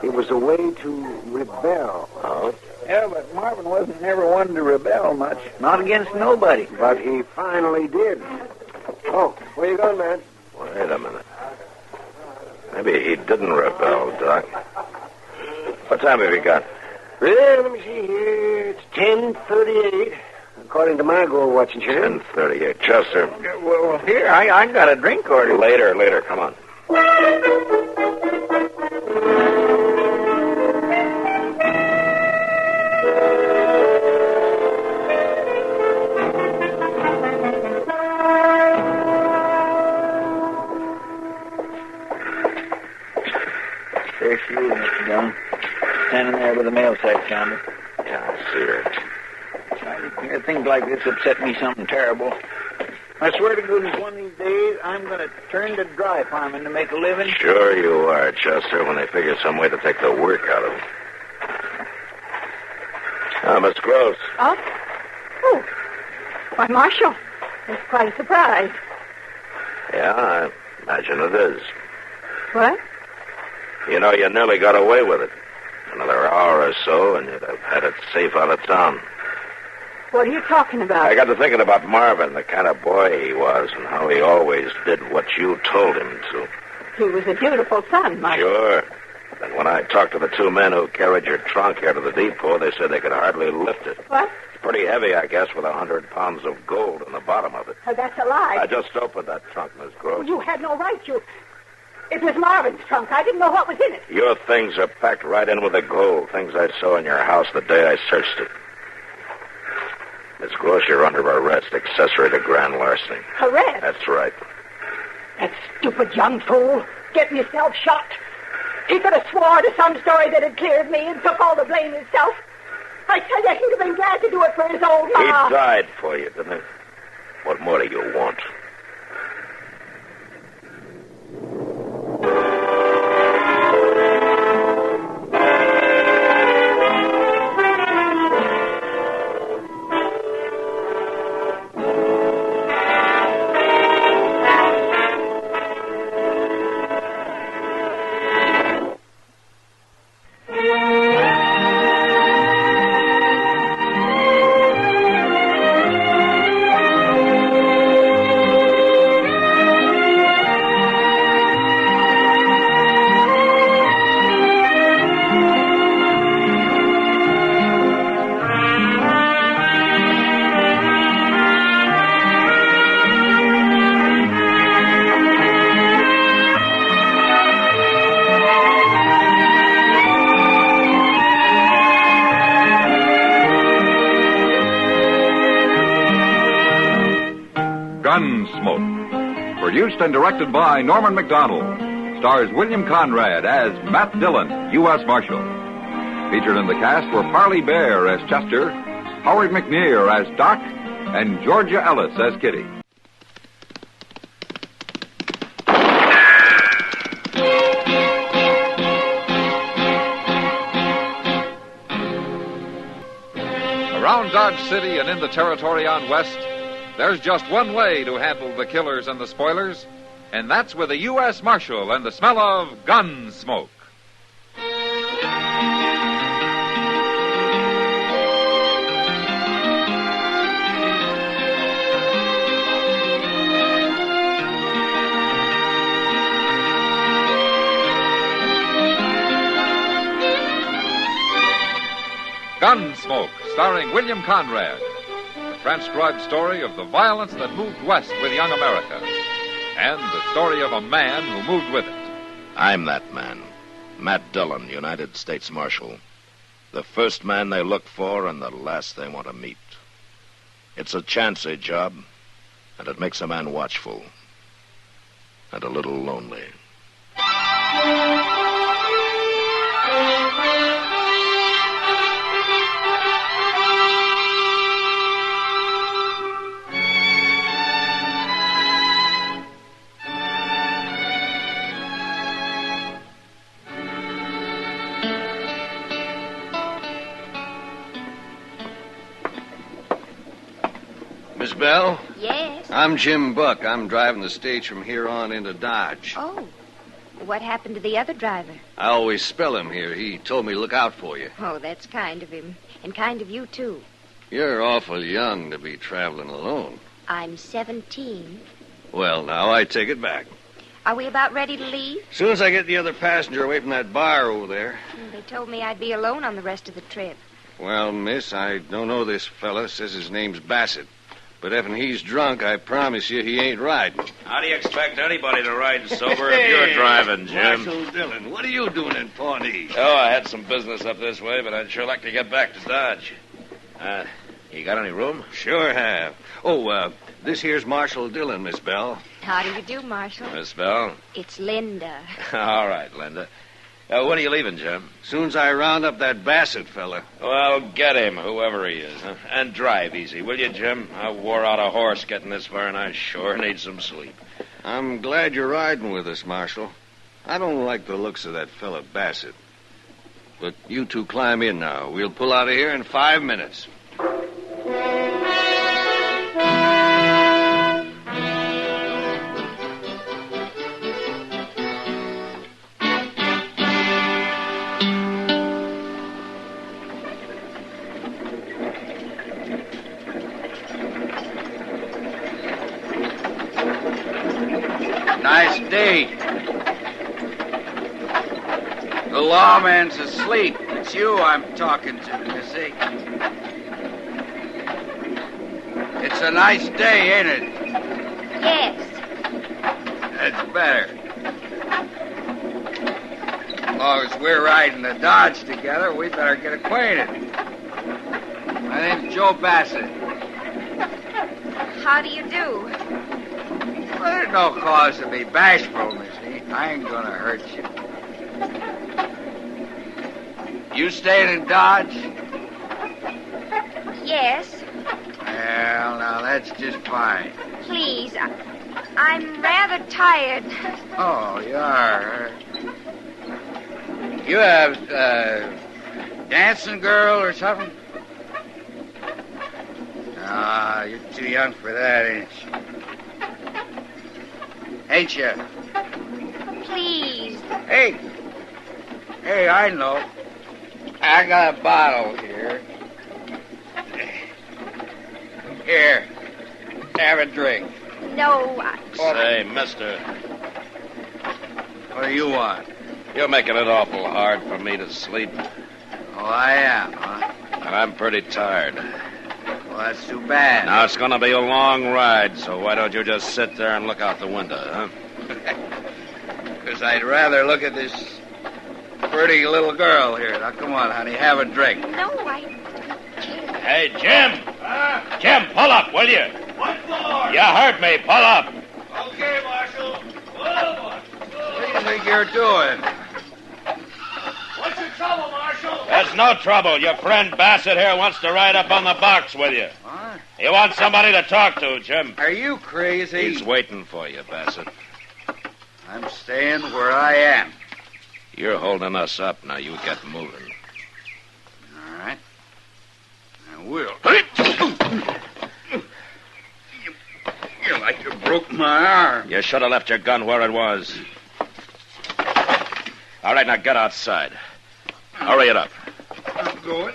It was a way to rebel. Oh? Yeah, but Marvin wasn't never one to rebel much. Not against nobody. But he finally did. Oh, where you going, man? Wait a minute. Maybe he didn't rebel, Doc. What time have you got? Well, let me see here. It's 10:38, according to my gold watching chain. 10:38. Chester. Well, here, I got a drink order. Later, come on. There she is, Mr. Dillon. Standing there with the mail sack counter. Yeah, I see her. Things like this upset me something terrible. I swear to goodness, one of these days, I'm going to turn to dry farming to make a living. Sure you are, Chester, when they figure some way to take the work out of him. Miss Gross. Oh? Oh. Why, Marshal, that's quite a surprise. Yeah, I imagine it is. What? You know, you nearly got away with it. Another hour or so, and you'd have had it safe out of town. What are you talking about? I got to thinking about Marvin, the kind of boy he was, and how he always did what you told him to. He was a dutiful son, Marshal. Sure. And when I talked to the two men who carried your trunk here to the depot, they said they could hardly lift it. What? It's pretty heavy, I guess, with 100 pounds of gold in the bottom of it. That's a lie. I just opened that trunk, Miss Gross. You had no right. It was Marvin's trunk. I didn't know what was in it. Your things are packed right in with the gold, things I saw in your house the day I searched it. Miss Gross, you're under arrest, accessory to grand larceny. Arrest? That's right. That stupid young fool getting himself shot. He could have swore to some story that had cleared me and took all the blame himself. I tell you, he'd have been glad to do it for his old ma. He died for you, didn't he? What more do you want? Gunsmoke. Produced and directed by Norman McDonald. Stars William Conrad as Matt Dillon, U.S. Marshal. Featured in the cast were Parley Bear as Chester, Howard McNear as Doc, and Georgia Ellis as Kitty. Around Dodge City and in the territory on West, there's just one way to handle the killers and the spoilers, and that's with a U.S. Marshal and the smell of Gunsmoke. Gunsmoke, starring William Conrad. The transcribed story of the violence that moved west with young America. And the story of a man who moved with it. I'm that man. Matt Dillon, United States Marshal. The first man they look for and the last they want to meet. It's a chancy job, and it makes a man watchful. And a little lonely. Miss Bell? Yes? I'm Jim Buck. I'm driving the stage from here on into Dodge. Oh. What happened to the other driver? I always spell him here. He told me to look out for you. Oh, that's kind of him. And kind of you, too. You're awful young to be traveling alone. I'm 17. Well, now, I take it back. Are we about ready to leave? As soon as I get the other passenger away from that bar over there. They told me I'd be alone on the rest of the trip. Well, miss, I don't know this fella. Says his name's Bassett. But if he's drunk, I promise you he ain't riding. How do you expect anybody to ride sober if you're driving, Jim? Marshal Dillon, what are you doing in Pawnee? Oh, I had some business up this way, but I'd sure like to get back to Dodge. You got any room? Sure have. Oh, this here's Marshal Dillon, Miss Bell. How do you do, Marshal? Miss Bell? It's Linda. All right, Linda. When are you leaving, Jim? Soon as I round up that Bassett fella. Well, get him, whoever he is. Huh? And drive easy, will you, Jim? I wore out a horse getting this far, and I sure need some sleep. I'm glad you're riding with us, Marshal. I don't like the looks of that fella Bassett. But you two climb in now. We'll pull out of here in 5 minutes. Nice day. The lawman's asleep. It's you I'm talking to, Missy. It's a nice day, ain't it? Yes. That's better. As long as we're riding the Dodge together, we better get acquainted. My name's Joe Bassett. How do you do? Well, there's no cause to be bashful, Missy. I ain't gonna hurt you. You staying in Dodge? Yes. Well, now, that's just fine. Please, I'm rather tired. Oh, you are. You have, dancing girl or something? Ah, you're too young for that, ain't you? Ain't you? Please. Hey, I know. I got a bottle here. Here, have a drink. No, Say, mister. What do you want? You're making it awful hard for me to sleep. Oh, I am, huh? And I'm pretty tired. Well, that's too bad. Now, it's going to be a long ride, so why don't you just sit there and look out the window, huh? Because I'd rather look at this pretty little girl here. Now, come on, honey, have a drink. No, I... Hey, Jim! Jim, pull up, will you? What for? You heard me. Pull up. Okay, Marshal. What do you think you're doing? What's your trouble, Marshal? There's no trouble. Your friend Bassett here wants to ride up on the box with you. What? He wants somebody to talk to, Jim. Are you crazy? He's waiting for you, Bassett. I'm staying where I am. You're holding us up. Now you get moving. All right. I will. You're like you broke my arm. You should have left your gun where it was. All right, now get outside. Hurry it up. I'm going.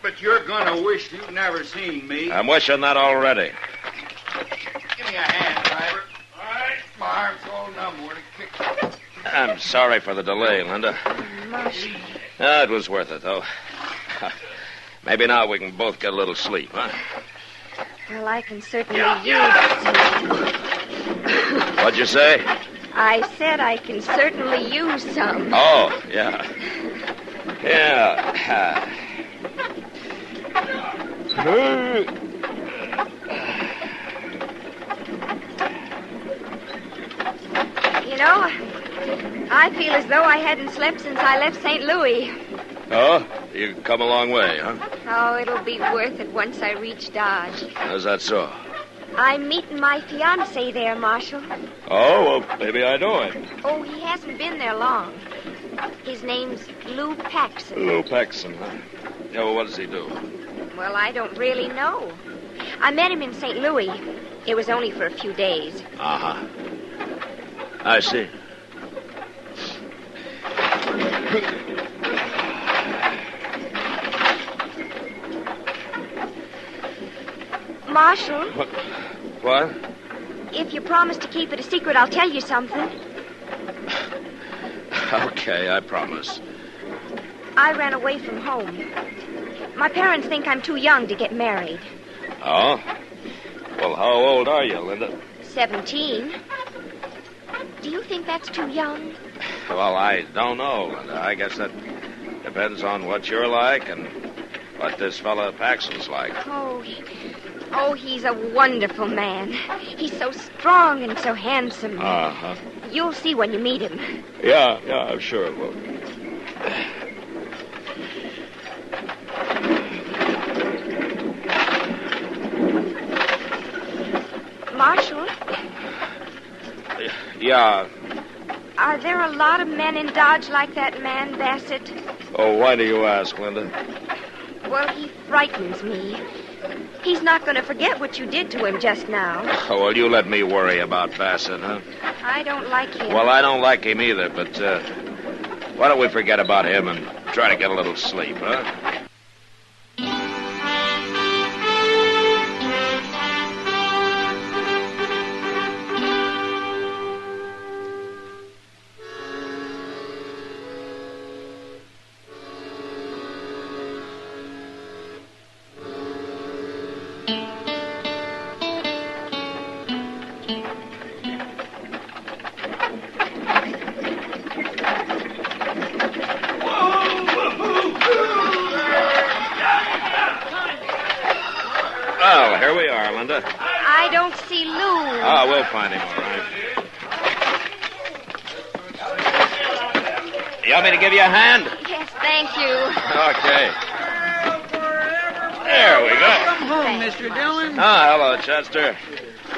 But you're gonna wish you'd never seen me. I'm wishing that already. Give me a hand, driver. All right. My arm's all numb where to kick. I'm sorry for the delay, Linda. Marshal. It was worth it, though. Maybe now we can both get a little sleep, huh? Well, I can certainly use... What'd you say? I said I can certainly use some. Oh, yeah. Yeah. You know, I feel as though I hadn't slept since I left St. Louis. Oh, you've come a long way, huh? Oh, it'll be worth it once I reach Dodge. How's that so? I'm meeting my fiancé there, Marshal. Oh, well, maybe I know him. Oh, he hasn't been there long. His name's Lou Paxson. Lou Paxson, huh? Yeah, well, what does he do? Well, I don't really know. I met him in St. Louis. It was only for a few days. Uh-huh. I see. Marshal, What? if you promise to keep it a secret, I'll tell you something. Okay, I promise. I ran away from home. My parents think I'm too young to get married. Oh? Well, how old are you, Linda? 17. Do you think that's too young? Well, I don't know, Linda. I guess that depends on what you're like and what this fella Paxton's like. Oh, he's a wonderful man. He's so strong and so handsome. Uh-huh. You'll see when you meet him. Yeah, I'm sure it will. Marshal, Yeah. are there a lot of men in Dodge like that man, Bassett? Oh, why do you ask, Linda? Well, he frightens me. He's not going to forget what you did to him just now. Oh, well, you let me worry about Bassett, huh? I don't like him. Well, I don't like him either, but why don't we forget about him and try to get a little sleep, huh? Well, here we are, Linda. I don't see Lou. Oh, we'll find him, all right. You want me to give you a hand? Yes, thank you. Okay. There we go. Come home, Mr. Dillon. Oh, hello, Chester.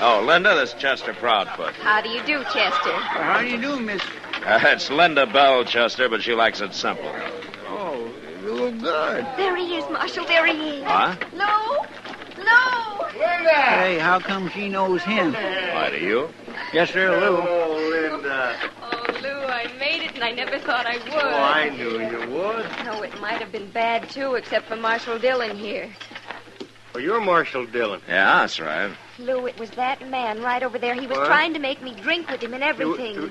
Oh, Linda, this is Chester Proudfoot. How do you do, Chester? How do you do, Miss? It's Linda Bell, Chester, but she likes it simple. Oh, you look good. There he is, Marshal. There he is. Huh? Lou! Lou! Hey, how come she knows him? Why do you? Yes, sir, Lou. Oh, Linda. Oh, Lou, I made it, and I never thought I would. Oh, I knew you would. No, it might have been bad, too, except for Marshal Dillon here. Well, you're Marshal Dillon. Yeah, that's right. Lou, it was that man right over there. He was What? trying to make me drink with him and everything.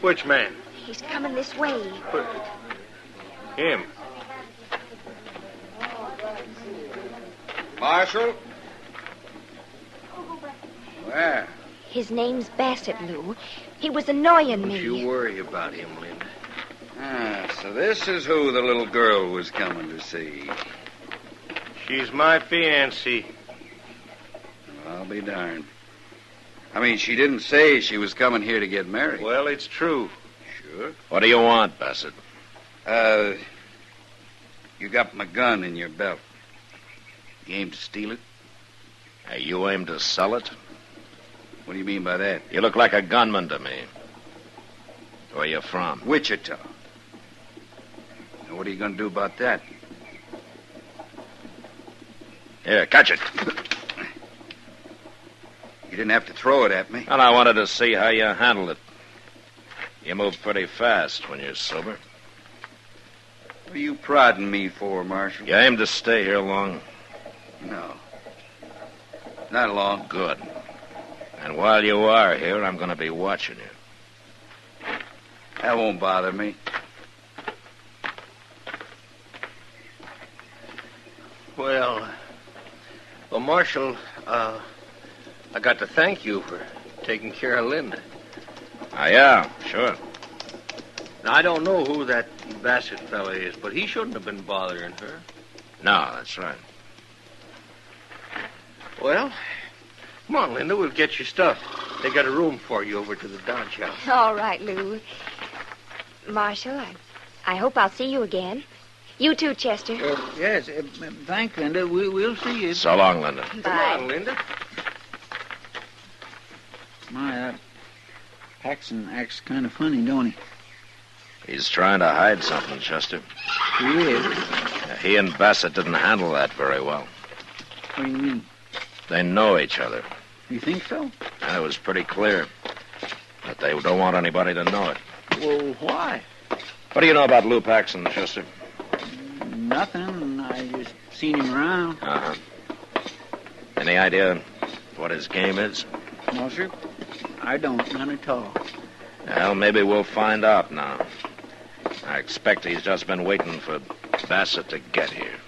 Which man? He's coming this way. Him. Marshal? Where? His name's Bassett, Lou. He was annoying me. Don't you worry about him, Linda. So this is who the little girl was coming to see. She's my fiancée. I'll be darned. I mean, she didn't say she was coming here to get married. Well, it's true. Sure. What do you want, Bassett? You got my gun in your belt. You aim to steal it? You aim to sell it? What do you mean by that? You look like a gunman to me. Where you from? Wichita. Now, what are you going to do about that? Here, catch it. You didn't have to throw it at me. And I wanted to see how you handled it. You move pretty fast when you're sober. What are you prodding me for, Marshal? You aim to stay here long? No. Not long. Good. And while you are here, I'm going to be watching you. That won't bother me. Well, Marshal, I got to thank you for taking care of Linda. Yeah, sure. Now, I don't know who that Bassett fella is, but he shouldn't have been bothering her. No, that's right. Well, come on, Linda, we'll get your stuff. They got a room for you over to the Dodge house. All right, Lou. Marshal, I hope I'll see you again. You too, Chester. Yes, thanks, Linda. We'll see you. So long, Linda. Bye. Come on, Linda. My, Paxton acts kind of funny, don't he? He's trying to hide something, Chester. He is. He and Bassett didn't handle that very well. What do you mean? They know each other. You think so? That was pretty clear. But they don't want anybody to know it. Well, why? What do you know about Lou Paxson, Chester? Nothing. I just seen him around. Uh-huh. Any idea what his game is? No, sir. I don't. None at all. Well, maybe we'll find out now. I expect he's just been waiting for Bassett to get here.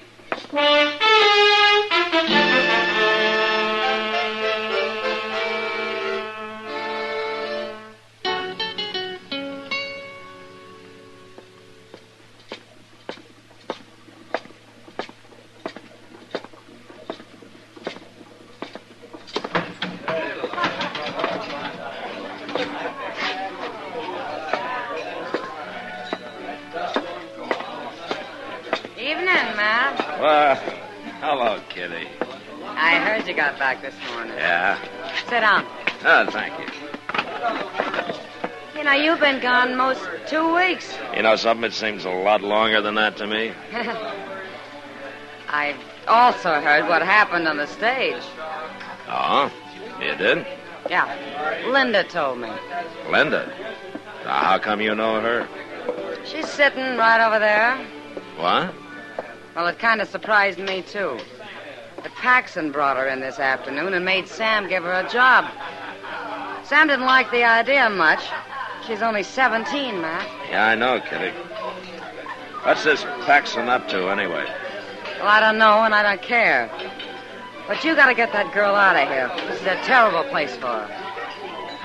Hello, Kitty. I heard you got back this morning. Yeah? Sit down. Oh, thank you. You know, you've been gone most 2 weeks. You know something? It seems a lot longer than that to me. I've also heard what happened on the stage. Oh? You did? Yeah. Linda told me. Linda? How come you know her? She's sitting right over there. What? Well, it kind of surprised me, too. But Paxson brought her in this afternoon and made Sam give her a job. Sam didn't like the idea much. She's only 17, Matt. Yeah, I know, Kitty. What's this Paxson up to, anyway? Well, I don't know, and I don't care. But you got to get that girl out of here. This is a terrible place for her.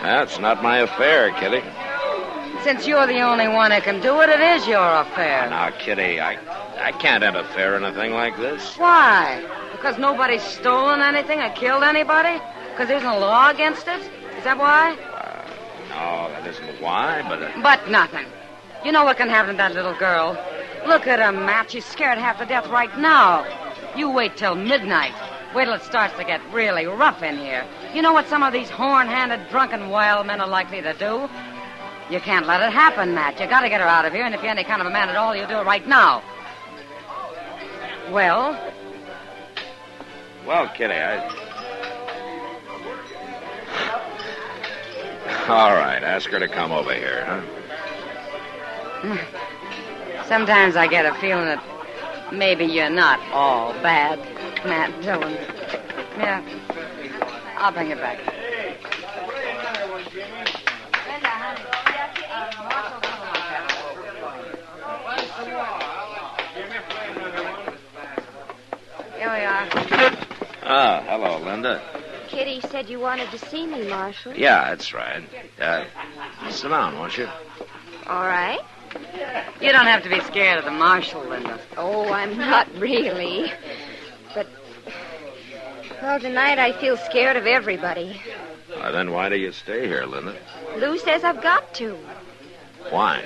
That's not my affair, Kitty. Since you're the only one who can do it, it is your affair. Now, Kitty, I can't interfere in a thing like this. Why? Because nobody's stolen anything or killed anybody? Because there's no law against it? Is that why? No, that isn't why, but... But nothing. You know what can happen to that little girl? Look at her, Matt. She's scared half to death right now. You wait till midnight. Wait till it starts to get really rough in here. You know what some of these horn-handed, drunken wild men are likely to do? You can't let it happen, Matt. You got to get her out of here, and if you're any kind of a man at all, you do it right now. Well? Well, Kitty, All right, ask her to come over here, huh? Sometimes I get a feeling that maybe you're not all bad, Matt Dillon. Yeah. I'll bring it back. Here we are. Ah, hello, Linda. Kitty said you wanted to see me, Marshal. Yeah, that's right. Sit down, won't you? All right. You don't have to be scared of the marshal, Linda. Oh, I'm not really. But, well, tonight I feel scared of everybody. Then why do you stay here, Linda? Lou says I've got to. Why?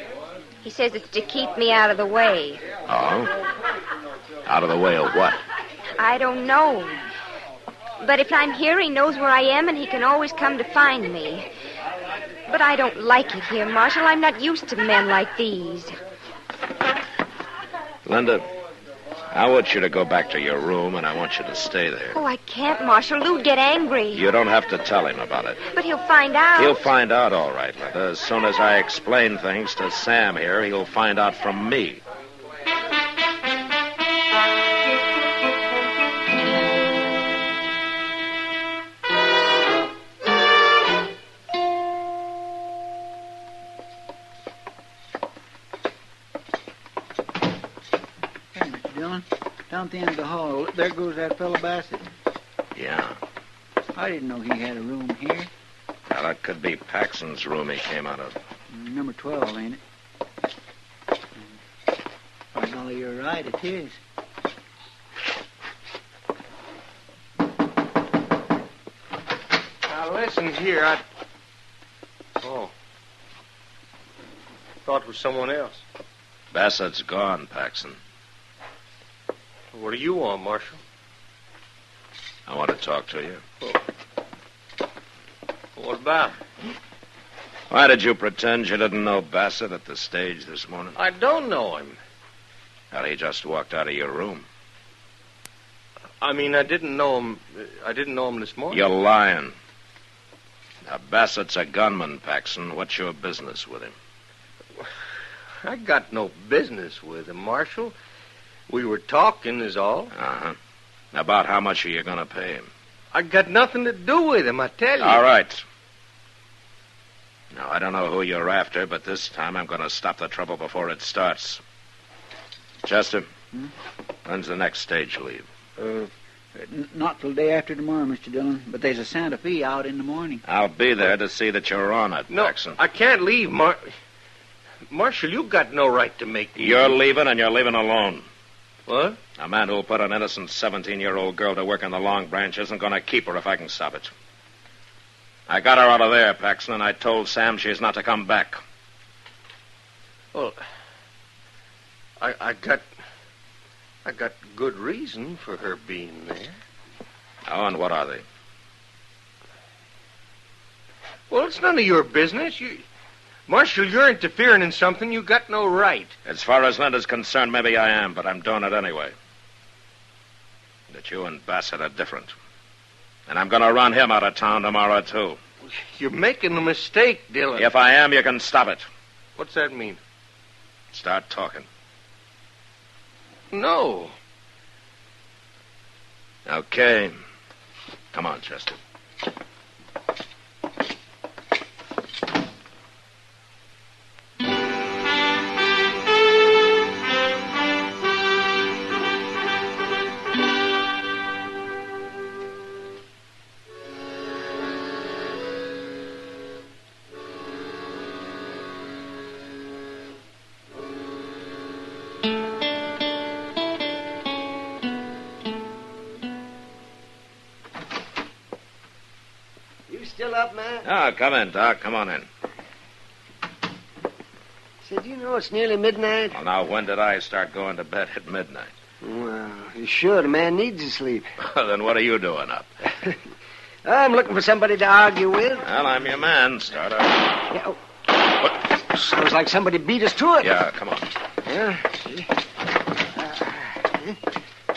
He says it's to keep me out of the way. Oh? Out of the way of what? I don't know. But if I'm here, he knows where I am, and he can always come to find me. But I don't like it here, Marshal. I'm not used to men like these. Linda, I want you to go back to your room, and I want you to stay there. Oh, I can't, Marshal. Lou'd get angry. You don't have to tell him about it. But he'll find out. He'll find out, all right, Linda. As soon as I explain things to Sam here, he'll find out from me. Down at the end of the hall, there goes that fellow Bassett. Yeah. I didn't know he had a room here. Now, that could be Paxson's room he came out of. Number 12, ain't it? By golly, you're right, it is. Now, listen here, Oh. Thought it was someone else. Bassett's gone, Paxson. What do you want, Marshal? I want to talk to you. Oh. What about? Why did you pretend you didn't know Bassett at the stage this morning? I don't know him. Well, he just walked out of your room. I mean, I didn't know him. I didn't know him this morning. You're lying. Now, Bassett's a gunman, Paxson. What's your business with him? I got no business with him, Marshal. We were talking, is all. Uh-huh. About how much are you going to pay him? I got nothing to do with him, I tell you. All right. Now, I don't know who you're after, but this time I'm going to stop the trouble before it starts. Chester, when's the next stage leave? Not till day after tomorrow, Mr. Dillon. But there's a Santa Fe out in the morning. I'll be there to see that you're on it, No, Paxson. I can't leave, Marshal, you got no right to make these... You're leaving, and you're leaving alone. What? A man who'll put an innocent 17-year-old girl to work in the Long Branch isn't going to keep her if I can stop it. I got her out of there, Paxton, and I told Sam she's not to come back. Well, I got good reason for her being there. Oh, and what are they? Well, it's none of your business. Marshal, you're interfering in something you got no right. As far as Linda's concerned, maybe I am, but I'm doing it anyway. That you and Bassett are different. And I'm going to run him out of town tomorrow, too. You're making a mistake, Dillon. If I am, you can stop it. What's that mean? Start talking. No. Okay. Come on, Chester. Still up, man? Oh, come in, Doc. Come on in. Say, do you know it's nearly midnight? Well, now, when did I start going to bed at midnight? Well, you should. A man needs to sleep. Then what are you doing up? I'm looking for somebody to argue with. Well, I'm your man, Starter. Yeah, sounds like somebody beat us to it. Yeah, come on. Yeah.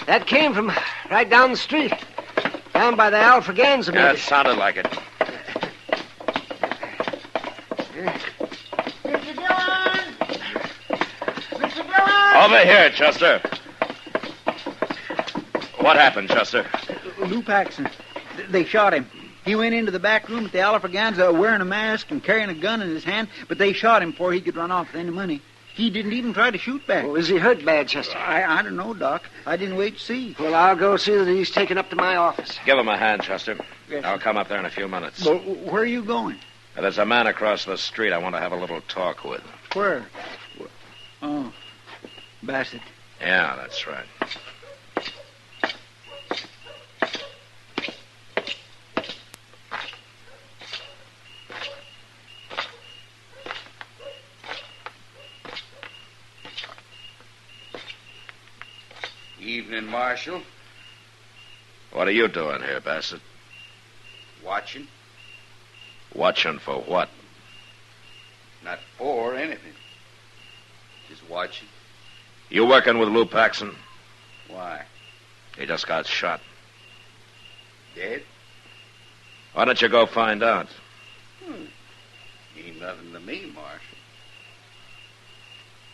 That came from right down the street. Down by the Alfraganza. Yeah, it sounded like it. Mr. Dillon! Mr. Dillon! Over here, Chester. What happened, Chester? Lou Paxson. They shot him. He went into the back room at the Alfraganza wearing a mask and carrying a gun in his hand, but they shot him before he could run off with any money. He didn't even try to shoot back. Well, is he hurt bad, Chester? I don't know, Doc. I didn't wait to see. Well, I'll go see that he's taken up to my office. Give him a hand, Chester. Yes. I'll come up there in a few minutes. Well, where are you going? There's a man across the street I want to have a little talk with. Where? Oh, Bassett. Yeah, that's right. Evening, Marshal. What are you doing here, Bassett? Watching. Watching for what? Not for anything. Just watching. You working with Lou Paxson? Why? He just got shot. Dead? Why don't you go find out? Ain't nothing to me, Marshal.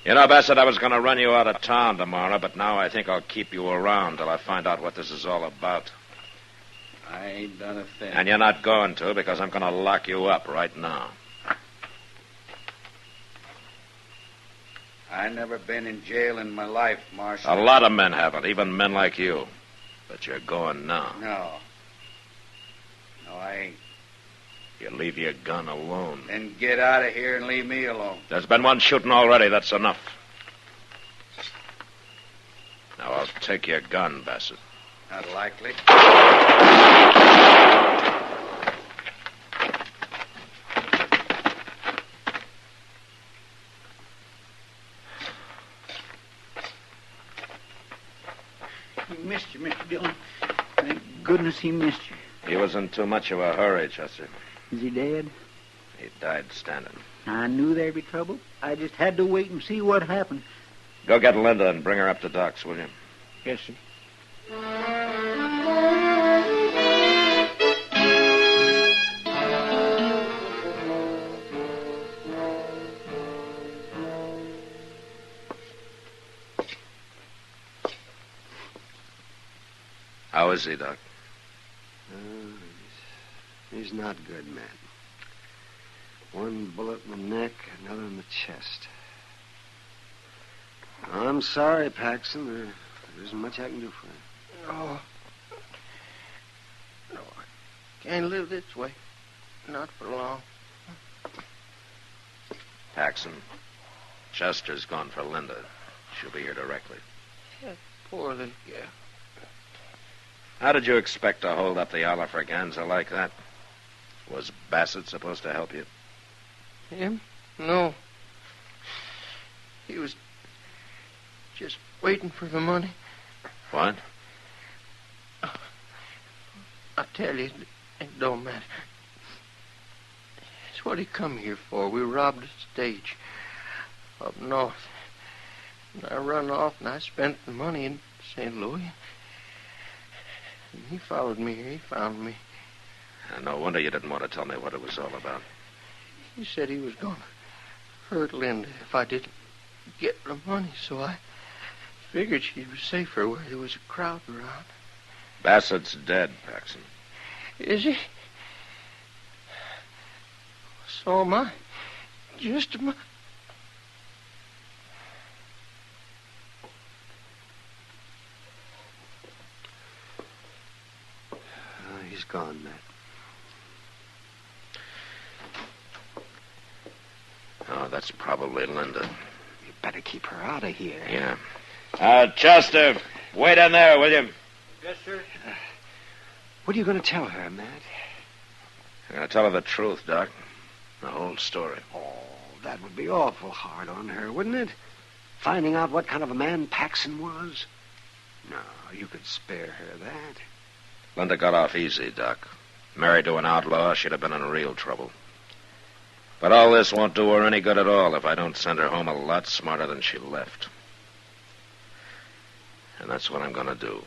You know, Bassett, I was going to run you out of town tomorrow, but now I think I'll keep you around till I find out what this is all about. I ain't done a thing. And you're not going to, because I'm going to lock you up right now. I never been in jail in my life, Marshal. A lot of men haven't, even men like you. But you're going now. No. No, I ain't. You leave your gun alone. Then get out of here and leave me alone. There's been one shooting already. That's enough. Now, I'll take your gun, Bassett. Not likely. He missed you, Mr. Dillon. Thank goodness he missed you. He was in too much of a hurry, Chester. Is he dead? He died standing. I knew there'd be trouble. I just had to wait and see what happened. Go get Linda and bring her up to Doc's, will you? Yes, sir. is he, Doc? He's not good, Matt. One bullet in the neck, another in the chest. I'm sorry, Paxton. There isn't much I can do for you. No. No, I can't live this way. Not for long. Paxton, Chester's gone for Linda. She'll be here directly. Yeah, poor little girl. How did you expect to hold up the Alafraganza like that? Was Bassett supposed to help you? Him? No. He was just waiting for the money. What? I tell you, it don't matter. It's what he come here for. We robbed a stage up north. And I run off and I spent the money in St. Louis. And he followed me here. He found me. No wonder you didn't want to tell me what it was all about. He said he was going to hurt Linda if I didn't get the money, so I figured she was safer where there was a crowd around. Bassett's dead, Paxton. Is he? So am I. Just am I. He's gone, Matt. Oh, that's probably Linda. You better keep her out of here. Yeah. Chester, wait in there, will you? Yes, sir. What are you going to tell her, Matt? I'm going to tell her the truth, Doc. The whole story. Oh, that would be awful hard on her, wouldn't it? Finding out what kind of a man Paxton was? No, you could spare her that. Linda got off easy, Doc. Married to an outlaw, she'd have been in real trouble. But all this won't do her any good at all if I don't send her home a lot smarter than she left. And that's what I'm going to do.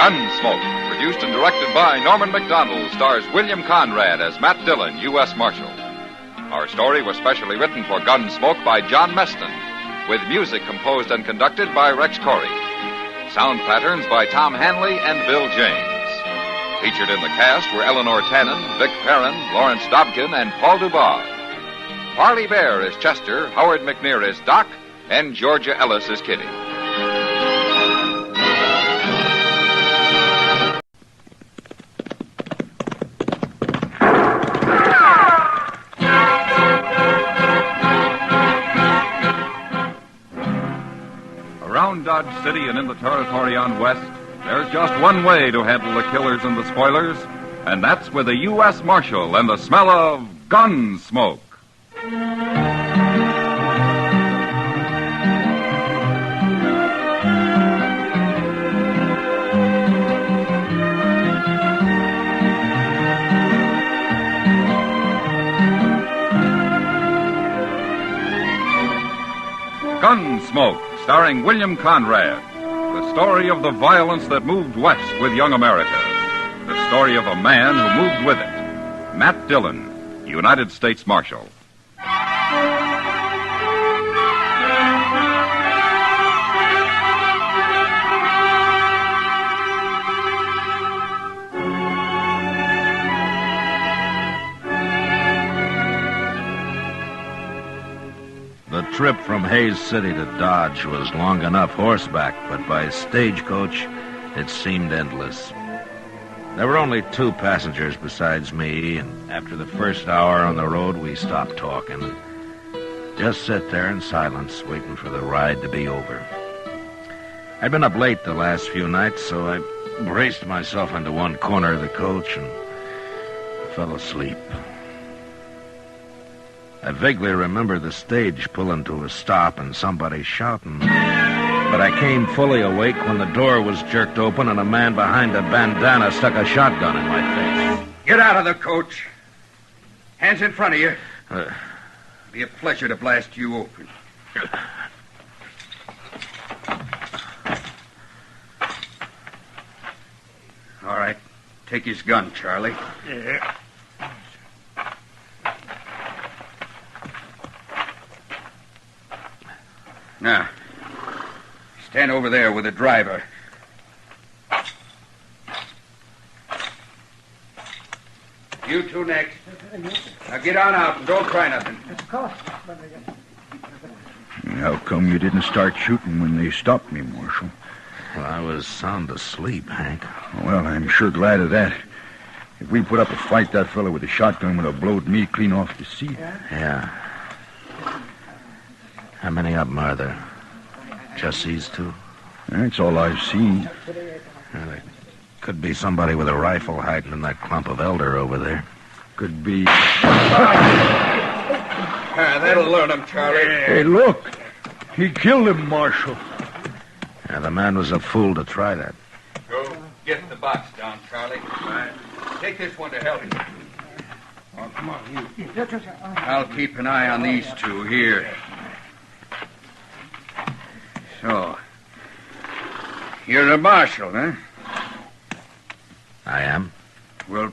Gunsmoke, produced and directed by Norman Macdonald, stars William Conrad as Matt Dillon, U.S. Marshal. Our story was specially written for Gunsmoke by John Meston, with music composed and conducted by Rex Corey. Sound patterns by Tom Hanley and Bill James. Featured in the cast were Eleanor Tannen, Vic Perrin, Lawrence Dobkin, and Paul Dubois. Parley Bear is Chester, Howard McNear is Doc, and Georgia Ellis is Kitty. Around Dodge City and in the territory on West, there's just one way to handle the killers and the spoilers, and that's with a U.S. Marshal and the smell of Gunsmoke. Gunsmoke, starring William Conrad. The story of the violence that moved west with young America. The story of a man who moved with it. Matt Dillon, United States Marshal. The trip from Hayes City to Dodge was long enough horseback, but by stagecoach, it seemed endless. There were only 2 passengers besides me, and after the first hour on the road, we stopped talking and just sat there in silence, waiting for the ride to be over. I'd been up late the last few nights, so I braced myself into one corner of the coach and fell asleep. I vaguely remember the stage pulling to a stop and somebody shouting, But I came fully awake when the door was jerked open and a man behind a bandana stuck a shotgun in my face. Get out of the coach. Hands in front of you. Be a pleasure to blast you open. All right. Take his gun, Charlie. Yeah. Now, stand over there with the driver. You two next. Now get on out and don't try nothing. How come you didn't start shooting when they stopped me, Marshal? Well, I was sound asleep, Hank. Well, I'm sure glad of that. If we put up a fight, that fellow with the shotgun would have blowed me clean off the seat. Yeah. How many of them are there? Just these two? That's all I've seen. Well, there could be somebody with a rifle hiding in that clump of elder over there. Could be. That'll learn him, Charlie. Hey, look. He killed him, Marshal. Yeah, the man was a fool to try that. Go get the box down, Charlie. Take this one to help you. Oh, come on, you. I'll keep an eye on these two here. So, you're the marshal, huh? I am. Well,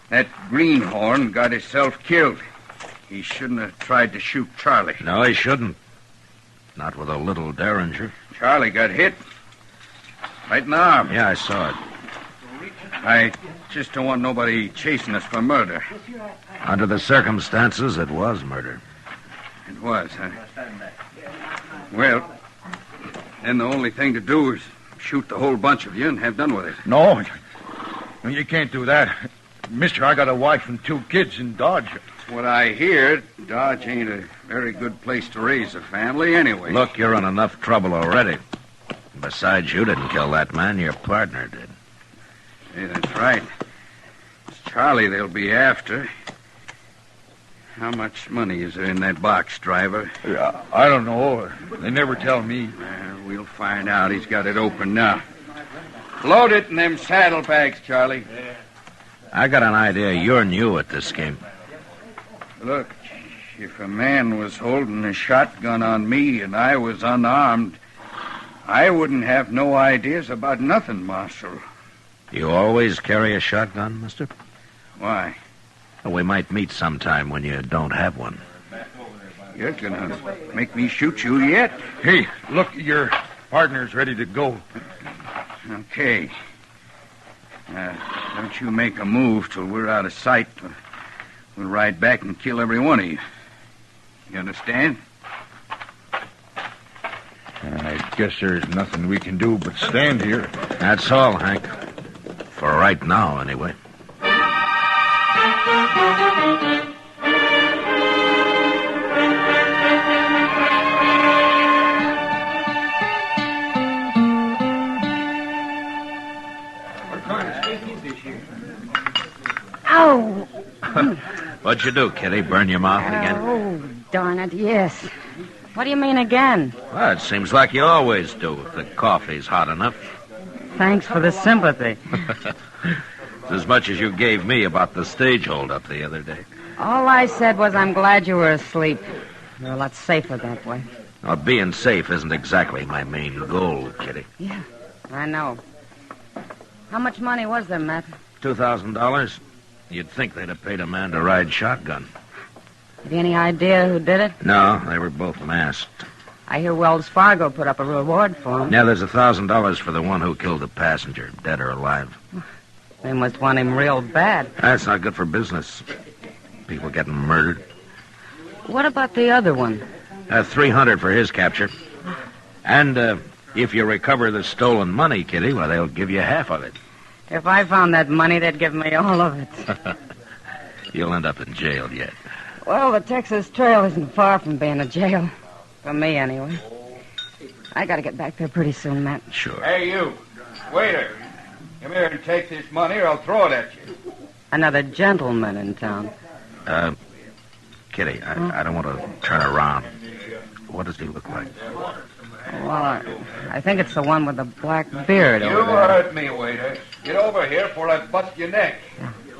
that greenhorn got himself killed. He shouldn't have tried to shoot Charlie. No, he shouldn't. Not with a little derringer. Charlie got hit. Right in the arm. Yeah, I saw it. I just don't want nobody chasing us for murder. Under the circumstances, it was murder. It was, huh? Well, then the only thing to do is shoot the whole bunch of you and have done with it. No, you can't do that. Mister, I got a wife and 2 kids in Dodge. What I hear, Dodge ain't a very good place to raise a family anyway. Look, you're in enough trouble already. Besides, you didn't kill that man. Your partner did. Hey, that's right. It's Charlie they'll be after. How much money is there in that box, driver? I don't know. They never tell me. We'll find out. He's got it open now. Load it in them saddlebags, Charlie. I got an idea you're new at this game. Look, if a man was holding a shotgun on me and I was unarmed, I wouldn't have no ideas about nothing, Marshal. You always carry a shotgun, mister? Why? We might meet sometime when you don't have one. You're gonna make me shoot you yet? Hey, look, your partner's ready to go. Okay. Don't you make a move till we're out of sight. We'll ride back and kill every one of you. You understand? I guess there's nothing we can do but stand here. That's all, Hank. For right now, anyway. Ow! What'd you do, Kitty? Burn your mouth again? Oh, darn it, yes. What do you mean again? Well, it seems like you always do if the coffee's hot enough. Thanks for the sympathy. It's as much as you gave me about the stage holdup the other day. All I said was I'm glad you were asleep. You're a lot safer that way. Well, being safe isn't exactly my main goal, Kitty. Yeah, I know. How much money was there, Matt? $2,000? You'd think they'd have paid a man to ride shotgun. Have you any idea who did it? No, they were both masked. I hear Wells Fargo put up a reward for him. Yeah, there's $1,000 for the one who killed the passenger, dead or alive. They must want him real bad. That's not good for business. People getting murdered. What about the other one? $300 for his capture. And if you recover the stolen money, Kitty, well, they'll give you half of it. If I found that money, they'd give me all of it. You'll end up in jail yet. Well, the Texas Trail isn't far from being a jail. For me, anyway. I gotta get back there pretty soon, Matt. Sure. Hey, you. Waiter. Come here and take this money or I'll throw it at you. Another gentleman in town. Kitty, I don't want to turn around. What does he look like? Well, I think it's the one with the black beard You over there. heard me, waiter. Get over here before I bust your neck.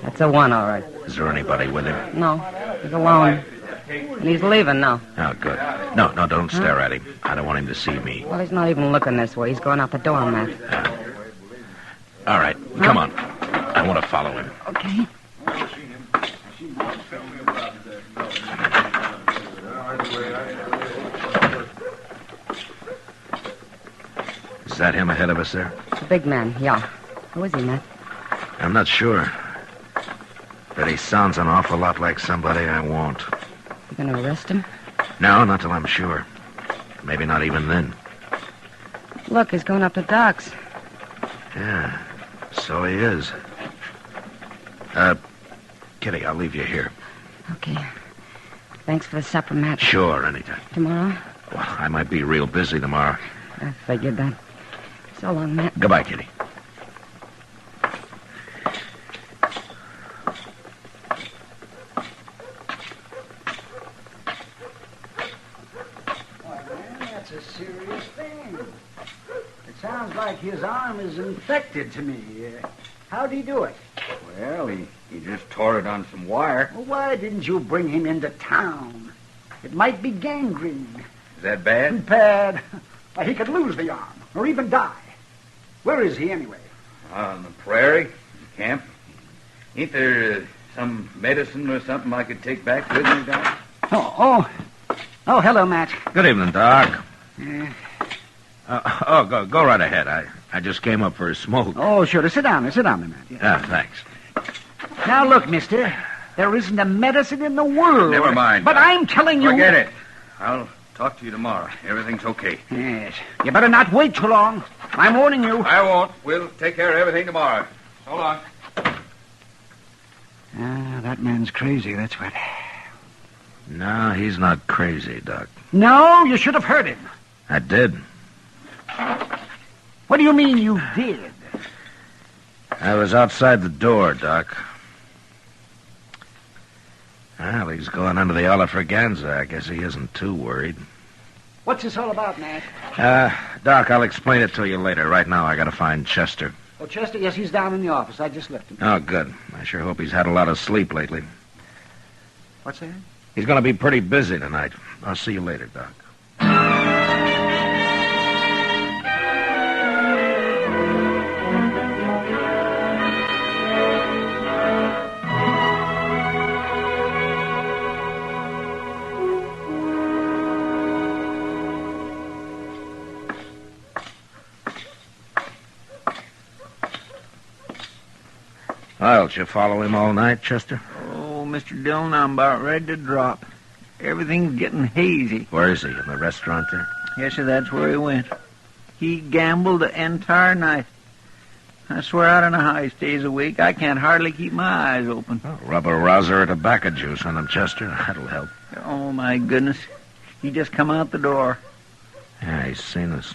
That's the one, all right. Is there anybody with him? No, he's alone. And he's leaving now. Oh, good. No, don't stare at him. I don't want him to see me. Well, he's not even looking this way. He's going out the door, Matt. All right, come on. I want to follow him. Okay. Is that him ahead of us there? The big man, yeah. Who is he, Matt? I'm not sure. But he sounds an awful lot like somebody I want. You gonna arrest him? No, not till I'm sure. Maybe not even then. Look, he's going up the docks. Yeah, so he is. Kitty, I'll leave you here. Okay. Thanks for the supper, Matt. Sure, anytime. Tomorrow? Well, I might be real busy tomorrow. I figured that. So long, Matt. Goodbye, Kitty. That's a serious thing. It sounds like his arm is infected to me. How'd he do it? Well, he just tore it on some wire. Well, why didn't you bring him into town? It might be gangrene. Is that bad? Bad. Why, he could lose the arm, or even die. Where is he, anyway? On the prairie, camp. Ain't there some medicine or something I could take back with me, Doc? Oh, hello, Matt. Good evening, Doc. Yeah. Go right ahead. I just came up for a smoke. Oh, sure. Sit down, Matt. Yeah, thanks. Now, look, mister. There isn't a medicine in the world. Never mind, But Doc. I'm telling you... Forget it. I'll talk to you tomorrow. Everything's okay. Yes. You better not wait too long. I'm warning you. I won't. We'll take care of everything tomorrow. So long. That man's crazy, that's what. No, he's not crazy, Doc. No, you should have heard him. I did. What do you mean you did? I was outside the door, Doc. Well, he's going under the Olafraganza. I guess he isn't too worried. What's this all about, Matt? Doc, I'll explain it to you later. Right now, I gotta find Chester. Oh, Chester, yes, he's down in the office. I just left him. Oh, good. I sure hope he's had a lot of sleep lately. What's that? He's gonna be pretty busy tonight. I'll see you later, Doc. Well, did you follow him all night, Chester? Oh, Mr. Dillon, I'm about ready to drop. Everything's getting hazy. Where is he? In the restaurant there? Yes, sir, that's where he went. He gambled the entire night. I swear I don't know how he stays awake. I can't hardly keep my eyes open. Oh, rub a rouser of tobacco juice on him, Chester. That'll help. Oh, my goodness. He just come out the door. Yeah, he's seen us.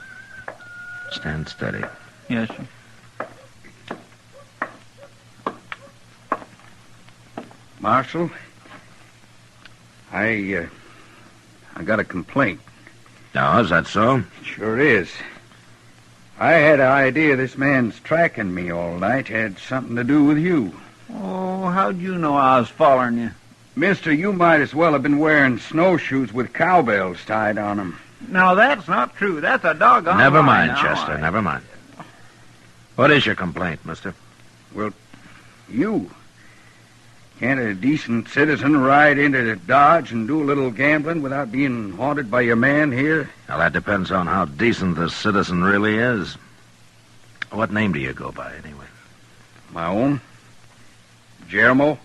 Stand steady. Yes, sir. Marshal, I got a complaint. Now, is that so? Sure is. I had an idea this man's tracking me all night had something to do with you. Oh, how'd you know I was following you? Mister, you might as well have been wearing snowshoes with cowbells tied on them. No, that's not true. That's a doggone Never lie mind, now. Chester. Never mind. What is your complaint, mister? Well, you. Can't a decent citizen ride into Dodge and do a little gambling without being haunted by your man here? Well, that depends on how decent the citizen really is. What name do you go by, anyway? My own. Jeremo.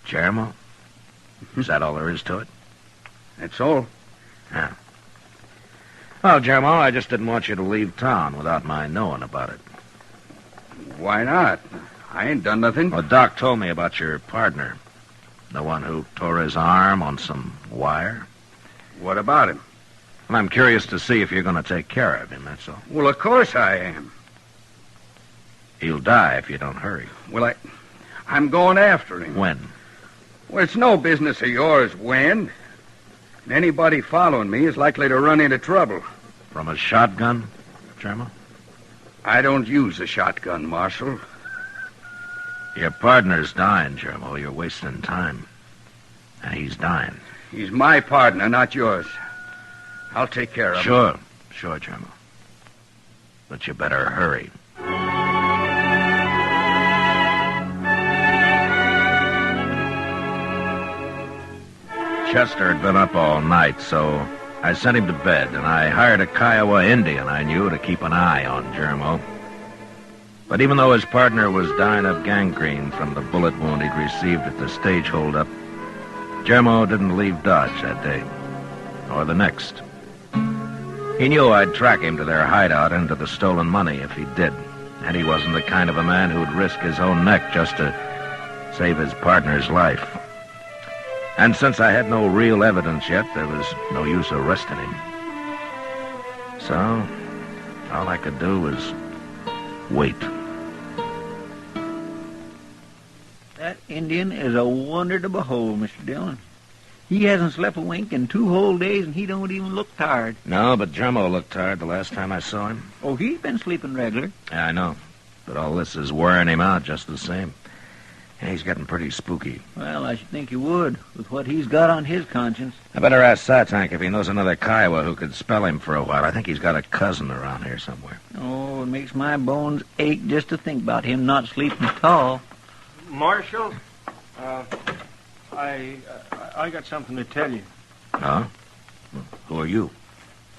Jeremo? Is that all there is to it? That's all. Yeah. Well, Jeremo, I just didn't want you to leave town without my knowing about it. Why not? I ain't done nothing. Well, Doc told me about your partner. The one who tore his arm on some wire. What about him? Well, I'm curious to see if you're going to take care of him, that's all. Well, of course I am. He'll die if you don't hurry. Well, I'm going after him. When? Well, it's no business of yours when. And anybody following me is likely to run into trouble. From a shotgun, Germo? I don't use a shotgun, Marshal. Your partner's dying, Germo. You're wasting time. And he's dying. He's my partner, not yours. I'll take care of him. Sure, Germo. But you better hurry. Chester had been up all night, so I sent him to bed, and I hired a Kiowa Indian I knew to keep an eye on Germo. But even though his partner was dying of gangrene from the bullet wound he'd received at the stage holdup, Germo didn't leave Dodge that day, or the next. He knew I'd track him to their hideout and to the stolen money if he did, and he wasn't the kind of a man who'd risk his own neck just to save his partner's life. And since I had no real evidence yet, there was no use arresting him. So, all I could do was wait. That Indian is a wonder to behold, Mr. Dillon. He hasn't slept a wink in 2 whole days, and he don't even look tired. No, but Germo looked tired the last time I saw him. Oh, he's been sleeping regular. Yeah, I know. But all this is wearing him out just the same. Yeah, he's getting pretty spooky. Well, I should think he would, with what he's got on his conscience. I better ask Satank if he knows another Kiowa who could spell him for a while. I think he's got a cousin around here somewhere. Oh, it makes my bones ache just to think about him not sleeping at all. Marshal, I got something to tell you. Huh? Who are you?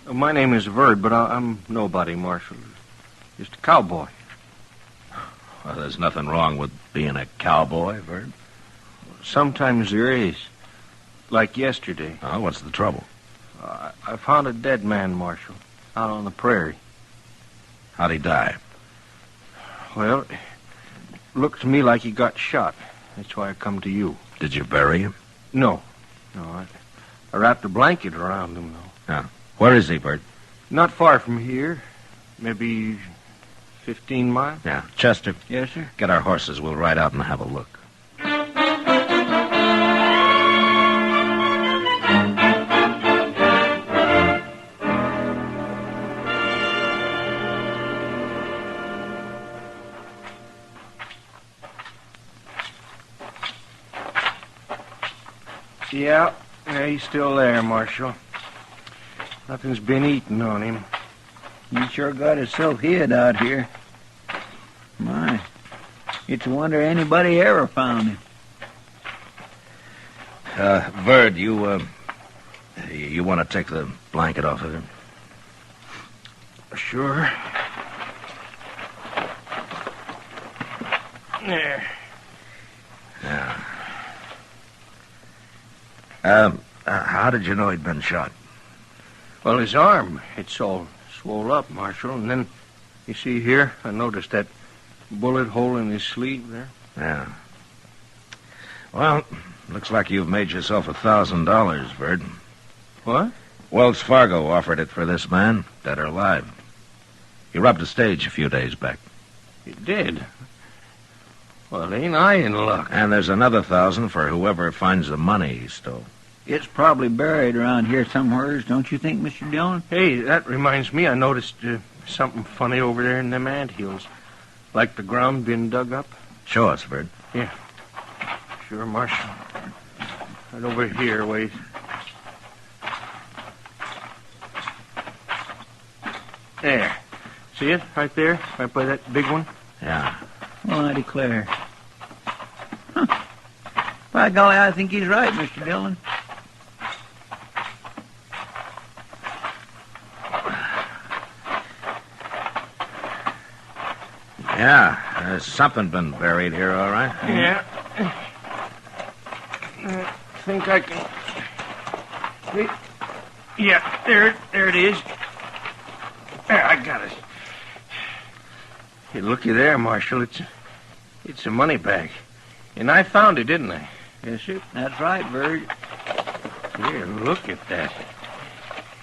My name is Verd, but I'm nobody, Marshal. Just a cowboy. Well, there's nothing wrong with being a cowboy, Verd. Sometimes there is. Like yesterday. Oh, what's the trouble? I found a dead man, Marshal, out on the prairie. How'd he die? Well, it looked to me like he got shot. That's why I come to you. Did you bury him? No. I wrapped a blanket around him, though. Yeah. Where is he, Verd? Not far from here. Maybe 15 miles. Yeah. Chester. Yes, sir? Get our horses. We'll ride out and have a look. Yeah, he's still there, Marshal. Nothing's been eaten on him. He sure got himself hid out here. My, it's a wonder anybody ever found him. Verd, you want to take the blanket off of him? Sure. There. Yeah. How did you know he'd been shot? Well, his arm, it's all swole up, Marshal. And then, you see here, I noticed that bullet hole in his sleeve there. Yeah. Well, looks like you've made yourself $1,000, Verd. What? Wells Fargo offered it for this man, dead or alive. He robbed a stage a few days back. He did? Well, ain't I in luck? And there's another 1,000 for whoever finds the money he stole. It's probably buried around here somewheres, don't you think, Mr. Dillon? Hey, that reminds me, I noticed something funny over there in them anthills. Like the ground been dug up. Show us, Verd. Yeah. Sure, Marshal. Right over here, wait. There. See it? Right there? Right by that big one? Yeah. Well, I declare. Huh. By golly, I think he's right, Mr. Dillon. Yeah, there's something been buried here, all right? Yeah. I think I can... See? Yeah, there it is. There, I got it. Hey, looky there, Marshal. It's a money bag. And I found it, didn't I? Yes, sir. That's right, Verd. Here, look at that.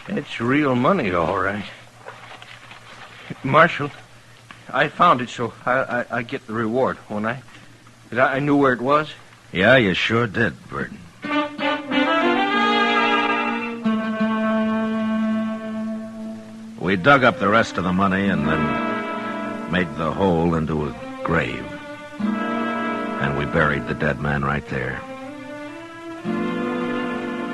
That's real money, all right. Marshal, I found it, so I get the reward, won't I? 'Cause I knew where it was. Yeah, you sure did, Verd. We dug up the rest of the money and then made the hole into a grave. And we buried the dead man right there.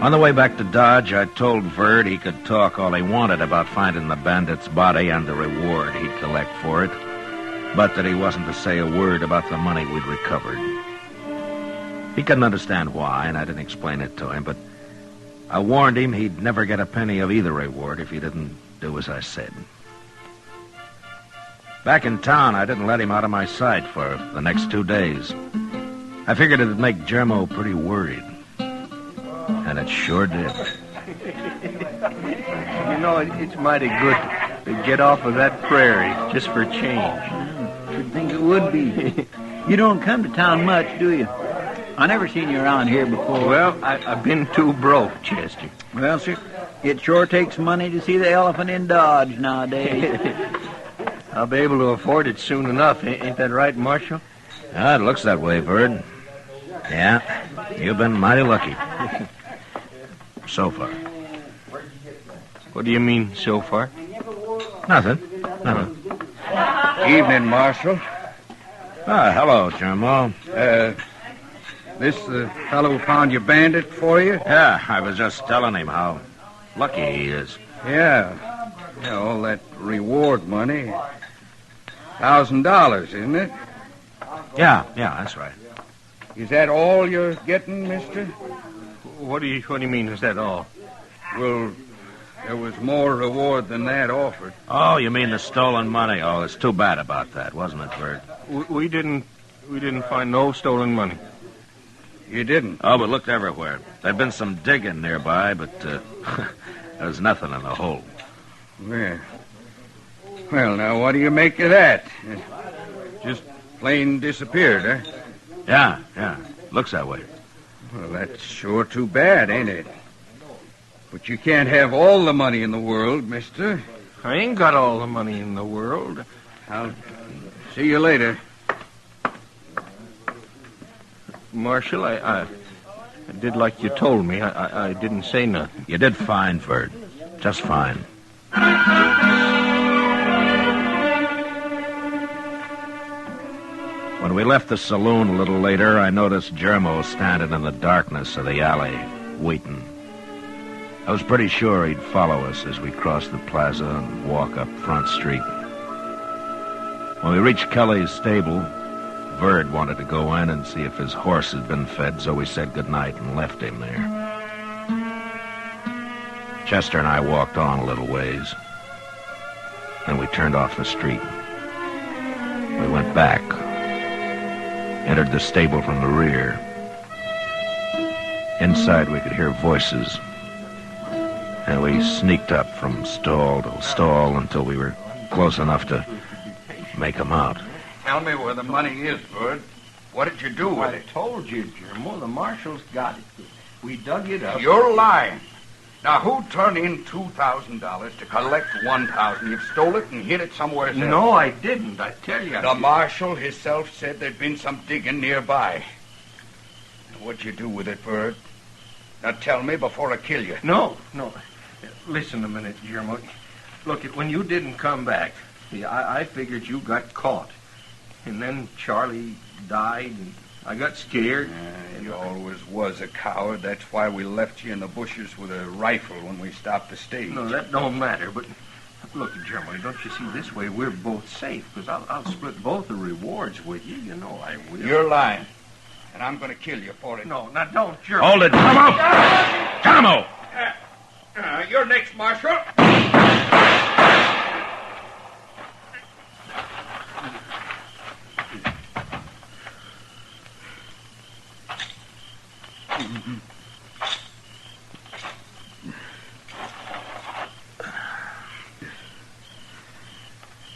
On the way back to Dodge, I told Verd he could talk all he wanted about finding the bandit's body and the reward he'd collect for it, but that he wasn't to say a word about the money we'd recovered. He couldn't understand why, and I didn't explain it to him, but I warned him he'd never get a penny of either reward if he didn't do as I said. Back in town, I didn't let him out of my sight for the next 2 days. I figured it'd make Jermo pretty worried. And it sure did. You know, it's mighty good to get off of that prairie just for change. Should think it would be. You don't come to town much, do you? I never seen you around here before. Well, I've been too broke, Chester. Well, sir, it sure takes money to see the elephant in Dodge nowadays. I'll be able to afford it soon enough. Ain't that right, Marshal? It looks that way, Verd. Yeah, you've been mighty lucky. So far. What do you mean, so far? Nothing. Evening, Marshal. Hello, Jermo. This fellow found your bandit for you? Yeah, I was just telling him how lucky he is. Yeah, all that reward money. $1,000, isn't it? Yeah, that's right. Is that all you're getting, mister? What do you mean, is that all? Well, there was more reward than that offered. Oh, you mean the stolen money? Oh, it's too bad about that, wasn't it, Verd? We didn't find no stolen money. You didn't? Oh, but looked everywhere. There'd been some digging nearby, but there was nothing in the hole. Yeah. Well, now, what do you make of that? Just plain disappeared, huh? Yeah. Looks that way. Well, that's sure too bad, ain't it? But you can't have all the money in the world, mister. I ain't got all the money in the world. I'll see you later. Marshal, I did like you told me. I didn't say nothing. You did fine, Verd. Just fine. When we left the saloon a little later, I noticed Jermo standing in the darkness of the alley, waiting. I was pretty sure he'd follow us as we crossed the plaza and walk up Front Street. When we reached Kelly's stable, Verd wanted to go in and see if his horse had been fed, so we said goodnight and left him there. Chester and I walked on a little ways. Then we turned off the street. We went back. Entered the stable from the rear. Inside, we could hear voices. And we sneaked up from stall to stall until we were close enough to make them out. Tell me where the money is, Bud. What did you do with it? I told you, Jermo. The marshal's got it. We dug it up. You're lying. Now, who turned in $2,000 to collect $1,000? You've stole it and hid it somewhere else. No, I didn't. I tell you. The marshal himself said there'd been some digging nearby. Now, what'd you do with it, Bud? Now, tell me before I kill you. No. Listen a minute, Jermo. Look, when you didn't come back, I figured you got caught. And then Charlie died, and I got scared. You always was a coward. That's why we left you in the bushes with a rifle when we stopped the stage. No, that don't matter, but look, Jeremy, don't you see, this way we're both safe, because I'll split both the rewards with you. You know I will. You're lying, and I'm going to kill you for it. No, now don't, Jeremy. Hold it, Jermo! Jermo! You're next, Marshal.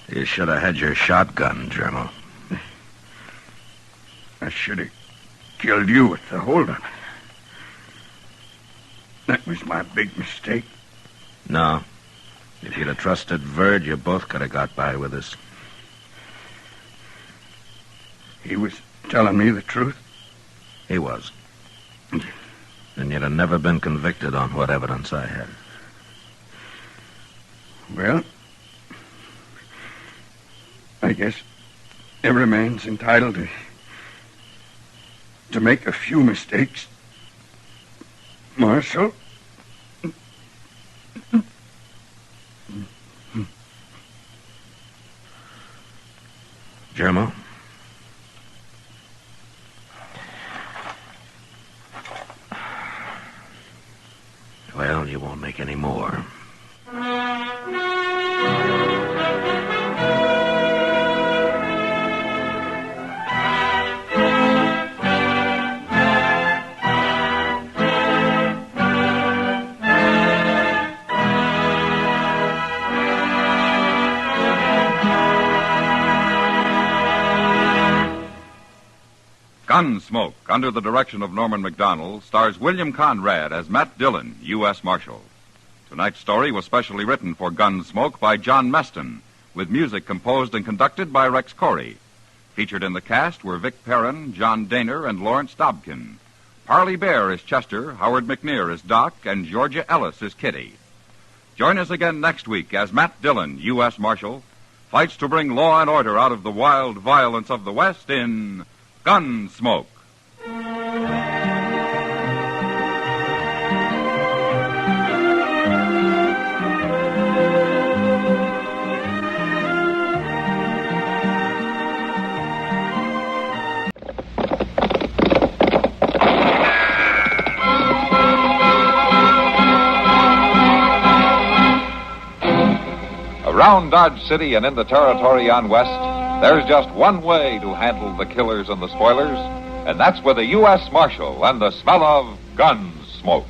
You should have had your shotgun, Jermo. I should have killed you with the holdup. That was my big mistake. No. If you'd have trusted Verd, you both could have got by with us. He was telling me the truth? He was. And you'd have never been convicted on what evidence I had. Well, I guess every man's entitled to make a few mistakes. Marshal? Jermo? Well, you won't make any more. Gunsmoke, under the direction of Norman Macdonald, stars William Conrad as Matt Dillon, U.S. Marshal. Tonight's story was specially written for Gunsmoke by John Meston, with music composed and conducted by Rex Corey. Featured in the cast were Vic Perrin, John Daner, and Lawrence Dobkin. Parley Bear is Chester, Howard McNear is Doc, and Georgia Ellis is Kitty. Join us again next week as Matt Dillon, U.S. Marshal, fights to bring law and order out of the wild violence of the West in Gunsmoke. Around Dodge City and in the territory on West, there's just one way to handle the killers and the spoilers, and that's with a U.S. Marshal and the smell of Gunsmoke.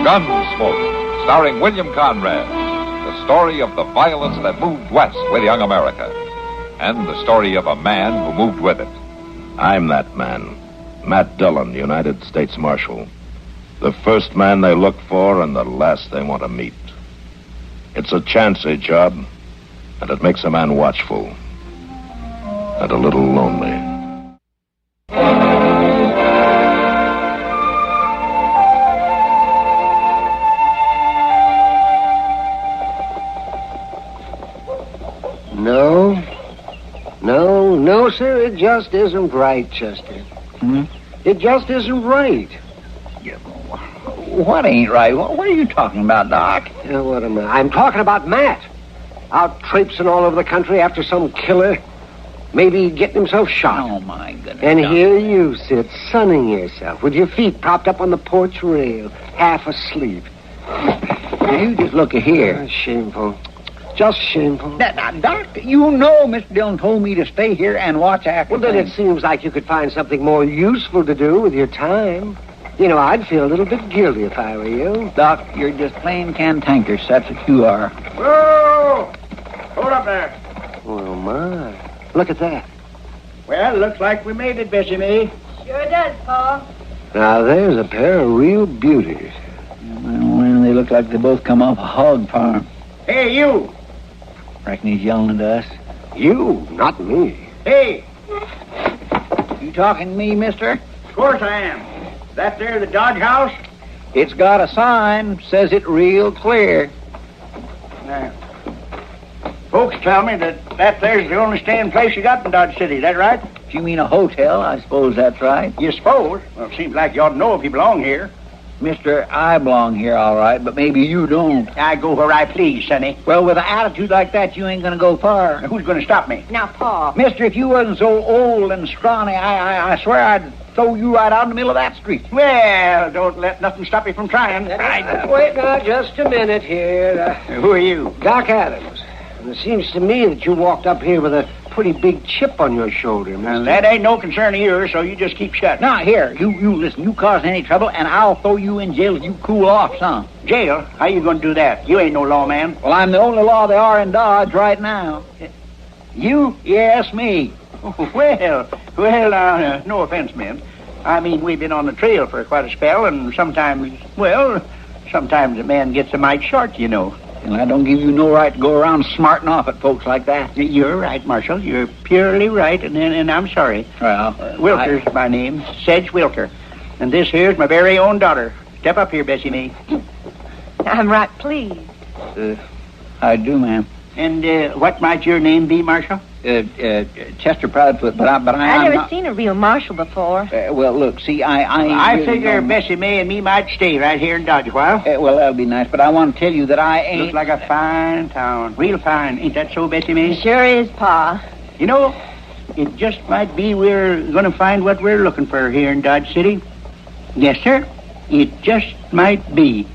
Gunsmoke, starring William Conrad. The story of the violence that moved west with young America. And the story of a man who moved with it. I'm that man, Matt Dillon, United States Marshal. The first man they look for and the last they want to meet. It's a chancy job, and it makes a man watchful and a little lonely. No, sir, it just isn't right, Chester. It just isn't right. What ain't right? What are you talking about, Doc? What am I? I'm talking about Matt. Out traipsing all over the country after some killer. Maybe getting himself shot. Oh, my goodness. And Doc. here you sit, sunning yourself, with your feet propped up on the porch rail, half asleep. You just look here. Shameful. Just shameful. Doc, you know Mr. Dillon told me to stay here and watch after Well, then it seems like you could find something more useful to do with your time. You know, I'd feel a little bit guilty if I were you. Doc, you're just plain cantankerous. That's what you are. Whoa! Hold up there. Well, my. Look at that. Well, looks like we made it, Bessie May. Sure does, Pa. Now, there's a pair of real beauties. Well, they look like they both come off a hog farm. Hey, you! Reckon he's yelling at us. You, not me. Hey! You talking to me, mister? Of course I am. That there the Dodge House? It's got a sign, says it real clear. Folks tell me that there's the only staying place you got in Dodge City. Is that right? If you mean a hotel, I suppose that's right. You suppose? Well, it seems like you ought to know if you belong here. Mister, I belong here all right, but maybe you don't. I go where I please, Sonny. Well, with an attitude like that, you ain't gonna go far. Now, who's going to stop me? Now, Pa. Mister, if you wasn't so old and scrawny, I swear I'd throw you right out in the middle of that street. Well, don't let nothing stop you from trying. Wait now, just a minute here. Who are you? Doc Adams. And it seems to me that you walked up here with a pretty big chip on your shoulder, mister. Well, that ain't no concern of yours, so you just keep shut. Now, here, you listen. You cause any trouble, and I'll throw you in jail if you cool off some. Jail? How you going to do that? You ain't no lawman. Well, I'm the only law there are in Dodge right now. You? Yes, me. Well, no offense, men. I mean, we've been on the trail for quite a spell, and sometimes a man gets a mite short, you know. And I don't give you no right to go around smarting off at folks like that. You're right, Marshal. You're purely right, and I'm sorry. Well, Wilker's my name, Sedge Wilker. And this here's my very own daughter. Step up here, Bessie May. I'm right pleased. I do, ma'am. And what might your name be, Marshal? Chester Proudfoot, but I've never seen a real marshal before. Well, look, see, I really figure Bessie May and me might stay right here in Dodge a while. Well, that'll be nice, but I want to tell you that I ain't... Looks like a fine town. Real fine. Ain't that so, Bessie May? Sure is, Pa. You know, it just might be we're going to find what we're looking for here in Dodge City. Yes, sir. It just might be.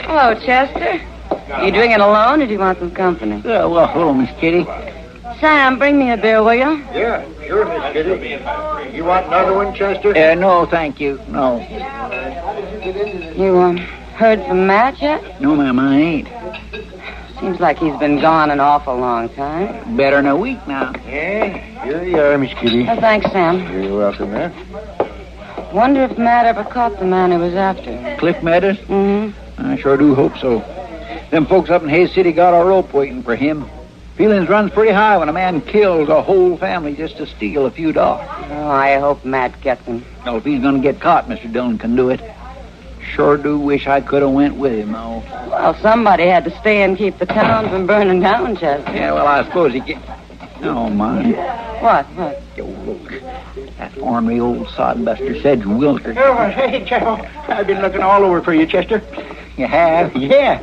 Hello, Chester. You doing it alone, or do you want some company? Well, hello, Miss Kitty. Sam, bring me a beer, will you? Yeah, sure, Miss Kitty. You want another one, Chester? No, thank you. No. You, heard from Matt yet? No, ma'am, I ain't. Seems like he's been gone an awful long time. Better than a week now. Yeah, here you are, Miss Kitty. Oh, thanks, Sam. You're welcome, man. Wonder if Matt ever caught the man he was after. Cliff Meadows? Mm-hmm. I sure do hope so. Them folks up in Hayes City got a rope waiting for him. Feelings runs pretty high when a man kills a whole family just to steal a few dollars. Oh, I hope Matt gets him. Well, if he's going to get caught, Mr. Dillon can do it. Sure do wish I could have went with him, though. Well, somebody had to stay and keep the town from burning down, Chester. Yeah, well, I suppose he can... Oh, my. What? Oh, look. That ornery old Sod-buster Sedge Wilker. Oh, hey, Chester. I've been looking all over for you, Chester. You have? Yeah.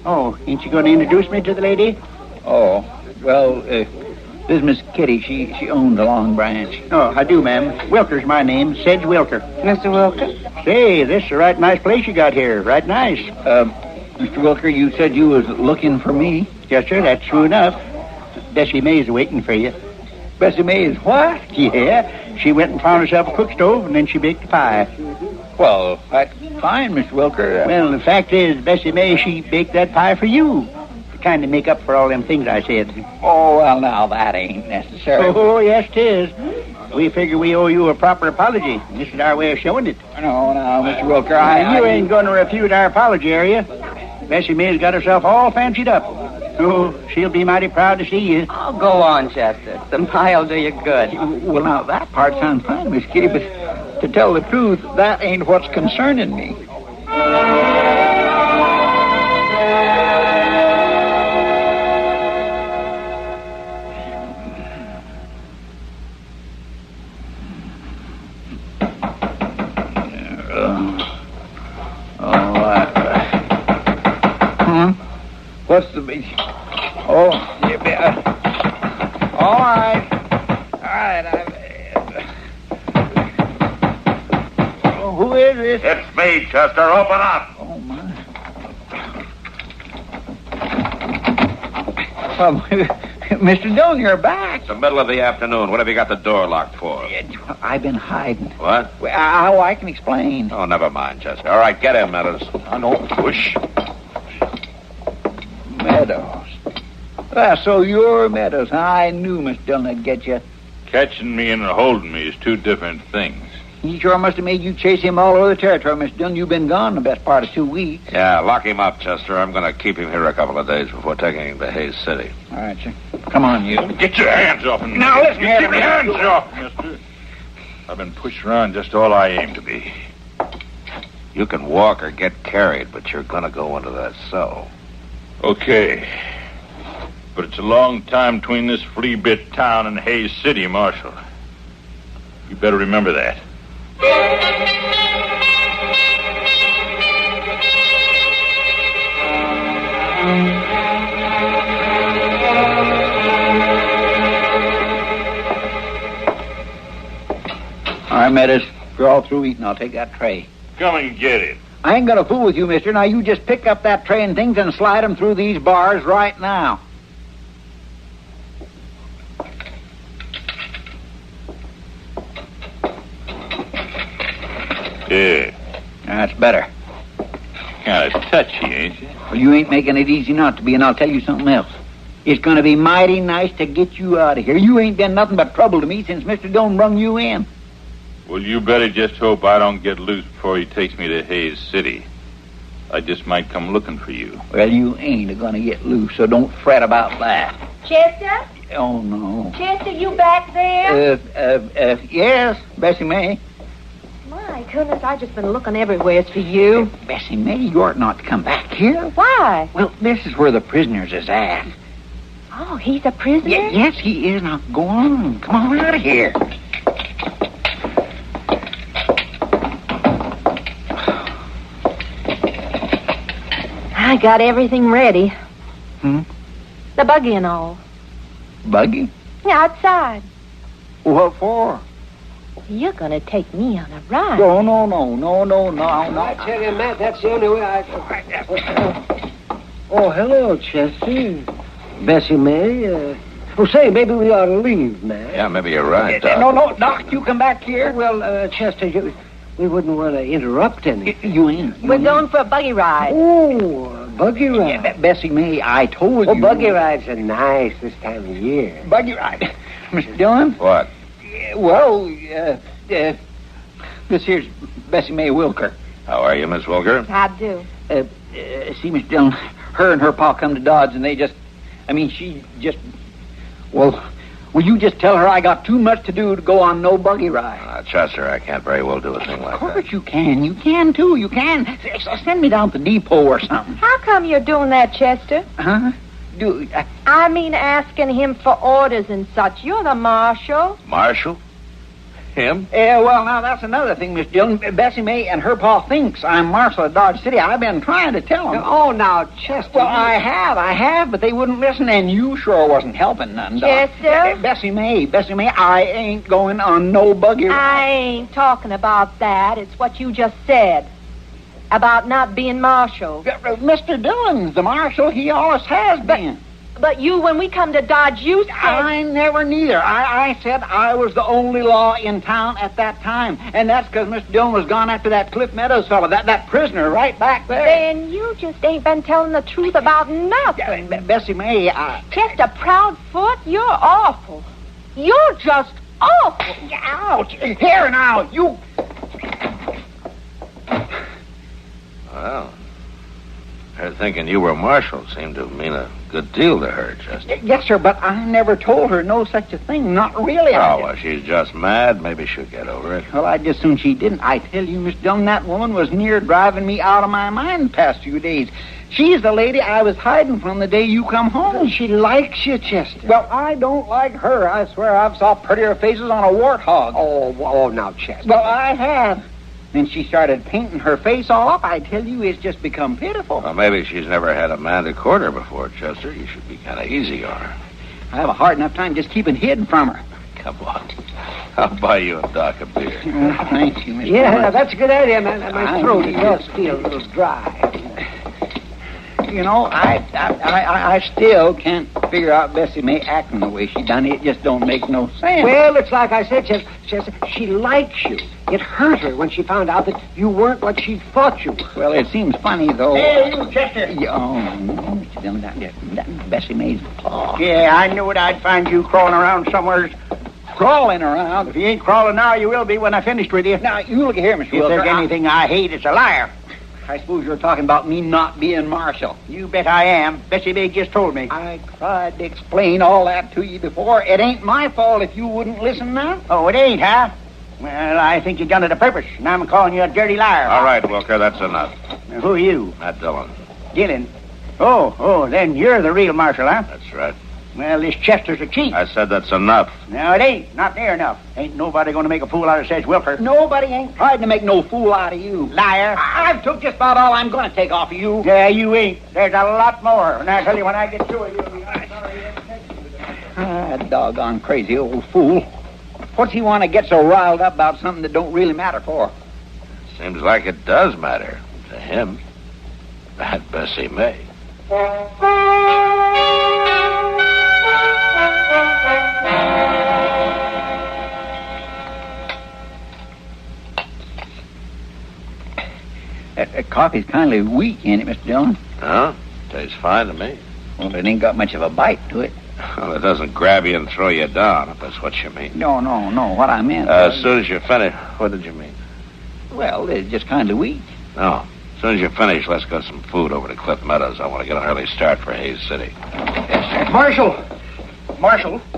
Oh, ain't you going to introduce me to the lady? Oh, well, this is Miss Kitty. She owned the Long Branch. Oh, I do, ma'am. Wilker's my name, Sedge Wilker. Mr. Wilker? Say, this is a right nice place you got here. Right nice. Mr. Wilker, you said you was looking for me. Yes, sir, that's true enough. Bessie May's waiting for you. Bessie May's what? Yeah, she went and found herself a cook stove, and then she baked a pie. Well, that's fine, Mr. Wilker. Well, the fact is, Bessie May, she baked that pie for you. To kind of make up for all them things I said. Oh, well, now, that ain't necessary. Oh, yes, 'tis. We figure we owe you a proper apology. This is our way of showing it. No, Mr. Wilker, You ain't going to refute our apology, are you? Bessie May's got herself all fancied up. Oh, she'll be mighty proud to see you. Oh, go on, Chester. The pie'll do you good. Well, now, that part sounds fine, Miss Kitty, but to tell the truth, that ain't what's concerning me. What's the big... Oh, yeah, all right. Who is this? It's me, Chester. Open up. Oh, my. Mr. Dillon, you're back. It's the middle of the afternoon. What have you got the door locked for? I've been hiding. What? Well, I can explain. Oh, never mind, Chester. All right, get him, Meadows. I don't push. Meadows. So you're Meadows. I knew Miss Dillon would get you. Catching me and holding me is two different things. He sure must have made you chase him all over the territory, Miss Dillon. You've been gone the best part of 2 weeks. Yeah, lock him up, Chester. I'm going to keep him here a couple of days before taking him to Hayes City. All right, sir. Come on, you. Get your hands off me. Now, listen here. Get your hands off, mister. I've been pushed around just all I aim to be. You can walk or get carried, but you're going to go into that cell. Okay. But it's a long time between this flea-bit town and Hayes City, Marshal. You better remember that. All right, Meadows. You're all through eating. I'll take that tray. Come and get it. I ain't gonna fool with you, mister. Now, you just pick up that tray and things and slide them through these bars right now. Yeah. That's better. kind of touchy, ain't you? Well, you ain't making it easy not to be, and I'll tell you something else. It's going to be mighty nice to get you out of here. You ain't been nothing but trouble to me since Mr. Dillon brung you in. Well, you better just hope I don't get loose before he takes me to Hayes City. I just might come looking for you. Well, you ain't going to get loose, so don't fret about that. Chester? Oh, no. Chester, you back there? Yes, Bessie May. My goodness, I've just been looking everywhere for you. Bessie May, you ought not to come back here. Why? Well, this is where the prisoners is at. Oh, he's a prisoner? Yes, he is. Now, go on. Come on out of here. I got everything ready. Hmm? The buggy and all. Buggy? Yeah, outside. What for? You're going to take me on a ride. No. I tell you, Matt, that's the only way I... Oh, hello, Chester. Bessie May. Say, maybe we ought to leave, Matt. Yeah, maybe you're right, Doc. No, Doc, you come back here. Well, Chester, we wouldn't want to interrupt anything. You ain't. We're going for a buggy ride. Oh, a buggy ride. Yeah, Bessie May, I told you. Oh, buggy rides are nice this time of year. Buggy ride. Mr. Dillon? What? Well, this here's Bessie May Wilker. How are you, Miss Wilker? I do. See, Mr. Dillon, her and her pa come to Dodge, and she just... Well, will you just tell her I got too much to do to go on no buggy ride? Chester, I can't very well do a thing like that. Of course you can. You can, too. You can. Send me down to the depot or something. How come you're doing that, Chester? Huh? I mean asking him for orders and such. You're the marshal. Marshal? Him? Well, now, that's another thing, Miss Dillon. Bessie May and her pa thinks I'm marshal of Dodge City. I've been trying to tell them. Oh, now, Chester. Well, I have, but they wouldn't listen, and you sure wasn't helping none, Doc. Chester? Bessie May, I ain't going on no buggy ride. I ain't talking about that. It's what you just said. About not being marshal. Mr. Dillon's the marshal. He always has been. But you, when we come to Dodge, you said... I never neither. I said I was the only law in town at that time. And that's because Mr. Dillon was gone after that Cliff Meadows fellow, that prisoner right back there. Then you just ain't been telling the truth about nothing. Bessie May, Just a proud foot? You're awful. You're just awful. Ouch. Here now, you... Well, her thinking you were marshal seemed to mean a good deal to her, Chester. Yes, sir, but I never told her no such a thing. Not really. Oh, well, she's just mad. Maybe she'll get over it. Well, I'd just soon she didn't. I tell you, Miss Dillon, that woman was near driving me out of my mind the past few days. She's the lady I was hiding from the day you come home. She likes you, Chester. Well, I don't like her. I swear I've saw prettier faces on a warthog. Oh, now, Chester. Well, I have. Then she started painting her face all up. I tell you, it's just become pitiful. Well, maybe she's never had a man to court her before, Chester. You should be kind of easy on her. I have a hard enough time just keeping hidden from her. Come on. I'll buy you a dock of beer. Thank you, Mr. Yeah, that's a good idea, man. My throat does feel a little dry. You know, I still can't figure out Bessie May acting the way she done. It just don't make no sense. Well, it's like I said, Chester, she likes you. It hurt her when she found out that you weren't what she thought you were. Well, it seems funny, though. Hey, you, Chester. No, Mr. Dillon, that Bessie May's paw. Yeah, I knew it. I'd find you crawling around somewhere. Crawling around? If you ain't crawling now, you will be when I finished with you. Now, you look here, Mr. If Wilker. there's anything I hate, it's a liar. I suppose you're talking about me not being marshal. You bet I am. Bessie May just told me. I tried to explain all that to you before. It ain't my fault if you wouldn't listen now. Oh, it ain't, huh? Well, I think you done it a purpose, and I'm calling you a dirty liar. All right, Wilker, that's enough. Now, who are you? Matt Dillon. Dillon? Oh, then you're the real marshal, huh? That's right. Well, this Chester's a cheat. I said that's enough. No, it ain't. Not near enough. Ain't nobody going to make a fool out of Sedge Wilker. Nobody ain't tried to make no fool out of you. Liar. I've took just about all I'm going to take off of you. Yeah, you ain't. There's a lot more. And I tell you, when I get through it, you'll be sorry. That doggone crazy old fool. What's he want to get so riled up about something that don't really matter for? Seems like it does matter to him. That Bessie May. Coffee's kindly weak, ain't it, Mr. Dillon? Huh? Tastes fine to me. Well, it ain't got much of a bite to it. Well, it doesn't grab you and throw you down, if that's what you mean. No. What I meant As soon as you finish... What did you mean? Well, it's just kindly weak. No. As soon as you finish, let's get some food over to Cliff Meadows. I want to get an early start for Hayes City. Marshal!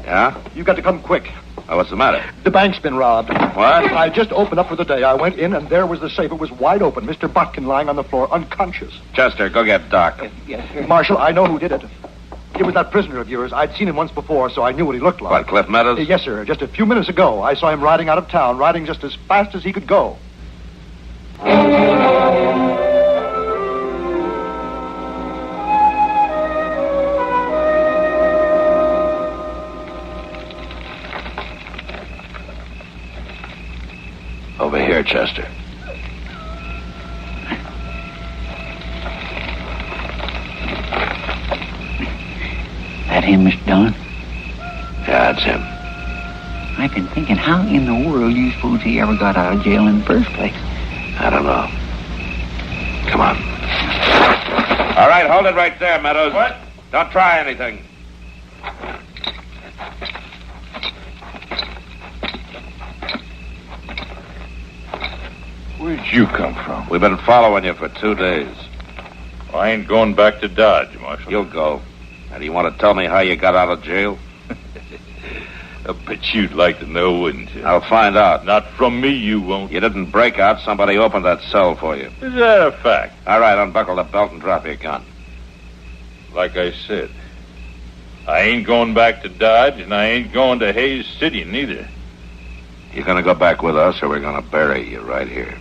Yeah? You got to come quick. Oh, what's the matter? The bank's been robbed. What? I just opened up for the day. I went in, and there was the safe. It was wide open. Mr. Botkin lying on the floor, unconscious. Chester, go get Doc. Yes, sir. Marshal, I know who did it. It was that prisoner of yours. I'd seen him once before, so I knew what he looked like. What, Cliff Meadows? Yes, sir. Just a few minutes ago, I saw him riding out of town, riding just as fast as he could go. Over here, Chester. That him, Mr. Dillon? Yeah, it's him. I've been thinking, how in the world do you suppose he ever got out of jail in the first place? I don't know. Come on. All right, hold it right there, Meadows. What? Don't try anything. Where'd you come from? We've been following you for 2 days. Well, I ain't going back to Dodge, Marshal. You'll go. Now, do you want to tell me how you got out of jail? I bet you'd like to know, wouldn't you? I'll find out. Not from me, you won't. You didn't break out. Somebody opened that cell for you. Is that a fact? All right, unbuckle the belt and drop your gun. Like I said, I ain't going back to Dodge, and I ain't going to Hayes City, neither. You're going to go back with us, or we're going to bury you right here.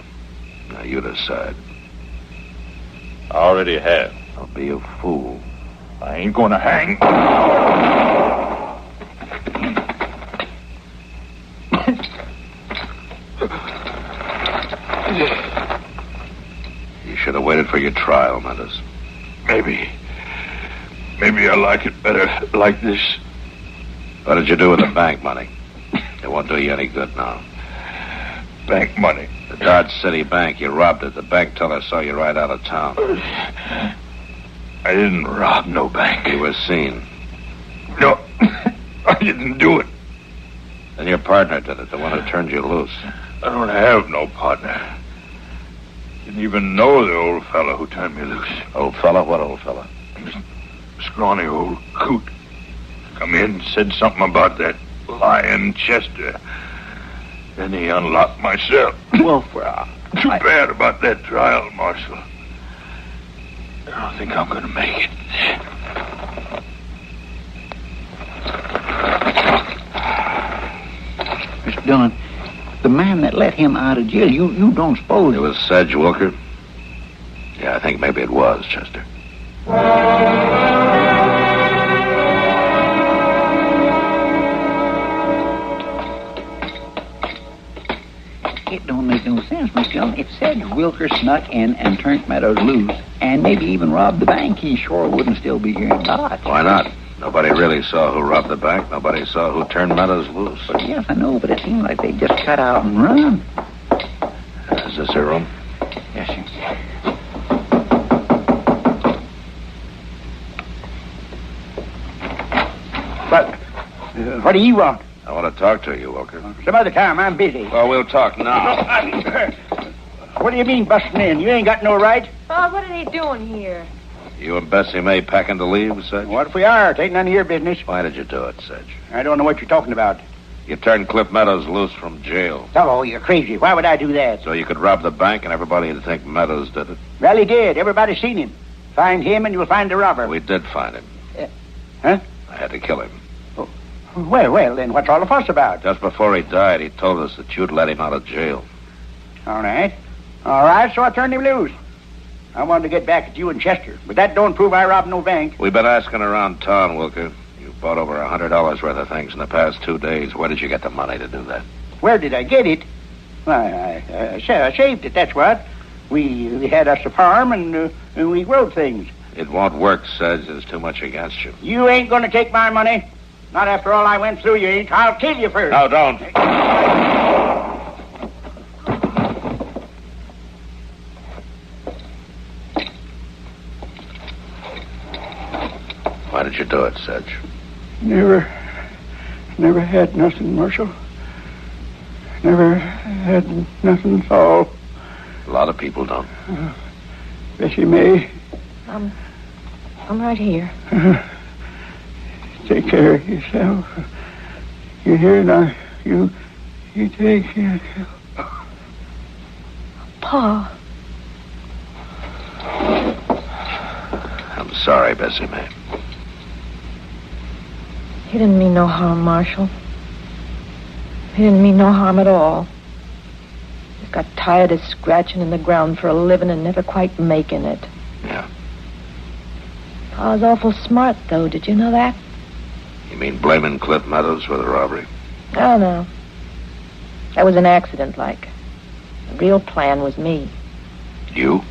Now, you decide. I already have. Don't be a fool. I ain't going to hang. You should have waited for your trial, Meadows. Maybe I like it better like this. What did you do with the bank money? It won't do you any good now. Bank money? The Dodge City Bank. You robbed it. The bank teller saw you right out of town. I didn't rob no bank. You were seen. No, I didn't do it. Then your partner did it, the one who turned you loose. I don't have no partner. Didn't even know the old fella who turned me loose. Old fella? What old fella? Scrawny old coot. Come in and said something about that lying Chester. Then he unlocked my cell. Well, Too bad about that trial, Marshal. I don't think I'm going to make it. Mr. Dillon, the man that let him out of jail, you don't suppose... It was Sedge Wilker? Yeah, I think maybe it was, Chester. It don't make no sense, Mr. Dillon. If Sedge Wilker snuck in and turned Meadows loose, and maybe even robbed the bank, he sure wouldn't still be here in Dodge. Why not? Nobody really saw who robbed the bank. Nobody saw who turned Meadows loose. Yes, I know, but it seemed like they just cut out and run. Is this your room? Yes, sir. What do you want? I want to talk to you, Wilker. Some other time. I'm busy. Well, we'll talk now. What do you mean busting in? You ain't got no right. Bob, what are they doing here? You and Bessie May packing to leave, Sedge? What if we are? It ain't none of your business. Why did you do it, Sedge? I don't know what you're talking about. You turned Cliff Meadows loose from jail. Oh, you're crazy. Why would I do that? So you could rob the bank and everybody would think Meadows did it? Well, he did. Everybody's seen him. Find him and you'll find the robber. We did find him. Huh? I had to kill him. Oh. Well, then what's all the fuss about? Just before he died, he told us that you'd let him out of jail. All right, so I turned him loose. I wanted to get back at you and Chester, but that don't prove I robbed no bank. We've been asking around town, Wilker. You bought over $100 worth of things in the past 2 days. Where did you get the money to do that? Where did I get it? Why, I saved it, that's what. We had us a farm, and we growed things. It won't work, Sedge. There's too much against you. You ain't going to take my money. Not after all I went through, you ain't. I'll kill you first. No, don't. did you do it, Sedge? Never had nothing, Marshal. Never had nothing at all. A lot of people don't. Bessie May. I'm right here. Take care of yourself. You hear now? You take care of yourself. Pa. I'm sorry, Bessie May. He didn't mean no harm, Marshal. He didn't mean no harm at all. He got tired of scratching in the ground for a living and never quite making it. Yeah. Pa was awful smart, though. Did you know that? You mean blaming Cliff Meadows for the robbery? Oh, no. That was an accident, like. The real plan was me. You?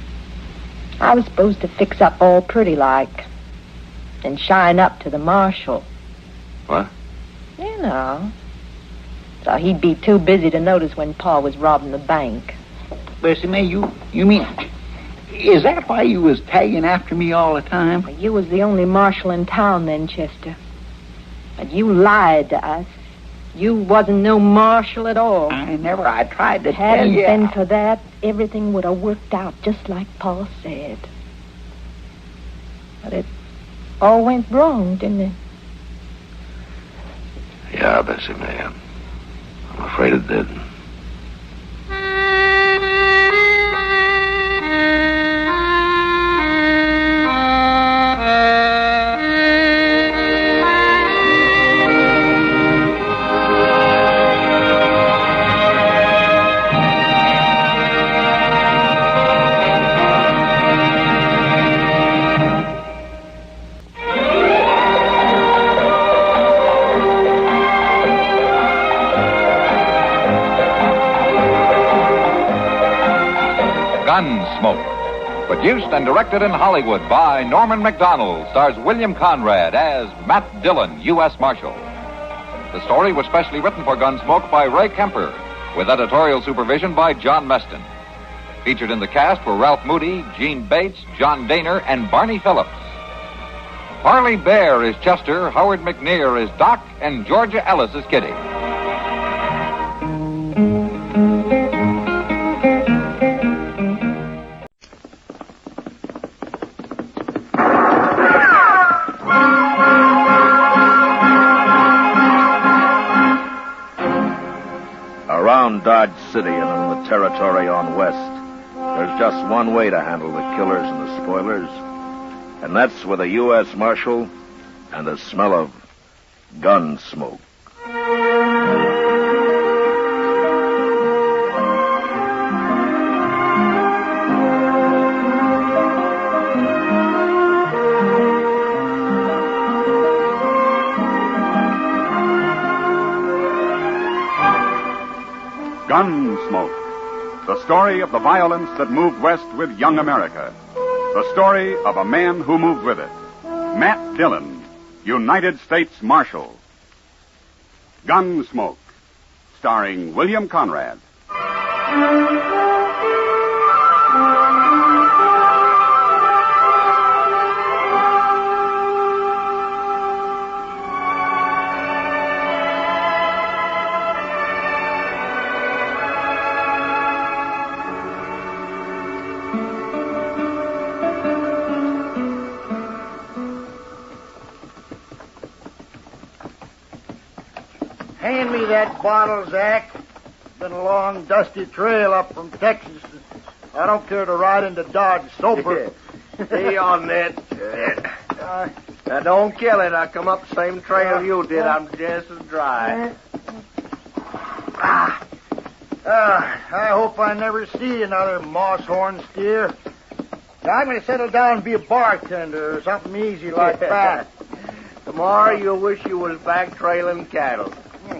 I was supposed to fix up all pretty like and shine up to the marshal. What? You know. So he'd be too busy to notice when Pa was robbing the bank. Bessie May, you mean... Is that why you was tagging after me all the time? Well, you was the only marshal in town then, Chester. But you lied to us. You wasn't no marshal at all. I tried to tell Hadn't you. been for that, everything would have worked out just like Pa said. But it all went wrong, didn't it? Yeah, Bessie May. I'm afraid it did. Gunsmoke. Produced and directed in Hollywood by Norman Macdonald, stars William Conrad as Matt Dillon, U.S. Marshal. The story was specially written for Gunsmoke by Ray Kemper, with editorial supervision by John Meston. Featured in the cast were Ralph Moody, Gene Bates, John Daner, and Barney Phillips. Harley Bear is Chester, Howard McNear is Doc, and Georgia Ellis is Kitty. Around Dodge City and in the territory on west, there's just one way to handle the killers and the spoilers, and that's with a U.S. Marshal and the smell of gun smoke. Gunsmoke, the story of the violence that moved west with young America. The story of a man who moved with it. Matt Dillon, United States Marshal. Gunsmoke, starring William Conrad. Hand me that bottle, Zach. Been a long, dusty trail up from Texas. I don't care to ride into Dodge sober. Hey on that. Now, don't kill it. I come up the same trail you did. I'm just as dry. I hope I never see another moss-horn steer. I'm going to settle down and be a bartender or something easy like that. Tomorrow you'll wish you was back trailing cattle.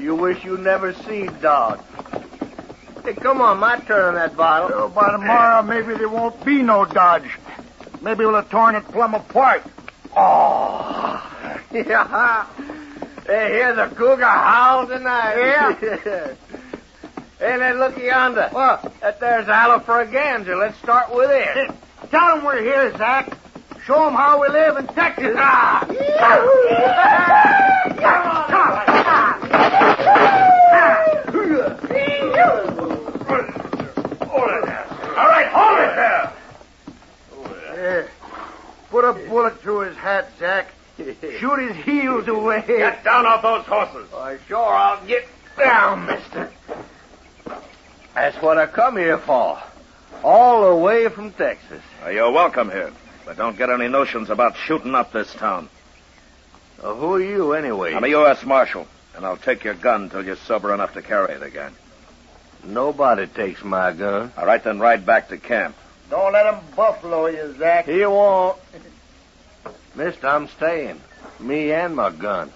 You wish you never seen Dodge. Hey, come on, my turn on that bottle. So by tomorrow, maybe there won't be no Dodge. Maybe we'll have torn it plumb apart. Oh. Yeah. Hey, hear the cougar howl tonight. Yeah. Hey, then look yonder. What? That there's Alafragansett. Let's start with it. Hey, tell them we're here, Zach. Show them how we live in Texas. All right, hold it there. Yeah. Put a bullet through his hat, Jack. Shoot his heels away. Get down off those horses. Sure, I'll get down, mister. That's what I come here for. All the way from Texas. You're welcome here, but don't get any notions about shooting up this town. Who are you, anyway? I'm a U.S. Marshal, and I'll take your gun until you're sober enough to carry it again. Nobody takes my gun. All right, then ride back to camp. Don't let him buffalo you, Zach. He won't. Mister, I'm staying. Me and my gun.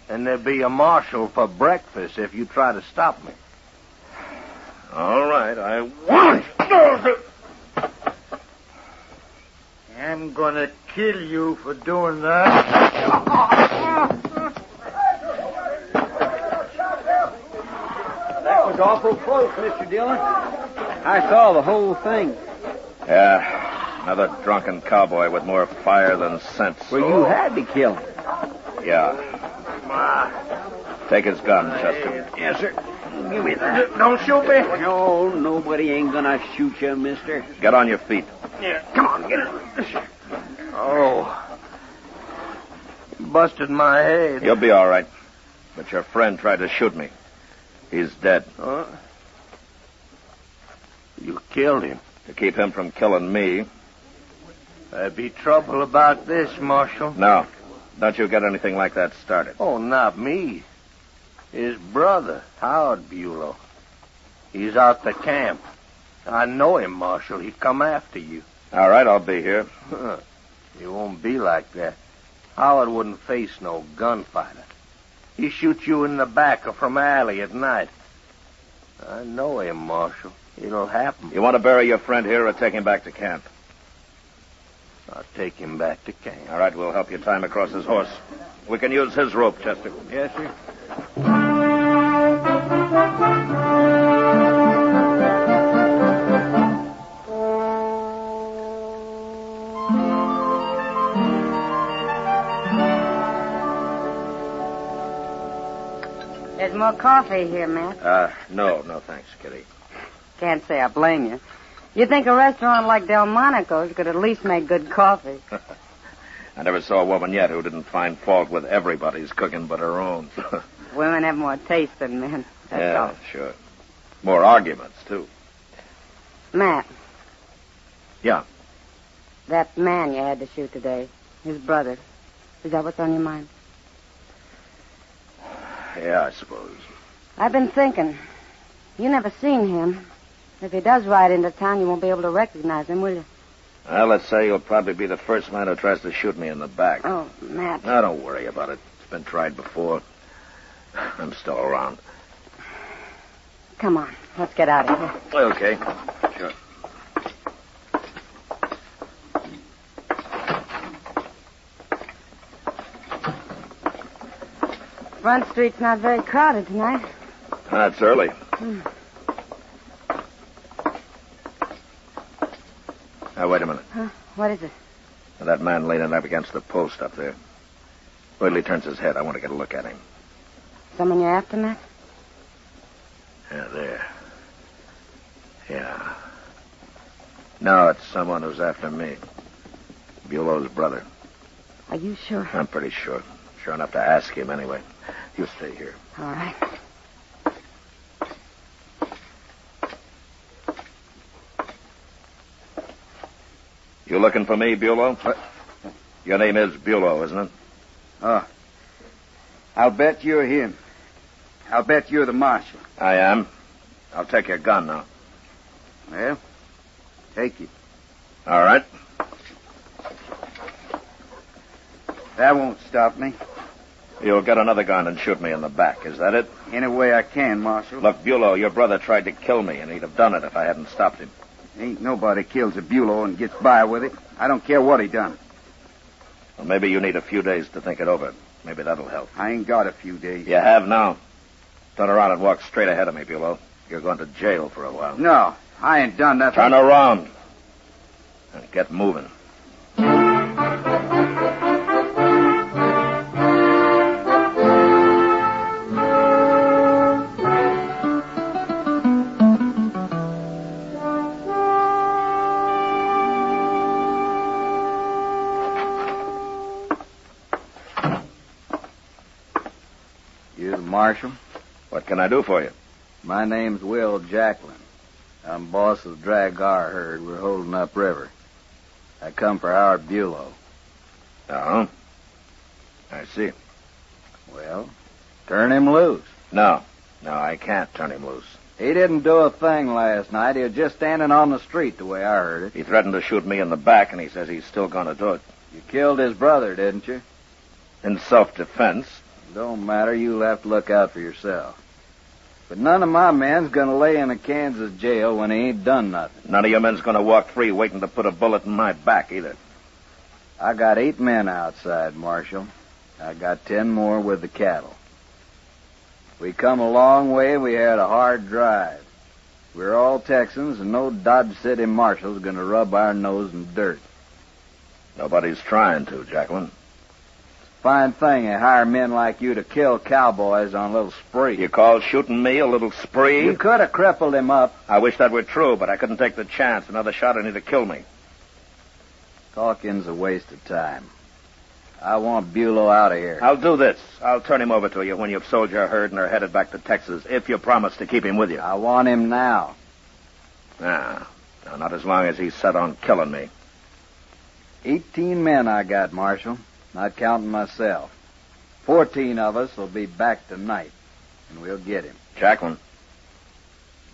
And there'll be a marshal for breakfast if you try to stop me. All right, I won't. I'm gonna kill you for doing that. That was awful close, Mr. Dillon. I saw the whole thing. Yeah, another drunken cowboy with more fire than sense. Well, you had to kill him. Yeah. Take his gun, Chester. Yes, sir. Give me that. Don't shoot me. No, nobody ain't gonna shoot you, mister. Get on your feet. Yeah, come on, get it. Oh. You busted my head. You'll be all right. But your friend tried to shoot me. He's dead. Huh? You killed him. To keep him from killing me. There'd be trouble about this, Marshal. No. Don't you get anything like that started. Oh, not me. His brother, Howard Bulow. He's out the camp. I know him, Marshal. He'd come after you. All right, I'll be here. It won't be like that. Howard wouldn't face no gunfighter. He shoots you in the back or from alley at night. I know him, Marshal. It'll happen. You want to bury your friend here or take him back to camp? I'll take him back to camp. All right, we'll help you tie him across his horse. We can use his rope, Chester. Yes, sir. There's more coffee here, Matt. No, thanks, Kitty. Can't say I blame you. You'd think a restaurant like Delmonico's could at least make good coffee. I never saw a woman yet who didn't find fault with everybody's cooking but her own. Women have more taste than men. That's all. Sure. More arguments, too. Matt. Yeah. That man you had to shoot today, his brother, is that what's on your mind? Yeah, I suppose. I've been thinking. You never seen him. If he does ride into town, you won't be able to recognize him, will you? Well, let's say you'll probably be the first man who tries to shoot me in the back. Oh, Matt. Now, don't worry about it. It's been tried before. I'm still around. Come on. Let's get out of here. Okay. Sure. Front Street's not very crowded tonight. It's early. Now, wait a minute. Huh? What is it? That man leaning up against the post up there. Wait till he turns his head. I want to get a look at him. Someone you're after, Matt? Yeah, there. Yeah. No, it's someone who's after me. Bulow's brother. Are you sure? I'm pretty sure. Sure enough to ask him anyway. You stay here. All right. You looking for me, Bulow? What? Your name is Bulow, isn't it? Oh. I'll bet you're him. I'll bet you're the marshal. I am. I'll take your gun now. Well, take it. All right. That won't stop me. You'll get another gun and shoot me in the back, is that it? Any way I can, Marshal. Look, Bulow, your brother tried to kill me, and he'd have done it if I hadn't stopped him. Ain't nobody kills a Bulow and gets by with it. I don't care what he done. Well, maybe you need a few days to think it over. Maybe that'll help. I ain't got a few days. You have now. Turn around and walk straight ahead of me, Bulow. You're going to jail for a while. No, I ain't done nothing. Turn around and get moving. Marshal. What can I do for you? My name's Will Jacklin. I'm boss of the drag R herd. We're holding up river. I come for Howard Bulow. Oh? I see. Well, turn him loose. No, I can't turn him loose. He didn't do a thing last night. He was just standing on the street the way I heard it. He threatened to shoot me in the back, and he says he's still going to do it. You killed his brother, didn't you? In self-defense. Don't matter. You'll have to look out for yourself. But none of my men's going to lay in a Kansas jail when he ain't done nothing. None of your men's going to walk free waiting to put a bullet in my back, either. I got 8 men outside, Marshal. I got 10 more with the cattle. We come a long way. We had a hard drive. We're all Texans, and no Dodge City marshal's going to rub our nose in dirt. Nobody's trying to, Jacqueline. Fine thing they hire men like you to kill cowboys on a little spree. You call shooting me a little spree? You could have crippled him up. I wish that were true, but I couldn't take the chance. Another shot and he'd have killed me. Talking's a waste of time. I want Bulow out of here. I'll do this. I'll turn him over to you when you've sold your herd and are headed back to Texas, if you promise to keep him with you. I want him now. No, not as long as he's set on killing me. 18 men I got, Marshal, not counting myself. 14 of us will be back tonight, and we'll get him. Jacqueline,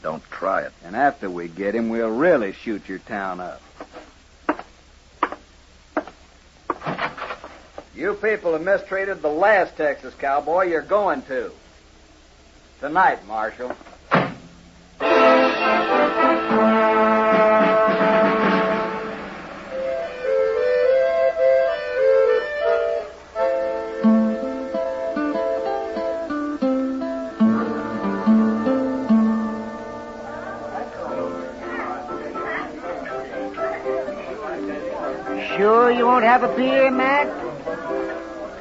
don't try it. And after we get him, we'll really shoot your town up. You people have mistreated the last Texas cowboy. You're going to. Tonight, Marshal. Sure you won't have a beer, Matt?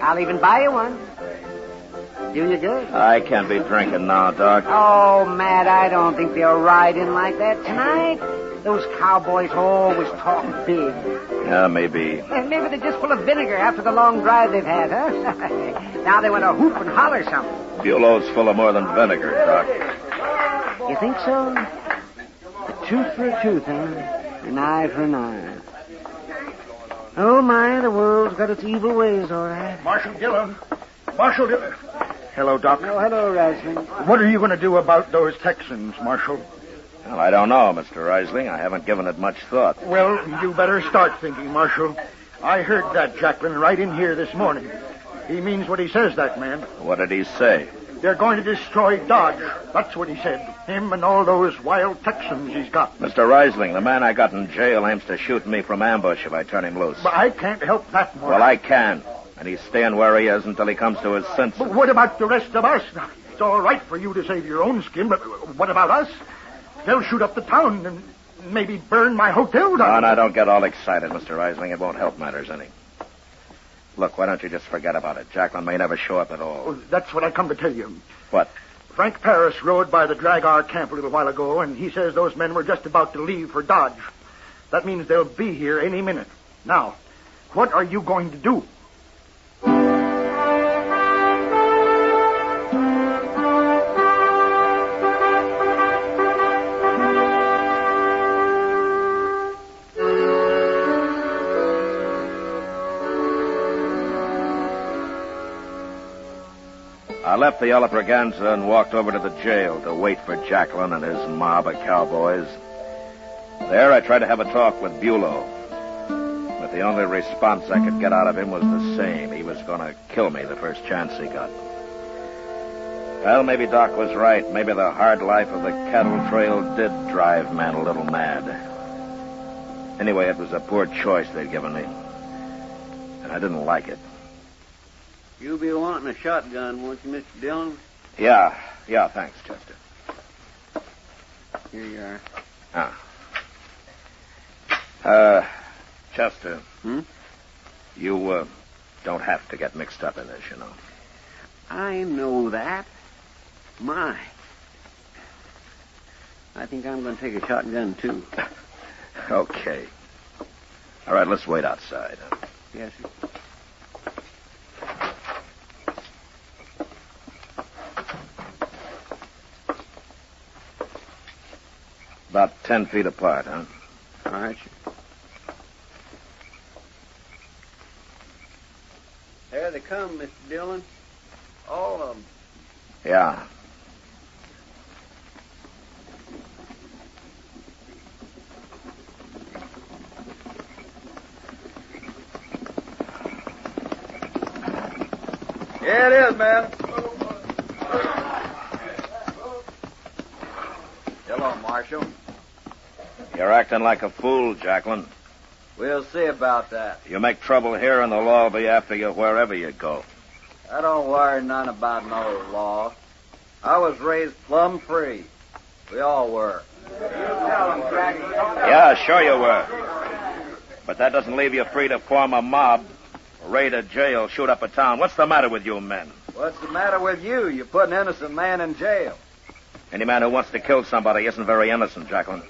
I'll even buy you one. Do you good? I can't be drinking now, Doc. Oh, Matt, I don't think they'll ride in like that tonight. Those cowboys always talk big. Yeah, maybe. Maybe they're just full of vinegar after the long drive they've had, huh? Now they want to hoop and holler something. Bulow's full of more than vinegar, Doc. You think so? A tooth for a tooth, huh? An eye for an eye. Oh, my, the world's got its evil ways, all right. Marshal Dillon. Marshal Dillon. Hello, Doc. Oh, hello, Risling. What are you going to do about those Texans, Marshal? Well, I don't know, Mr. Risling. I haven't given it much thought. Well, you better start thinking, Marshal. I heard that Jacklin right in here this morning. He means what he says, that man. What did he say? They're going to destroy Dodge. That's what he said. Him and all those wild Texans he's got. Mr. Risling, the man I got in jail aims to shoot me from ambush if I turn him loose. But I can't help that, Marshal. Well, I can. And he's staying where he is until he comes to his senses. But what about the rest of us? It's all right for you to save your own skin, but what about us? They'll shoot up the town and maybe burn my hotel down. Oh, now, don't get all excited, Mr. Risling. It won't help matters any. Look, why don't you just forget about it? Jacklin may never show up at all. Oh, that's what I come to tell you. What? Frank Paris rode by the Drag R camp a little while ago, and he says those men were just about to leave for Dodge. That means they'll be here any minute. Now, what are you going to do? I left the Yellow Braganza and walked over to the jail to wait for Jacklin and his mob of cowboys. There I tried to have a talk with Bulow. But the only response I could get out of him was the same. He was going to kill me the first chance he got. Well, maybe Doc was right. Maybe the hard life of the cattle trail did drive men a little mad. Anyway, it was a poor choice they'd given me. And I didn't like it. You'll be wanting a shotgun, won't you, Mr. Dillon? Yeah, thanks, Chester. Here you are. Chester. Hmm? You, don't have to get mixed up in this, you know. I know that. My. I think I'm going to take a shotgun, too. Okay. All right, let's wait outside. Yes, sir. 10 feet apart, huh? All right. There they come, Mr. Dillon. All of them. Yeah. Here it is, man. Hello, Marshal. You're acting like a fool, Jacqueline. We'll see about that. You make trouble here, and the law will be after you wherever you go. I don't worry none about no law. I was raised plumb free. We all were. Yeah, sure you were. But that doesn't leave you free to form a mob, raid a jail, shoot up a town. What's the matter with you men? What's the matter with you? You put an innocent man in jail. Any man who wants to kill somebody isn't very innocent, Jacqueline.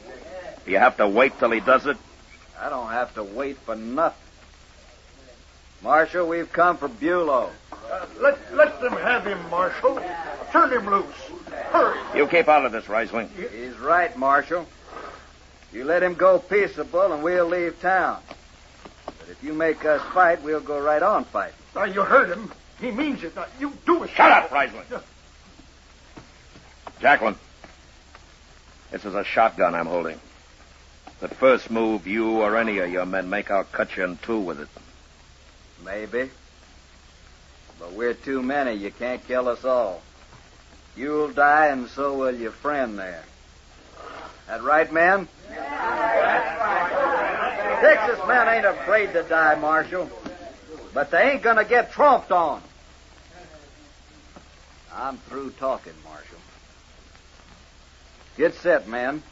Do you have to wait till he does it? I don't have to wait for nothing. Marshal, we've come for Bulow. Let them have him, Marshal. Turn him loose. Hurry. You keep out of this, Reisling. He's right, Marshal. You let him go peaceable and we'll leave town. But if you make us fight, we'll go right on fighting. Now, you heard him. He means it. Now, you do it. Shut up, Reisling. Jacqueline, this is a shotgun I'm holding. The first move you or any of your men make, I'll cut you in two with it. Maybe. But we're too many. You can't kill us all. You'll die, and so will your friend there. That right, men? Texas men ain't afraid to die, Marshal. But they ain't gonna get tromped on. I'm through talking, Marshal. Get set, men.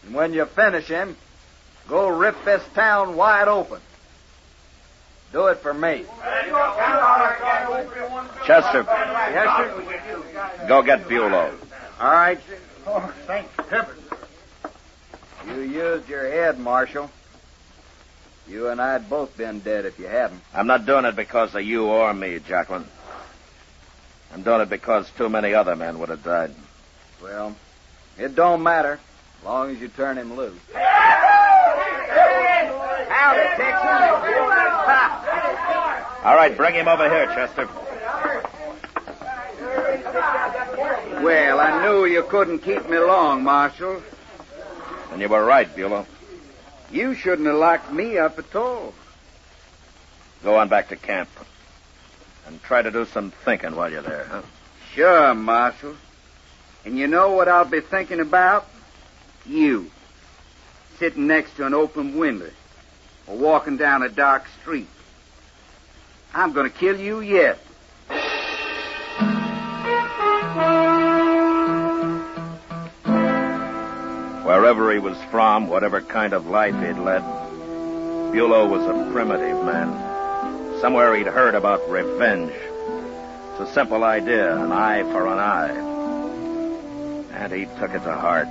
And when you finish him, go rip this town wide open. Do it for me. Chester. Yes, sir. Go get Bulow. All right. Oh, thank heaven. You used your head, Marshal. You and I'd both been dead if you hadn't. I'm not doing it because of you or me, Jacqueline. I'm doing it because too many other men would have died. Well, it don't matter, as long as you turn him loose. Howdy, Texas. All right, bring him over here, Chester. Well, I knew you couldn't keep me long, Marshal. And you were right, Bulow. You shouldn't have locked me up at all. Go on back to camp. And try to do some thinking while you're there, huh? Sure, Marshal. And you know what I'll be thinking about? You. Sitting next to an open window. Or walking down a dark street. I'm going to kill you yet. Wherever he was from, whatever kind of life he'd led, Bulow was a primitive man. Somewhere he'd heard about revenge. It's a simple idea, an eye for an eye. And he took it to heart.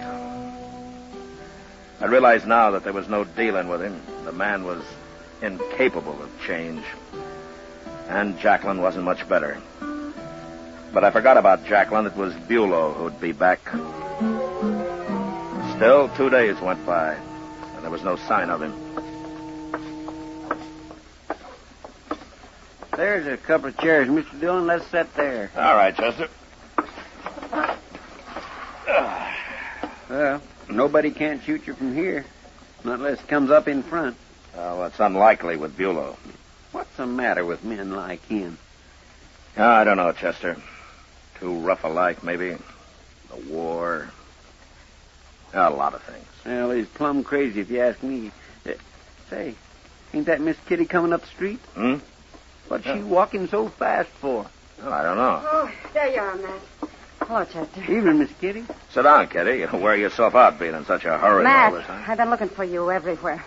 I realize now that there was no dealing with him. The man was incapable of change. And Jacqueline wasn't much better. But I forgot about Jacqueline. It was Bulow who'd be back. Still, 2 days went by, and there was no sign of him. There's a couple of chairs, Mr. Dillon. Let's sit there. All right, Chester. Well, nobody can't shoot you from here, not unless it comes up in front. Well, it's unlikely with Bulow. What's the matter with men like him? I don't know, Chester. Too rough a life, maybe. The war. A lot of things. Well, he's plumb crazy if you ask me. Say, ain't that Miss Kitty coming up the street? Hmm? What's she walking so fast for? Well, I don't know. Oh, there you are, Matt. Hello, Chester. Evening, Miss Kitty. Sit down, Kitty. You don't wear yourself out being in such a hurry all the Matt, time. I've been looking for you everywhere.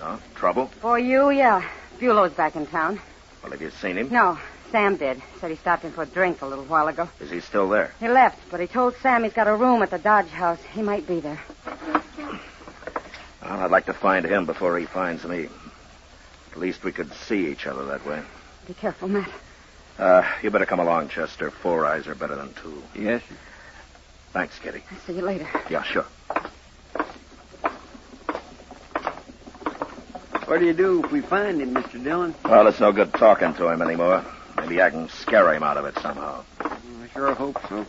Oh, trouble? For you, yeah. Bulow's back in town. Well, have you seen him? No, Sam did. Said he stopped in for a drink a little while ago. Is he still there? He left, but he told Sam he's got a room at the Dodge house. He might be there. Well, I'd like to find him before he finds me. At least we could see each other that way. Be careful, Matt. You better come along, Chester. 4 eyes are better than 2. Yes, sir. Thanks, Kitty. I'll see you later. Yeah, sure. What do you do if we find him, Mr. Dillon? Well, it's no good talking to him anymore. Maybe I can scare him out of it somehow. I sure hope so.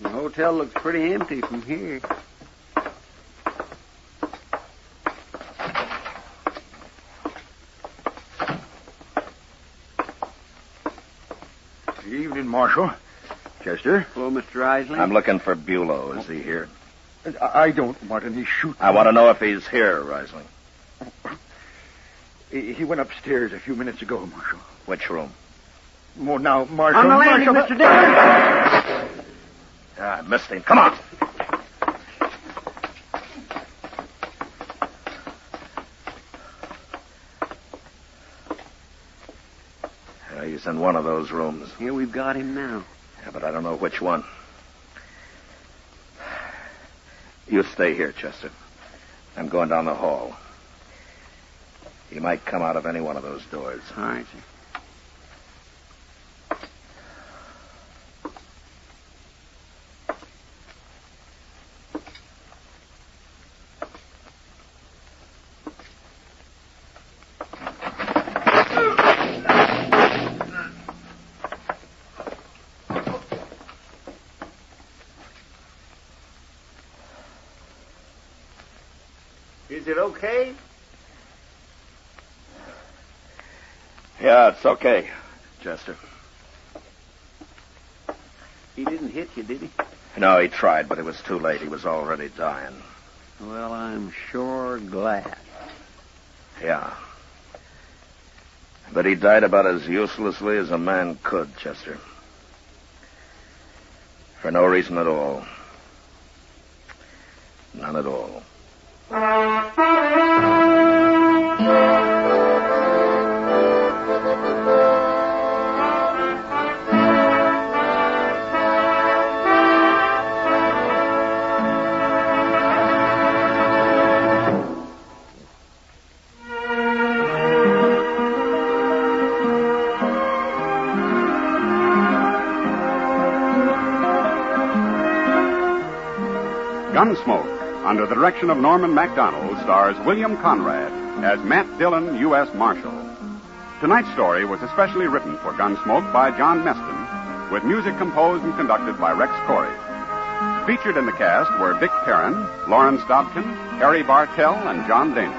The hotel looks pretty empty from here. Good evening, Marshal. Chester? Hello, Mr. Isley. I'm looking for Bulow. Is he here? I don't want any shooting. I want to know if he's here, Rising. He went upstairs a few minutes ago, Marshal. Which room? Oh, now, Marshal. On the landing, Marshal, Mr. Dillon. I missed him. Come on. He's in one of those rooms. Here we've got him now. Yeah, but I don't know which one. You stay here, Chester. I'm going down the hall. He might come out of any one of those doors. All right, sir. Is it okay? Yeah, it's okay, Chester. He didn't hit you, did he? No, he tried, but it was too late. He was already dying. Well, I'm sure glad. Yeah. But he died about as uselessly as a man could, Chester. For no reason at all. None at all. Gunsmoke, under the direction of Norman MacDonald, stars William Conrad as Matt Dillon, U.S. Marshal. Tonight's story was especially written for Gunsmoke by John Meston, with music composed and conducted by Rex Corey. Featured in the cast were Dick Perrin, Lawrence Dobkin, Harry Bartell, and John Dana.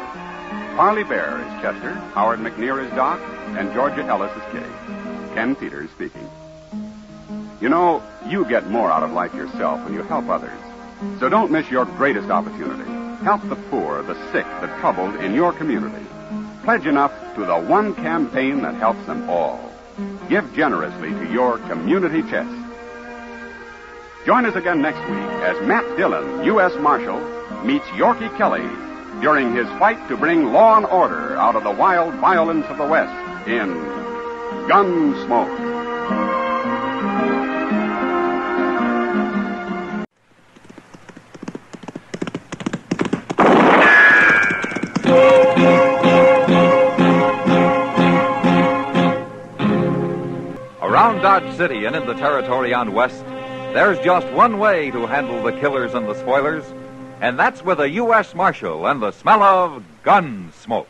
Harley Bear is Chester, Howard McNear is Doc, and Georgia Ellis is Kitty. Ken Peters speaking. You know, you get more out of life yourself when you help others. So don't miss your greatest opportunity. Help the poor, the sick, the troubled in your community. Pledge enough to the one campaign that helps them all. Give generously to your community chest. Join us again next week as Matt Dillon, U.S. Marshal, meets Yorkie Kelly during his fight to bring law and order out of the wild violence of the West in Gunsmoke. Around Dodge City and in the territory on West, there's just one way to handle the killers and the spoilers, and that's with a U.S. Marshal and the smell of gun smoke.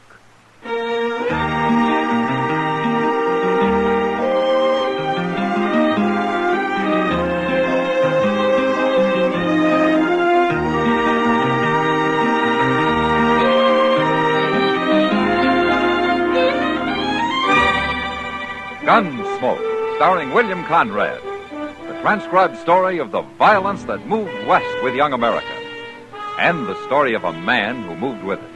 Gunsmoke, starring William Conrad. The transcribed story of the violence that moved west with young America. And the story of a man who moved with it.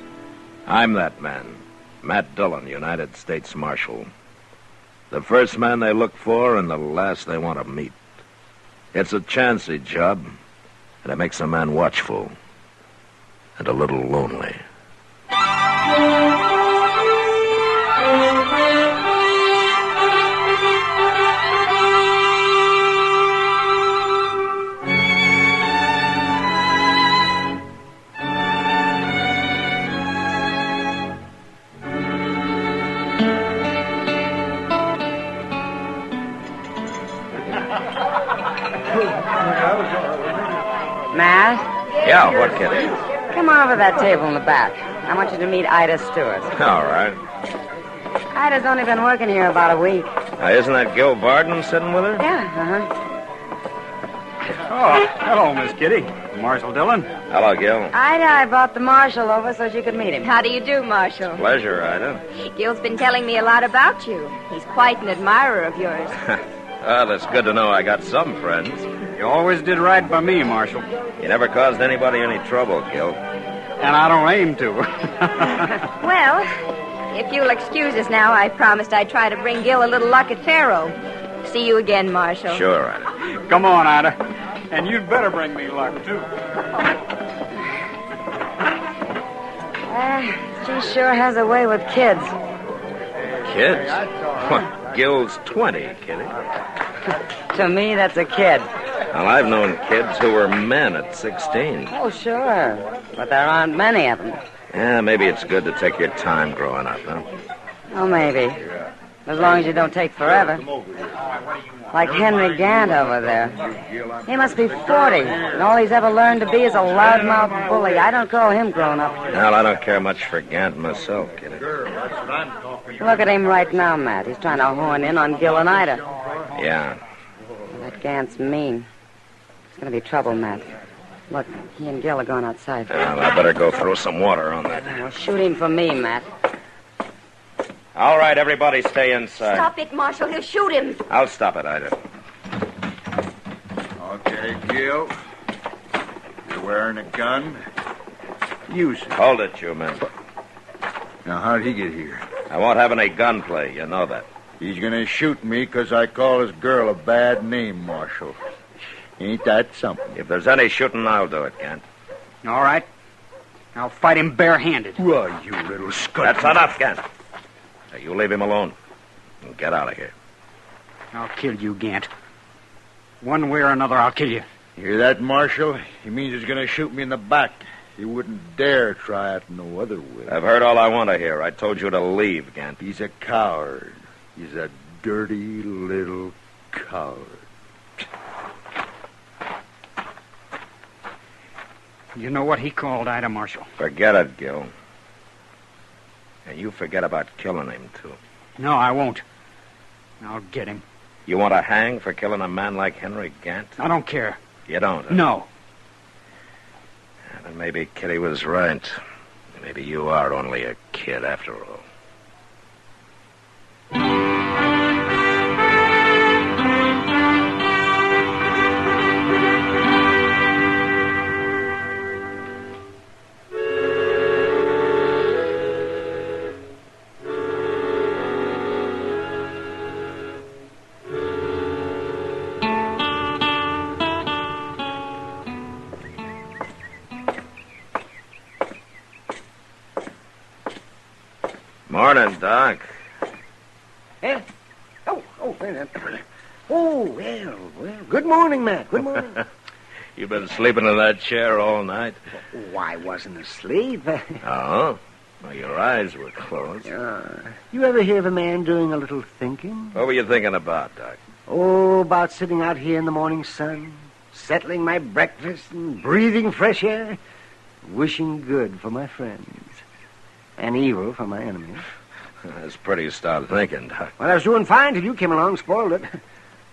I'm that man, Matt Dillon, United States Marshal. The first man they look for and the last they want to meet. It's a chancy job, and it makes a man watchful and a little lonely. Matt? Yeah, Yeah, what, Kitty? Come on over to that table in the back. I want you to meet Ida Stewart. All right. Ida's only been working here about a week. Isn't that Gil Varden sitting with her? Yeah, Oh, hello, Miss Kitty. Marshal Dillon. Hello, Gil. Ida, I brought the marshal over so she could meet him. How do you do, Marshal? Pleasure, Ida. Gil's been telling me a lot about you. He's quite an admirer of yours. Well, that's good to know I got some friends. You always did right by me, Marshal. You never caused anybody any trouble, Gil. And I don't aim to. Well, if you'll excuse us now, I promised I'd try to bring Gil a little luck at Faro. See you again, Marshal. Sure, Ida. Come on, Ida. And you'd better bring me luck, too. She sure has a way with kids. Kids? What? Gil's 20, Kitty. To me, that's a kid. Well, I've known kids who were men at 16. Oh, sure. But there aren't many of them. Yeah, maybe it's good to take your time growing up, huh? Oh, maybe. As long as you don't take forever. Like Henry Gant over there. He must be 40, and all he's ever learned to be is a loudmouth bully. I don't call him grown up. Well, I don't care much for Gant myself, Kitty. Look at him right now, Matt. He's trying to horn in on Gil and Ida. Yeah. That Gant's mean. It's going to be trouble, Matt. Look, he and Gil are going outside. Well, I better go throw some water on that. Well, shoot him for me, Matt. All right, everybody stay inside. Stop it, Marshal. He'll shoot him. I'll stop it, Ida. Okay, Gil. You're wearing a gun? Use it. Hold it, you men. Now, how'd he get here? I won't have any gunplay. You know that. He's gonna shoot me because I call his girl a bad name, Marshal. Ain't that something? If there's any shooting, I'll do it, Gant. All right. I'll fight him barehanded. Why, you little scut. That's enough, Gant. Now, you leave him alone and get out of here. I'll kill you, Gant. One way or another, I'll kill you. You hear that, Marshal? He means he's gonna shoot me in the back. He wouldn't dare try it no other way. I've heard all I want to hear. I told you to leave, Gant. He's a coward. He's a dirty little coward. You know what he called Ida, Marshal? Forget it, Gil. And you forget about killing him, too. No, I won't. I'll get him. You want to hang for killing a man like Henry Gant? I don't care. You don't? Huh? No. Then maybe Kitty was right. Maybe you are only a kid after all. Morning, Doc. Eh? Oh, well. Good morning, Matt. Good morning. You've been sleeping in that chair all night? Oh, I wasn't asleep. Oh? Well, your eyes were closed. You ever hear of a man doing a little thinking? What were you thinking about, Doc? Oh, about sitting out here in the morning sun, settling my breakfast and breathing fresh air, wishing good for my friends and evil for my enemies. That's pretty stout thinking, Doc. Well, I was doing fine till you came along and spoiled it.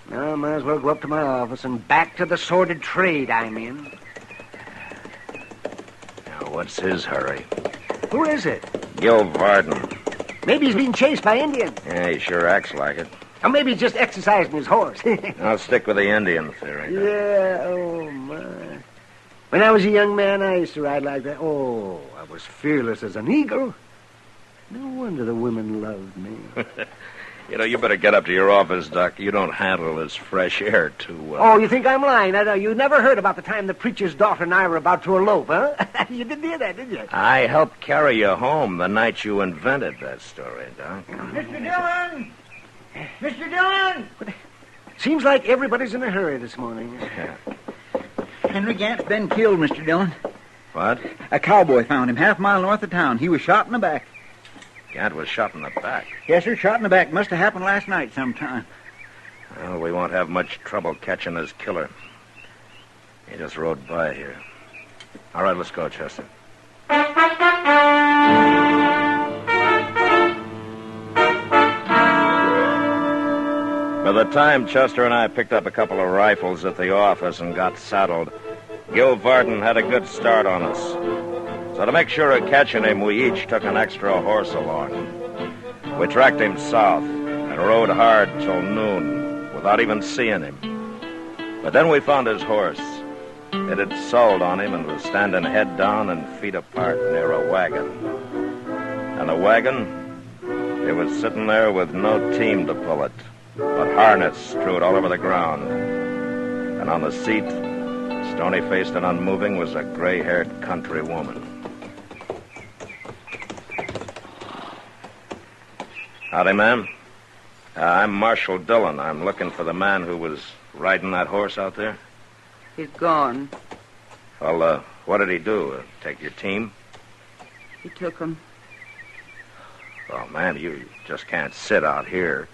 Now I might as well go up to my office and back to the sordid trade I'm in. Now, what's his hurry? Who is it? Gil Varden. Maybe he's being chased by Indians. Yeah, he sure acts like it. Or maybe he's just exercising his horse. I'll stick with the Indian theory. Yeah, oh, my. When I was a young man, I used to ride like that. Oh, I was fearless as an eagle. No wonder the women loved me. You know, you better get up to your office, Doc. You don't handle this fresh air too well. Oh, you think I'm lying? I know. You never heard about the time the preacher's daughter and I were about to elope, huh? You didn't hear that, did you? I helped carry you home the night you invented that story, Doc. Mr. Dillon! Mr. Dillon! Seems like everybody's in a hurry this morning. Henry Gant's been killed, Mr. Dillon. What? A cowboy found him half a mile north of town. He was shot in the back. Gant was shot in the back. Yes, sir, shot in the back. Must have happened last night sometime. Well, we won't have much trouble catching his killer. He just rode by here. All right, let's go, Chester. By the time Chester and I picked up a couple of rifles at the office and got saddled, Gil Varden had a good start on us. So to make sure of catching him, we each took an extra horse along. We tracked him south and rode hard till noon without even seeing him. But then we found his horse. It had sold on him and was standing head down and feet apart near a wagon. And the wagon, it was sitting there with no team to pull it, but harness strewed all over the ground. And on the seat, stony-faced and unmoving, was a gray-haired country woman. Howdy, ma'am. I'm Marshal Dillon. I'm looking for the man who was riding that horse out there. He's gone. Well, what did he do? Take your team? He took him. Oh, man, you just can't sit out here.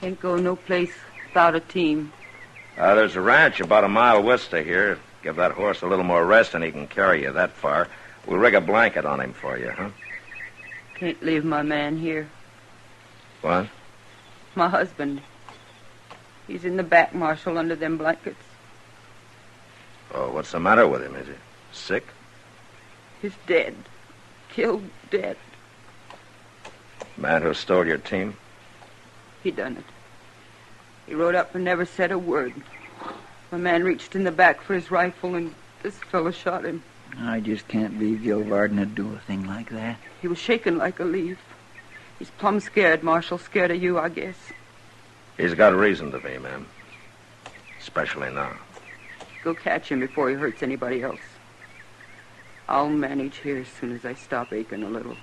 Can't go no place without a team. There's a ranch about a mile west of here. Give that horse a little more rest and he can carry you that far. We'll rig a blanket on him for you, huh? Can't leave my man here. What? My husband. He's in the back, Marshal, under them blankets. Oh, what's the matter with him? Is he sick? He's dead. Killed dead. Man who stole your team? He done it. He rode up and never said a word. My man reached in the back for his rifle, and this fellow shot him. I just can't believe Gil Varden would do a thing like that. He was shaking like a leaf. He's plumb scared, Marshal. Scared of you, I guess. He's got reason to be, ma'am. Especially now. Go catch him before he hurts anybody else. I'll manage here as soon as I stop aching a little.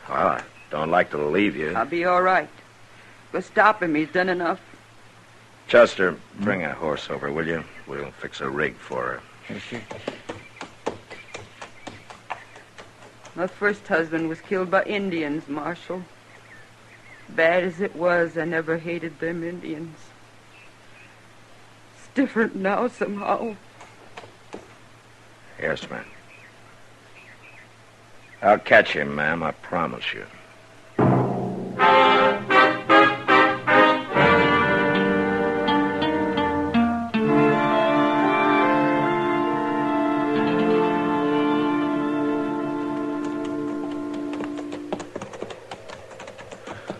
Well, I don't like to leave you. I'll be all right. Go stop him. He's done enough. Chester, bring a horse over, will you? We'll fix a rig for her. Yes, sir. My first husband was killed by Indians, Marshal. Bad as it was, I never hated them Indians. It's different now, somehow. Yes, ma'am. I'll catch him, ma'am, I promise you.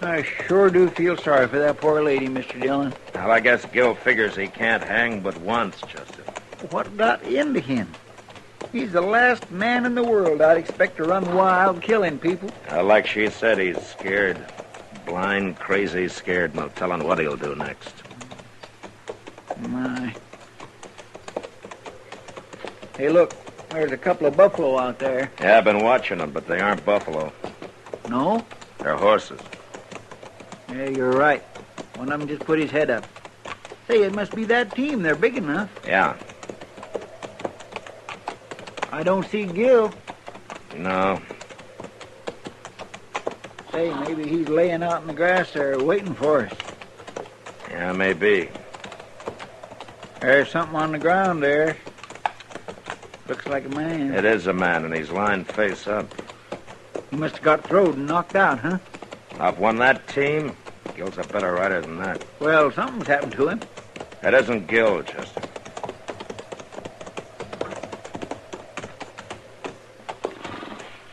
I sure do feel sorry for that poor lady, Mr. Dillon. Well, I guess Gil figures he can't hang but once, Chester. What got into him? He's the last man in the world I'd expect to run wild killing people. Like she said, he's scared. Blind, crazy scared. No telling what he'll do next. My. Hey, look. There's a couple of buffalo out there. Yeah, I've been watching them, but they aren't buffalo. No? They're horses. Yeah, you're right. One of them just put his head up. Say, it must be that team. They're big enough. Yeah. I don't see Gil. No. Say, maybe he's laying out in the grass there waiting for us. Yeah, maybe. There's something on the ground there. Looks like a man. It is a man, and he's lying face up. He must have got throwed and knocked out, huh? I've won that team. Gil's a better rider than that. Well, something's happened to him. That isn't Gil, Chester.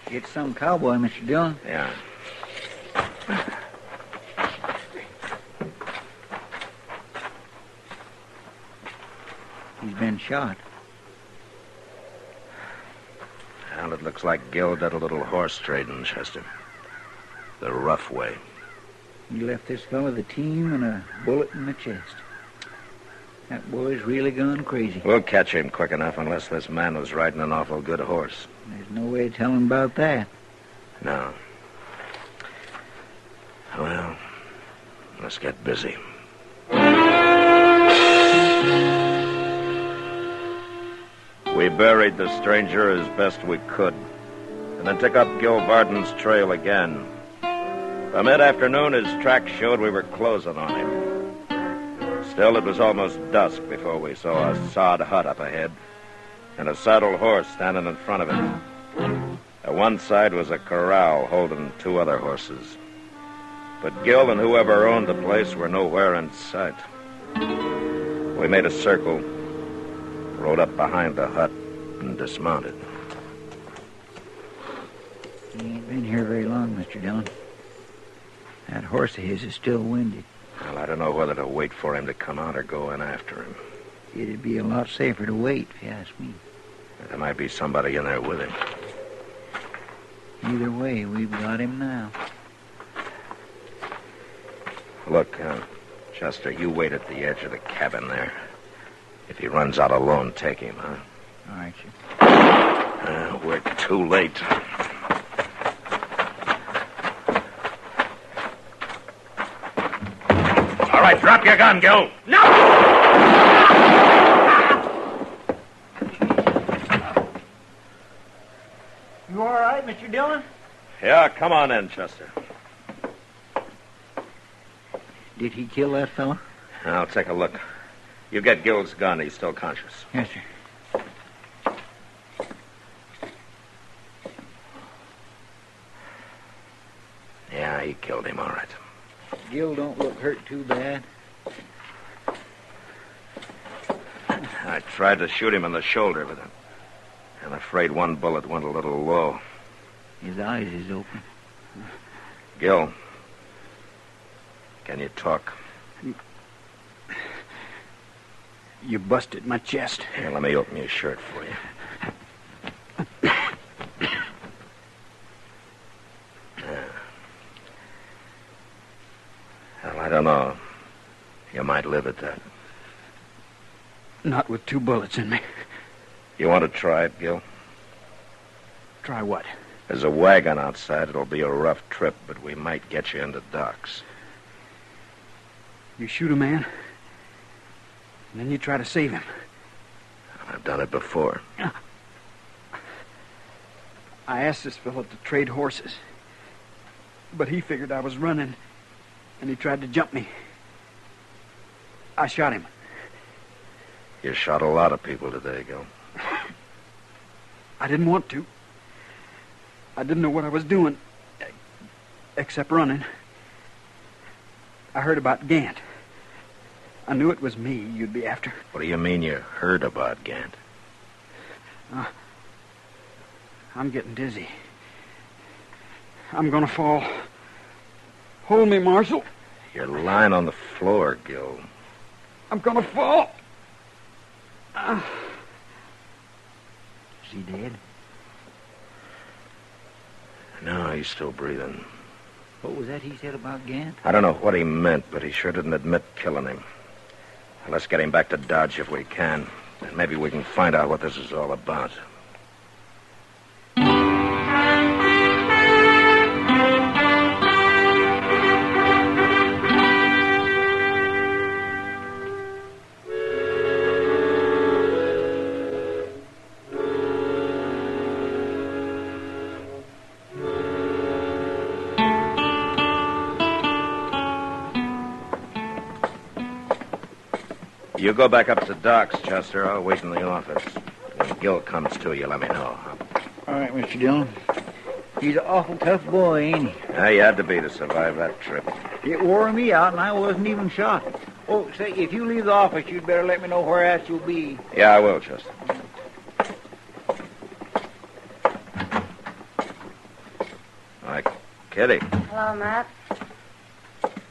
It's some cowboy, Mr. Dillon. Yeah. He's been shot. Well, it looks like Gil did a little horse trading, Chester. The rough way. He left this fellow the team and a bullet in the chest. That boy's really gone crazy. We'll catch him quick enough unless this man was riding an awful good horse. There's no way of telling about that. No. Well, let's get busy. We buried the stranger as best we could, and then took up Gil Varden's trail again. By mid-afternoon, his tracks showed we were closing on him. Still, it was almost dusk before we saw a sod hut up ahead. and a saddled horse standing in front of it. At one side was a corral holding 2 other horses. But Gil and whoever owned the place were nowhere in sight. We made a circle, rode up behind the hut, and dismounted. He ain't been here very long, Mr. Dillon. That horse of his is still winded. Well, I don't know whether to wait for him to come out or go in after him. It'd be a lot safer to wait, if you ask me. There might be somebody in there with him. Either way, we've got him now. Look, Chester, you wait at the edge of the cabin there. If he runs out alone, take him, huh? All right, sir. We're too late. All right, drop your gun, Gil. No! You all right, Mr. Dillon? Yeah, come on in, Chester. Did he kill that fella? I'll take a look. You get Gil's gun. He's still conscious. Yes, sir. Yeah, he killed him, all right. Gil don't look hurt too bad. I tried to shoot him in the shoulder, but I'm afraid one bullet went a little low. His eyes is open. Gil, can you talk? You busted my chest. Here, let me open your shirt for you. Well, I don't know. You might live at that. Not with 2 bullets in me. You want to try it, Gil? Try what? There's a wagon outside. It'll be a rough trip, but we might get you into docks. You shoot a man, and then you try to save him. I've done it before. I asked this fellow to trade horses, but he figured I was running, and he tried to jump me. I shot him. You shot a lot of people today, Gil. I didn't want to. I didn't know what I was doing, except running. I heard about Gant. I knew it was me you'd be after. What do you mean you heard about Gant? I'm getting dizzy. I'm gonna fall. Hold me, Marshal. You're lying on the floor, Gil. I'm gonna fall. Is he dead? No, he's still breathing. What was that he said about Gant? I don't know what he meant, but he sure didn't admit killing him. Let's get him back to Dodge if we can. And maybe we can find out what this is all about. You go back up to Doc's, Chester. I'll wait in the office. When Gil comes to, you let me know. All right, Mr. Dillon. He's an awful tough boy, ain't he? Yeah, he had to be to survive that trip. It wore me out, and I wasn't even shot. Oh, say, if you leave the office, you'd better let me know where at you'll be. Yeah, I will, Chester. Hi, Kitty. Hello, Matt.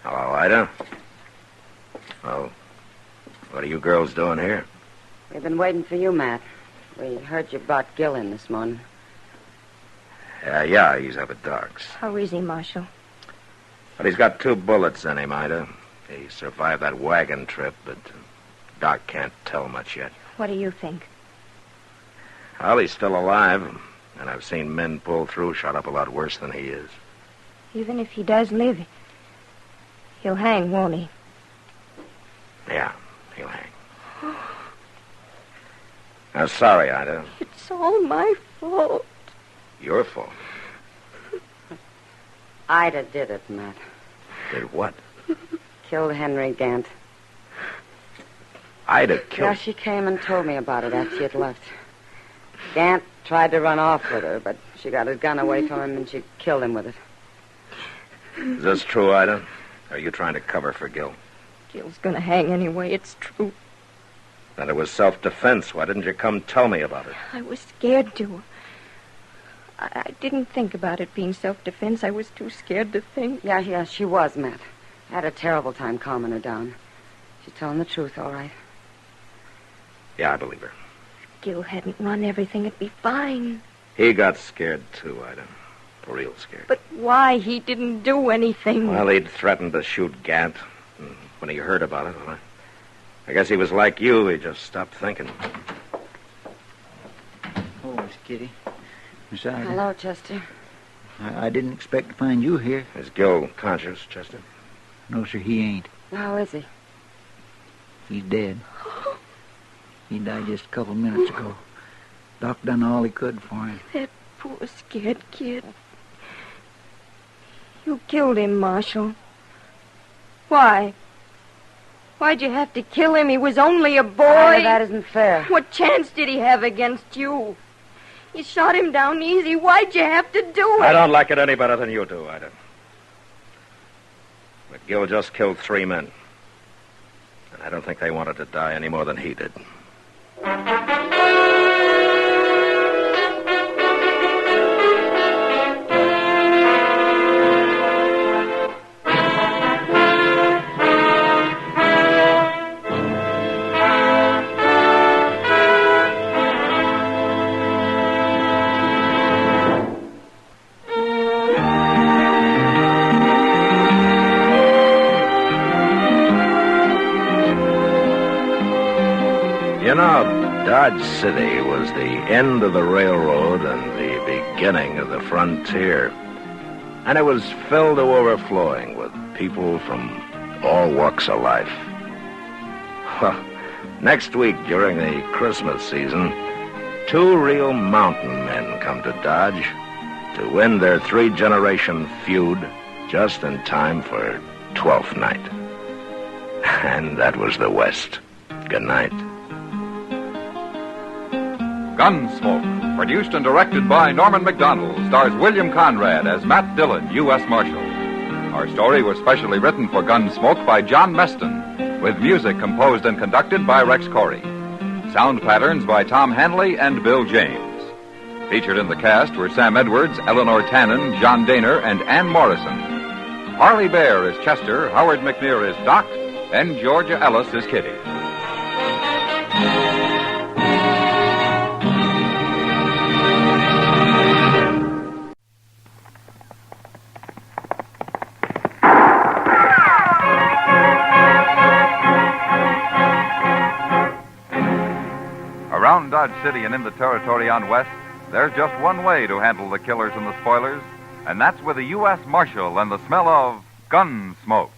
Hello, Ida. Oh, what are you girls doing here? We've been waiting for you, Matt. We heard you brought Gil in this morning. Yeah, he's up at Doc's. How is he, Marshal? But he's got 2 bullets in him, Ida. He survived that wagon trip, but Doc can't tell much yet. What do you think? Well, he's still alive, and I've seen men pull through shot up a lot worse than he is. Even if he does live, he'll hang, won't he? Yeah, he'll hang. I'm sorry, Ida. It's all my fault. Your fault. Ida did it, Matt. Did what? Killed Henry Gant. Ida killed... Yeah, she came and told me about it after she had left. Gant tried to run off with her, but she got his gun away from him and she killed him with it. Is this true, Ida? Or are you trying to cover for Gil? Gil's gonna hang anyway. It's true. Then it was self-defense. Why didn't you come tell me about it? I was scared to. I didn't think about it being self-defense. I was too scared to think. Yeah, she was, Matt. I had a terrible time calming her down. She's telling the truth, all right. Yeah, I believe her. If Gil hadn't run everything, it'd be fine. He got scared, too, Ida. Real scared. But why? He didn't do anything. Well, he'd threatened to shoot Gant. And when he heard about it, well, I guess he was like you. He just stopped thinking. Oh, Miss Kitty. Miss Ida. Hello, Chester. I didn't expect to find you here. Is Gil conscious, Chester? No, sir, he ain't. How is he? He's dead. He died just a couple minutes ago. Doc done all he could for him. That poor scared kid. You killed him, Marshal. Why? Why'd you have to kill him? He was only a boy. Ida, that isn't fair. What chance did he have against you? You shot him down easy. Why'd you have to do it? I don't like it any better than you do, Ida. But Gil just killed 3 men. And I don't think they wanted to die any more than he did. You know, Dodge City was the end of the railroad and the beginning of the frontier. And it was filled to overflowing with people from all walks of life. Well, next week during the Christmas season, 2 real mountain men come to Dodge to win their 3-generation feud just in time for Twelfth Night. And that was the West. Good night. Gunsmoke, produced and directed by Norman Macdonald, stars William Conrad as Matt Dillon, U.S. Marshal. Our story was specially written for Gunsmoke by John Meston, with music composed and conducted by Rex Corey. Sound patterns by Tom Hanley and Bill James. Featured in the cast were Sam Edwards, Eleanor Tannen, John Daner, and Ann Morrison. Harley Bear is Chester, Howard McNear is Doc, and Georgia Ellis is Kitty. Around Dodge City and in the territory on West, there's just one way to handle the killers and the spoilers, and that's with a U.S. Marshal and the smell of Gunsmoke.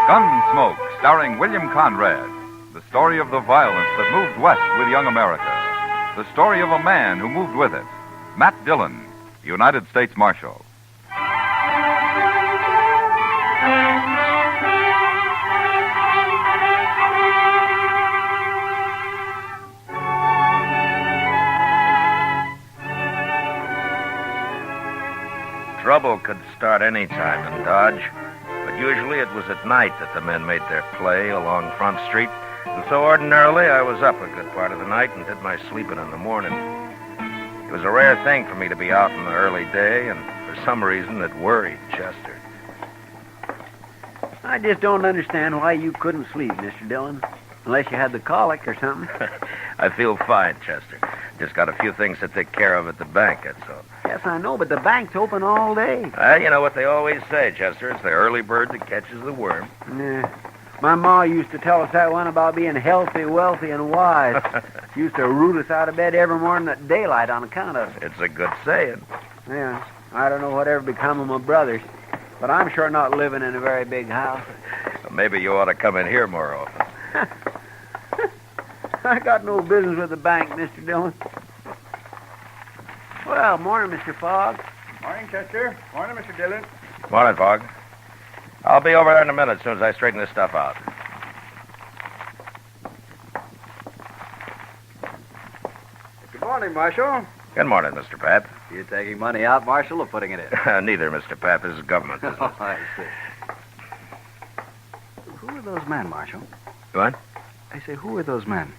Gunsmoke, starring William Conrad. The story of the violence that moved west with young America. The story of a man who moved with it. Matt Dillon, United States Marshal. Trouble could start any time in Dodge, but usually it was at night that the men made their play along Front Street. And so ordinarily, I was up a good part of the night and did my sleeping in the morning. It was a rare thing for me to be out in the early day, and for some reason it worried Chester. I just don't understand why you couldn't sleep, Mr. Dillon. Unless you had the colic or something. I feel fine, Chester. Just got a few things to take care of at the bank, that's all. Yes, I know, but the bank's open all day. You know what they always say, Chester. It's the early bird that catches the worm. Yeah. My ma used to tell us that one about being healthy, wealthy, and wise. She used to root us out of bed every morning at daylight on account of it. It's a good saying. Yeah. I don't know whatever become of my brothers, but I'm sure not living in a very big house. Well, maybe you ought to come in here more often. I got no business with the bank, Mr. Dillon. Well, morning, Mr. Fogg. Morning, Chester. Morning, Mr. Dillon. Morning, Fogg. I'll be over there in a minute as soon as I straighten this stuff out. Good morning, Marshal. Good morning, Mr. Pap. You taking money out, Marshal, or putting it in? Neither, Mr. Pap. This is government business. Oh, I see. Who are those men, Marshal? What? I say, who are those men?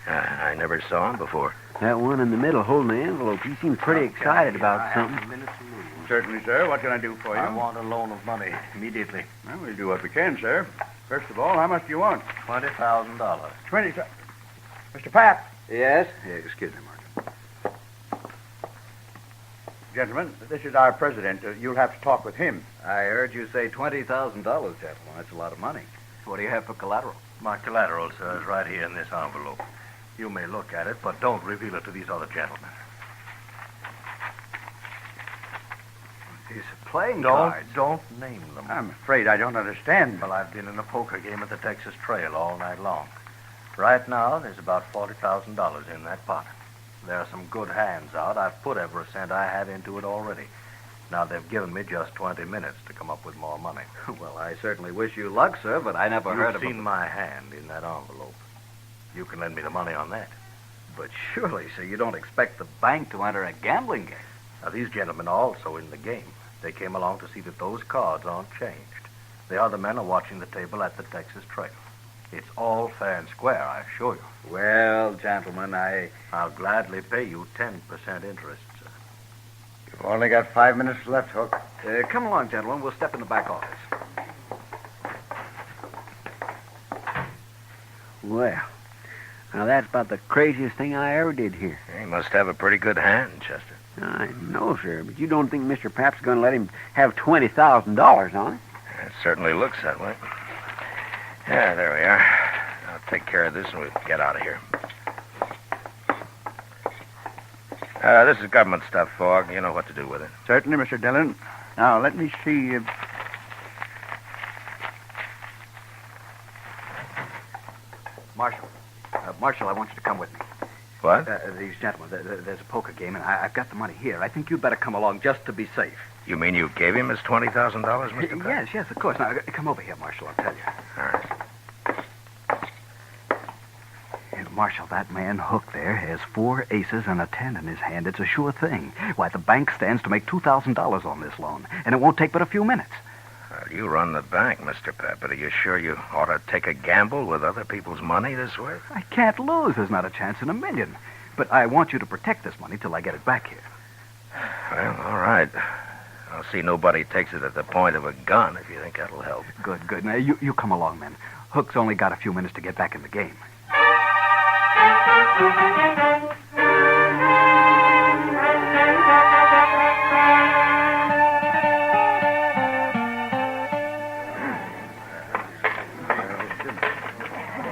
I never saw him before. That one in the middle holding the envelope, he seemed pretty excited about something. Certainly, sir. What can I do for you? I want a loan of money immediately. Well, we'll do what we can, sir. First of all, how much do you want? $20,000. 20. Mr. Pap. Yes? Excuse me, Marshal. Gentlemen, this is our president. You'll have to talk with him. I heard you say $20,000, gentlemen. That's a lot of money. What do you have for collateral? My collateral, sir, is right here in this envelope. You may look at it, but don't reveal it to these other gentlemen. These are playing cards. Don't name them. I'm afraid I don't understand. Well, I've been in a poker game at the Texas Trail all night long. Right now, there's about $40,000 in that pot. There are some good hands out. I've put every cent I have into it already. Now, they've given me just 20 minutes to come up with more money. Well, I certainly wish you luck, sir, but I never heard of You've seen my hand in that envelope. You can lend me the money on that. But surely, sir, you don't expect the bank to enter a gambling game. Now, these gentlemen are also in the game. They came along to see that those cards aren't changed. The other men are watching the table at the Texas Trail. It's all fair and square, I assure you. Well, gentlemen, I'll gladly pay you 10% interest, sir. You've only got 5 minutes left, Hook. Come along, gentlemen. We'll step in the back office. Well, now that's about the craziest thing I ever did here. He must have a pretty good hand, Chester. I know, sir, but you don't think Mr. Pap's going to let him have $20,000 on it? It certainly looks that way. Yeah, there we are. I'll take care of this and we'll get out of here. This is government stuff, Fogg. You know what to do with it. Certainly, Mr. Dillon. Now, let me see. Marshal, I want you to come with me. What? These gentlemen, there's a poker game, and I've got the money here. I think you'd better come along just to be safe. You mean you gave him his $20,000, Mr. Pap? Yes, of course. Now, come over here, Marshal, I'll tell you. All right. Marshal, that man Hook there has 4 aces and a 10 in his hand. It's a sure thing. Why, the bank stands to make $2,000 on this loan, and it won't take but a few minutes. Well, you run the bank, Mr. Pap, but are you sure you ought to take a gamble with other people's money this way? I can't lose. There's not a chance in a million. But I want you to protect this money till I get it back here. Well, all right. I'll see nobody takes it at the point of a gun if you think that'll help. Good. Now, you come along, men. Hook's only got a few minutes to get back in the game.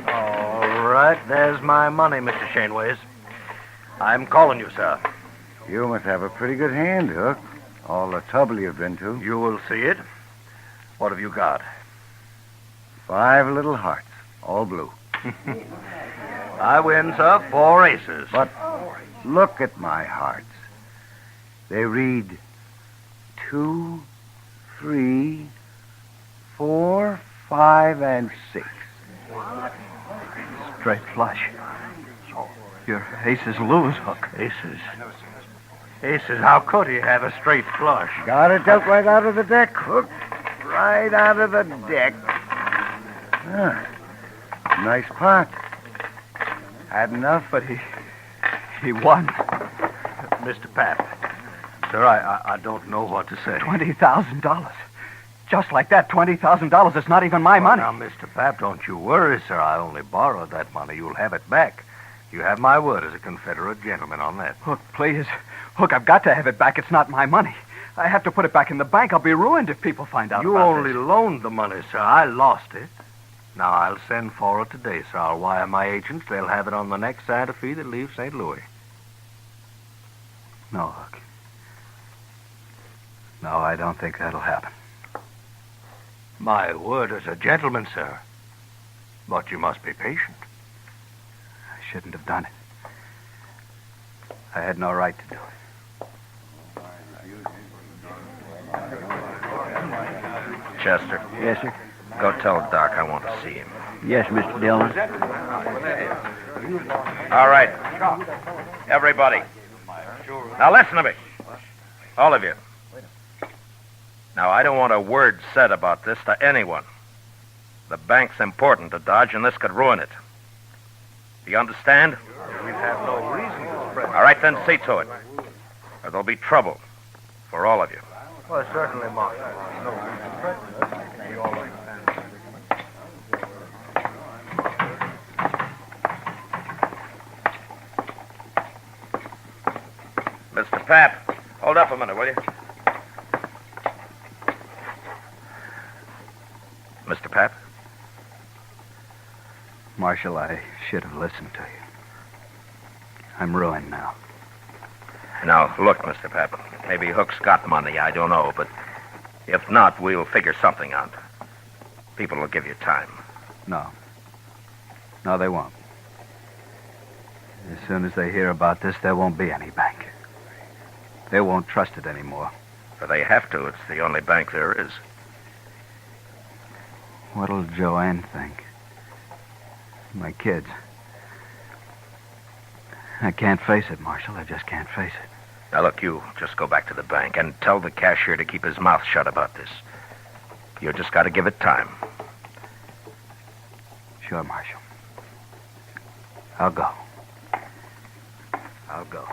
All right, there's my money, Mr. Shaneways. I'm calling you, sir. You must have a pretty good hand, Hook. All the trouble you've been to. You will see it. What have you got? 5 little hearts, all blue. I win, sir. 4 aces. But look at my hearts. They read 2, 3, 4, 5, and 6. Straight flush. Your aces lose, Hook. Aces? Aces? How could he have a straight flush? Got it dealt right out of the deck, Hook. Right out of the deck. Nice pot. Had enough? But he won. Mr. Pap. Sir, I don't know what to say. $20,000. Just like that, $20,000. It's not even my money. Now, Mr. Pap, don't you worry, sir. I only borrowed that money. You'll have it back. You have my word as a Confederate gentleman on that. Hook, please. Hook, I've got to have it back. It's not my money. I have to put it back in the bank. I'll be ruined if people find out You about only this. loaned the money, sir. I lost it. Now, I'll send for it today, sir. I'll wire my agents. They'll have it on the next Santa Fe that leaves St. Louis. No, Hook. No, I don't think that'll happen. My word as a gentleman, sir. But you must be patient. shouldn't have done it. I had no right to do it. Chester. Yes, sir. Go tell Doc I want to see him. Yes, Mr. Dillon. All right. Everybody. Now listen to me. All of you. Now, I don't want a word said about this to anyone. The bank's important to Dodge, and this could ruin it. Do you understand? We've had no reason to spread. All right, then see to it. Or there'll be trouble for all of you. Well, certainly, Marshal. No. Mr. Pap, hold up a minute, will you? Mr. Pap? Marshal, I should have listened to you. I'm ruined now. Now, look, Mr. Pap. Maybe Hook's got money, I don't know, but if not, we'll figure something out. People will give you time. No. No, they won't. As soon as they hear about this, there won't be any bank. They won't trust it anymore. But they have to. It's the only bank there is. What'll Joanne think? My kids. I can't face it, Marshal. I just can't face it. Now, look, you just go back to the bank and tell the cashier to keep his mouth shut about this. You just got to give it time. Sure, Marshal. I'll go. I'll go.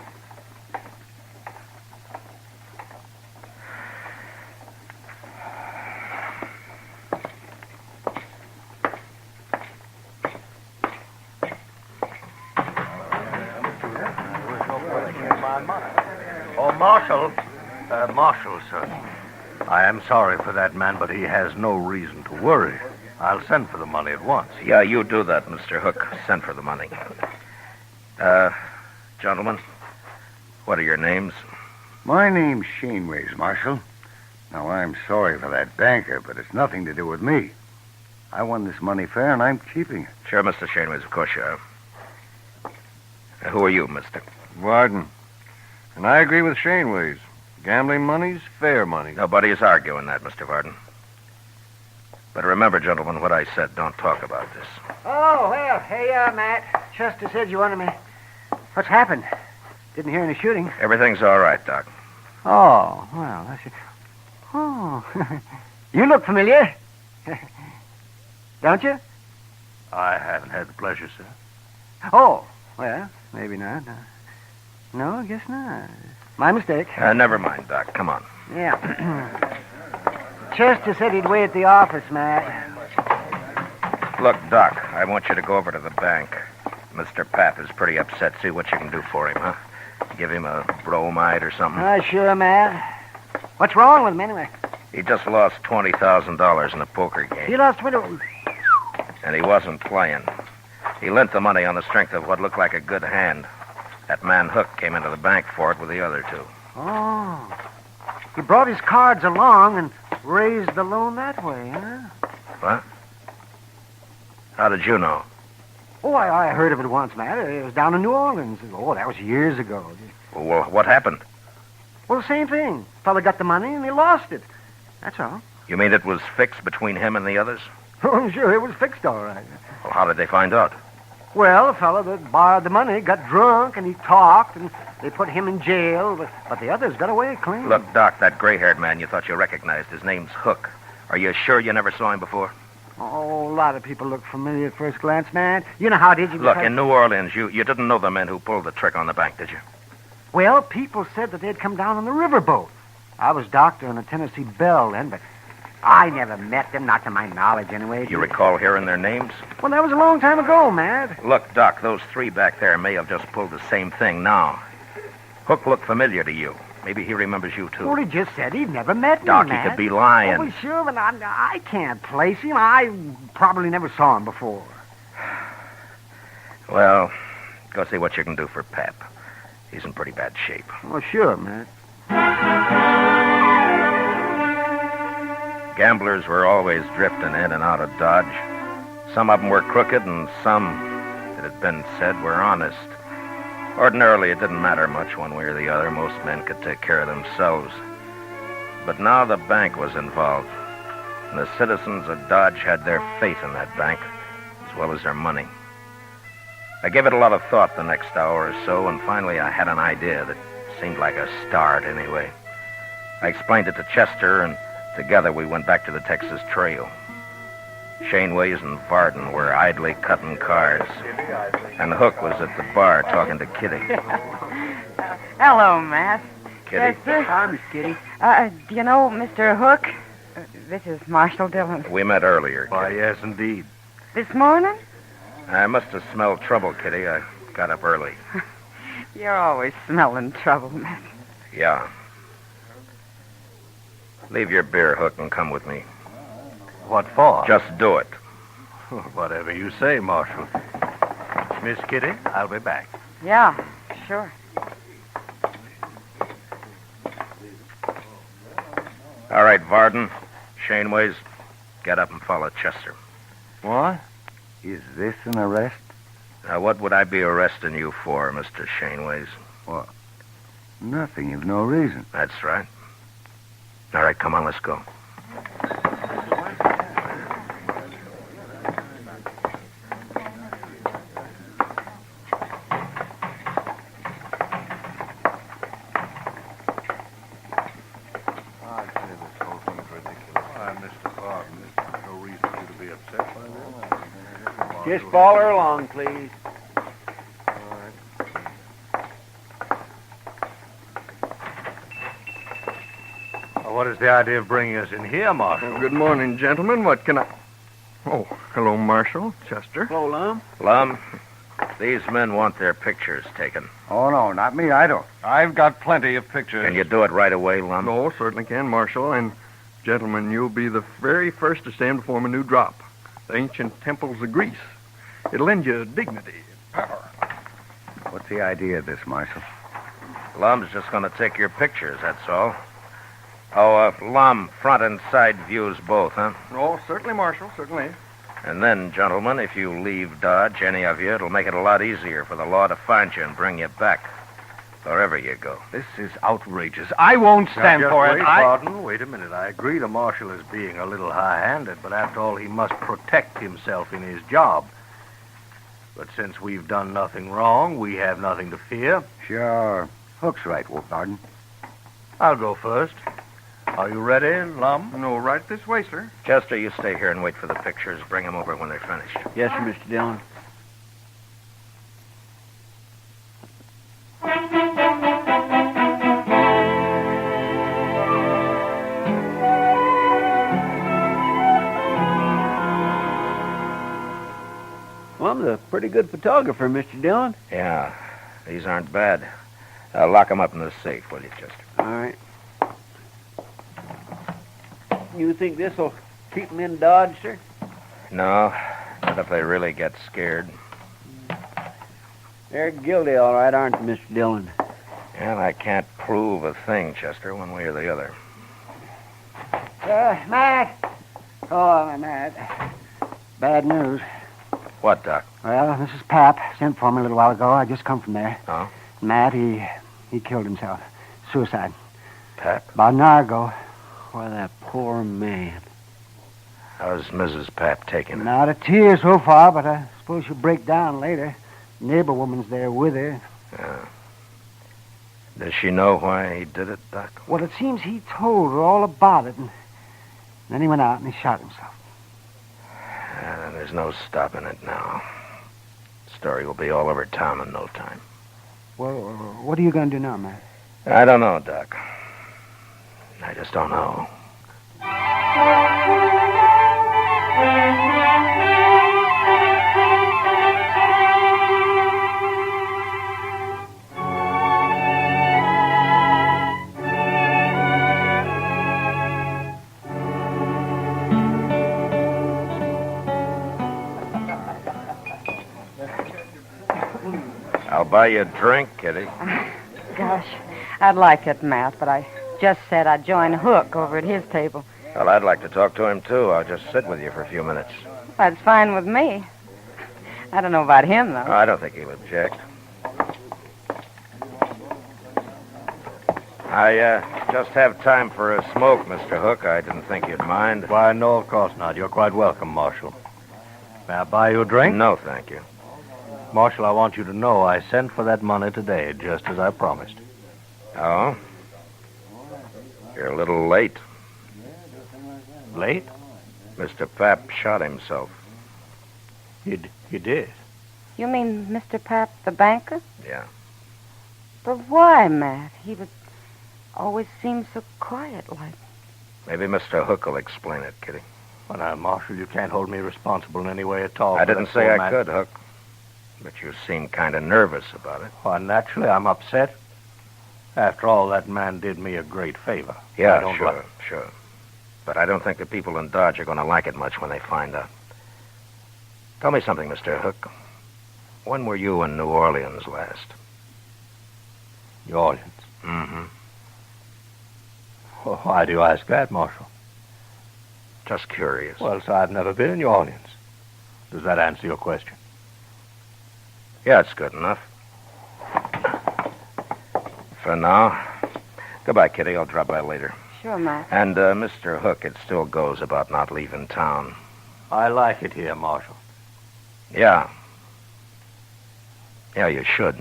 Oh, Marshal. Marshal, sir. I am sorry for that man, but he has no reason to worry. I'll send for the money at once. Yeah, you do that, Mr. Hook. Send for the money. Gentlemen, what are your names? My name's Shaneways, Marshal. Now, I'm sorry for that banker, but it's nothing to do with me. I won this money fair, and I'm keeping it. Sure, Mr. Shaneways, of course you are. Who are you, mister? Varden. And I agree with Shaneways. Gambling money's fair money. Nobody's arguing that, Mr. Varden. But remember, gentlemen, what I said. Don't talk about this. Oh, well, hey, Matt. Chester said you wanted me. What's happened? Didn't hear any shooting. Everything's all right, Doc. Oh, well, that's it. Oh, you look familiar. Don't you? I haven't had the pleasure, sir. Oh, well, maybe not. No, I guess not. My mistake. Never mind, Doc. Come on. Yeah. Chester said he'd wait at the office, Matt. Look, Doc, I want you to go over to the bank. Mr. Pap is pretty upset. See what you can do for him, huh? Give him a bromide or something. Sure, Matt. What's wrong with him, anyway? He just lost $20,000 in a poker game. He lost 20... And he wasn't playing. He lent the money on the strength of what looked like a good hand. That man Hook came into the bank for it with the other two. Oh. He brought his cards along and raised the loan that way, huh? What? How did you know? Oh, I heard of it once, Matt. It was down in New Orleans. Oh, that was years ago. Well, what happened? Well, the same thing. Fella got the money and he lost it. That's all. You mean it was fixed between him and the others? Oh, sure, it was fixed all right. Well, how did they find out? Well, the fella that borrowed the money got drunk and he talked and they put him in jail, but the others got away clean. Look, Doc, that gray-haired man you thought you recognized, his name's Hook. Are you sure you never saw him before? Oh, a lot of people look familiar at first glance, man. You know how it is. Look, in New Orleans, you didn't know the men who pulled the trick on the bank, did you? Well, people said that they'd come down on the riverboat. I was doctor on the Tennessee Belle then, but I never met them, not to my knowledge anyway. You recall hearing their names? Well, that was a long time ago, Matt. Look, Doc, those three back there may have just pulled the same thing now. Hook looked familiar to you. Maybe he remembers you, too. Well, he just said he'd never met Doc, me, Matt. he could be lying. Oh, well, sure, but I can't place him. I probably never saw him before. Well, go see what you can do for Pap. He's in pretty bad shape. Well, sure, Matt. Gamblers were always drifting in and out of Dodge. Some of them were crooked and some it had been said, were honest. Ordinarily, it didn't matter much one way or the other. Most men could take care of themselves. But now the bank was involved, and the citizens of Dodge had their faith in that bank, as well as their money. I gave it a lot of thought the next hour or so, and finally I had an idea that seemed like a start anyway. I explained it to Chester, and together we went back to the Texas Trail. Shaneways and Varden were idly cutting cars, and Hook was at the bar talking to Kitty. Hello, Matt. Kitty? Hi, Miss Kitty. Do you know Mr. Hook? This is Marshal Dillon. We met earlier, Kitty. Why, yes, indeed. This morning? I must have smelled trouble, Kitty. I got up early. You're always smelling trouble, Matt. Yeah. Leave your beer, Hook, and come with me. What for? Just do it. Whatever you say, Marshal. Miss Kitty, I'll be back. Yeah, sure. All right, Varden, Shaneways, get up and follow Chester. What? Is this an arrest? Now, what would I be arresting you for, Mr. Shaneways? What? Nothing. You've no reason. That's right. All right, come on, let's go. Just follow her along, please. What is the idea of bringing us in here, Marshal? Well, good morning, gentlemen. What can I... Oh, hello, Marshal. Chester. Hello, Lum. Lum, these men want their pictures taken. Oh, no, not me. I don't. I've got plenty of pictures. Can you do it right away, Lum? Oh, certainly can, Marshal. And, gentlemen, you'll be the very first to stand before a new drop. The ancient temples of Greece. It'll lend you dignity, power. What's the idea of this, Marshal? Lum's just going to take your pictures, that's all. Oh, Lum, front and side views both, huh? Oh, certainly, Marshal, certainly. And then, gentlemen, if you leave Dodge, any of you, it'll make it a lot easier for the law to find you and bring you back. Wherever you go. This is outrageous. I won't stand for it. Pardon, wait a minute. I agree the Marshal is being a little high-handed, but after all, he must protect himself in his job. But since we've done nothing wrong, we have nothing to fear. Sure. Hook's right, Varden. I'll go first. Are you ready, Lum? No, right this way, sir. Chester, you stay here and wait for the pictures. Bring them over when they're finished. Yes, sir, Mr. Dillon. Well, I'm a pretty good photographer, Mr. Dillon. Yeah, these aren't bad. Lock them up in the safe, will you, Chester? All right. You think this will keep them in Dodge, sir? No, not if they really get scared. They're guilty, all right, aren't they, Mr. Dillon? And I can't prove a thing, Chester, one way or the other. Matt. Oh, Matt. Bad news. What, Doc? Well, Mrs. Pap sent for me a little while ago. I just come from there. Oh? Matt, he killed himself. Suicide. Pap? About an hour ago. Why, that poor man. How's Mrs. Pap taking it? Not a tear so far, but I suppose she'll break down later. Neighbor woman's there with her. Yeah. Does she know why he did it, Doc? Well, it seems he told her all about it, and then he went out and he shot himself. There's no stopping it now. The story will be all over town in no time. Well, what are you going to do now, Matt? I don't know, Doc. I just don't know. I'll buy you a drink, Kitty. Gosh, I'd like it, Matt, but I just said I'd join Hook over at his table. Well, I'd like to talk to him, too. I'll just sit with you for a few minutes. That's fine with me. I don't know about him, though. Oh, I don't think he'll object. I just have time for a smoke, Mr. Hook. I didn't think you'd mind. Why, no, of course not. You're quite welcome, Marshal. May I buy you a drink? No, thank you. Marshal, I want you to know I sent for that money today, just as I promised. Oh? You're a little late. Late? Mr. Pap shot himself. You did? You mean Mr. Pap, the banker? Yeah. But why, Matt? He would always seem so quiet-like. Maybe Mr. Hook will explain it, Kitty. Well, now, Marshal, you can't hold me responsible in any way at all. I didn't say I could, Hook. But you seem kind of nervous about it. Well, naturally, I'm upset. After all, that man did me a great favor. Yeah, sure. But I don't think the people in Dodge are going to like it much when they find out. Tell me something, Mr. Hook. When were you in New Orleans last? New Orleans? Mm-hmm. Well, why do you ask that, Marshal? Just curious. Well, sir, I've never been in New Orleans. Does that answer your question? Yeah, it's good enough. For now. Goodbye, Kitty. I'll drop by later. Sure, Matt. And, Mr. Hook, it still goes about not leaving town. I like it here, Marshal. Yeah. Yeah, you should.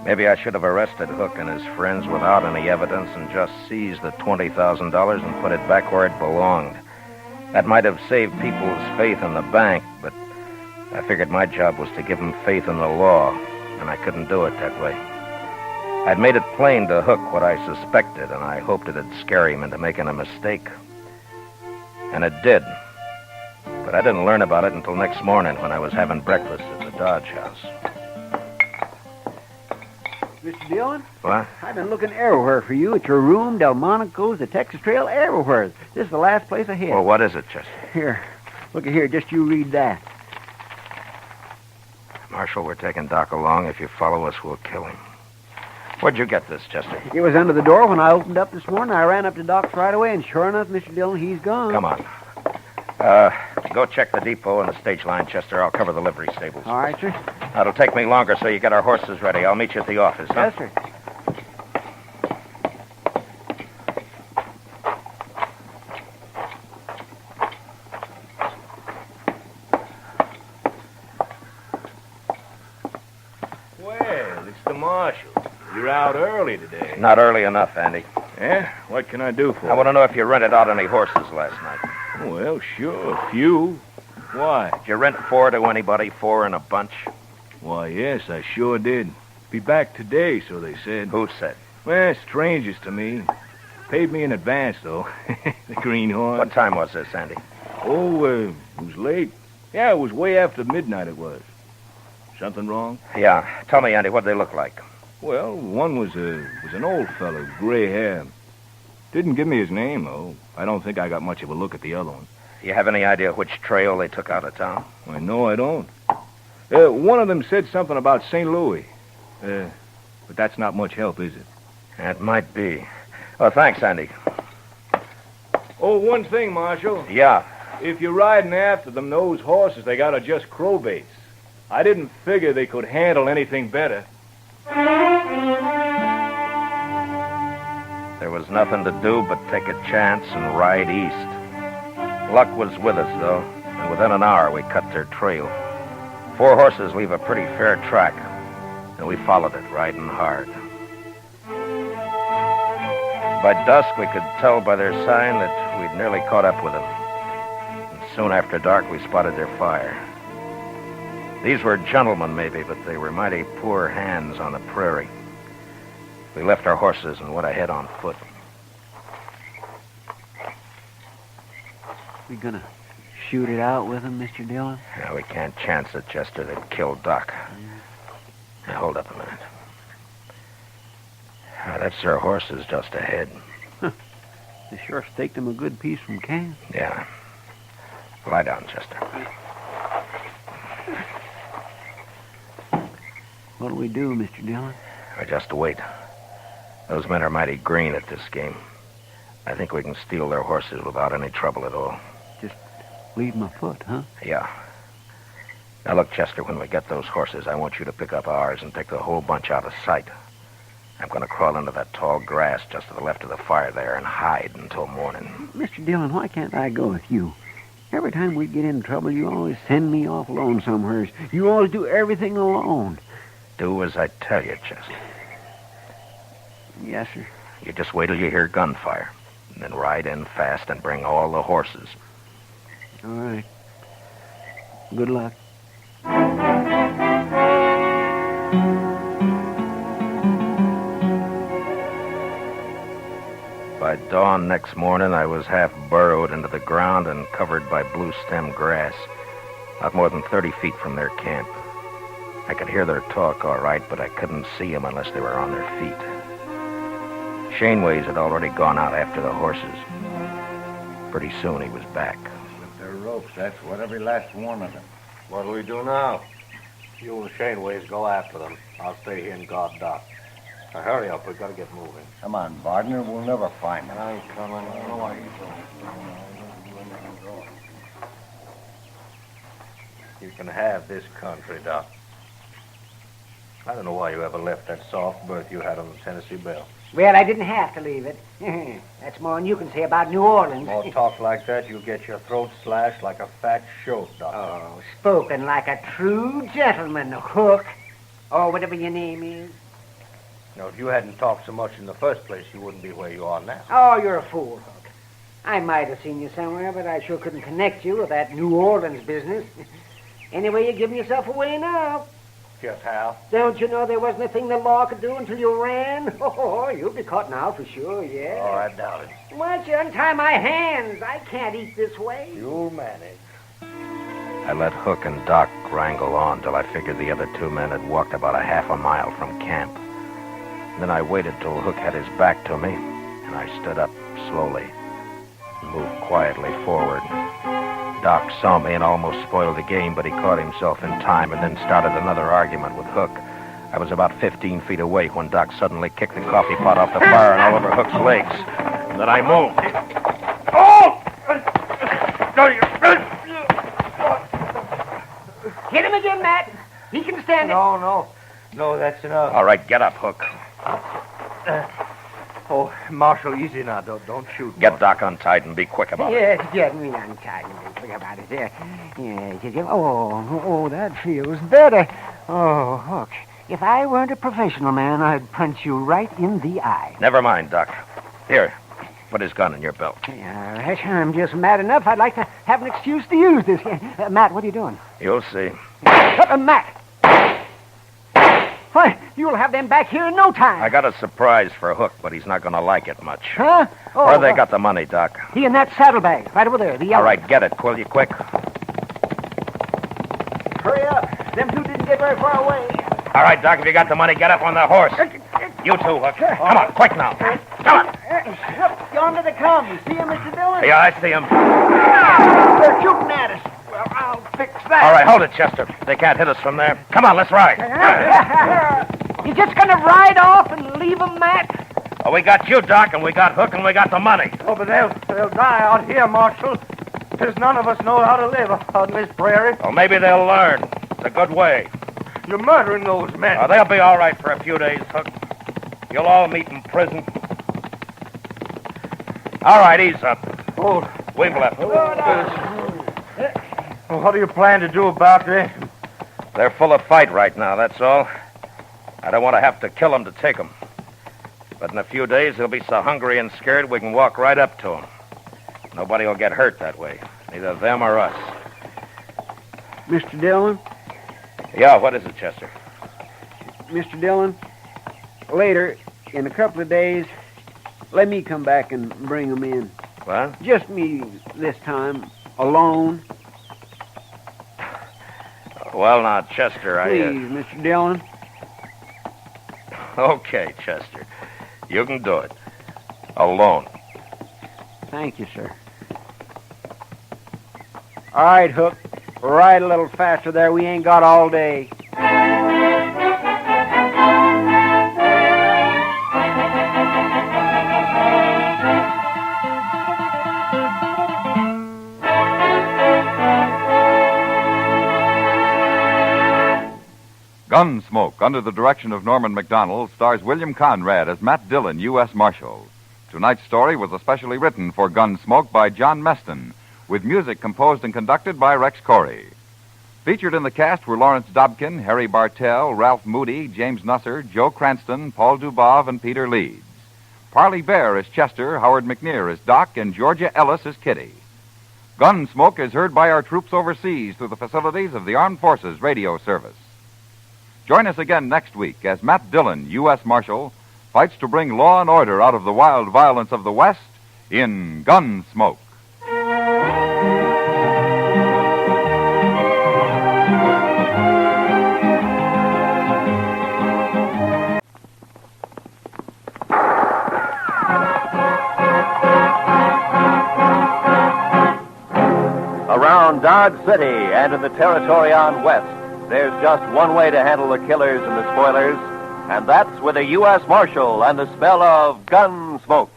Maybe I should have arrested Hook and his friends without any evidence and just seized the $20,000 and put it back where it belonged. That might have saved people's faith in the bank, but I figured my job was to give them faith in the law, and I couldn't do it that way. I'd made it plain to Hook what I suspected, and I hoped it'd scare him into making a mistake. And it did. But I didn't learn about it until next morning when I was having breakfast at the Dodge house. Mr. Dillon? What? I've been looking everywhere for you, at your room, Delmonico's, the Texas Trail, everywhere. This is the last place I hit. Well, what is it, Chester? Here, look at here, just you read that. Marshal, we're taking Doc along. If you follow us, we'll kill him. Where'd you get this, Chester? It was under the door when I opened up this morning. I ran up to Doc's right away, and sure enough, Mr. Dillon, he's gone. Come on. Go check the depot and the stage line, Chester. I'll cover the livery stables. All right, sir. That'll take me longer, so you get our horses ready. I'll meet you at the office, huh? Yes, sir. Well, it's the marshal. You're out early today. Not early enough, Andy. Yeah? What can I do for you? I want to know if you rented out any horses last night. Well, sure, a few. Why? Did you rent 4 to anybody, 4 in a bunch? Why, yes, I sure did. Be back today, so they said. Who said? Well, strangers to me. Paid me in advance, though. The greenhorn. What time was this, Andy? Oh, it was late. Yeah, it was way after midnight it was. Something wrong? Yeah. Tell me, Andy, what they look like? Well, one was an old fellow, gray hair. Didn't give me his name, though. I don't think I got much of a look at the other one. Do you have any idea which trail they took out of town? Why, no, I don't. One of them said something about St. Louis. But that's not much help, is it? It might be. Oh, thanks, Andy. Oh, one thing, Marshal. Yeah. If you're riding after them, those horses they got are just crowbaits. I didn't figure they could handle anything better. There was nothing to do but take a chance and ride east. Luck was with us, though, and within an hour we cut their trail. 4 horses leave a pretty fair track, and we followed it, riding hard. By dusk, we could tell by their sign that we'd nearly caught up with them. And soon after dark, we spotted their fire. These were gentlemen, maybe, but they were mighty poor hands on the prairie. We left our horses and went ahead on foot. We gonna shoot it out with them, Mr. Dillon? No, we can't chance it, Chester. They'd kill Doc. Now, hold up a minute. That's their horses just ahead. They sure staked them a good piece from camp. Yeah. Lie down, Chester. What'll we do, Mr. Dillon? We just wait. Those men are mighty green at this game. I think we can steal their horses without any trouble at all. Just leave them afoot, huh? Yeah. Now, look, Chester, when we get those horses, I want you to pick up ours and take the whole bunch out of sight. I'm going to crawl into that tall grass just to the left of the fire there and hide until morning. Mr. Dillon, why can't I go with you? Every time we get in trouble, you always send me off alone somewhere. You always do everything alone. Do as I tell you, Chester. Yes, sir. You just wait till you hear gunfire, and then ride in fast and bring all the horses. All right. Good luck. By dawn next morning, I was half burrowed into the ground and covered by blue-stem grass, not more than 30 feet from their camp. I could hear their talk all right, but I couldn't see them unless they were on their feet. Shaneways had already gone out after the horses. Pretty soon he was back. With their ropes, that's what every last one of them. What do we do now? You and Shaneways go after them. I'll stay here and guard Doc. Now, hurry up. We've got to get moving. Come on, Bardner. We'll never find them. I ain't coming. I don't know why you can have this country, Doc. I don't know why you ever left that soft berth you had on the Tennessee Belle. Well, I didn't have to leave it. That's more than you can say about New Orleans. More talk like that, you'll get your throat slashed like a fat shoat, Doctor. Oh, spoken like a true gentleman, Hook. Or whatever your name is. Now, if you hadn't talked so much in the first place, you wouldn't be where you are now. Oh, you're a fool, Hook. I might have seen you somewhere, but I sure couldn't connect you with that New Orleans business. Anyway, you're giving yourself away now. Just how? Don't you know there wasn't a thing the law could do until you ran? Oh, you'll be caught now for sure, yeah. Oh, I doubt it. Why don't you untie my hands? I can't eat this way. You'll manage. I let Hook and Doc wrangle on till I figured the other two men had walked about a half a mile from camp. Then I waited till Hook had his back to me, and I stood up slowly and moved quietly forward. Doc saw me and almost spoiled the game, but he caught himself in time and then started another argument with Hook. I was about 15 feet away when Doc suddenly kicked the coffee pot off the fire and all over Hook's legs. And then I moved. Oh! Hit him again, Matt. He can stand it. No, that's enough. All right, get up, Hook. Oh, Marshal, easy now. Don't shoot. Get Doc untied and be quick about it. Yes, get me untied and be quick about it. There. Yes. Oh, that feels better. Oh, Hook, if I weren't a professional man, I'd punch you right in the eye. Never mind, Doc. Here, put his gun in your belt. All right, I'm just mad enough. I'd like to have an excuse to use this. Matt, what are you doing? You'll see. Matt! Why, you'll have them back here in no time. I got a surprise for Hook, but he's not going to like it much. Huh? Oh, Where they got the money, Doc? He in that saddlebag, right over there. The yellow. All right, get it, will you, quick? Hurry up. Them two didn't get very far away. All right, Doc, if you got the money, get up on the horse. You too, Hook. Come on, quick now. Come on. Yonder they come. You see him, Mr. Dillon? Yeah, I see him. They're shooting at us. Well, I'll fix that. All right, hold it, Chester. They can't hit us from there. Come on, let's ride. You just gonna ride off and leave them, Matt? Well, we got you, Doc, and we got Hook, and we got the money. Oh, but they'll die out here, Marshal. There's none of us know how to live out in this prairie. Well, maybe they'll learn. It's a good way. You're murdering those men. Oh, they'll be all right for a few days, Hook. You'll all meet in prison. All right, ease up. Oh. We've left. Well, what do you plan to do about this? They're full of fight right now, that's all. I don't want to have to kill them to take them. But in a few days, they'll be so hungry and scared we can walk right up to them. Nobody will get hurt that way, neither them or us. Mr. Dillon? Yeah, what is it, Chester? Mr. Dillon, later, in a couple of days, let me come back and bring them in. What? Just me this time, alone. Well, now, Chester, Please, Mr. Dillon. Okay, Chester. You can do it. Alone. Thank you, sir. All right, Hook. Ride a little faster there. We ain't got all day. Gunsmoke, under the direction of Norman Macdonald, stars William Conrad as Matt Dillon, U.S. Marshal. Tonight's story was especially written for Gunsmoke by John Meston, with music composed and conducted by Rex Corey. Featured in the cast were Lawrence Dobkin, Harry Bartell, Ralph Moody, James Nusser, Joe Cranston, Paul Dubov, and Peter Leeds. Parley Bear as Chester, Howard McNear as Doc, and Georgia Ellis as Kitty. Gunsmoke is heard by our troops overseas through the facilities of the Armed Forces Radio Service. Join us again next week as Matt Dillon, U.S. Marshal, fights to bring law and order out of the wild violence of the West in Gunsmoke. Around Dodge City and in the territory on West, there's just one way to handle the killers and the spoilers, and that's with a U.S. Marshal and the smell of Gunsmoke.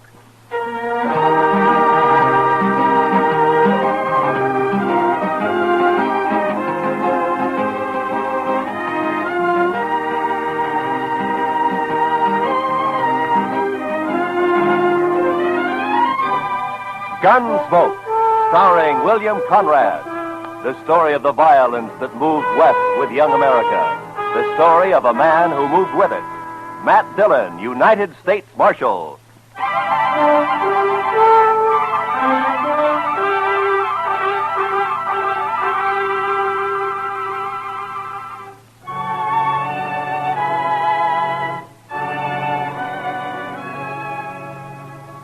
Gunsmoke, starring William Conrad. The story of the violence that moved west with young America. The story of a man who moved with it. Matt Dillon, United States Marshal.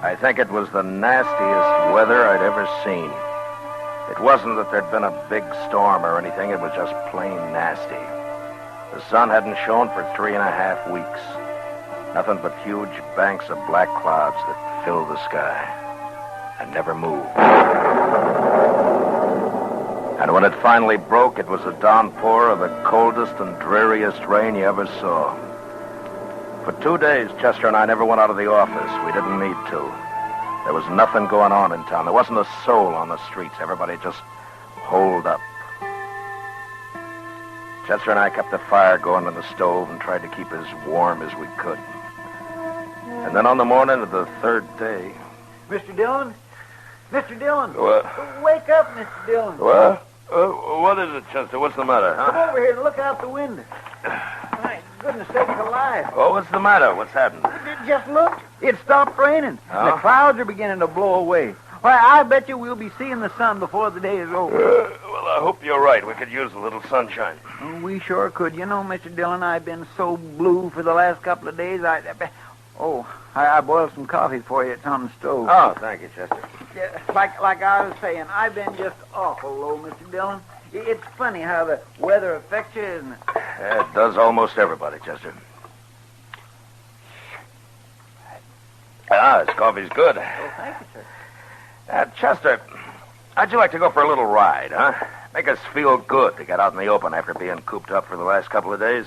I think it was the nastiest weather I'd ever seen. It wasn't that there'd been a big storm or anything. It was just plain nasty. The sun hadn't shone for 3.5 weeks. Nothing but huge banks of black clouds that filled the sky and never moved. And when it finally broke, it was a downpour of the coldest and dreariest rain you ever saw. For 2 days, Chester and I never went out of the office. We didn't need to. There was nothing going on in town. There wasn't a soul on the streets. Everybody just holed up. Chester and I kept the fire going in the stove and tried to keep as warm as we could. And then on the morning of the third day... Mr. Dillon? Mr. Dillon! What? Wake up, Mr. Dillon. What? What is it, Chester? What's the matter, huh? Come over here and look out the window. My goodness sakes alive. Oh, what's the matter? What's happened? Just look. It stopped raining. Huh? The clouds are beginning to blow away. Why, I bet you we'll be seeing the sun before the day is over. Well, I hope you're right. We could use a little sunshine. Oh, we sure could. You know, Mr. Dillon, I've been so blue for the last couple of days. I boiled some coffee for you. It's on the stove. Oh, thank you, Chester. Yeah, like I was saying, I've been just awful low, Mr. Dillon. It's funny how the weather affects you, isn't it? Yeah, it does almost everybody, Chester. This coffee's good. Oh, thank you, sir. Chester, how'd you like to go for a little ride, huh? Make us feel good to get out in the open after being cooped up for the last couple of days.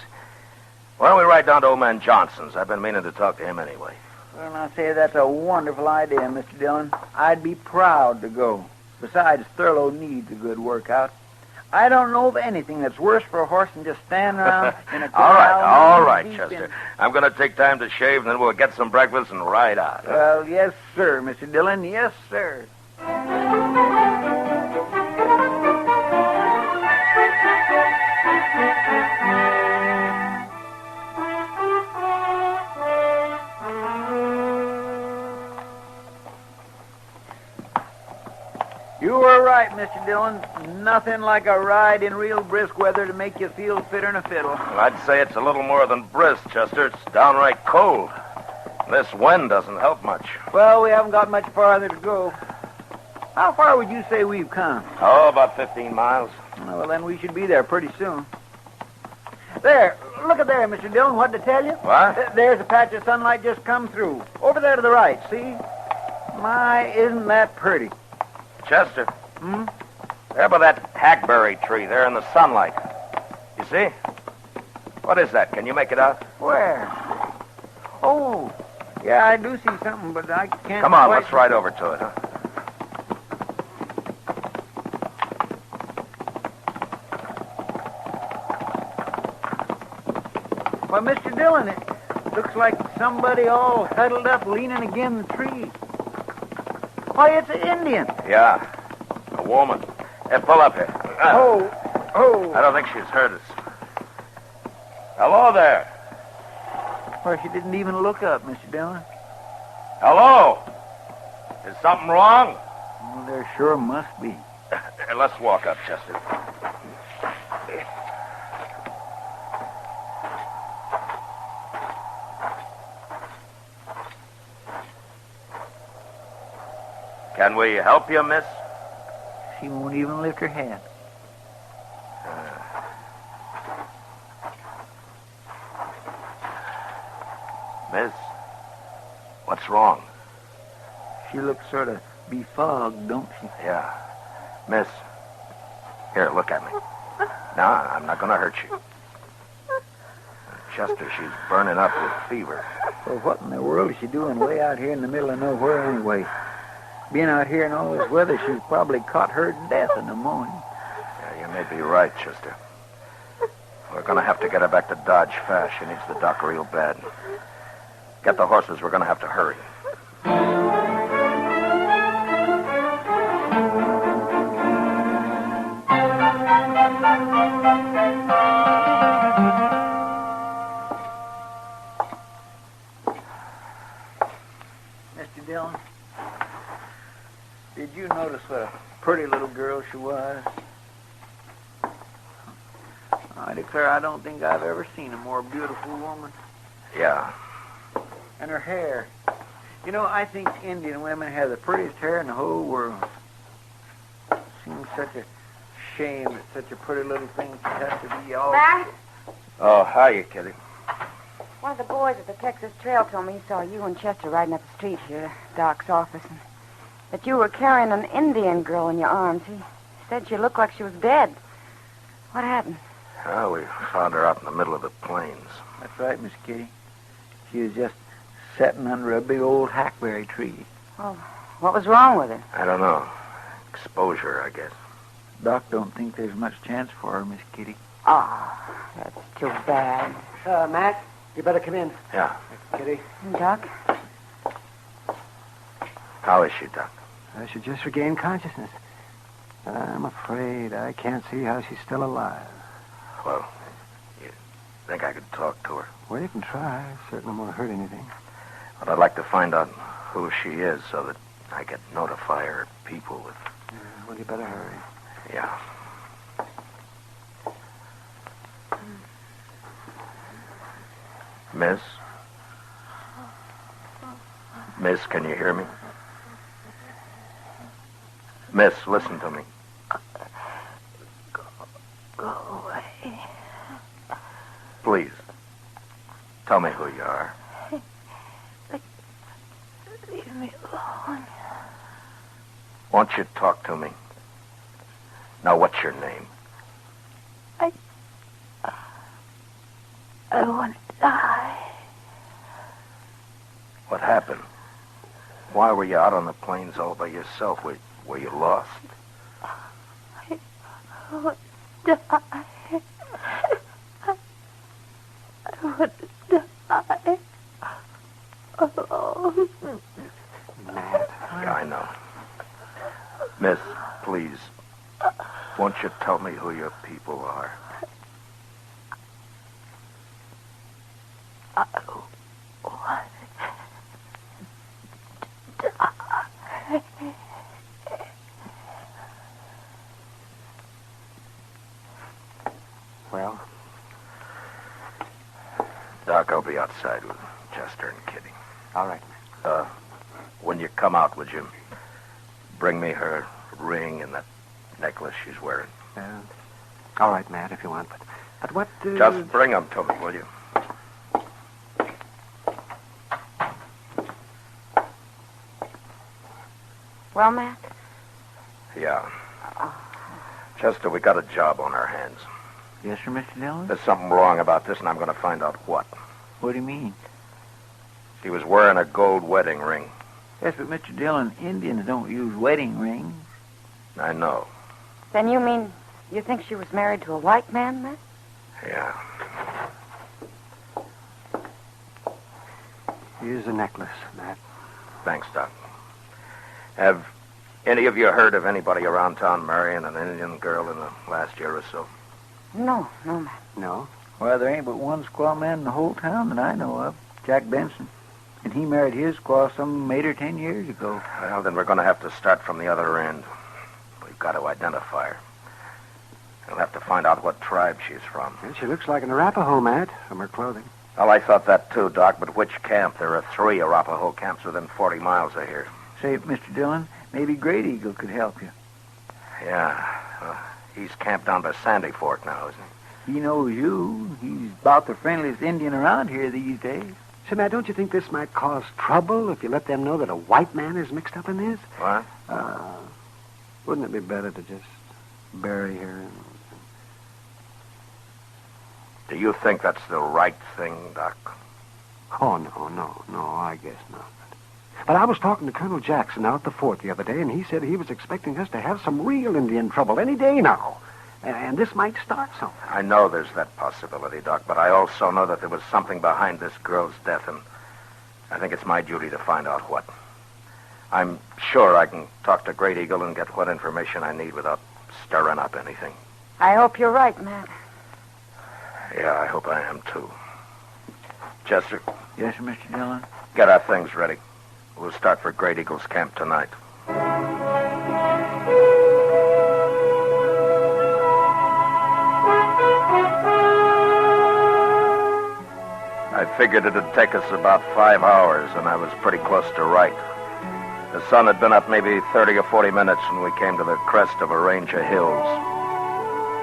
Why don't we ride down to old man Johnson's? I've been meaning to talk to him anyway. Well, I say that's a wonderful idea, Mr. Dillon. I'd be proud to go. Besides, Thurlow needs a good workout. I don't know of anything that's worse for a horse than just standing around in a corral. All right, Chester. I'm going to take time to shave, and then we'll get some breakfast and ride out. Well, yes, sir, Mr. Dillon. Yes, sir. You were right, Mr. Dillon. Nothing like a ride in real brisk weather to make you feel fitter than a fiddle. I'd say it's a little more than brisk, Chester. It's downright cold. This wind doesn't help much. Well, we haven't got much farther to go. How far would you say we've come? Oh, about 15 miles. Well, then we should be there pretty soon. There. Look at there, Mr. Dillon. What to tell you? What? There's a patch of sunlight just come through. Over there to the right, see? My, isn't that pretty? Chester. There by that hackberry tree there in the sunlight. You see? What is that? Can you make it out? Where? Oh, yeah, I do see something, but I can't... Come on, let's ride over to it, huh? Why, Mr. Dillon, it looks like somebody all huddled up leaning against the tree. Why, it's an Indian. Yeah, a woman. Hey, pull up here. Oh. I don't think she's heard us. Hello there. Why, she didn't even look up, Mr. Dillon. Hello. Is something wrong? Well, there sure must be. Hey, let's walk up, Chester. Can we help you, miss? She won't even lift her hand. Miss, what's wrong? She looks sort of befogged, don't she? Yeah. Miss, here, look at me. No, I'm not going to hurt you. Chester, she's burning up with fever. Well, what in the world is she doing way out here in the middle of nowhere anyway? Being out here in all this weather, she's probably caught her death in the morning. Yeah, you may be right, Chester. We're going to have to get her back to Dodge fast. She needs the doc real bad. Get the horses. We're going to have to hurry. Mr. Dillon, did you notice what a pretty little girl she was? I declare I don't think I've ever seen a more beautiful woman. Yeah. And her hair. You know, I think Indian women have the prettiest hair in the whole world. Seems such a shame that such a pretty little thing should have to be all... Matt? Oh, hiya, Kitty. One of the boys at the Texas Trail told me he saw you and Chester riding up the street here to Doc's office, and that you were carrying an Indian girl in your arms. He said she looked like she was dead. What happened? Oh, we found her out in the middle of the plains. That's right, Miss Kitty. She was just sitting under a big old hackberry tree. Oh, what was wrong with her? I don't know. Exposure, I guess. Doc don't think there's much chance for her, Miss Kitty. Oh, that's too bad. Matt, you better come in. Yeah. Kitty. Doc? How is she, Doc? She just regained consciousness. I'm afraid I can't see how she's still alive. Well, you think I could talk to her? Well, you can try. Certainly won't hurt anything. But I'd like to find out who she is so that I can notify her people with... Well, you better hurry. Yeah. Miss? Miss, can you hear me? Miss, listen to me. Go away. Please. Tell me who you are. Leave me alone. Won't you talk to me? Now, what's your name? I want to die. What happened? Why were you out on the plains all by yourself? Were you lost? I want to die. I want to die. Alone. Matt. Yeah, I know. Miss, please. Won't you tell me who your people are? I want to die. Well? Doc, I'll be outside with Chester and Kitty. All right, man. When you come out, would you bring me her ring and that necklace she's wearing? All right, Matt, if you want. But what... Just bring them to me, will you? Well, Matt? Yeah. Chester, we got a job on our hands. Yes, sir, Mr. Dillon? There's something wrong about this, and I'm going to find out what. What do you mean? She was wearing a gold wedding ring. Yes, but Mr. Dillon, Indians don't use wedding rings. I know. Then you mean you think she was married to a white man, Matt? Yeah. Here's a necklace, Matt. Thanks, Doc. Have any of you heard of anybody around town marrying an Indian girl in the last year or so? No, Matt. No? Well, there ain't but one squaw man in the whole town that I know of, Jack Benson. And he married his squaw some 8 or 10 years ago. Well, then we're going to have to start from the other end. We've got to identify her. We'll have to find out what tribe she's from. And she looks like an Arapaho, Matt, from her clothing. Well, I thought that too, Doc, but which camp? There are 3 Arapaho camps within 40 miles of here. Say, Mr. Dillon, maybe Great Eagle could help you. Yeah. He's camped down by Sandy Fork now, isn't he? He knows you. He's about the friendliest Indian around here these days. Say, Matt, don't you think this might cause trouble if you let them know that a white man is mixed up in this? What? Wouldn't it be better to just bury her? Do you think that's the right thing, Doc? Oh, no, I guess not. But I was talking to Colonel Jackson out at the fort the other day, and he said he was expecting us to have some real Indian trouble any day now. And this might start something. I know there's that possibility, Doc, but I also know that there was something behind this girl's death, and I think it's my duty to find out what. I'm sure I can talk to Great Eagle and get what information I need without stirring up anything. I hope you're right, Matt. Yeah, I hope I am, too. Chester? Yes, sir, Mr. Dillon? Get our things ready. We'll start for Great Eagle's camp tonight. I figured it'd take us about 5 hours, and I was pretty close to right. The sun had been up maybe 30 or 40 minutes when we came to the crest of a range of hills.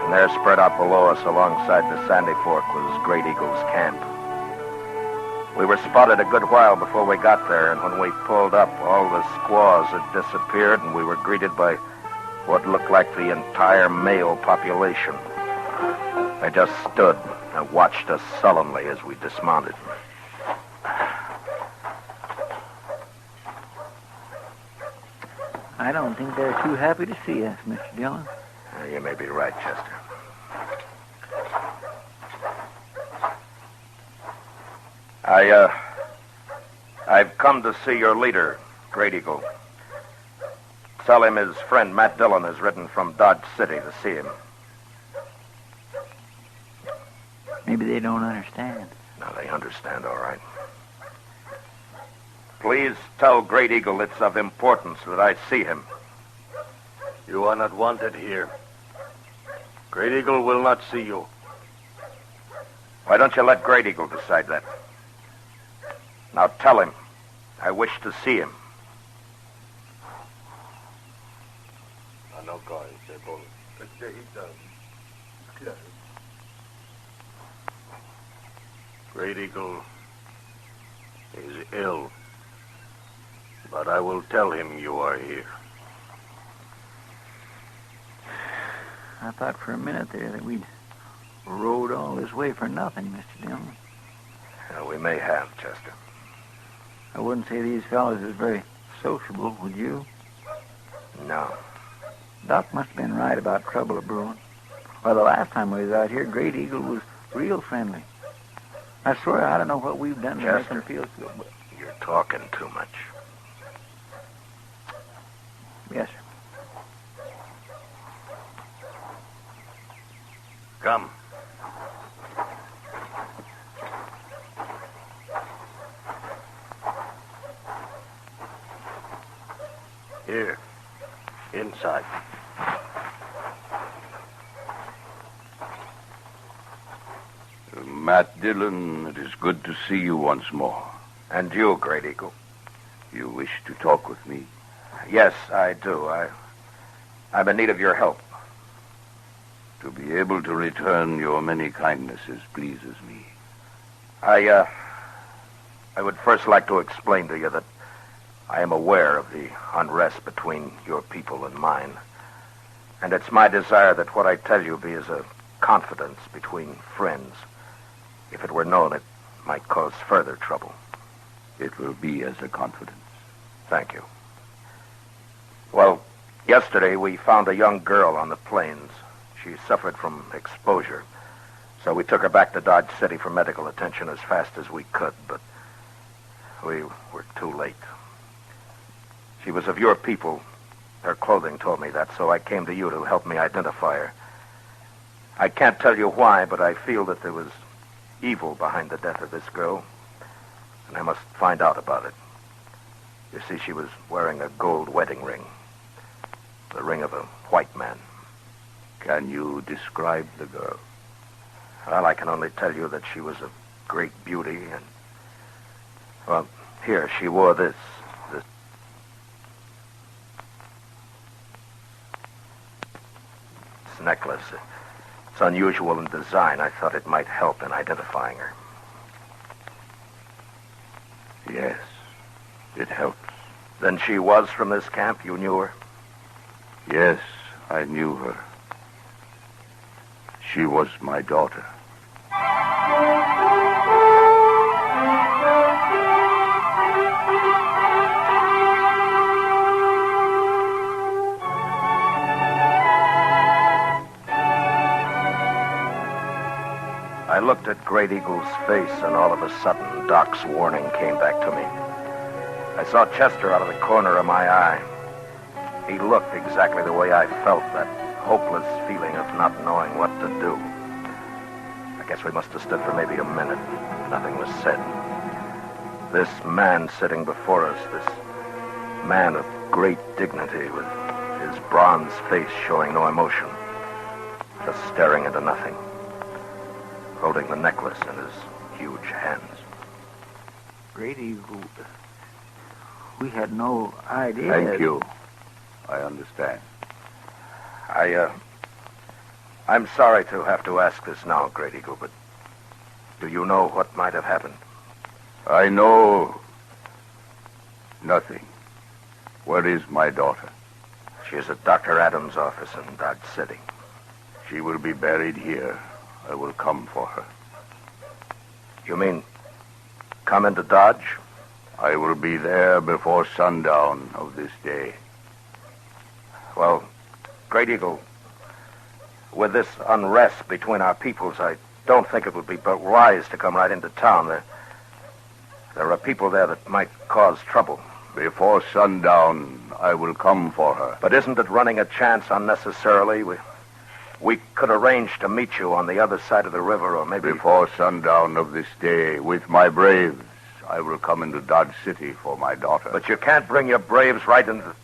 And there, spread out below us alongside the Sandy Fork, was Great Eagle's camp. We were spotted a good while before we got there, and when we pulled up, all the squaws had disappeared, and we were greeted by what looked like the entire male population. They just stood and watched us sullenly as we dismounted. I don't think they're too happy to see us, Mr. Dillon. You may be right, Chester. I've come to see your leader, Great Eagle. Tell him his friend Matt Dillon has ridden from Dodge City to see him. Maybe they don't understand. No, they understand, all right. Please tell Great Eagle it's of importance that I see him. You are not wanted here. Great Eagle will not see you. Why don't you let Great Eagle decide that? Now tell him I wish to see him. Great Eagle is ill, but I will tell him you are here. I thought for a minute there that we'd rode all this way for nothing, Mr. Dillon. Yeah, we may have, Chester. I wouldn't say these fellows is very sociable, would you? No. Doc must have been right about trouble brewing. Well, the last time we was out here, Great Eagle was real friendly. I swear I don't know what we've done to make him feel so good. You're talking too much. Yes, sir. Come. Here. Inside. Matt Dillon, it is good to see you once more. And you, Great Eagle. You wish to talk with me? Yes, I do. I'm in need of your help. To be able to return your many kindnesses pleases me. I would first like to explain to you that I am aware of the unrest between your people and mine. And it's my desire that what I tell you be as a confidence between friends. If it were known, it might cause further trouble. It will be as a confidence. Thank you. Well, yesterday we found a young girl on the plains. She suffered from exposure. So we took her back to Dodge City for medical attention as fast as we could. But We were too late. She was of your people. Her clothing told me that, so I came to you to help me identify her. I can't tell you why, but I feel that there was evil behind the death of this girl, and I must find out about it. You see, she was wearing a gold wedding ring, the ring of a white man. Can you describe the girl? Well, I can only tell you that she was of great beauty, and... Well, here, she wore this necklace. It's unusual in design. I thought it might help in identifying her. Yes, it helps. Then she was from this camp? You knew her? Yes, I knew her. She was my daughter. I looked at Great Eagle's face, and all of a sudden, Doc's warning came back to me. I saw Chester out of the corner of my eye. He looked exactly the way I felt, that hopeless feeling of not knowing what to do. I guess we must have stood for maybe a minute. Nothing was said. This man sitting before us, this man of great dignity, with his bronze face showing no emotion, just staring into nothing, holding the necklace in his huge hands. Great Eagle, we had no idea. Thank you. I understand. I'm sorry to have to ask this now, Great Eagle, but do you know what might have happened? I know nothing. Where is my daughter? She is at Dr. Adams' office in Dodge City. She will be buried here. I will come for her. You mean come into Dodge? I will be there before sundown of this day. Well, Great Eagle, with this unrest between our peoples, I don't think it would be but wise to come right into town. There are people there that might cause trouble. Before sundown, I will come for her. But isn't it running a chance unnecessarily? We could arrange to meet you on the other side of the river, or maybe... Before sundown of this day, with my braves, I will come into Dodge City for my daughter. But you can't bring your braves right into...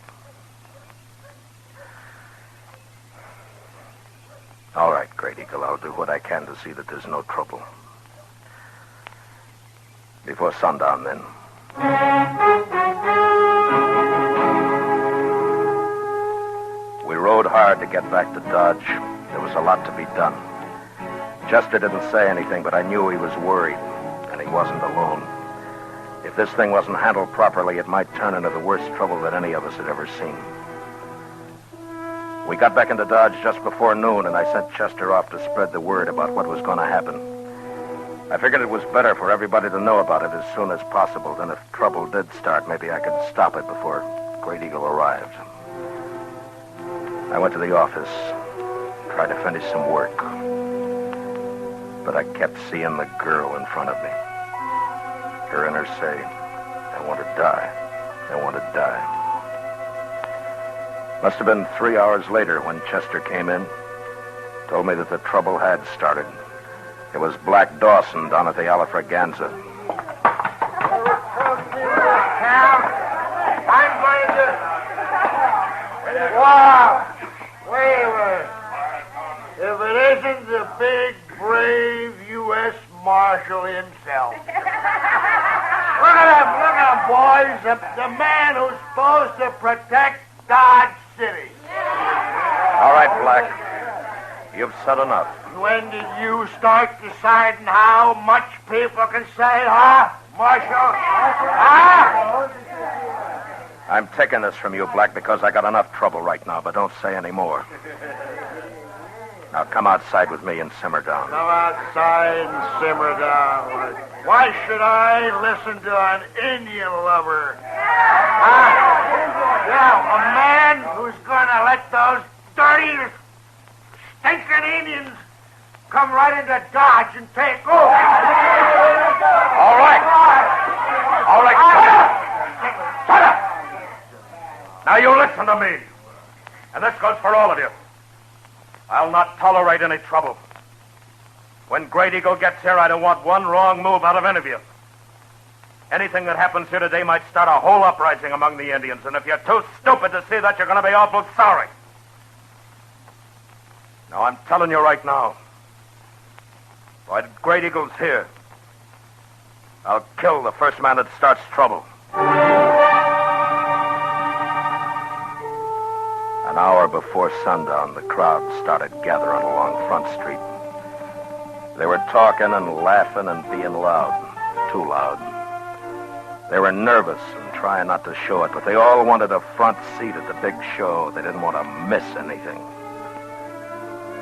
All right, Great Eagle, I'll do what I can to see that there's no trouble. Before sundown, then. We rode hard to get back to Dodge. There was a lot to be done. Chester didn't say anything, but I knew he was worried, and he wasn't alone. If this thing wasn't handled properly, it might turn into the worst trouble that any of us had ever seen. We got back into Dodge just before noon, and I sent Chester off to spread the word about what was going to happen. I figured it was better for everybody to know about it as soon as possible. Then if trouble did start, maybe I could stop it before Great Eagle arrived. I went to the office, tried to finish some work. But I kept seeing the girl in front of me. Hearing her say, I want to die. I want to die. Must have been 3 hours later when Chester came in. Told me that the trouble had started. It was Black Dawson down at the Alafraganza. I'm going to... Wow! Wait a minute. If it isn't the big, brave U.S. Marshal himself. Look at him, boys. The man who's supposed to protect Dodge City. All right, Black. You've said enough. When did you start deciding how much people can say, huh, Marshal? Huh? I'm taking this from you, Black, because I got enough trouble right now, but don't say any more. Now come outside with me and simmer down. Come outside and simmer down. Why should I listen to an Indian lover? Yeah, a man who's going to let those dirty, stinking Indians come right into Dodge and take over. All right. All right, shut up! Now you listen to me. And this goes for all of you. I'll not tolerate any trouble. When Great Eagle gets here, I don't want one wrong move out of any of you. Anything that happens here today might start a whole uprising among the Indians, and if you're too stupid to see that, you're going to be awful sorry. Now, I'm telling you right now, while Great Eagle's here, I'll kill the first man that starts trouble. An hour before sundown, the crowd started gathering along Front Street. They were talking and laughing and being loud, too loud. They were nervous and trying not to show it, but they all wanted a front seat at the big show. They didn't want to miss anything.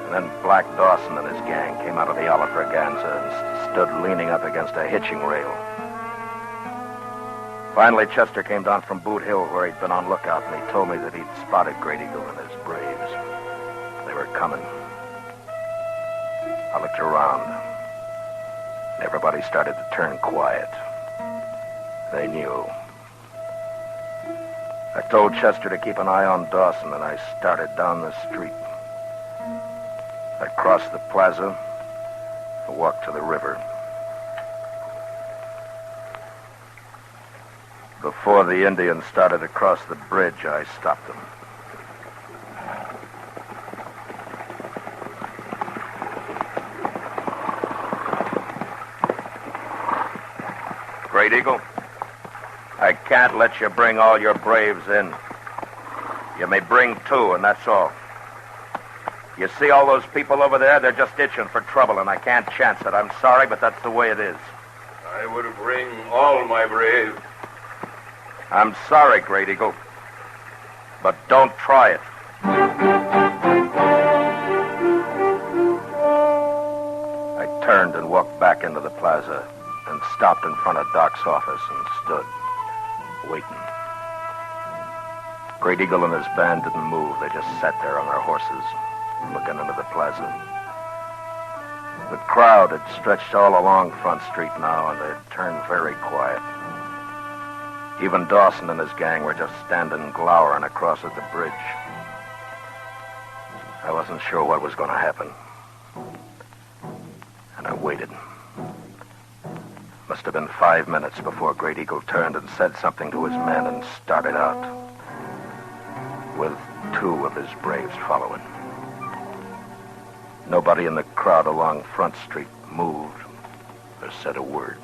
And then Black Dawson and his gang came out of the Olifraganza and stood leaning up against a hitching rail. Finally, Chester came down from Boot Hill where he'd been on lookout, and he told me that he'd spotted Great Eagle and his braves. They were coming. I looked around. Everybody started to turn quiet. They knew. I told Chester to keep an eye on Dawson, and I started down the street. I crossed the plaza and walked to the river. Before the Indians started to cross the bridge, I stopped them. Great Eagle, I can't let you bring all your braves in. You may bring 2, and that's all. You see all those people over there? They're just itching for trouble, and I can't chance it. I'm sorry, but that's the way it is. I would bring all my braves. I'm sorry, Great Eagle, but don't try it. I turned and walked back into the plaza and stopped in front of Doc's office and stood, waiting. Great Eagle and his band didn't move. They just sat there on their horses, looking into the plaza. The crowd had stretched all along Front Street now, and they'd turned very quiet. Even Dawson and his gang were just standing glowering across at the bridge. I wasn't sure what was going to happen. And I waited. Must have been 5 minutes before Great Eagle turned and said something to his men and started out, with 2 of his braves following. Nobody in the crowd along Front Street moved or said a word.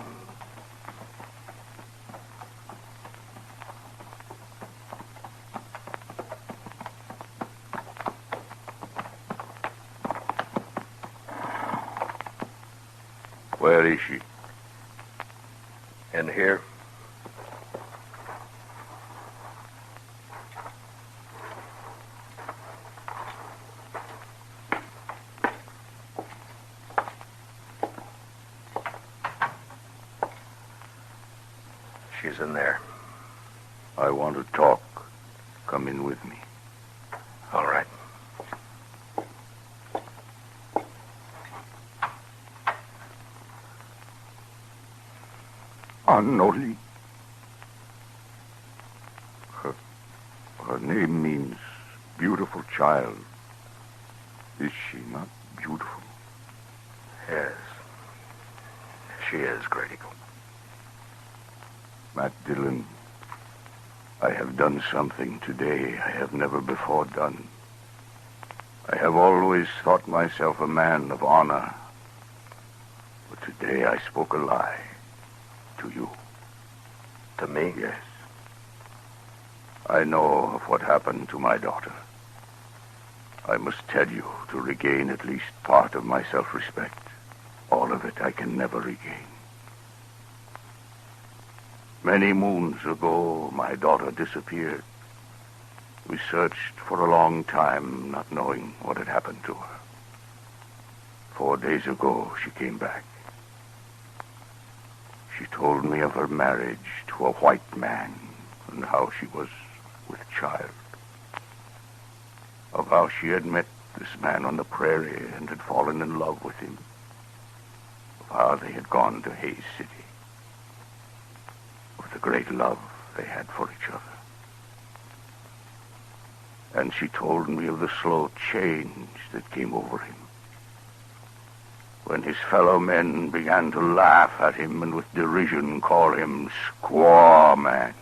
Where is she? In here. She's in there. I want to talk. Come in with me. All right. Annoli. Her name means beautiful child. Is she not beautiful? Yes. She is, Great Eagle. Matt Dillon, I have done something today I have never before done. I have always thought myself a man of honor. But today I spoke a lie. To you. To me? Yes. I know of what happened to my daughter. I must tell you to regain at least part of my self-respect. All of it I can never regain. Many moons ago, my daughter disappeared. We searched for a long time, not knowing what had happened to her. 4 days ago, she came back. She told me of her marriage to a white man and how she was with child. Of how she had met this man on the prairie and had fallen in love with him. Of how they had gone to Hayes City. Of the great love they had for each other. And she told me of the slow change that came over him when his fellow men began to laugh at him and with derision call him Squaw Man,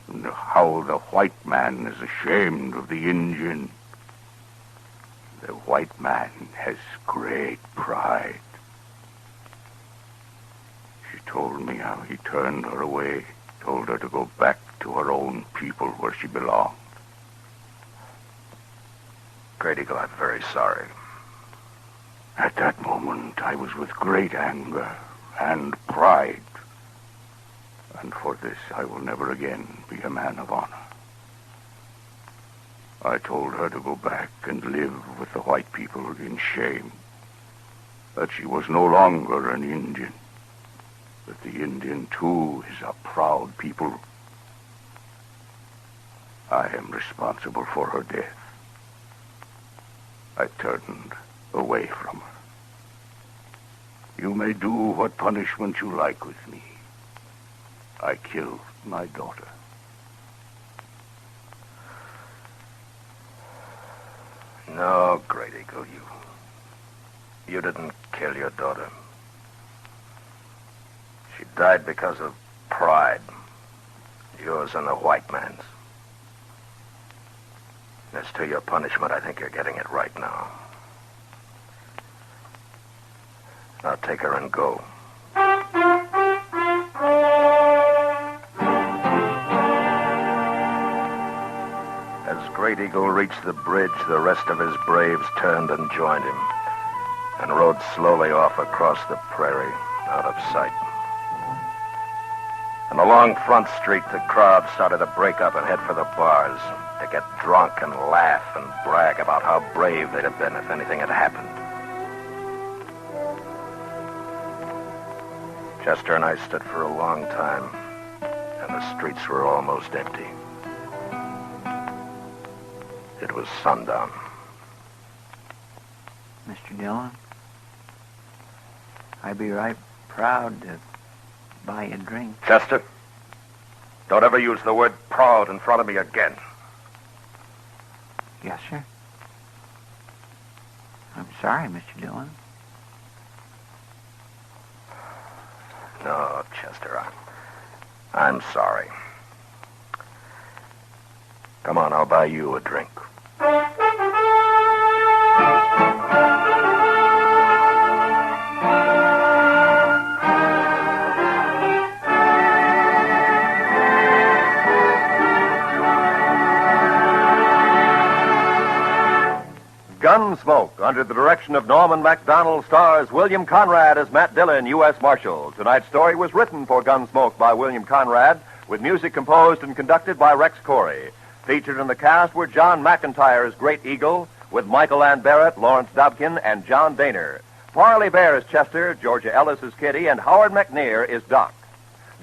and how the white man is ashamed of the Indian. The white man has great pride. She told me how he turned her away, told her to go back to her own people where she belonged. Great Eagle, I'm very sorry. At that moment, I was with great anger and pride. And for this, I will never again be a man of honor. I told her to go back and live with the white people in shame. That she was no longer an Indian. That the Indian, too, is a proud people. I am responsible for her death. I turned away from her. You may do what punishment you like with me. I killed my daughter. No, Great Eagle, you didn't kill your daughter. She died because of pride. Yours and the white man's. As to your punishment, I think you're getting it right now. Now take her and go. As Great Eagle reached the bridge, the rest of his braves turned and joined him and rode slowly off across the prairie, out of sight. And along Front Street, the crowd started to break up and head for the bars to get drunk and laugh and brag about how brave they'd have been if anything had happened. Chester and I stood for a long time, and the streets were almost empty. It was sundown. Mr. Dillon, I'd be right proud to buy you a drink. Chester, don't ever use the word proud in front of me again. Yes, sir. I'm sorry, Mr. Dillon. No, Chester, I'm sorry. Come on, I'll buy you a drink. Gunsmoke, under the direction of Norman Macdonald, stars William Conrad as Matt Dillon, U.S. Marshal. Tonight's story was written for Gunsmoke by William Conrad, with music composed and conducted by Rex Corey. Featured in the cast were John McIntyre as Great Eagle, with Michael Ann Barrett, Lawrence Dobkin, and John Daner. Parley Bear as Chester, Georgia Ellis as Kitty, and Howard McNear is Doc.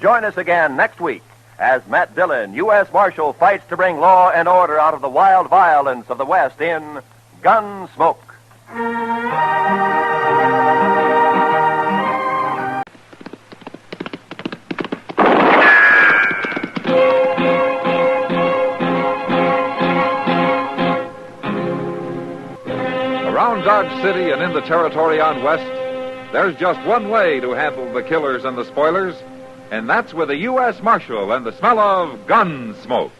Join us again next week as Matt Dillon, U.S. Marshal, fights to bring law and order out of the wild violence of the West in Gunsmoke. Around Dodge City and in the territory on West, there's just one way to handle the killers and the spoilers, and that's with a U.S. Marshal and the smell of Gunsmoke.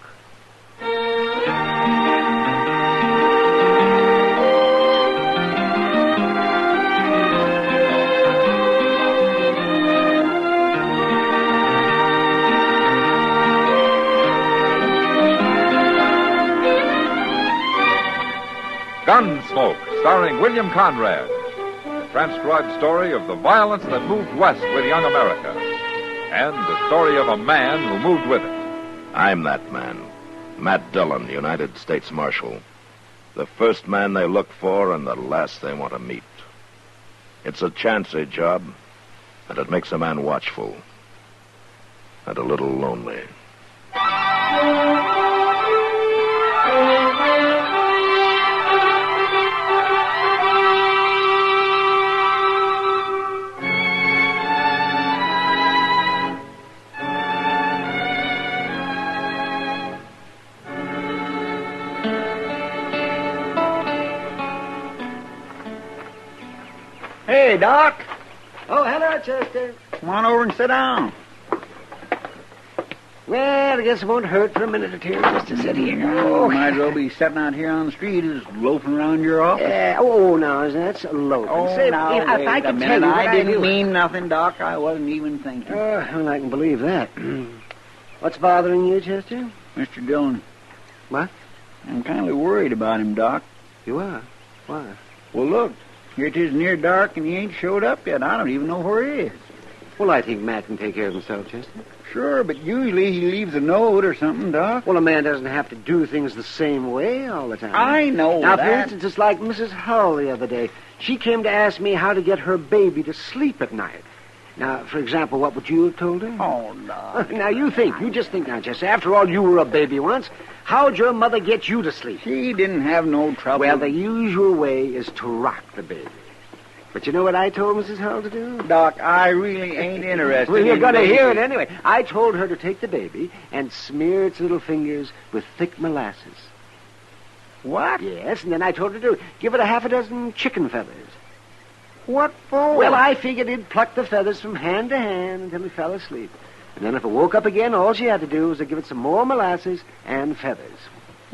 Gunsmoke, starring William Conrad. The transcribed story of the violence that moved west with young America. And the story of a man who moved with it. I'm that man. Matt Dillon, United States Marshal. The first man they look for and the last they want to meet. It's a chancy job, and it makes a man watchful. And a little lonely. Hey, Doc. Oh, hello, Chester. Come on over and sit down. Well, I guess it won't hurt for a minute or two just to sit here. Oh, might as well be sitting out here on the street as loafing around your office. No, that's loafing. Oh, Say, now, if wait I a could minute. tell you what I didn't do. mean nothing, Doc. I wasn't even thinking. Well, I can believe that. What's bothering you, Chester? Mr. Dillon. What? I'm kind of worried about him, Doc. You are? Why? Well, look. Here it is near dark, and he ain't showed up yet. I don't even know where he is. Well, I think Matt can take care of himself, Chester. Sure, but usually he leaves a note or something, Doc. Well, a man doesn't have to do things the same way all the time. I know now, that. for instance, it's like Mrs. Hull the other day. She came to ask me how to get her baby to sleep at night. Now, for example, what would you have told her? Oh, no. Now, you just think now, Chester. After all, you were a baby once. How'd your mother get you to sleep? She didn't have no trouble. Well, the usual way is to rock the baby. But you know what I told Mrs. Hull to do? Doc, I really ain't interested. Well, you're in going to babies. hear it anyway. I told her to take the baby and smear its little fingers with thick molasses. What? Yes, and then I told her to give it a half a dozen chicken feathers. What for? Well, I figured he'd pluck the feathers from hand to hand until he fell asleep. And then if it woke up again, all she had to do was to give it some more molasses and feathers.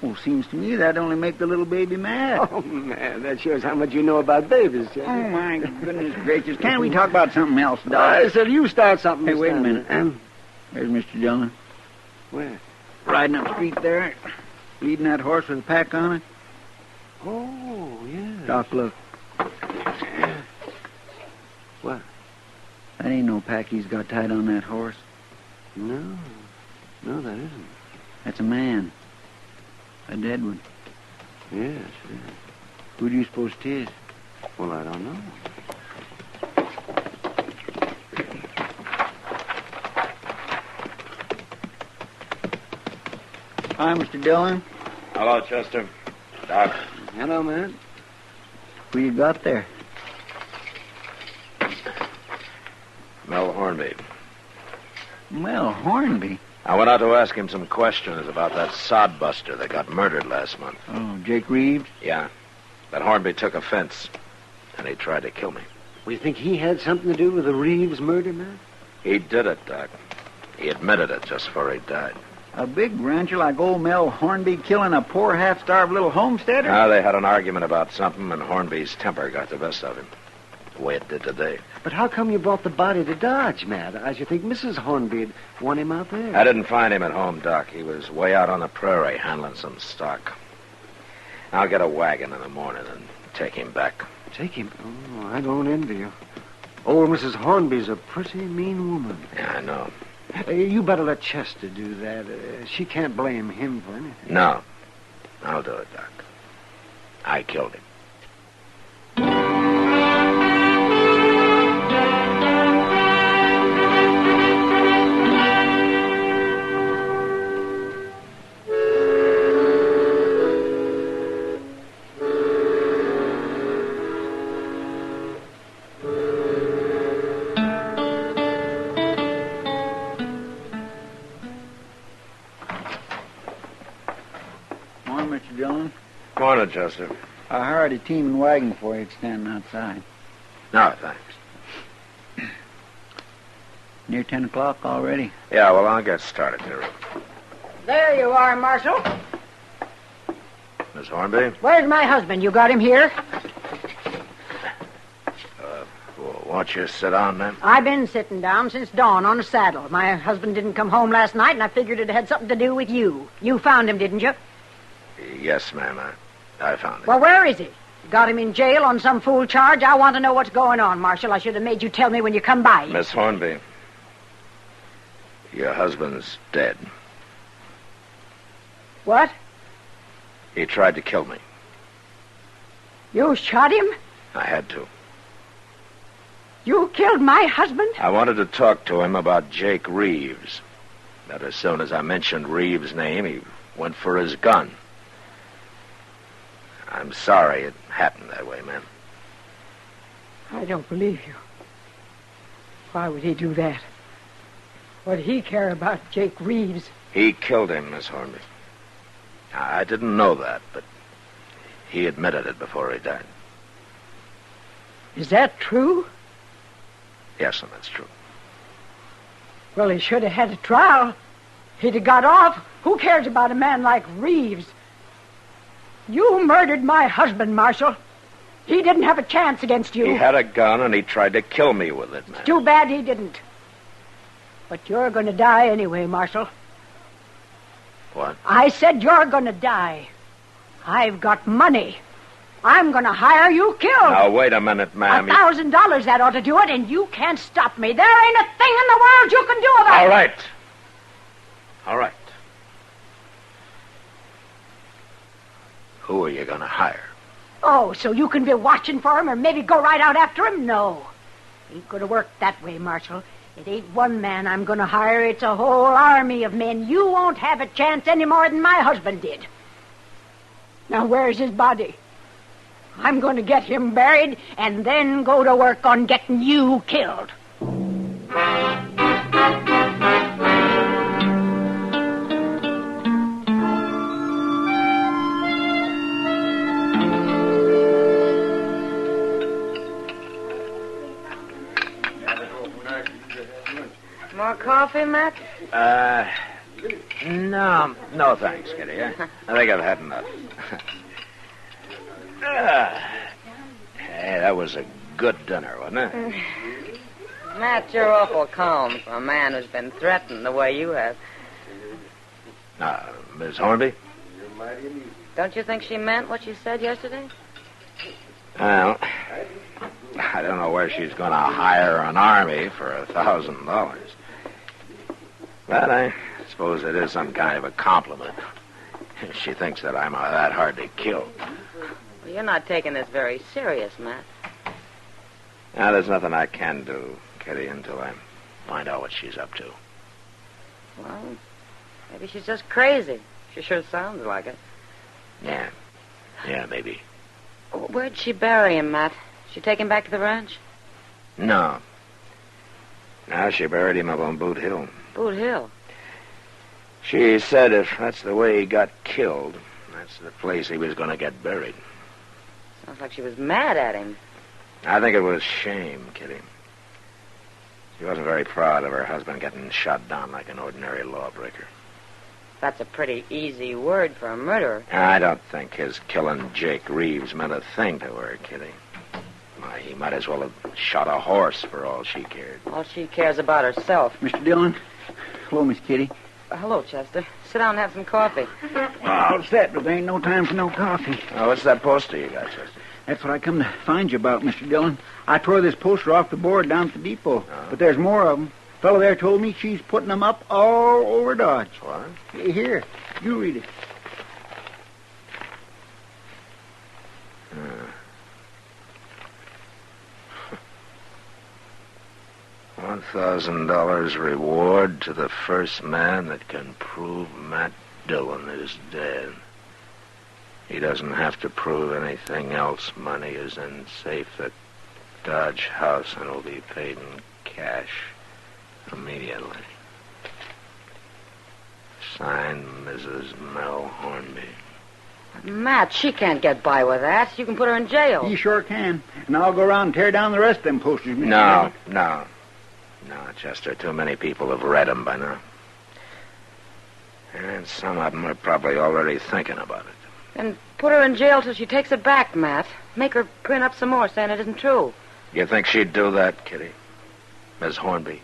Well, seems to me that'd only make the little baby mad. Oh, man, that shows how much you know about babies, Chester. Oh, my goodness gracious. Can't we talk about something else, Doc? I said you start something. Hey, this wait a time. minute. There's Mr. Dillon. Where? Riding up the street there, leading that horse with a pack on it. Oh, yeah. Doc, look. What? That ain't no pack he's got tied on that horse. No, that isn't. That's a man. A dead one. Yes. Who do you suppose it is? Well, I don't know. Hi, Mr. Dillon. Hello, Chester. Doc. Hello, man. Who you got there? Mel Hornby. Mel Hornby? I went out to ask him some questions about that Sod-buster that got murdered last month. Oh, Jake Reeves? Yeah. That Hornby took offense, and he tried to kill me. We think he had something to do with the Reeves murder, man? He did it, Doc. He admitted it just before he died. A big rancher like old Mel Hornby killing a poor, half-starved little homesteader? Now, they had an argument about something, and Hornby's temper got the best of him. The way it did today. But how come you brought the body to Dodge, Matt? I should think Mrs. Hornby'd want him out there. I didn't find him at home, Doc. He was way out on the prairie handling some stock. I'll get a wagon in the morning and take him back. Take him? Oh, I don't envy you. Old Mrs. Hornby's a pretty mean woman. Yeah, I know. You better let Chester do that. She can't blame him for anything. No. I'll do it, Doc. I killed him. Morning, Chester. I hired a team and wagon for you. It's standing outside. No, thanks. Near 10 o'clock already. Yeah, well, I'll get started here. There you are, Marshal. Miss Hornby? Where's my husband? You got him here? Won't you sit down, then? I've been sitting down since dawn on a saddle. My husband didn't come home last night, and I figured it had something to do with you. You found him, didn't you? Yes, ma'am. I found him. Well, where is he? Got him in jail on some fool charge? I want to know what's going on, Marshal. I should have made you tell me when you come by. Miss Hornby, your husband's dead. What? He tried to kill me. You shot him? I had to. You killed my husband? I wanted to talk to him about Jake Reeves. But as soon as I mentioned Reeves' name, he went for his gun. I'm sorry it happened that way, ma'am. I don't believe you. Why would he do that? What'd he care about Jake Reeves? He killed him, Miss Hornby. I didn't know that, but he admitted it before he died. Is that true? Yes, and that's true. Well, he should have had a trial. He'd have got off. Who cares about a man like Reeves? You murdered my husband, Marshal. He didn't have a chance against you. He had a gun, and he tried to kill me with it, man. Too bad he didn't. But you're going to die anyway, Marshal. What? I said you're going to die. I've got money. I'm going to hire you killed. Now, wait a minute, ma'am. $1,000, that ought to do it, and you can't stop me. There ain't a thing in the world you can do about it. All right. All right. Who are you going to hire? Oh, so you can be watching for him or maybe go right out after him? No. Ain't going to work that way, Marshal. It ain't one man I'm going to hire. It's a whole army of men. You won't have a chance any more than my husband did. Now, where's his body? I'm going to get him buried and then go to work on getting you killed. More coffee, Matt? No, thanks, Kitty. I think I've had enough. Hey, that was a good dinner, wasn't it? Matt, you're awful calm for a man who's been threatened the way you have. Miss Hornby? Don't you think she meant what she said yesterday? Well, I don't know where she's going to hire an army for $1,000. But I suppose it is some kind of a compliment. She thinks that I'm that hard to kill. Well, you're not taking this very serious, Matt. Now, there's nothing I can do, Kitty, until I find out what she's up to. Well, maybe she's just crazy. She sure sounds like it. Yeah, maybe. Where'd she bury him, Matt? She take him back to the ranch? No. No, she buried him up on Boot Hill. Boot Hill? She said if that's the way he got killed, that's the place he was going to get buried. Sounds like she was mad at him. I think it was shame, Kitty. She wasn't very proud of her husband getting shot down like an ordinary lawbreaker. That's a pretty easy word for a murderer. I don't think his killing Jake Reeves meant a thing to her, Kitty. Why, he might as well have shot a horse for all she cared. All she cares about herself. Mr. Dillon. Hello, Miss Kitty. Hello, Chester. Sit down and have some coffee. All set, but there ain't no time for no coffee. Oh, what's that poster you got, Chester? That's what I come to find you about, Mr. Dillon. I tore this poster off the board down at the depot, but there's more of them. Fellow there told me she's putting them up all over Dodge. What? Here, you read it. $1,000 reward to the first man that can prove Matt Dillon is dead. He doesn't have to prove anything else. Money is in safe at Dodge House and will be paid in cash immediately. Signed, Mrs. Mel Hornby. Matt, she can't get by with that. You can put her in jail. You sure can. And I'll go around and tear down the rest of them posters, Mr. No, Chester. Too many people have read them by now. And some of them are probably already thinking about it. And put her in jail till she takes it back, Matt. Make her print up some more saying it isn't true. You think she'd do that, Kitty? Miss Hornby?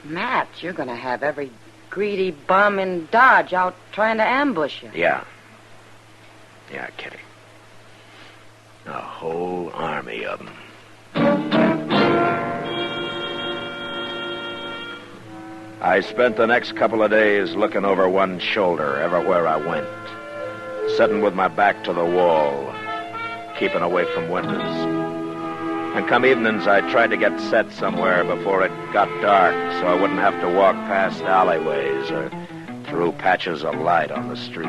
Matt, you're going to have every greedy bum in Dodge out trying to ambush you. Yeah, Kitty. A whole army of them. I spent the next couple of days looking over one shoulder everywhere I went, sitting with my back to the wall, keeping away from windows. And come evenings, I tried to get set somewhere before it got dark so I wouldn't have to walk past alleyways or through patches of light on the street.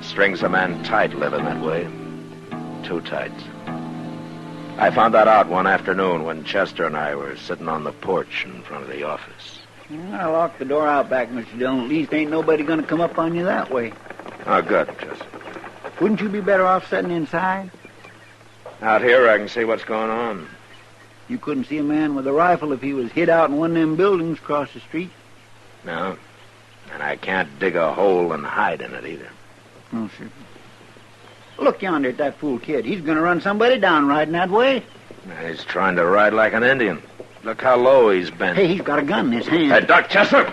Strings a man tight living that way. Too tight. I found that out one afternoon when Chester and I were sitting on the porch in front of the office. I locked the door out back, Mr. Dillon. At least ain't nobody going to come up on you that way. Oh, good, Chester. Wouldn't you be better off sitting inside? Out here, I can see what's going on. You couldn't see a man with a rifle if he was hid out in one of them buildings across the street. No. And I can't dig a hole and hide in it either. Oh, sure. Look yonder at that fool kid. He's going to run somebody down riding that way. He's trying to ride like an Indian. Look how low he's bent. Hey, he's got a gun in his hand. Hey, Doc Chester!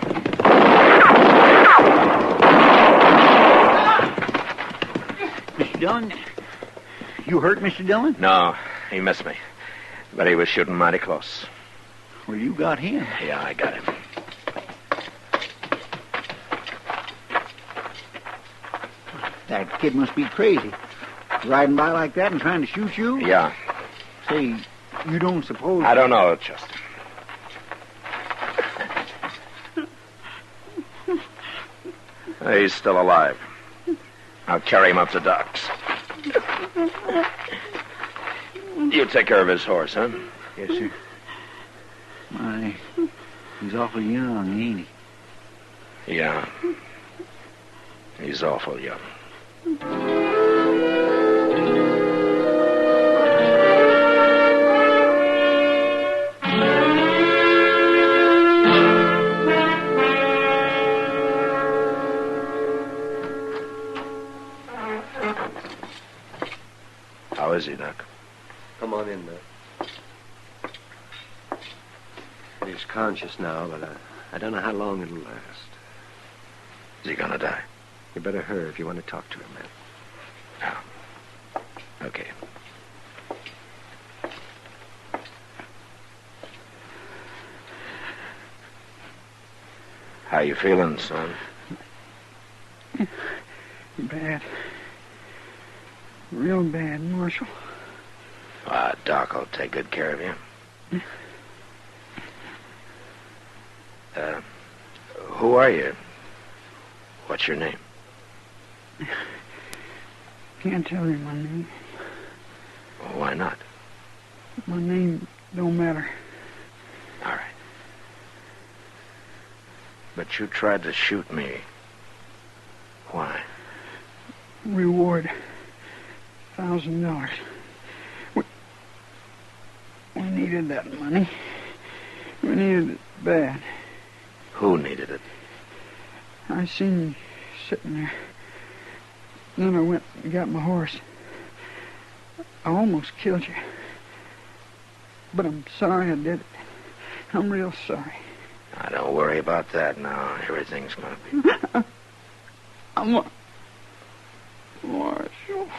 Mr. Dillon? You hurt, Mr. Dillon? No, he missed me. But he was shooting mighty close. Well, you got him. Yeah, I got him. That kid must be crazy. Riding by like that and trying to shoot you? Yeah. Say, you don't suppose... I don't know, Chester. He's still alive. I'll carry him up to Doc's. You take care of his horse, huh? Yes, sir. My, he's awful young, ain't he? Yeah. He's awful young. How is he, Doc? Come on in, Matt. He's conscious now, but I don't know how long it'll last. Is he gonna die? You better hurry if you want to talk to him, Matt. Oh. Okay. How you feeling, son? Bad. Real bad, Marshal. Doc will take good care of you. Who are you? What's your name? Can't tell you my name. Why not? My name don't matter. All right. But you tried to shoot me. Why? Reward. $1,000. We needed that money. We needed it bad. Who needed it? I seen you sitting there. Then I went and got my horse. I almost killed you. But I'm sorry I did it. I'm real sorry. Now, don't worry about that now. Everything's gonna be... I'm a... Marshal.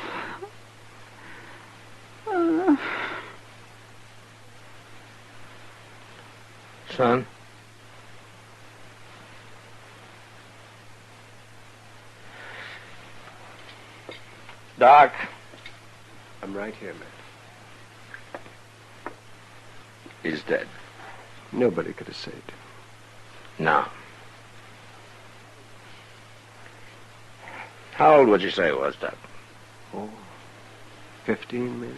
Son? Doc? I'm right here, Matt. He's dead. Nobody could have saved him. No. How old would you say he was, Doc? Oh, 15, maybe.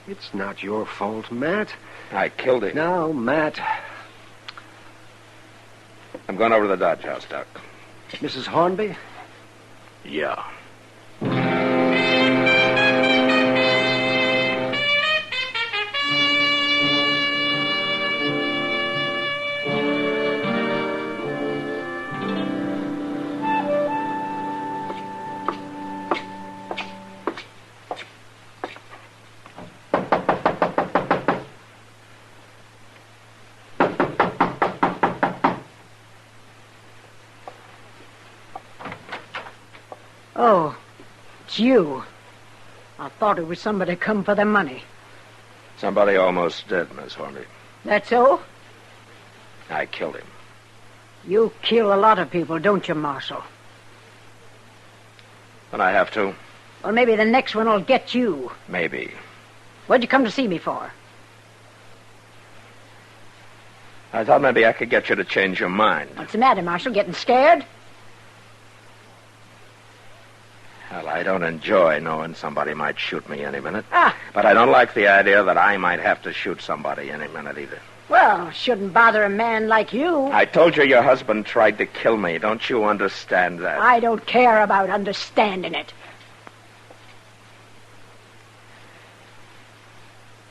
It's not your fault, Matt. I killed him. No, Matt. I'm going over to the Dodge House, Doc. Mrs. Hornby? Yeah. Oh, it's you. I thought it was somebody come for the money. Somebody almost dead, Miss Hornby. That's so? I killed him. You kill a lot of people, don't you, Marshal? When I have to. Well, maybe the next one will get you. Maybe. What'd you come to see me for? I thought maybe I could get you to change your mind. What's the matter, Marshal? Getting scared? Well, I don't enjoy knowing somebody might shoot me any minute. Ah. But I don't like the idea that I might have to shoot somebody any minute either. Well, shouldn't bother a man like you. I told you your husband tried to kill me. Don't you understand that? I don't care about understanding it.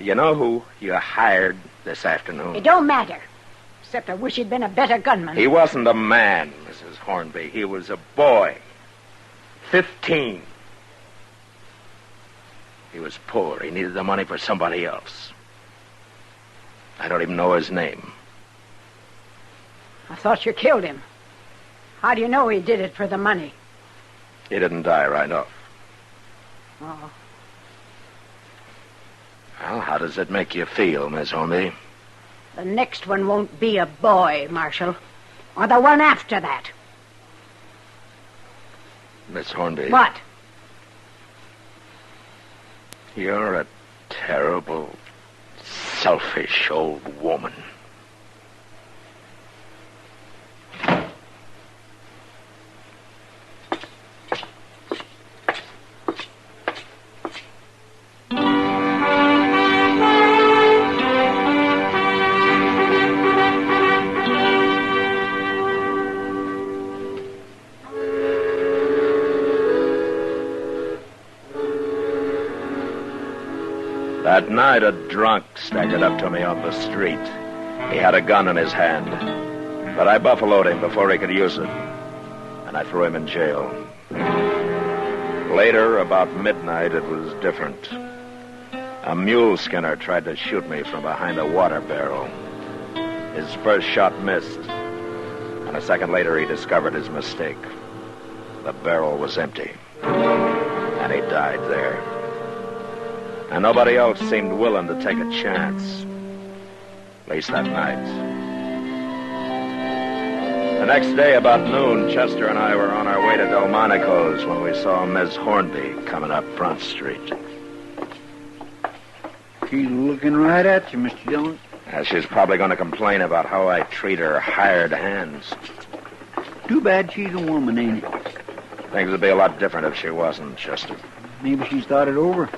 You know who you hired this afternoon? It don't matter. Except I wish he'd been a better gunman. He wasn't a man, Mrs. Hornby. He was a boy. 15. He was poor. He needed the money for somebody else. I don't even know his name. I thought you killed him. How do you know he did it for the money? He didn't die right off. Oh. Well, how does it make you feel, Miss Hornby? The next one won't be a boy, Marshal. Or the one after that. Miss Hornby. What? You're a terrible, selfish old woman. That night, a drunk staggered up to me on the street. He had a gun in his hand, but I buffaloed him before he could use it, and I threw him in jail. Later, about midnight, it was different. A mule skinner tried to shoot me from behind a water barrel. His first shot missed, and a second later, he discovered his mistake. The barrel was empty, and he died there. And nobody else seemed willing to take a chance. At least that night. The next day, about noon, Chester and I were on our way to Delmonico's when we saw Miss Hornby coming up Front Street. She's looking right at you, Mr. Dillon. She's probably going to complain about how I treat her hired hands. Too bad she's a woman, ain't it? Things would be a lot different if she wasn't, Chester. Maybe she's thought it over.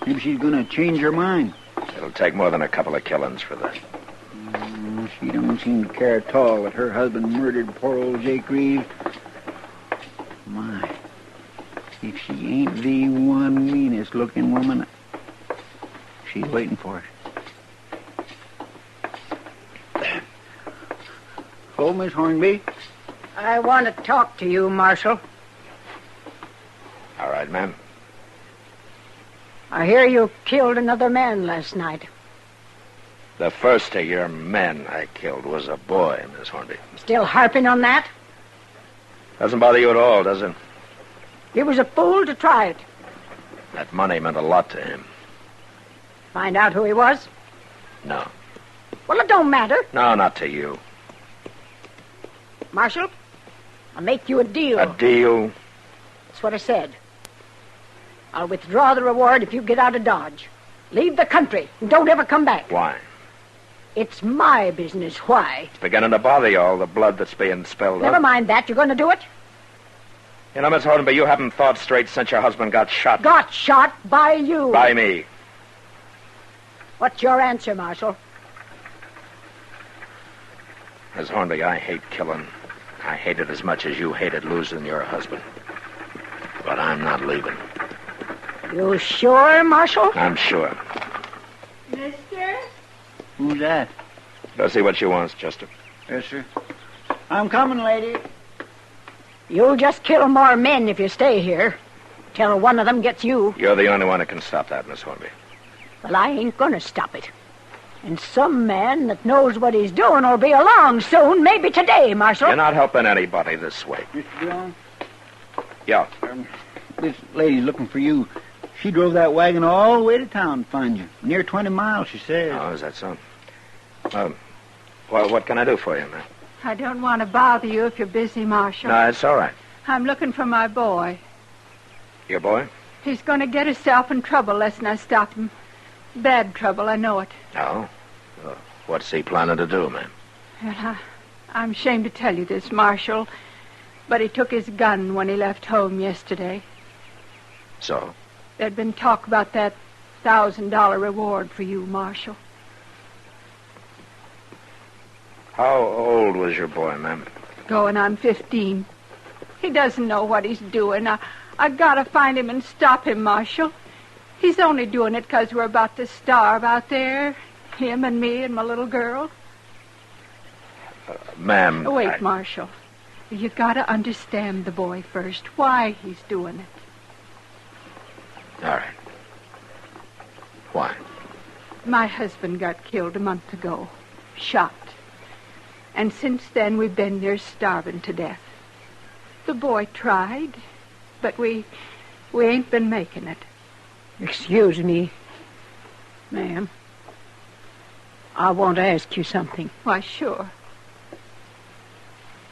Maybe she's going to change her mind. It'll take more than a couple of killings for that. She don't seem to care at all that her husband murdered poor old Jake Reeves. My, if she ain't the one meanest-looking woman, she's waiting for it. Oh, Miss Hornby? I want to talk to you, Marshal. All right, ma'am. I hear you killed another man last night. The first of your men I killed was a boy, Miss Hornby. Still harping on that? Doesn't bother you at all, does it? He was a fool to try it. That money meant a lot to him. Find out who he was? No. Well, it don't matter. No, not to you. Marshal, I'll make you a deal. A deal? That's what I said. I'll withdraw the reward if you get out of Dodge. Leave the country and don't ever come back. Why? It's my business. Why? It's beginning to bother you, all the blood that's being spilled. Never mind that. You're going to do it? You know, Miss Hornby, you haven't thought straight since your husband got shot. Got shot by you. By me. What's your answer, Marshal? Miss Hornby, I hate killing. I hate it as much as you hated losing your husband. But I'm not leaving. You sure, Marshal? I'm sure. Mister? Who's that? Go see what she wants, Chester. Yes, sir. I'm coming, lady. You'll just kill more men if you stay here. Till one of them gets you. You're the only one that can stop that, Miss Hornby. Well, I ain't gonna stop it. And some man that knows what he's doing will be along soon, maybe today, Marshal. You're not helping anybody this way. Mr. Dillon? Yeah. This lady's looking for you. She drove that wagon all the way to town to find you. Near 20 miles, she says. Oh, is that so? Well, what can I do for you, ma'am? I don't want to bother you if you're busy, Marshal. No, it's all right. I'm looking for my boy. Your boy? He's going to get himself in trouble lest I stop him. Bad trouble, I know it. Oh? What's he planning to do, ma'am? Well, I'm ashamed to tell you this, Marshal, but he took his gun when he left home yesterday. So? There'd been talk about that $1,000 reward for you, Marshal. How old was your boy, ma'am? Going on 15. He doesn't know what he's doing. I gotta find him and stop him, Marshal. He's only doing it 'cause we're about to starve out there. Him and me and my little girl. Ma'am... Wait, Marshal. You gotta understand the boy first, why he's doing it. All right. Why? My husband got killed a month ago. Shot. And since then, we've been near starving to death. The boy tried, but we ain't been making it. Excuse me, ma'am. I want to ask you something. Why, sure.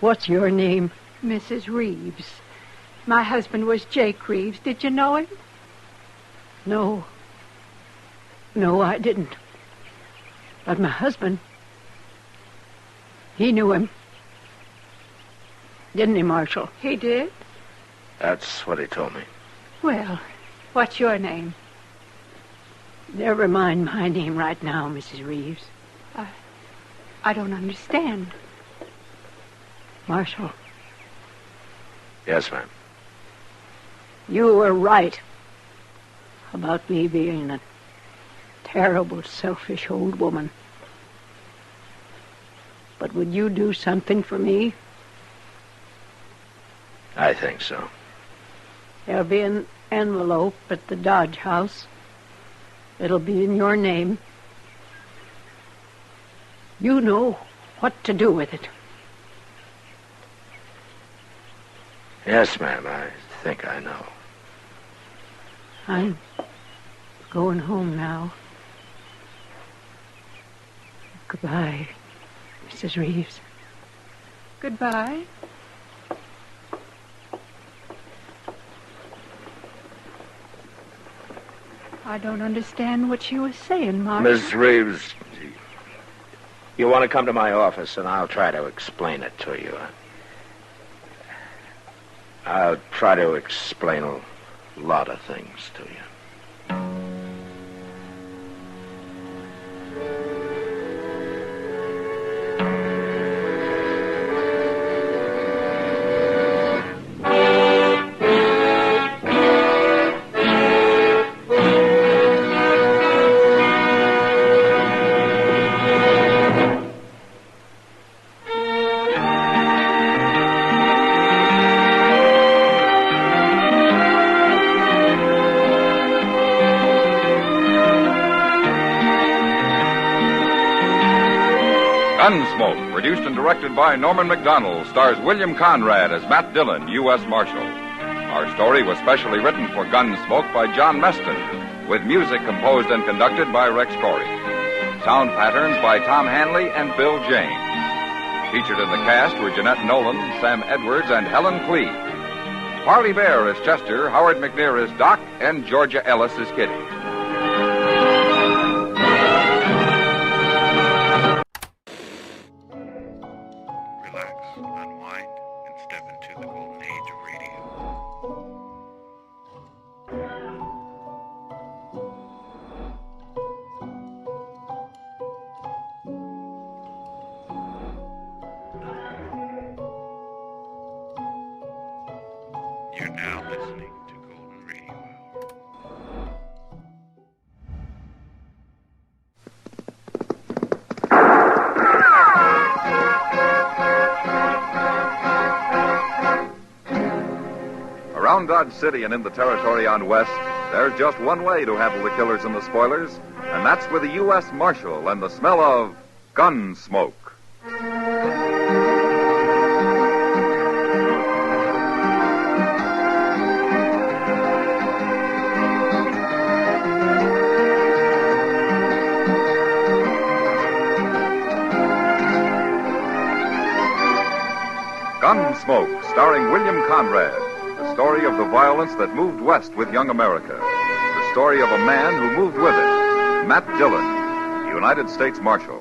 What's your name? Mrs. Reeves. My husband was Jake Reeves. Did you know him? No. No, I didn't. But my husband, he knew him. Didn't he, Marshal? He did? That's what he told me. Well, what's your name? Never mind my name right now, Mrs. Reeves. I don't understand. Marshal. Yes, ma'am. You were right about me being a terrible, selfish old woman. But would you do something for me? I think so. There'll be an envelope at the Dodge House. It'll be in your name. You know what to do with it. Yes, ma'am, I think I know. I'm going home now. Goodbye, Mrs. Reeves. Goodbye. I don't understand what she was saying, Marshal. Miss Reeves, you want to come to my office and I'll try to explain it to you. I'll try to explain a lot of things to you. Gunsmoke, produced and directed by Norman Macdonald, stars William Conrad as Matt Dillon, U.S. Marshal. Our story was specially written for Gunsmoke by John Meston, with music composed and conducted by Rex Corey. Sound patterns by Tom Hanley and Bill James. Featured in the cast were Jeanette Nolan, Sam Edwards, and Helen Cleve. Parley Bear is Chester, Howard McNear is Doc, and Georgia Ellis is Kitty. You're now listening to Golden Radio Hour. Around Dodge City and in the territory on West, there's just one way to handle the killers and the spoilers, and that's with a U.S. Marshal and the smell of gun smoke. Gunsmoke, starring William Conrad. The story of the violence that moved west with young America. The story of a man who moved with it. Matt Dillon, United States Marshal.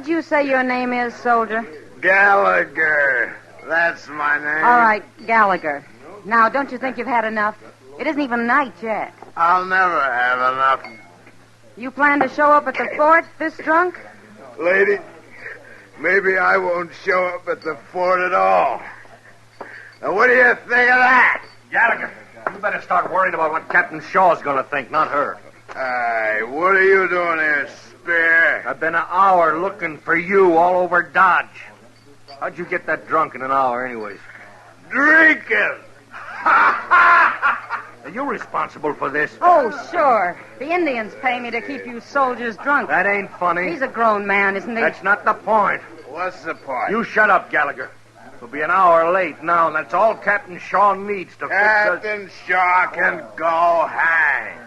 What'd you say your name is, soldier? Gallagher. That's my name. All right, Gallagher. Now, don't you think you've had enough? It isn't even night yet. I'll never have enough. You plan to show up at the fort this drunk? Lady, maybe I won't show up at the fort at all. Now, what do you think of that? Gallagher, you better start worrying about what Captain Shaw's going to think, not her. Hey, what are you doing here, Spear? I've been an hour looking for you all over Dodge. How'd you get that drunk in an hour, anyways? Drinking! Are you responsible for this? Oh, sure. The Indians pay me to keep you soldiers drunk. That ain't funny. He's a grown man, isn't he? That's not the point. What's the point? You shut up, Gallagher. We'll be an hour late now, and that's all Captain Shaw needs to fix us. Captain Shaw can go hang.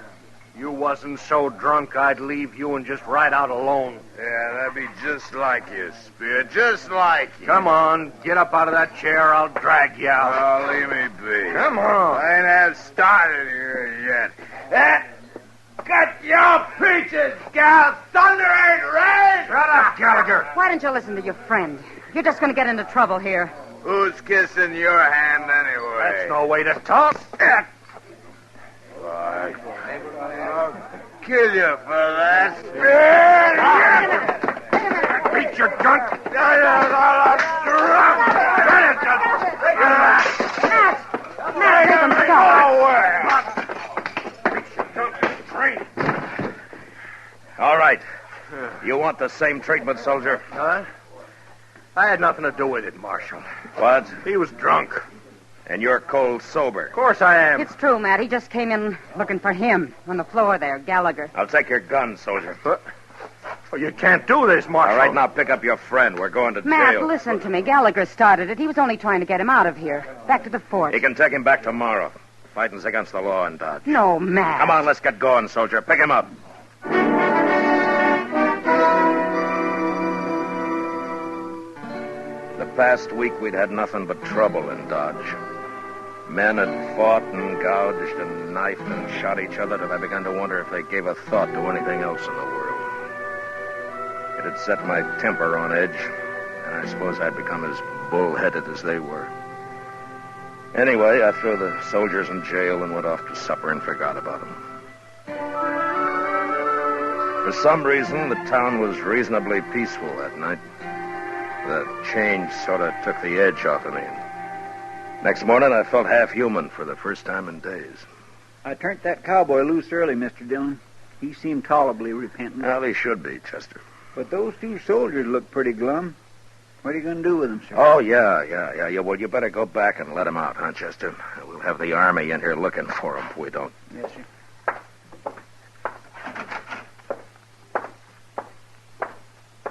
You wasn't so drunk I'd leave you and just ride out alone. Yeah, that'd be just like you, Spear. Just like you. Come on, get up out of that chair. I'll drag you out. Oh, leave me be. Come on. I ain't have started here yet. Cut your peaches, gal. Thunder ain't rain. Shut up, Gallagher. Why don't you listen to your friend? You're just going to get into trouble here. Who's kissing your hand anyway? That's no way to talk. Why, I'll kill you for that. Beat your junk. Matt, make him stop. All right. You want the same treatment, soldier? Huh? I had nothing to do with it, Marshal. What? He was drunk. And you're cold sober. Of course I am. It's true, Matt. He just came in looking for him on the floor there, Gallagher. I'll take your gun, soldier. Well, you can't do this, Marshal. All right, now pick up your friend. We're going to Matt, jail. listen to me. Gallagher started it. He was only trying to get him out of here. Back to the fort. He can take him back tomorrow. Fighting's against the law in Dodge. No, Matt. Come on, let's get going, soldier. Pick him up. The past week, we'd had nothing but trouble in Dodge. Men had fought and gouged and knifed and shot each other that I began to wonder if they gave a thought to anything else in the world. It had set my temper on edge, and I suppose I'd become as bull-headed as they were. Anyway, I threw the soldiers in jail and went off to supper and forgot about them. For some reason, the town was reasonably peaceful that night. The change sort of took the edge off of me. Next morning, I felt half human for the first time in days. I turned that cowboy loose early, Mr. Dillon. He seemed tolerably repentant. Well, he should be, Chester. But those two soldiers look pretty glum. What are you going to do with them, sir? Oh, yeah. Well, you better go back and let him out, huh, Chester? We'll have the army in here looking for him if we don't. Yes, sir.